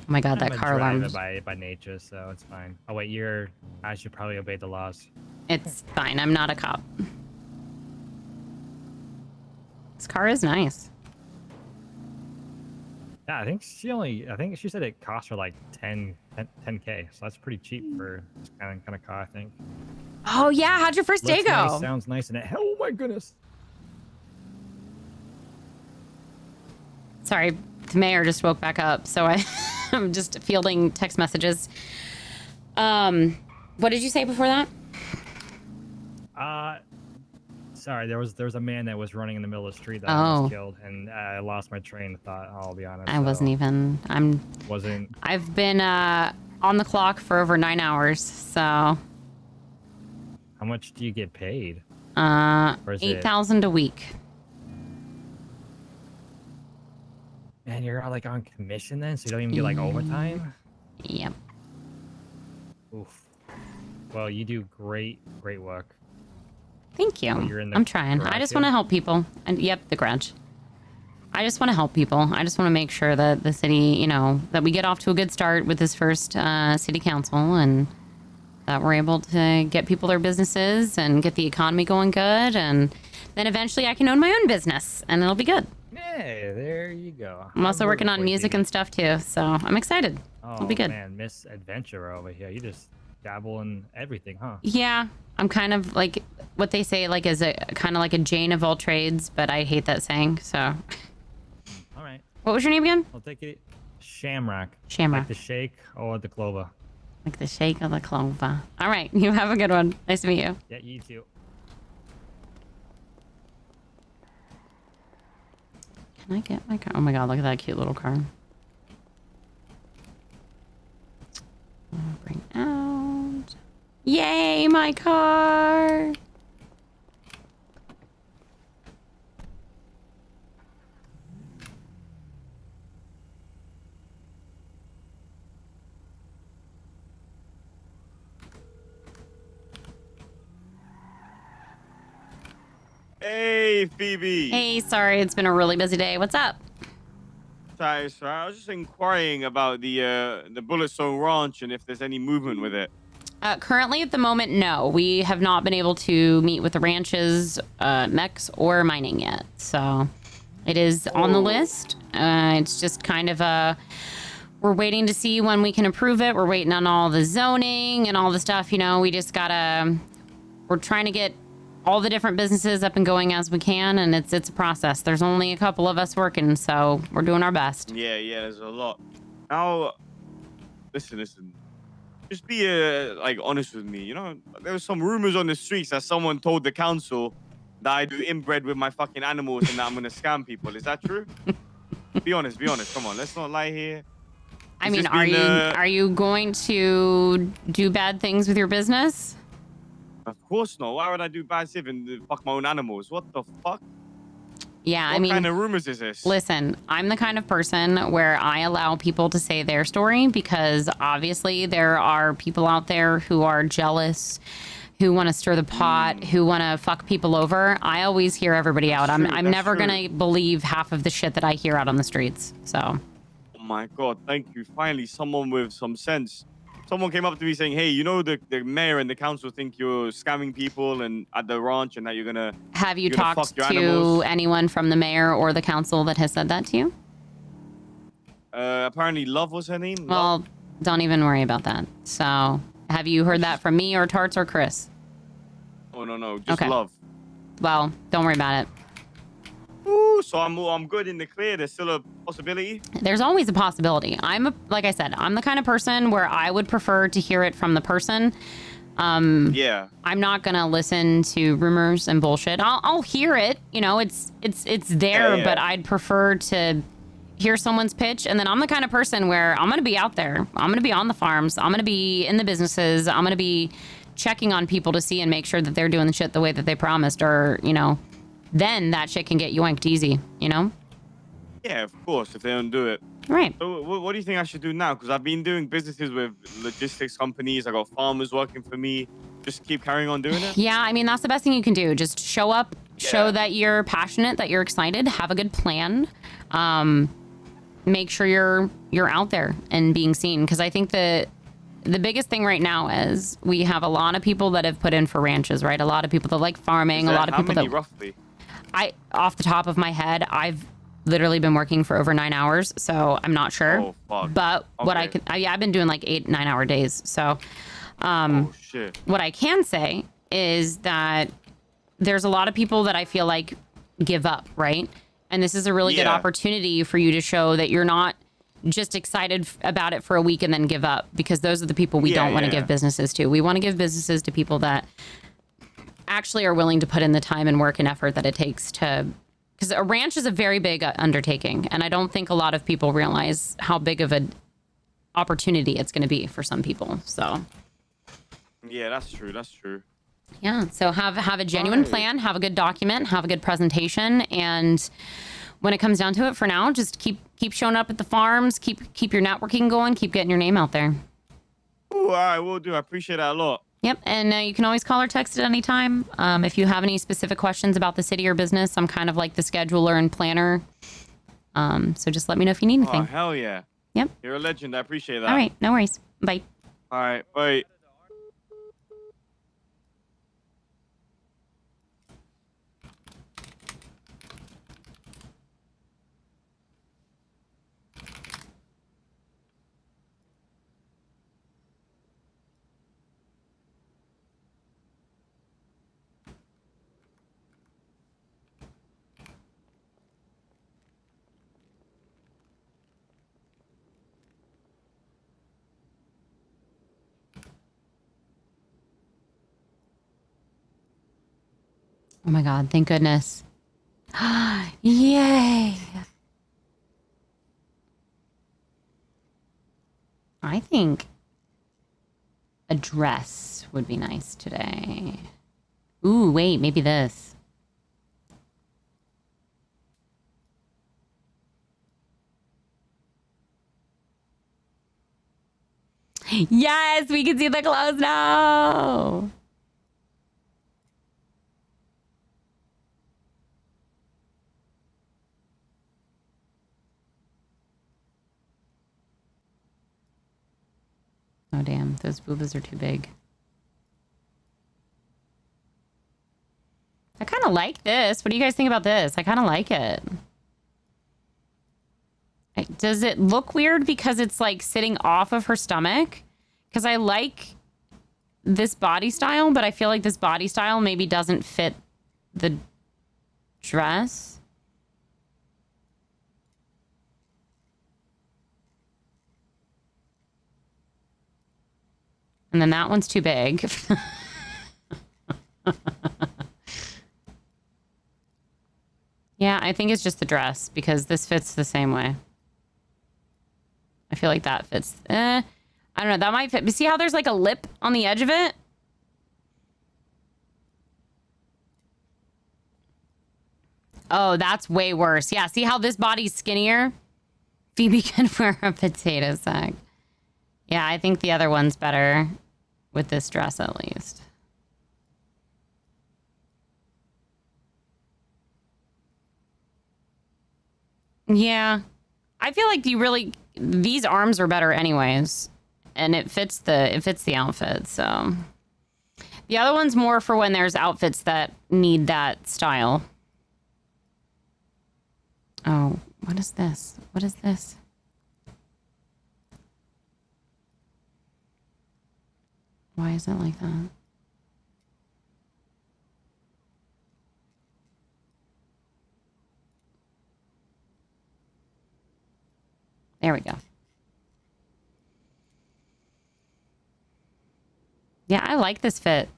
Oh my god, that I'm a car alarm. driver by nature, so it's fine. Oh wait, I should probably obey the laws. It's fine. I'm not a cop. This car is nice. Yeah, I think she said it cost her like 10K, so that's pretty cheap for this kind of car, I think. Oh yeah, how'd your first day Looks nice, go? sounds nice, and oh my goodness. Sorry, the mayor just woke back up, so I'm just fielding text messages. What did you say before that? Sorry, there was a man that was running in the middle of the street that I Oh. almost killed, and I lost my train of thought. I'll be honest. I wasn't so even. I've been on the clock for over 9 hours, so. How much do you get paid? Or is it- 8,000 a week. Man, you're like on commission then, so you don't even get like overtime. Yep. Oof. Well, you do great work. Thank you. Oh, you're in the I'm trying. I garage just here? want to help people. And yep, the garage. I just want to help people. I just want to make sure that the city, that we get off to a good start with this first city council and that we're able to get people their businesses and get the economy going good. And then eventually I can own my own business and it'll be good. Hey, there you go. I'm also working on music and stuff too. So I'm excited. Oh It'll be good. man, Miss Adventurer over here. You just dabble in everything, huh? Yeah, I'm kind of like what they say, like as a kind of like a Jane of all trades, but I hate that saying. So, All right. what was your name again? I'll take it. Shamrock. Shamrock. Like the shake or the clover. Like the shake of the clover. All right, you have a good one. Nice to meet you. Yeah, you too. Can I get my car? Oh my god, look at that cute little car. Bring out. Yay, my car! Hey, Phoebe. Hey, sorry, it's been a really busy day. What's up? Sorry. I was just inquiring about the Bulletstone Ranch and if there's any movement with it. Currently, at the moment, no. We have not been able to meet with the ranches, mechs, or mining yet. So it is on the list. It's just kind of we're waiting to see when we can approve it. We're waiting on all the zoning and all the stuff. You know, we just we're trying to get all the different businesses up and going as we can, and it's a process. There's only a couple of us working, so we're doing our best. Yeah, there's a lot. Now, listen. Just be like honest with me. You know, there was some rumors on the streets that someone told the council that I do inbred with my fucking animals and that I'm gonna scam people. Is that true? Be honest. Come on, let's not lie here. I mean, are you going to do bad things with your business? Of course not. Why would I do bad stuff and fuck my own animals? What the fuck? Yeah, What kind of rumors is this? Listen, I'm the kind of person where I allow people to say their story because obviously there are people out there who are jealous, who want to stir the pot, who want to fuck people over. I always hear everybody out. I'm never going to believe half of the shit that I hear out on the streets. So. Oh my God, thank you. Finally, someone with some sense. Someone came up to me saying, hey, you know, the mayor and the council think you're scamming people and at the ranch and that you're gonna Have you talked talked to animals. anyone from the mayor or the council that has said that to you? Apparently Love was her name. Well, don't even worry about that. So, have you heard that from me or Tarts or Chris? Oh, no, just Love. Well, don't worry about it. Ooh, so I'm good in the clear. There's still a possibility. There's always a possibility. Like I said, I'm the kind of person where I would prefer to hear it from the person. Yeah. I'm not gonna listen to rumors and bullshit. I'll hear it. You know, it's there, Yeah. but I'd prefer to hear someone's pitch. And then I'm the kind of person where I'm gonna be out there. I'm gonna be on the farms. I'm gonna be in the businesses. I'm gonna be checking on people to see and make sure that they're doing the shit the way that they promised, or you know. Then that shit can get yoinked easy, you know? Yeah, of course, if they don't do it. Right. So what do you think I should do now? Because I've been doing businesses with logistics companies. I got farmers working for me. Just keep carrying on doing it? Yeah, I mean, that's the best thing you can do. Just show up, show that you're passionate, that you're excited, have a good plan. Make sure you're out there and being seen. Because I think the biggest thing right now is we have a lot of people that have put in for ranches, right? A lot of people that like farming, a lot of people that... roughly? Off the top of my head, I've literally been working for over 9 hours, so I'm not sure. Oh, fuck. But what I can, I've been doing like 8-9 hour days. So, oh, shit. What I can say is that there's a lot of people that I feel like give up, right? And this is a really good opportunity for you to show that you're not just excited about it for a week and then give up, because those are the people we don't want to give businesses to. We want to give businesses to people that actually are willing to put in the time and work and effort that it takes to, because a ranch is a very big undertaking, and I don't think a lot of people realize how big of an opportunity it's going to be for some people. So yeah, that's true. Yeah, so have a genuine plan, have a good document, have a good presentation, and when it comes down to it, for now, just keep showing up at the farms, keep your networking going, keep getting your name out there. Ooh, all right, will do. I appreciate that a lot. Yep, and you can always call or text at any time. If you have any specific questions about the city or business, I'm kind of like the scheduler and planner. So just let me know if you need anything. Oh, hell yeah. Yep. You're a legend. I appreciate that. All right, no worries. Bye. All right, bye. Oh my god, thank goodness. Yay! I think a dress would be nice today. Ooh, wait, maybe this. Yes, we can see the clothes now. Oh, damn. Those boobas are too big. I kind of like this. What do you guys think about this? I kind of like it. Does it look weird because it's like sitting off of her stomach? Because I like this body style, but I feel like this body style maybe doesn't fit the dress. And then that one's too big. Yeah, I think it's just the dress because this fits the same way. I feel like that fits. I don't know. That might fit. But see how there's like a lip on the edge of it? Oh, that's way worse. Yeah, see how this body's skinnier? Phoebe can wear a potato sack. Yeah, I think the other one's better with this dress at least. Yeah. I feel like these arms are better anyways. And it fits the outfit, so. The other one's more for when there's outfits that need that style. Oh, what is this? What is this? Why is it like that? There we go. Yeah, I like this fit.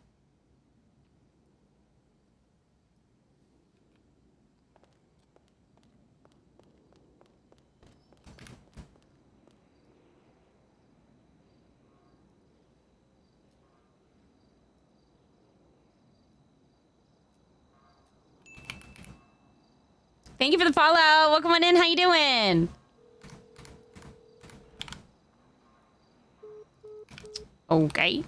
Thank you for the follow. Welcome on in. How you doing? Okay.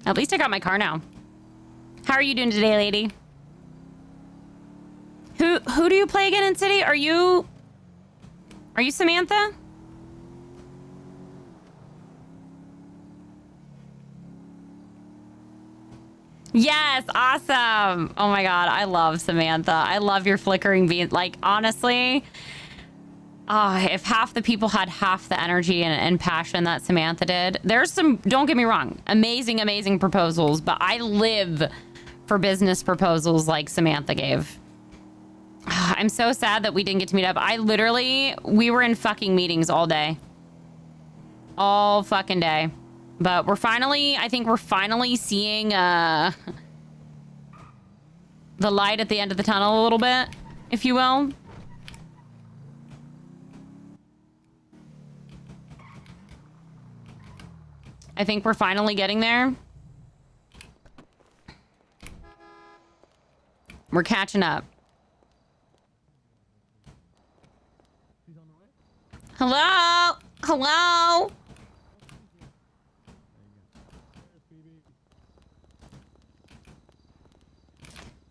At least I got my car now. How are you doing today, lady? Who do you play again in City? Are you Samantha? Yes, awesome. Oh my god, I love Samantha. I love your flickering beam. Like, honestly, if half the people had half the energy and passion that Samantha did. There's some, don't get me wrong, amazing proposals, but I live for business proposals like Samantha gave. I'm so sad that we didn't get to meet up. We were in fucking meetings all day. All fucking day. But I think we're finally seeing the light at the end of the tunnel a little bit, if you will. I think we're finally getting there. We're catching up. Hello? Hello?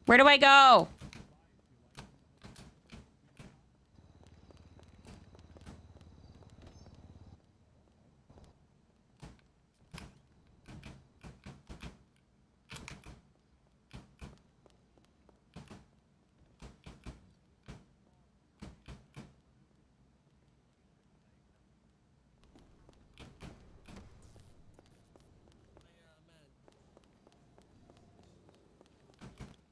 Where do I go?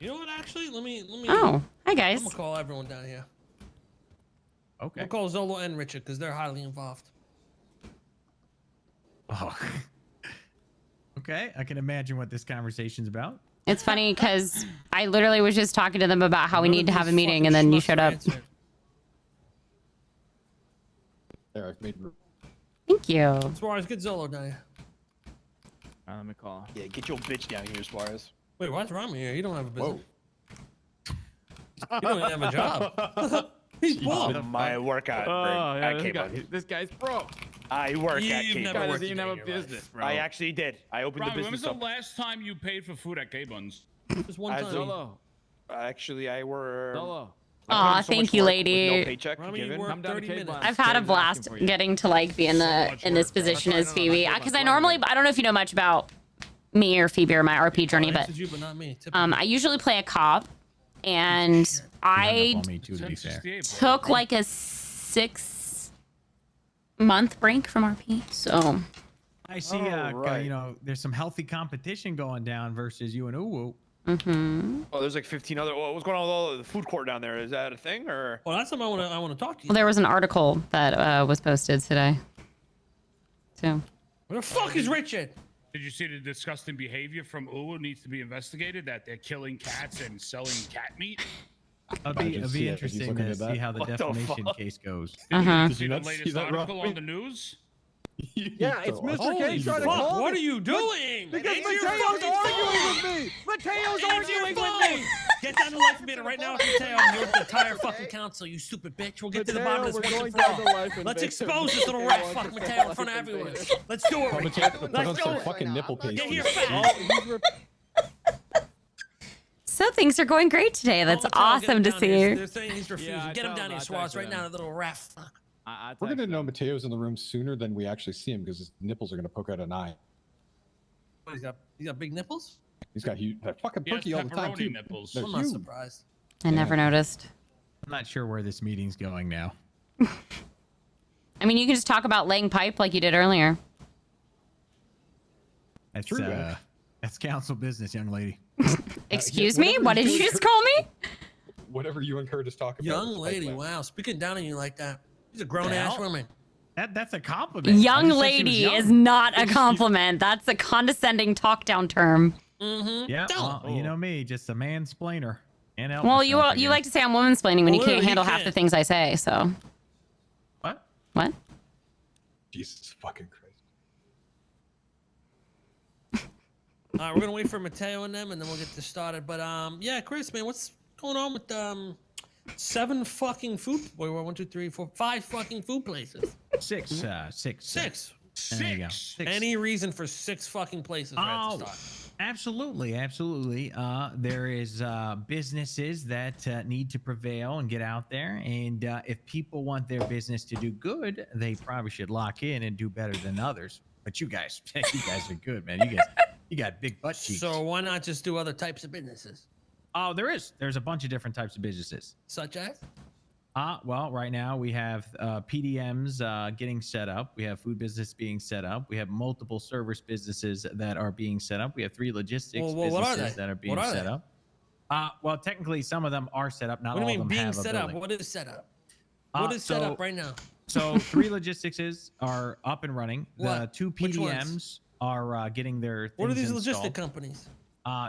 You know what? Actually, let me. Oh, hi guys. I'm gonna call everyone down here. Okay. I'll call Zolo and Richard because they're highly involved. Oh. Okay, I can imagine what this conversation's about. It's funny because I literally was just talking to them about how we need to have a meeting, and then you showed up. There, I've made room. Thank you. Suarez, get Zolo down here. Let me call. Yeah, get your bitch down here, Suarez. Wait, why's Rami here? He don't have a business. He don't even have a job. He's broke. My workout. This guy's broke. I work at You've K-Buns. never Guy worked doesn't even a day have in a your business, life. bro. I actually did. I opened Robbie, the when was business the up. last time you paid for food at K-Buns? Just one time. Zolo. Actually, I were. Zolo. Aw, thank you, lady. No paycheck Rami, you given. worked 30 minutes. I've had a blast getting to like be in this position as Phoebe, because I normally, I don't know if you know much about me or Phoebe or my RP journey, but You, but not me. I usually play a cop, and I took like a 6-month break from RP, so. I see, right. you know, there's some healthy competition going down versus you and Uwu. Mm-hmm. Oh, there's like 15 other. What's going on with all the food court down there? Is that a thing or? Well, that's something I want to talk to you. Well, there was an article that was posted today. So. Where the fuck is Richard? Did you see the disgusting behavior from Uwu needs to be investigated? That they're killing cats and selling cat meat? It'll be interesting to see how the defamation case goes. Did Uh-huh. you see the latest article on the news? Yeah, it's Mr. K Holy trying to fuck, call what me. are you doing? Because Answer your Mateo's fucking arguing phone! with me. Mateo's Answer arguing your with phone! me. Get down to life meter right now, Mateo. I'm here with the entire fucking council, you stupid bitch. We'll get to the bottom of this once and for all. Let's expose this little rat fuck Mateo in front of everyone. Let's do it, Richard. Let's do it. Fucking nipple paste. Get here fast. So things are going great today. That's awesome to see. They're saying he's refusing. Get him down here, Suarez, right now, that little rat fuck. We're gonna know Mateo's in the room sooner than we actually see him because his nipples are gonna poke out an eye. What, he's got big nipples? He's got huge, fucking He has perky all the time pepperoni too. nipples. They're I'm not huge. surprised. I never noticed. I'm not sure where this meeting's going now. I mean, you can just talk about laying pipe like you did earlier. That's True, man. that's council business, young lady. Excuse yeah, me? whatever What did you you do, just call me? Whatever you and Curtis talk about. Young is lady, pipeline. wow. Speaking down on you like that. She's a grown-ass hell? woman. That's a compliment. Young I just said she was lady young. is not a compliment. That's a condescending talk down term. Mm-hmm. Yeah, well, you know me, just a mansplainer. And Well, you like to say I'm woman-splaining when you can't literally, handle you half the can't. things I say, so. What? What? Jesus fucking Christ. All right, we're gonna wait for Mateo and them, and then we'll get this started. But yeah, Chris, man, what's going on with 7 fucking food? Wait, 1, 2, 3, 4, 5 fucking food places. Six. 6. There you go. 6. Any reason for 6 fucking places right at the start? Absolutely. There is businesses that need to prevail and get out there, and if people want their business to do good, they probably should lock in and do better than others. But you guys are good, man. You got big butt cheeks. So why not just do other types of businesses? Oh, there's a bunch of different types of businesses. Such as? Well, right now we have PDMs getting set up. We have food business being set up. We have multiple service businesses that are being set up. We have 3 logistics Well, what are businesses they? that are being What are set they? up. Well, technically, some of them are set up. Not What do all you mean of them being have a set up? building. What is set up? What is set up right now? So 3 logistics are up and running. The What? 2 Which ones? PDMs are getting their What are things these installed. logistic companies?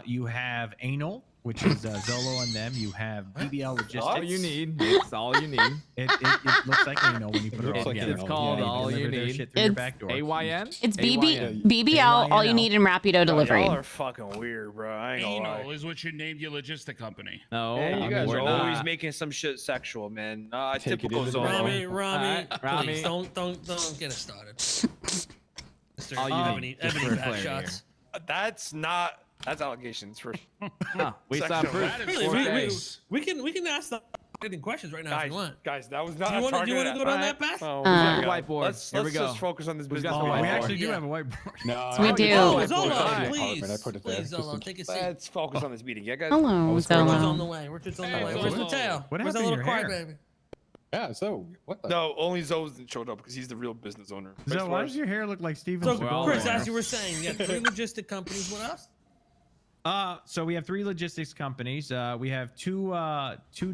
You have Anal, which is Zolo and them. You have BBL Logistics. All you need. It's all you need. It looks like Anal when you put it all together. It's called They all you deliver their need. shit through your It's back door. AYN? It's AYN. BBL, all you need in Rapido delivery. Y'all are fucking weird, bro. I ain't gonna lie. Anal is what you named your logistic company. No, Hey, you guys we're are not. always making some shit sexual, man. Take it Typical into the Zolo. Rami, Rami. please don't get us started. Mr. All you need, just Ebony for back clarity shots. That's allegations for. We saw sexual. proof. Really, we can ask the questions right now if you want. Guys, that was Do not. you want to go down that path? Oh, whiteboard. Let's Here we go. just focus on this We've business. got the We whiteboard. actually do have a whiteboard. No, We do. Oh, Zolo, Zolo, please. please. I put it there. Please, just Zolo, in- take a seat. Let's focus on this meeting. Yeah, guys. Hello, Richard's Zolo. on the way. Richard's on the Hey, way. Zolo. Where's Mateo? What Where's that happened to little your hair? crybaby? Yeah, so what the? No, only Zoe showed up because he's the real business owner. Right, So why Suarez? does your hair look like Steven So, Seagal? Chris, right as now? you were saying, you got 3 logistic companies. What else? So we have 3 logistics companies. We have two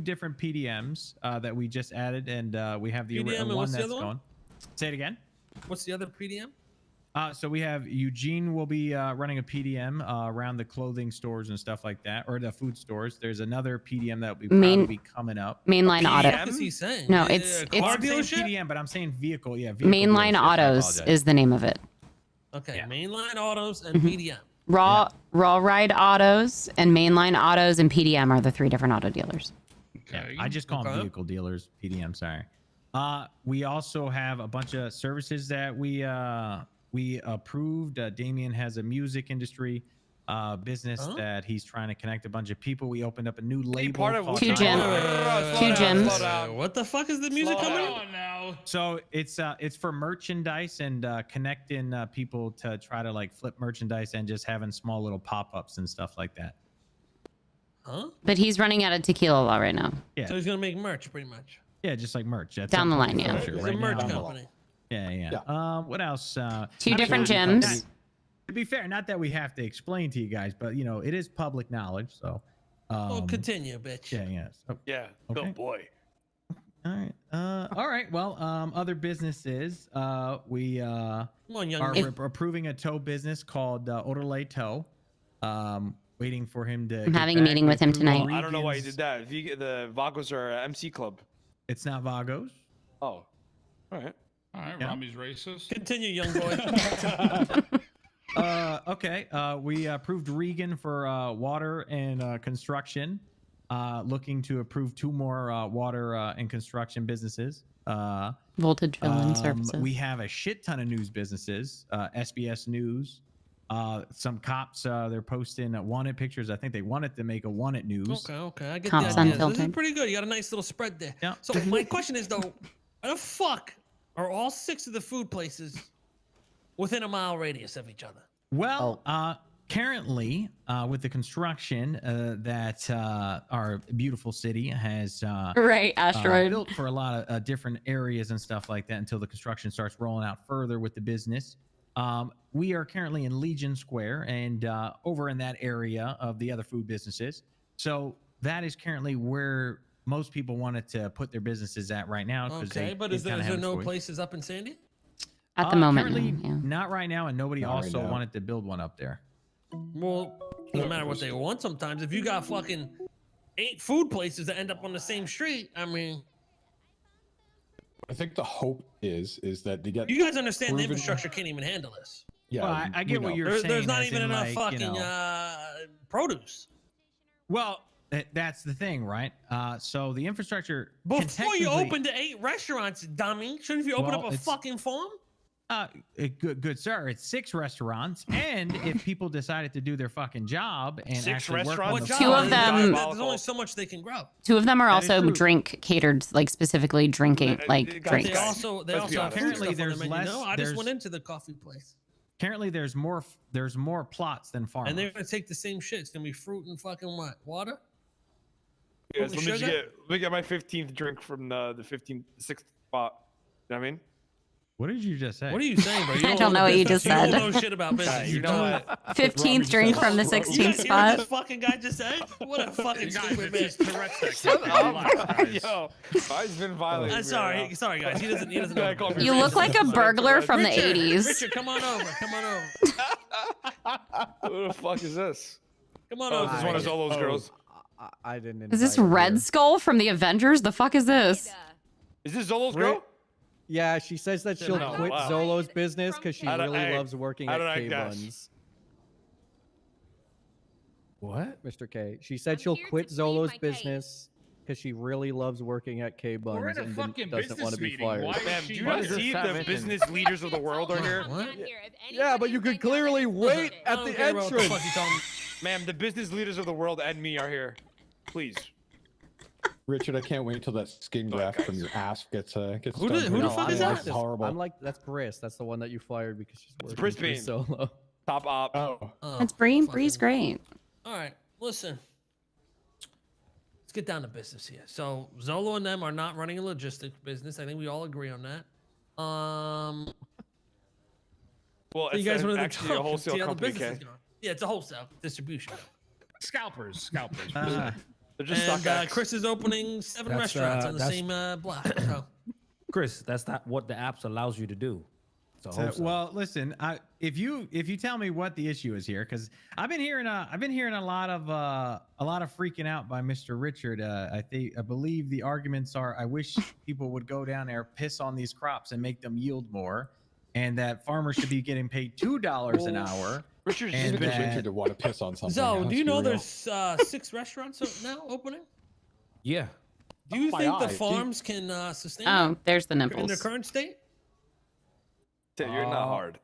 different PDMs that we just added, and we have the PDM, and one what's the that's other one? going. Say it again. What's the other PDM? So we have Eugene will be running a PDM around the clothing stores and stuff like that, or the food stores. There's another PDM that will probably be coming up. Mainline auto. What is he saying? No, it's car I'm saying dealership. PDM, but I'm saying vehicle. Yeah, vehicle Mainline dealerships, I Autos apologize. is the name of it. Okay, mainline autos and PDM. Raw Ride Autos and Mainline Autos and PDM are the 3 different auto dealers. Yeah, I just call them vehicle dealers. PDM, sorry. We also have a bunch of services that we approved. Damien has a music industry business that he's trying to connect a bunch of people. We opened up a new label. Called 2 gyms. What the fuck is the music company? So it's for merchandise and connecting people to try to like flip merchandise and just having small little pop-ups and stuff like that. Huh? But he's running out of tequila law right now. Yeah. So he's gonna make merch, pretty much. Yeah, just like merch. That's Down the up line, for yeah. sure. He's a Right merch now- company. Yeah. What else? 2 different gyms. To be fair, not that we have to explain to you guys, but you know, it is public knowledge. So. Oh, continue, bitch. Yeah. So, Yeah. Okay. Good boy. all right. All right. Well, other businesses. We Come on, young are man. approving a tow business called Odelay Tow. Waiting for him to. I'm get having a back. meeting We with him approved tonight. I don't know why you Regan's- did that. The Vagos are MC Club. It's not Vagos. Oh. All right. All right, Yeah. Rami's racist. Continue, young boy. Okay. We approved Regan for water and construction. Looking to approve 2 more water and construction businesses. Voltage filling services. We have a shit ton of news businesses. SBS News. Some cops. They're posting wanted pictures. I think they wanted to make a wanted news. Okay. I get Cops the idea. This is Unfiltered. pretty good. You got a nice little spread there. Yeah. So my question is though, why the fuck are all 6 of the food places within a mile radius of each other? Well, currently, with the construction that our beautiful city has Right, asteroid. built for a lot of different areas and stuff like that until the construction starts rolling out further with the business. We are currently in Legion Square and over in that area of the other food businesses. So that is currently where most people wanted to put their businesses at right now. Okay, but is there no places up in Sandy? At the moment, currently, no, yeah. not right now, and nobody Not right also now. wanted to build one up there. Well, no matter what they want sometimes. If you got fucking 8 food places that end up on the same street, I mean, I think the hope is that they get. you guys understand the proven- infrastructure can't even handle this. Yeah, Well, I get we what know. you're saying. There's not as even in, enough like, you fucking know- produce. Well, that's the thing, right? So the infrastructure. can Before you technically- open to 8 restaurants, dummy, shouldn't you open Well, up a it's- fucking farm? Good sir. It's 6 restaurants, and if people decided to do their fucking job and 6 actually work on restaurants? the Two of them- There's only so much they can grow. 2 of them are That is also true. drink catered, like specifically drinking, like guys, drinks. They also Let's be honest. apparently Apparently there's there's less. less- I just there's- went into the coffee place, currently there's more plots than farmers. and they're gonna take the same shit. It's gonna be fruit and fucking what? Water? Yes, Holy sugar? let me get my 15th drink from the 6th spot. You know what I mean? What did you just say? What are you saying, bro? You I don't know what you just You don't said. know shit about business. You know what? 15th drink from the You 16th guys hear what spot. this fucking guy just said? What a fucking stupid man. Shut up. Yo, he's been violating I'm me sorry, right now. sorry guys. He doesn't know. Yeah, call me You look like a burglar from the Richard, 80s. Richard, come on over. Come on over. Who the fuck is this? Come on Oh, over. this is one of Zolo's girls. I didn't. Is this invite her Red here. Skull from the Avengers? The fuck is this? Is this Zolo's Ri- girl? Yeah, she says that she'll No, quit wow. Zolo's business because she How did really I- loves working how at did I K guess? Buns. What? Mr. K. She said she'll quit Zolo's business because she really loves working at K Buns We're in a and fucking doesn't want business to be meeting. fired. Why is Ma'am, she- do you What not is this see the mission? business leaders of the world are here? What? Yeah, but you could clearly wait I at don't the care about what the entrance. fuck you told me. Ma'am, the business leaders of the world and me are here. Please. Richard, I can't wait till that skin graft from your ass gets Who the done. fuck is Yeah, that? it's horrible. I'm like, that's Briss. That's the one that you fired because she's working Brisbane. for Solo. Top op. Oh, That's Bree. fucking- Bree's great. All right, listen. Let's get down to business here. So Zolo and them are not running a logistics business. I think we all agree on that. Well, So it's you guys wanted to actually talk a wholesale see how the company, business okay? is going. Yeah, it's a wholesale distribution. Scalpers. and Chris is opening 7 restaurants on the same block. So. Chris, that's not what the apps allows you to do. So, well, listen, if you tell me what the issue is here, because I've been hearing a lot of freaking out by Mr. Richard. I believe the arguments are, I wish people would go down there, piss on these crops, and make them yield more, and that farmers should be getting paid $2 an hour. Richard's just been Richard to want to piss on something. So, do you know there's 6 restaurants now opening? Yeah. Do you think the farms can sustain? Oh, there's the nipples. In their current state? You're not hard.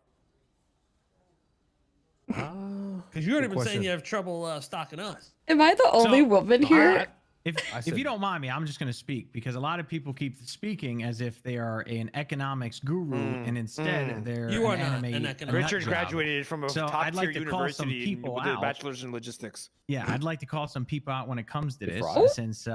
Because you already been saying you have trouble stocking us. Am I the only woman here? If you don't mind me, I'm just going to speak because a lot of people keep speaking as if they are an economics guru, and instead they're You are an not anime. an economics Richard graduated from a top I'd like tier to call some university people with a out. bachelor's in logistics. Yeah, I'd like to call some people out when it comes to this, fraud. since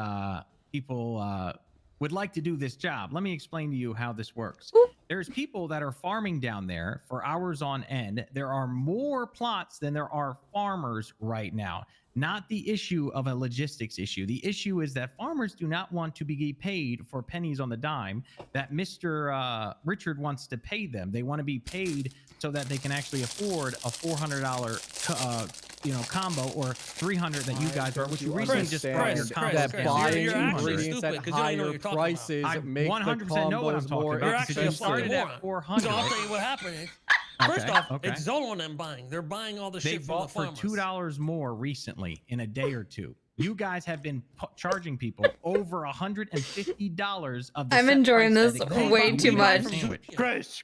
people would like to do this job. Let me explain to you how this works. There's people that are farming down there for hours on end. There are more plots than there are farmers right now. Not the issue of a logistics issue. The issue is that farmers do not want to be paid for pennies on the dime that Mr. Richard wants to pay them. They want to be paid so that they can actually afford a $400 combo or $300 that you guys are, which you recently just brought your combo. That buying you're actually ingredients stupid at 'cause you don't even know what higher you're talking prices about. make the 100% know what I'm combos talking more about. You're actually a It started fucking at moron. 400. So I'll tell you what happened is, first off, it's Zolo and them buying. They're buying all the They shit from the bought for farmers. $2 more recently in a day or two. You guys have been charging people over $150 of the I'm set enjoying price this that they way pay too for much. the sandwich. Chris.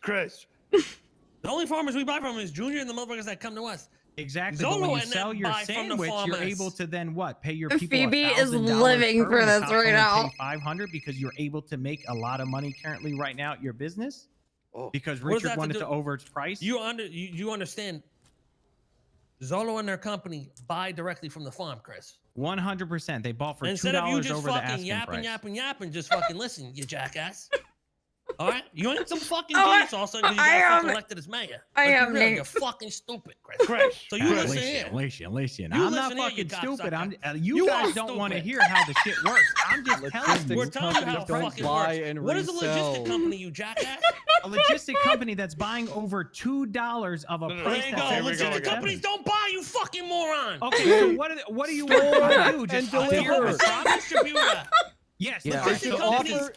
The only farmers we buy from is Junior and the motherfuckers that come to us. Exactly. But when you sell your sandwich, you're able to then what? Pay your people Phoebe is $1,000 living per for when it this costs right someone now. pay $500 because you're able to make a lot of money currently right now at your business. Because What does that Richard have wanted to to do- over its price. You understand? Zolo and their company buy directly from the farm, Chris. 100%. They bought for Instead of you $2 just over the fucking asking price. yapping, just fucking listen, you jackass. All right, you ain't some fucking Oh, genius all of a sudden 'cause you I got fucking am- elected as mayor. I Like, am, you really, Nate. you're fucking stupid, Chris. So you listen here. Listen. You I'm not listen here, fucking you stupid. cocksucker. You You guys are don't want to stupid. hear how the shit works. I'm just telling you. We're telling you how it don't fucking buy works. and What is a resell. logistic company, you jackass? A logistic company that's buying over $2 of a There price you that's go. over Logistic companies don't buy, you fucking moron. Okay, so what do you want to do? Just Store deliver and distributor. Yes. Yeah. Logistic companies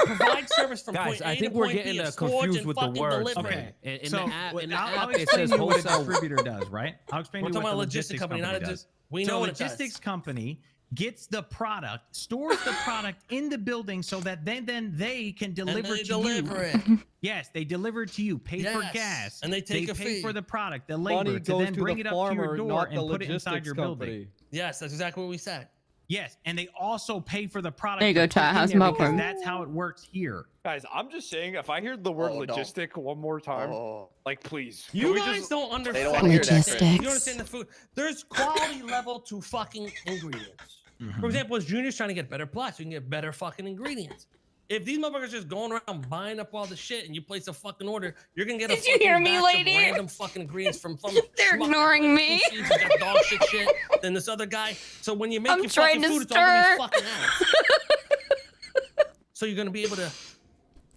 provide service from Guys, point A I think to we're point B, getting and storage confused and with the fucking words. delivery. Okay. In So the app, in the I'll app it explain says to you what a wholesale. distributor does, right? I'll explain We're to you talking what about the a logistics logistic company, not a does. we So know a what it does. logistics company gets the product, stores the product in the building so that then they can deliver they to deliver you. it. Yes, they deliver to you, pay for Yes, gas, and they take a pay fee. for the product, the Money labor, to goes then to bring the it up to your farmer, door not and the put it inside logistics your company. building. Yes, that's exactly what we said. Yes, and they also pay for the product. There you go, to put chat. in How's there my because phone? that's how it works here. Guys, I'm just saying, if I hear the word Oh, no. logistic one more time, like, please. can You we guys just- don't understand. don't wanna hear that, Chris. Logistics. You understand the food? There's quality level to fucking ingredients. For example, as Junior's trying to get better plots, you can get better fucking ingredients. If these motherfuckers just going around buying up all the shit and you place a fucking order, you're gonna get a Did you fucking hear me, batch lady? of random fucking ingredients from some They're schmuck ignoring like me. Food Seeds who's got dog shit, then this other guy. So when you make I'm your trying fucking to food, it's all gonna stir. be fucking ass. So you're gonna be able to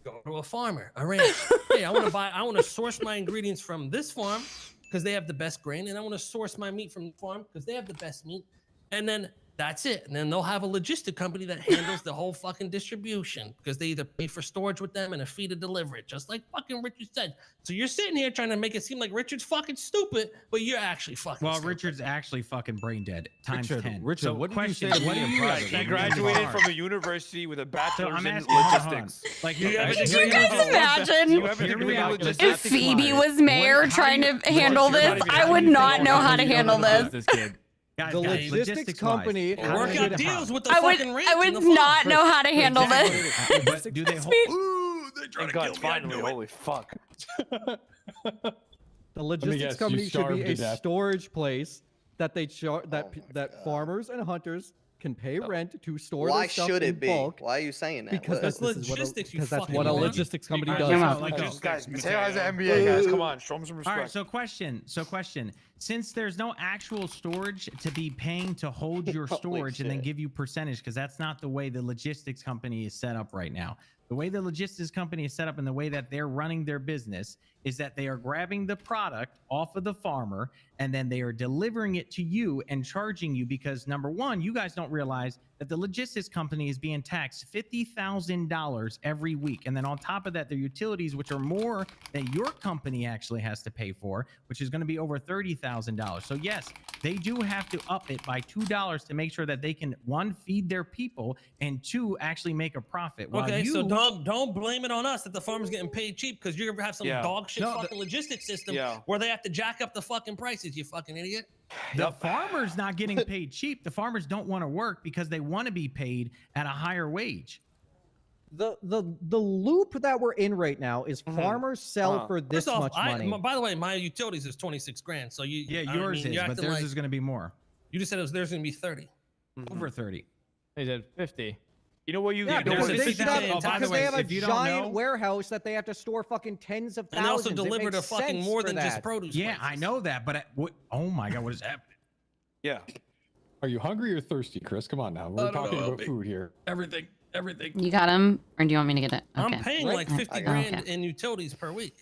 go to a farmer, a ranch. Hey, I want to source my ingredients from this farm because they have the best grain, and I want to source my meat from the farm because they have the best meat. And then that's it. And then they'll have a logistic company that handles the whole fucking distribution because they either pay for storage with them and a fee to deliver it, just like fucking Richard said. So you're sitting here trying to make it seem like Richard's fucking stupid, but you're actually fucking Well, stupid. Richard's actually fucking brain dead. Times 10. Richard, So what did you question, say to what me do in you private? guys He think graduated really from hard? a university with a So bachelor's I'm in asking, hold on. logistics. Like, You have a Could degree you in guys imagine You have a Hear degree me in out. logistics. if Phoebe was What- mayor how do trying you- to handle what's your this? motivation? I would How do you not think know all how to you know handle about this. Guys, The guys, logistics wise, company how Work do out they- deals with the I fucking would ranch I and would the farm. not know how to handle this. Exactly. But do they hold? Ooh, thank God, finally, holy fuck. The guess, logistics you company should starved be to a death. storage place that they that farmers and hunters can pay rent to store Why their stuff should in it be? bulk. Why are you saying that? Because What- that's logistics, you because that's fucking what a moron. logistics company does. Guys, Mateo has an MBA, guys. Come on, show him some respect. All right, so question. Since there's no actual storage to be paying to hold your Holy storage and then shit. give you percentage, because that's not the way the logistics company is set up right now. The way the logistics company is set up and the way that they're running their business is that they are grabbing the product off of the farmer and then they are delivering it to you and charging you because number one, you guys don't realize that the logistics company is being taxed $50,000 every week. And then on top of that, their utilities, which are more than your company actually has to pay for, which is going to be over $30,000. So yes, they do have to up it by $2 to make sure that they can, one, feed their people, and two, actually make a profit. While Okay, you, so don't blame it on us that the farmer's getting paid cheap because you're gonna have some dog shit fucking logistics system where they have to jack up the fucking prices. You fucking idiot. the farmer's not getting paid cheap. The farmers don't want to work because they want to be paid at a higher wage. The loop that we're in right now is farmers sell for this First off, much money. by the way, my utilities is 26 grand. So you Yours is, but theirs is going to be more. You just said there's going to be 30. Over 30. They said 50. You know what you Yeah, because they should have, by the because way, they have a if you don't giant know- warehouse that they have to store fucking tens of And they thousands. also It deliver makes to fucking sense more for than just that. produce. Yeah, I know that, but oh my God, what is happening? Yeah. Are you hungry or thirsty, Chris? Come on now. We're talking about food here. Everything. You got him, or do you want me to get it? Okay. I'm paying like 50 grand in utilities per week.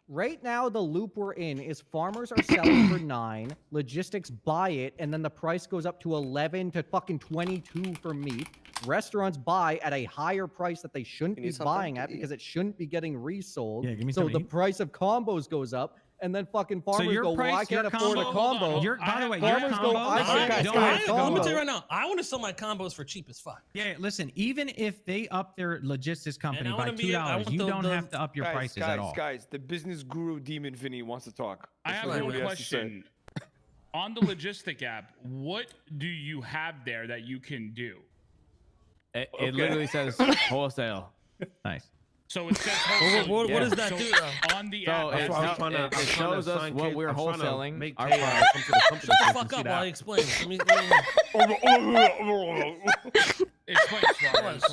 Right now, the loop we're in is farmers are selling for 9, logistics buy it, and then the price goes up to 11 to fucking 22 for meat. Restaurants buy at a higher price that they shouldn't be buying at because it shouldn't be getting resold. Yeah, give me so something the to eat. price of combos goes up, and then fucking farmers your go, well, I price, your can't afford a combo- combo. By the way, your farmers go, I combo- can't Guys, afford a guys, Let combo. me tell you right now, I want to sell my combos for cheap as fuck. Yeah, listen, even if they up their logistics company I by wanna be- I $2, want you the- don't the- have to up your prices guys, at all. Guys, the business guru Demon Vinny wants to talk. I have Listen to one what he has to say. question. On the logistic app, what do you have there that you can do? It literally says wholesale. Nice. So it says wholesale. What does that So do though? on the So app, it shows us what we're wholesaling. Our Shut the fuck up while I explain. explain Suarez.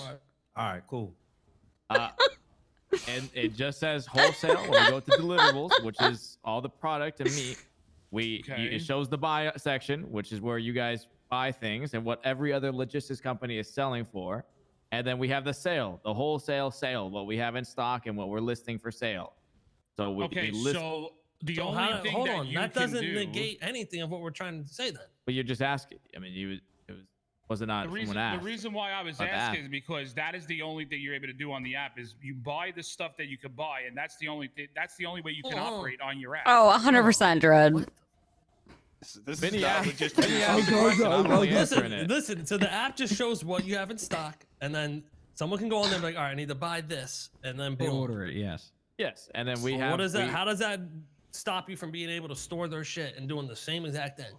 All right, cool. And it just says wholesale when we go to deliverables, which is all the product and meat. It shows the buy section, which is where you guys buy things and what every other logistics company is selling for. And then we have the sale, the wholesale sale, what we have in stock and what we're listing for sale. So we list. So the So only thing hold that on, you that can doesn't do, negate anything of what we're trying to say then. But you're just asking. I mean, was it not someone asked? The reason why I was about the asking app. is because that is the only thing you're able to do on the app is you buy the stuff that you could buy, and that's the only way you can operate on your app. Oh, 100%, Dread. This Vinny is not asked- logistics. Vinny asked the question, I'm only answering it. Listen. So the app just shows what you have in stock, and then someone can go on there and be like, all right, I need to buy this, and then They boom. order it, yes. Yes, and then we So have. what is that? How does that stop you from being able to store their shit and doing the same exact thing?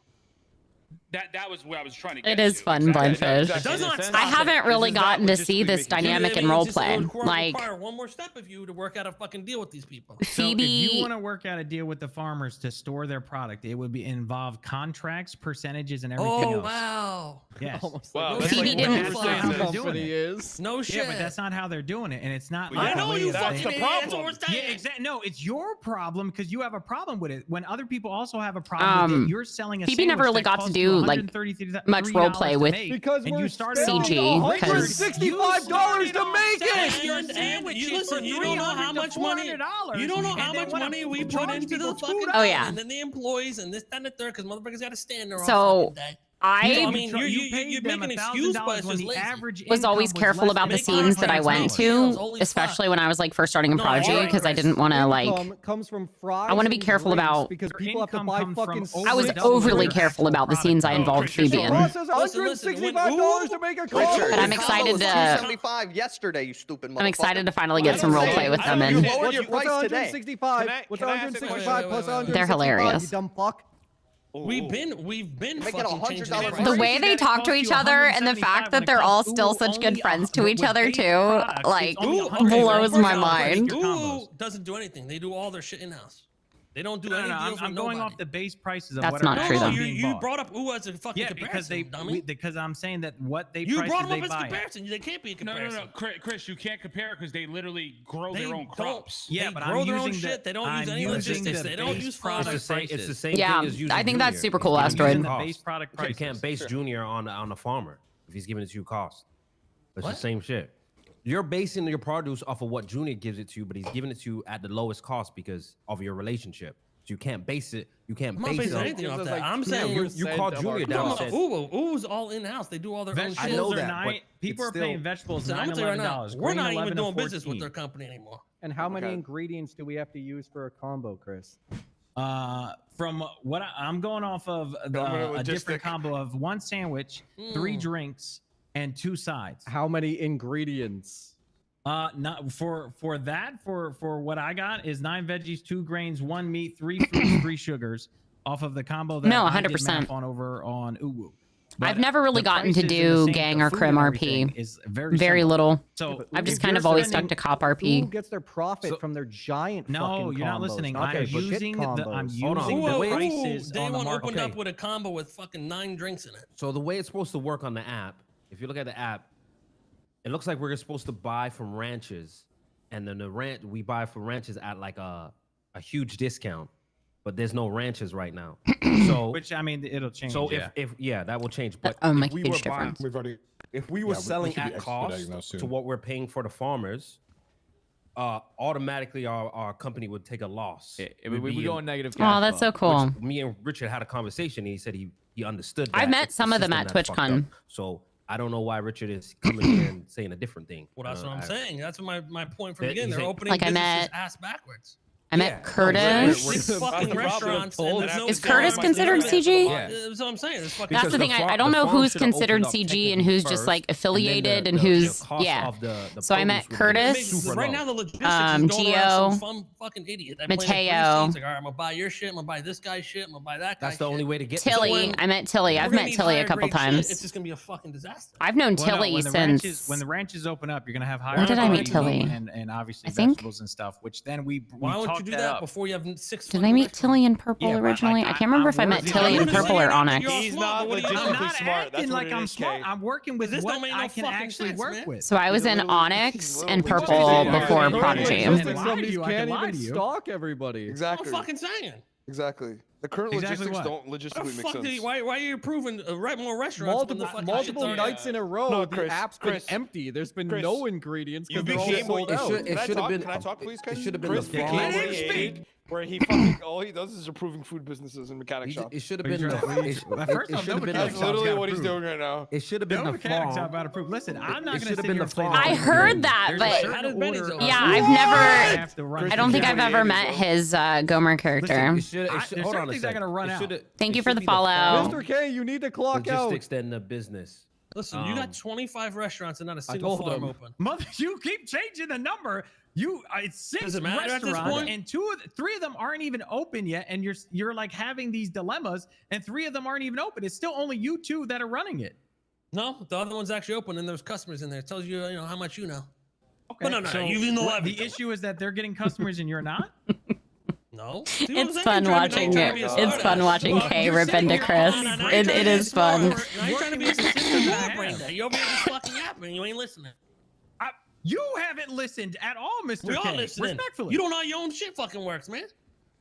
That was what I was trying to get It is to. fun, Blindfish. It does not I stop haven't it. really This is not gotten to logistically see this making sense. dynamic in It role just play. would Like, require one more step of you to work out a fucking deal with these people. So if you Phoebe. want to work out a deal with the farmers to store their product, it would be involve contracts, percentages, and everything Oh else. wow. Yes. Wow, That's Phoebe like- didn't that's fly. not how they're doing Company it. is. No shit. Yeah, but that's not how they're doing it, and it's not. Well, like I the know way you that fucking they- idiot. That's what we're Yeah, saying. exactly. No, it's your problem because you have a problem with it. When other people also have a problem with it, you're selling a Phoebe never sandwich really that got to costs do, you like, $133 much role play to with make, Because and we're you started CG, off- because- $165 to make it. Your And sandwiches you listen, for you don't know how $300 much to money. $400, You don't know and how they much wanna money we put charge into the people fucking. $2. Oh, yeah. And then the employees and this, that, and the third, because motherfuckers got to stand there all So, fucking day. I I mean, you're paid them making an excuse, but $1,000 it's when just the lazy. average was always income careful less about the than scenes that I $500. went to, especially when I was like first starting in No, Prodigy, our because I didn't want to like. Income comes from fries. I wanna be and careful drinks about- because Your people have to income buy comes from fucking. over I was double overly your careful about the actual scenes I product. involved Phoebe in. Costs us Listen, $165 to make a Richard, combo. But I'm Your excited combo was to- $275 yesterday, you stupid motherfucker. I'm excited to finally get some role play with them, You and lowered your What's price today. 165? What's Can I ask a 165 question? plus Wait, wait, wait, wait. 165? They're hilarious. You dumb fuck. We've been Make it fucking $100 changing for prices. the way they talk to each other and the fact that they're all still such good friends to each other too, like, blows my mind. Google doesn't do anything. They do all their shit in house. They don't do No, any no, deals I'm with going nobody. off the base prices of That's what not are true, though. actually being You bought. brought up who as a fucking Yeah, comparison, dummy. because I'm saying that what they You prices brought them they up as buy. comparison. They can't be a No, comparison. Chris, you can't compare because they literally grow They their own don't. crops. Yeah, They but grow I'm their own using shit. the, They don't use I'm any using logistics. the They don't base use product farmers. prices. It's the same Yeah, thing as using I think that's Junior. super He's cool, giving you Asteroid. the The cost. base product You prices. can't base Sure. Junior on the farmer if he's giving it to you cost. It's What? the same shit. You're basing your produce off of what Junior gives it to you, but he's giving it to you at the lowest cost because of your relationship. So you can't base it. You can't I'm not base basing it. anything off Gives us that. like I'm saying You called Junior down and said, Ooh's all in house. They do all their own Vegetables shit. know are that, nine. but People are it's paying still- vegetables Listen, I'm $9, gonna tell you right now, $11. we're green not even 11 to doing business with 14. their company anymore. And how many ingredients do we have to use for a combo, Chris? From what I'm going off of a different combo of 1 sandwich, 3 drinks, and 2 sides. How many ingredients? Not for what I got is 9 veggies, 2 grains, 1 meat, 3 fruits, 3 sugars off of the combo that No, I did 100%. math on over on Uwu. I've never really the gotten to prices and the do same gang or food crim and RP. everything is very Very similar. little. So I've just if kind you're of always stuck spending- to cop Who RP. gets their profit from their giant No, fucking you're not combos? listening. Okay, I'm but shit using the combos. prices Day on the one market. opened up with a combo with fucking 9 drinks in it. So the way it's supposed to work on the app, if you look at the app, it looks like we're supposed to buy from ranches, and then we buy from ranches at like a huge discount, but there's no ranches right now. So Which I mean, it'll change. So yeah. if that will change. But make if we a huge were buying, difference. We've already. if we were Yeah, we selling should be at cost expediting those soon. to what we're paying for the farmers, automatically our company would take a loss. We be go in- in negative Oh, cash that's flow. so cool. Which me and Richard had a conversation, and he said he understood. I've that met it's the some of them system at that's fucked TwitchCon. up. So I don't know why Richard is coming here and saying a different thing. Well, that's what I'm I- saying. That's my point from the That- beginning. you They're think- opening Like I businesses met- ass backwards. I met Curtis. Six fucking restaurants. And there's no Is Curtis considered CG? That's what I'm saying. There's fucking That's the thing. I don't know who's considered CG and who's just like affiliated and who's yeah. So I met Curtis, Right now, the logistics is going around Gio, some fun fucking idiot. That playing the Mateo. free seats, like, all right, I'm gonna buy your shit. I'm gonna buy this guy's shit. I'm gonna buy that guy's That's the only way to get Tilly. I met Tilly. I've We're gonna met need Tilly a higher couple grade shit. times. It's just gonna be a fucking disaster. I've known Well, no, Tilly when the since. ranches, when the ranches open up, you're gonna have higher. Where did I meet quality Tilly? meat and obviously I think- vegetables and stuff. Which then we Why would you talked do that that up. before you have 6? Did I meet Tilly in purple Yeah, but, originally? like, I can't remember if I met working Tilly in with- purple or Onyx. He's not I'm logistically not smart. That's acting what like it I'm is, smart. Kay. I'm working with This what don't make no I can fucking actually sense, work man. with. So I was in Onyx and purple Yeah, before yeah, Prodigy. yeah. Logistics I can lie to companies you, I can can't lie even to you. stock everybody. I'm fucking saying. Exactly. The current Exactly logistics what? don't logistically make Fuck sense. why are you approving more restaurants? when the fucking Multiple shit's nights in a row, No, the Chris, app's Chris, been empty. There's been Chris, no ingredients You because they're all became sold out. Can I talk, please? It should have been Chris the became fall. Let him 28, where he fucking all he does is approving food businesses and mechanic shops. It should have Are you been sure? the. First off, It no should have been mechanic That's shop's literally gotta what he's prove. doing right now. It should have been No the mechanic farm. shop about to prove. Listen, I'm not It gonna should have sit been here the and play farm. that I game. heard that, There's a but certain How does Benny's order open? of yeah, rules I've I never. have to run I don't think I've ever met his Gomer character. It should, There's hold certain on a things I second. gotta run It out. shoulda- Thank it you for should the be follow. farm Mr. K, you need to clock out. Logistics than the business. Listen, you got 25 restaurants and not a I single told farm him. open. Mother, you keep changing the number. It's 6 Does it matter at this restaurants, point? and 3 of them aren't even open yet, and you're like having these dilemmas, and 3 of them aren't even open. It's still only you 2 that are running it. No, the other one's actually open, and there's customers in there. It tells you, how much you know. Okay, no, so you know what- everything. the issue is that they're getting customers and you're not. No, It's fun watching it. It's fun watching Kay rip into Chris. It is fun. Now you're trying to be a system brain there. You over here just fucking yapping. You ain't listening. You haven't listened at all, Mr. We K. all listening. Respectfully. You don't know how your own shit fucking works, man.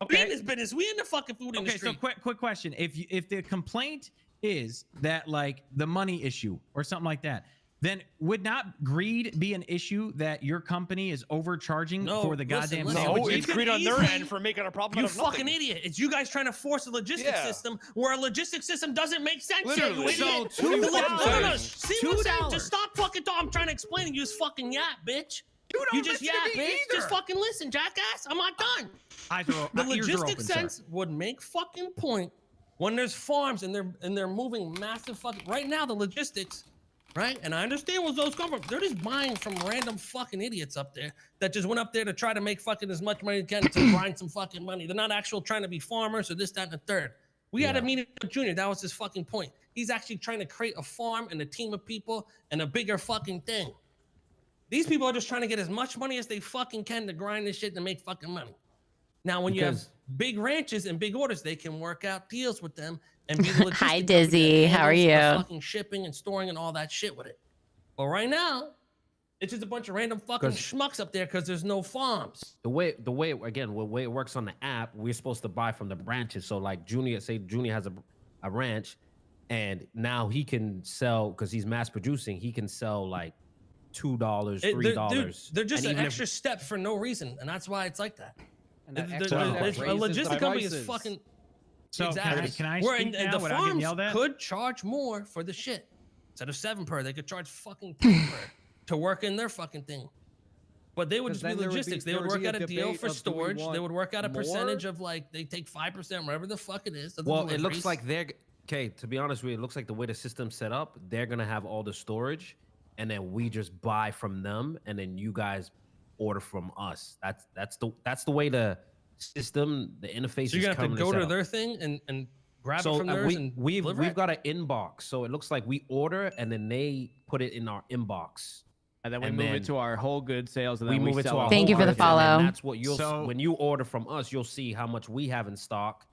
We Okay. in this business. We in the fucking food industry. Okay, so quick question. If the complaint is that like the money issue or something like that, then would not greed be an issue that your company is overcharging for the goddamn listen, sandwiches? No, it's greed on their end for making a problem You out of nothing. fucking idiot. It's you guys trying to force a logistics Yeah. system where a logistics system doesn't make sense yet, you Literally. idiot. So $2. See what I'm saying? Just stop fucking talking. I'm trying to explain it. You just fucking yap, bitch. You just listen yap, to me bitch. either. Just fucking listen, jackass. I'm not done. The My ears are logistics open, sense would make fucking point when there's farms and they're moving massive fucking right now the logistics, right? And I understand where those come from. They're just buying from random fucking idiots up there that just went up there to try to make fucking as much money as they can to grind some fucking money. They're not actual trying to be farmers or this, that, and the third. We had a meeting with Junior. That was his fucking point. He's actually trying to create a farm and a team of people and a bigger fucking thing. These people are just trying to get as much money as they fucking can to grind this shit to make fucking money. Now, when you have big ranches and big orders, they can work out deals with them and be the logistic Hi, company that Dizzy. How are handles the you? fucking shipping and storing and all that shit with it. But right now, it's just a bunch of random fucking 'Cause- schmucks up there because there's no farms. The way it works on the app, we're supposed to buy from the branches. So like Junior has a ranch, and now he can sell because he's mass producing. He can sell like $2, $3. They're just And an even if- extra step for no reason, and that's why it's like that. And that The- extra the- step a raises the logistic company is prices. fucking. So exactly. can I Where- speak and now the without getting farms yelled at? could charge more for the shit. Instead of 7 per, they could charge fucking 10 per to work in their fucking thing. But they would 'Cause just be then there would be- logistics. They there would would work be out a a deal debate for of, do we storage. They want would work out a more? percentage of like they take 5%, whatever the fuck it is. of the Well, it looks deliveries. like they're okay. To be honest with you, it looks like the way the system's set up, they're gonna have all the storage, and then we just buy from them, and then you guys order from us. That's the way the system, the interface. So you're gonna is have to currently go set to up. their thing and grab So it from theirs and we've deliver it? got an inbox, so it looks like we order and then they put it in our inbox, And then we move it to our whole good sales, and we then move it to sell our. Thank you for the whole market, and follow. that's what you'll when you order from us, you'll see how much we have in stock.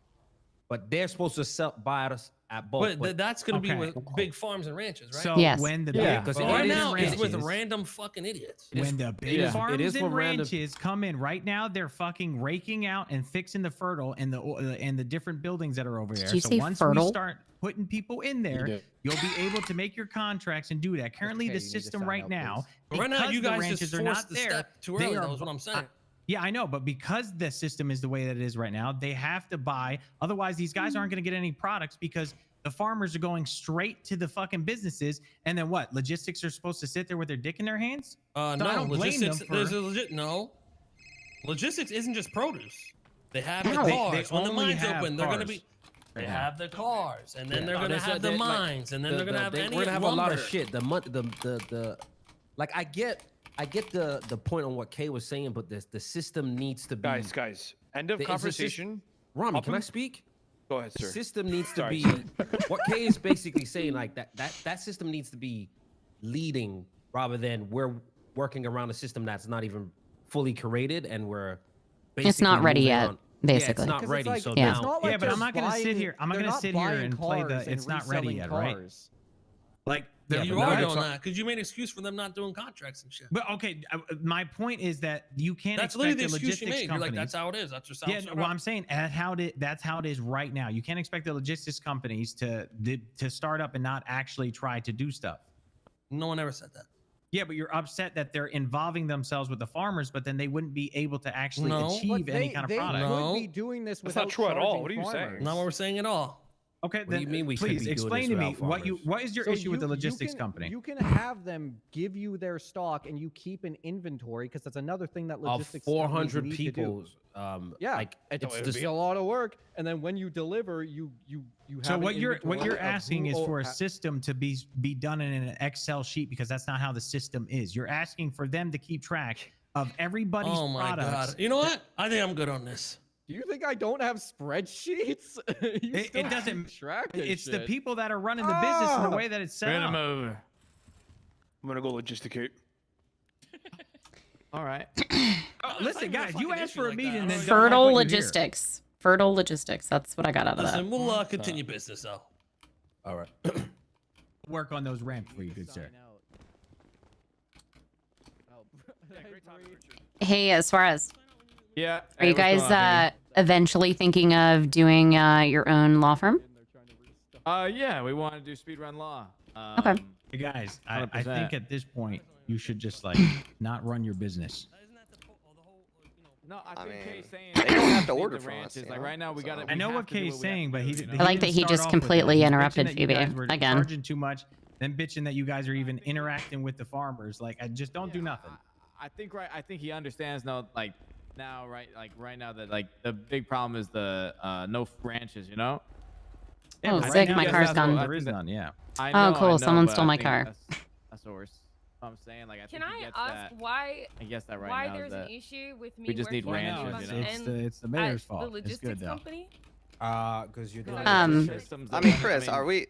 But they're supposed to buy us at both. But that's gonna be Okay. with big farms and ranches, right? So Yes. when the Yeah, big because But right farms now and it's with ranches- random fucking idiots. when the big yeah, farms it is and for random- ranches come in right now, they're fucking raking out and fixing the fertile and the different buildings that are over there. you So say once fertile? we start putting people in there, did. you'll be able to make your contracts and do that. Currently, Okay, the you need to system sign right up, now, But right now, because you the guys ranches just are forced not the there. step too they early. are- That's what I'm saying. Yeah, I know, but because the system is the way that it is right now, they have to buy. Otherwise, these guys aren't going to get any products because the farmers are going straight to the fucking businesses. And then what? Logistics are supposed to sit there with their dick in their hands? So I No, don't blame them logistics. for- There's a legit no. Logistics isn't just produce. They have the No, they cars. When the only mines have open, they're gonna cars. be. They have the cars, and then Yeah. they're No, gonna there's have the like, mines, and then they're gonna have any we're gonna have a lot of lumber. shit. The like I get the point on what Kay was saying, but the system needs to be. Guys, end of It's a conversation. Rami, Up can I and- speak? Go ahead, The sir. system needs to Sorry. be what Kay is basically saying, like that system needs to be leading rather than we're working around a system that's not even fully created and we're It's not basically ready moving yet, on. basically. Yeah, it's not 'Cause it's ready. like- So Yeah. it's now not like Yeah, but they're I'm not gonna sit buying- here. I'm not they're gonna not sit here buying and play cars the. It's and not ready reselling yet, right? cars. Like Yeah, You but are now doing it's- that because you made an excuse for them not doing contracts and shit. But okay, my point is that you can't That's expect literally the the excuse you logistics made. You're like, companies. that's how it is. That's just how Yeah, it's well, I'm saying that's how it is right now. You can't expect the logistics companies to start up and not actually try to do stuff. No one ever said that. Yeah, but you're upset that they're involving themselves with the farmers, but then they wouldn't be able to actually No. achieve But any kind of they product. could be doing this That's without not true at all. charging What are you saying? farmers. Not what we're saying at all. Okay, What do you mean we could please be doing explain this to me without what is your So issue with the you logistics can- company? You can have them give you their stock and you keep an inventory because that's another thing that Of logistics 400 companies need to do. people, Yeah, like it it's would just be a lot of work, and then when you deliver, you have. So an what you're inventory of asking who is for a ha- system to be done in an Excel sheet because that's not how the system is. You're asking for them to keep track of everybody's Oh my products. god! You know what? I think I'm good on this. Do you think I don't have spreadsheets? You It still doesn't. keep track of It's the shit. people that are running the business and the way that it's set Turn up. him over. I'm gonna go logisticate. All right. Listen, guys, you asked for a meeting, and then don't Fertile like what you hear. logistics. Fertile logistics. That's what I got out of that. Listen, we'll continue business though. all right. Work on those ramps for you, good sir. Hey, Suarez, Yeah. are you guys eventually thinking of doing your own law firm? Yeah, we want to do speedrun law. Okay. Hey guys, I 100%. think at this point you should just like not run your business. No, I think Kay's saying they don't have to leave order the from us, ranches. you Like know? right now, we got to. I know what Kay's saying, but he. I like that he didn't just start off with completely that. He was interrupted bitching that you Phoebe guys were again. Charging too much, then bitching that you guys are even interacting with the farmers. Like, I just don't do nothing. I think I think he understands now. Like now, right now that like the big problem is the no ranches. You know. Yeah, Oh, but sick, now my that's car's what gone. There is none. Yeah. I Oh, know, cool, I know, someone but stole I my think car. That's what I'm saying. Like I Can think he I gets ask that. why? I guess that right why now is there's that an issue with me we just need working ranches. on You know. It's the mayor's at fault. the It's good logistics though. company? Because you're doing Um, systems. I mean, Chris, are we?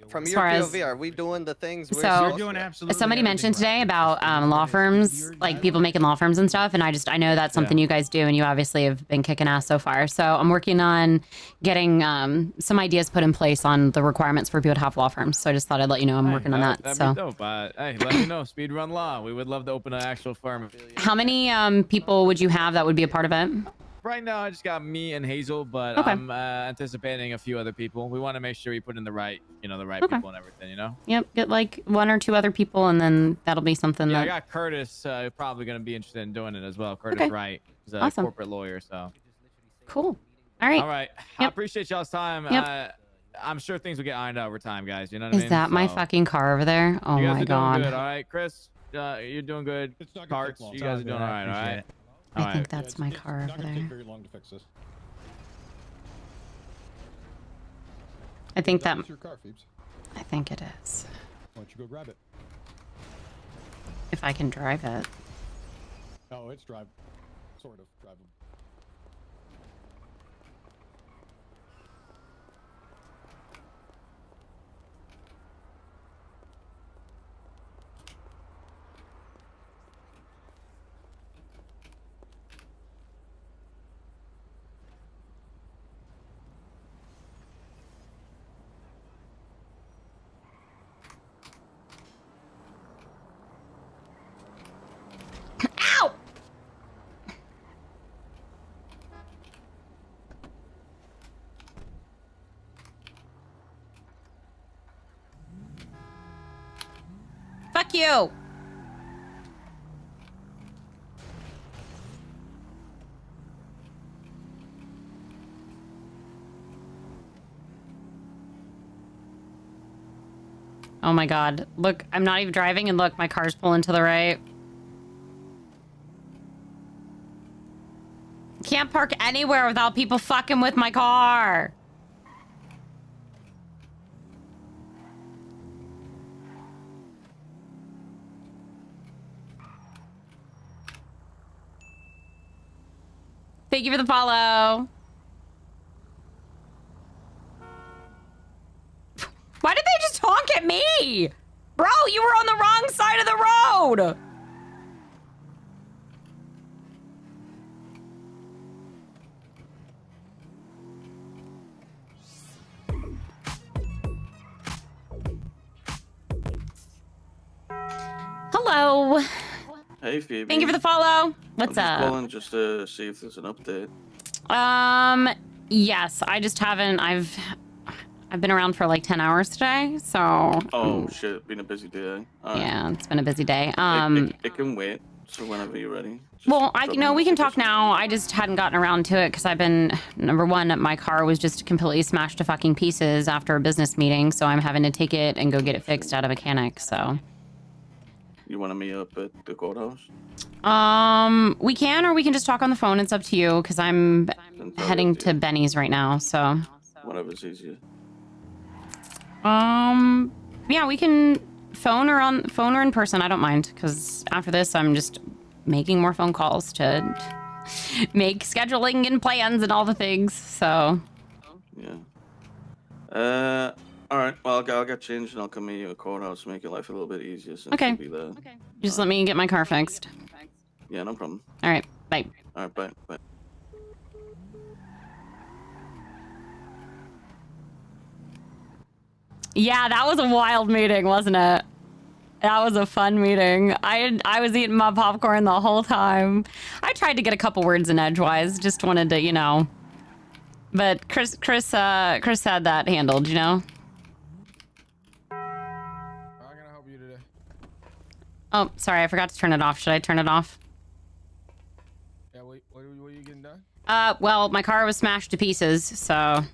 From As your far as- POV, are we doing the things we're So- supposed You're to? doing absolutely Somebody mentioned everything today right. about law firms, like people making law firms and stuff, and I know that's something you guys do, and you obviously have been kicking ass so far. So I'm working on getting some ideas put in place on the requirements for people to have law firms. So I just thought I'd let you know I'm working on that. That'd So be dope. Hey, let me know. Speedrun Law. We would love to open an actual firm. how many people would you have that would be a part of it? Right now, I just got me and Hazel, but Okay. I'm anticipating a few other people. We want to make sure we put in the right, the right Okay. people and everything, Yep, get like 1 or 2 other people, and then that'll be something Yeah, I that. got Curtis probably going to be interested in doing it as well. Curtis Okay. Wright. He's a Awesome. corporate lawyer, so. Cool. All right. All right. I appreciate y'all's time. Yep. I'm sure things will get ironed out over time, guys. You know what I Is mean? that my So, fucking car over there? Oh you guys my are god. doing good, all right? Chris, you're doing good. It's not gonna Parts, take long. you guys are doing all right, all appreciate right? it. I All think right. that's my car It's over not gonna take there. very long to fix this. I think that. That's your car, Phoebes. I think it is. Why don't you go grab it? If I can drive it. Oh, it's drive. Sort of drivable. Ow! Fuck you! Oh my god. Look, I'm not even driving, and look, my car's pulling to the right. Can't park anywhere without people fucking with my car. Thank you for the follow. Why did they just honk at me? Bro, you were on the wrong side of the road. Hello. Hey, Phoebe. Thank you for the follow. What's I'm just up? calling just to see if there's an update. Yes, I just haven't. I've been around for like 10 hours today, so. Oh shit, been a busy day. All right. Yeah, it's been a busy day. It can wait. So whenever you're ready. Well, drop me no, a we can message or talk now. I just hadn't gotten around to it because I've been, number one, my car was just completely smashed to fucking pieces after a business meeting, so I'm having to take it and go get it fixed at a mechanic, so. You want to meet up at the courthouse? We can, or we can just talk on the phone. It's up to you because I'm heading to Benny's right now, so. Whatever's easier. Yeah, we can phone or in person. I don't mind because after this, I'm just making more phone calls to make scheduling and plans and all the things. So. Yeah. All right. Well, I'll get changed and I'll come meet you at the courthouse to make your life a little bit easier since Okay. you'll be there. Just let me get my car fixed. Yeah, no problem. All right. Bye. All right. Bye. Bye. Yeah, that was a wild meeting, wasn't it? That was a fun meeting. I was eating my popcorn the whole time. I tried to get a couple words in edgewise. Just wanted to, But Chris had that handled, How can I help you today? Oh, sorry, I forgot to turn it off. Should I turn it off? Yeah, what are you getting done? Well, my car was smashed to pieces, so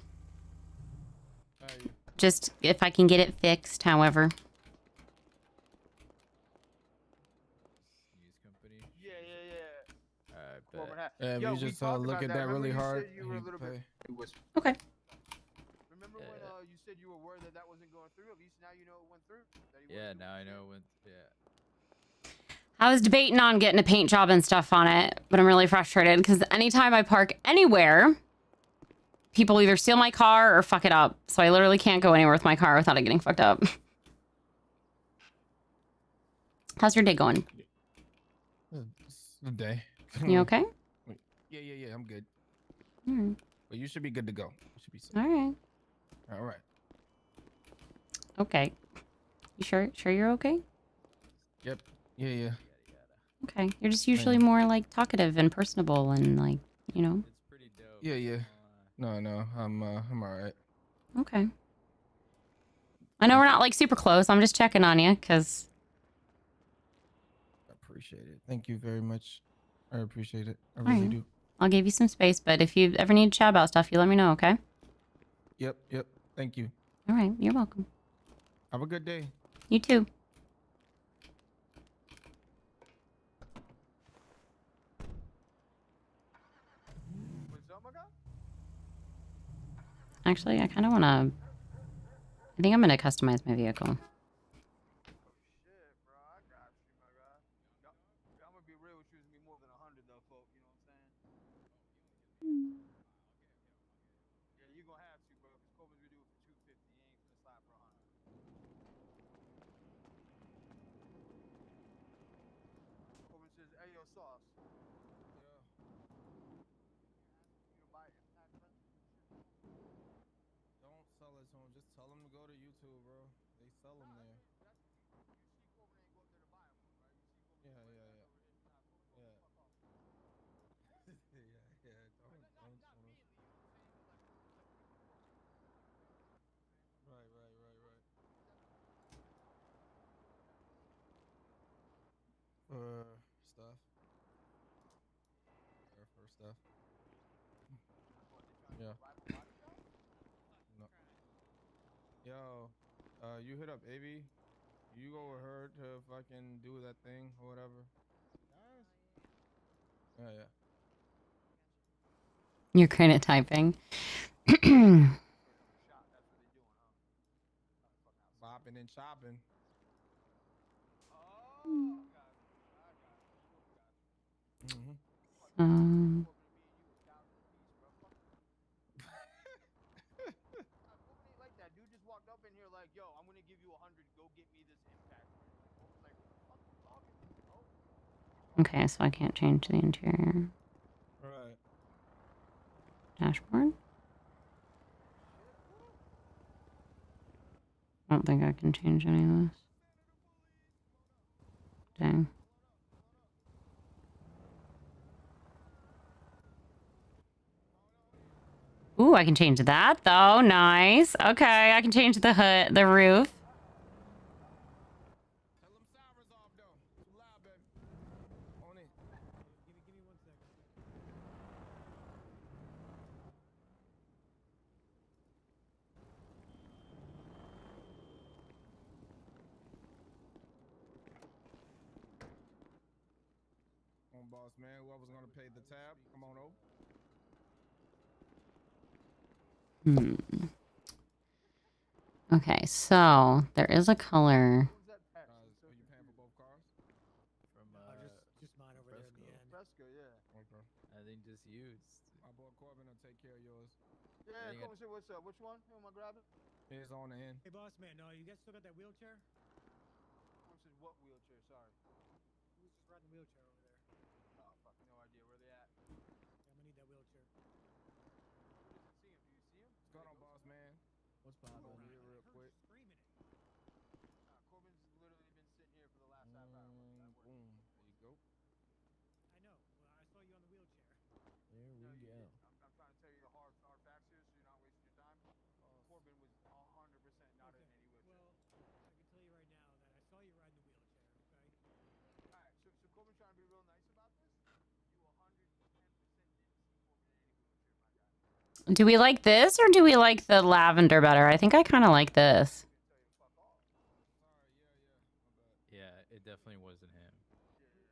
just if I can get it fixed, however. Yeah, if you just look at that really hard. Okay. Remember when you said you were worried that wasn't going through? At least now you know it went through. Yeah, now I know when. Yeah. I was debating on getting a paint job and stuff on it, but I'm really frustrated because anytime I park anywhere, people either steal my car or fuck it up. So I literally can't go anywhere with my car without it getting fucked up. How's your day going? Good day. You okay? Yeah, I'm good. All right. But you should be good to go. You should be safe. All right. All right. Okay. You sure you're okay? Yep. Yeah. Okay. You're just usually more like talkative and personable and like, you know. Yeah. No, I'm all right. Okay. I know we're not like super close. I'm just checking on you because. I appreciate it. Thank you very much. I appreciate it. I All really right. do. I'll give you some space, but if you ever need to chat about stuff, you let me know, okay? Yep. Thank you. All right. You're welcome. Have a good day. You too. Actually, I kind of want to... I think I'm going to customize my vehicle. Don't sell it to him. Just tell him to go to YouTube, bro. They sell them there. Yeah. Right. Stuff. For stuff. Yeah. No. Yo, you hit up Abby. You go with her to fucking do that thing or whatever. Yeah. You're great at typing. Bopping and chopping. Okay, so I can't change the interior. Right. Dashboard? I don't think I can change any of this. Dang. Ooh, I can change that though. Nice. Okay, I can change the hood, the roof. Come on, boss man. Whoever's gonna pay the tab, come on over. Okay, so there is a color. Are you paying for both cars? From just mine over there in the end. Fresco, yeah. Okay. I think just used. My boy Corbin will take care of yours. Yeah, Corbin said, what's up? Which one? Who am I grabbing? It's on the end. Hey, boss man, no, you guys still got that wheelchair? Corbin said, what wheelchair? Sorry. Who's just riding the wheelchair over there? Oh, fuck, no idea where they at. Yeah, I'm gonna need that wheelchair. Who doesn't see him? Do you see him? What's going on, boss man? What's poppin'? Over here real quick. Screaming it. Corbin's literally been sitting here for the last half hour. Boom. There you go. I know. Well, I saw you on the wheelchair. There we go. I'm trying to tell you the hard facts here so you're not wasting your time. Corbin was 100% not in any wheelchair. Well, I can tell you right now that I saw you riding the wheelchair, okay? Alright, so Corbin trying to be real nice about this? You 110% didn't see Corbin in any wheelchair, my guy. Do we like this or do we like the lavender better? I think I kind of like this. Yeah, it definitely wasn't him.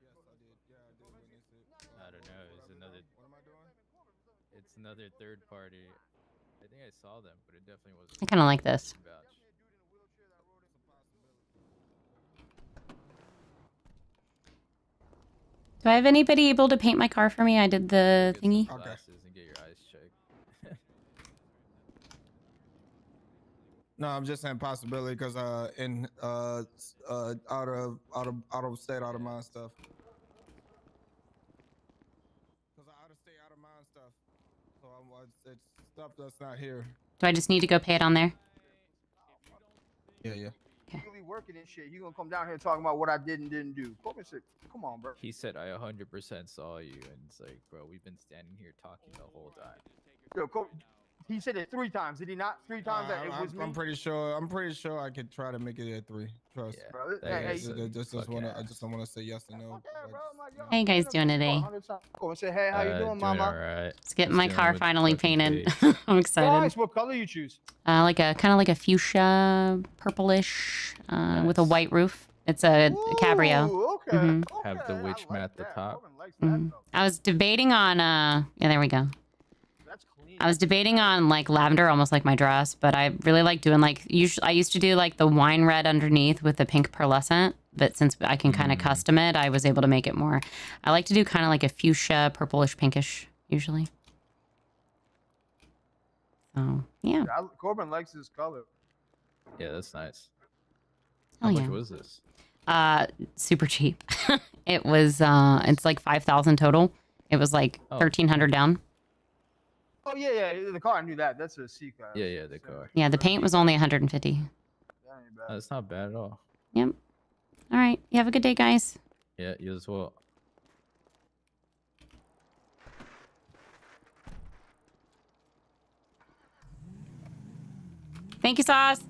Yes, I did. Yeah, I did witness it. I don't know. It's another. What am I doing? It's another third party. I think I saw them, but it definitely wasn't. I kind of like this. Vouch. Do I have anybody able to paint my car for me? I did the thingy. Glasses and get your eyes checked. No, I'm just saying possibility because in out of state, out of mind stuff. Because out of state, out of mind stuff. So it's stuff that's not here. Do I just need to go pay it on there? Yeah. Really working and shit. You gonna come down here talking about what I did and didn't do? Corbin said, "Come on, bro." He said, "I 100% saw you," and it's like, bro, we've been standing here talking the whole time. Yo, he said it 3 times. Did he not? 3 times that it was me. I'm pretty sure I could try to make it at 3. Trust. Yeah, Bro, that hey, guy's a I just fucking I just don't want to say yes or no. How you guys doing today? Corbin said, "Hey, how you doing, doing mama?" all right. Let's get Just my dealing car with finally fucking painted. dates. I'm excited. Nice. What color you choose? Like a kind of like a fuchsia, purplish, with a white roof. It's a cabrio. Ooh, okay. Mhm. Have the witch mat at the top. Corbin likes that, Mhm. though. I was debating on yeah, there we go. That's clean. I was debating on like lavender, almost like my dress, but I really like doing like I used to do like the wine red underneath with the pink pearlescent, but since I can kind of custom it, I was able to make it more. I like to do kind of like a fuchsia, purplish, pinkish usually. So yeah. Corbin likes this color. Yeah, that's nice. Oh, How much yeah. was this? Super cheap. It was it's like 5,000 total. It was like 1,300 down. Oh yeah, the car. I knew that. That's a C car. Yeah, the car. Yeah, the paint was only 150. That's not bad at all. Yep. All right. You have a good day, guys. Yeah, you as well. Thank you, Sauce.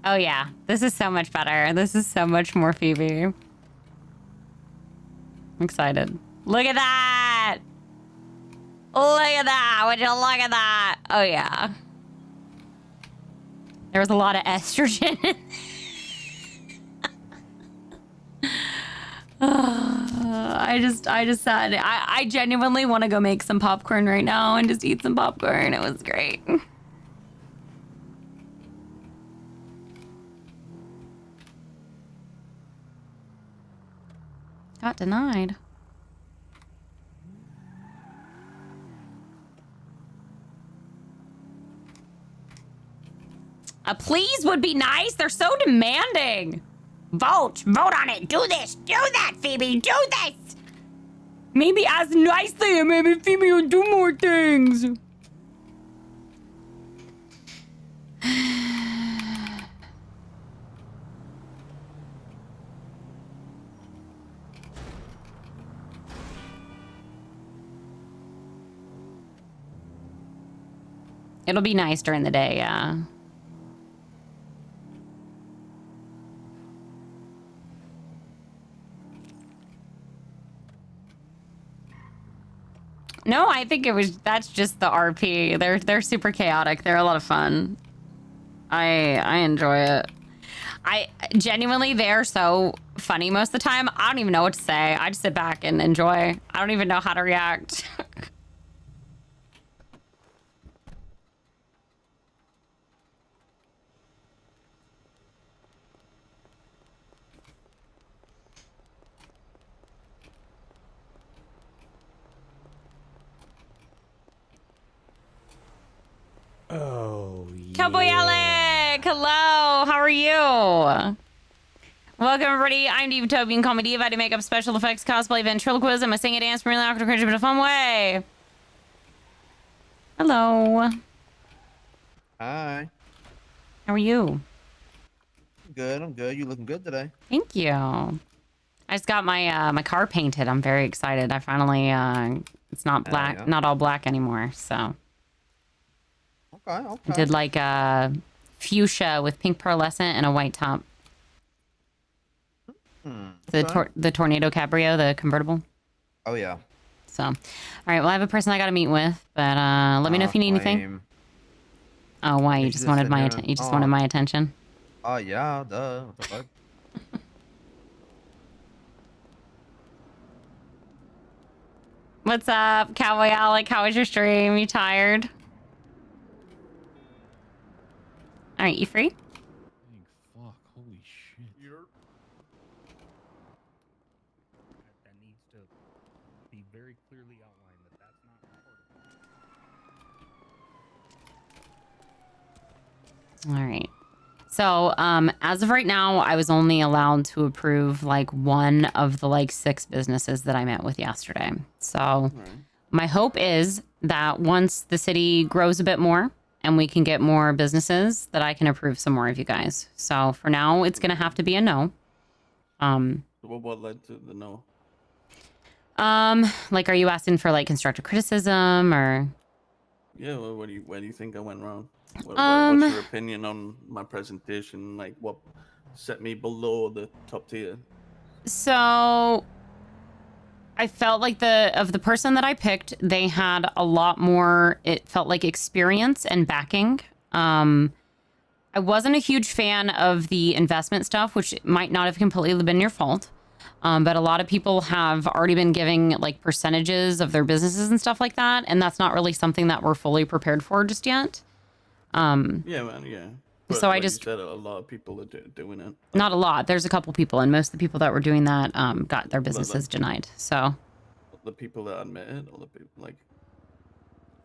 Oh yeah, this is so much better. This is so much more Phoebe. I'm excited. Look at that! Look at that! Would you look at that? Oh yeah. There was a lot of estrogen. I just said I genuinely want to go make some popcorn right now and just eat some popcorn. It was great. Got denied. A please would be nice. They're so demanding. Vote on it. Do this. Do that, Phoebe. Do this. Maybe ask nicely and maybe Phoebe will do more things. It'll be nice during the day, yeah. No, I think that's just the RP. They're super chaotic. They're a lot of fun. I enjoy it. I genuinely, they're so funny most of the time. I don't even know what to say. I just sit back and enjoy. I don't even know how to react. Oh, Cowboy Alec! Hello, how are you? Welcome, everybody. I'm Diva Toby. You can call me Diva. I do makeup, special effects, cosplay, ventriloquism. I sing and dance, really awkward, cringe, but a fun way. Hello. Hi. How are you? Good. I'm good. You looking good today. Thank you. I just got my my car painted. I'm very excited. I finally it's not black, yeah. not all black anymore. So Okay. I did like a fuchsia with pink pearlescent and a white top. The Tornado Cabrio, the convertible. Oh yeah. So, all right. Well, I have a person I got to meet with, but let me know if you need anything. Oh, why? You just wanted my you just wanted my attention. Oh yeah. Duh. What the fuck? What's up, Cowboy Alec? How was your stream? You tired? All right, you free? Fuck, holy shit. That needs to very clearly outline that that's not part of it. All right. So, as of right now, I was only allowed to approve like one of the like 6 businesses that I met with yesterday. So, my hope is that once the city grows a bit more and we can get more businesses, that I can approve some more of you guys. So, for now, it's going to have to be a no. What led to the no? Like, are you asking for like constructive criticism or? Yeah, well, where do you think I went wrong? What's your opinion on my presentation? Like, what set me below the top tier? So I felt like the person that I picked, they had a lot more, it felt like experience and backing. I wasn't a huge fan of the investment stuff, which might not have completely been your fault. But a lot of people have already been giving like percentages of their businesses and stuff like that. And that's not really something that we're fully prepared for just yet. Yeah, man, yeah. But So like I just, you said, a lot of people are doing it. not a lot. There's a couple people, and most of the people that were doing that got their businesses denied. So The people that admit it, or the people like,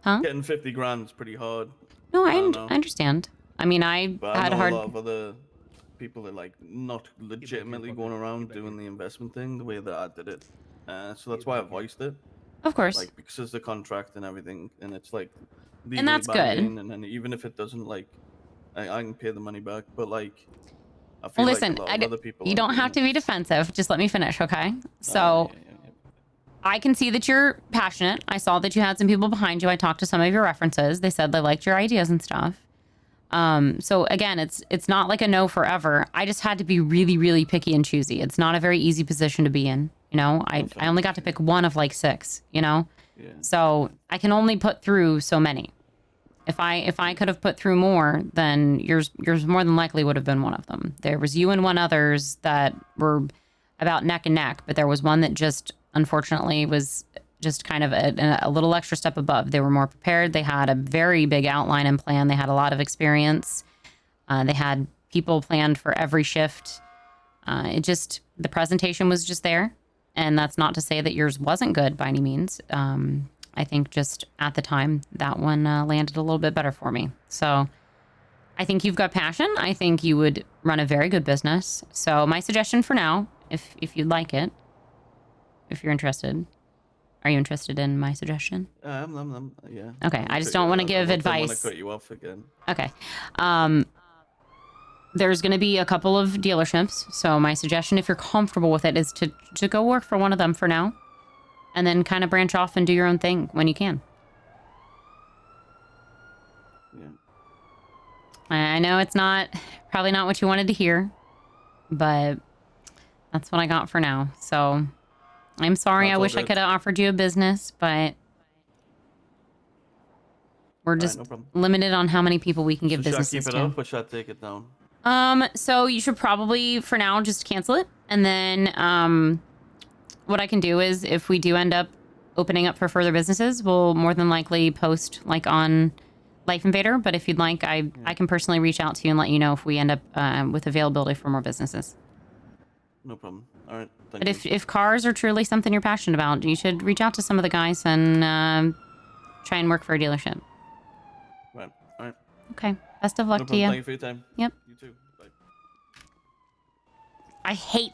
Huh? getting 50 grand is pretty hard. no, I don't know. understand. I mean, I But I had know hard. a lot of other people that like not legitimately going around doing the investment thing the way that I did it. So that's why I voiced it. Of course. Like because it's the contract and everything, and it's like legally And that's good. binding, and then even if it doesn't, like, I can pay the money back. But like, I feel Well, listen, like a lot of other people. you don't have to be defensive. Just let me finish, okay? So I can see that you're passionate. I saw that you had some people behind you. I talked to some of your references. They said they liked your ideas and stuff. So again, it's not like a no forever. I just had to be really, really picky and choosy. It's not a very easy position to be in. You know, I only got to pick one of like 6, you know? Yeah. So I can only put through so many. If I could have put through more, then yours more than likely would have been one of them. There was you and one others that were about neck and neck, but there was one that just unfortunately was just kind of a little extra step above. They were more prepared. They had a very big outline and plan. They had a lot of experience. They had people planned for every shift. The presentation was just there. And that's not to say that yours wasn't good by any means. I think just at the time, that one landed a little bit better for me. So I think you've got passion. I think you would run a very good business. So my suggestion for now, if you'd like it, if you're interested, are you interested in my suggestion? Yeah. Okay, I just don't want to give I don't want advice. to cut you off again. Okay. There's going to be a couple of dealerships. So my suggestion, if you're comfortable with it, is to go work for one of them for now. And then kind of branch off and do your own thing when you can. Yeah. I know it's probably not what you wanted to hear, but that's what I got for now. So I'm sorry. I wish I could have offered you a business, but we're just limited on how many people we can give businesses Should I keep it up or should I take it down? So you should probably, for now, just cancel it. And then, what I can do is if we do end up opening up for further businesses, we'll more than likely post like on Life Invader. But if you'd like, I can personally reach out to you and let you know if we end up with availability for more businesses. No problem. All right. But if cars are truly something you're passionate about, you should reach out to some of the guys and try and work for a dealership. Right. All right. Okay. Best of luck No to problem. you. Thank you for your time. Yep. You too. Bye. I hate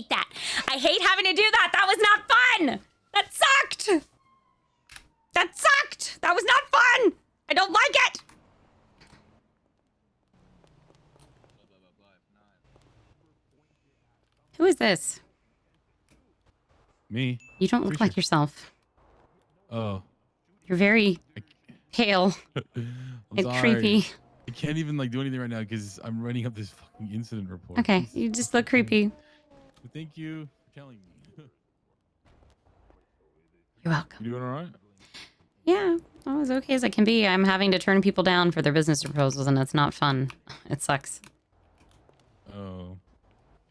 that. I hate having to do that. That was not fun. That sucked. That was not fun. I don't like it. Who is this? Me. You don't look like yourself. Oh. You're very pale I'm and sorry. creepy. I can't even like do anything right now because I'm writing up this fucking incident report. Okay, you just look creepy. But thank you for telling me. You're welcome. You doing all right? Yeah, I'm as okay as I can be. I'm having to turn people down for their business proposals, and it's not fun. It sucks. Oh.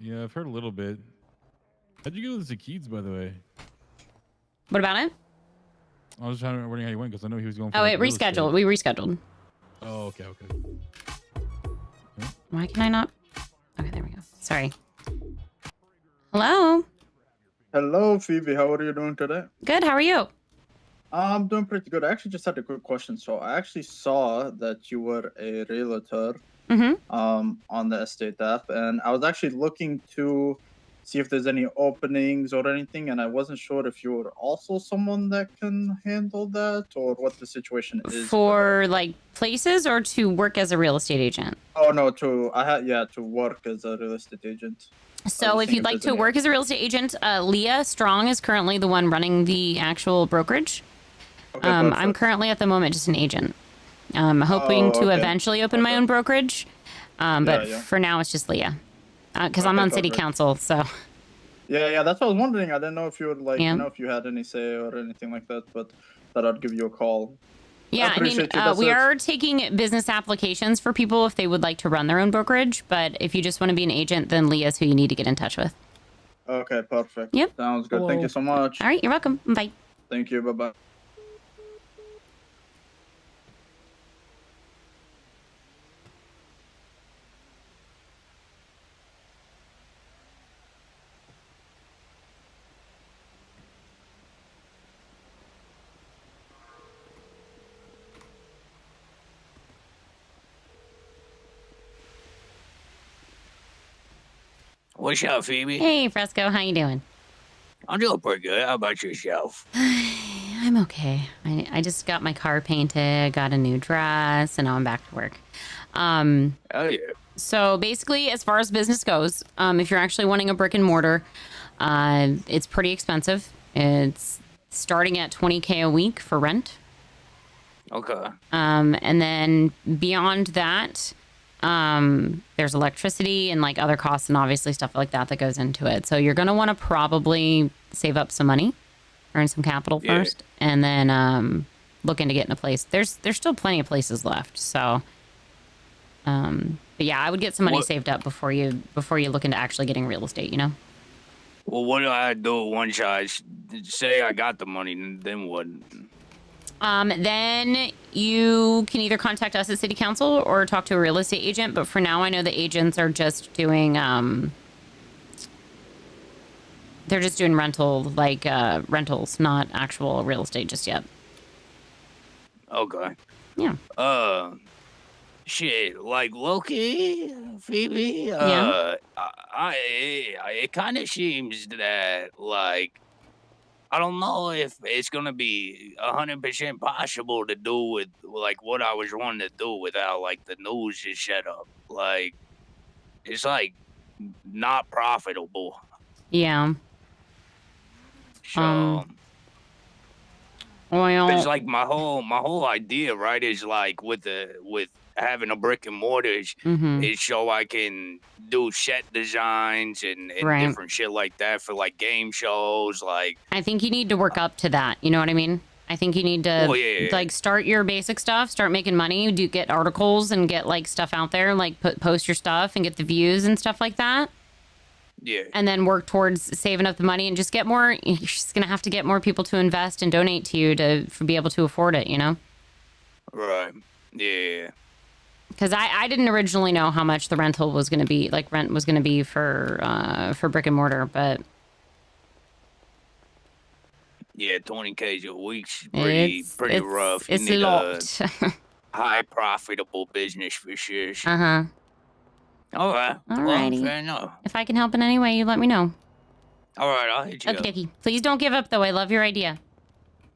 Yeah, I've heard a little bit. How'd you go with the Keats, by the way? What about it? I was trying to wondering how you went because I know he was going for Oh, like, it real estate. rescheduled. We rescheduled. Oh, okay. Why can I not? Okay, there we go. Sorry. Hello? Hello, Phoebe. How are you doing today? Good. How are you? I'm doing pretty good. I actually just had a quick question. So I actually saw that you were a realtor on the estate app, and I was actually looking to see if there's any openings or anything, and I wasn't sure if you were also someone that can handle that or what the situation is. For like places or to work as a real estate agent? Oh no, to work as a real estate agent. So if you'd like to work as a real estate agent, Leah Strong is currently the one running the actual brokerage. I'm perfect. currently at the moment just an agent. I'm hoping to okay. eventually open my own brokerage, but yeah. for now it's just Leah, because I'm Okay, on city perfect. council. So Yeah, that's what I was wondering. I didn't know if you would like, Yeah. if you had any say or anything like that, but thought I'd give you a call. yeah, I mean, appreciate you. That's we it. are taking business applications for people if they would like to run their own brokerage. But if you just want to be an agent, then Leah's who you need to get in touch with. Okay, perfect. Yep. Sounds good. Thank you so much. All right, you're welcome. Bye. Thank you. Bye bye. What's up, Phoebe? Hey, Fresco, how you doing? I'm doing pretty good. How about yourself? I'm okay. I just got my car painted, got a new dress, and now I'm back to work. Oh yeah. So basically, as far as business goes, if you're actually wanting a brick and mortar, it's pretty expensive. It's starting at $20K a week for rent. Okay. And then beyond that, there's electricity and like other costs and obviously stuff like that that goes into it. So you're going to want to probably save up some money, earn some capital Yeah. first, and then look into getting a place. There's still plenty of places left. So, but yeah, I would get some money What- saved up before you look into actually getting real estate, you know? Well, what do I do once say I got the money? Then what? Then you can either contact us at City Council or talk to a real estate agent. But for now, I know the agents are just doing, they're just doing rentals, not actual real estate just yet. Okay. Yeah. Shit, like Loki, Phoebe. Yeah. It kind of seems that like I don't know if it's gonna be 100% possible to do with like what I was wanting to do without like the news is set up. Like it's like not profitable. Yeah. So Well, it's like my whole idea, right, is like with having a brick and mortar is so I can do set designs and Right. different shit like that for like game shows, like I think you need to work up to that. You know what I mean? I think you need to Oh, yeah. like start your basic stuff, start making money, get articles and get like stuff out there, like post your stuff and get the views and stuff like that. yeah. And then work towards saving up the money and just get more. You're just gonna have to get more people to invest and donate to you to be able to afford it. You know? Right. Yeah. Because I didn't originally know how much the rental was gonna be, like rent was gonna be for brick and mortar, but Yeah, 20K a week's It's- pretty it's- rough. You it's a need lot. high profitable business for sure. Uh-huh. All right. Alrighty. Well, fair enough. If I can help in any way, you let me know. All right, I'll hit you up. Okay, please don't give up though. I love your idea.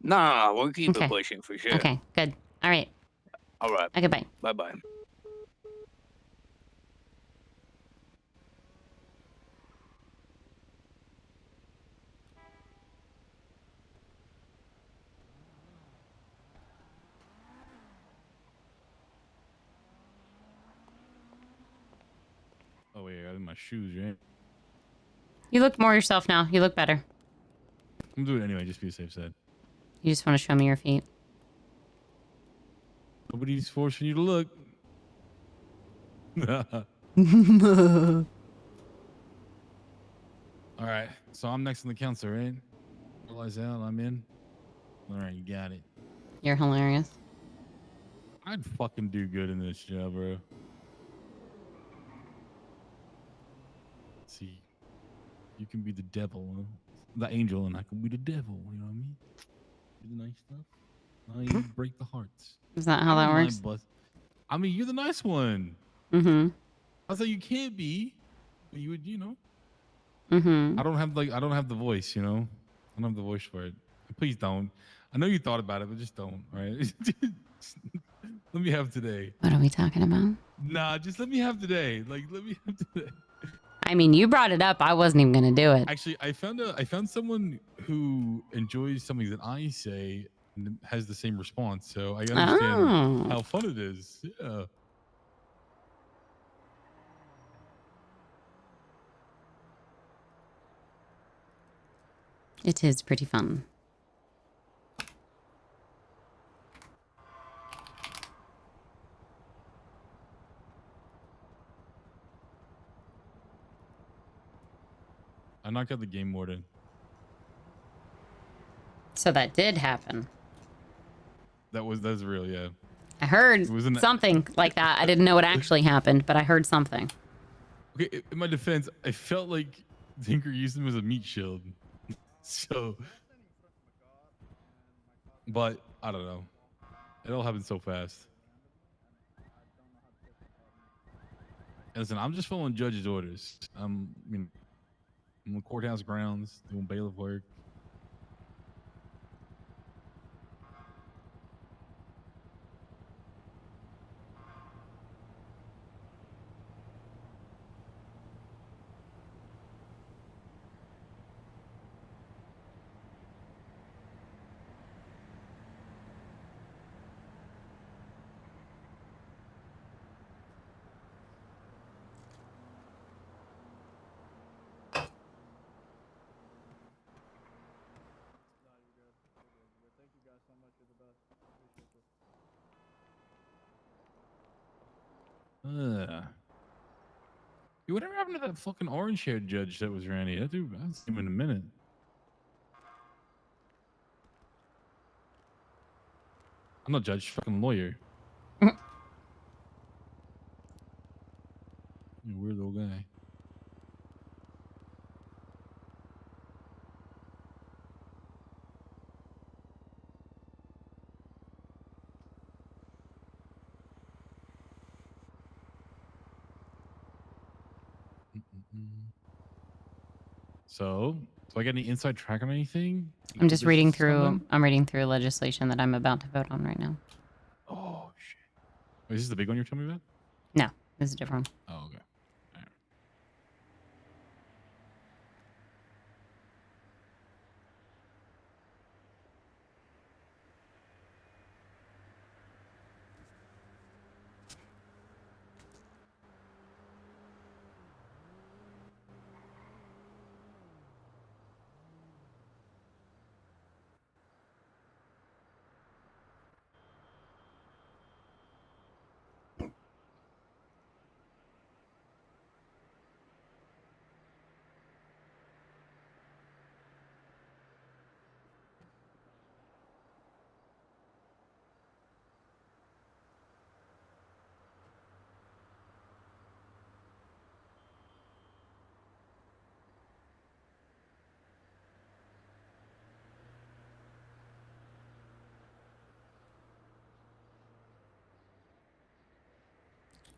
No, we'll keep Okay. it pushing for sure. Okay, good. All right. All right. Okay, bye. Bye-bye. Oh wait, I got in my shoes, right? You look more yourself now. You look better. I'm doing it anyway, just be a safe side. You just want to show me your feet. Nobody's forcing you to look. All right, so I'm next in the council, right? Realize out, I'm in. All right, you got it. You're hilarious. I'd fucking do good in this job, bro. See, you can be the devil. Huh? the angel and I can be the devil. You know what I mean? Do the nice stuff. I break the hearts. Is that how I that don't mind works? I mean, you're the nice one. Mm-hmm. I was like, you can't be, but you would, you know. Mm-hmm. I don't have the voice, you know. I don't have the voice for it. Please don't. I know you thought about it, but just don't. All right. Let me have today. What are we talking about? Nah, just let me have today. Like, let me have today. I mean, you brought it up. I wasn't even gonna do it. Actually, I found someone who enjoys something that I say and has the same response. So I understand Oh. how fun it is. Yeah. It is pretty fun. I knocked out the game warden. So that did happen. That's real, yeah. I heard Wasn't it- something like that. I didn't know what actually happened, but I heard something. Okay, in my defense, I felt like Tinker used him as a meat shield. So, but I don't know. It all happened so fast. And listen, I'm just following judge's orders. I'm on the courthouse grounds doing bailiff work. Hey, whatever happened to that fucking orange haired judge that was Randy? That dude, I haven't seen him in a minute. I'm not judge, fucking lawyer. You weird little guy. So, do I get any inside track on anything? I'm just reading This through. someone? I'm reading through legislation that I'm about to vote on right now. Oh shit! Wait, is this the big one you're telling me about? No, this is a different one. Oh, okay.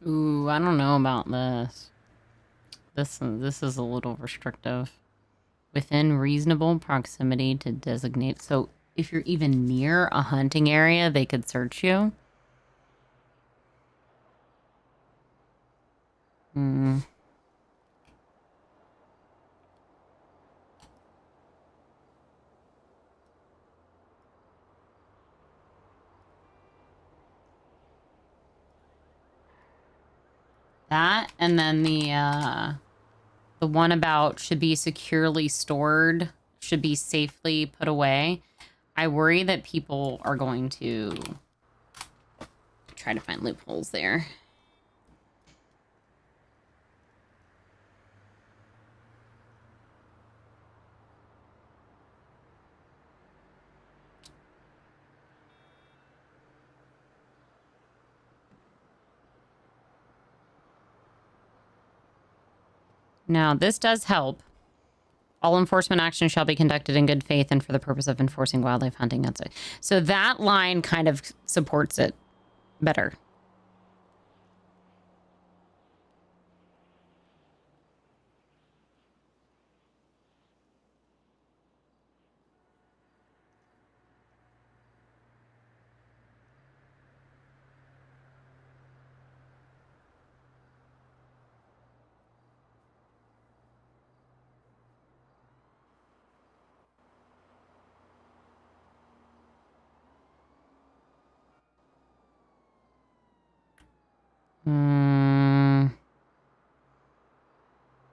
Ooh, I don't know about this. This is a little restrictive. Within reasonable proximity to designate. So if you're even near a hunting area, they could search you. Hmm. That, and then the one about should be securely stored, should be safely put away. I worry that people are going to try to find loopholes there. Now, this does help All enforcement action shall be conducted in good faith and for the purpose of enforcing wildlife hunting outside. So that line kind of supports it better.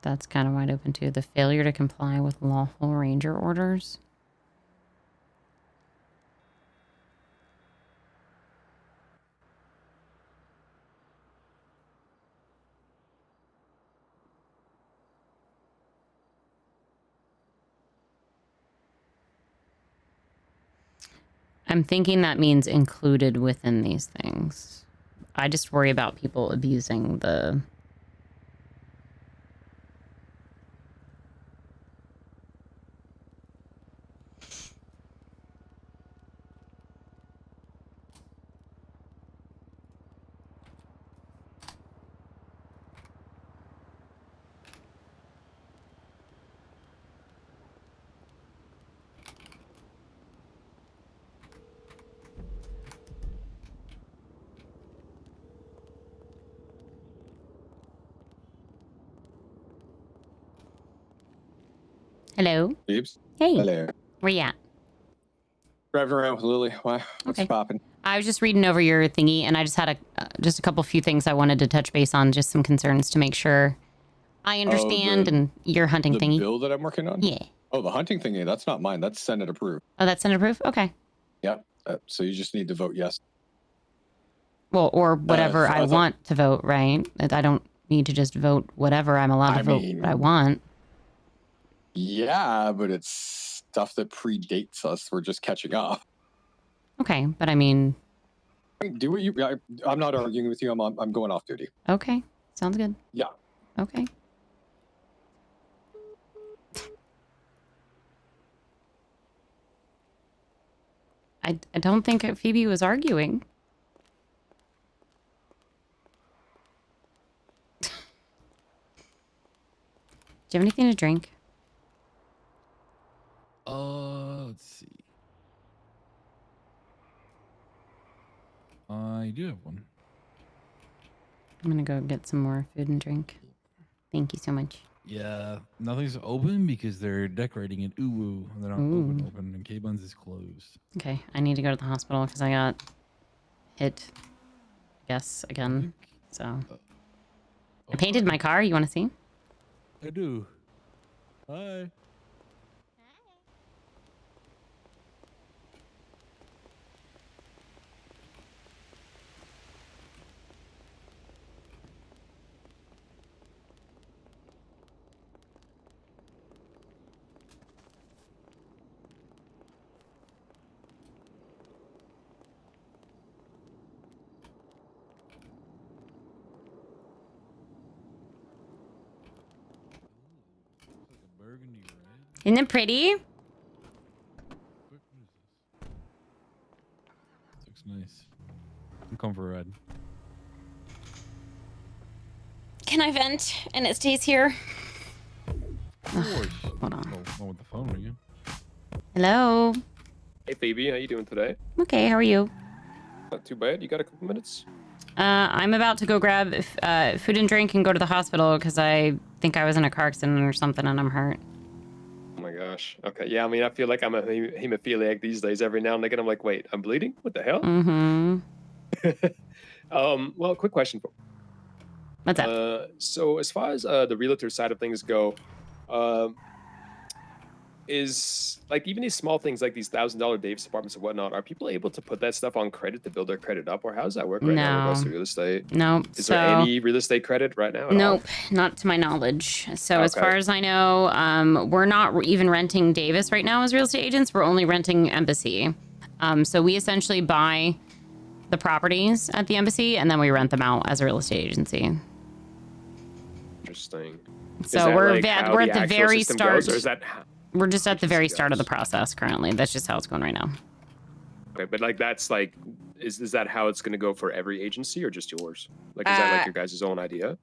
That's kind of wide open too. The failure to comply with lawful ranger orders. I'm thinking that means included within these things. I just worry about people abusing the... Hello? Phoebes? Hey. Hello. Where you at? Driving around with Lily. Why? What's Okay. popping? I was just reading over your thingy, and I just had just a couple few things I wanted to touch base on, just some concerns to make sure I understand and your hunting thingy. The bill that I'm working on? Yeah. Oh, the hunting thingy. That's not mine. That's Senate approved. Oh, that's Senate approved? Okay. Yep. So you just need to vote yes. Well, or whatever so I I thought- want to vote, right? I don't need to just vote whatever. I'm allowed to I vote mean- what I want. Yeah, but it's stuff that predates us. We're just catching up. Okay, but I mean... Do what you... I'm not arguing with you. I'm going off duty. Okay, sounds good. Yeah. Okay. I don't think Phoebe was arguing. Do you have anything to drink? Let's see. I do have one. I'm gonna go get some more food and drink. Thank you so much. Yeah, nothing's open because they're decorating it. Ooh, they're not open, and K-Buns is closed. Okay, I need to go to the hospital because I got hit, I guess, again. So I painted my car. You want to see? I do. Hi. Isn't it pretty? Looks nice. I'm coming for a ride. Can I vent and it stays here? Of course. Hold on. Oh, with the phone ringing. Hello. Hey Phoebe, how you doing today? Okay, how are you? Not too bad. You got a couple minutes? I'm about to go grab food and drink and go to the hospital because I think I was in a car accident or something and I'm hurt. Oh my gosh. Okay. Yeah, I mean, I feel like I'm a hemophiliac these days. Every now and again, I'm like, wait, I'm bleeding? What the hell? Mm-hmm. Well, quick question. What's up? So as far as the realtor side of things go, is like even these small things like these $1,000 Davis apartments and whatnot, are people able to put that stuff on credit to build their credit up, or how does that work right now in regards to real estate? Nope. Is there any real estate credit right now? At Nope, not to my knowledge. So as Okay. far as I know, we're not even renting Davis right now as real estate agents. We're only renting Embassy. So we essentially buy the properties at the Embassy and then we rent them out as a real estate agency. Interesting. So that, we're like, how we're the at the actual very system start. goes, or is that We're just at the very start of the process currently. That's just how it's going right now. okay? But like that's like, is that how it's going to go for every agency or just yours? Like, is that like your guys' own idea?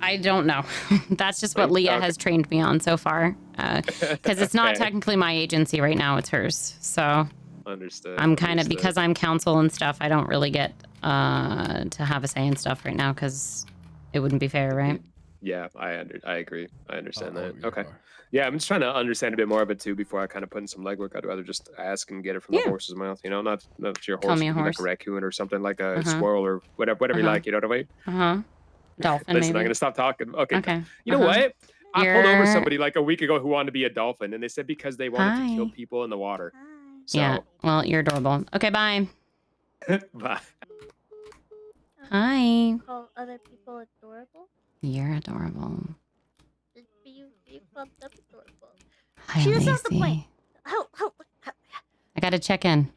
I don't know. That's just what Leah has trained me on so far. Because it's not Okay. technically my agency right now; it's hers. So Understood. I'm kind of understood. because I'm counsel and stuff. I don't really get to have a say in stuff right now because it wouldn't be fair, right? Yeah, I agree. I understand that. Okay. Yeah, I'm just trying to understand a bit more of it too before I kind of put in some legwork. I'd rather just ask and get it from the horse's mouth, you know, not your Call horse, me a could be like horse. a raccoon or something like a Uh-huh. squirrel or whatever you Uh-huh. like, you know what I mean? Uh-huh. Dolphin, Listen, maybe. I'm gonna stop talking. Okay. Okay. You know Uh-huh. what? I pulled over You're- somebody like a week ago who wanted to be a dolphin, and they said because they wanted to kill Hi. people in the water. So, Yeah. Well, you're adorable. Okay, bye. bye. Hi. Call other people adorable? You're adorable. You called them adorable. Hi, See, that's not the point. Lacey. How, I gotta check in.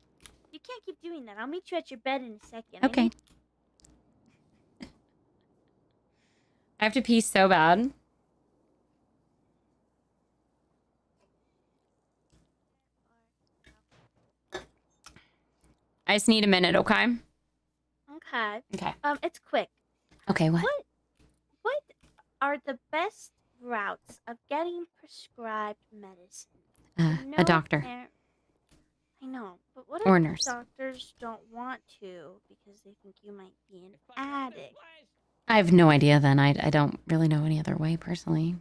you can't keep doing that. I'll meet you at your bed in a second. Okay. I have to pee so bad. I just need a minute, okay? Okay. Okay. It's quick. Okay, what? What are the best routes of getting prescribed medicine? A doctor. I know, but what Or if nurse. doctors don't want to because they think you might be an addict? I have no idea then. I don't really know any other way personally.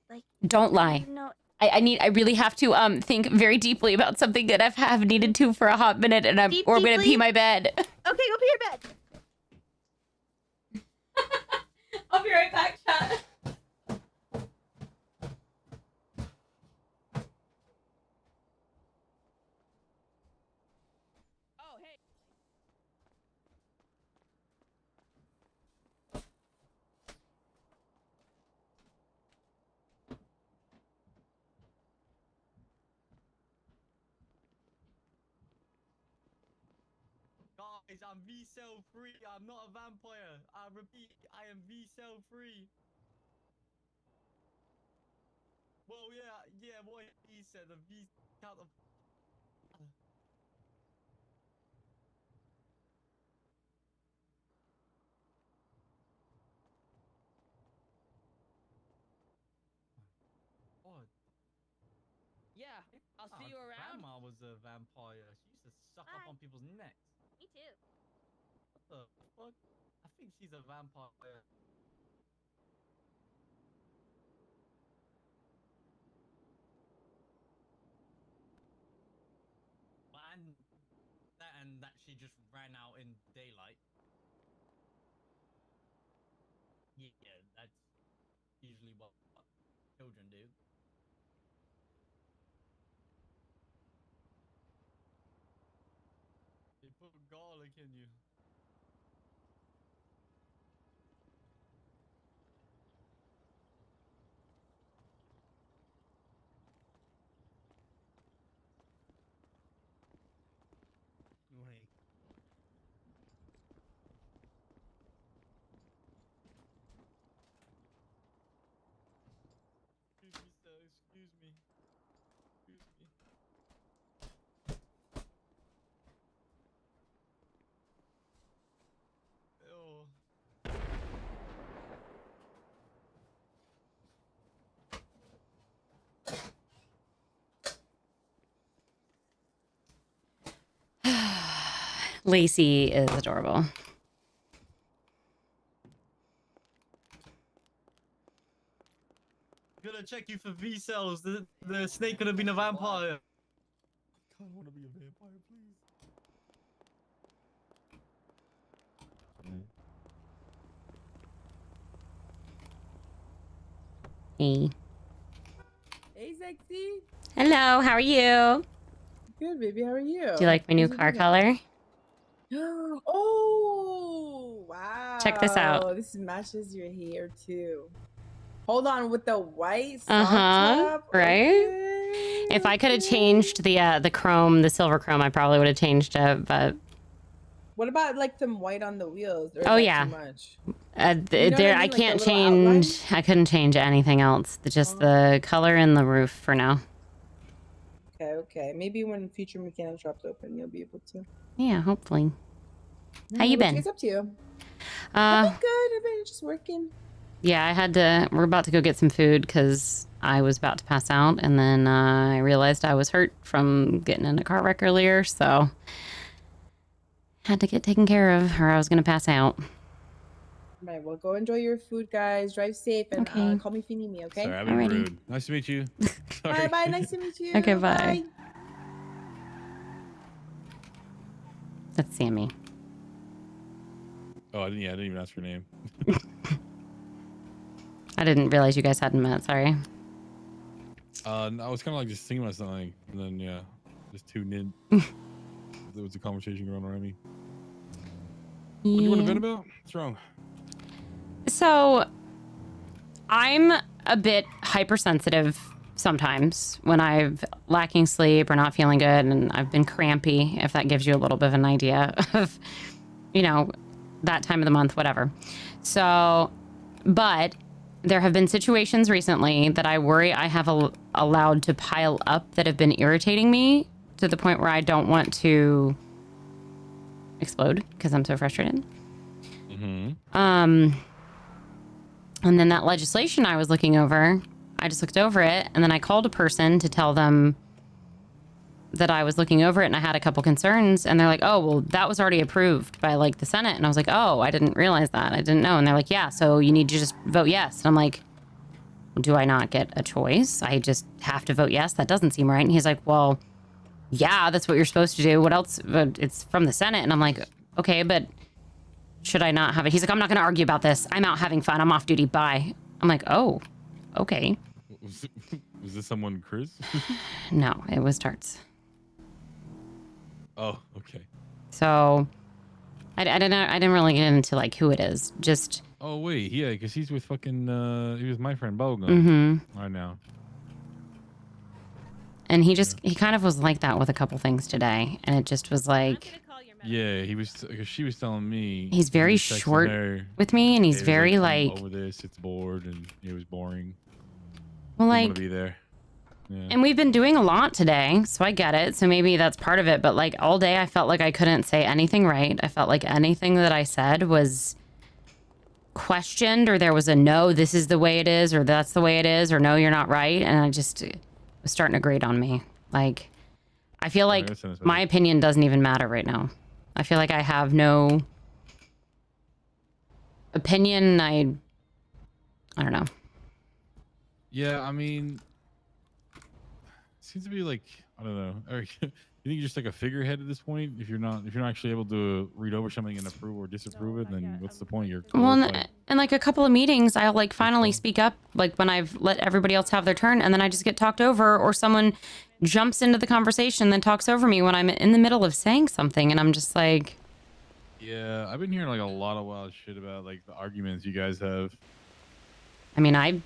Like, Don't lie. you know, I really have to think very deeply about something that have needed to for a hot minute and I'm gonna Deeply? pee my bed. Okay, go pee your bed. I'll be right back, chat. Guys, I'm V-cell free. I'm not a vampire. I repeat, I am V-cell free. Well, yeah, what he said, the V count of. What? Yeah, I'll see you around. Grandma was a vampire. She used to suck up on people's necks. Me too. What the fuck? I think she's a vampire. And that she just ran out in daylight. Yeah, that's usually what children do. They put garlic in you. Wait. Excuse me, sir. Excuse me. Excuse me. Oh. Lacey is adorable. Gonna check you for V cells. The snake could have been a vampire. I don't want to be a vampire, please. Hey. Hey, sexy. Hello, how are you? Good, baby. How are you? Do you like my new car color? Oh, wow. Check this out. This matches your hair too. Hold on, with the white soft Uh-huh. top? Right? If I could have changed the chrome, the silver chrome, I probably would have changed it, but What about like some white on the wheels? Or is Oh that yeah. Too much? There, I can't change. I couldn't change anything else. Just the color and the roof for now. Okay. Maybe when future mechanic shops open, you'll be able to. Yeah, hopefully. How you been? It's up to you. I've been good. I've been just working. Yeah, I had to. We're about to go get some food because I was about to pass out, and then I realized I was hurt from getting in a car wreck earlier, so had to get taken care of, or I was gonna pass out. All right. Well, go enjoy your food, guys. Drive safe, and call me if you need me. Okay. Sorry, I've been rude. Nice to meet you. Sorry. Bye. Nice to meet you. Okay, bye. That's Sammy. Oh, I didn't even ask your name. I didn't realize you guys hadn't met. Sorry. I was kind of like just thinking about something, and then yeah, just tuned in. There was a conversation going around me. What do you want to vent about? What's wrong? So, I'm a bit hypersensitive sometimes when I'm lacking sleep or not feeling good, and I've been crampy, if that gives you a little bit of an idea of, you know, that time of the month, whatever. So, but there have been situations recently that I worry I have allowed to pile up that have been irritating me to the point where I don't want to explode because I'm so frustrated. And then that legislation I was looking over, I just looked over it, and then I called a person to tell them that I was looking over it and I had a couple concerns, and they're like, oh, well, that was already approved by like the Senate. And I was like, oh, I didn't realize that. I didn't know. And they're like, yeah, so you need to just vote yes. And I'm like, do I not get a choice? I just have to vote yes? That doesn't seem right. And he's like, well, yeah, that's what you're supposed to do. What else? It's from the Senate. And I'm like, okay, but should I not have it? He's like, I'm not going to argue about this. I'm out having fun. I'm off duty. Bye. I'm like, oh, okay. Was this someone, Chris? No, it was Tarts. Oh, okay. So I didn't really get into like who it is. Just. Oh wait, yeah, because he's with fucking he was my friend Bogan right now. And he kind of was like that with a couple things today, and it just was like. Yeah, he was because she was telling me he's very short with me, and he's very like over this. It's bored, and it was boring. Well, Didn't like. wanna be there. Yeah. And we've been doing a lot today, so I get it. So maybe that's part of it. But like all day, I felt like I couldn't say anything right. I felt like anything that I said was questioned, or there was a no, this is the way it is, or that's the way it is, or no, you're not right. And I just it was starting to grate on me. Like, I feel like my opinion doesn't even matter right now. I feel like I have no opinion. I don't know. Yeah, I mean, seems to be like I don't know. You think you're just like a figurehead at this point? If you're not actually able to read over something and approve or disapprove it, then what's the point? You're well, and like a couple of meetings, I'll like finally speak up, like when I've let everybody else have their turn, and then I just get talked over, or someone jumps into the conversation, then talks over me when I'm in the middle of saying something, and I'm just like. Yeah, I've been hearing like a lot of wild shit about like the arguments you guys have. I mean, I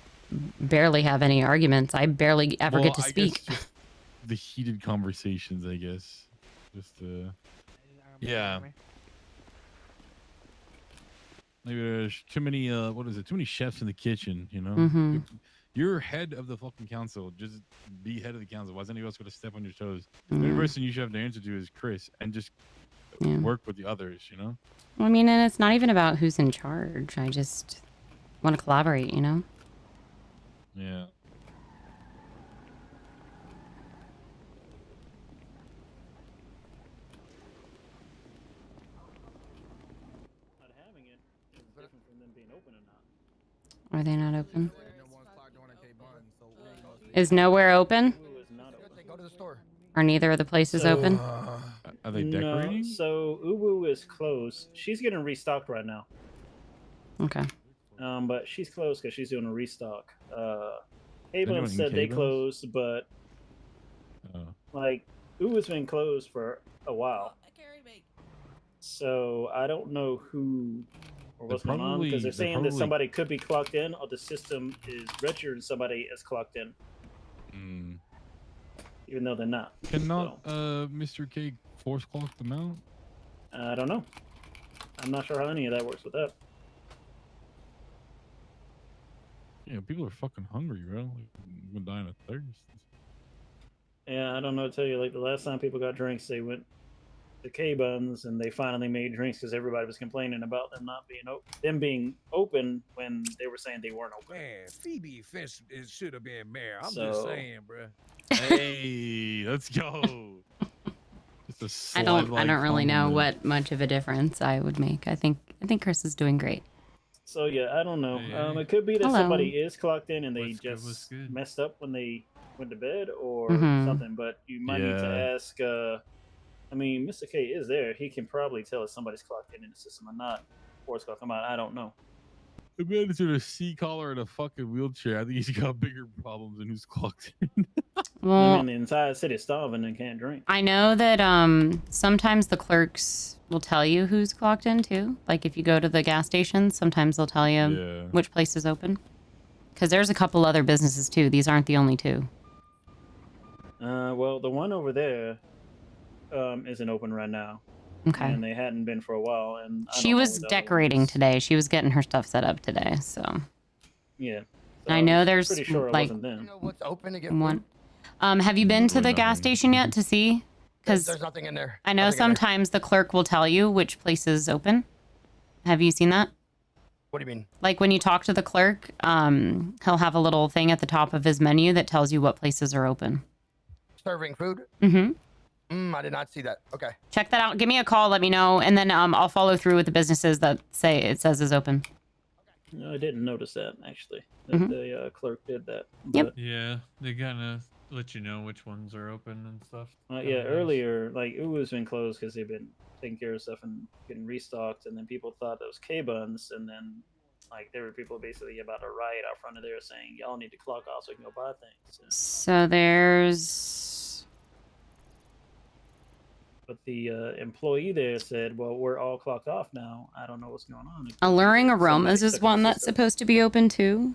barely have any arguments. I barely ever get to speak. The heated conversations, I guess. Just yeah. Maybe there's too many too many chefs in the kitchen, you know? You're head of the fucking council. Just be head of the council. Why is anybody else going to step on your toes? The only person you should have to answer to is Chris, and just work with the others, you know? I mean, and it's not even about who's in charge. I just want to collaborate, you know? Yeah. Not having it is different from them being open or not. Are they not open? Is nowhere open? Go to the store. Are neither of the places open? Are they decorating? No, so Uwu is closed. She's getting restocked right now. Okay. But she's closed because she's doing a restock. Avon said they closed, but like Uwu's been closed for a while. So I don't know who or what's going on because they're saying that somebody could be clocked in, or the system is registering somebody as clocked in. Even though they're not. Cannot Mr. K force clock them out? I don't know. I'm not sure how any of that works with that. Yeah, people are fucking hungry, bro. Like, we're dying of thirst. Yeah, I don't know what to tell you. Like the last time people got drinks, they went to K-Buns and they finally made drinks because everybody was complaining about them not being open. Them being open when they were saying they weren't open. Man, Phoebe Finch should have been mayor. I'm So- just saying, bro. Hey, let's go. Just a I don't slide-like really know compliment. what much of a difference I would make. I think Chris is doing great. So yeah, I don't know. Hey. It could be that Hello. somebody is clocked in and they What's good, what's just good? messed up when they went to bed or Mhm. something. But you might need to Yeah. ask. I mean, Mr. K is there. He can probably tell if somebody's clocked in the system or not, or it's clocked them out. I don't know. The man is with a C collar and a fucking wheelchair. I think he's got bigger problems than who's clocked in. I Well, mean, the entire city's starving and can't drink. I know that sometimes the clerks will tell you who's clocked in too. Like if you go to the gas station, sometimes they'll tell you Yeah. which place is open. Because there's a couple other businesses too. These aren't the only two. Well, the one over there isn't open right now. Okay. And they hadn't been for a while. And I She don't know was what the other one decorating is. today. She was getting her stuff set up today. So Yeah. I I'm know there's pretty sure it like wasn't them. What's open to get one. Have you been to the gas station yet to see? Because There's nothing in there. I know Nothing in there. sometimes the clerk will tell you which place is open. Have you seen that? What do you mean? Like when you talk to the clerk, he'll have a little thing at the top of his menu that tells you what places are open. Serving food? Mm-hmm. I did not see that. Okay. Check that out. Give me a call. Let me know, and then I'll follow through with the businesses that say it says is open. No, I didn't notice that actually. That Mhm. the clerk did that. Yep. But, Yeah, they kind of let you know which ones are open and stuff. yeah, earlier, like Uwu's been closed because they've been taking care of stuff and getting restocked, and then people thought that was K-Buns, and then like there were people basically about to riot out front of there saying y'all need to clock off so we can go buy things. So there's. But the employee there said, "Well, we're all clocked off now. I don't know what's going on." Alluring Somebody Aromas is took one the that's system. supposed to be open too.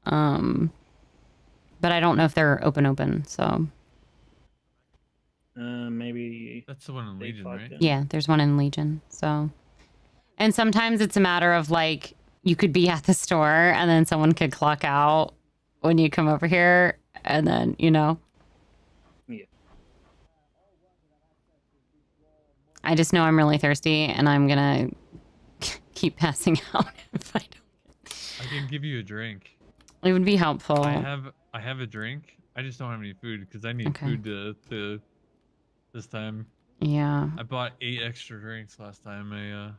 But I don't know if they're open. So Maybe that's the one in they Legion, clocked right? in. yeah, there's one in Legion. So, and sometimes it's a matter of like you could be at the store and then someone could clock out when you come over here, and then Yeah. I just know I'm really thirsty and I'm gonna keep passing out if I don't. I can give you a drink. It would be helpful. I have a drink. I just don't have any food because I need Okay. food to this time. Yeah. I bought 8 extra drinks last time I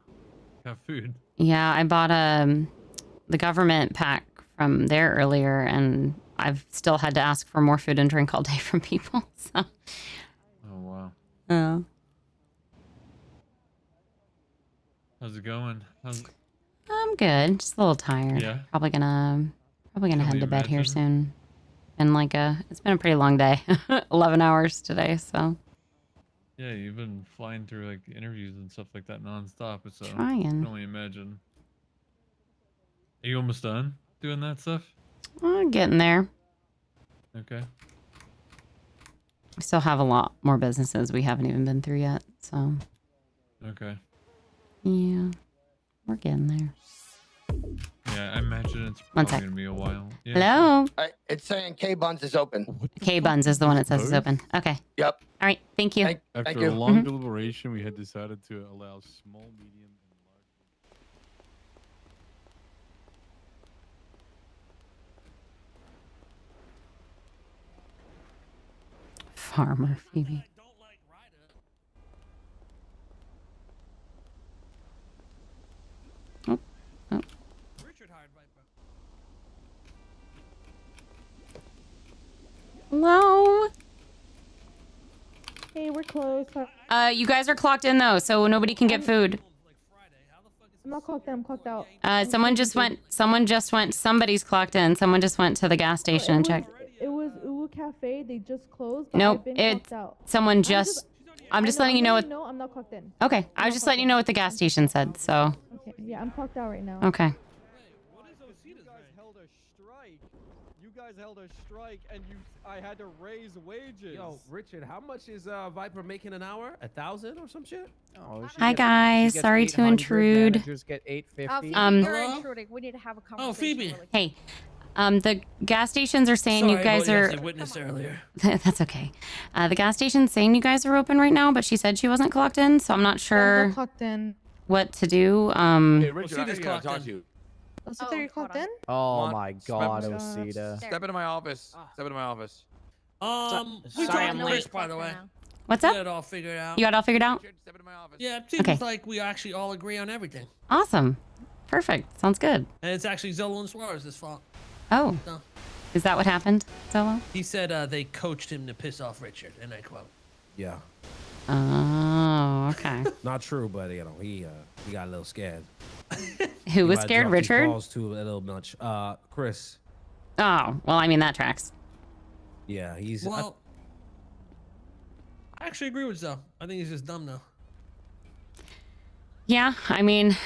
got food. Yeah, I bought the government pack from there earlier, and I've still had to ask for more food and drink all day from people. So. Oh wow. Yeah. How's it going? I'm good. Just a little tired. Yeah? Probably gonna Can head we to bed here imagine? soon. It's been a pretty long day. 11 hours today, so Yeah, you've been flying through like interviews and stuff like that nonstop. So I Trying. can only imagine. Are you almost done doing that stuff? I'm getting there. Okay. We still have a lot more businesses we haven't even been through yet, so Okay. yeah, we're getting there. Yeah, I imagine it's One probably sec. gonna be a while. Yeah. Hello? It's saying K-Buns is open. K-Buns is the one that says is open. Okay. Yep. All right. Thank you. After a long deliberation, we had decided to allow small, medium, and large. Farmer Phoebe. Oh, oh. Hello. Hey, we're closed. You guys are clocked in though, so nobody can get food. I'm not clocked in. I'm clocked out. Somebody's clocked in. Someone just went to the gas station and checked. It was Uwu Cafe. They just closed. But Nope, I've been it's clocked out. someone just. I'm just letting you know what. No, I'm not clocked in. Okay, I was just letting you know what the gas station said. So. Okay, yeah, I'm clocked out right now. Okay. guys held a strike and I had to raise wages. Yo, Richard, how much is Viper making an hour? 1,000 or some shit? Oh, Hi guys, sorry to intrude. Managers get $8.50. Um, You're intruding. We need to have a conversation. Oh, Phoebe. Hey, the gas stations are saying Sorry, you guys I are. was a witness earlier. That's okay. The gas station's saying you guys are open right now, but she said she wasn't clocked in, so I'm not sure Clocked in. what to do. Hey, Richard, I Osita's gotta clocked talk in. to you. Osita, you're clocked in? Oh Come on, my step- God, step- Osita. Step into my office. Step into my office. We sorry, talked I'm to late. Chris, by the way. What's We up? got it all figured out. You got it all figured out? Step into my office. Yeah, it seems Okay. like we actually all agree on everything. Awesome. Perfect. Sounds good. And it's actually Zolo and Suarez's fault. Oh, So, is that what happened, Zolo? he said they coached him to piss off Richard, and I quote. Yeah. Oh, okay. Not true, but you know, he got a little scared. Who He was might scared, drop his Richard? balls too a little much. Chris. Oh, well, I mean, that tracks. Yeah, he's. Well, I actually agree with Zoe. I think he's just dumb now. Yeah, I mean,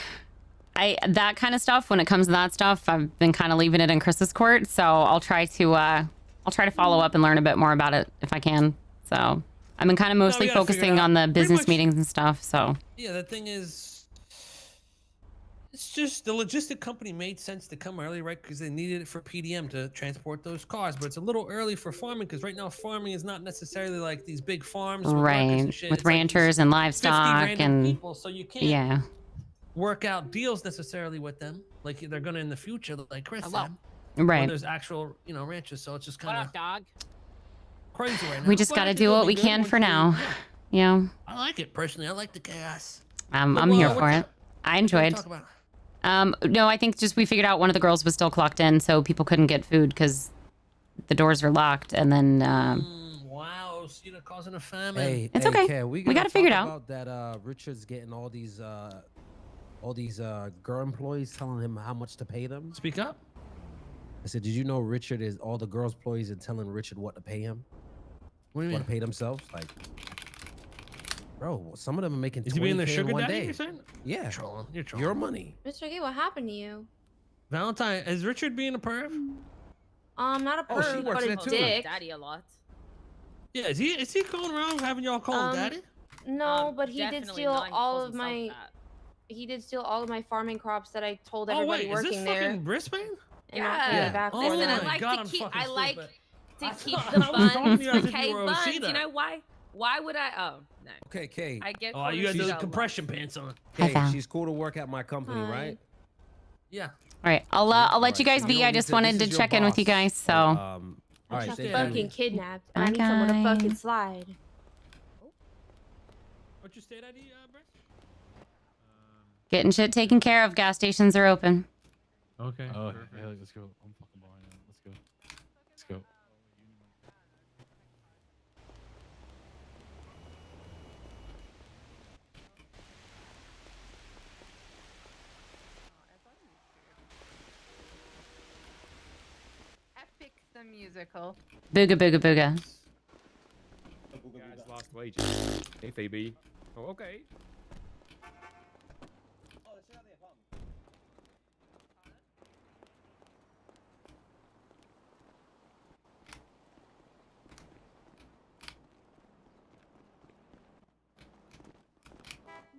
that kind of stuff, when it comes to that stuff, I've been kind of leaving it in Chris's court, so I'll try to follow up and learn a bit more about it if I can. So I've been kind of mostly gotta figure it focusing out. on the Pretty business much- meetings and stuff, so. Yeah, the thing is, it's just the logistic company made sense to come early, right? Because they needed it for PDM to transport those cars. But it's a little early for farming because right now farming is not necessarily like these big farms with workers Right, and shit. with It's like these ranchers and 50 livestock random and people, so you can't yeah, work out deals necessarily with them like they're gonna in the future, like Chris said. Right. When there's actual, ranches, so it's just kind of dog? crazy right now. we just But got I to think do it'll what be we good can once for we- now. Yeah, I like it personally. I like the chaos. I'm Well, here what for the- it. I what do you enjoyed. talk about? No, I think just we figured out one of the girls was still clocked in, so people couldn't get food because the doors were locked, and then Wow, Cena causing a famine. Hey, It's hey, okay. Kev, We gotta got it figured talk out. About that Richard's getting all these girl employees telling him how much to pay them. Speak up. I said, did you know Richard is all the girls' employees are telling Richard what to pay him? What do you What mean? to pay themselves? Like, bro, some of them are making. Is he being the 20K in sugar one daddy? day. You're saying? Yeah, You're trolling. You're trolling. your money. Mr. Gay, what happened to you? Valentine, is Richard being a perv? Not a Oh, she perv, works but a there too. dick. Daddy a lot. Yeah, is he going around having y'all call him daddy? No, but he did Definitely steal not. He all calls of himself my. that. He did steal all of my farming crops that I told Oh everybody wait, is this working there. fucking Brisbane? And not pay Yeah. me back Oh for Listen, that. my I like God, to I'm keep. fucking I like stupid. to I keep thought the I was talking buns to you as for if you K were buns. Osita. You know why? Why would I? Oh no. Okay, Kay. I get. Oh, you corners got those so compression pants on. Hi, Kay, Val. she's cool to work at my company, Hi. right? Yeah. all right, I'll let you Alright, guys so be. you don't I need just to- wanted this to is your check in with you boss. guys. So all I right, just thank fucking you. kidnapped, and I Bye, need someone to fucking guys. slide. What's your state ID, Britt? getting shit taken care of. Gas stations are open. Okay. Oh, yeah, let's go. I'm fucking behind now. Let's go. Let's go. Epic the musical. Booga booga booga. Guys lost wages. Hey, Phoebe. Oh, okay.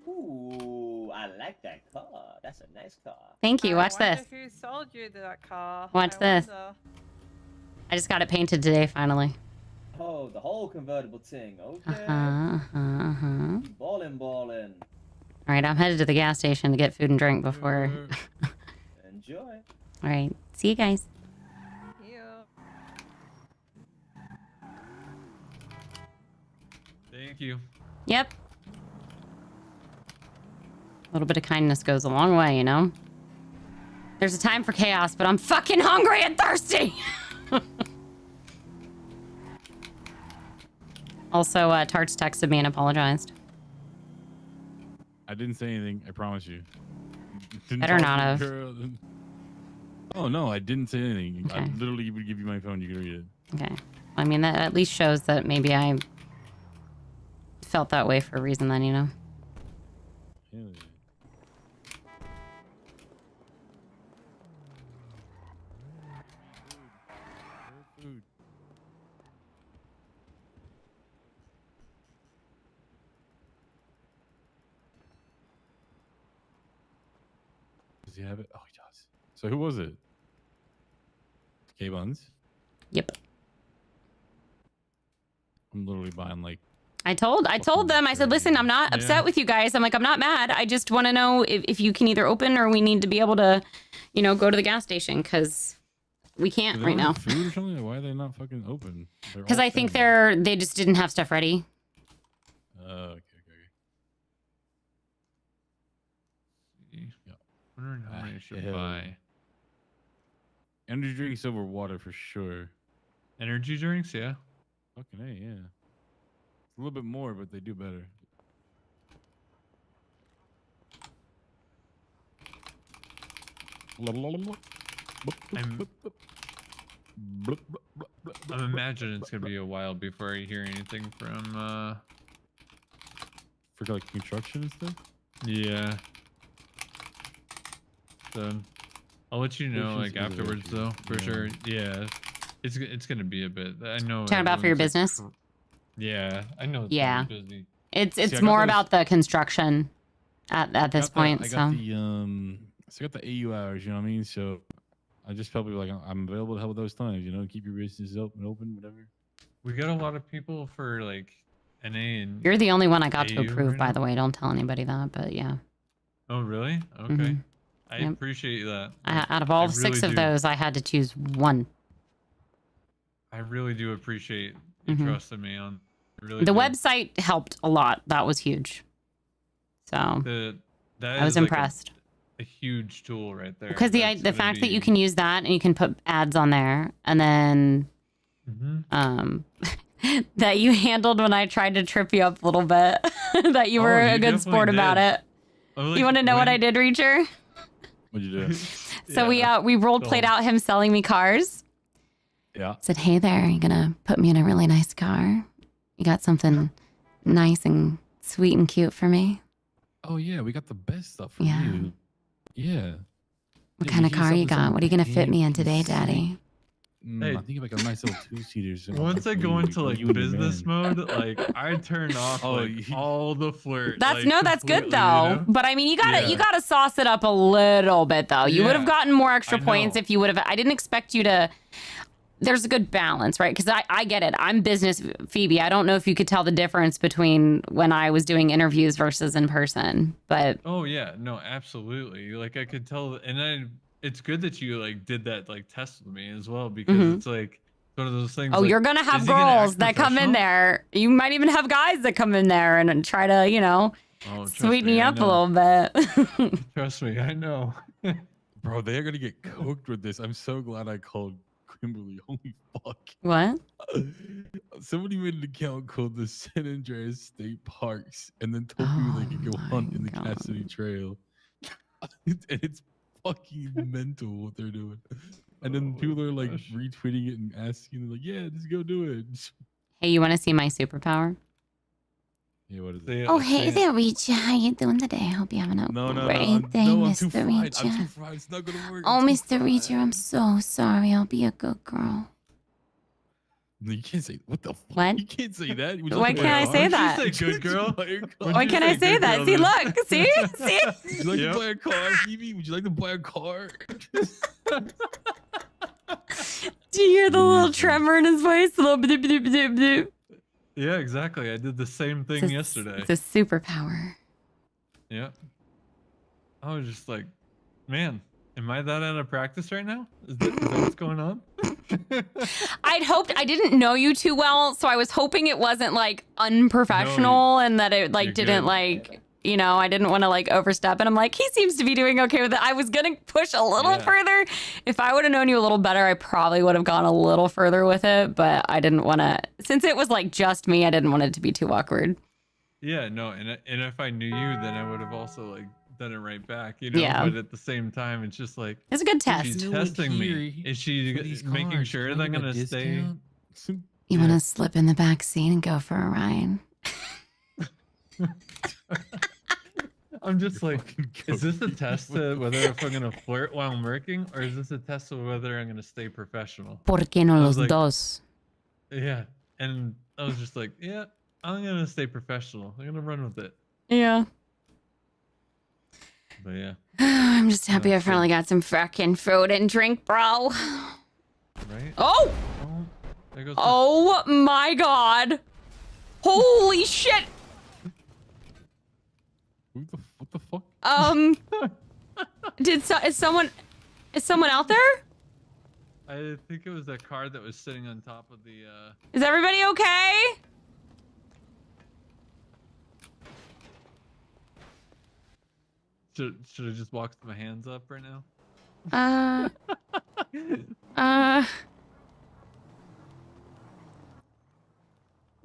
Ooh, I like that car. That's a nice car. Thank you. Watch I this. wonder who sold you that car? Watch I this. wonder. I just got it painted today, finally. Oh, the whole convertible thing. Okay. All Ballin', ballin'. right, I'm headed to the gas station to get food and drink before. Enjoy. All right, see you guys. Thank you. Yep. A little bit of kindness goes a long way, you know? There's a time for chaos, but I'm fucking hungry and thirsty! Also, Tarts texted me and apologized. I didn't say anything. I promise you. Didn't Better talk not to have. the girl. Oh no, I didn't say anything. I Okay. literally would give you my phone. You can read it. Okay. I mean, that at least shows that maybe I felt that way for a reason then, you know? Hell yeah. Does he have it? Oh, he does. So who was it? K Buns. Yep. I'm literally buying like. I told them, I said, listen, I'm not upset with you guys. I'm like, I'm not mad. I just want to know if you can either open or we need to be able to, you know, go to the gas station because we can't right now. Food or something? Why are they not fucking open? Because I think they just didn't have stuff ready. Okay. Yeah. Wondering how many I should buy. Energy drinks over water for sure. Energy drinks, yeah. Fucking A, yeah. A little bit more, but they do better. I'm imagining it's gonna be a while before I hear anything from for like construction and stuff. Yeah. So I'll let you know like afterwards though, for sure. Yeah. It's gonna be a bit. I know. Talking about for your business? Yeah, I know. It's Yeah. gonna be busy. It's more about the construction at this point. I got the AU hours, you know what I mean? So I just probably like I'm available to help with those times, you know, keep your business open, whatever. We got a lot of people for like NA and You're the only one I got to AU approve, right by now? the way. Don't tell anybody that, but yeah. Oh really? Okay. Mhm. I Yep. appreciate that. Out of all I 6 really of do. those, I had to choose one. I really do appreciate you Mhm. trusting me on. I really The do. website helped a lot. That was huge. So That I was is, like, impressed. a huge tool right there. Because the that's the gonna fact that be- you can use that and you can put ads on there, and then that you handled when I tried to trip you up a little bit, that you were Oh, a you good sport definitely about did. it. You want to know what I did, Reacher? What'd you do? So we role played out him selling me cars. Yeah. Said, hey there, you gonna put me in a really nice car? You got something nice and sweet and cute for me? Oh yeah, we got the best stuff for Yeah. you. Yeah. What kind of car you got? What are you gonna fit me in today, Daddy? Hey. I think like a nice little 2-seater. Once I go into like business mode, like I turn off Oh, like all the flirt. That's like, that's good completely, though. you know? But I mean, you Yeah. gotta sauce it up a little bit though. You would have Yeah, gotten more extra I points know. if you would have. I didn't expect you to. There's a good balance, right? Because I get it. I'm business Phoebe. I don't know if you could tell the difference between when I was doing interviews versus in person, but Oh yeah, no, absolutely. Like I could tell, and it's good that you like did that like test with me as well because Mhm. it's like one of those things. oh, like, you're gonna have is he gonna girls act that come in professional? there. You might even have guys that come in there and try to, Oh, trust sweeten me, you I up a know. little bit. Trust me, I know. Bro, they're gonna get cooked with this. I'm so glad I called Kimberly. Holy fuck. What? Somebody made an account called the San Andreas State Parks and then told people they could go hunt in the Cassidy Trail. And it's fucking mental what they're doing. And then people are like retweeting it and asking, like, yeah, just go do it. Hey, you want to see my superpower? Yeah, what is it? Oh, hey there, Reacher. How you doing today? I hope you're having a great day, I'm Mr. too fried. I'm too Reacher. fried. It's not gonna work. Oh, Mr. Reacher, I'm so sorry. I'll be a good girl. No, you can't say what the fuck. What? You can't say that. Would you Why like to can't buy I a say car? that? Would you say good girl? Why can't I say that? See, look. See? See? Would you like to buy a car, Phoebe? Would you like to buy a car? Do you hear the little tremor in his voice? A little bloop, bloop, bloop, bloop. Yeah, exactly. I did the same thing yesterday. It's a superpower. Yeah. I was just like, man, am I that out of practice right now? Is that what's going on? I'd hoped I didn't know you too well, so I was hoping it wasn't like unprofessional and that it like you're didn't good. like, you know, I didn't want to like overstep. And I'm like, he seems to be doing okay with it. I was gonna push a little Yeah. further. If I would have known you a little better, I probably would have gone a little further with it. But I didn't want to, since it was like just me, I didn't want it to be too awkward. Yeah, no, and if I knew you, then I would have also like done it right back, you know. Yeah. But at the same time, it's just like It's a good is test. she You know what, testing me? Is she making cars, sure can that I I'm get a gonna stay? discount? You want to slip in the back seat and go for a ride? I'm just like, is this a test to whether if I'm gonna flirt while I'm working, or is this a test of whether I'm gonna stay professional? ¿Por qué no I los was like, dos? Yeah, and I was just like, yeah, I'm gonna stay professional. I'm gonna run with it. Yeah. But yeah. I'm just happy I finally got some fucking food and drink, bro. Right? Oh! Oh, there goes Oh my god. Holy shit. What the fuck? Is someone out there? I think it was that car that was sitting on top of the. Is everybody okay? Should I just walk with my hands up right now?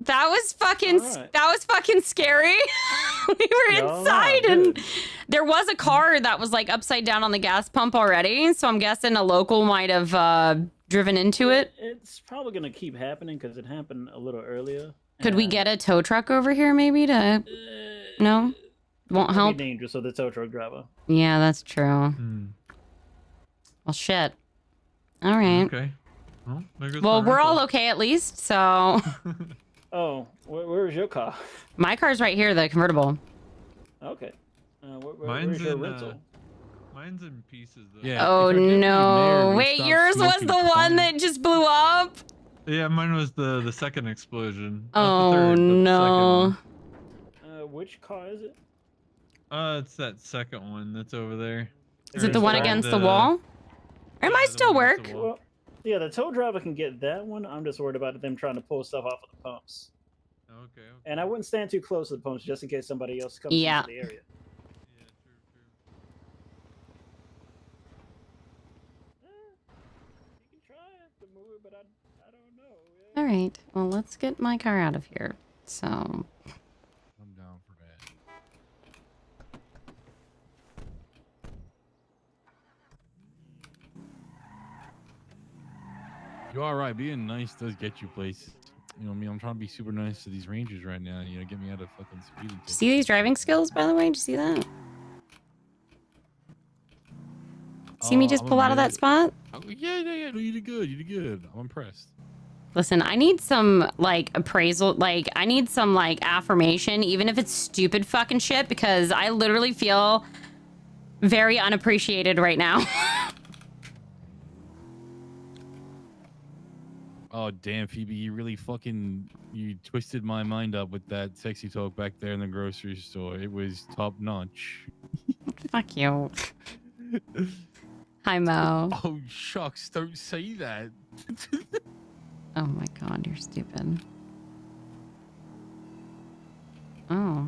That was fucking scary. We were Y'all inside are and good. there was a car that was like upside down on the gas pump already, so I'm guessing a local might have driven into it. It's probably gonna keep happening because it happened a little earlier. Could we get a tow truck over here maybe to No? Won't Might help. be dangerous for the tow truck driver. Yeah, that's true. Well, shit. All right. Okay. Well, there goes Well, my we're rental. all okay at least, so Oh, where's your car? my car's right here, the convertible. Okay. Mine's where's your in, rental? Mine's in pieces though. Yeah. Oh if I get the mayor no. to Wait, stop yours was smoking the one fine. that just blew up? Yeah, mine was the second explosion. Oh Not the third, but the second no. one. Which car is it? It's that second one that's over there. Is it the one against the wall? It might still work. Well, yeah, the tow driver can get that one. I'm just worried about them trying to pull stuff off of the pumps. Okay. And I wouldn't stand too close to the pumps just in case somebody else comes Yeah. into the area. You can try to move it, but I don't know. All right. Well, let's get my car out of here. So, I'm down for that. You're all right. Being nice does get you places. You know what I mean? I'm trying to be super nice to these rangers right now. You know, get me out of fucking speeding tickets. see these driving skills, by the way? Did you see that? See me just I'm pull out of that amazed. spot? Oh, yeah. No, you did good. You did good. I'm impressed. Listen, I need some like appraisal, like I need some like affirmation, even if it's stupid fucking shit, because I literally feel very unappreciated right now. Oh, damn, Phoebe, you really you twisted my mind up with that sexy talk back there in the grocery store. It was top notch. Fuck you. Hi, Mo. Oh, shucks, don't say that. Oh my god, you're stupid. Oh.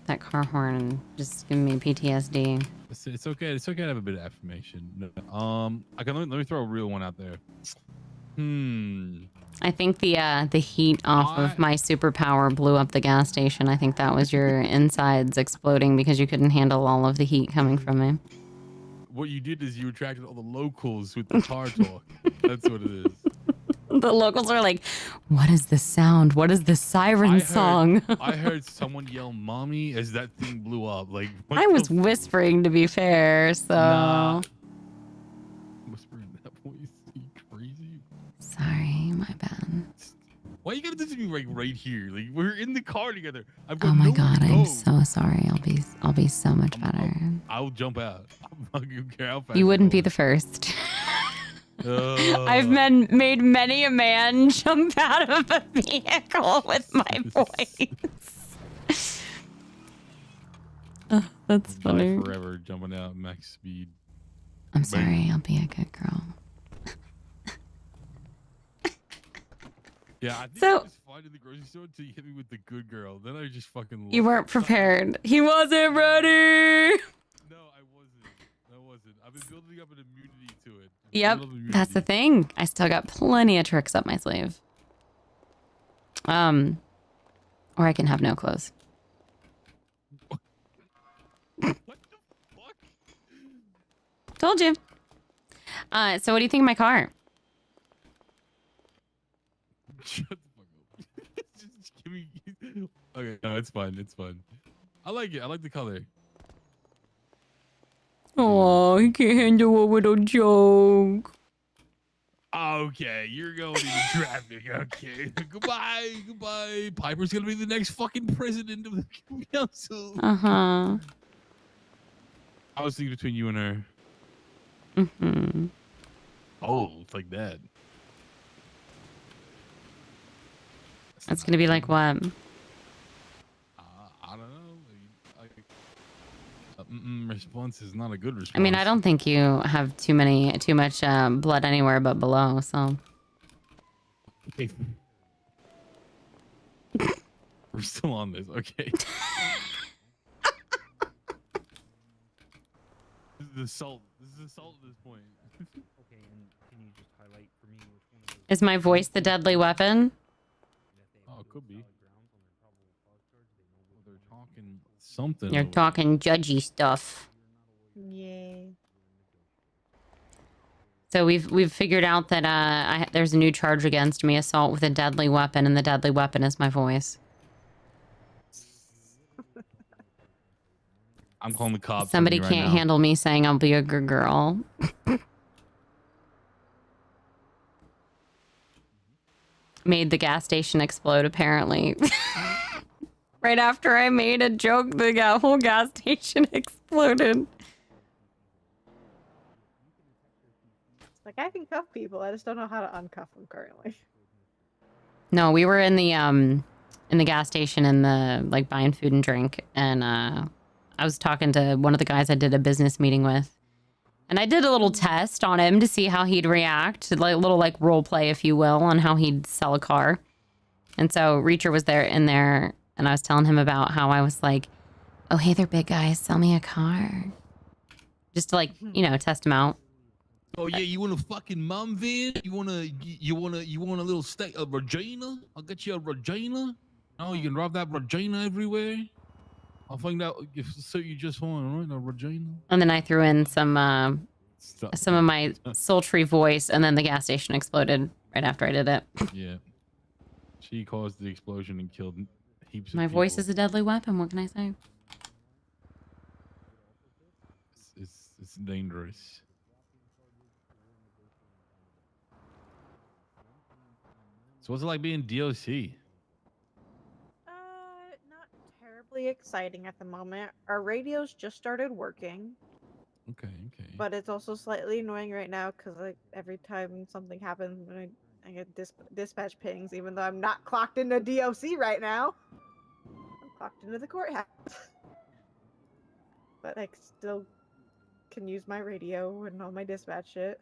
That car horn just giving me PTSD. It's okay. It's okay to have a bit of affirmation. No, let me throw a real one out there. I think the heat off of my superpower blew up the gas station. I think that was your insides exploding because you couldn't handle all of the heat coming from me. What you did is you attracted all the locals with the car talk. That's what it is. The locals are like, what is the sound? What is the siren song? I heard someone yell "mommy" as that thing blew up. Like what I the was whispering, to be fair, so... Nah. Whispering that voice, you crazy. Sorry, my bad. Why you gotta do this to me right here? Like we're in the car together. I've got Oh my nowhere god, to I'm go. so sorry. I'll be so much better. I'll jump out. I don't care how fast You wouldn't be the first. I've made many a man jump out of a vehicle with my voice. Oh, that's funny. Die forever jumping out max speed. I'm sorry, I'll be a good girl. Yeah, I think So- I was fine in the grocery store until you hit me with the good girl. Then I just fucking. You weren't prepared. He wasn't ready. No, I wasn't. I've been building up an immunity to it. Yep, that's the thing. I still got plenty of tricks up my sleeve. Or I can have no clothes. Told you. So what do you think of my car? Shut the fuck up. Just give me. Okay, no, it's fine. It's fine. I like it. I like the color. Oh, he can't handle a little joke. Okay, you're going into traffic. Okay, goodbye. Piper's gonna be the next fucking president of the council. Uh-huh. I was thinking between you and her. Mm-hmm. Oh, it's like that. It's gonna be like what? I don't know. Response is not a good response. I mean, I don't think you have too much blood anywhere but below, so. Okay. We're still on this, okay. This is the salt. This is the salt at this point. Okay, and can you just highlight for me which one of those? Is my voice the deadly weapon? Oh, it could be. They're talking something. You're over talking judgy stuff. Yay. So we've figured out that there's a new charge against me, assault with a deadly weapon, and the deadly weapon is my voice. I'm calling the cops. Somebody on you right can't now. handle me saying I'll be a good girl. Made the gas station explode, apparently. Right after I made a joke, the whole gas station exploded. Like, I can cuff people. I just don't know how to uncuff them currently. No, we were in the gas station in the like buying food and drink, and I was talking to one of the guys I did a business meeting with, and I did a little test on him to see how he'd react, like a little like role play, if you will, on how he'd sell a car. And so Reacher was in there, and I was telling him about how I was like, "Oh, hey there, big guy, sell me a car," just to like test him out. Oh yeah, you want a fucking mom van? You want a little steak, a Regina? I'll get you a Regina. Oh, you can drive that Regina everywhere. I'll find out if so you just want, right? A Regina. And then I threw in some of my sultry voice, and then the gas station exploded right after I did it. Yeah. She caused the explosion and killed heaps of My people. voice is a deadly weapon. What can I say? It's dangerous. So what's it like being DOC? Not terribly exciting at the moment. Our radios just started working. Okay. But it's also slightly annoying right now because like every time something happens, I get dispatch pings, even though I'm not clocked into DOC right now. I'm clocked into the courthouse. But I still can use my radio and all my dispatch shit.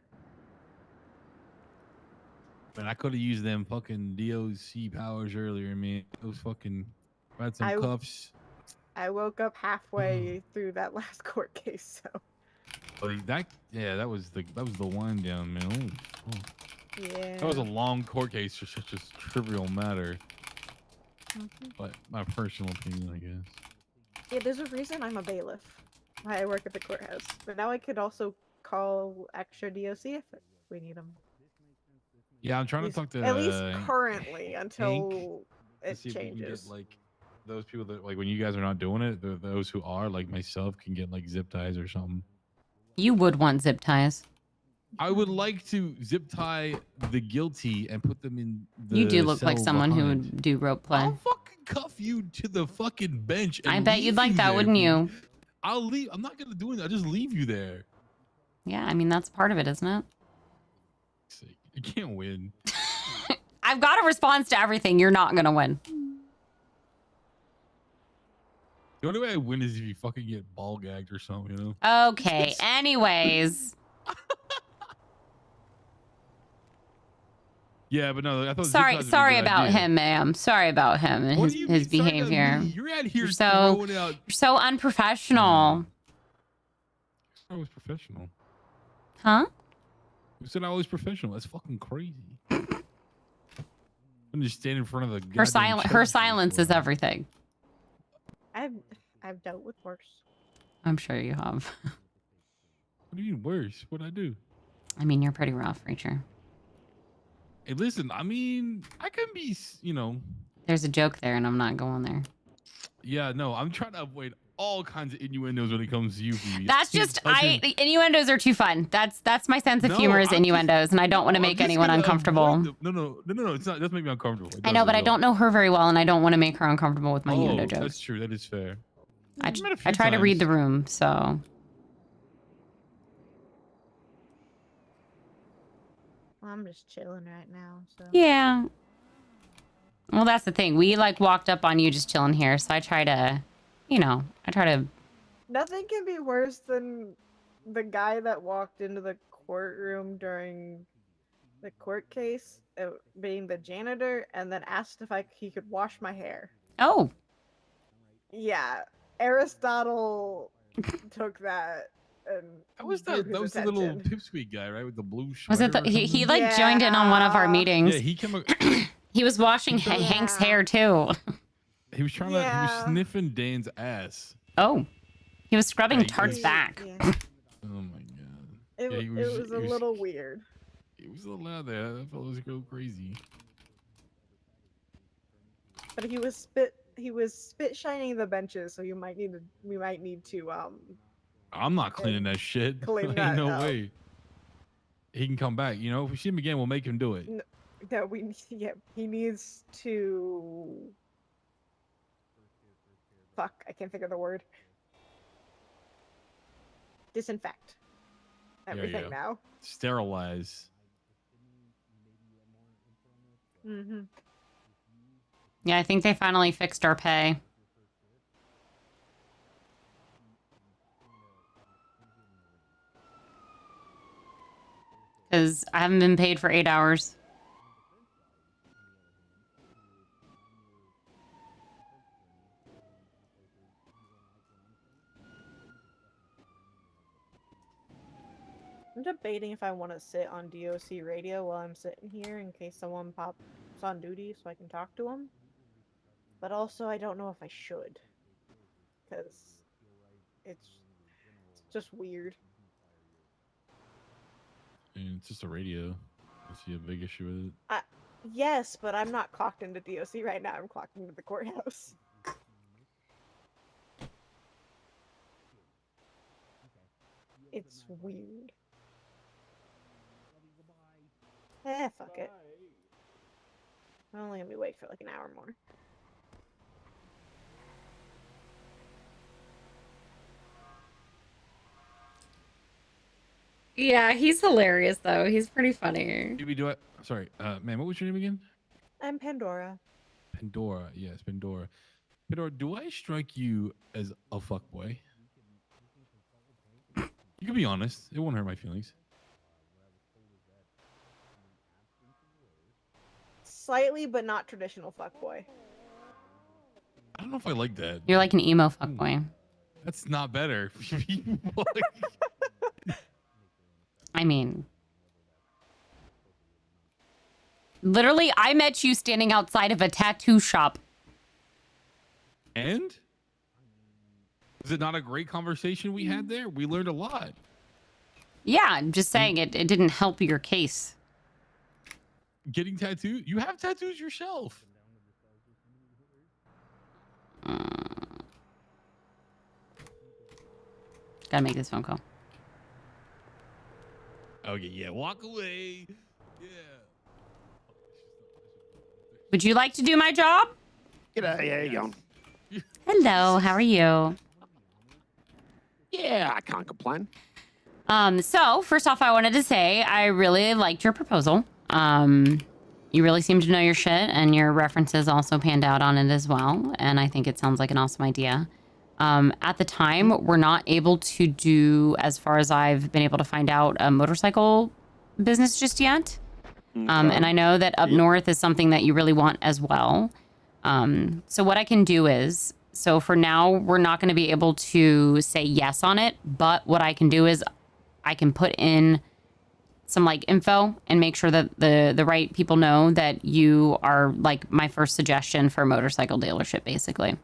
Man, I could have used them fucking DOC powers earlier, man. Those fucking had some cuffs. I woke up halfway through that last court case, so. Like that was the wind down, man. Oh. Yeah. That was a long court case for such a trivial matter. But my personal opinion, I guess. Yeah, there's a reason I'm a bailiff. Why I work at the courthouse. But now I could also call extra DOC if we need them. Yeah, I'm trying to talk to At least currently, until to it see if we can changes. get, like those people that like when you guys are not doing it, those who are like myself can get like zip ties or something. You would want zip ties. I would like to zip tie the guilty and put them in the You do look like cell someone who behind. would do rope play. I'll fucking cuff you to the fucking bench. And I bet leave you'd like that, there, wouldn't you? I'll leave. I'm not gonna do anything. I'll just leave you there. Yeah, I mean, that's part of it, isn't it? You can't win. I've got a response to everything. You're not going to win. The only way I win is if you fucking get ball gagged or something, you know? Okay, anyways. Yeah, but no, I thought Sorry about him, ma'am. Sorry about him and his behavior. You're out here You're throwing out. so unprofessional. I was professional. Huh? Who said I was professional? That's fucking crazy. I'm just standing in front of the Her silence is everything. I've dealt with worse. I'm sure you have. What do you mean worse? What'd I do? I mean, you're pretty rough, Reacher. Hey, listen, I mean, I can be, There's a joke there, and I'm not going there. Yeah, no, I'm trying to avoid all kinds of innuendos when it comes to you, Phoebe. That's just innuendos are too fun. That's my sense of humor is innuendos, and I don't want to make anyone uncomfortable. No. It's not. That's make me uncomfortable. I know, but I don't know her very well, and I don't want to make her uncomfortable with my innuendo jokes. That's true. That is fair. I try to read the room, so. Well, I'm just chilling right now, so. Yeah. Well, that's the thing. We like walked up on you just chilling here, so I try to, Nothing can be worse than the guy that walked into the courtroom during the court case, being the janitor, and then asked if he could wash my hair. Oh. Yeah, Aristotle took that. And that was the little pipsqueak guy, right, with the blue shirt. Was it he like joined in on one of our meetings? Yeah, he came. He was washing Hank's hair too. He was trying to. He was sniffing Dane's ass. Oh, he was scrubbing Tart's back. Yeah. Oh my god. It was a little weird. He was a little loud there. That fellow was go crazy. But he was spit shining the benches, so we might need to I'm not cleaning that shit. Clean Ain't that no up. way. He can come back. You know, if we see him again, we'll make him do it. No, he needs to. Fuck, I can't think of the word. Disinfect everything now. Sterilize. Mm-hmm. Yeah, I think they finally fixed our pay. Because I haven't been paid for 8 hours. I'm debating if I want to sit on DOC radio while I'm sitting here in case someone pops on duty so I can talk to them. But also, I don't know if I should. Because it's just weird. And it's just a radio. I see a big issue with it. Yes, but I'm not clocked into DOC right now. I'm clocked into the courthouse. It's weird. Fuck it. I'm only gonna be awake for like an hour more. Yeah, he's hilarious though. He's pretty funny. Phoebe, sorry, man, what was your name again? I'm Pandora. Pandora, yes, Pandora. Pandora, do I strike you as a fuckboy? You can be honest. It won't hurt my feelings. Slightly, but not traditional fuckboy. I don't know if I like that. You're like an emo fuckboy. That's not better. I mean, literally, I met you standing outside of a tattoo shop. And? Was it not a great conversation we had there? We learned a lot. Yeah, I'm just saying it didn't help your case. Getting tattoos? You have tattoos yourself. Gotta make this phone call. Okay, yeah, walk away. Yeah. Would you like to do my job? G'day, how you going? Hello, how are you? Yeah, I can't complain. So first off, I wanted to say I really liked your proposal. You really seem to know your shit, and your references also panned out on it as well. And I think it sounds like an awesome idea. At the time, we're not able to do, as far as I've been able to find out, a motorcycle business just yet. And I know that up north is something that you really want as well. So what I can do is, so for now, we're not going to be able to say yes on it. But what I can do is I can put in some like info and make sure that the right people know that you are like my first suggestion for a motorcycle dealership, basically.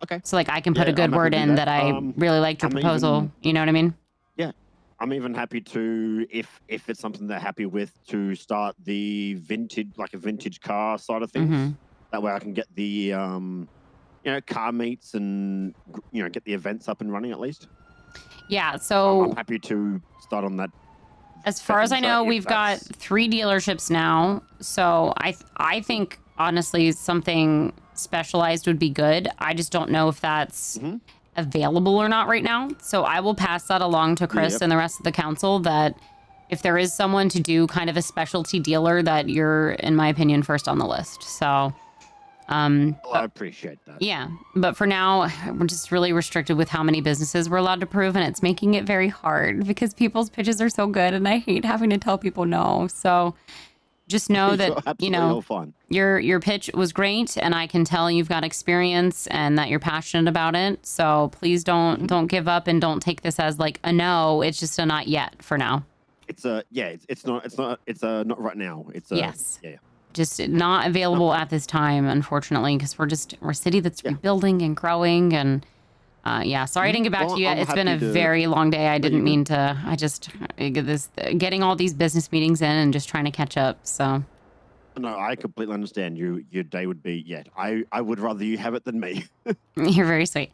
Okay. So like I can put a good word in that I really liked your proposal. You know what I mean? Yeah. I'm even happy to, if it's something they're happy with, to start the vintage, like a vintage car side of things. That way I can get the, car meets and get the events up and running at least. Yeah, so I'm happy to start on that. as far as I know, we've got 3 dealerships now. So I think honestly something specialized would be good. I just don't know if that's available or not right now. So I will pass that along to Chris and the rest of the council that if there is someone to do kind of a specialty dealer, that you're, in my opinion, first on the list. So I appreciate that. yeah, but for now, we're just really restricted with how many businesses we're allowed to prove, and it's making it very hard because people's pitches are so good, and I hate having to tell people no. So just know that, all fine. your pitch was great, and I can tell you've got experience and that you're passionate about it. So please don't give up and don't take this as like a no. It's just a not yet for now. It's not right now. It's yes. Yeah. Just not available at this time, unfortunately, because we're a city that's rebuilding and growing, and sorry I didn't get back to you yet. It's been a very long day. I didn't mean to. I just getting all these business meetings in and just trying to catch up. So no, I completely understand. Your day would be I would rather you have it than me. You're very sweet.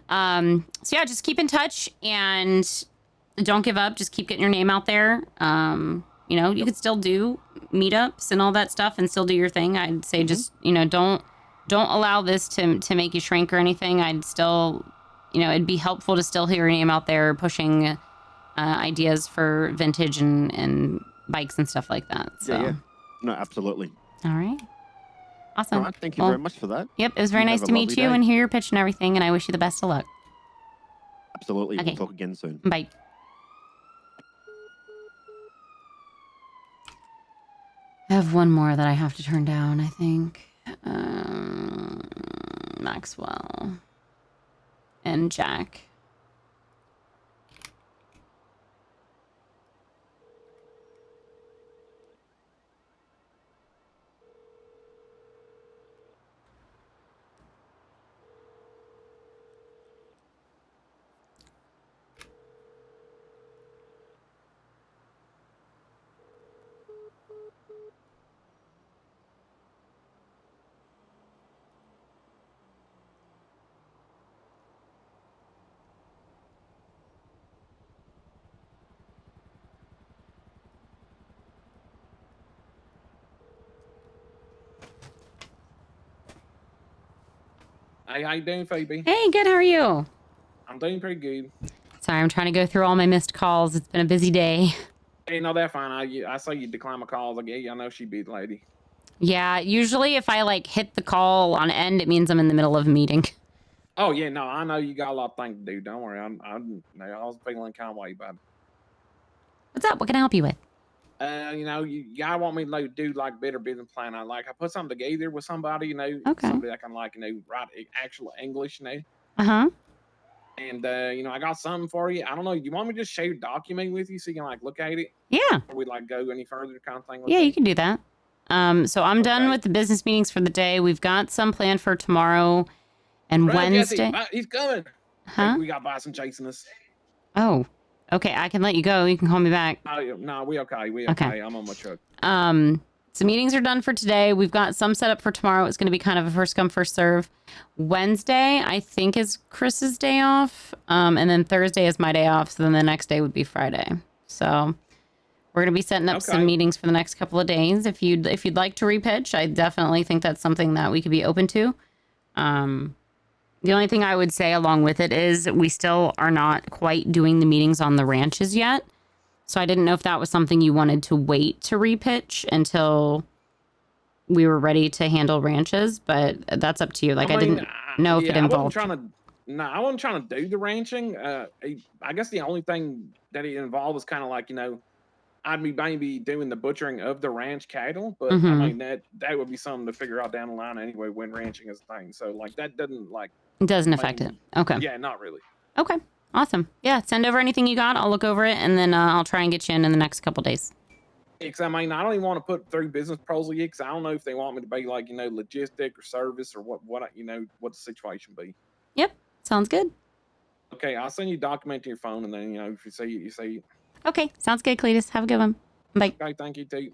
So yeah, just keep in touch and don't give up. Just keep getting your name out there. You could still do meetups and all that stuff and still do your thing. I'd say just, don't allow this to make you shrink or anything. I'd still, it'd be helpful to still hear your name out there pushing ideas for vintage and bikes and stuff like that. So. Yeah. No, absolutely. All right. Awesome. All right, thank you very much for that. Yep. It was very nice to meet you and hear your pitch and everything. And I wish you the best of luck. Absolutely. Okay. We'll talk again soon. Bye. I have one more that I have to turn down, I think. Maxwell and Jack. Hey, how you doing, Phoebe? Hey, good. How are you? I'm doing pretty good. Sorry, I'm trying to go through all my missed calls. It's been a busy day. Hey, no, that's fine. I saw you decline my calls. I know she beat the lady. Yeah, usually if I hit the call on end, it means I'm in the middle of a meeting. Oh yeah, no, I know you got a lot of things to do. Don't worry. I was feeling kind of way about it. What's up? What can I help you with? You gotta want me to do better business plan. I put something together with somebody, Okay. somebody that can write actual English, Uh-huh. And I got something for you. I don't know. Do you want me to just share a document with you so you can look at it? Yeah. Before we go any further, kind of thing. Yeah, you can do that. So I'm done with the business meetings for the day. We've got some planned for tomorrow and Right, Wednesday. Jesse, he's coming. Huh? We got Bison chasing us. Oh, okay. I can let you go. You can call me back. No, we okay. We Okay. okay. I'm on my truck. So meetings are done for today. We've got some set up for tomorrow. It's going to be kind of a first come, first serve. Wednesday, I think, is Chris's day off. And then Thursday is my day off. So then the next day would be Friday. So we're going to be setting up some meetings for the next couple of days. If you'd like to repitch, I definitely think that's something that we could be open to. The only thing I would say along with it is we still are not quite doing the meetings on the ranches yet. So I didn't know if that was something you wanted to wait to repitch until we were ready to handle ranches, but that's up to you. I didn't know if it involved. I wasn't trying to do the ranching. I guess the only thing that it involved was kind of I'd be maybe doing the butchering of the ranch cattle, but I mean that would be something to figure out down the line anyway when ranching is a thing. So that doesn't It doesn't affect it. Okay. Yeah, not really. Okay. Awesome. Yeah, send over anything you got. I'll look over it, and then I'll try and get you in the next couple days. Because I don't even want to put through business pros yet, because I don't know if they want me to be logistic or service or what the situation be. Yep. Sounds good. Okay, I'll send you a document to your phone, and then if you see it, you see it. Okay. Sounds good, Cletus. Have a good one. Bye. Okay, thank you, too.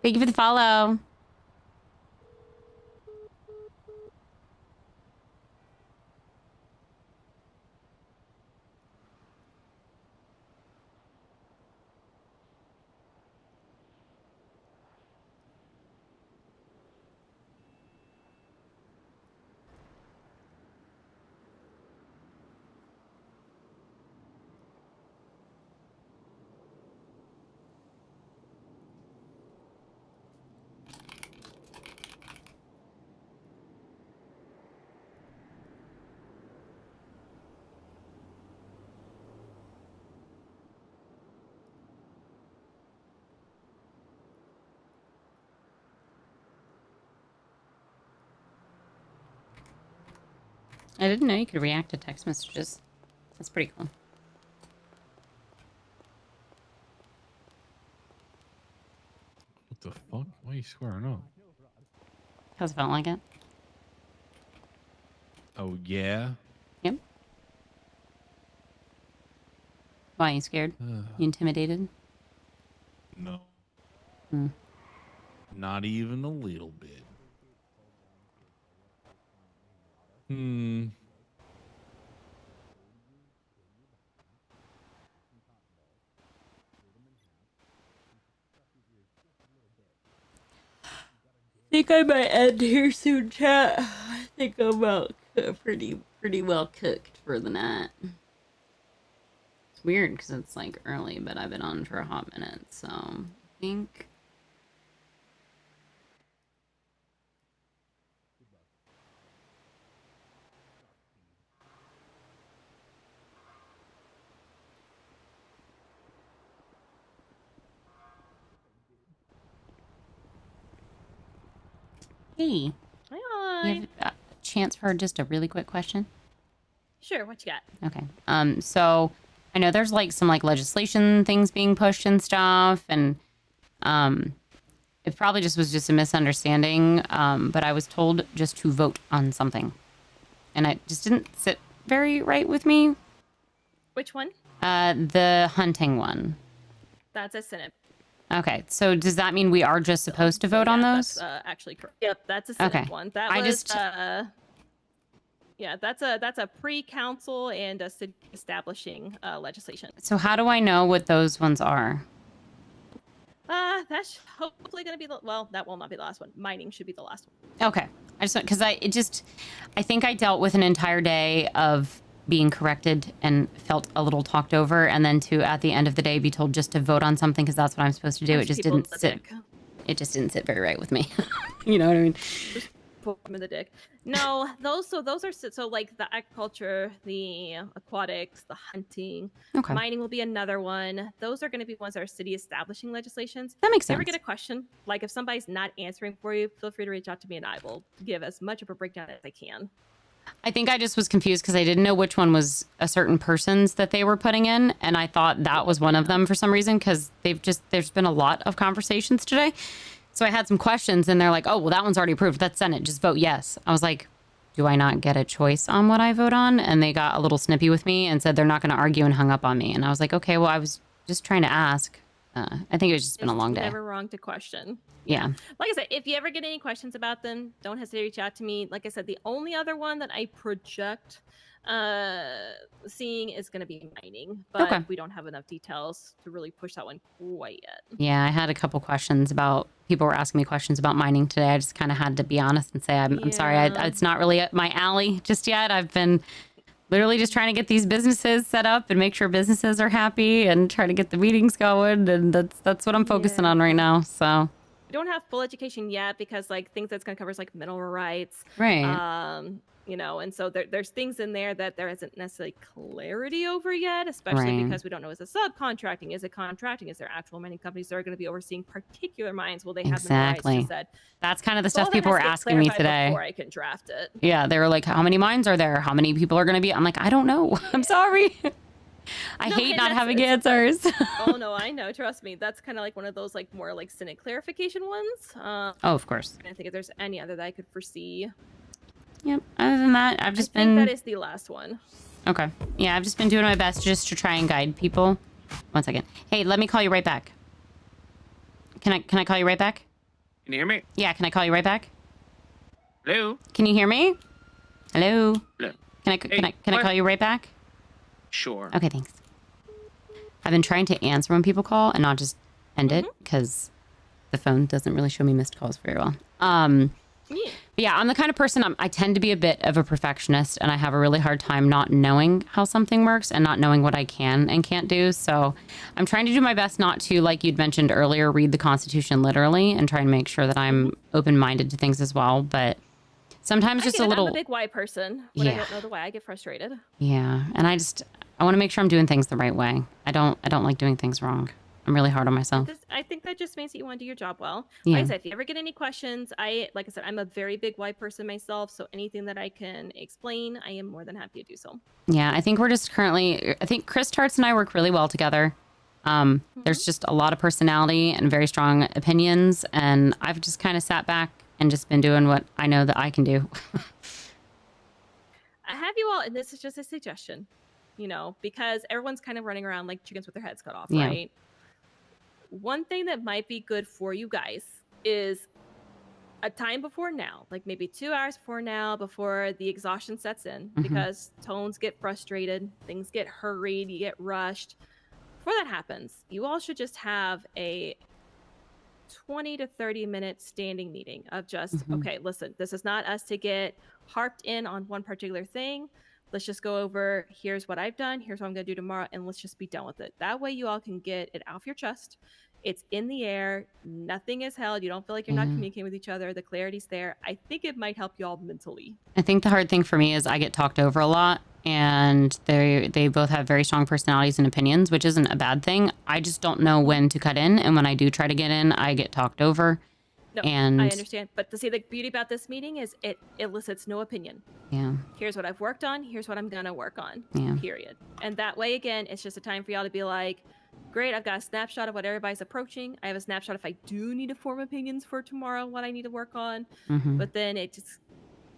Thank you for the follow. I didn't know you could react to text messages. That's pretty cool. What the fuck? Why are you squaring up? Because I felt like it. Oh, yeah? Yep. Why, you scared? You intimidated? No. Hmm. Not even a little bit. Hmm. I think I might end here soon, chat. I think I'm about pretty well cooked for the night. It's weird because it's like early, but I've been on for a hot minute, so I think. Hey. Hi. You have a chance for just a really quick question? Sure, what you got? Okay. So I know there's like some like legislation things being pushed and stuff, and it probably just was just a misunderstanding. But I was told just to vote on something, and it just didn't sit very right with me. Which one? The hunting one. That's a Senate. Okay, so does that mean we are just supposed to vote on those? That's actually correct. Yep, that's a Senate Okay. one. That I was just- yeah, that's a pre-council and a city establishing legislation. So how do I know what those ones are? That's hopefully going to be the, well, that will not be the last one. Mining should be the last one. Okay, I just because I think I dealt with an entire day of being corrected and felt a little talked over, and then to at the end of the day be told just to vote on something because that's what I'm supposed to do. It Punch just people in didn't the sit. dick. It just didn't sit very right with me. You know what I mean? Just put them in the dick. No, those are so like the agriculture, the aquatics, the hunting, Okay. mining will be another one. Those are going to be ones that are city establishing legislations. That makes If you ever sense. get a question, like if somebody's not answering for you, feel free to reach out to me and I will give as much of a breakdown as I can. I think I just was confused because I didn't know which one was a certain person's that they were putting in, and I thought that was one of them for some reason because there's been a lot of conversations today. So I had some questions, and they're like, "Oh, well, that one's already approved. That's Senate. Just vote yes." I was like, "Do I not get a choice on what I vote on?" And they got a little snippy with me and said they're not going to argue and hung up on me. And I was like, "Okay, well, I was just trying to ask." I think it's just been a long day. Never wrong to question. Yeah. Like I said, if you ever get any questions about them, don't hesitate to reach out to me. Like I said, the only other one that I project seeing is going to be mining, but Okay. we don't have enough details to really push that one quite yet. Yeah, I had a couple questions about people were asking me questions about mining today. I just kind of had to be honest and say I'm sorry. Yeah. It's not really up my alley just yet. I've been literally just trying to get these businesses set up and make sure businesses are happy and try to get the meetings going, and that's what I'm focusing on right now. So We don't have full education yet because like things that's going to cover is like mineral rights, Right. You know, and so there's things in there that there isn't necessarily clarity over yet, especially Right. because we don't know, is it subcontracting, is it contracting, is there actual mining companies that are going to be overseeing particular mines? Will they have mineral rights? Exactly. Just that That's kind of the So all stuff that people has were to get asking me clarified today. before I can draft it. Yeah, they were like, "How many mines are there? How many people are going to be?" I'm like, "I don't know. I'm sorry. I No, hate and not that's- having it's- answers." Oh no, I know. Trust me, that's kind of like one of those like more like Senate clarification ones. Oh, of course. I think if there's any other that I could foresee. Yep. Other than that, I've just I think been that is the last one. Okay. Yeah, I've just been doing my best just to try and guide people. One second. Hey, let me call you right back. Can I call you right back? Can you hear me? Yeah, can I call you right back? Hello? Can you hear me? Hello? Hello. Can I call you right back? Sure. Okay, thanks. I've been trying to answer when people call and not just end it because the phone doesn't really show me missed calls very well. But yeah, I'm the kind of person, I tend to be a bit of a perfectionist, and I have a really hard time not knowing how something works and not knowing what I can and can't do. So I'm trying to do my best not to, like you'd mentioned earlier, read the Constitution literally and try and make sure that I'm open-minded to things as well. But sometimes just a little... I'm a big why person. When I don't know the why, I get frustrated. Yeah, and I want to make sure I'm doing things the right way. I don't like doing things wrong. I'm really hard on myself. I think that just means that you want to do your job well. Yeah. Like I said, if you ever get any questions, like I said, I'm a very big why person myself. So anything that I can explain, I am more than happy to do so. Yeah, I think we're just I think Chris Tarts and I work really well together. There's just a lot of personality and very strong opinions. And I've just kind of sat back and just been doing what I know that I can do. I have you all, and this is just a suggestion, because everyone's kind of running around like chickens with their heads cut off, Yeah. right? One thing that might be good for you guys is a time before now, like maybe 2 hours before now, before the exhaustion sets in, because tones get frustrated, things get hurried, you get rushed. Before that happens, you all should just have a 20 to 30 minute standing meeting of just, okay, listen, this is not us to get harped in on one particular thing. Let's just go over, here's what I've done, here's what I'm going to do tomorrow, and let's just be done with it. That way you all can get it off your chest. It's in the air. Nothing is held. You don't feel like you're not communicating with each other. The clarity's there. I think it might help you all mentally. I think the hard thing for me is I get talked over a lot, and they both have very strong personalities and opinions, which isn't a bad thing. I just don't know when to cut in, and when I do try to get in, I get talked over. No, and I understand. But to see the beauty about this meeting is it elicits no opinion. Yeah. Here's what I've worked on. Here's what I'm going to work on. Yeah. Period. And that way, again, it's just a time for y'all to be like, great, I've got a snapshot of what everybody's approaching. I have a snapshot if I do need to form opinions for tomorrow, what I need to work on. But then it just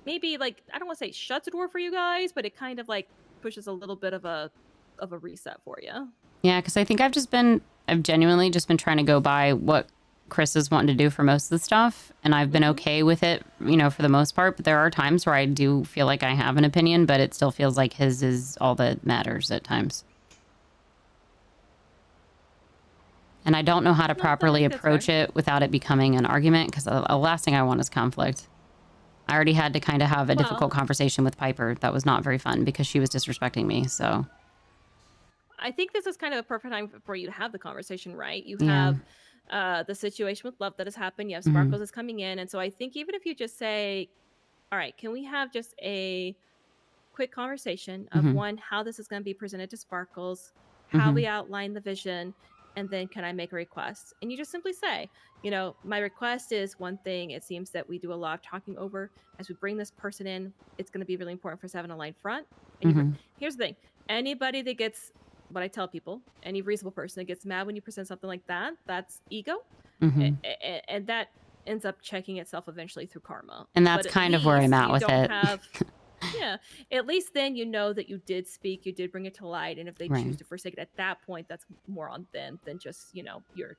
maybe, like, I don't want to say shuts the door for you guys, but it kind of like pushes a little bit of a reset for you. Yeah, because I think I've genuinely just been trying to go by what Chris is wanting to do for most of the stuff, and I've been okay with it, for the most part. But there are times where I do feel like I have an opinion, but it still feels like his is all that matters at times. And I don't know how to properly approach it without it becoming an argument, because the last thing I want is conflict. I already had to kind of have a difficult conversation with Piper that was not very fun because she was disrespecting me. So I think this is kind of a perfect time for you to have the conversation, right? You Yeah. have the situation with Love that has happened. You have Sparkles is coming in. And so I think even if you just say, all right, can we have just a quick conversation of one, how this is going to be presented to Sparkles, how we outline the vision, and then can I make a request? And you just simply say, my request is one thing. It seems that we do a lot of talking over. As we bring this person in, it's going to be really important for us to have an aligned front. And here's the thing. Anybody that gets, what I tell people, any reasonable person that gets mad when you present something like that, that's ego. And that ends up checking itself eventually through karma. And that's But at kind of where I'm least at you with don't it. have- yeah, at least then you know that you did speak, you did bring it to light, and if they Right. choose to forsake it at that point, that's more on them than just your.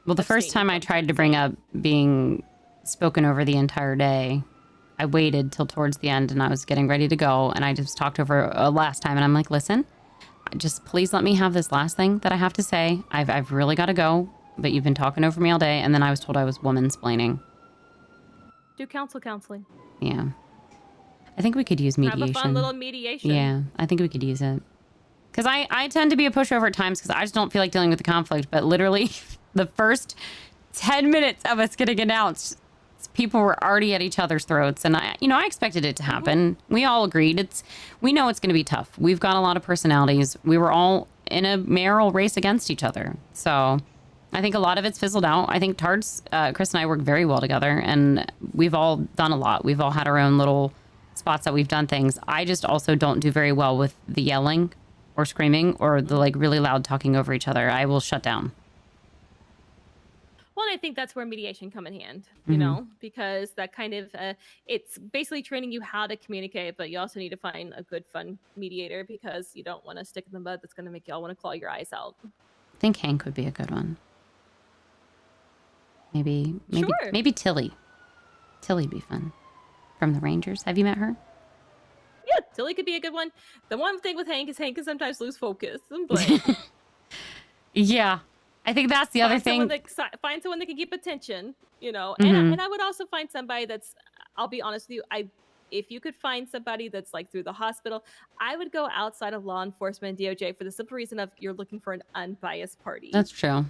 Well, the first time I tried to bring up being spoken over the entire day, I waited till towards the end and I was getting ready to go, and I just talked over last time, and I'm like, listen, just please let me have this last thing that I have to say. I've really got to go, but you've been talking over me all day. And then I was told I was woman-splaining. Do counseling. Yeah. I think we could use mediation. Have a fun little mediation. Yeah, I think we could use it. Because I tend to be a pushover at times because I just don't feel like dealing with the conflict. But literally, the first 10 minutes of us getting announced, people were already at each other's throats. And I expected it to happen. We all agreed. We know it's going to be tough. We've got a lot of personalities. We were all in a mayoral race against each other. So I think a lot of it's fizzled out. I think Chris and I work very well together. And we've all done a lot. We've all had our own little spots that we've done things. I just also don't do very well with the yelling or screaming or the really loud talking over each other. I will shut down. Well, and I think that's where mediation come in hand, because that kind of, it's basically training you how to communicate, but you also need to find a good, fun mediator because you don't want to stick in the mud that's going to make y'all want to claw your eyes out. I think Hank would be a good one. Maybe Sure. maybe Tilly. Tilly'd be fun. From the Rangers. Have you met her? Yeah, Tilly could be a good one. The one thing with Hank is Hank can sometimes lose focus. But Yeah. I think that's the other thing. Find someone that can keep attention, you know. Mhm. And I would also find somebody that's, I'll be honest with you, if you could find somebody that's like through the hospital, I would go outside of law enforcement and DOJ for the simple reason of you're looking for an unbiased party. That's true.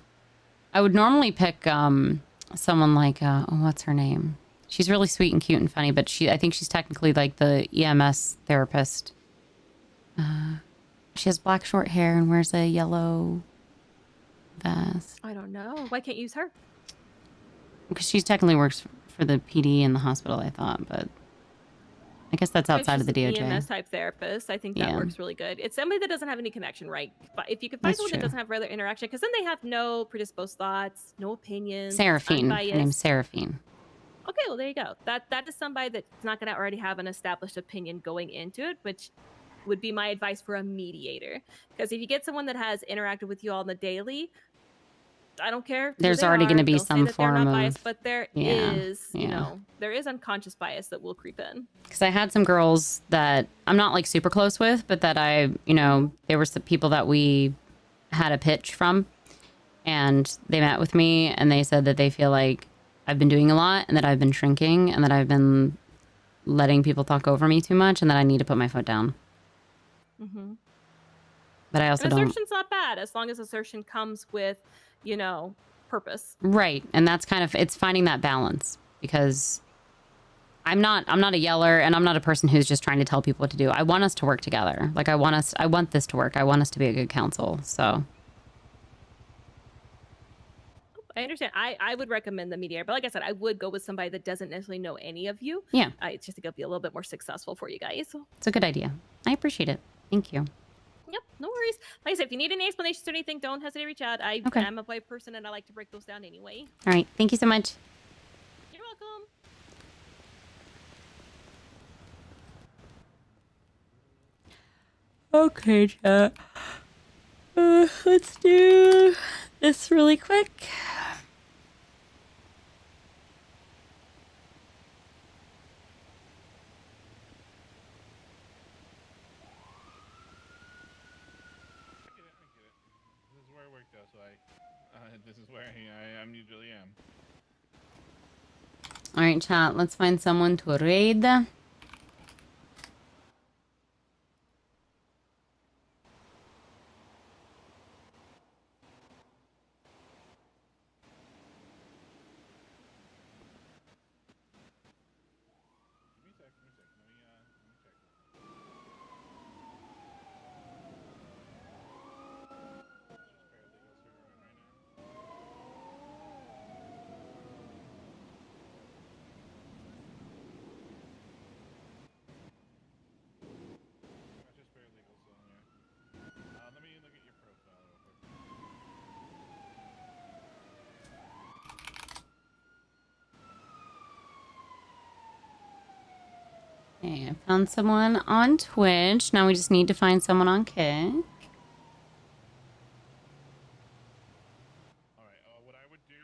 I would normally pick someone like what's her name? She's really sweet and cute and funny, but I think she's technically like the EMS therapist. She has black short hair and wears a yellow vest. I don't know. Why can't you use her? Because she technically works for the PD in the hospital, I thought, but I guess that's outside of the DOJ. EMS type therapist. I think that Yeah. works really good. It's somebody that doesn't have any connection, right? But if you could find That's someone true. that doesn't have regular interaction, because then they have no predisposed thoughts, no opinions, Seraphine. Her unbiased. name's Seraphine. Okay, well there you go. That is somebody that's not going to already have an established opinion going into it, which would be my advice for a mediator. Because if you get someone that has interacted with you all on the daily, I don't care. who There's they already are, gonna be they'll say some that they're not form of- biased, but there is, yeah, you yeah. know, there is unconscious bias that will creep in. Because I had some girls that I'm not like super close with, but that there were some people that we had a pitch from, and they met with me and they said that they feel like I've been doing a lot and that I've been shrinking and that I've been letting people talk over me too much and that I need to put my foot down. Mm-hmm. But I also And don't. assertion's not bad as long as assertion comes with, you know, purpose. Right. And that's it's finding that balance, because I'm not a yeller and I'm not a person who's just trying to tell people what to do. I want us to work together. Like I want this to work. I want us to be a good council. So I understand. I would recommend the mediator, but like I said, I would go with somebody that doesn't necessarily know any of you. Yeah. It's just to be a little bit more successful for you guys. it's a good idea. I appreciate it. Thank you. Yep, no worries. Like I said, if you need any explanations or anything, don't hesitate to reach out. Okay. I'm a white person and I like to break those down anyway. All right. Thank you so much. You're welcome. Okay, chat. Let's do this really quick. This is where I work though, so this is where I usually am. All right, chat. Let's find someone to raid. Let me look at your profile real quick. Okay, I found someone on Twitch. Now we just need to find someone on Kick. Alright, what I would do,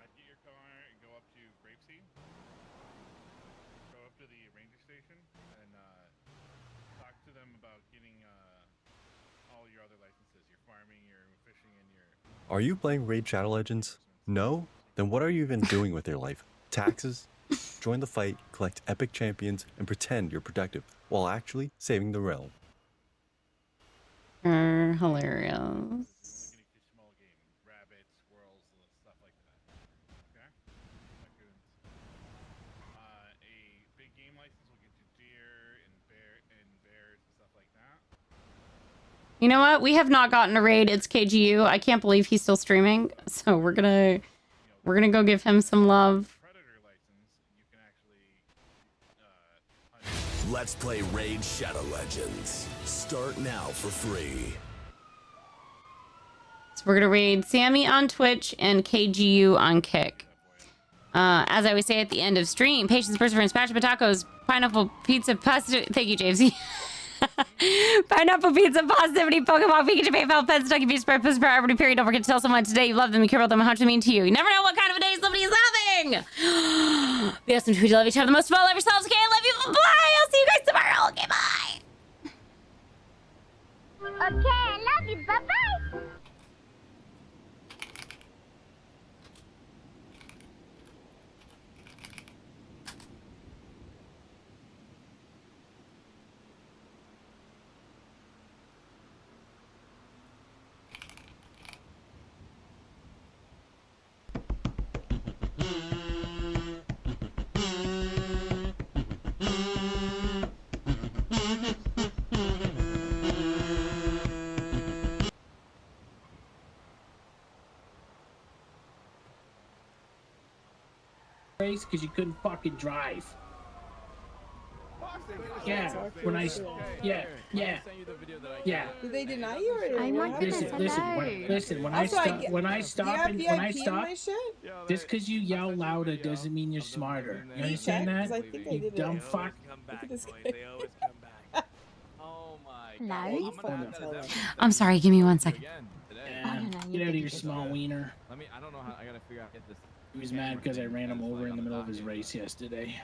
I'd get your car and go up to Grapeseed. Go up to the ranger station and talk to them about getting all your other licenses, your farming, your fishing, and your... Are you playing Raid Shadow Legends? No? Then what are you even doing with your life? Taxes? Join the fight, collect epic champions, and pretend you're productive, while actually saving the realm. Hilarious. A big game license will get you deer and bears and stuff like that. You know what? We have not gotten a raid. It's KGU. I can't believe he's still streaming. So we're gonna go give him some love. Let's play Raid Shadow Legends. Start now for free. So we're gonna raid Sammy on Twitch and KGU on Kick. As I always say at the end of stream, patience, perseverance, passion, tacos, pineapple, pizza, pasta. Thank you, Jamesy. Pineapple pizza, positivity, Pokemon, Pikachu, PayPal, pets, Ducky, Beast, Spread, Puss, every period. Don't forget to tell someone today you love them, you care about them, how much they mean to you. You never know what kind of a day somebody is having. Be awesome, tweet, love each other the most of all. Love yourselves, okay? I love you. Bye. I'll see you guys tomorrow. Okay, bye. Okay, I love you. Bye-bye. Because you couldn't fucking drive. Yeah, when I yeah. Did they deny you or I what happened? Listen. When I stop, just because you yell louder doesn't mean you're smarter. You understand that? I think I You did dumb it. fuck. Look at this guy. Hello? I'm sorry, give me 1 second. Get out of your small wiener. I don't know how I gotta figure out get this. He was mad because I ran him over in the middle of his race yesterday.